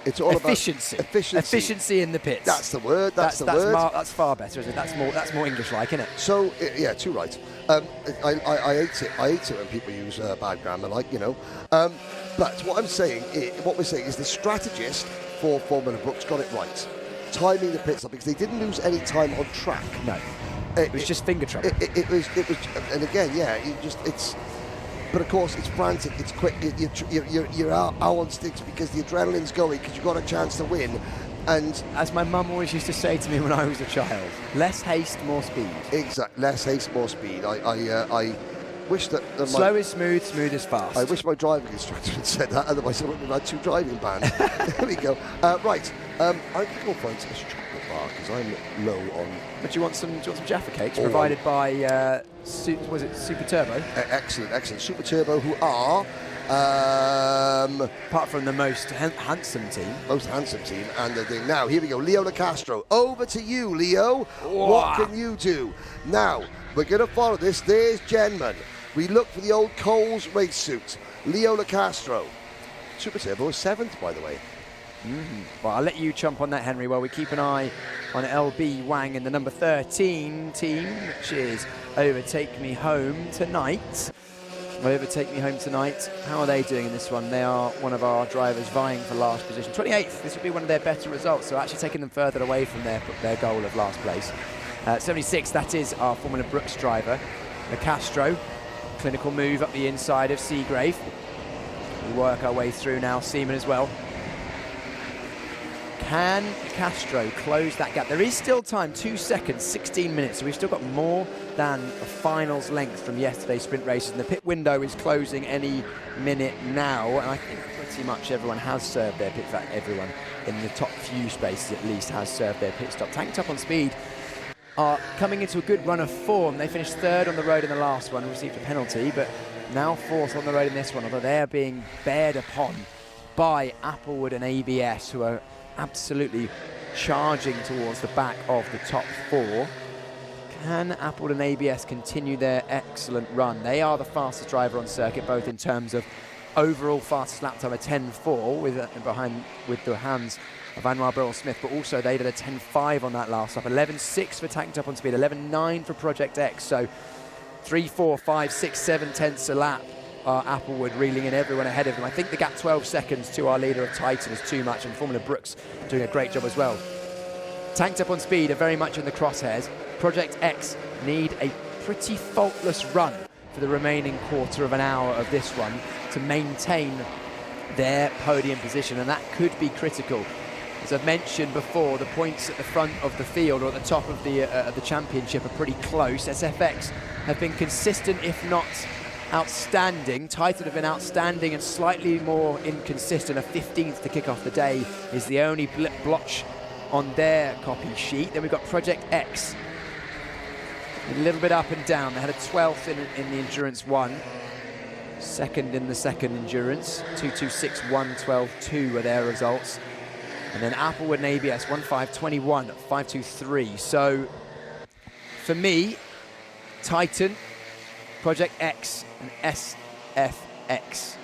It's all efficiency. About efficiency in the pits. That's the word. That's the word. That's far better, isn't it? That's more English-like, isn't it? So yeah, too right. I hate it. I hate it when people use bad grammar, like, you know. But what we're saying is the strategist for Formula Brooks got it right, timing the pit stop, because they didn't lose any time on track. No, it was just finger trouble. It was, and again, yeah, it's. But of course, it's frantic, it's quick, you're out on sticks because the adrenaline's going, because you've got a chance to win. And as my mum always used to say to me when I was a child, less haste, more speed. Exactly, less haste, more speed. I wish that... slow is smooth, smooth is fast. I wish my driving instructor had said that, otherwise I wouldn't have had 2 driving bans. There we go. Right, I'm going to go find some chocolate bar, because I'm low on... But do you want some Jaffa cakes provided by, was it Super Turbo? Excellent. Super Turbo, who are... apart from the most handsome team. And the thing. Now, here we go. Leo LaCastro. Over to you, Leo. Whoa. What can you do? Now, we're going to follow this. There's Genman. We look for the old Coles race suit. Leo LaCastro. Super Turbo is 7th, by the way. Well, I'll let you chomp on that, Henry, while we keep an eye on LB Wang in the number 13 team, which is Overtake Me Home tonight. Overtake Me Home tonight. How are they doing in this one? They are one of our drivers vying for last position. 28th, this would be one of their better results, so actually taking them further away from their goal of last place. 76th, that is our Formula Brooks driver, Castro. Clinical move up the inside of Seagrave. We work our way through now, Seaman as well. Can Castro close that gap? There is still time, 2 seconds, 16 minutes, so we've still got more than a finals length from yesterday's sprint races, and the pit window is closing any minute now, and I think pretty much everyone has served their pit. In fact, everyone in the top few spaces at least has served their pit stop. Tanked Up on Speed are coming into a good run of form. They finished 3rd on the road in the last one, received a penalty, but now 4th on the road in this one, although they are being bared upon by Applewood and ABS, who are absolutely charging towards the back of the top 4. can Applewood and ABS continue their excellent run? They are the fastest driver on circuit, both in terms of overall fastest lap time of 10.4 with the hands of Anwar Burrell-Smith, but also they did a 10.5 on that last lap, 11.6 for Tanked Up on Speed, 11.9 for Project X. So 3, 4, 5, 6, 7 tenths a lap are Applewood reeling in everyone ahead of them. I think the gap 12 seconds to our leader of Titan is too much, and Formula Brooks doing a great job as well. Tanked Up on Speed are very much in the crosshairs. Project X need a pretty faultless run for the remaining quarter of an hour of this run to maintain their podium position, and that could be critical. As I've mentioned before, the points at the front of the field or at the top of the championship are pretty close. SFX have been consistent, if not outstanding. Titan have been outstanding and slightly more inconsistent. A 15th to kick off the day is the only blotch on their copy sheet. Then we've got Project X, a little bit up and down. They had a 12th in the Endurance 1, second in the second Endurance, 2.26.1, 12.2 were their results. And then Applewood and ABS, 1.5.21, 5.23. So for me, Titan, Project X and SFX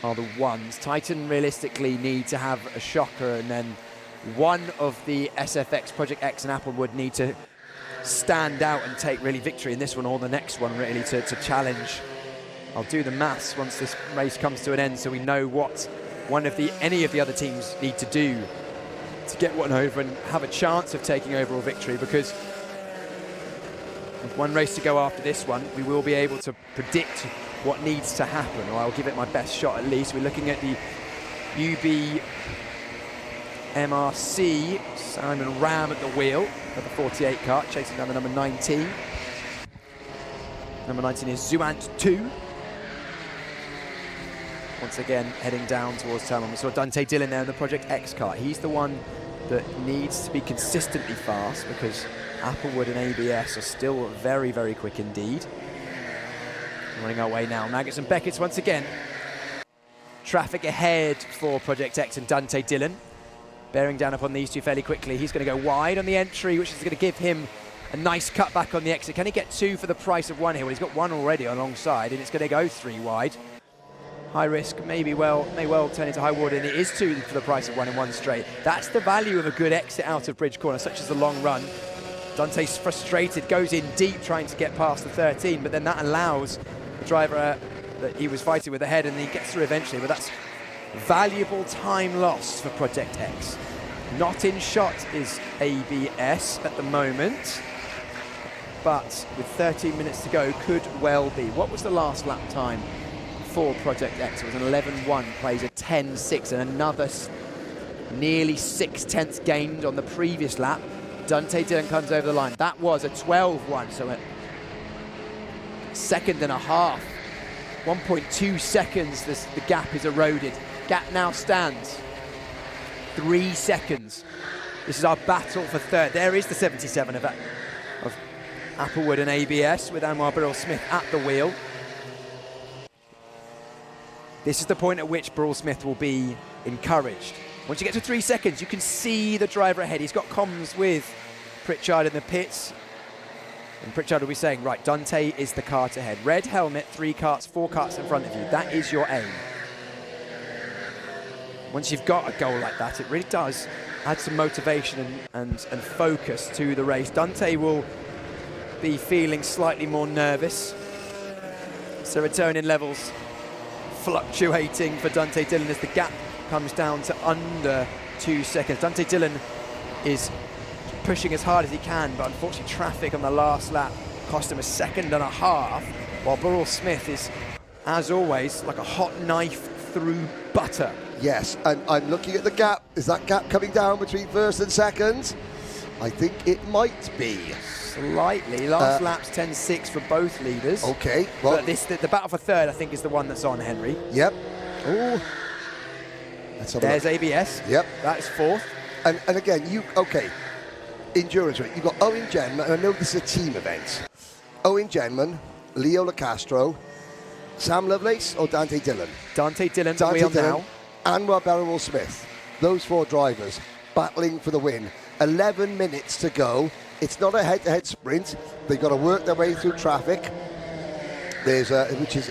are the ones. Titan realistically need to have a shocker, and then one of the SFX, Project X and Applewood need to stand out and take really victory in this one or the next one really to challenge. I'll do the maths once this race comes to an end so we know what any of the other teams need to do to get one over and have a chance of taking overall victory, because with one race to go after this one, we will be able to predict what needs to happen, or I'll give it my best shot at least. We're looking at the UB MRC, Simon Ram at the wheel of the 48 kart, chasing down the number 19. Number 19 is Zuant 2. Once again, heading down towards turn one. We saw Dante Dillon there in the Project X kart. He's the one that needs to be consistently fast, because Applewood and ABS are still very, very quick indeed. Running our way now. Maggots and Beckett's once again. Traffic ahead for Project X and Dante Dillon. Bearing down upon these two fairly quickly. He's going to go wide on the entry, which is going to give him a nice cutback on the exit. Can he get 2 for the price of 1 here? Well, he's got 1 already alongside, and it's going to go 3 wide. High risk may well turn into high water, and it is 2 for the price of 1 in 1 straight. That's the value of a good exit out of bridge corner, such as the long run. Dante's frustrated, goes in deep trying to get past the 13, but then that allows the driver that he was fighting with ahead, and he gets through eventually. But that's valuable time lost for Project X. Not in shot is ABS at the moment, but with 13 minutes to go, could well be. What was the last lap time for Project X? It was an 11.1, plays a 10.6, and another nearly 6 tenths gained on the previous lap. Dante Dillon comes over the line. That was a 12.1, so a second and a half. 1.2 seconds, the gap is eroded. Gap now stands 3 seconds. This is our battle for third. There is the 77 of Applewood and ABS with Anwar Burrell-Smith at the wheel. This is the point at which Burrell-Smith will be encouraged. Once you get to 3 seconds, you can see the driver ahead. He's got comms with Pritchard in the pits. And Pritchard will be saying, right, Dante is the kart ahead. Red helmet, 3 karts, 4 karts in front of you. That is your aim. Once you've got a goal like that, it really does add some motivation and focus to the race. Dante will be feeling slightly more nervous. Serotonin levels fluctuating for Dante Dillon as the gap comes down to under 2 seconds. Dante Dillon is pushing as hard as he can, but unfortunately traffic on the last lap cost him a 1.5 seconds, while Burrell-Smith is, as always, like a hot knife through butter. Yes, and I'm looking at the gap. Is that gap coming down between first and second? I think it might be. Slightly. Last lap's 10.6 for both leaders. Okay. Well, but the battle for third, I think, is the one that's on, Henry. Yep. Oh. There's ABS. Yep. That is fourth. And again, endurance, right? You've got Owen Genman, and I know this is a team event. Owen Genman, Leo LaCastro, Sam Lovelace, or Dante Dillon? Dante Dillon, Dante wheel Dillon, now. Anwar Burrell-Smith. Those 4 drivers battling for the win. 11 minutes to go. It's not a head-to-head sprint. They've got to work their way through traffic. There's which is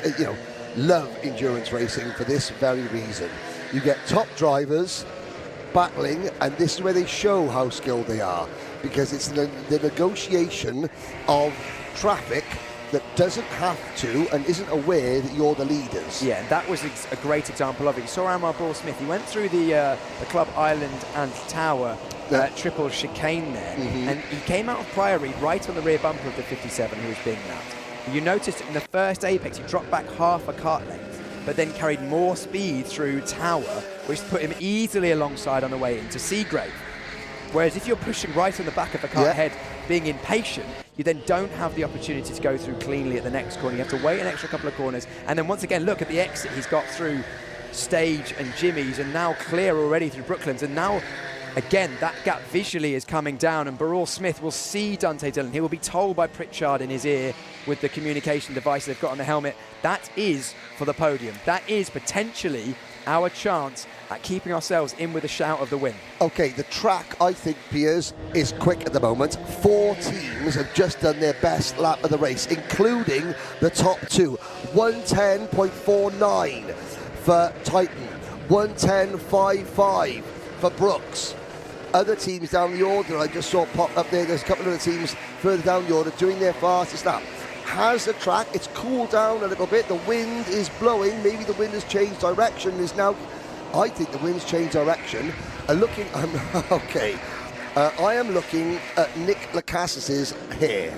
love endurance racing for this very reason. You get top drivers battling, and this is where they show how skilled they are, because it's the negotiation of traffic that doesn't have to and isn't aware that you're the leaders. Yeah, that was a great example of it. You saw Amar Brawl-Smith. He went through the Club Island and Tower triple chicane there, and he came out of Priory right on the rear bumper of the 57 who was being lapped. You noticed in the first apex he dropped back half a kart length, but then carried more speed through Tower, which put him easily alongside on the way into Seagrave. Whereas if you're pushing right on the back of the car ahead, being impatient, you then don't have the opportunity to go through cleanly at the next corner. You have to wait an extra couple of corners. And then once again, look at the exit. He's got through Stage and Jimmy's and now clear already through Brooklands. And now, again, that gap visually is coming down, and Brawl-Smith will see Dante Dillon. He will be told by Pritchard in his ear with the communication device they've got on the helmet, that is for the podium. That is potentially our chance at keeping ourselves in with a shout of the win. Okay, the track, I think, Piers, is quick at the moment. 4 teams have just done their best lap of the race, including the top 2. 110.49 for Titan, 110.55 for Brooks. Other teams down the order, I just saw pop up there, there's a couple of other teams further down the order doing their fastest lap. Has the track, it's cooled down a little bit, the wind is blowing, maybe the wind has changed direction, is now, I think the wind's changed direction. I am looking at Nick Lacassis's hair,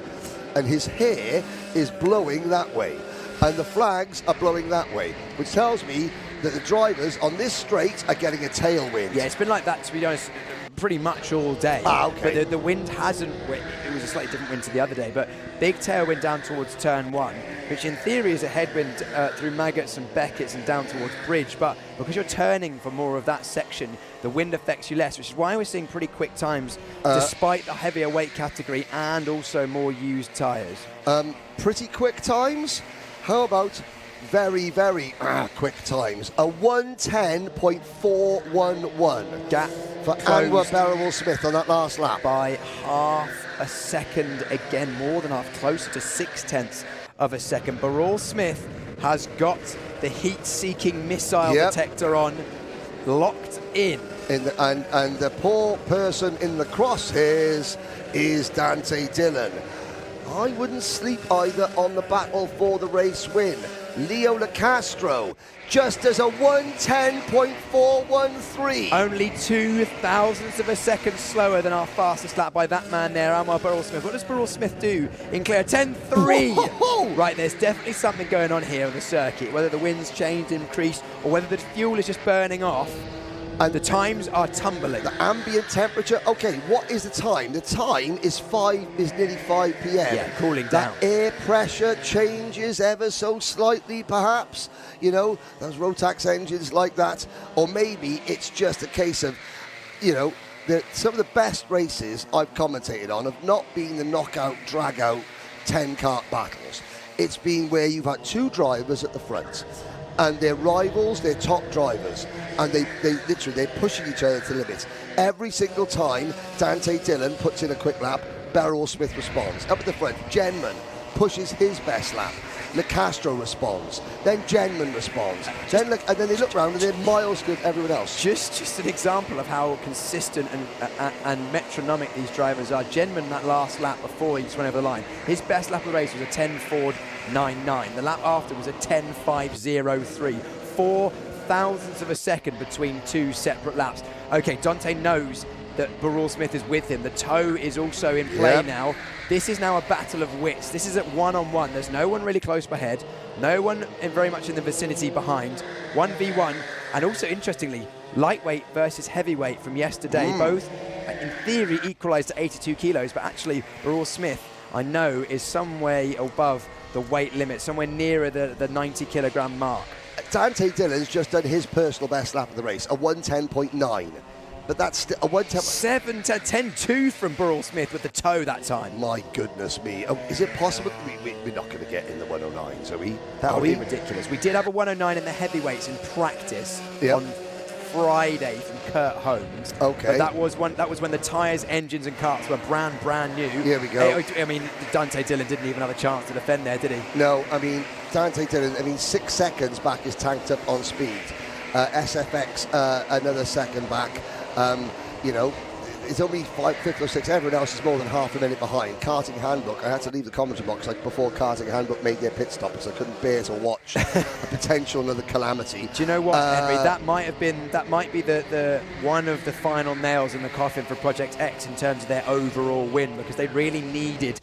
and his hair is blowing that way, and the flags are blowing that way, which tells me that the drivers on this straight are getting a tailwind. Yeah, it's been like that, to be honest, pretty much all day. But the wind hasn't, it was a slightly different wind to the other day, but big tailwind down towards turn 1, which in theory is a headwind through Maggots and Beckett's and down towards Bridge, but because you're turning for more of that section, the wind affects you less, which is why we're seeing pretty quick times despite the heavier weight category and also more used tyres. Pretty quick times? How about very, very quick times? A 110.411 gap for Anwar Barrowell-Smith on that last lap. By half a second, again, more than half, closer to 0.6 of a second. Barrowell-Smith has got the heat-seeking missile detector on, locked in. And the poor person in the crosshairs is Dante Dillon. I wouldn't sleep either on the battle for the race win. Leo Lacastro just as a 110.413. Only 0.02 of a second slower than our fastest lap by that man there, Amar Barrowell-Smith. What does Barrowell-Smith do in clear? 10.3. Right, there's definitely something going on here on the circuit, whether the wind's changed, increased, or whether the fuel is just burning off. And the times are tumbling. The ambient temperature, okay, what is the time? The time is nearly 5 p.m. Yeah, cooling down. That air pressure changes ever so slightly, perhaps. You know, those Rotax engines like that. Or maybe it's just a case of, you know, some of the best races I've commentated on have not been the knockout, drag-out 10-kart battles. It's been where you've had 2 drivers at the front, and they're rivals, they're top drivers, and they're pushing each other to the limits. Every single time Dante Dillon puts in a quick lap, Barrowell-Smith responds. Up at the front, Genman pushes his best lap. Lacastro responds. Then Genman responds. And then they look around and they're miles good everyone else. Just an example of how consistent and metronomic these drivers are. Genman, that last lap before he just went over the line, his best lap of the race was a 10.499. The lap after was a 10.503. 0.04 of a second between 2 separate laps. Okay, Dante knows that Barrowell-Smith is with him. The tow is also in play now. This is now a battle of wits. This is at one-on-one. There's no one really close behind, no one very much in the vicinity behind. 1v1, and also interestingly, lightweight versus heavyweight from yesterday. Both, in theory, equalised to 82 kilos, but actually Barrowell-Smith, I know, is some way above the weight limit, somewhere nearer the 90 kilogram mark. Dante Dillon's just done his personal best lap of the race, a 110.9. But that's still a 7 to 10.2 from Barrowell-Smith with the toe that time. My goodness me. Oh, is it possible? We're not going to get in the 109s, are we? That would be ridiculous. We did have a 109 in the heavyweights in practice on Friday from Kurt Holmes. Okay. But that was when the tyres, engines, and karts were brand new. Here we go. I mean, Dante Dillon didn't even have a chance to defend there, did he? No, I mean, Dante Dillon, 6 seconds back is tanked up on speed. SFX, another second back. You know, it's only 5th or 6th. Everyone else is more than half a minute behind. Karting Handbook, I had to leave the commentary box like before Karting Handbook made their pit stop, because I couldn't bear to watch a potential another calamity. Do you know what, Henry? That might be the one of the final nails in the coffin for Project X in terms of their overall win, because they really needed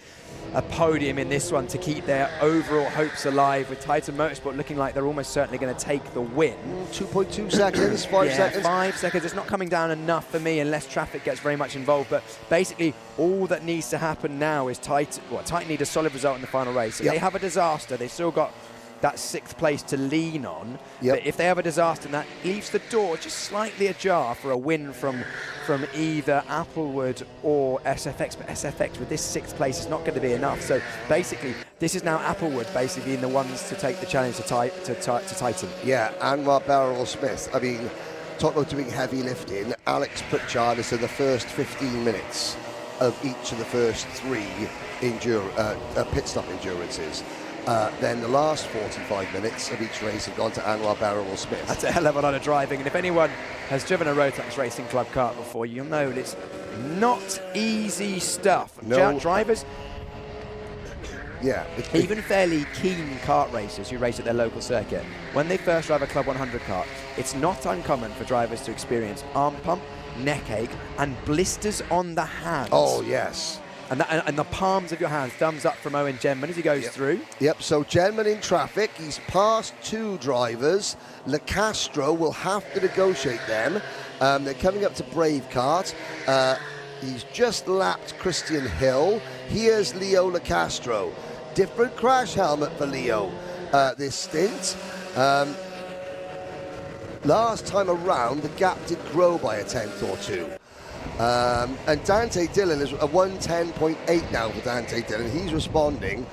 a podium in this one to keep their overall hopes alive, with Titan Motorsport looking like they're almost certainly going to take the win. 2.2 seconds, 5 seconds. 5 seconds. It's not coming down enough for me unless traffic gets very much involved. But basically, all that needs to happen now is Titan need a solid result in the final race. If they have a disaster, they've still got that 6th place to lean on. But if they have a disaster, that leaves the door just slightly ajar for a win from either AlphaLive or SFX. But SFX with this 6th place is not going to be enough. So basically, this is now AlphaLive basically being the ones to take the challenge to Titan. Yeah, Anwar Beryl Smith. I mean, talk about doing heavy lifting. Alex Pritchard is in the first 15 minutes of each of the first 3 pit stop endurances. Then the last 45 minutes of each race have gone to Anwar Beryl Smith. That's a hell of a lot of driving, and if anyone has driven a Rotax Racing Club kart before, you'll know that it's not easy stuff. No. Drivers, yeah, even fairly keen kart racers who race at their local circuit, when they first drive a Club 100 kart, it's not uncommon for drivers to experience arm pump, neck ache, and blisters on the hands. Oh, yes. And the palms of your hands. Thumbs up from Owen Genman as he goes through. Yep, so Genman in traffic. He's passed 2 drivers. LeCastro will have to negotiate them. They're coming up to Bravecart. He's just lapped Christian Hill. Here's Leo LeCastro. Different crash helmet for Leo this stint. Last time around, the gap did grow by a 10th or 2. And Dante Dillon is a 110.8 now for Dante Dillon. He's responding.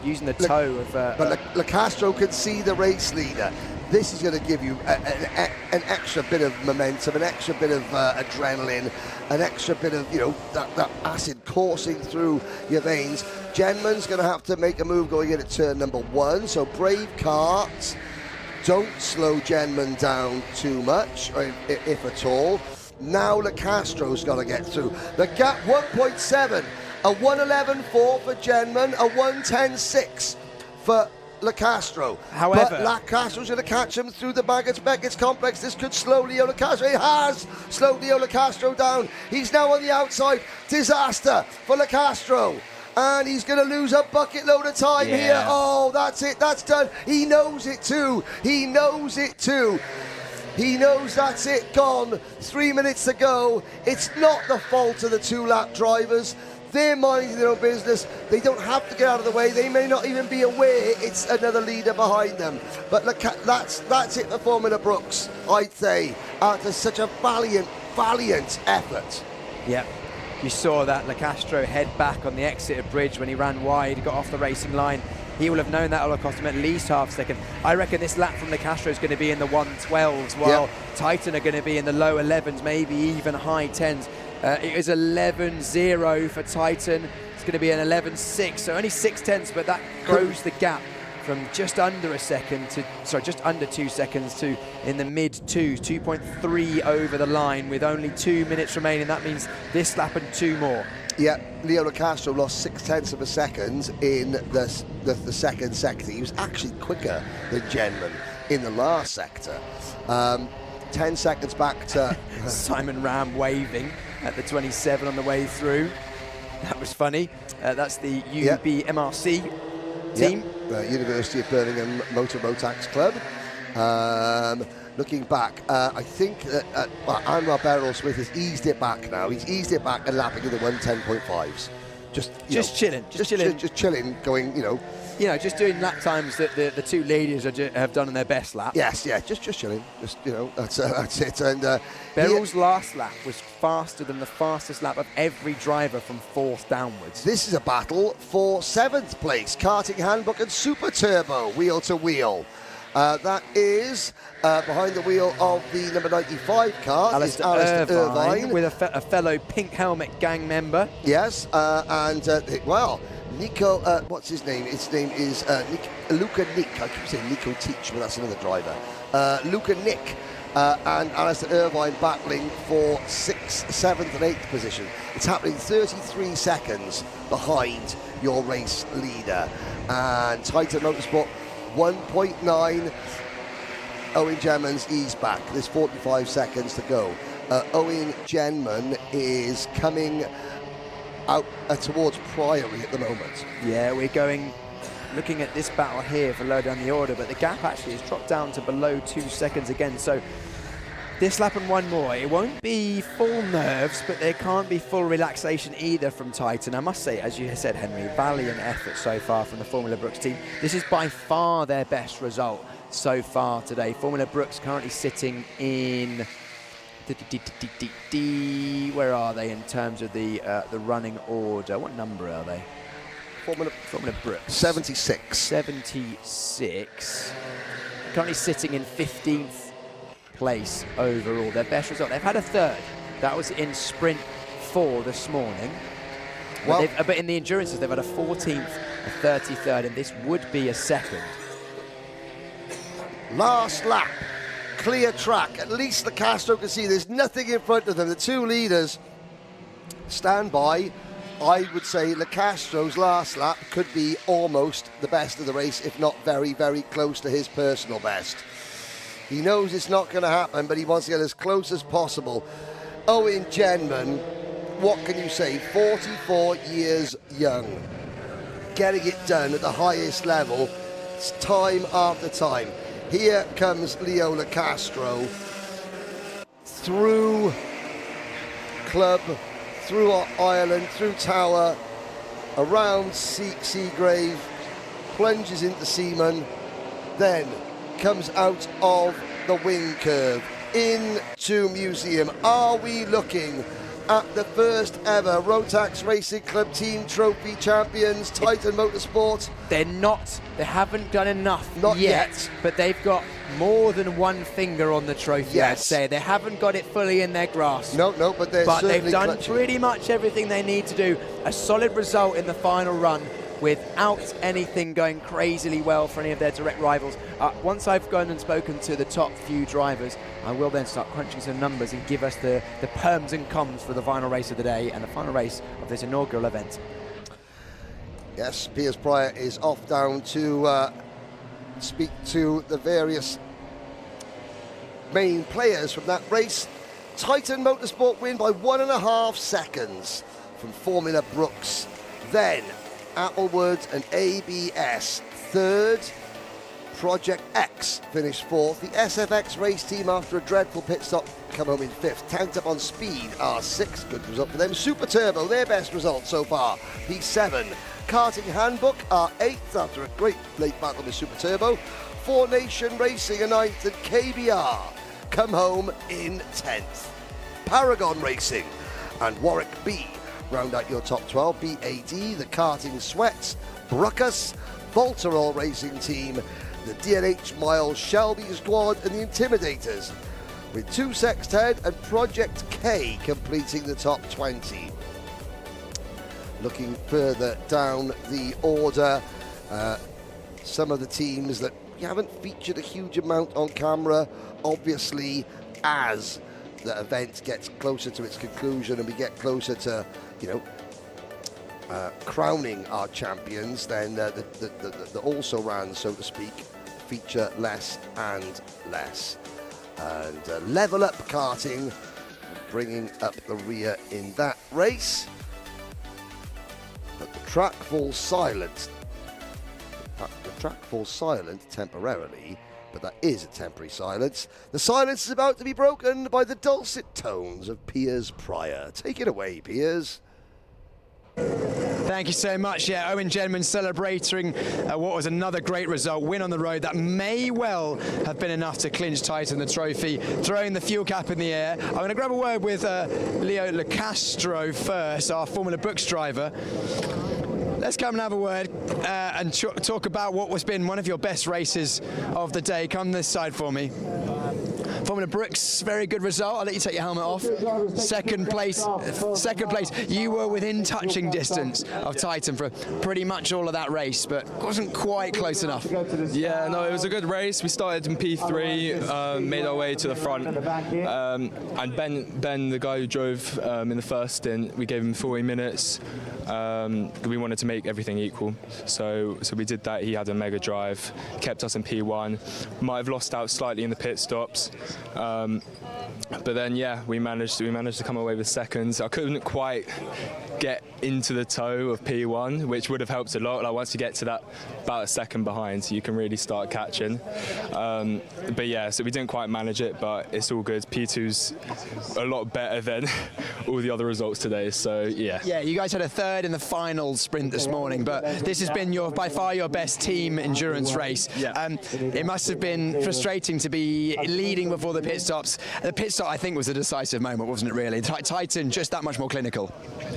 Using the toe of... but LeCastro can see the race leader. This is going to give you an extra bit of momentum, an extra bit of adrenaline, an extra bit of, you know, that acid coursing through your veins. Genman's going to have to make a move going in at turn number 1. So brave karts, don't slow Genman down too much, or if at all. Now LeCastro's got to get through. The gap 1.7, a 111.4 for Genman, a 110.6 for LeCastro. However, but LeCastro's going to catch him through the Beckett's complex. This could slow Leo LeCastro. It has slowed Leo LeCastro down. He's now on the outside. Disaster for LeCastro. And he's going to lose a bucket load of time here. Oh, that's it. That's done. He knows it too. He knows it too. He knows that's it, gone. 3 minutes to go. It's not the fault of the 2-lap drivers. They're minding their own business. They don't have to get out of the way. They may not even be aware it's another leader behind them. But look, that's it for Formula Brooks, I'd say, after such a valiant effort. Yep. You saw that LeCastro head back on the exit of Bridge when he ran wide, got off the racing line. He will have known that will have cost him at least half a second. I reckon this lap from LeCastro is going to be in the 112s, while Titan are going to be in the low 11s, maybe even high 10s. It is 11.0 for Titan. It's going to be an 11.6, so only 6/10, but that grows the gap from just under a second to, just under 2 seconds to in the mid 2s, 2.3 over the line with only 2 minutes remaining. That means this lap and 2 more. Yeah, Leo LeCastro lost 0.6 of a second in the second sector. He was actually quicker than Genman in the last sector. 10 seconds back to... Simon Ram waving at the 27 on the way through. That was funny. That's the UB MRC team. University of Birmingham Motor Rotax Club. Looking back, I think that Anwar Beryl Smith has eased it back now. He's eased it back and lapping in the 110.5s. Just chilling, going, just doing lap times that the 2 leaders have done on their best lap. Yes, just chilling. That's it. And Beryl's last lap was faster than the fastest lap of every driver from 4th downwards. This is a battle for 7th place. Karting Handbook and Super Turbo, wheel to wheel. That is behind the wheel of the number 95 car. Alistair Irvine with a fellow Pink Helmet gang member. Yes, well, Nico, what's his name? His name is Luca Nick. I keep saying Nico Teach, but that's another driver. Luca Nick and Alistair Irvine battling for 6th, 7th and 8th position. It's happening 33 seconds behind your race leader. And Titan Motorsport 1.9. Owen Genman's eased back. There's 45 seconds to go. Owen Genman is coming out towards Priory at the moment. Yeah, we're looking at this battle here for low down the order, but the gap actually has dropped down to below 2 seconds again. So this lap and one more, it won't be full nerves, but there can't be full relaxation either from Titan. I must say, as you said, Henry, valiant effort so far from the Formula Brooks team. This is by far their best result so far today. Formula Brooks currently sitting in where are they in terms of the running order? What number are they? Formula Brooks. 76. 76. Currently sitting in 15th place overall. Their best result. They've had a third. That was in Sprint 4 this morning. Well, but in the endurances, they've had a 14th, a 33rd, and this would be a second. Last lap. Clear track. At least the Castro can see there's nothing in front of them. The two leaders stand by. I would say Le Castro's last lap could be almost the best of the race, if not very, very close to his personal best. He knows it's not going to happen, but he wants to get as close as possible. Owen Genman, what can you say? 44 years young. Getting it done at the highest level, time after time. Here comes Leo Le Castro through Club, through Ireland, through Tower, around Seagrave, plunges into Seaman, then comes out of the wing curve into Museum. Are we looking at the first ever Rotax Racing Club Team Trophy champions, Titan Motorsport? They're not. They haven't done enough yet, but they've got more than one finger on the trophy, I'd say. They haven't got it fully in their grasp. No, but they've done clutching. pretty much everything they need to do. A solid result in the final run without anything going crazily well for any of their direct rivals. Once I've gone and spoken to the top few drivers, I will then start crunching some numbers and give us the perms and cons for the final race of the day and the final race of this inaugural event. Yes, Piers Pryor is off down to speak to the various main players from that race. Titan Motorsport win by 1.5 seconds from Formula Brooks. Then Applewood and ABS third. Project X finished fourth. The SFX race team, after a dreadful pit stop, come home in fifth. Tanked Up on Speed are sixth. Good result for them. Super Turbo, their best result so far, P7. Karting Handbook are eighth after a great late battle with Super Turbo. Four Nation Racing are ninth, and KBR come home in 10th. Paragon Racing and Warwick B round out your top 12. BAD, the Karting Sweats, Bruckus, Volterol Racing Team, the DNH Miles Shelby Squad, and the Intimidators, with 2 Sexted and Project K completing the top 20. Looking further down the order, some of the teams that we haven't featured a huge amount on camera, obviously, as the event gets closer to its conclusion and we get closer to, crowning our champions, then the also-rans, so to speak, feature less and less. And Level Up Karting bringing up the rear in that race. But the track falls silent. The track falls silent temporarily, but that is a temporary silence. The silence is about to be broken by the dulcet tones of Piers Pryor. Take it away, Piers. Thank you so much. Yeah, Owen Genman celebrating what was another great result, win on the road. That may well have been enough to clinch Titan the trophy, throwing the fuel cap in the air. I'm going to grab a word with Leo Le Castro first, our Formula Brooks driver. Let's come and have a word and talk about what was been one of your best races of the day. Come this side for me. Formula Brooks, very good result. I'll let you take your helmet off. Second place. You were within touching distance of Titan for pretty much all of that race, but wasn't quite close enough. Yeah, no, it was a good race. We started in P3, made our way to the front, and Ben, the guy who drove in the first stint, we gave him 40 minutes. We wanted to make everything equal, so we did that. He had a mega drive, kept us in P1. Might have lost out slightly in the pit stops. But then, yeah, we managed to come away with seconds. I couldn't quite get into the toe of P1, which would have helped a lot. Like once you get to that about a second behind, you can really start catching. But yeah, so we didn't quite manage it, but it's all good. P2's a lot better than all the other results today. So yeah. Yeah, you guys had a third in the final sprint this morning, but this has been by far your best team endurance race. Yeah. It must have been frustrating to be leading before the pit stops. The pit stop, I think, was a decisive moment, wasn't it? Really, Titan just that much more clinical.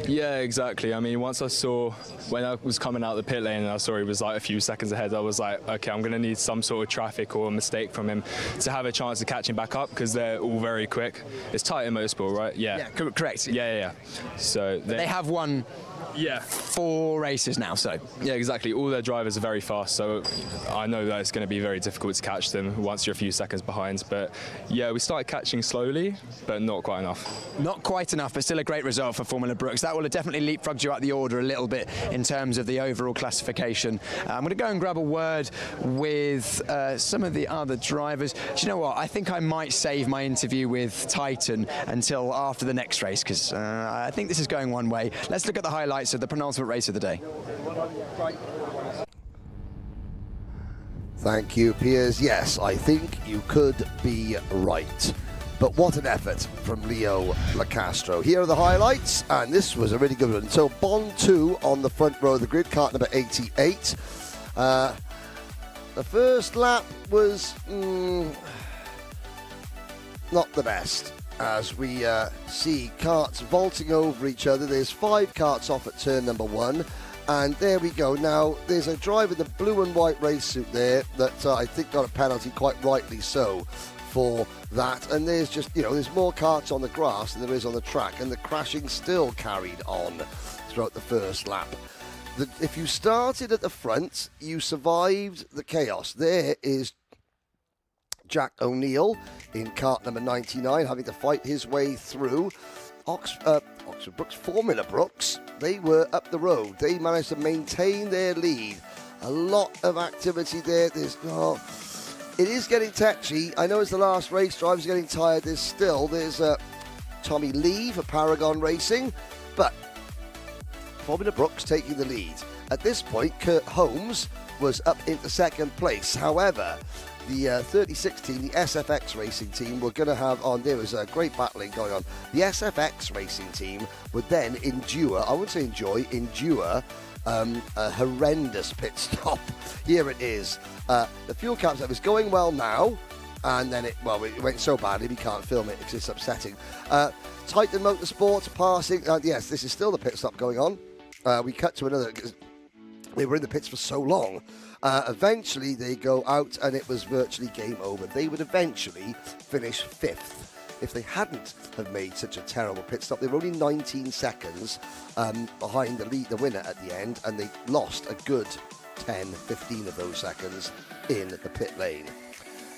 Yeah, exactly. I mean, once I saw, when I was coming out of the pit lane and I saw he was like a few seconds ahead, I was like, okay, I'm going to need some sort of traffic or a mistake from him to have a chance of catching back up, because they're all very quick. It's Titan Motorsport, right? Yeah. Correct. Yeah. So they have won. Yeah, 4 races now, so. Yeah, exactly. All their drivers are very fast, so I know that it's going to be very difficult to catch them once you're a few seconds behind. But yeah, we started catching slowly, but not quite enough. Not quite enough, but still a great result for Formula Brooks. That will have definitely leapfrogged you out the order a little bit in terms of the overall classification. I'm going to go and grab a word with some of the other drivers. Do you know what? I think I might save my interview with Titan until after the next race, because I think this is going one way. Let's look at the highlights of the penultimate race of the day. Thank you, Piers. Yes, I think you could be right. But what an effort from Leo Lacastro. Here are the highlights, and this was a really good one. So Bond 2 on the front row of the grid, kart number 88. The first lap was not the best, as we see karts vaulting over each other. There's 5 karts off at turn number 1, and there we go. Now there's a driver in the blue and white race suit there that I think got a penalty, quite rightly so, for that. And there's just, there's more karts on the grass than there is on the track, and the crashing still carried on throughout the first lap. If you started at the front, you survived the chaos. There is Jack O'Neill in kart number 99, having to fight his way through. Oxford Brooks, Formula Brooks, they were up the road. They managed to maintain their lead. A lot of activity there. It is getting touchy. I know it's the last race. Drivers are getting tired. There's Tommy Lee for Paragon Racing, but Formula Brooks taking the lead. At this point, Kurt Holmes was up into second place. However, the 36 team, the SFX Racing team, were going to have on. There was a great battling going on. The SFX Racing team would then endure a horrendous pit stop. Here it is. The fuel cap that was going well now, and then it went so badly we can't film it because it's upsetting. Titan Motorsport passing. Yes, this is still the pit stop going on. We cut to another, because they were in the pits for so long. Eventually they go out, and it was virtually game over. They would eventually finish 5th if they hadn't have made such a terrible pit stop. They were only 19 seconds behind the winner at the end, and they lost a good 10, 15 of those seconds in the pit lane.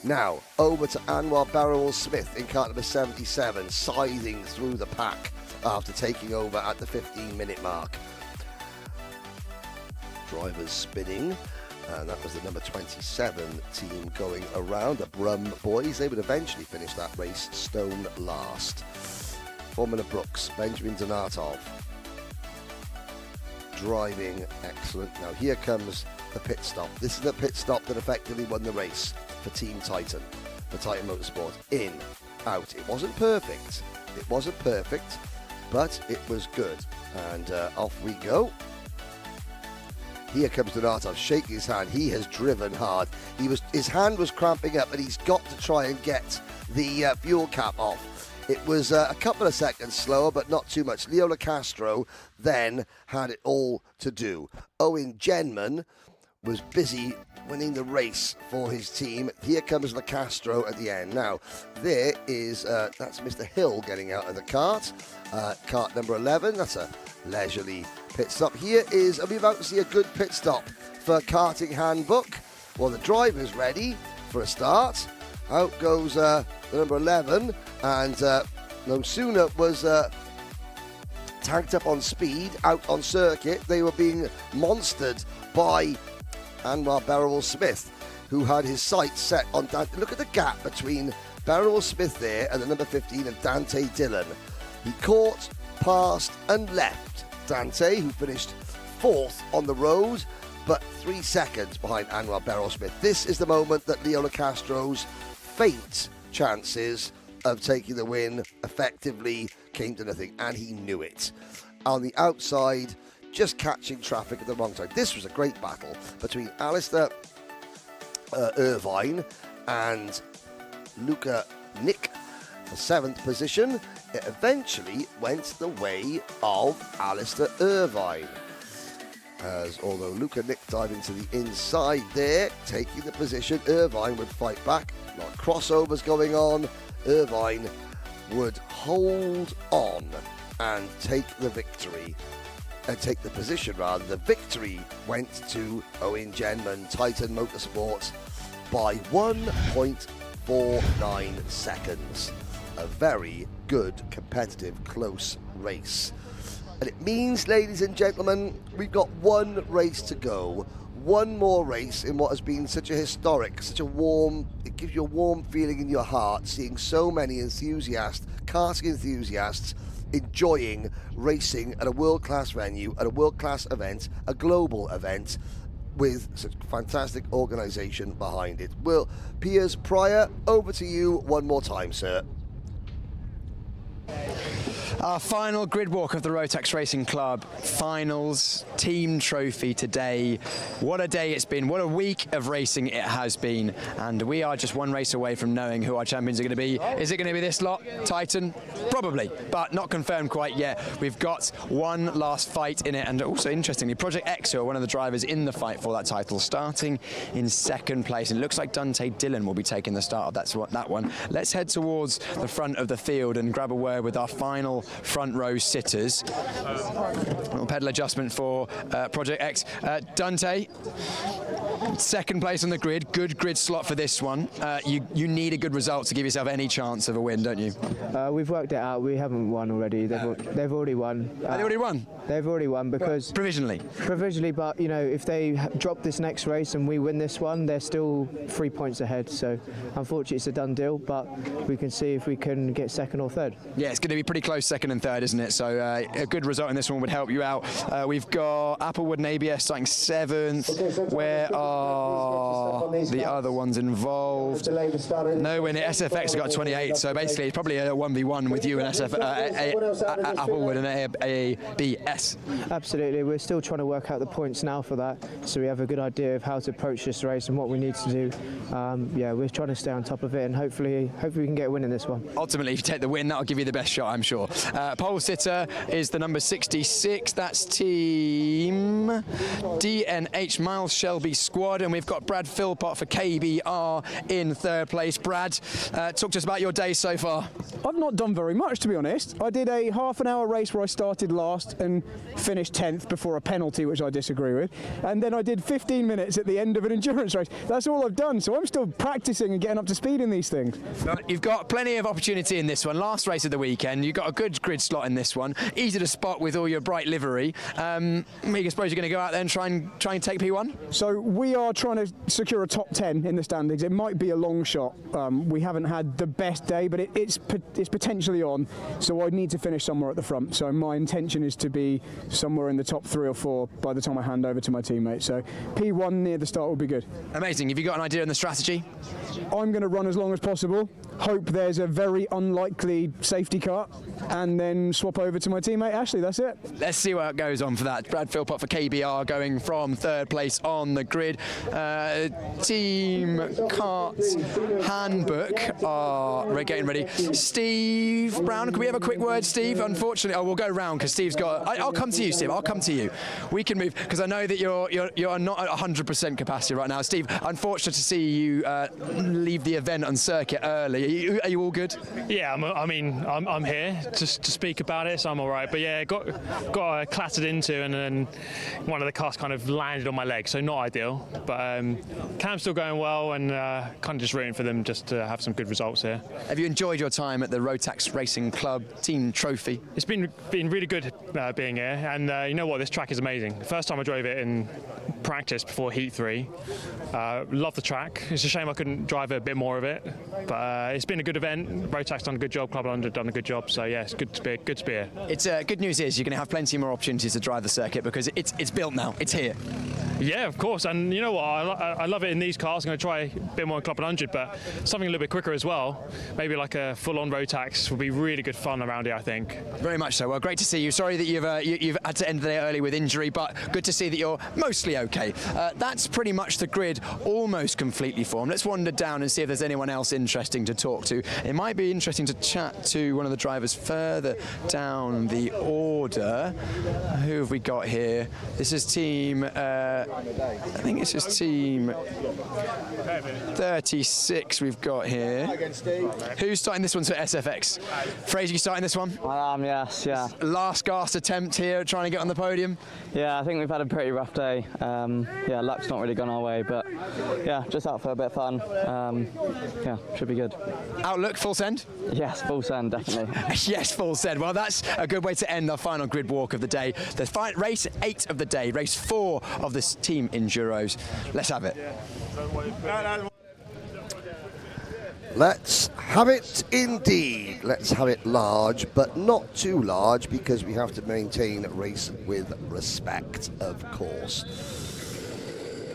Now, over to Anwar Barrowell-Smith in kart number 77, scything through the pack after taking over at the 15-minute mark. Drivers spinning, and that was the number 27 team going around, the Brum boys. They would eventually finish that race stone last. Formula Brooks, Benjamin Donatov, driving excellent. Now here comes the pit stop. This is the pit stop that effectively won the race for Team Titan, for Titan Motorsport. In, out. It wasn't perfect, but it was good. And off we go. Here comes Donatov, shaking his hand. He has driven hard. His hand was cramping up, and he's got to try and get the fuel cap off. It was a couple of seconds slower, but not too much. Leo Locastro then had it all to do. Owen Genman was busy winning the race for his team. Here comes Locastro at the end. Now, there is, that's Mr. Hill getting out of the kart. Kart number 11, that's a leisurely pit stop. Here is, are we about to see a good pit stop for Karting Handbook? Well, the driver's ready for a start. Out goes the number 11, and no sooner was tanked up on speed, out on circuit, they were being monstered by Anwar Barrowell-Smith, who had his sights set on Dante. Look at the gap between Barrowell-Smith there and the number 15 of Dante Dillon. He caught, passed and left Dante, who finished 4th on the road, but 3 seconds behind Anwar Barrowell-Smith. This is the moment that Leo Locastro's faint chances of taking the win effectively came to nothing, and he knew it. On the outside, just catching traffic at the wrong side. This was a great battle between Alistair Irvine and Luca Nick for 7th position. It eventually went the way of Alistair Irvine, as although Luca Nick dived into the inside there, taking the position, Irvine would fight back. A lot of crossovers going on. Irvine would hold on and take the victory. Take the position rather. The victory went to Owen Genman, Titan Motorsports, by 1.49 seconds. A very good, competitive, close race. And it means, ladies and gentlemen, we've got one race to go. One more race in what has been such a historic, such a warm, it gives you a warm feeling in your heart, seeing so many enthusiasts, karting enthusiasts, enjoying racing at a world-class venue, at a world-class event, a global event, with such fantastic organisation behind it. Well, Piers Pryor, over to you one more time, sir. Our final grid walk of the Rotax Racing Club finals team trophy today. What a day it's been. What a week of racing it has been. And we are just one race away from knowing who our champions are going to be. Is it going to be this lot, Titan? Probably, but not confirmed quite yet. We've got one last fight in it. And also, interestingly, Project X, who are one of the drivers in the fight for that title, starting in 2nd place. And it looks like Dante Dillon will be taking the start of that one. Let's head towards the front of the field and grab a word with our final front row sitters. Little pedal adjustment for Project X. Dante, 2nd place on the grid. Good grid slot for this one. You need a good result to give yourself any chance of a win, don't you? We've worked it out. We haven't won already. They've already won. Have they already won? They've already won because provisionally. Provisionally, but you know, if they drop this next race and we win this one, they're still 3 points ahead. So unfortunately, it's a done deal. But we can see if we can get 2nd or 3rd. Yeah, it's going to be pretty close, 2nd and 3rd, isn't it? So a good result in this one would help you out. We've got Applewood and ABS starting 7th. Where are the other ones involved? Nowhere near. SFX have got 28, so basically it's probably a 1v1 with you and Applewood and ABS. Absolutely, we're still trying to work out the points now for that, so we have a good idea of how to approach this race and what we need to do. Yeah, we're trying to stay on top of it, and hopefully we can get a win in this one. Ultimately, if you take the win, that'll give you the best shot, I'm sure. Pole sitter is the number 66. That's Team DNH Miles Shelby squad, and we've got Brad Philpott for KBR in 3rd place. Brad, talk to us about your day so far. I've not done very much, to be honest. I did a half-an-hour race where I started last and finished 10th before a penalty, which I disagree with, and then I did 15 minutes at the end of an endurance race. That's all I've done, so I'm still practicing and getting up to speed in these things. You've got plenty of opportunity in this one. Last race of the weekend, you've got a good grid slot in this one. Easy to spot with all your bright livery. I suppose you're going to go out there and try and take P1? So we are trying to secure a top 10 in the standings. It might be a long shot. We haven't had the best day, but it's potentially on. So I need to finish somewhere at the front. So my intention is to be somewhere in the top 3 or 4 by the time I hand over to my teammates. So P1 near the start will be good. Amazing. Have you got an idea on the strategy? I'm going to run as long as possible, hope there's a very unlikely safety car, and then swap over to my teammate Ashley. That's it. Let's see what goes on for that. Brad Philpott for KBR going from 3rd place on the grid. Team Kart Handbook are getting ready. Steve Brown, can we have a quick word, Steve? Unfortunately, we'll go round because Steve's got. I'll come to you, Steve. I'll come to you. We can move because I know that you're not at 100% capacity right now, Steve. Unfortunate to see you leave the event on circuit early. Are you all good? Yeah, I'm here to speak about it, so I'm all right. But yeah, got clattered into, and then one of the cars kind of landed on my leg, so not ideal. But Cam's still going well, and kind of just rooting for them just to have some good results here. Have you enjoyed your time at the Rotax Racing Club Team Trophy? It's been really good being here, and you know what, this track is amazing. The first time I drove it in practice before Heat 3, love the track. It's a shame I couldn't drive a bit more of it, but it's been a good event. Rotax done a good job, Club 100 done a good job, so yeah, it's good to be here. It's good news is you're going to have plenty more opportunities to drive the circuit because it's built now, it's here. Yeah, of course, and you know what, I love it in these cars. I'm going to try a bit more in Club 100, but something a little bit quicker as well. Maybe like a full-on Rotax would be really good fun around here, I think. Very much so. Well, great to see you. Sorry that you've had to end the day early with injury, but good to see that you're mostly okay. That's pretty much the grid almost completely formed. Let's wander down and see if there's anyone else interesting to talk to. It might be interesting to chat to one of the drivers further down the order. Who have we got here? This is team, I think this is team 36 we've got here. Who's starting this one for SFX? Fraser, you starting this one? I am, yes, yeah. Last gasp attempt here, trying to get on the podium? Yeah, I think we've had a pretty rough day. Yeah, luck's not really gone our way, but yeah, just out for a bit of fun. Yeah, should be good. Outlook, full send? Yes, full send, definitely. Yes, full send. Well, that's a good way to end our final grid walk of the day. The race 8 of the day, race 4 of this Team Enduros. Let's have it. Let's have it indeed. Let's have it large, but not too large because we have to maintain race with respect, of course.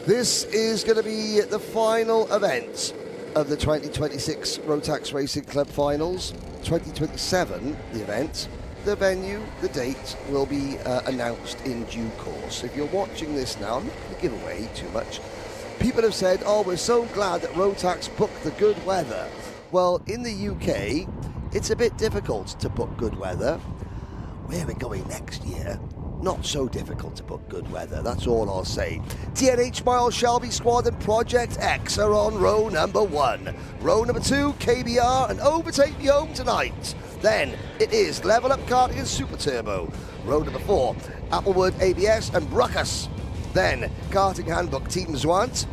This is going to be the final event of the 2026 Rotax Racing Club Finals. 2027, the event. The venue, the date will be announced in due course. If you're watching this now, I'm not going to give away too much. People have said, oh, we're so glad that Rotax booked the good weather. Well, in the UK, it's a bit difficult to book good weather. Where we're going next year, not so difficult to book good weather, that's all I'll say. TNH Miles Shelby Squad and Project X are on row number 1. Row number 2, KBR and Overtake Me Home tonight. Then it is Level Up Karting and Super Turbo. Row number 4, Applewood ABS and Bruckus. Then Karting Handbook Team Zwant,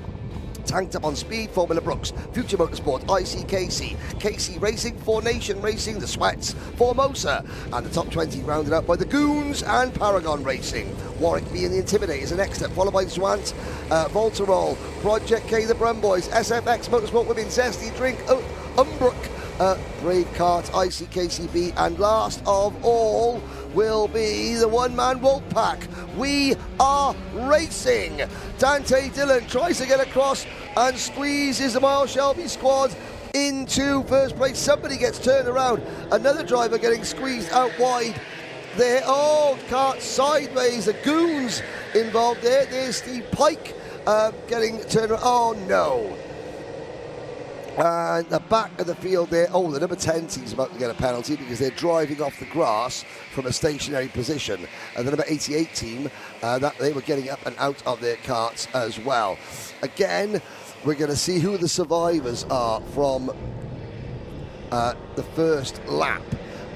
Tanked Up on Speed, Formula Brooks, Future Motorsport, ICKC, KC Racing, 4 Nation Racing, The Sweats, Formosa, and the top 20 rounded out by the Goons and Paragon Racing. Warwick B and the Intimidators are next up, followed by Zwant, Voltarol, Project K, the Brumboys, SFX Motorsport Women, Zesty Drink, Umbrook, Brave Kart, ICKCB, and last of all will be the one-man Wolfpack. We are racing. Dante Dillon tries to get across and squeezes the Miles Shelby squad into first place. Somebody gets turned around. Another driver getting squeezed out wide there. Oh, kart sideways. The Goons involved there. There's Steve Pike getting turned around. Oh, no. And the back of the field there, oh, the number 10 team's about to get a penalty because they're driving off the grass from a stationary position. And the number 88 team, that they were getting up and out of their karts as well. Again, we're going to see who the survivors are from the first lap.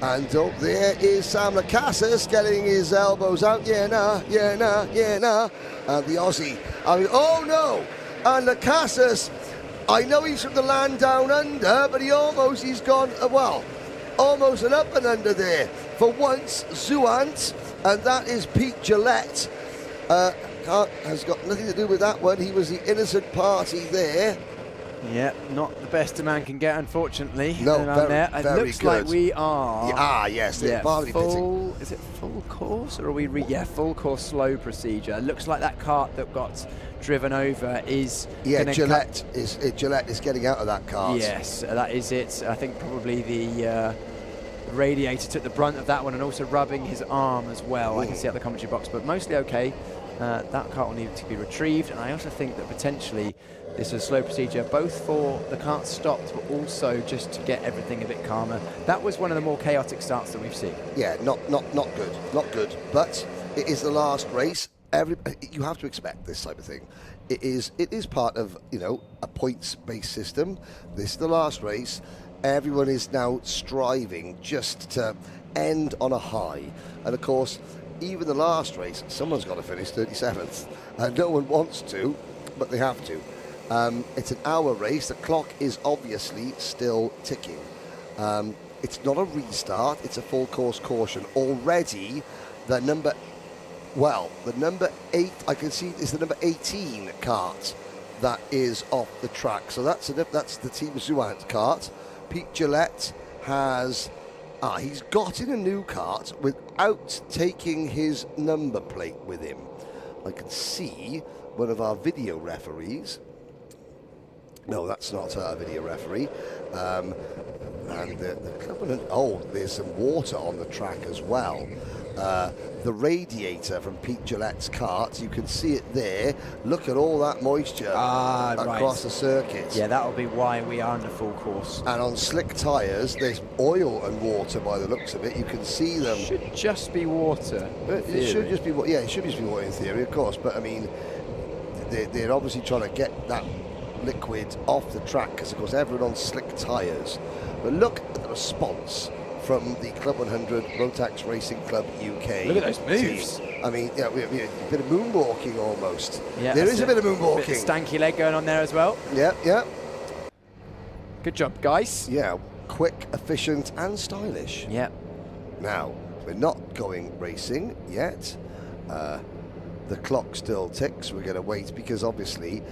And oh, there is Sam Lacasas getting his elbows out. Yeah, nah, yeah, nah, yeah, nah. And the Aussie, oh no! And Lacasas, I know he's from the land down under, but he's gone, well, almost an up and under there. For once, Zuant, and that is Pete Gillette. Has got nothing to do with that one. He was the innocent party there. Yeah, not the best a man can get, unfortunately. No, around there. It very looks good. like we are. Yes, full. Is it full course, or are we? Full course slow procedure. It looks like that cart that got driven over is. Yeah, Gillette is getting out of that cart. Yes, that is it. I think probably the radiator took the brunt of that one, and also rubbing his arm as well. I can see out the commentary box, but mostly okay. That cart will need to be retrieved, and I also think that potentially this is a slow procedure, both for the cart stopped, but also just to get everything a bit calmer. That was one of the more chaotic starts that we've seen. Yeah, not good. But it is the last race. You have to expect this type of thing. It is part of a points-based system. This is the last race. Everyone is now striving just to end on a high, and of course, even the last race, someone's got to finish 37th. No one wants to, but they have to. It's an hour race. The clock is obviously still ticking. It's not a restart. It's a full course caution. Already, the number 8, I can see, is the number 18 cart that is off the track. So that's the Team Zouant cart. Pete Gillette has... he's got in a new cart without taking his number plate with him. I can see one of our video referees. No, that's not a video referee. And there's some water on the track as well. The radiator from Pete Gillette's cart, you can see it there. Look at all that moisture across the circuit. Yeah, that'll be why we are in the full course. And on slick tyres, there's oil and water by the looks of it. You can see them. Should just be water. It should just be water. Yeah, it should just be water in theory, of course. But I mean, they're obviously trying to get that liquid off the track because, of course, everyone on slick tyres. But look at the response from the Club 100 Rotax Racing Club UK. Look at those moves. Team. I mean, we a bit of moonwalking almost. Yeah, there is a bit of moonwalking. A bit of stanky leg going on there as well. Yeah. Good job, guys. Yeah, quick, efficient, and stylish. Yeah. Now, we're not going racing yet. The clock still ticks. We're going to wait because obviously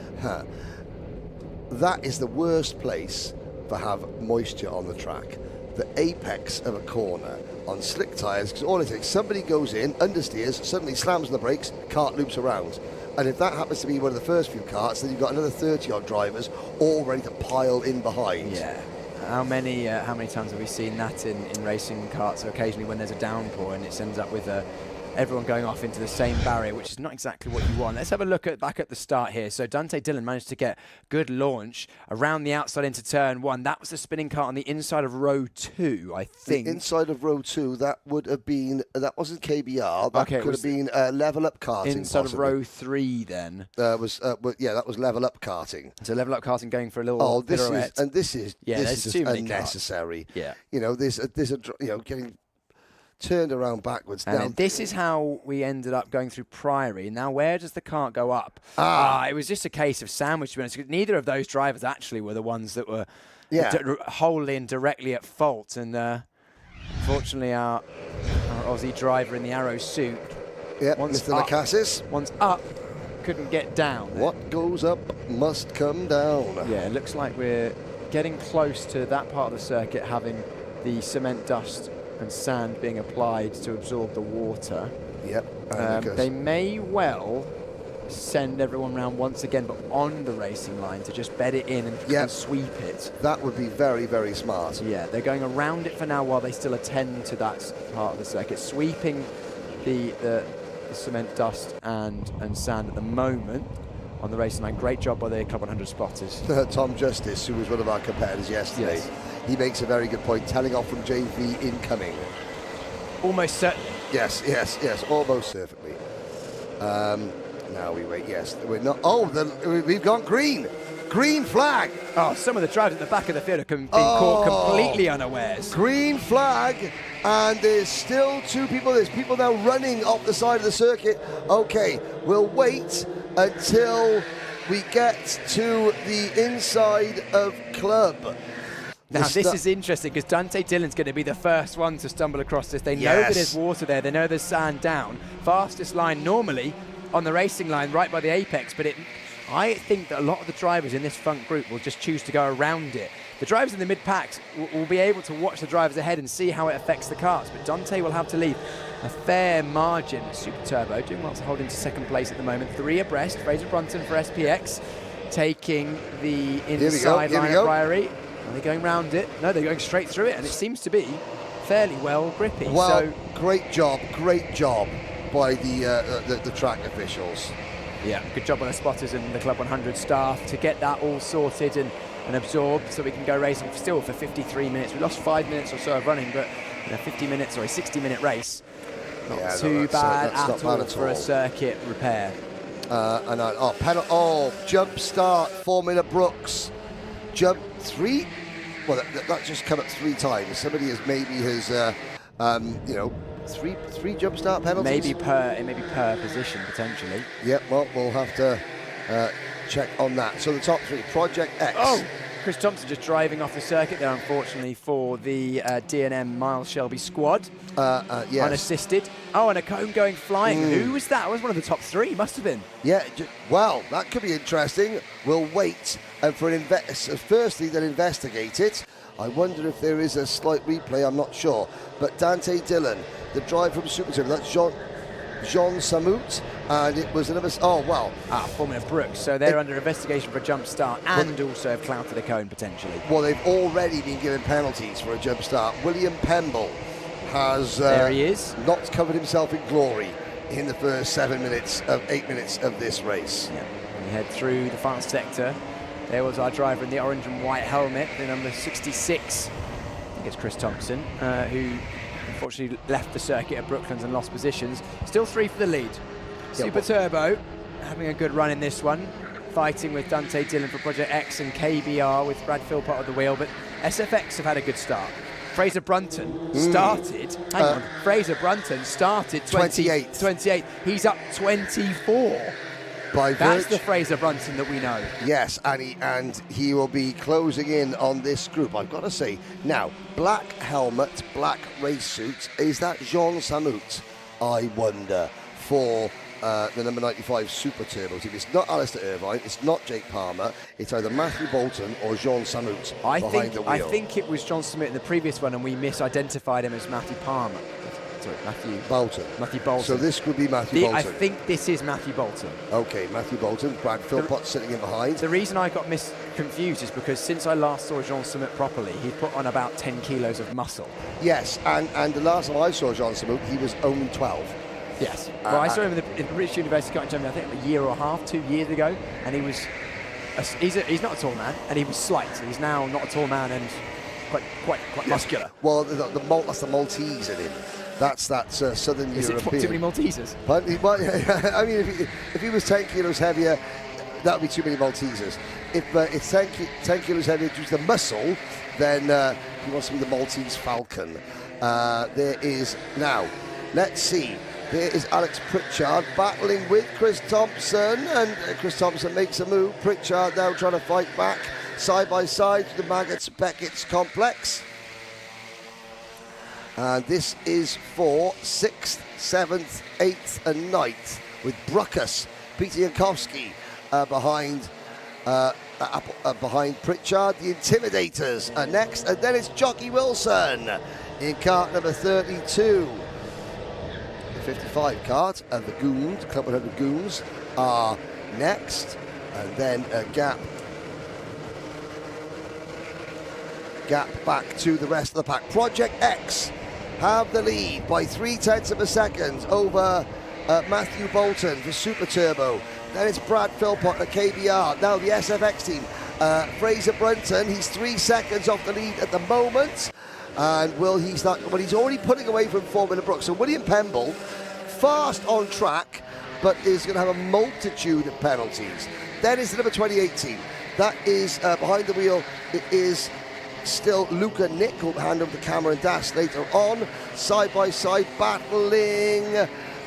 that is the worst place to have moisture on the track. The apex of a corner on slick tyres, because all it takes, somebody goes in, understeers, suddenly slams on the brakes, cart loops around. And if that happens to be one of the first few carts, then you've got another 30-odd drivers all ready to pile in behind. Yeah. How many times have we seen that in racing carts? Occasionally when there's a downpour and it ends up with everyone going off into the same barrier, which is not exactly what you want. Let's have a look back at the start here. So Dante Dillon managed to get good launch around the outside into turn 1. That was the spinning cart on the inside of row 2, I think. The inside of row 2, that would have been, that wasn't KBR, that could have been level up karting. Inside possibly. of row 3 then. That was level up karting. So level up karting going for a little pirouette. This is just unnecessary. Yeah. There's getting turned around backwards. And this is how we ended up going through Priory. Now, where does the cart go up? It was just a case of sandwich, to be honest. Neither of those drivers actually were the ones that were wholly and directly at fault. And unfortunately, our Aussie driver in the Arrow suit, Mr. Lacassis, once up, couldn't get down. What goes up must come down. Yeah, it looks like we're getting close to that part of the circuit having the cement dust and sand being applied to absorb the water. Yep. They may well send everyone round once again, but on the racing line to just bed it in and sweep it. That would be very, very smart. Yeah, they're going around it for now while they still attend to that part of the circuit, sweeping the cement dust and sand at the moment on the racing line. Great job by the Club 100 spotters. Tom Justice, who was one of our competitors yesterday. Yes. He makes a very good point, telling off from JV incoming. Almost certain. Yes, almost certainly. Now we wait, we're not. We've gone green. Green flag. Oh, some of the drivers at the back of the field have been caught completely unawares. Green flag, and there's still 2 people. There's people now running off the side of the circuit. Okay, we'll wait until we get to the inside of club. Now, this is interesting because Dante Dillon's going to be the first one to stumble across this. They know that there's water there. They know there's sand down. Fastest line normally on the racing line right by the apex, but it I think that a lot of the drivers in this front group will just choose to go around it. The drivers in the mid-packs will be able to watch the drivers ahead and see how it affects the karts, but Dante will have to leave a fair margin. Super Turbo doing well to hold into second place at the moment. 3 abreast. Fraser Brunton for SPX taking the inside line at Priory. Are they going round it? No, they're going straight through it, and it seems to be fairly well grippy. Well, so great job by the track officials. Yeah, good job on the spotters and the Club 100 staff to get that all sorted and absorbed so we can go racing still for 53 minutes. We lost 5 minutes or so of running, but in a 60-minute race, not too bad at all for a circuit repair. Jump start, Formula Brooks. Jump 3. Well, that's just come up 3 times. Somebody has three jump start penalties. It may be per position potentially. Yep. Well, we'll have to check on that. So the top 3, Project X. Oh, Chris Thompson just driving off the circuit there, unfortunately, for the D&M Miles Shelby squad. Yes. Unassisted. Oh, and a cone going flying. Who was that? It was one of the top 3, must have been. Yeah, well, that could be interesting. We'll wait for firstly, they'll investigate it. I wonder if there is a slight replay, I'm not sure. But Dante Dillon, the driver from Super Turbo, that's Jean Samut, and it was another. Formula Brooks. So they're under investigation for a jump start and also have clouted a cone potentially. Well, they've already been given penalties for a jump start. William Pemble has there he is. Not covered himself in glory in the first 8 minutes of this race. Yeah. We head through the final sector. There was our driver in the orange and white helmet, the number 66. I think it's Chris Thompson, who unfortunately left the circuit at Brooklands and lost positions. Still 3 for the lead. Super Turbo having a good run in this one, fighting with Dante Dillon for Project X and KBR with Brad Philpott at the wheel, but SFX have had a good start. Fraser Brunton started, Fraser Brunton started 28. He's up 24. That's the Fraser Brunton that we know. Yes, and he will be closing in on this group. I've got to say, now, black helmet, black race suit, is that Jean Samut, I wonder, for the number 95 Super Turbo team? It's not Alistair Irvine, it's not Jake Palmer, it's either Matthew Bolton or Jean Samut behind the wheel. I think it was John Samut in the previous one, and we misidentified him as Matthew Palmer. Sorry, Matthew Bolton. So this could be Matthew Bolton. I think this is Matthew Bolton. Okay, Matthew Bolton. Brad Philpott sitting in behind. The reason I got confused is because since I last saw Jean Samut properly, he put on about 10 kilos of muscle. Yes, and the last time I saw Jean Samut, he was only 12. Yes. Well, I saw him in the British University Kart in Germany, I think a year or a half, 2 years ago, and he was. He's not a tall man, and he was slight. He's now not a tall man and quite muscular. Well, that's the Maltese in him. That's Southern European. Too many Maltesers? But I mean, if he was 10 kilos heavier, that would be too many Maltesers. If it's 10 kilos heavier due to the muscle, then he wants to be the Maltese Falcon. There is now. Let's see. There is Alex Pritchard battling with Chris Thompson, and Chris Thompson makes a move. Pritchard now trying to fight back side by side to the Maggots-Beckett's complex. And this is for 6th, 7th, 8th and 9th with Bruckus, Peter Jankowski behind Pritchard. The Intimidators are next, and then it's Jockey Wilson in kart number 32. The 55 kart of the Goons, Club 100 Goons, are next, and then a gap back to the rest of the pack. Project X have the lead by 0.3 of a second over Matthew Bolton for Super Turbo. Then it's Brad Philpott at KBR. Now the SFX team. Fraser Brunton, he's 3 seconds off the lead at the moment. And will he start? Well, he's already putting away from Formula Brooks. So William Pemble, fast on track, but is going to have a multitude of penalties. Then it's the number 28 team. That is behind the wheel. It is still Luca Nick, who'll hand over the camera and dash later on. Side by side, battling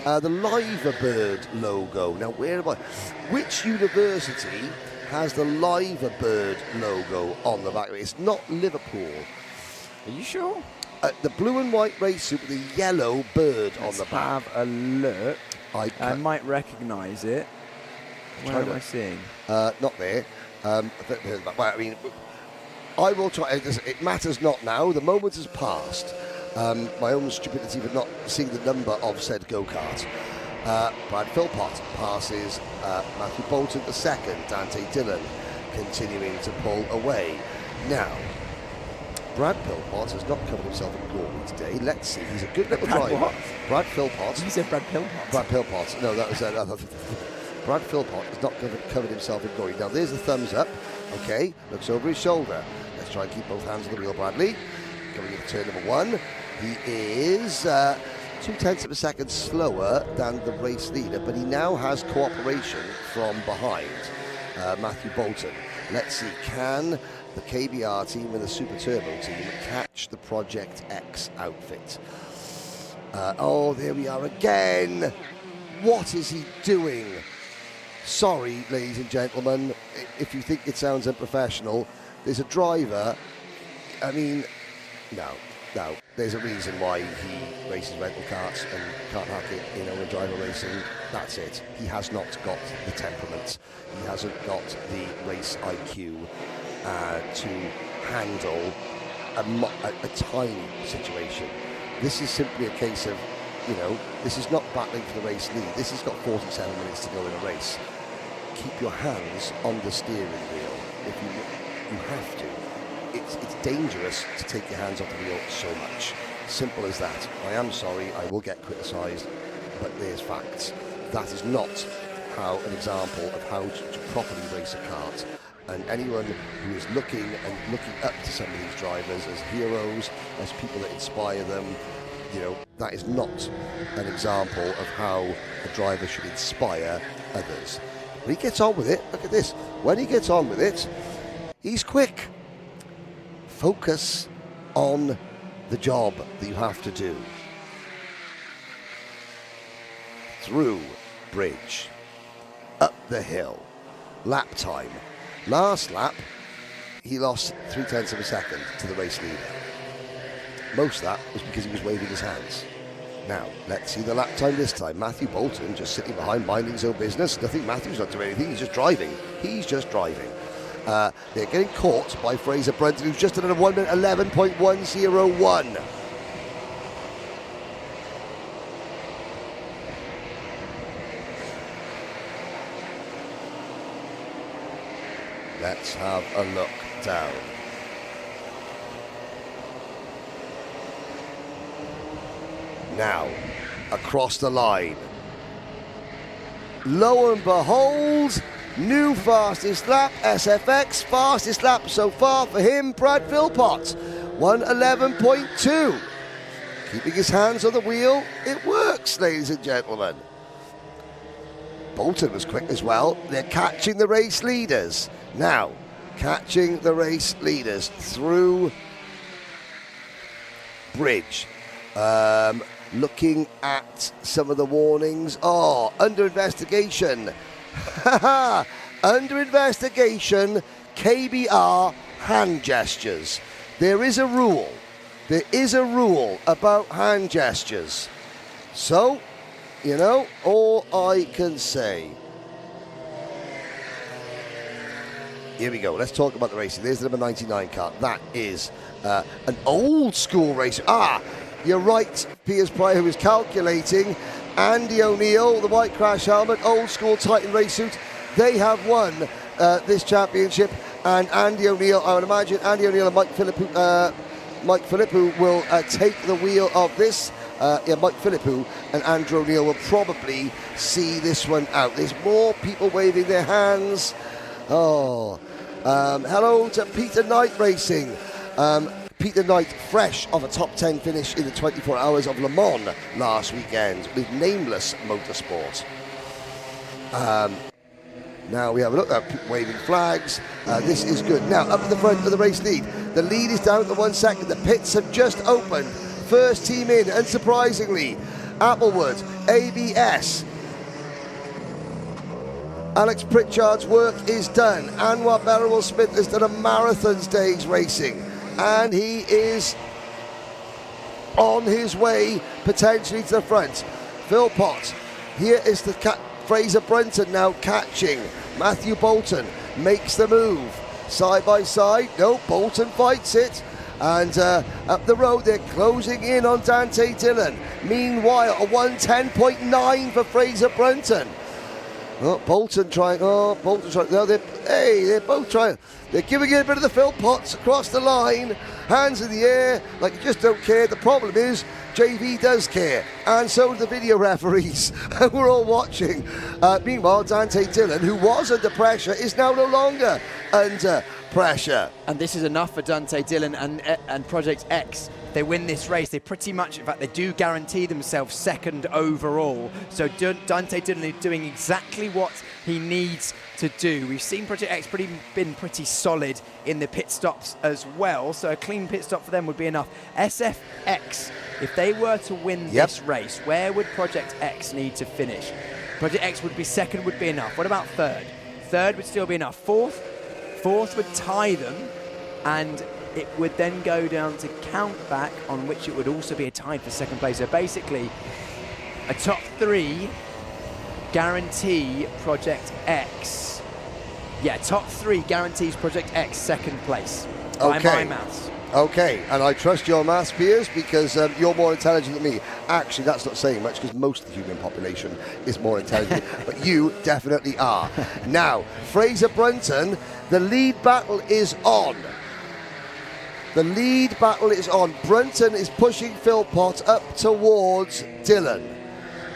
the Liverbird logo. Now, which university has the Liverbird logo on the back of it? It's not Liverpool. Are you sure? The blue and white race suit with the yellow bird on the back. Have a look. I might recognise it. Where am I seeing? Not there. Well, I mean, I will try. It matters not now. The moment has passed. My own stupidity for not seeing the number of said go-kart. Brad Philpott passes Matthew Bolton the second. Dante Dillon continuing to pull away. Now, Brad Philpott has not covered himself in glory today. Let's see. He's a good little driver. What? Brad Philpott. You said Brad Philpott. Brad Philpott. No, that was Brad Philpott has not covered himself in glory. Now, there's the thumbs up. Okay, looks over his shoulder. Let's try and keep both hands on the wheel, Bradley. Coming into turn number 1. He is 0.2 of a second slower than the race leader, but he now has cooperation from behind Matthew Bolton. Let's see, can the KBR team and the Super Turbo team catch the Project X outfit? Oh, there we are again. What is he doing? Sorry, ladies and gentlemen, if you think it sounds unprofessional, there's a driver. I mean, no. There's a reason why he races rental karts and can't hack it in own driver racing. That's it. He has not got the temperament. He hasn't got the race IQ to handle a tiny situation. This is simply a case of, this is not battling for the race lead. This has got 47 minutes to go in a race. Keep your hands on the steering wheel if you have to. It's dangerous to take your hands off the wheel so much. Simple as that. I am sorry, I will get criticised, but there's facts. That is not an example of how to properly race a kart. And anyone who is looking up to some of these drivers as heroes, as people that inspire them, that is not an example of how a driver should inspire others. When he gets on with it, look at this. When he gets on with it, he's quick. Focus on the job that you have to do. Through bridge, up the hill, lap time. Last lap, he lost 0.3 of a second to the race leader. Most of that was because he was waving his hands. Now, let's see the lap time this time. Matthew Bolton just sitting behind, minding his own business. Nothing, Matthew's not doing anything, he's just driving. They're getting caught by Fraser Brunton, who's just at a 1 minute 11.101. Let's have a look down. Now, across the line. Lo and behold, new fastest lap, SFX, fastest lap so far for him, Brad Philpott, 1:11.2. Keeping his hands on the wheel, it works, ladies and gentlemen. Bolton was quick as well. They're catching the race leaders. Now, catching the race leaders through bridge. Looking at some of the warnings. Oh, under investigation. Under investigation, KBR hand gestures. There is a rule. There is a rule about hand gestures. So, all I can say. Here we go. Let's talk about the racing. There's the number 99 car. That is an old school racer. You're right, Piers Pryor, who is calculating. Andy O'Neill, the white crash helmet, old school Titan race suit. They have won this championship. And Andy O'Neill, I would imagine Andy O'Neill and Mike Philippou will take the wheel of this. Mike Philippou and Andrew O'Neill will probably see this one out. There's more people waving their hands. Hello to Peter Knight Racing. Peter Knight, fresh off a top 10 finish in the 24 Hours of Le Mans last weekend with Nameless Motorsport. Now we have a look at waving flags. This is good. Now up at the front of the race lead. The lead is down to 1 second. The pits have just opened. First team in, unsurprisingly, Applewood, ABS. Alex Pritchard's work is done. Anwar Beryl-Smith has done a marathon stage racing, and he is on his way potentially to the front. Philpott, here is the Fraser Brunton now catching. Matthew Bolton makes the move. Side by side. No, Bolton fights it. And up the road, they're closing in on Dante Dillon. Meanwhile, a 1:10.9 for Fraser Brunton. Oh, Bolton trying. No, they're both trying. They're giving it a bit of the Philpotts across the line. Hands in the air, like you just don't care. The problem is, JV does care, and so do the video referees. We're all watching. Meanwhile, Dante Dillon, who was under pressure, is now no longer under pressure. And this is enough for Dante Dillon and Project X. They win this race, they pretty much, in fact, they do guarantee themselves second overall. So Dante Dillon is doing exactly what he needs to do. We've seen Project X been pretty solid in the pit stops as well, so a clean pit stop for them would be enough. SFX, if they were to win this race, where would Project X need to finish? Project X would be second, would be enough. What about third? Third would still be enough. Fourth would tie them, and it would then go down to count back, on which it would also be a tie for second place. So basically, a top 3 guarantee Project X. Yeah, top 3 guarantees Project X second place. By my maths. Okay, and I trust your maths, Piers, because you're more intelligent than me. Actually, that's not saying much, because most of the human population is more intelligent, but you definitely are. Now, Fraser Brunton, the lead battle is on. The lead battle is on. Brunton is pushing Philpott up towards Dillon.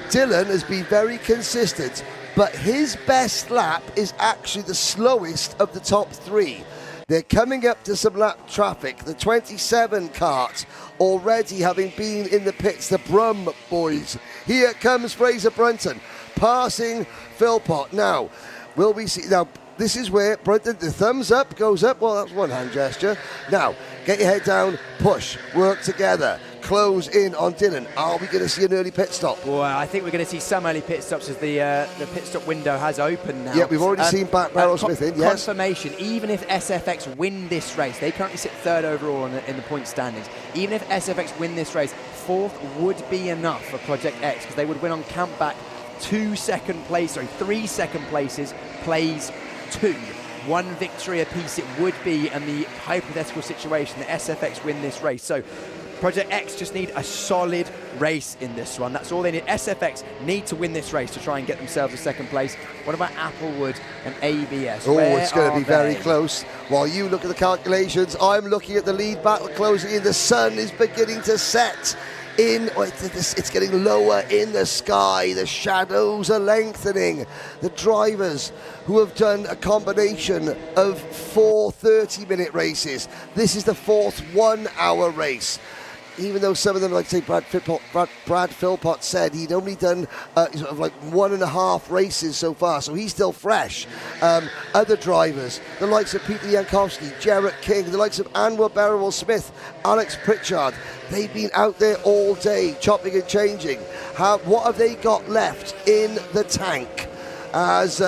Dillon has been very consistent, but his best lap is actually the slowest of the top 3. They're coming up to some lap traffic. The 27 kart already having been in the pits, the Brum boys. Here comes Fraser Brunton, passing Philpott. Now, will we see... Now, this is where Brunton, the thumbs up goes up. Well, that's one hand gesture. Now, get your head down, push, work together, close in on Dillon. Are we going to see an early pit stop? Well, I think we're going to see some early pit stops as the pit stop window has opened now. Yeah, we've already seen Barrow Smith in, yes. Confirmation, even if SFX win this race, they currently sit third overall in the point standings. Even if SFX win this race, fourth would be enough for Project X, because they would win on count back 3 second places, plays 2. 1 victory apiece it would be in the hypothetical situation that SFX win this race. So Project X just need a solid race in this one. That's all they need. SFX need to win this race to try and get themselves a second place. What about Applewood and ABS? Oh, it's going to be very close. While you look at the calculations, I'm looking at the lead battle closing in. The sun is beginning to set in. It's getting lower in the sky. The shadows are lengthening. The drivers who have done a combination of 4 30-minute races. This is the 4th 1-hour race. Even though some of them, like say Brad Philpott said, he'd only done sort of like 1.5 races so far, so he's still fresh. Other drivers, the likes of Peter Jankowski, Jarrett King, the likes of Anwar Berrowell-Smith, Alex Pritchard, they've been out there all day, chopping and changing. What have they got left in the tank? As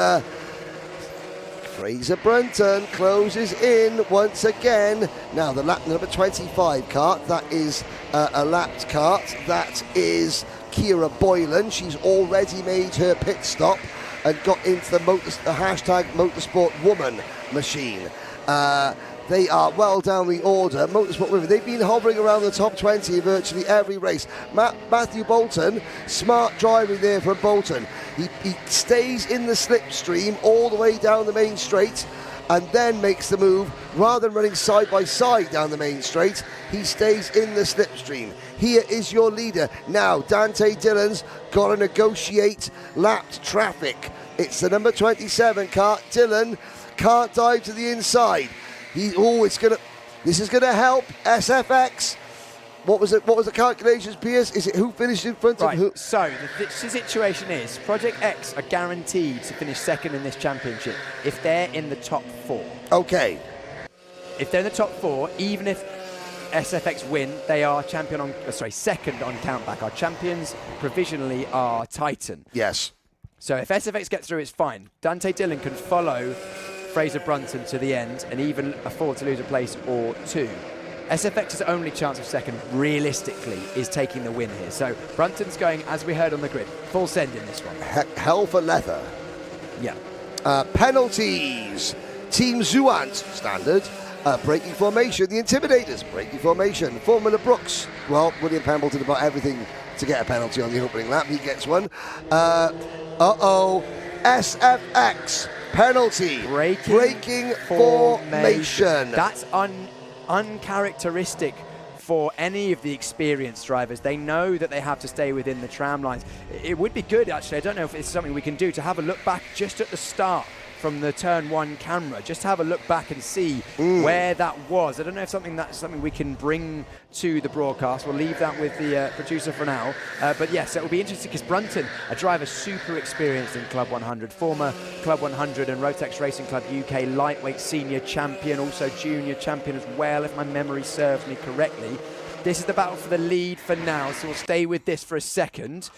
Fraser Brunton closes in once again. Now the lap number 25 kart, that is a lapped kart. That is Kira Boylan. She's already made her pit stop and got into the hashtag Motorsport Woman machine. They are well down the order. Motorsport Women, they've been hovering around the top 20 in virtually every race. Matthew Bolton, smart driving there from Bolton. He stays in the slipstream all the way down the main straight and then makes the move. Rather than running side by side down the main straight, he stays in the slipstream. Here is your leader. Now, Dante Dillon's got to negotiate lapped traffic. It's the number 27 kart. Dillon can't dive to the inside. This is gonna help SFX. What was the calculations, Piers? Is it who finished in front of who? So the situation is Project X are guaranteed to finish second in this championship if they're in the top 4. Okay. If they're in the top 4, even if SFX win, they are second on countback. Our champions provisionally are Titan. Yes. So if SFX gets through, it's fine. Dante Dillon can follow Fraser Brunton to the end and even afford to lose a place or 2. SFX's only chance of second, realistically, is taking the win here. So Brunton's going, as we heard on the grid, full send in this one. Hell for leather. Yeah. Penalties. Team Zuant, standard. Braking formation. The Intimidators, braking formation. Formula Brooks. Well, William Pembleton about everything to get a penalty on the opening lap. He gets one. SFX, penalty. Braking formation. That's uncharacteristic for any of the experienced drivers. They know that they have to stay within the tram lines. It would be good, actually, I don't know if it's something we can do, to have a look back just at the start from the turn 1 camera, just to have a look back and see where that was. I don't know if that's something we can bring to the broadcast. We'll leave that with the producer for now. But yes, it will be interesting because Brunton, a driver super experienced in Club 100, former Club 100 and Rotax Racing Club UK lightweight senior champion, also junior champion as well, if my memory serves me correctly. This is the battle for the lead for now, so we'll stay with this for a second.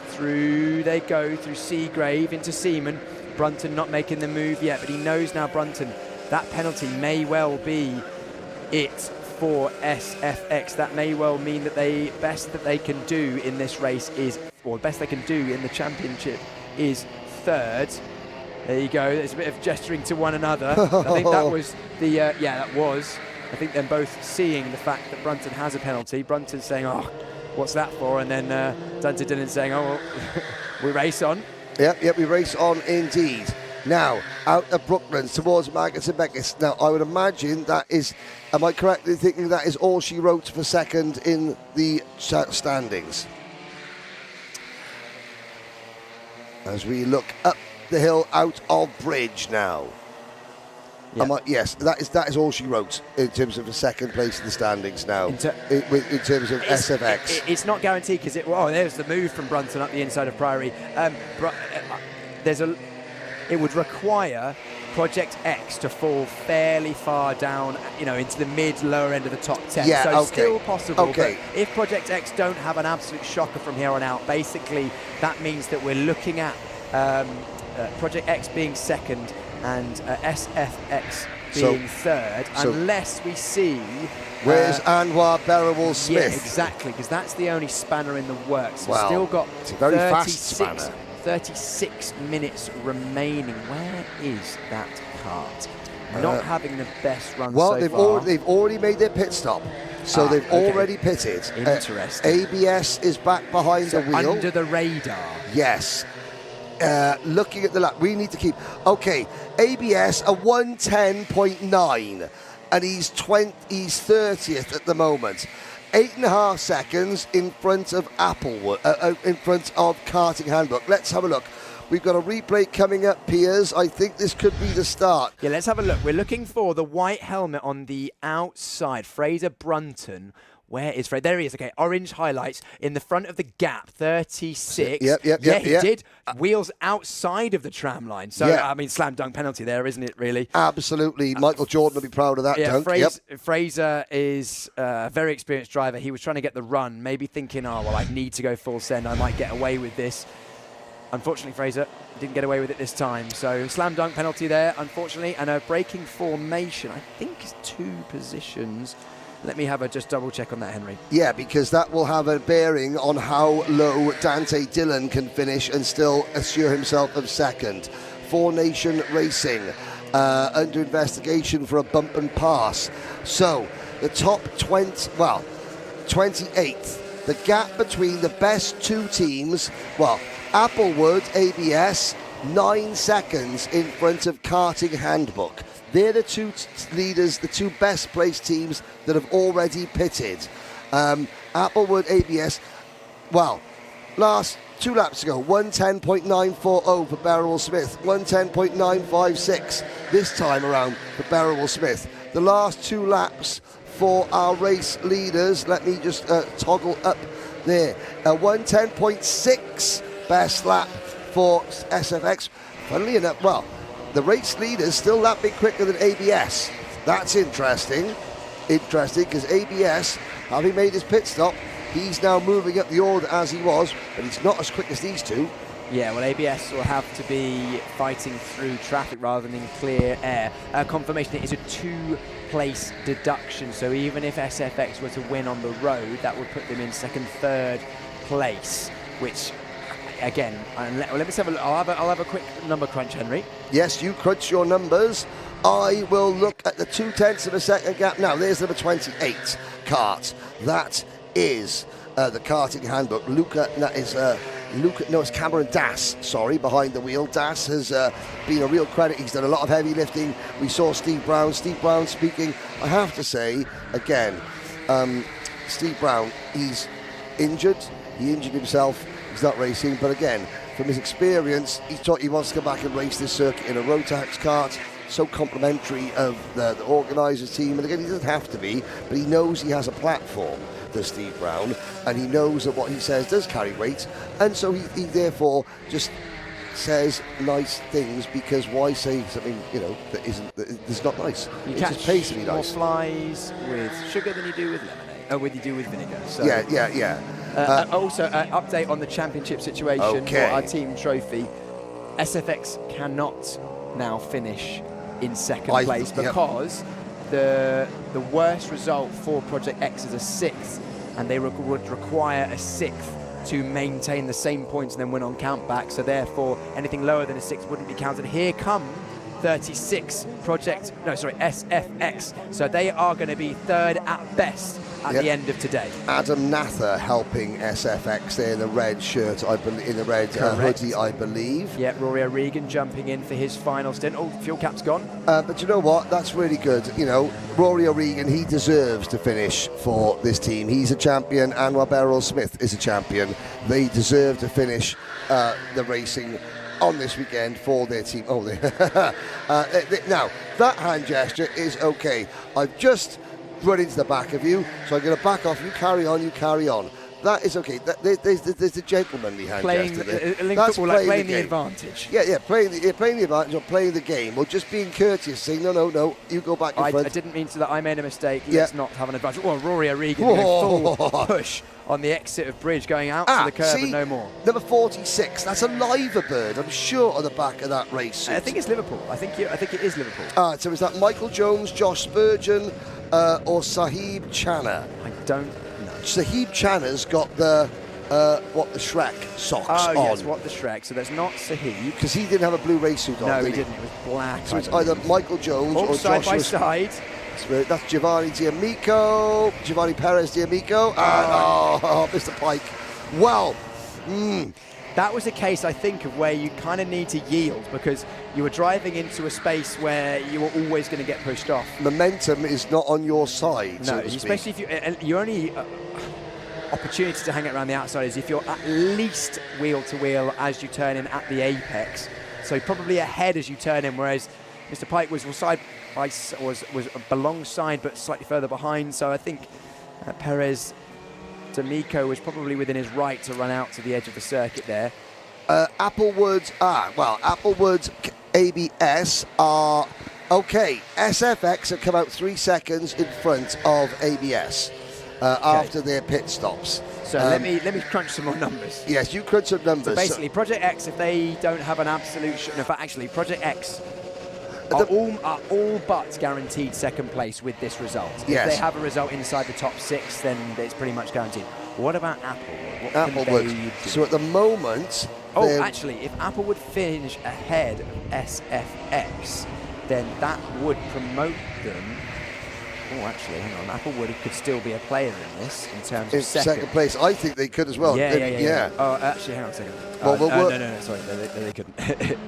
Through they go, through Seagrave into Seaman. Brunton not making the move yet, but he knows now, Brunton, that penalty may well be it for SFX. That may well mean that the best that they can do in this race is, or the best they can do in the championship is third. There you go, there's a bit of gesturing to one another. I think that was the, yeah, that was. I think them both seeing the fact that Brunton has a penalty. Brunton saying, oh, what's that for? And then Dunter Dillon saying, oh, well, we race on. Yep, we race on indeed. Now, out of Brooklands towards Maggotts and Beckett. Now, I would imagine that is, am I correct in thinking that is all she wrote for second in the standings? As we look up the hill out of Bridge now. Yep. Yes, that is all she wrote in terms of the second place in the standings now, in terms of SFX. It's not guaranteed because there's the move from Brunton up the inside of Priory. It would require Project X to fall fairly far down, into the mid-lower end of the top 10. Yeah, so okay. Still possible. Okay. But if Project X don't have an absolute shocker from here on out, basically that means that we're looking at Project X being second and SFX being third, unless we see... Where's Anwar Berrowell-Smith? Yeah, exactly, because that's the only spanner in the works. Wow. Still got It's a very fast spanner. 36 minutes remaining. Where is that kart? Not having the best run so far. They've already made their pit stop. So they've already pitted. Interesting. ABS is back behind the wheel. Under the radar. Yes. Looking at the lap, we need to keep... Okay, ABS, a 110.9, and he's 30th at the moment. 8.5 seconds in front of Applewood, in front of Karting Handbook. Let's have a look. We've got a replay coming up, Piers. I think this could be the start. Yeah, let's have a look. We're looking for the white helmet on the outside. Fraser Brunton. Where is Fred? There he is. Okay, orange highlights in the front of the gap, 36. Yep. Yeah, he did. Wheels outside of the tram line. So, I mean, slam dunk penalty there, isn't it, really? Absolutely. Michael Jordan will be proud of that dunk. Fraser is a very experienced driver. He was trying to get the run, maybe thinking, oh, well, I need to go full send. I might get away with this. Unfortunately, Fraser didn't get away with it this time. So, slam dunk penalty there, unfortunately. And a braking formation, I think, is 2 positions. Let me have a just double check on that, Henry. Yeah, because that will have a bearing on how low Dante Dillon can finish and still assure himself of second. 4 Nation Racing under investigation for a bump and pass. So the top 28th. The gap between the best 2 teams, Applewood, ABS, 9 seconds in front of Karting Handbook. They're the 2 leaders, the 2 best placed teams that have already pitted. Applewood, ABS, last 2 laps ago, 110.940 for Berrowell-Smith, 110.956 this time around for Berrowell-Smith. The last 2 laps for our race leaders, let me just toggle up there, 110.6 best lap for SFX. Funnily enough, the race leader's still that bit quicker than ABS. That's interesting. Interesting, because ABS, having made his pit stop, he's now moving up the order as he was, but he's not as quick as these 2. Yeah, well, ABS will have to be fighting through traffic rather than in clear air. Confirmation, it is a 2-place deduction, so even if SFX were to win on the road, that would put them in second, third place, which, again, let me have a look. I'll have a quick number crunch, Henry. Yes, you crunch your numbers. I will look at the 0.2 of a second gap. Now, there's number 28, kart. That is the karting handbook. It's Cameron Das, behind the wheel. Das has been a real credit. He's done a lot of heavy lifting. We saw Steve Brown speaking. I have to say, again, Steve Brown, he's injured. He injured himself. He's not racing. But again, from his experience, he wants to come back and race this circuit in a Rotax kart. So complimentary of the organisers team. And again, he doesn't have to be, but he knows he has a platform, does Steve Brown, and he knows that what he says does carry weight, and so he therefore just says nice things, because why say something, that's not nice? You it catch just pays to be more nice. flies with sugar than you do with lemonade, you do with vinegar. So. Yeah. Also, update on the championship situation for our team trophy. SFX cannot now finish in second place because the worst result for Project X is a 6th, and they would require a 6th to maintain the same points and then win on countback. So therefore, anything lower than a 6 wouldn't be counted. Here come 36 SFX. So they are going to be third at best at the end of today. Adam Nather helping SFX there in the red shirt, in the red hoodie, I believe. Yeah, Rory O'Regan jumping in for his final stint. Oh, fuel cap's gone. But you know what? That's really good. Rory O'Regan, he deserves to finish for this team. He's a champion. Anwar Beryl-Smith is a champion. They deserve to finish the racing on this weekend for their team. Now, that hand gesture is okay. I've just run into the back of you, so I'm going to back off. You carry on. That is okay. There's a gentlemanly hand gesture there. That's playing the advantage. Yeah, playing the advantage or playing the game, or just being courteous, saying, no, you go back in front. I didn't mean to that. I made a mistake. Let's not have an advantage. Well, Rory O'Regan full push on the exit of bridge, going out to the curve and no more. Number 46, that's a liver bird, I'm sure, on the back of that race suit. I think it's Liverpool. I think it is Liverpool. So is that Michael Jones, Josh Spurgeon, or Sahib Channa? I don't know. Sahib Channa's got the Shrek socks on. Oh, yes, the Shrek. So that's not Sahib. Because he didn't have a blue race suit on, No, he didn't. It was black. So it's either Michael Jones or side Joshua by side. That's Giovanni Perez D'Amico. Mr. Pike. Well, that was a case, I think, of where you kind of need to yield, because you were driving into a space where you were always going to get pushed off. Momentum is not on your side. No, especially if your only opportunity to hang it around the outside is if you're at least wheel to wheel as you turn in at the apex. So probably ahead as you turn in, whereas Mr. Pike was alongside but slightly further behind. So I think Perez D'Amico was probably within his right to run out to the edge of the circuit there. Applewood's ABS are okay. SFX have come out 3 seconds in front of ABS after their pit stops. So let me crunch some more numbers. Yes, you crunch some numbers. So basically, Project X, if they don't have an absolute, in fact, actually, Project X are all but guaranteed second place with this result. Yes. If they have a result inside the top 6, then it's pretty much guaranteed. What about Applewood? What can they do? So at the moment... actually, if Applewood finish ahead of SFX, then that would promote them. Oh, actually, hang on. Applewood could still be a player in this in terms of second place. I think they could as well. Yeah. Oh, actually, hang on a second. No, sorry, they couldn't.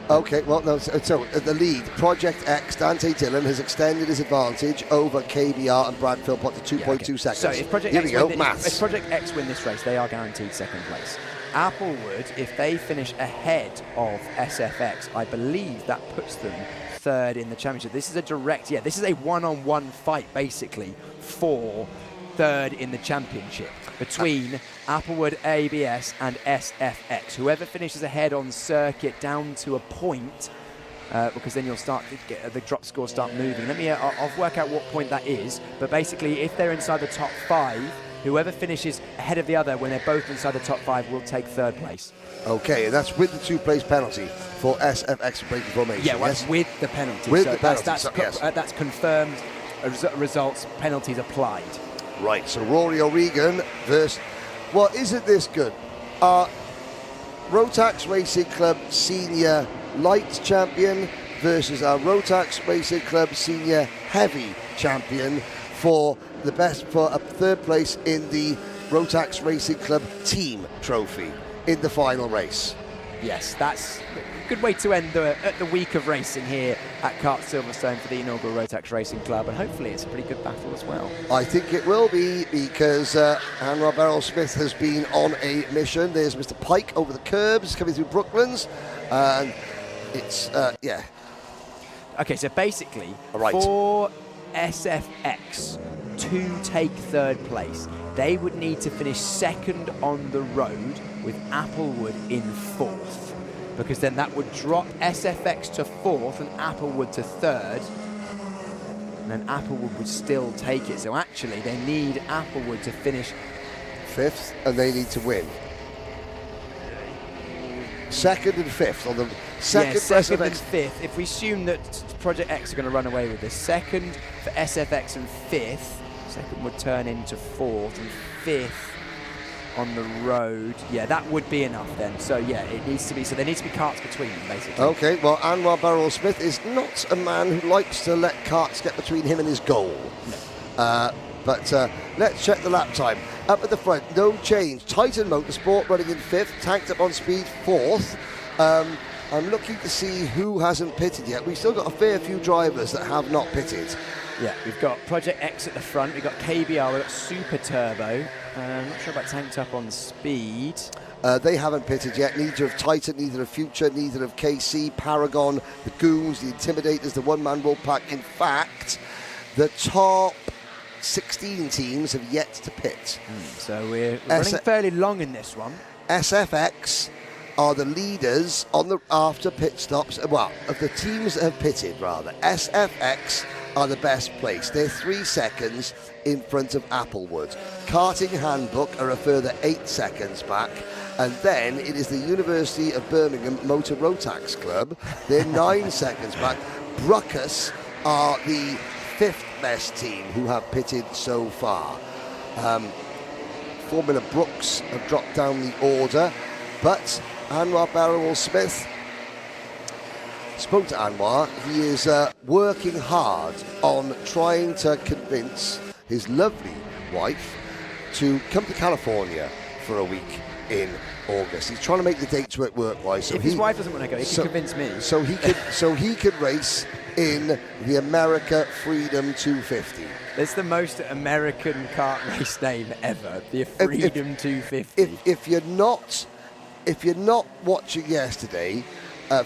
Okay, well, no. So at the lead, Project X, Dante Dillon has extended his advantage over KBR and Brad Philpott to 2.2 seconds. So if Project if Project X win this race, they are guaranteed second place. Applewood, if they finish ahead of SFX, I believe that puts them third in the championship. This is this is a one-on-one fight, basically, for third in the championship between Applewood, ABS and SFX. Whoever finishes ahead on circuit down to a point, because then you'll start to get the drop scores start moving. I'll work out what point that is, but basically if they're inside the top 5, Whoever finishes ahead of the other when they're both inside the top 5 will take 3rd place. Okay, and that's with the 2-place penalty for SFX breaking formation. Yeah, well, yes? with the penalty. With so the penalty, that's confirmed results, penalties applied. Right, so Rory O'Regan versus... Well, isn't this good? Rotax Racing Club Senior Light Champion versus our Rotax Racing Club Senior Heavy Champion for a 3rd place in the Rotax Racing Club Team Trophy in the final race. Yes, that's a good way to end the week of racing here at Kart Silverstone for the inaugural Rotax Racing Club, and hopefully it's a pretty good battle as well. I think it will be, because Henry Beaudette has been on a mission. There's Mr. Pike over the curbs coming through Brooklands, and it's, yeah. Okay, so basically, right. For SFX to take 3rd place, they would need to finish 2nd on the road with Applewood in 4th, because then that would drop SFX to 4th and Applewood to 3rd, and then Applewood would still take it. So actually they need Applewood to finish 5th, and they need to win. 2nd and 5th on the second. Yeah, for 2nd and SFX. 5th. If we assume that Project X are going to run away with this, 2nd for SFX and 5th, 2nd would turn into 4th, and 5th on the road. Yeah, that would be enough then. So yeah, it needs to be. So there needs to be carts between them, basically. Okay, well, Anwar Barrell-Smith is not a man who likes to let carts get between him and his goal. No. But let's check the lap time. Up at the front, no change. Titan Motorsport running in 5th, tanked up on speed 4th. I'm looking to see who hasn't pitted yet. We've still got a fair few drivers that have not pitted. Yeah, we've got Project X at the front, we've got KBR, we've got Super Turbo. Not sure about tanked up on speed. They haven't pitted yet. Neither of Titan, neither of Future, neither of KC, Paragon, the Goons, the Intimidators, the One-Man Wolfpack. In fact, the top 16 teams have yet to pit. So we're running fairly long in this one. SFX are the leaders on the after pit stops. Well, of the teams that have pitted, rather. SFX are the best placed. They're 3 seconds in front of Applewood. Karting Handbook are a further 8 seconds back. And then it is the University of Birmingham Motor Rotax Club. They're 9 seconds back. Bruckus are the 5th best team who have pitted so far. Formula Brooks have dropped down the order, but Anwar Barrell-Smith, spoke to Anwar. He is working hard on trying to convince his lovely wife to come to California for a week in August. He's trying to make the dates work work-wise. So if his wife doesn't want to go, he can convince me. So he could race in the America Freedom 250. It's the most American kart race name ever, the Freedom 250. If you're not watching yesterday,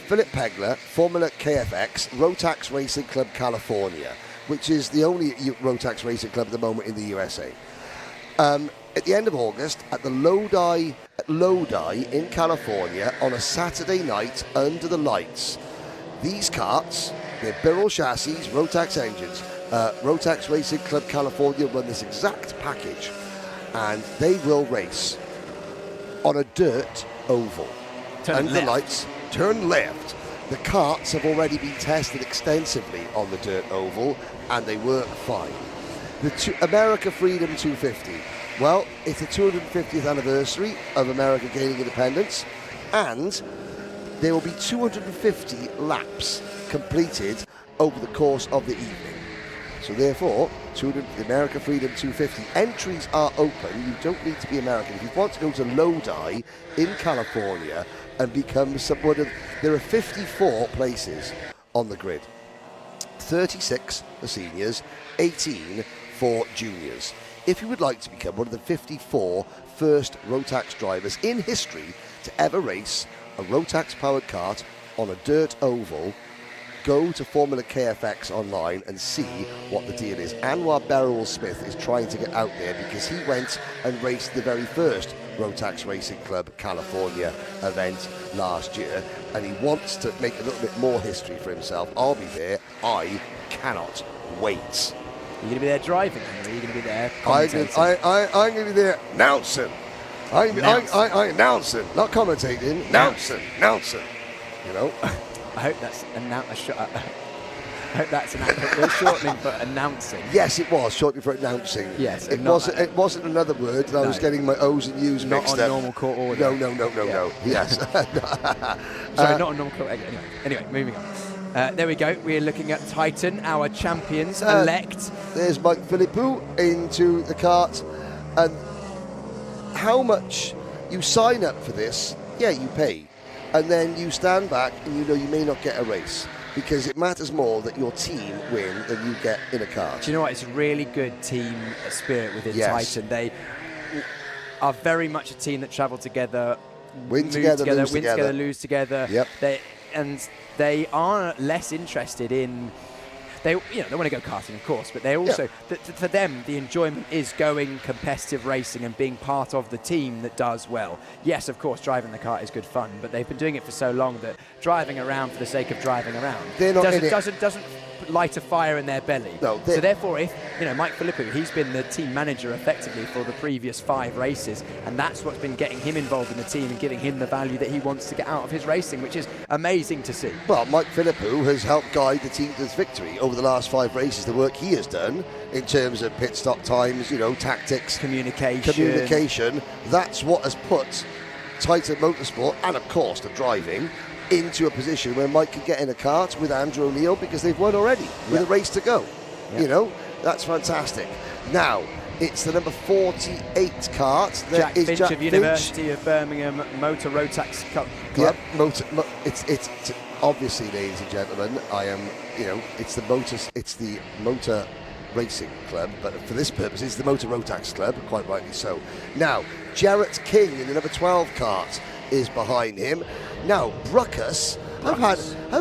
Philip Pegler, Formula KFX, Rotax Racing Club California, which is the only Rotax Racing Club at the moment in the USA. At the end of August, at the Lodi in California, on a Saturday night under the lights. These karts, they're Birrell chassis, Rotax engines. Rotax Racing Club California run this exact package, and they will race on a dirt oval. Turn left. The lights, turn left. The karts have already been tested extensively on the dirt oval, and they work fine. The America Freedom 250. Well, it's the 250th anniversary of America gaining independence, and there will be 250 laps completed over the course of the evening. So therefore, the America Freedom 250 entries are open. You don't need to be American. If you want to go to Lodi in California and become someone of... There are 54 places on the grid. 36 for seniors, 18 for juniors. If you would like to become one of the 54 first Rotax drivers in history to ever race a Rotax-powered kart on a dirt oval, go to Formula KFX online and see what the deal is. Anwar Barrell-Smith is trying to get out there because he went and raced the very first Rotax Racing Club California event last year, and he wants to make a little bit more history for himself. I'll be there. I cannot wait. Are you going to be there driving, or are you going to be there I'm commentating? going to be there announcing. I'm announcing, not commentating. Announcing. You know. I hope that's I hope that's an accurate shortening for announcing. Yes, it was shortening for announcing. Yes, it wasn't. It wasn't another word. I was getting my O's and U's not mixed on up. normal court order. No. Yes. Sorry, not on normal court. Anyway, moving on. There we go. We're looking at Titan, our champions elect. There's Mike Philippou into the kart, and how much you sign up for this? Yeah, you pay, and then you stand back, and you know you may not get a race. Because it matters more that your team win than you get in a car. Do you know what? It's a really good team spirit within Titan. They are very much a team that travel together, win together, lose together. Yep. They are less interested in. They want to go karting, of course, but they also, for them, the enjoyment is going competitive racing and being part of the team that does well. Yes, of course, driving the kart is good fun, but they've been doing it for so long that driving around for the sake of driving around doesn't light a fire in their belly. No, so therefore, if Mike Philippou, he's been the team manager effectively for the previous 5 races, and that's what's been getting him involved in the team and giving him the value that he wants to get out of his racing, which is amazing to see. Well, Mike Philippou has helped guide the team to this victory over the last 5 races. The work he has done in terms of pit stop times, tactics, communication. That's what has put Titan Motorsport and, of course, the driving into a position where Mike can get in a kart with Andrew O'Neill because they've won already with a race to go. That's fantastic. Now it's the number 48 kart. Jack Finch of University of Birmingham Motor Rotax Club. Yeah, it's obviously, ladies and gentlemen, I am. It's the motor racing club, but for this purpose, it's the Motor Rotax Club, quite rightly so. Now, Jarrett King in the number 12 kart is behind him. Now, Bruckus have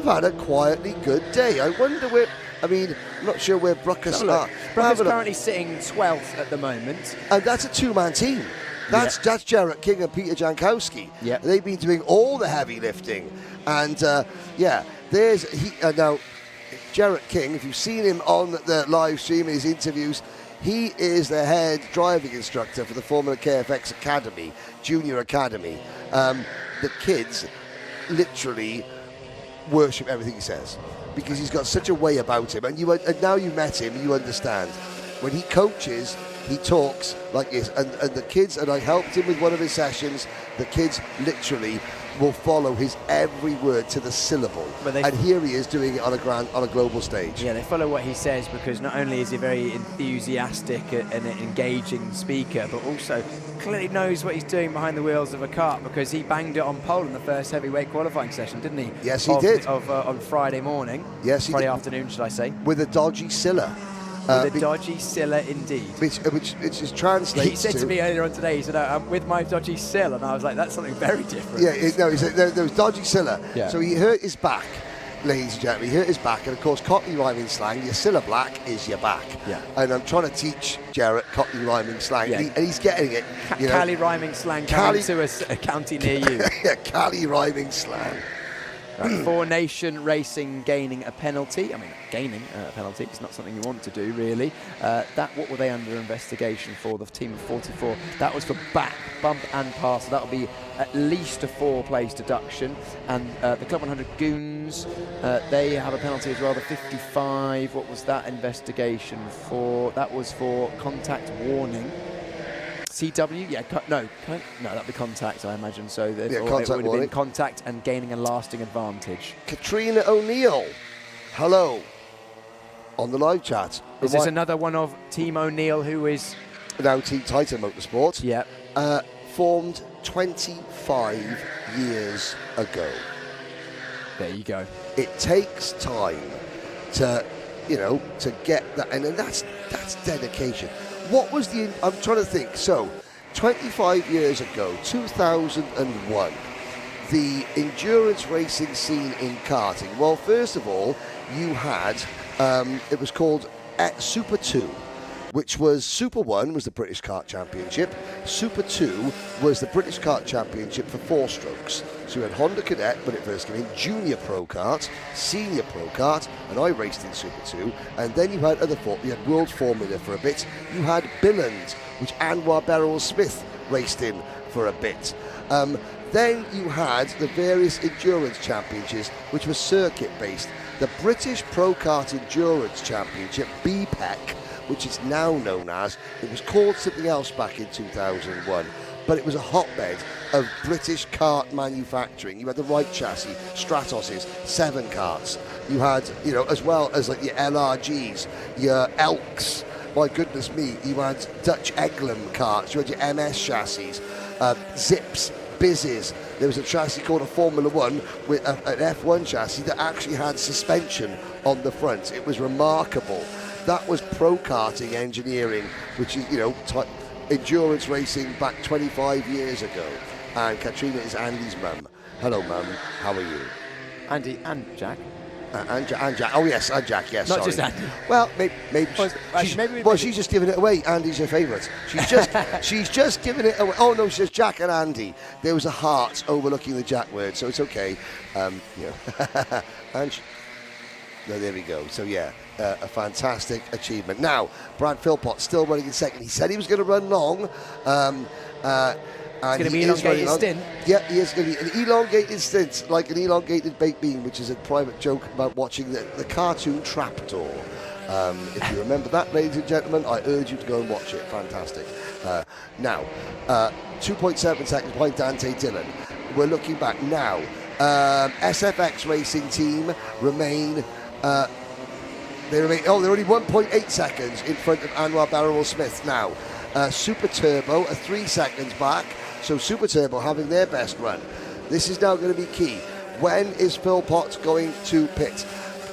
had a quietly good day. I wonder where. I'm not sure where Bruckus are. Bruckus currently sitting 12th at the moment, and that's a 2-man team. That's Jarrett King and Peter Jankowski. Yeah, they've been doing all the heavy lifting, and there's now. Jarrett King, if you've seen him on the live stream in his interviews, he is the head driving instructor for the Formula KFX Academy, Junior Academy. The kids literally worship everything he says because he's got such a way about him. And now you met him, you understand. When he coaches, he talks like this. And the kids, and I helped him with one of his sessions, the kids literally will follow his every word to the syllable, and here he is doing it on a global stage. Yeah, they follow what he says because not only is he very enthusiastic and an engaging speaker, but also clearly knows what he's doing behind the wheels of a kart because he banged it on pole in the first heavyweight qualifying session, didn't he? Yes, he did. On Friday morning. Yes, he Friday did. afternoon, should I say? With a dodgy Scylla. With a dodgy Scylla, indeed. Which is translates. He said to me earlier on today, he said, "I'm with my dodgy Scylla," and I was like, "That's something very different." Yeah, he said there was dodgy Scylla. Yeah. So he hurt his back, ladies and gentlemen. He hurt his back, and of course, Cockney rhyming slang. Your Scylla black is your back. Yeah. And I'm trying to teach Jarrett Cockney rhyming slang, Yeah. and he's getting it. Cali rhyming slang coming to a county near you. Yeah, Cali rhyming slang. For Nation Racing gaining a penalty. Gaining a penalty is not something you want to do, really. What were they under investigation for? The team of 44. That was for back, bump and pass. So that'll be at least a 4-place deduction. And the Club 100 Goons, they have a penalty as well. The 55. What was that investigation for? That was for contact warning. CW? Yeah, no, that'd be contact, I imagine. So it would have been contact and gaining a lasting advantage. Katrina O'Neill, hello, on the live chat. Is this another one of Team O'Neill, who is now Team Titan Motorsport? Yeah. Formed 25 years ago. There you go. It takes time to get that, and that's dedication. What was I'm trying to think. So, 25 years ago, 2001, the endurance racing scene in karting. Well, first of all, you had, it was called Super 2, which was Super 1 was the British Kart Championship. Super 2 was the British Kart Championship for 4 strokes. So we had Honda Cadet when it first came in, Junior Pro Kart, Senior Pro Kart, and I raced in Super 2. And then you had you had World Formula for a bit. You had Billund, which Anwar Beryl-Smith raced in for a bit. Then you had the various endurance championships, which were circuit-based. The British Pro Kart Endurance Championship, BPEC, which is now known as, it was called something else back in 2001, but it was a hotbed of British kart manufacturing. You had the Wright chassis, Stratoses, 7 karts. You had, you know, as well as like your LRGs, your Elks. My goodness me, you had Dutch Eglem karts, you had your MS chassis, Zips, Bizzes. There was a chassis called a Formula 1 with an F1 chassis that actually had suspension on the front. It was remarkable. That was pro karting engineering, which is, you know, endurance racing back 25 years ago. And Katrina is Andy's mum. Hello, mum. How are you? Andy and Jack. And Jack. Oh yes, and Jack. Yes. Not sorry. just Andy. Well, maybe. She's just giving it away. Andy's her favourite. She's just giving it away. Oh no, she says Jack and Andy. There was a heart overlooking the Jack word, so it's okay. And no, there we go. So yeah, a fantastic achievement. Now, Brad Philpott still running in second. He said he was going to run long. It's going to be an elongated stint. Yeah, he is going to be an elongated stint, like an elongated baked bean, which is a private joke about watching the cartoon Trapdoor. If you remember that, ladies and gentlemen, I urge you to go and watch it. Fantastic. Now, 2.7 seconds behind Dante Dillon. We're looking back now. SFX Racing Team remain... they're only 1.8 seconds in front of Anwar Beryl-Smith now. Super Turbo are 3 seconds back. So Super Turbo having their best run. This is now going to be key. When is Philpott going to pit?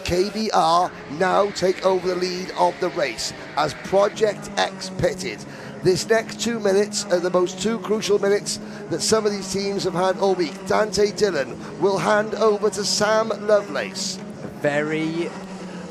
KBR now take over the lead of the race as Project X pitted. This next 2 minutes are the most 2 crucial minutes that some of these teams have had all week. Dante Dillon will hand over to Sam Lovelace.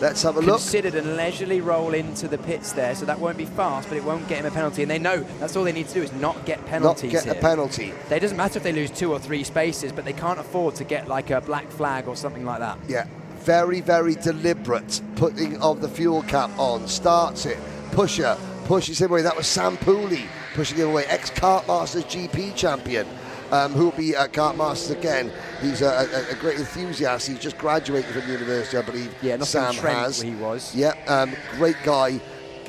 Let's have a look. Considered and leisurely roll into the pits there, so that won't be fast, but it won't get him a penalty. And they know that's all they need to do is not get penalties. Not get a penalty. It doesn't matter if they lose 2 or 3 spaces, but they can't afford to get like a black flag or something like that. Yeah, very, very deliberate putting of the fuel cap on. Starts it, pushes him away. That was Sam Pooley pushing him away, ex-Kartmasters GP champion. Who will be at Kartmasters again. He's a great enthusiast. He's just graduated from the university, I believe. Yeah, Sam has. He was. Yeah, great guy,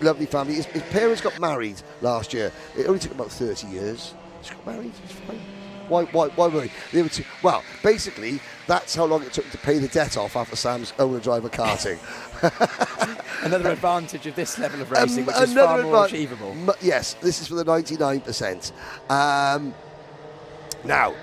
lovely family. His parents got married last year. It only took about 30 years. Just got married. It's fine. Why worry? They were well, basically, that's how long it took to pay the debt off after Sam's owner-driver karting. Another advantage of this level of racing, which is far more achievable. Yes, this is for the 99%. Now,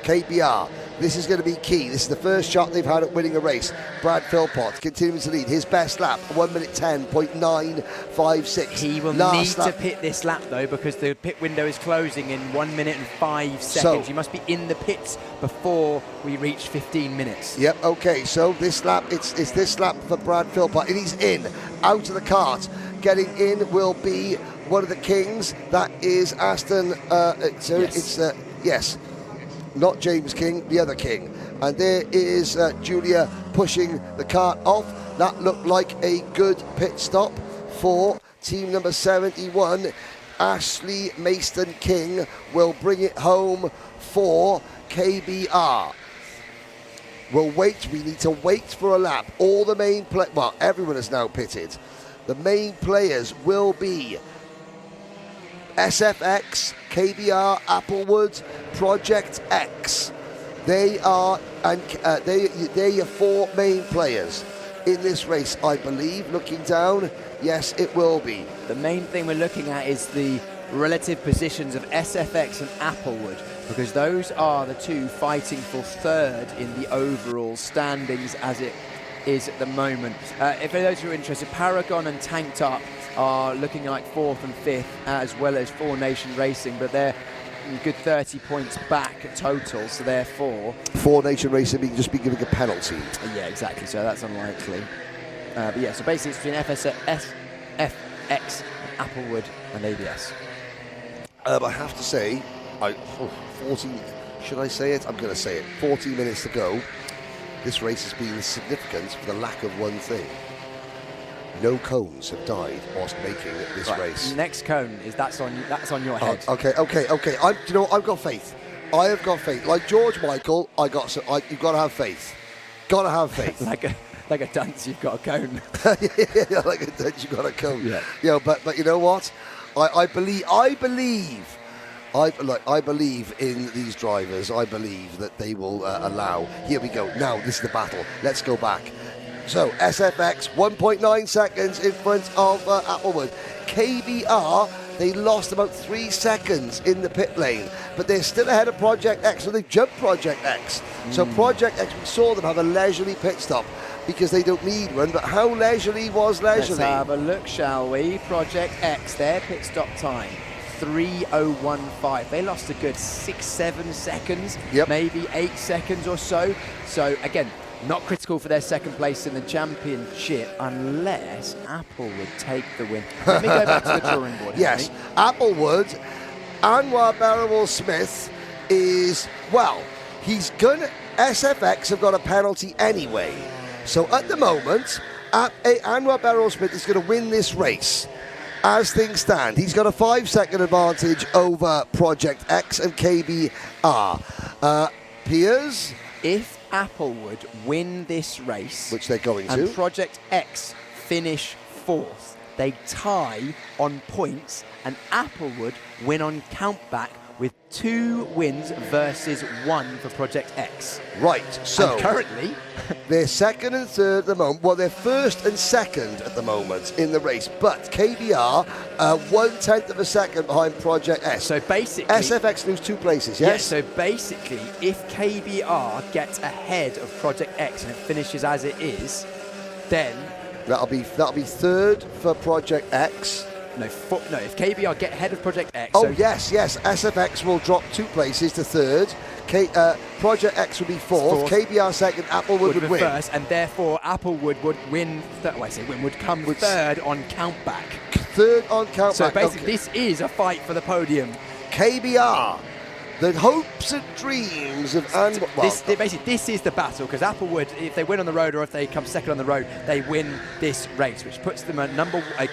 KBR, this is going to be key. This is the first shot they've had at winning a race. Brad Philpott continuing to lead. His best lap, 1 minute 10.956. He will need to pit this lap, though, because the pit window is closing in 1 minute and 5 seconds. You must be in the pits before we reach 15 minutes. Yep, okay, so this lap, it's this lap for Brad Philpott, and he's in, out of the kart. Getting in will be one of the kings. That is Aston, yes. Not James King, the other King. And there is Julia pushing the cart off. That looked like a good pit stop for team number 71. Ashley Mason King will bring it home for KBR. We need to wait for a lap. All the main everyone is now pitted. The main players will be SFX, KBR, Applewood, Project X. They are they're your 4 main players in this race, I believe. Looking down, yes, it will be. The main thing we're looking at is the relative positions of SFX and Applewood, because those are the 2 fighting for 3rd in the overall standings as it is at the moment. If those who are interested, Paragon and Tanked Up are looking like 4th and 5th, as well as 4 Nation Racing, but they're a good 30 points back total, so therefore 4 Nation Racing being just be giving a penalty. Yeah, exactly, so that's unlikely. But yeah, so basically it's between SFX, Applewood and ABS. I have to say, 14 should I say it? I'm going to say it. 14 minutes to go. This race has been significant for the lack of one thing. No cones have died whilst making this race. Next cone is that's on your head. Okay. You know, I've got faith. I have got faith. Like George Michael, you've got to have faith. Got to have faith. like a dunce, you've got a cone. Yeah, like a dunce, you've got a cone. Yeah. You know, but you know what? I believe in these drivers. I believe that they will allow. Here we go. Now this is the battle. Let's go back. So SFX 1.9 seconds in front of Applewood. KBR, they lost about 3 seconds in the pit lane, but they're still ahead of Project X, so they've jumped Project X. So Project X, we saw them have a leisurely pit stop because they don't need one, but how leisurely was leisurely? Let's have a look, shall we? Project X, their pit stop time, 3:015. They lost a good 6-7 seconds, maybe 8 seconds or so. So again, not critical for their second place in the championship unless Apple would take the win. Let me go back to the drawing board. Yes, Applewood, Anwar Barrowell-Smith is, well, SFX have got a penalty anyway. So at the moment, Anwar Barrowell-Smith is going to win this race. As things stand, he's got a 5-second advantage over Project X and KBR. Piers? If Applewood win this race, which they're going to, and Project X finish 4th, they tie on points, and Applewood win on countback with 2 wins versus 1 for Project X. Right, so and currently they're second and third at the moment. Well, they're first and second at the moment in the race, but KBR 1/10 of a second behind Project S. So basically, SFX lose 2 places. Yes. So basically, if KBR gets ahead of Project X and it finishes as it is, then that'll be third for Project X. No, if KBR get ahead of Project X... Oh, so yes. SFX will drop 2 places to third. Project X would be fourth. KBR second. Applewood would win. First, and therefore Applewood would win... would come third on countback. Third on countback. So basically, this is a fight for the podium. KBR. The hopes and dreams of this is the battle, because Applewood, if they win on the road or if they come second on the road, they win this race, which puts them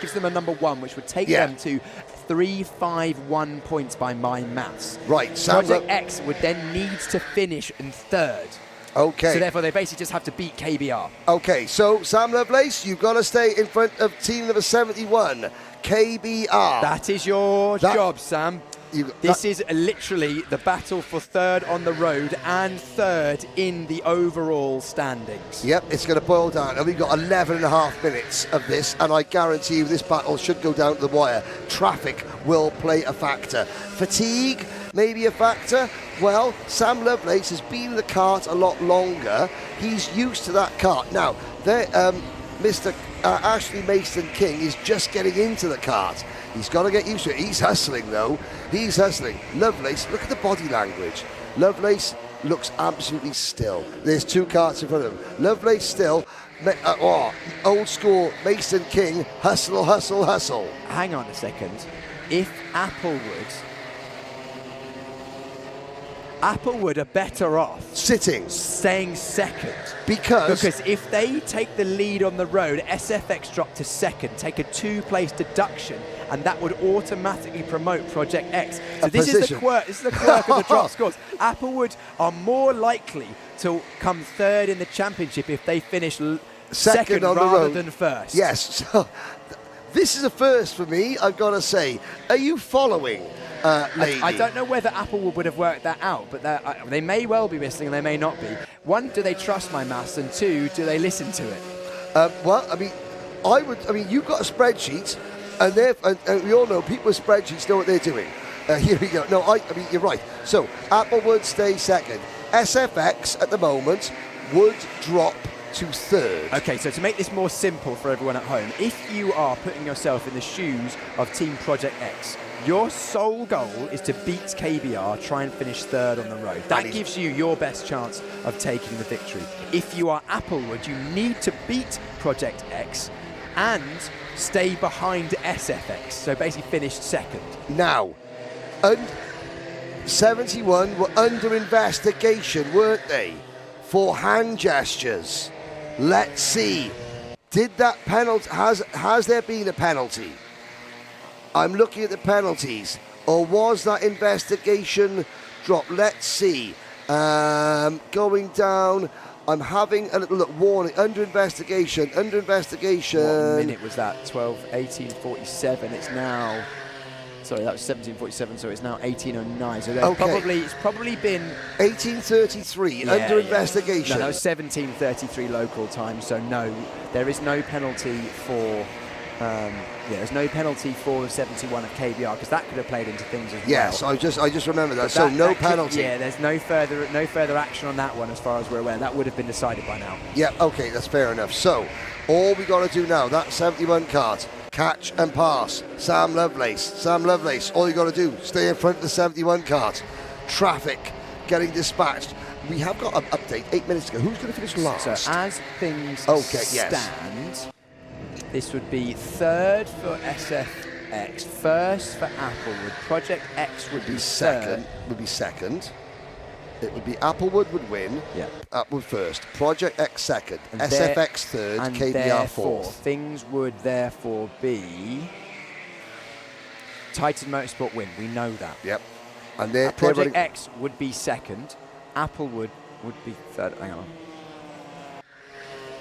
gives them a number 1, which would take them to 351 points by my maths. Right. Project X would then need to finish in 3rd. Okay. So therefore, they basically just have to beat KBR. Okay. So Sam Lovelace, you've got to stay in front of team number 71, KBR. That is your job, Sam. This is literally the battle for 3rd on the road and 3rd in the overall standings. Yep, it's going to boil down. And we've got 11.5 minutes of this, and I guarantee you this battle should go down to the wire. Traffic will play a factor. Fatigue, maybe a factor. Well, Sam Lovelace has been in the kart a lot longer. He's used to that kart. Now, Mr. Ashley Mason-King is just getting into the kart. He's got to get used to it. He's hustling, though. He's hustling. Lovelace, look at the body language. Lovelace looks absolutely still. There's 2 karts in front of him. Lovelace still. Old school Mason-King. Hustle, hustle, hustle. Hang on a second. If Applewood are better off staying second, because if they take the lead on the road, SFX drop to second, take a 2-place deduction, and that would automatically promote Project X. So this is the quirk of the drop scores. Applewood are more likely to come 3rd in the championship if they finish second on rather the road than 1st. Yes. So this is a first for me, I've got to say. Are you following? Lady. I don't know whether Applewood would have worked that out, but they may well be missing and they may not be. 1, do they trust my maths? And 2, do they listen to it? Well, you've got a spreadsheet, and we all know people with spreadsheets know what they're doing. Here we go. No, you're right. So Applewood stays second. SFX at the moment would drop to 3rd. Okay, so to make this more simple for everyone at home, if you are putting yourself in the shoes of Team Project X, your sole goal is to beat KBR, try and finish 3rd on the road. That gives you your best chance of taking the victory. If you are Applewood, you need to beat Project X and stay behind SFX, so basically finish second. Now, 71 were under investigation, weren't they, for hand gestures. Let's see. Did that penalty, has there been a penalty? I'm looking at the penalties. Or was that investigation dropped? Let's see. Going down, I'm having a little look. Warning, under investigation. What minute was that? 18:47. It's now... Sorry, that was 17:47, so it's now 18:09. So it's probably been 18:33 under investigation. No, that was 17:33 local time. So no, there is no penalty for. There's no penalty for the 71 of KBR because that could have played into things as well. Yes, I just remember that. So no penalty. There's no further action on that one as far as we're aware. That would have been decided by now. Yeah, okay, that's fair enough. So all we got to do now, that 71 kart. Catch and pass. Sam Lovelace. All you got to do, stay in front of the 71 kart. Traffic getting dispatched. We have got an update 8 minutes ago. Who's going to finish last? So as things stand, this would be third for SFX, first for Applewood. Project X would be second. It would be Applewood would win. Yeah. Applewood first. Project X second. And SFX third. And KBR fourth. Things would therefore be Titan Motorsport win. We know that. Yep. And Project X would be second. Applewood would be third. Hang on.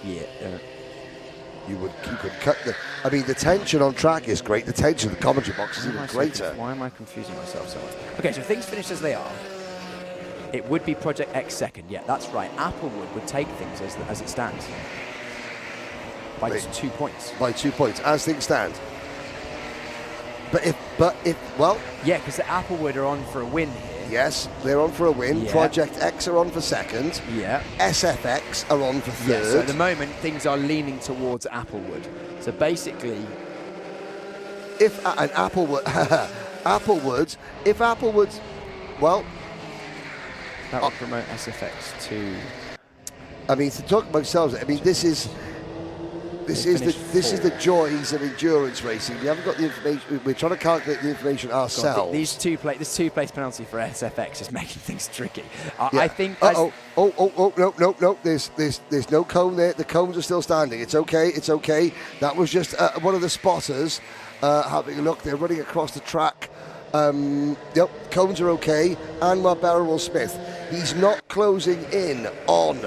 Yeah. You could cut the. I mean, the tension on track is great. The tension in the commentary box is even greater. Why am I confusing myself so much? Okay, so things finished as they are. It would be Project X second. Yeah, that's right. Applewood would take things as it stands. By 2 points. By 2 points, as things stand. Well... Yeah, because the Applewood are on for a win here. Yes, they're on for a win. Yeah. Project X are on for second. Yeah. SFX are on for third. Yeah, so at the moment, things are leaning towards Applewood. So basically... If Applewood... Well... That would promote SFX to... I mean, to talk about ourselves, I mean, this is the joys of endurance racing. We haven't got the information. We're trying to calculate the information ourselves. This two-place penalty for SFX is making things tricky. Yeah. I think... No. There's no cone there. The cones are still standing. It's okay. That was just one of the spotters having a look. They're running across the track. Yep, cones are okay. Anwar Barrel-Smith. He's not closing in on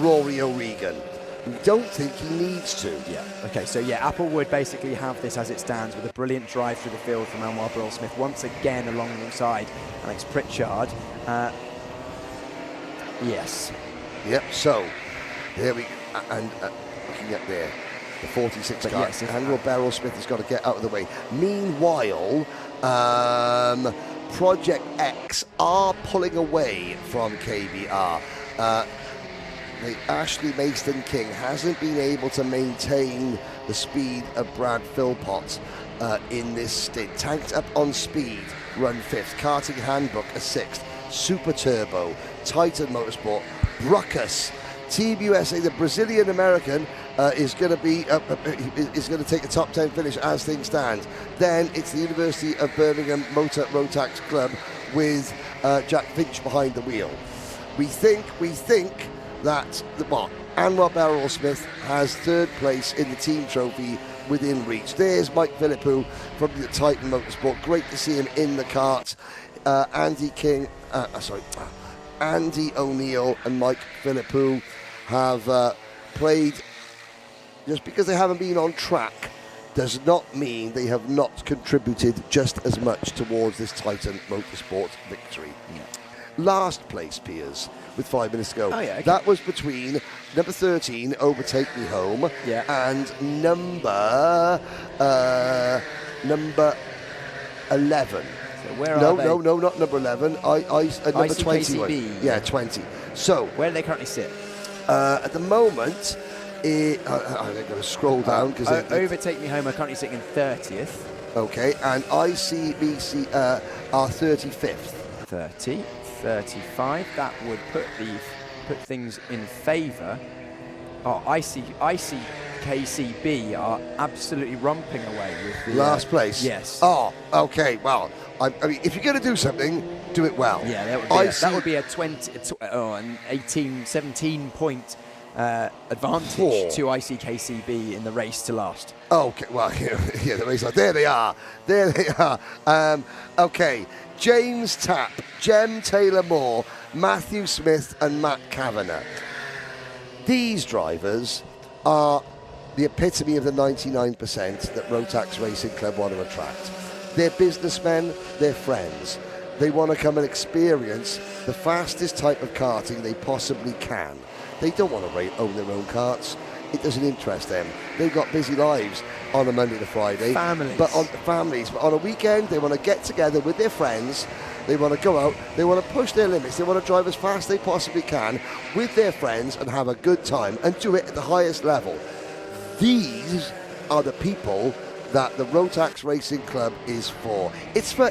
Rory O'Regan. We don't think he needs to. Yeah. Okay, so yeah, Applewood basically have this as it stands with a brilliant drive through the field from Anwar Barrel-Smith once again alongside Alex Pritchard. Yes. Yep, so there we and looking at there. The 46 car. Yes, Anwar Barrel-Smith has got to get out of the way. Meanwhile, Project X are pulling away from KBR. Ashley Mason-King hasn't been able to maintain the speed of Brad Philpott in this stint. Tanked up on speed, run 5th. Karting Handbook a 6th. Super Turbo, Titan Motorsport, Bruckus, Team USA, the Brazilian-American is going to take a top 10 finish as things stand. Then it's the University of Birmingham Motor Rotax Club with Jack Finch behind the wheel. We think that Anwar Barrel-Smith has 3rd place in the team trophy within reach. There's Mike Philippou from the Titan Motorsport. Great to see him in the kart. Andy O'Neill and Mike Philippou have played. Just because they haven't been on track does not mean they have not contributed just as much towards this Titan Motorsport victory. Yeah. Last place, Piers, with 5 minutes to go. Oh, yeah, okay. That was between number 13, Overtake Me Home, and number 11. So where are they? No, not number 11. Number 21. Yeah, 20. So where do they currently sit? At the moment, I'm going to scroll down because Overtake Me Home are currently sitting in 30th. Okay, and ICBC are 35th. 30, 35. That would put things in favour. Oh, ICKB KCB are absolutely romping away with the last place. Yes. Oh, okay. Well, I mean, if you're going to do something, do it well. Yeah, that would be an 18, 17 point advantage to ICKCB in the race to last. Okay, well, yeah, the race. There they are. There they are. Okay, James Tapp, Jem Taylor-Moore, Matthew Smith, and Matt Kavanagh. These drivers are the epitome of the 99% that Rotax Racing Club want to attract. They're businessmen, they're friends. They want to come and experience the fastest type of karting they possibly can. They don't want to own their own karts. It doesn't interest them. They've got busy lives on a Monday to Friday. Families. But on a weekend, they want to get together with their friends. They want to go out. They want to push their limits. They want to drive as fast as they possibly can with their friends and have a good time and do it at the highest level. These are the people that the Rotax Racing Club is for. It's for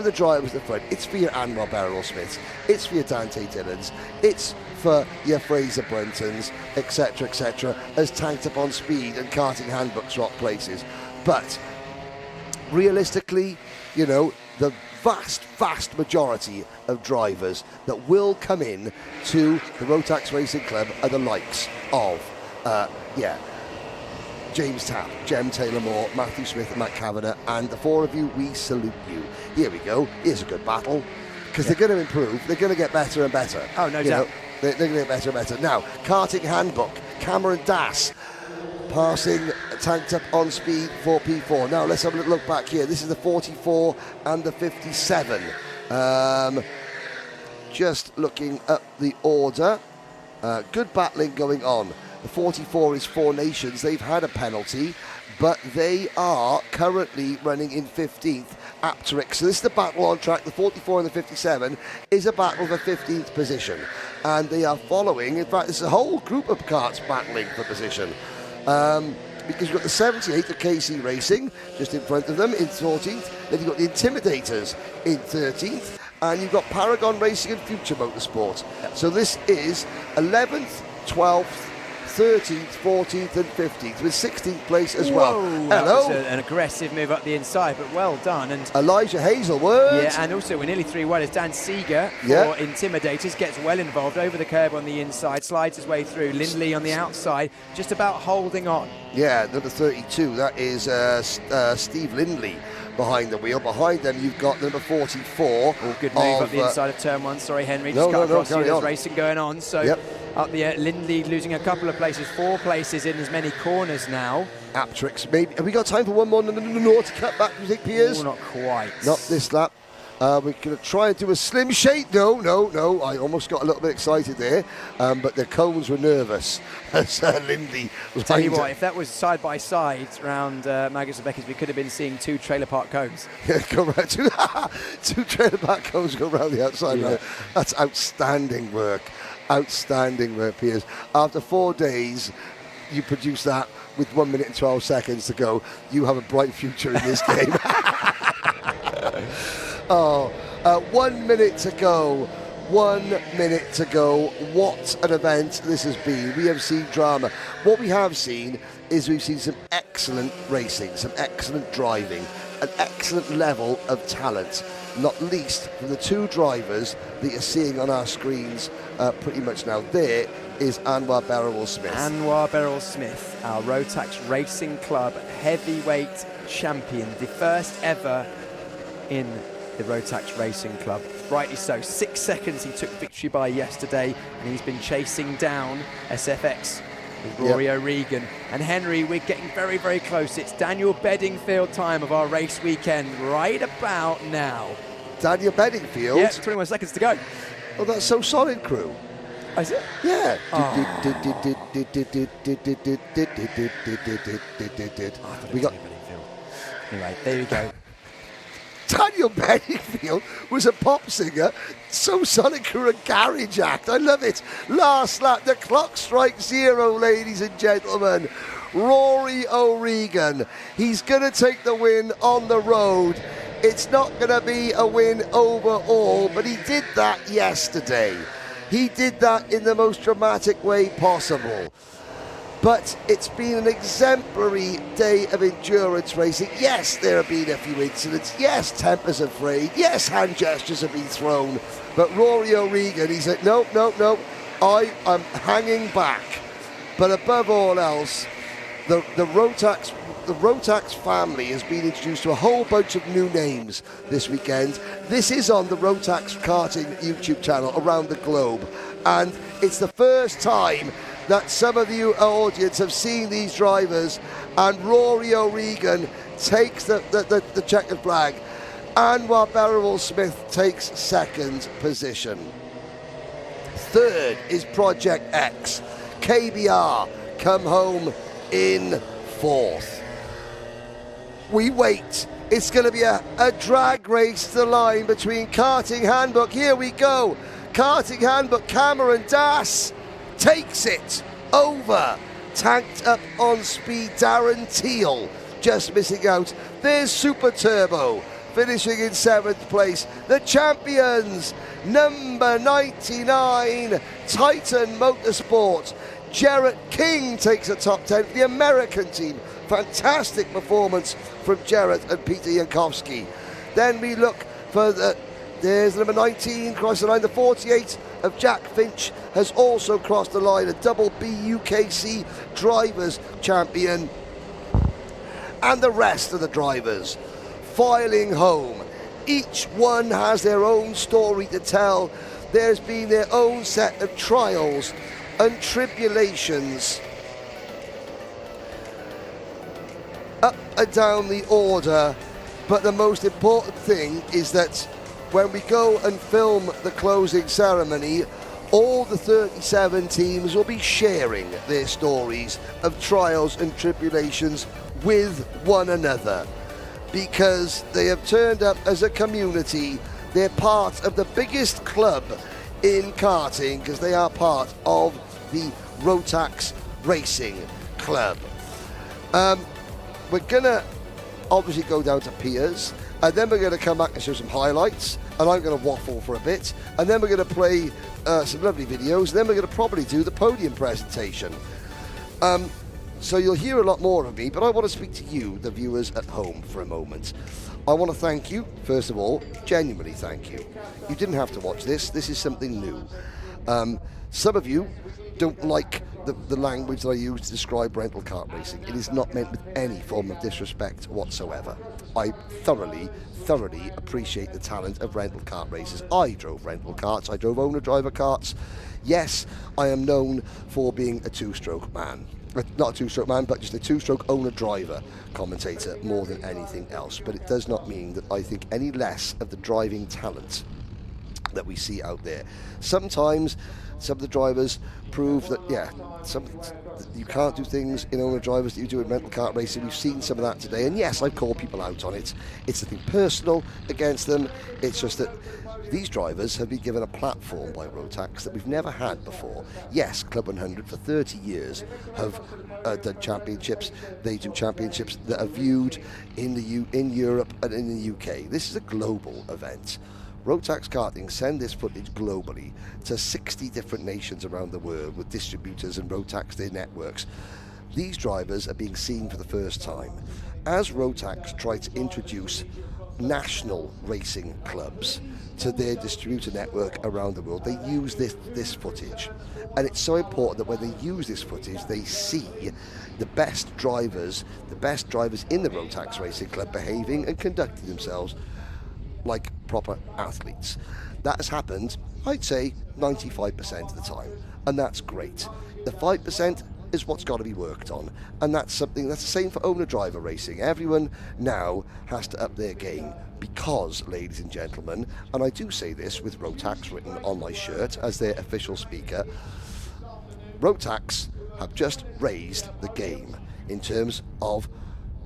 the drivers at the front. It's for your Anwar Beryl Smiths. It's for your Dante Dillons. It's for your Fraser Bruntons, etc., as tanked up on speed and karting handbooks rock places. But realistically, you know, the vast majority of drivers that will come in to the Rotax Racing Club are the likes of, James Tapp, Jem Taylor-Moore, Matthew Smith, and Matt Kavanagh, and the four of you, we salute you. Here we go. Here's a good battle, because they're going to improve. They're going to get better and better. Oh, no doubt. They're going to get better and better. Now, karting handbook, Cameron Dass, passing tanked up on speed for P4. Now, let's have a little look back here. This is the 44 and the 57. Just looking up the order. Good battling going on. The 44 is Four Nations. They've had a penalty, but they are currently running in 15th. Apteryx. So this is the battle on track. The 44 and the 57 is a battle for 15th position. And they are following, in fact, there's a whole group of karts battling for position. Because you've got the 78 of KC Racing just in front of them in 14th. Then you've got the Intimidators in 13th. And you've got Paragon Racing and Future Motorsport. So this is 11th, 12th, 13th, 14th and 15th with 16th place as well. Hello. That was an aggressive move up the inside, but well done. And Elijah Hazelwood. Yeah, and also we're nearly 3 wide as Dan Seeger for Intimidators gets well involved over the curb on the inside, slides his way through. Lindley on the outside, just about holding on. Yeah, number 32, that is Steve Lindley behind the wheel. Behind them, you've got number 44. Oh, good move up the inside of turn 1. Sorry, Henry. Just cut across you. There's racing going on. So up the Lindley losing a couple of places, 4 places in as many corners now. Apteryx, maybe. Have we got time for one more to cut back, do you think, Piers? Oh, not quite. Not this lap. We're going to try and do a slim shake. No. I almost got a little bit excited there, but the cones were nervous as Lindley was Tell you what, if that was side by side around Magus and Becky's, we could have been seeing 2 trailer park cones. Yeah, go around 2 trailer park cones go around the outside. Yeah. That's outstanding work. Outstanding work, Piers. After 4 days, you produce that with 1 minute and 12 seconds to go. You have a bright future in this game. 1 minute to go. 1 minute to go. What an event this has been. We have seen drama. What we have seen is we've seen some excellent racing, some excellent driving, an excellent level of talent, not least from the 2 drivers that you're seeing on our screens pretty much now. There is Anwar Beryl Smith. Anwar Beryl Smith, our Rotax Racing Club heavyweight champion, the first ever in the Rotax Racing Club. Rightly so. 6 seconds he took victory by yesterday, and he's been chasing down SFX with Rory O'Regan. And Henry, we're getting very, very close. It's Daniel Bedingfield time of our race weekend right about now. Daniel Bedingfield? Yeah, 21 seconds to go. Oh, that's so solid, crew. Is it? Yeah. We got. Anyway, there you go. Daniel Bedingfield was a pop singer, so Sonic Crew a garage act. I love it. Last lap, the clock strikes 0, ladies and gentlemen. Rory O'Regan, he's going to take the win on the road. It's not going to be a win overall, but he did that yesterday. He did that in the most dramatic way possible. But it's been an exemplary day of endurance racing. Yes, there have been a few incidents. Yes, tempers are frayed. Yes, hand gestures have been thrown. But Rory O'Regan, he said, no, I am hanging back. But above all else, the Rotax family has been introduced to a whole bunch of new names this weekend. This is on the Rotax Karting YouTube channel around the globe. And it's the first time that some of you audience have seen these drivers, and Rory O'Regan takes the checkered flag. Anwar Berrywell-Smith takes second position. Third is Project X. KBR come home in fourth. We wait. It's going to be a drag race to the line between Karting Handbook. Here we go. Karting Handbook, Cameron Das takes it over. Tanked up on speed, Darren Teal just missing out. There's Super Turbo finishing in 7th place. The champions, number 99, Titan Motorsport. Jarrett King takes a top 10 for the American team. Fantastic performance from Jarrett and Peter Jankowski. Then we look for there's number 19 cross the line. The 48 of Jack Finch has also crossed the line, a double BUKC Drivers Champion. And the rest of the drivers filing home. Each one has their own story to tell. There's been their own set of trials and tribulations up and down the order, but the most important thing is that when we go and film the closing ceremony, all the 37 teams will be sharing their stories of trials and tribulations with one another, because they have turned up as a community. They're part of the biggest club in karting, because they are part of the Rotax Racing Club. We're gonna obviously go down to Piers, and then we're gonna come back and show some highlights, and I'm gonna waffle for a bit, and then we're gonna play some lovely videos, and then we're gonna probably do the podium presentation. So you'll hear a lot more of me, but I want to speak to you, the viewers at home, for a moment. I want to thank you, first of all, genuinely thank you. You didn't have to watch this. This is something new. Some of you don't like the language that I use to describe rental kart racing. It is not meant with any form of disrespect whatsoever. I thoroughly appreciate the talent of rental kart racers. I drove rental karts. I drove owner-driver karts. Yes, I am known for being a two-stroke man. Not a two-stroke man, but just a two-stroke owner-driver commentator more than anything else. But it does not mean that I think any less of the driving talent that we see out there. Sometimes some of the drivers prove that, you can't do things in owner-drivers that you do in rental kart racing. We've seen some of that today, and yes, I've called people out on it. It's nothing personal against them. It's just that these drivers have been given a platform by Rotax that we've never had before. Yes, Club 100 for 30 years have done championships. They do championships that are viewed in Europe and in the UK. This is a global event. Rotax Karting send this footage globally to 60 different nations around the world with distributors and Rotax, their networks. These drivers are being seen for the first time. As Rotax try to introduce national racing clubs to their distributor network around the world, they use this footage. And it's so important that when they use this footage, they see the best drivers in the Rotax Racing Club behaving and conducting themselves like proper athletes. That has happened, I'd say, 95% of the time, and that's great. The 5% is what's got to be worked on, and that's something that's the same for owner-driver racing. Everyone now has to up their game because, ladies and gentlemen, and I do say this with Rotax written on my shirt as their official speaker, Rotax have just raised the game in terms of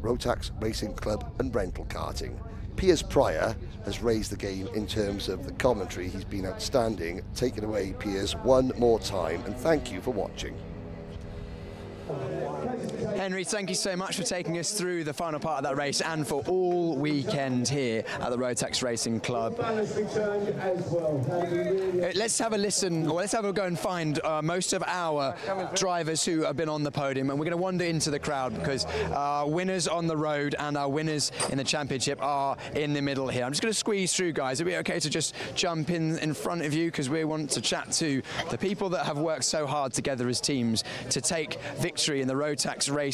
Rotax Racing Club and rental karting. Piers Pryor has raised the game in terms of the commentary. He's been outstanding. Take it away, Piers, one more time, and thank you for watching. Henry, thank you so much for taking us through the final part of that race and for all weekend here at the Rotax Racing Club. Let's have a listen, or let's have a go and find most of our drivers who have been on the podium, and we're going to wander into the crowd because our winners on the road and our winners in the championship are in the middle here. I'm just going to squeeze through, guys. It'll be okay to just jump in front of you because we want to chat to the people that have worked so hard together as teams to take victory in the Rotax Racing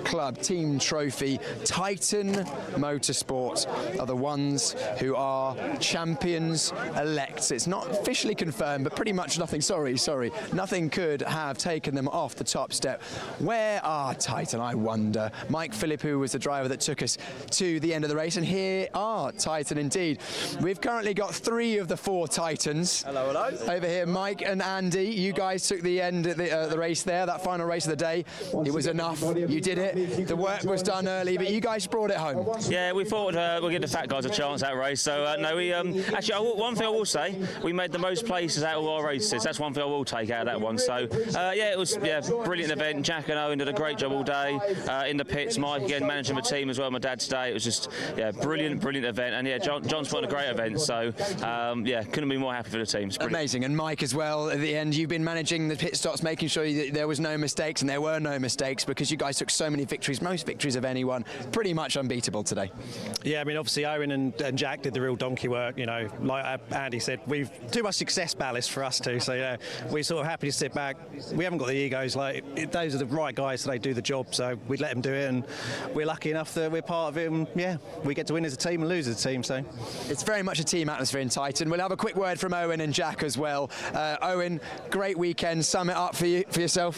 Club Team Trophy. Titan Motorsport are the ones who are champions elect. It's not officially confirmed, but pretty much nothing, sorry, nothing could have taken them off the top step. Where are Titan, I wonder? Mike Philippou was the driver that took us to the end of the race, and here are Titan indeed. We've currently got 3 of the 4 Titans. Hello, hello. Over here, Mike and Andy, you guys took the end of the race there, that final race of the day. It was enough, you did it. The work was done early, but you guys brought it home. Yeah, we thought we'll give the fat guys a chance that race. So no, we actually one thing I will say, we made the most places out of our races. That's one thing I will take out of that one. So yeah, it was brilliant event. Jack and Owen did a great job all day in the pits. Mike again managing the team as well. My dad's day. It was just brilliant event. And yeah, John's put on a great event. So yeah, couldn't be more happy for the team. Amazing. And Mike as well. At the end, you've been managing the pit stops, making sure that there was no mistakes, and there were no mistakes because you guys took so many victories, most victories of anyone. Pretty much unbeatable today. Yeah, I mean, obviously Owen and Jack did the real donkey work. You know, like Andy said, we've too much success ballast for us too. So yeah, we're sort of happy to sit back. We haven't got the egos. Like those are the right guys, so they do the job. So we'd let them do it, and we're lucky enough that we're part of it. And yeah, we get to win as a team and lose as a team. So it's very much a team atmosphere in Titan. We'll have a quick word from Owen and Jack as well. Owen, great weekend. Sum it up for yourself.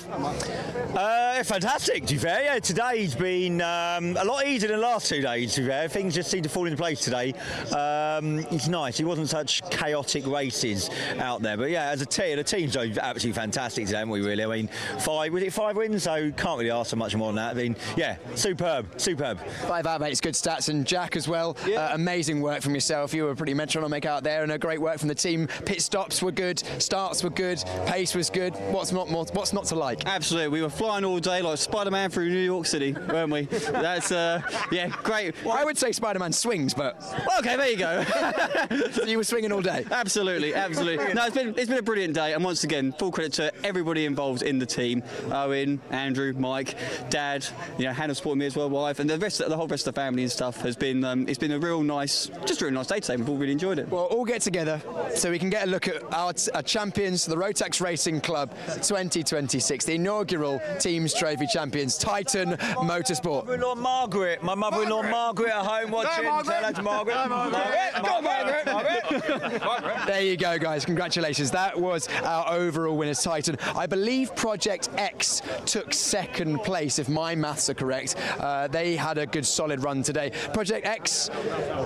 Fantastic, to be fair. Yeah, today's been a lot easier than the last 2 days, to be fair. Things just seem to fall into place today. It's nice. It wasn't such chaotic races out there. But yeah, as a team, the team's absolutely fantastic today, haven't we, really? I mean, 5 wins, so can't really ask for much more than that. I mean, yeah, superb. 5 out, mate. It's good stats. And Jack as well, amazing work from yourself. You were pretty metronomic out there, and a great work from the team. Pit stops were good, starts were good, pace was good. What's not to like? Absolutely. We were flying all day like Spider-Man through New York City, weren't we? That's yeah, great. Well, I would say Spider-Man swings, but okay, there you go. So you were swinging all day. Absolutely. No, it's been a brilliant day, and once again, full credit to everybody involved in the team: Owen, Andrew, Mike, Dad. You know, Hannah supporting me as well, wife, and the whole rest of the family and stuff has been. It's been a real nice day today. We've all really enjoyed it. Well, all get together so we can get a look at our champions, the Rotax Racing Club 2026, the inaugural Teams Trophy champions, Titan Motorsport. My mother-in-law Margaret at home watching. Hello to Margaret. Margaret. There you go, guys. Congratulations. That was our overall winners, Titan. I believe Project X took 2nd place, if my maths are correct. They had a good solid run today. Project X,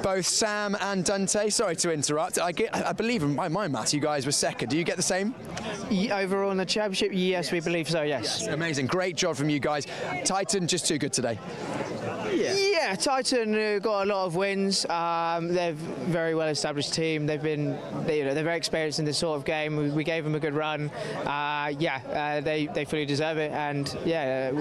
both Sam and Dante, sorry to interrupt. I believe in my maths you guys were 2nd. Do you get the same? Overall in the championship, yes, we believe so, yes. Amazing. Great job from you guys. Titan, just too good today. Yeah, Titan got a lot of wins. They're a very well-established team. They're very experienced in this sort of game. We gave them a good run. They fully deserve it. And yeah,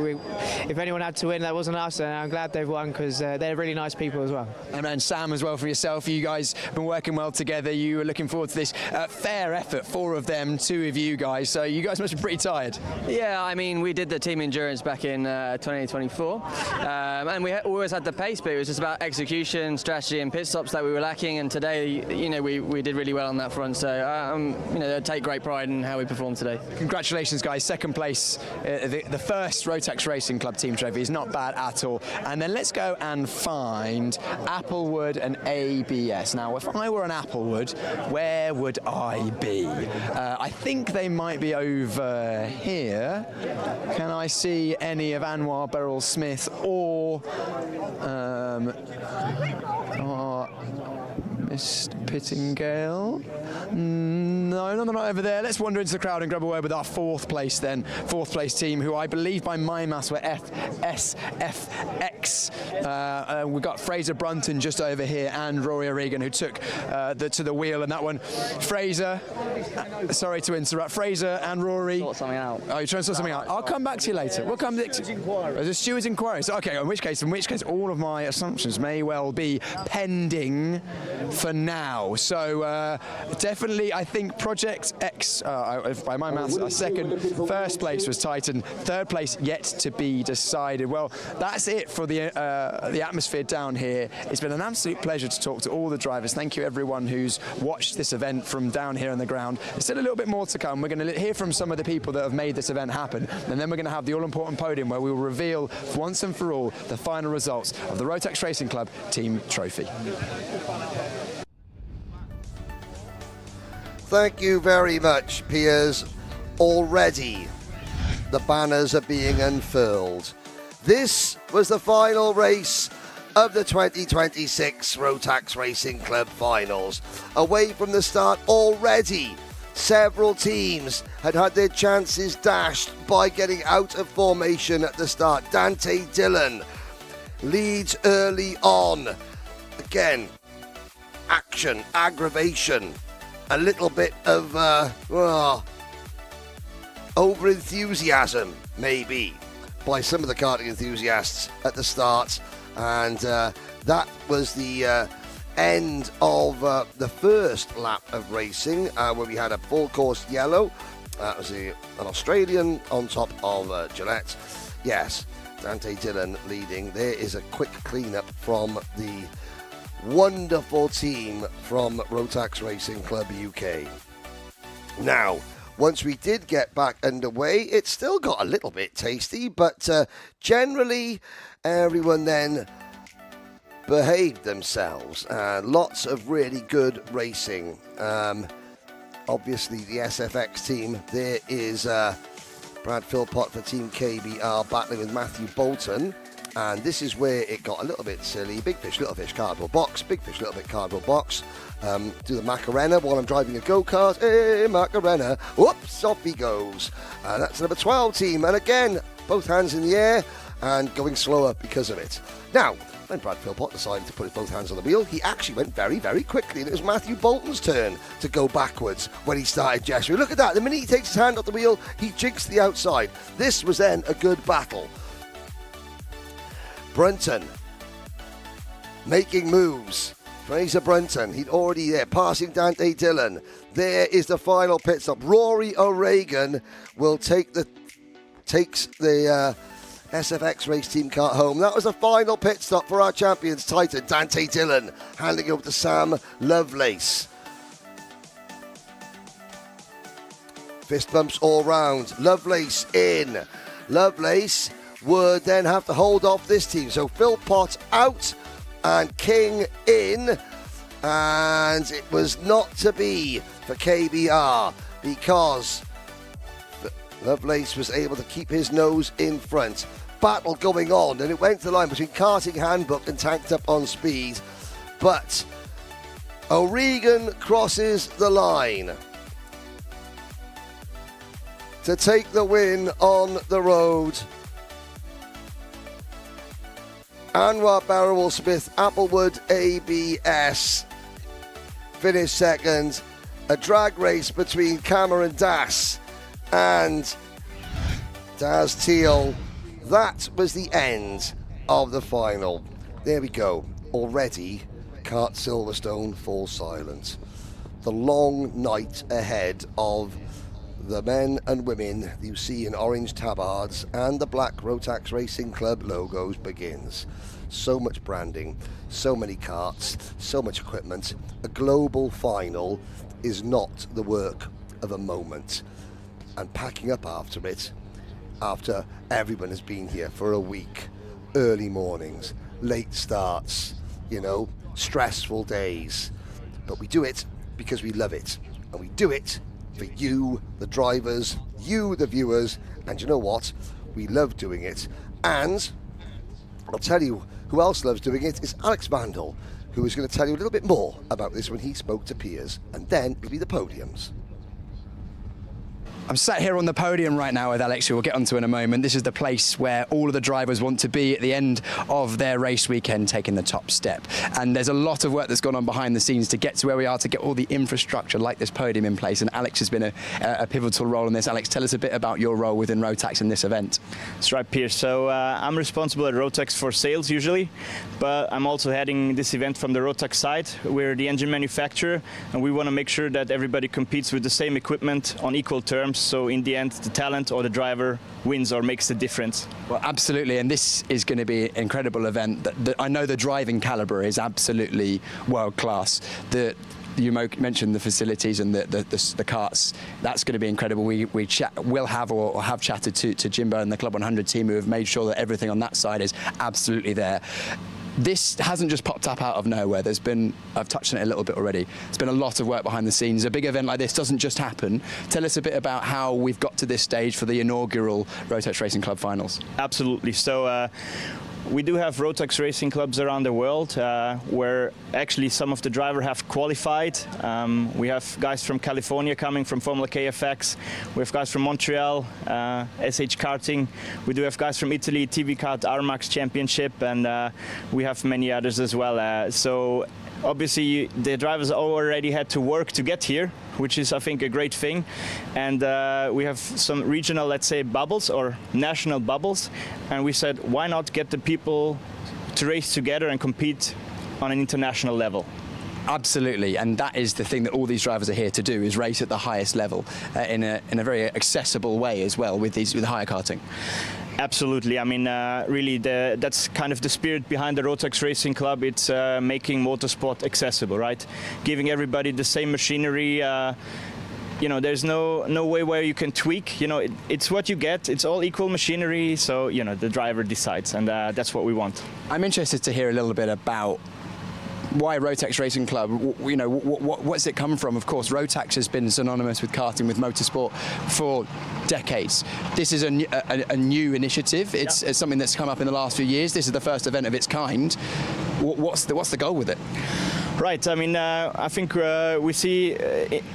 if anyone had to win, that wasn't us. And I'm glad they've won because they're really nice people as well. And Sam as well for yourself. You guys have been working well together. You were looking forward to this fair effort. 4 of them, 2 of you guys. So you guys must be pretty tired. Yeah, I mean, we did the team endurance back in 2024, and we always had the pace, but it was just about execution, strategy, and pit stops that we were lacking. And today, you know, we did really well on that front. So, you know, I take great pride in how we performed today. Congratulations, guys! 2nd place, the first Rotax Racing Club Team Trophy is not bad at all. And then let's go and find Applewood and ABS. Now, if I were an Applewood, where would I be? I think they might be over here. Can I see any of Anwar Beryl-Smith or Mr. Pittingale. No, they're not over there. Let's wander into the crowd and grab a word with our fourth place team, who I believe by my maths were SFX. We've got Fraser Brunton just over here and Rory O'Regan, who took to the wheel in that one. Fraser, sorry to interrupt. Fraser and Rory. Sort something out. Oh, you're trying to sort something out. I'll come back to you later. We'll come to the steward's inquiry. So, okay, in which case, all of my assumptions may well be pending for now. So definitely, I think Project X, by my maths, first place was Titan, third place yet to be decided. Well, that's it for the atmosphere down here. It's been an absolute pleasure to talk to all the drivers. Thank you everyone who's watched this event from down here on the ground. There's still a little bit more to come. We're going to hear from some of the people that have made this event happen, and then we're going to have the all-important podium where we will reveal once and for all the final results of the Rotax Racing Club Team Trophy. Thank you very much, Piers. Already, the banners are being unfurled. This was the final race of the 2026 Rotax Racing Club Finals. Away from the start already, several teams had their chances dashed by getting out of formation at the start. Dante Dillon leads early on. Again, action, aggravation, a little bit of over-enthusiasm, maybe, by some of the karting enthusiasts at the start. And that was the end of the first lap of racing, where we had a full course yellow. That was an Australian on top of Gillette. Yes, Dante Dillon leading. There is a quick clean-up from the wonderful team from Rotax Racing Club UK. Now, once we did get back underway, it still got a little bit tasty, but generally everyone then behaved themselves. Lots of really good racing. Obviously, the SFX team, there is Brad Philpott for Team KBR battling with Matthew Bolton. And this is where it got a little bit silly. Big fish, little fish, cardboard box. Big fish, little bit, cardboard box. Do the Macarena while I'm driving a go-kart. Hey, Macarena. Whoops, off he goes. That's number 12 team. And again, both hands in the air and going slower because of it. Now, when Brad Philpott decided to put his both hands on the wheel, he actually went very, very quickly. And it was Matthew Bolton's turn to go backwards when he started gesturing. Look at that. The minute he takes his hand off the wheel, he jigs to the outside. This was then a good battle. Brunton making moves. Fraser Brunton, he'd already there, passing Dante Dillon. There is the final pit stop. Rory O'Regan will takes the SFX race team kart home. That was the final pit stop for our champions, Titan Dante Dillon, handing over to Sam Lovelace. Fist bumps all round. Lovelace in. Lovelace would then have to hold off this team. So Philpott out and King in. And it was not to be for KBR because Lovelace was able to keep his nose in front. Battle going on, and it went to the line between Karting Handbook and Tanked Up on Speed. But O'Regan crosses the line to take the win on the road. Anwar Barrowell-Smith, Applewood ABS, finished second. A drag race between Cameron Das and Daz Teal. That was the end of the final. There we go. Already, Kart Silverstone falls silent. The long night ahead of the men and women you see in orange tabards and the black Rotax Racing Club logos begins. So much branding, so many karts, so much equipment. A global final is not the work of a moment. And packing up after it, after everyone has been here for a week, early mornings, late starts, stressful days. But we do it because we love it. And we do it for you, the drivers, you, the viewers, and you know what? We love doing it. And I'll tell you who else loves doing it is Alex Vandal, who is going to tell you a little bit more about this when he spoke to peers, and then it'll be the podiums. I'm sat here on the podium right now with Alex, who we'll get onto in a moment. This is the place where all of the drivers want to be at the end of their race weekend, taking the top step. And there's a lot of work that's gone on behind the scenes to get to where we are, to get all the infrastructure like this podium in place. And Alex has been a pivotal role in this. Alex, tell us a bit about your role within Rotax in this event. That's right, Piers. So I'm responsible at Rotax for sales usually, but I'm also heading this event from the Rotax side. We're the engine manufacturer, and we want to make sure that everybody competes with the same equipment on equal terms. So in the end, the talent or the driver wins or makes the difference. Well, absolutely, and this is going to be an incredible event. I know the driving caliber is absolutely world class. You mentioned the facilities and the karts. That's going to be incredible. We'll have or have chatted to Jimbo and the Club 100 team, who have made sure that everything on that side is absolutely there. This hasn't just popped up out of nowhere. I've touched on it a little bit already. There's been a lot of work behind the scenes. A big event like this doesn't just happen. Tell us a bit about how we've got to this stage for the inaugural Rotax Racing Club finals. Absolutely. So we do have Rotax Racing clubs around the world where actually some of the drivers have qualified. We have guys from California coming from Formula KFX. We have guys from Montreal, SH Karting. We do have guys from Italy, TV Kart, RMAX Championship, and we have many others as well. So obviously the drivers already had to work to get here, which is, I think, a great thing. And we have some regional, let's say, bubbles or national bubbles. And we said, why not get the people to race together and compete on an international level? Absolutely, and that is the thing that all these drivers are here to do, is race at the highest level in a very accessible way as well with hire karting. Absolutely. I mean, really, that's kind of the spirit behind the Rotax Racing Club. It's making motorsport accessible, right? Giving everybody the same machinery. You know, there's no way where you can tweak. You know, it's what you get. It's all equal machinery. So, you know, the driver decides, and that's what we want. I'm interested to hear a little bit about why Rotax Racing Club. You know, what's it come from? Of course, Rotax has been synonymous with karting, with motorsport for decades. This is a new initiative. It's something that's come up in the last few years. This is the first event of its kind. What's the goal with it? Right. I mean, I think we see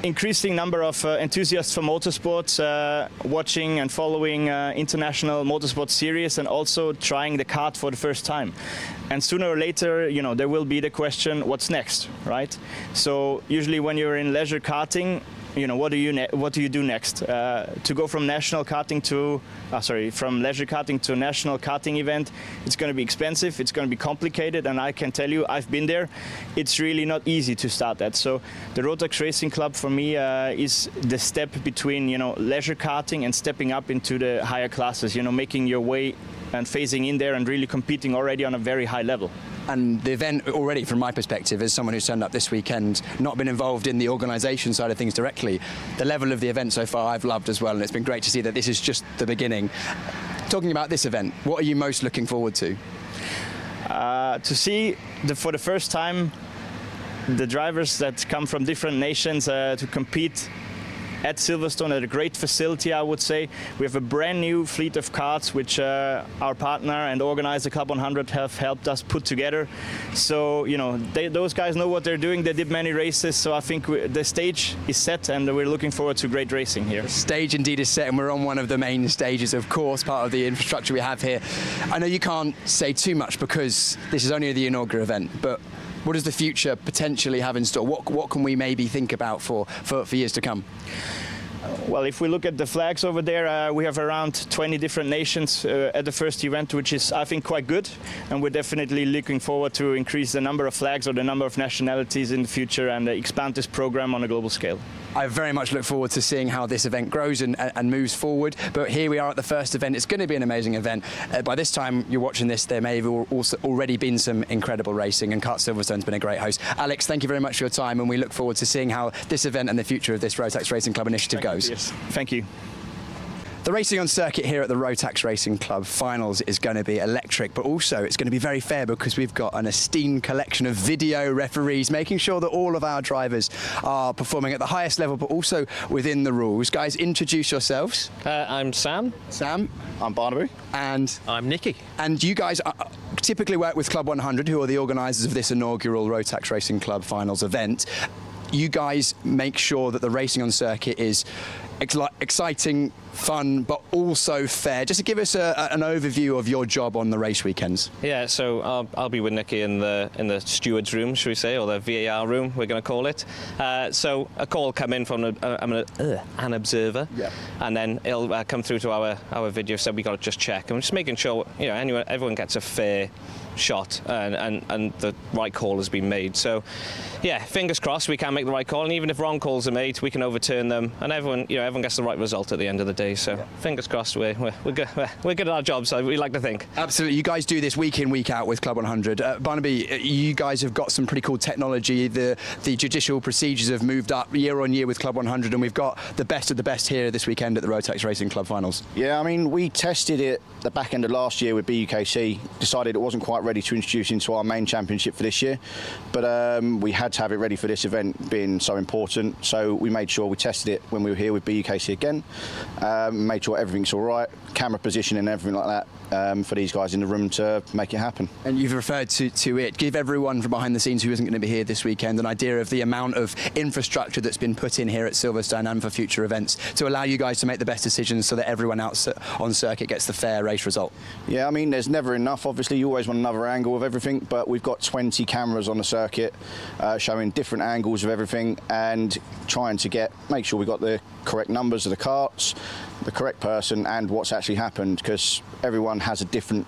increasing number of enthusiasts for motorsports watching and following international motorsport series, and also trying the kart for the first time. And sooner or later, you know, there will be the question, what's next, right? So usually when you're in leisure karting, you know, what do you do next? To go from national karting to, from leisure karting to a national karting event, it's going to be expensive, it's going to be complicated, and I can tell you, I've been there. It's really not easy to start that. So the Rotax Racing Club for me is the step between, you know, leisure karting and stepping up into the higher classes. You know, making your way and phasing in there and really competing already on a very high level. And the event already, from my perspective, as someone who's turned up this weekend, not been involved in the organisation side of things directly, the level of the event so far I've loved as well, and it's been great to see that this is just the beginning. Talking about this event, what are you most looking forward to? To see, for the first time, the drivers that come from different nations to compete at Silverstone, at a great facility, I would say. We have a brand new fleet of karts, which our partner and organizer Club 100 have helped us put together. So, you know, those guys know what they're doing. They did many races, so I think the stage is set, and we're looking forward to great racing here. The stage indeed is set, and we're on one of the main stages, of course, part of the infrastructure we have here. I know you can't say too much because this is only the inaugural event, but what does the future potentially have in store? What can we maybe think about for years to come? Well, if we look at the flags over there, we have around 20 different nations at the first event, which is, I think, quite good. And we're definitely looking forward to increase the number of flags or the number of nationalities in the future and expand this program on a global scale. I very much look forward to seeing how this event grows and moves forward. But here we are at the first event. It's going to be an amazing event. By this time you're watching this, there may have also already been some incredible racing, and Kart Silverstone's been a great host. Alex, thank you very much for your time, and we look forward to seeing how this event and the future of this Rotax Racing Club initiative goes. Yes. Thank you. The racing on circuit here at the Rotax Racing Club finals is going to be electric, but also it's going to be very fair because we've got an esteemed collection of video referees making sure that all of our drivers are performing at the highest level, but also within the rules. Guys, introduce yourselves. I'm Sam. Sam. I'm Barnaby. And I'm Nicky. And you guys typically work with Club 100, who are the organisers of this inaugural Rotax Racing Club Finals event. You guys make sure that the racing on circuit is exciting, fun, but also fair. Just to give us an overview of your job on the race weekends. Yeah, so I'll be with Nicky in the stewards room, should we say, or the VAR room, we're going to call it. So a call will come in from an observer, and then it'll come through to our video. So we got to just check, and we're just making sure everyone gets a fair shot and the right call has been made. So yeah, fingers crossed we can make the right call, and even if wrong calls are made, we can overturn them, and everyone gets the right result at the end of the day. So fingers crossed we're good at our job, so we like to think. Absolutely. You guys do this week in, week out with Club 100. Barnaby, you guys have got some pretty cool technology. The judicial procedures have moved up year on year with Club 100, and we've got the best of the best here this weekend at the Rotax Racing Club Finals. Yeah, I mean, we tested it the back end of last year with BUKC, decided it wasn't quite ready to introduce into our main championship for this year, but we had to have it ready for this event being so important, so we made sure we tested it when we were here with BUKC again, made sure everything's all right, camera position and everything like that, for these guys in the room to make it happen. And you've referred to it. Give everyone from behind the scenes who isn't going to be here this weekend an idea of the amount of infrastructure that's been put in here at Silverstone and for future events to allow you guys to make the best decisions so that everyone else on circuit gets the fair race result. Yeah, I mean, there's never enough. Obviously, you always want another angle of everything, but we've got 20 cameras on the circuit showing different angles of everything and trying to make sure we got the correct numbers of the carts, the correct person, and what's actually happened, because everyone has a different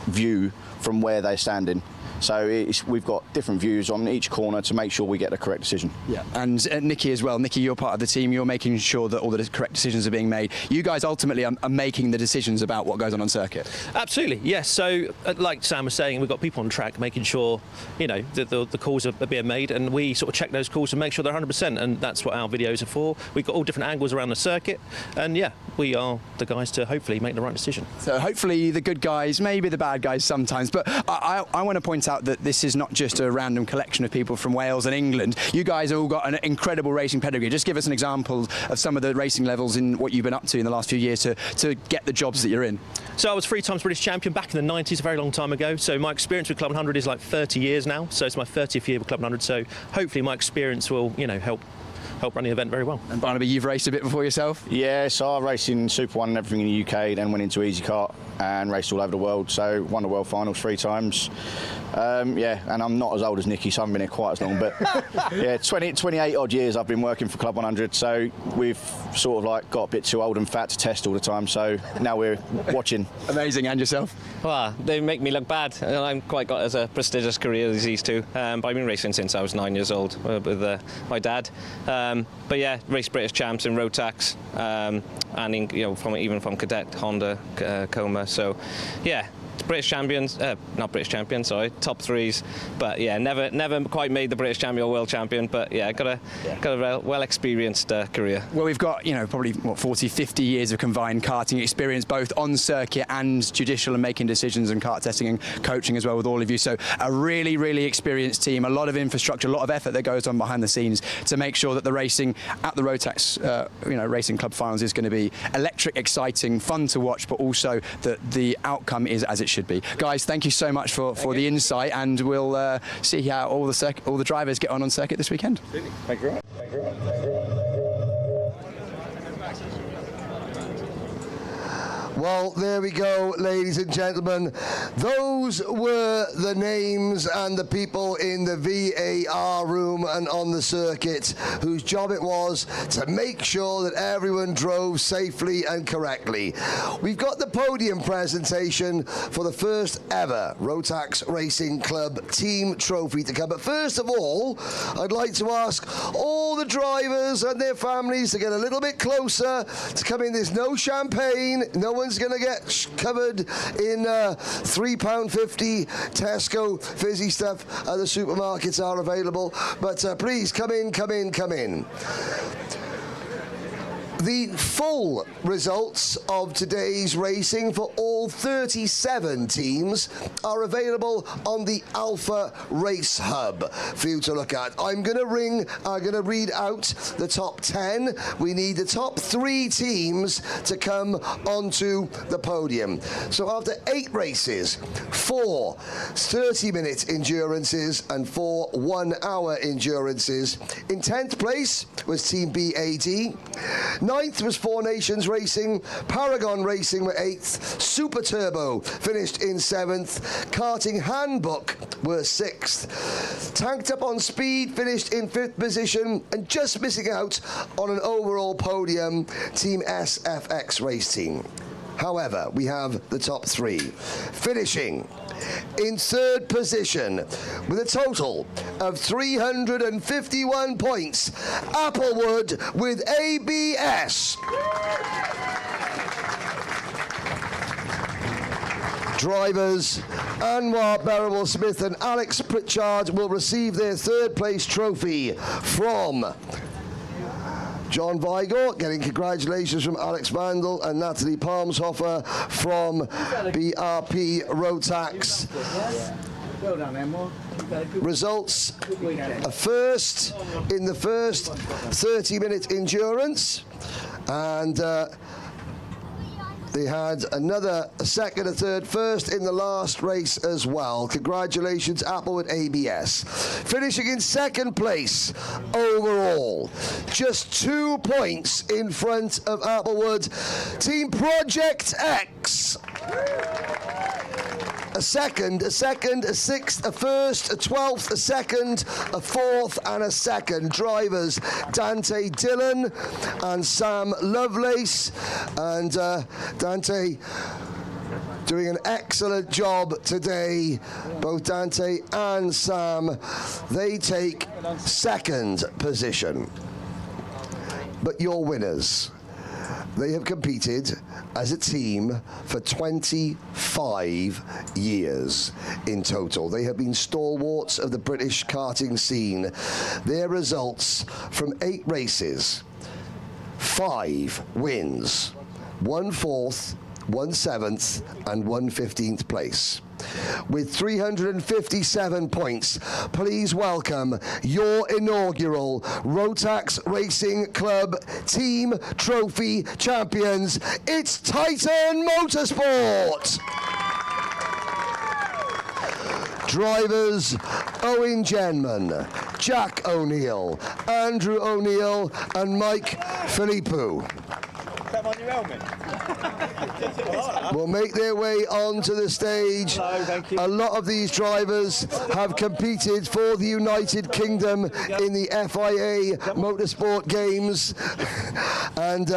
view from where they're standing. So we've got different views on each corner to make sure we get the correct decision. Yeah, and Nicky as well. Nicky, you're part of the team. You're making sure that all the correct decisions are being made. You guys ultimately are making the decisions about what goes on circuit. Absolutely, yes. So, like Sam was saying, we've got people on track making sure, that the calls are being made, and we sort of check those calls and make sure they're 100%, and that's what our videos are for. We've got all different angles around the circuit, and yeah, we are the guys to hopefully make the right decision. So hopefully the good guys, maybe the bad guys sometimes, but I want to point out that this is not just a random collection of people from Wales and England. You guys have all got an incredible racing pedigree. Just give us an example of some of the racing levels in what you've been up to in the last few years to get the jobs that you're in. So I was 3 times British champion back in the 90s, a very long time ago. So my experience with Club 100 is like 30 years now. So it's my 30th year with Club 100. So hopefully my experience will, help run the event very well. And Barnaby, you've raced a bit before yourself? Yeah, so I raced in Super 1 and everything in the UK, then went into Easy Kart and raced all over the world. So won the World Finals 3 times. Yeah, and I'm not as old as Nicky, so I haven't been here quite as long, but yeah, 28 odd years I've been working for Club 100, so we've sort of got a bit too old and fat to test all the time, so now we're watching. Amazing. And yourself? Well, they make me look bad. I'm quite got as a prestigious career as these two, but I've been racing since I was 9 years old with my dad. But yeah, raced British champs in Rotax, and even from Cadet, Honda, Coma. So yeah, British champions, not British champions, sorry, top 3s, but yeah, never quite made the British champion or world champion, but yeah, got a well-experienced career. Well, we've got, probably 40, 50 years of combined karting experience, both on circuit and judicial and making decisions and kart testing and coaching as well with all of you. So a really, really experienced team, a lot of infrastructure, a lot of effort that goes on behind the scenes to make sure that the racing at the Rotax, Racing Club Finals is going to be electric, exciting, fun to watch, but also that the outcome is as it should be. Guys, thank you so much for the insight, and we'll see how all the drivers get on circuit this weekend. Thank you. Well, there we go, ladies and gentlemen. Those were the names and the people in the VAR room and on the circuit whose job it was to make sure that everyone drove safely and correctly. We've got the podium presentation for the first ever Rotax Racing Club team trophy to come. But first of all, I'd like to ask all the drivers and their families to get a little bit closer to come in. There's no champagne, no one's going to get covered in £3.50 Tesco fizzy stuff. The supermarkets are available, but please come in. The full results of today's racing for all 37 teams are available on the Alpha Race Hub for you to look at. I'm going to read out the top 10. We need the top 3 teams to come onto the podium. So after 8 races, 4 30-minute endurances and 4 1-hour endurances. In 10th place was Team BAD. 9th was Four Nations Racing. Paragon Racing were 8th. Super Turbo finished in 7th. Karting Handbook were 6th. Tanked Up on Speed finished in 5th position, and just missing out on an overall podium, Team SFX Race Team. However, we have the top 3. Finishing in 3rd position with a total of 351 points, Applewood with ABS. Drivers Anwar Berrable-Smith and Alex Pritchard will receive their 3rd place trophy from John Vigor, getting congratulations from Alex Vandal and Natalie Palmshofer from BRP Rotax. Results: a first in the first 30-minute endurance, and they had a second, a third, first in the last race as well. Congratulations, Applewood ABS. Finishing in 2nd place overall, just 2 points in front of Applewood, Team Project X. A second, a 6th, a 1st, a 12th, a 2nd, a 4th, and a 2nd. Drivers Dante Dillon and Sam Lovelace. And Dante doing an excellent job today. Both Dante and Sam, they take 2nd position. But your winners, they have competed as a team for 25 years in total. They have been stalwarts of the British karting scene. Their results from 8 races: 5 wins, 1 4th, 1 7th, and 1 15th place. With 357 points, please welcome your inaugural Rotax Racing Club Team Trophy champions. It's Titan Motorsport! Drivers Owen Genman, Jack O'Neill, Andrew O'Neill, and Mike Philippou will make their way onto the stage. Hello, thank you. A lot of these drivers have competed for the United Kingdom in the FIA Motorsport Games, and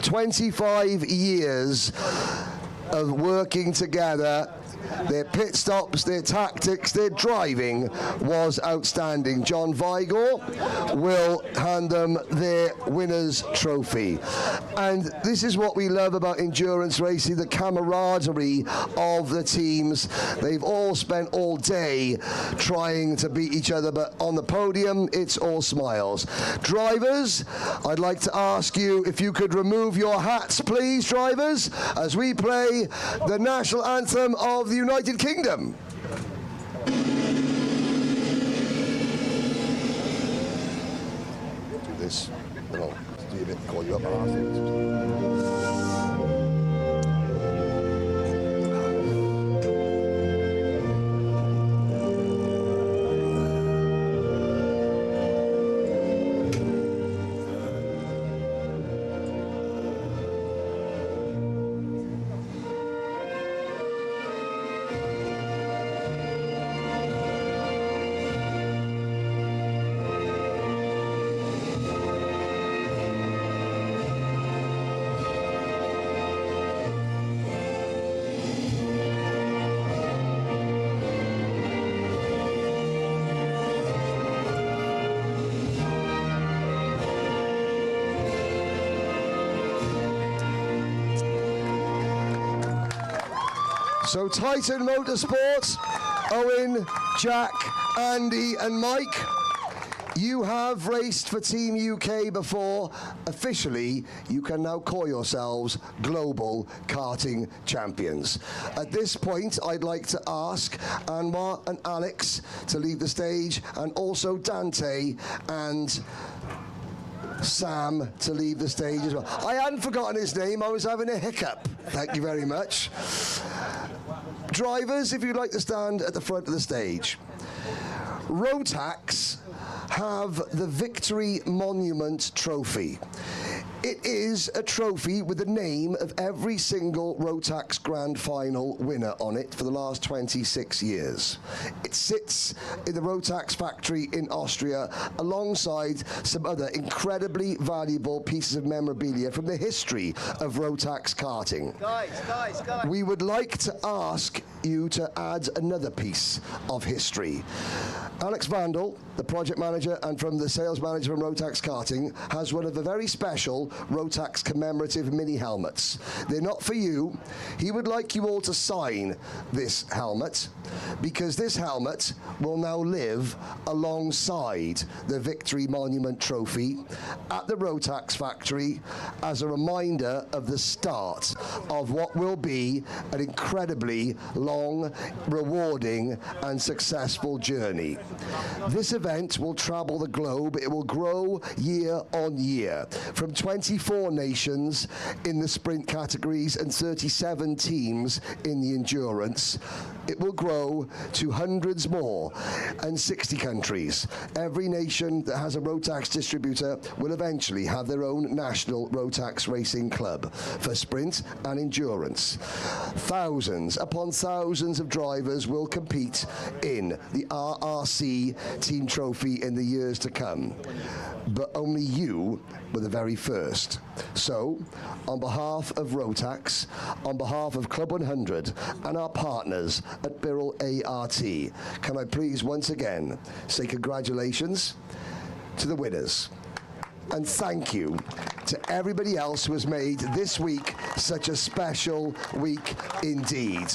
25 years of working together. Their pit stops, their tactics, their driving was outstanding. John Vigor will hand them their winner's trophy. And this is what we love about endurance racing, the camaraderie of the teams. They've all spent all day trying to beat each other, but on the podium, it's all smiles. Drivers, I'd like to ask you if you could remove your hats, please, drivers, as we play the national anthem of the United Kingdom. Do this, then I'll do a bit, call you up afterwards. So Titan Motorsport, Owen, Jack, Andy and Mike, You have raced for Team UK before. Officially, you can now call yourselves Global Karting Champions. At this point, I'd like to ask Anwar and Alex to leave the stage, and also Dante and Sam to leave the stage as well. I hadn't forgotten his name, I was having a hiccup. Thank you very much. Drivers, if you'd like to stand at the front of the stage. Rotax have the Victory Monument Trophy. It is a trophy with the name of every single Rotax Grand Final winner on it for the last 26 years. It sits in the Rotax factory in Austria alongside some other incredibly valuable pieces of memorabilia from the history of Rotax karting. Guys. We would like to ask you to add another piece of history. Alex Vandal, the project manager and from the sales manager from Rotax Karting, has one of the very special Rotax commemorative mini helmets. They're not for you. He would like you all to sign this helmet, because this helmet will now live alongside the Victory Monument Trophy at the Rotax factory as a reminder of the start of what will be an incredibly long, rewarding and successful journey. This event will travel the globe. It will grow year on year from 24 nations in the sprint categories and 37 teams in the endurance. It will grow to hundreds more and 60 countries. Every nation that has a Rotax distributor will eventually have their own national Rotax Racing club for sprint and endurance. Thousands upon thousands of drivers will compete in the RRC Team Trophy in the years to come. But only you were the very first. So, on behalf of Rotax, on behalf of Club 100 and our partners at Birrell ART, can I please once again say congratulations to the winners. And thank you to everybody else who has made this week such a special week indeed.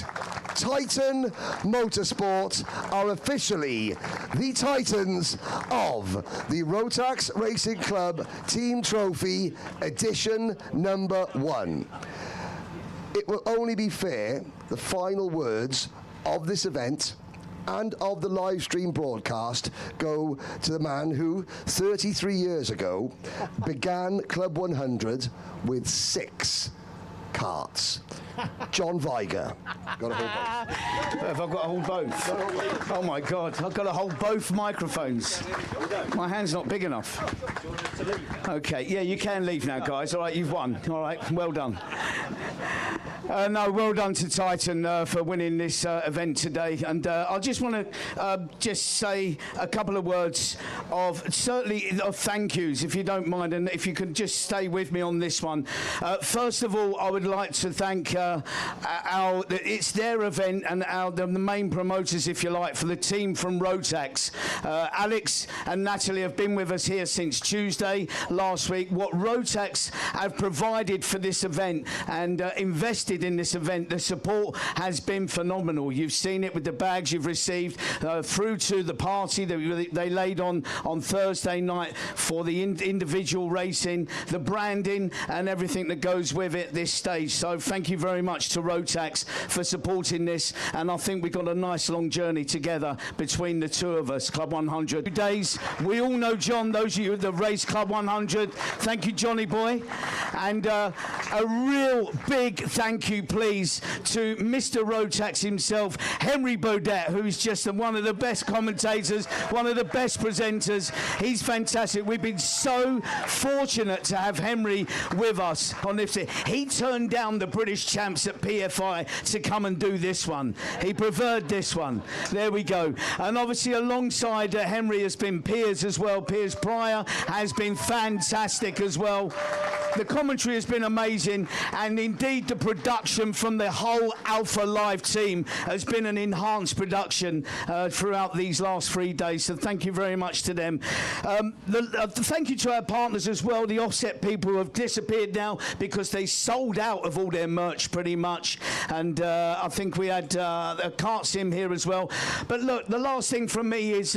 Titan Motorsport are officially the Titans of the Rotax Racing Club Team Trophy Edition number 1. It will only be fair, the final words of this event and of the live stream broadcast go to the man who 33 years ago began Club 100 with 6 karts. John Viger. Got to hold both. Have I got to hold both? Oh my God, I've got to hold both microphones. My hand's not big enough. Okay, yeah, you can leave now, guys. All right, you've won. All right, well done. No, well done to Titan for winning this event today. And I just want to just say a couple of words of thank yous, if you don't mind, and if you could just stay with me on this one. First of all, I would like to thank it's their event and the main promoters, if you like, for the team from Rotax. Alex and Natalie have been with us here since Tuesday last week. What Rotax have provided for this event and invested in this event, the support has been phenomenal. You've seen it with the bags you've received through to the party that they laid on Thursday night for the individual racing, the branding and everything that goes with it this stage. So thank you very much to Rotax for supporting this, and I think we've got a nice long journey together between the two of us. Club 100 days, we all know John, those of you that race Club 100, thank you Johnny boy, and a real big thank you please to Mr. Rotax himself, Henry Beaudette, who's just one of the best commentators, one of the best presenters. He's fantastic. We've been so fortunate to have Henry with us on this. He turned down the British champs at PFI to come and do this one. He preferred this one. There we go. And obviously alongside Henry has been Piers as well. Piers Pryor has been fantastic as well. The commentary has been amazing, and indeed the production from the whole AlphaLive team has been an enhanced production throughout these last 3 days, so thank you very much to them. Thank you to our partners as well, the Offset people who have disappeared now because they sold out of all their merch pretty much, and I think we had a kart sim here as well. But look, the last thing from me is,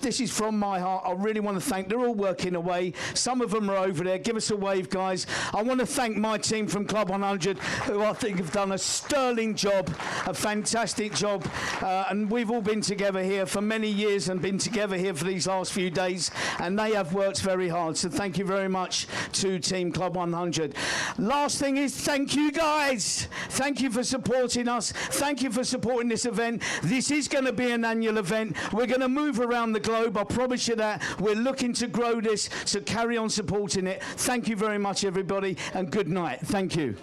this is from my heart, I really want to thank, they're all working away, some of them are over there, give us a wave guys. I want to thank my team from Club 100 who I think have done a sterling job, a fantastic job, and we've all been together here for many years and been together here for these last few days, and they have worked very hard, so thank you very much to Team Club 100. Last thing is, thank you guys, thank you for supporting us, thank you for supporting this event. This is going to be an annual event, we're going to move around the globe, I promise you that. We're looking to grow this, so carry on supporting it. Thank you very much everybody, and good night. Thank you.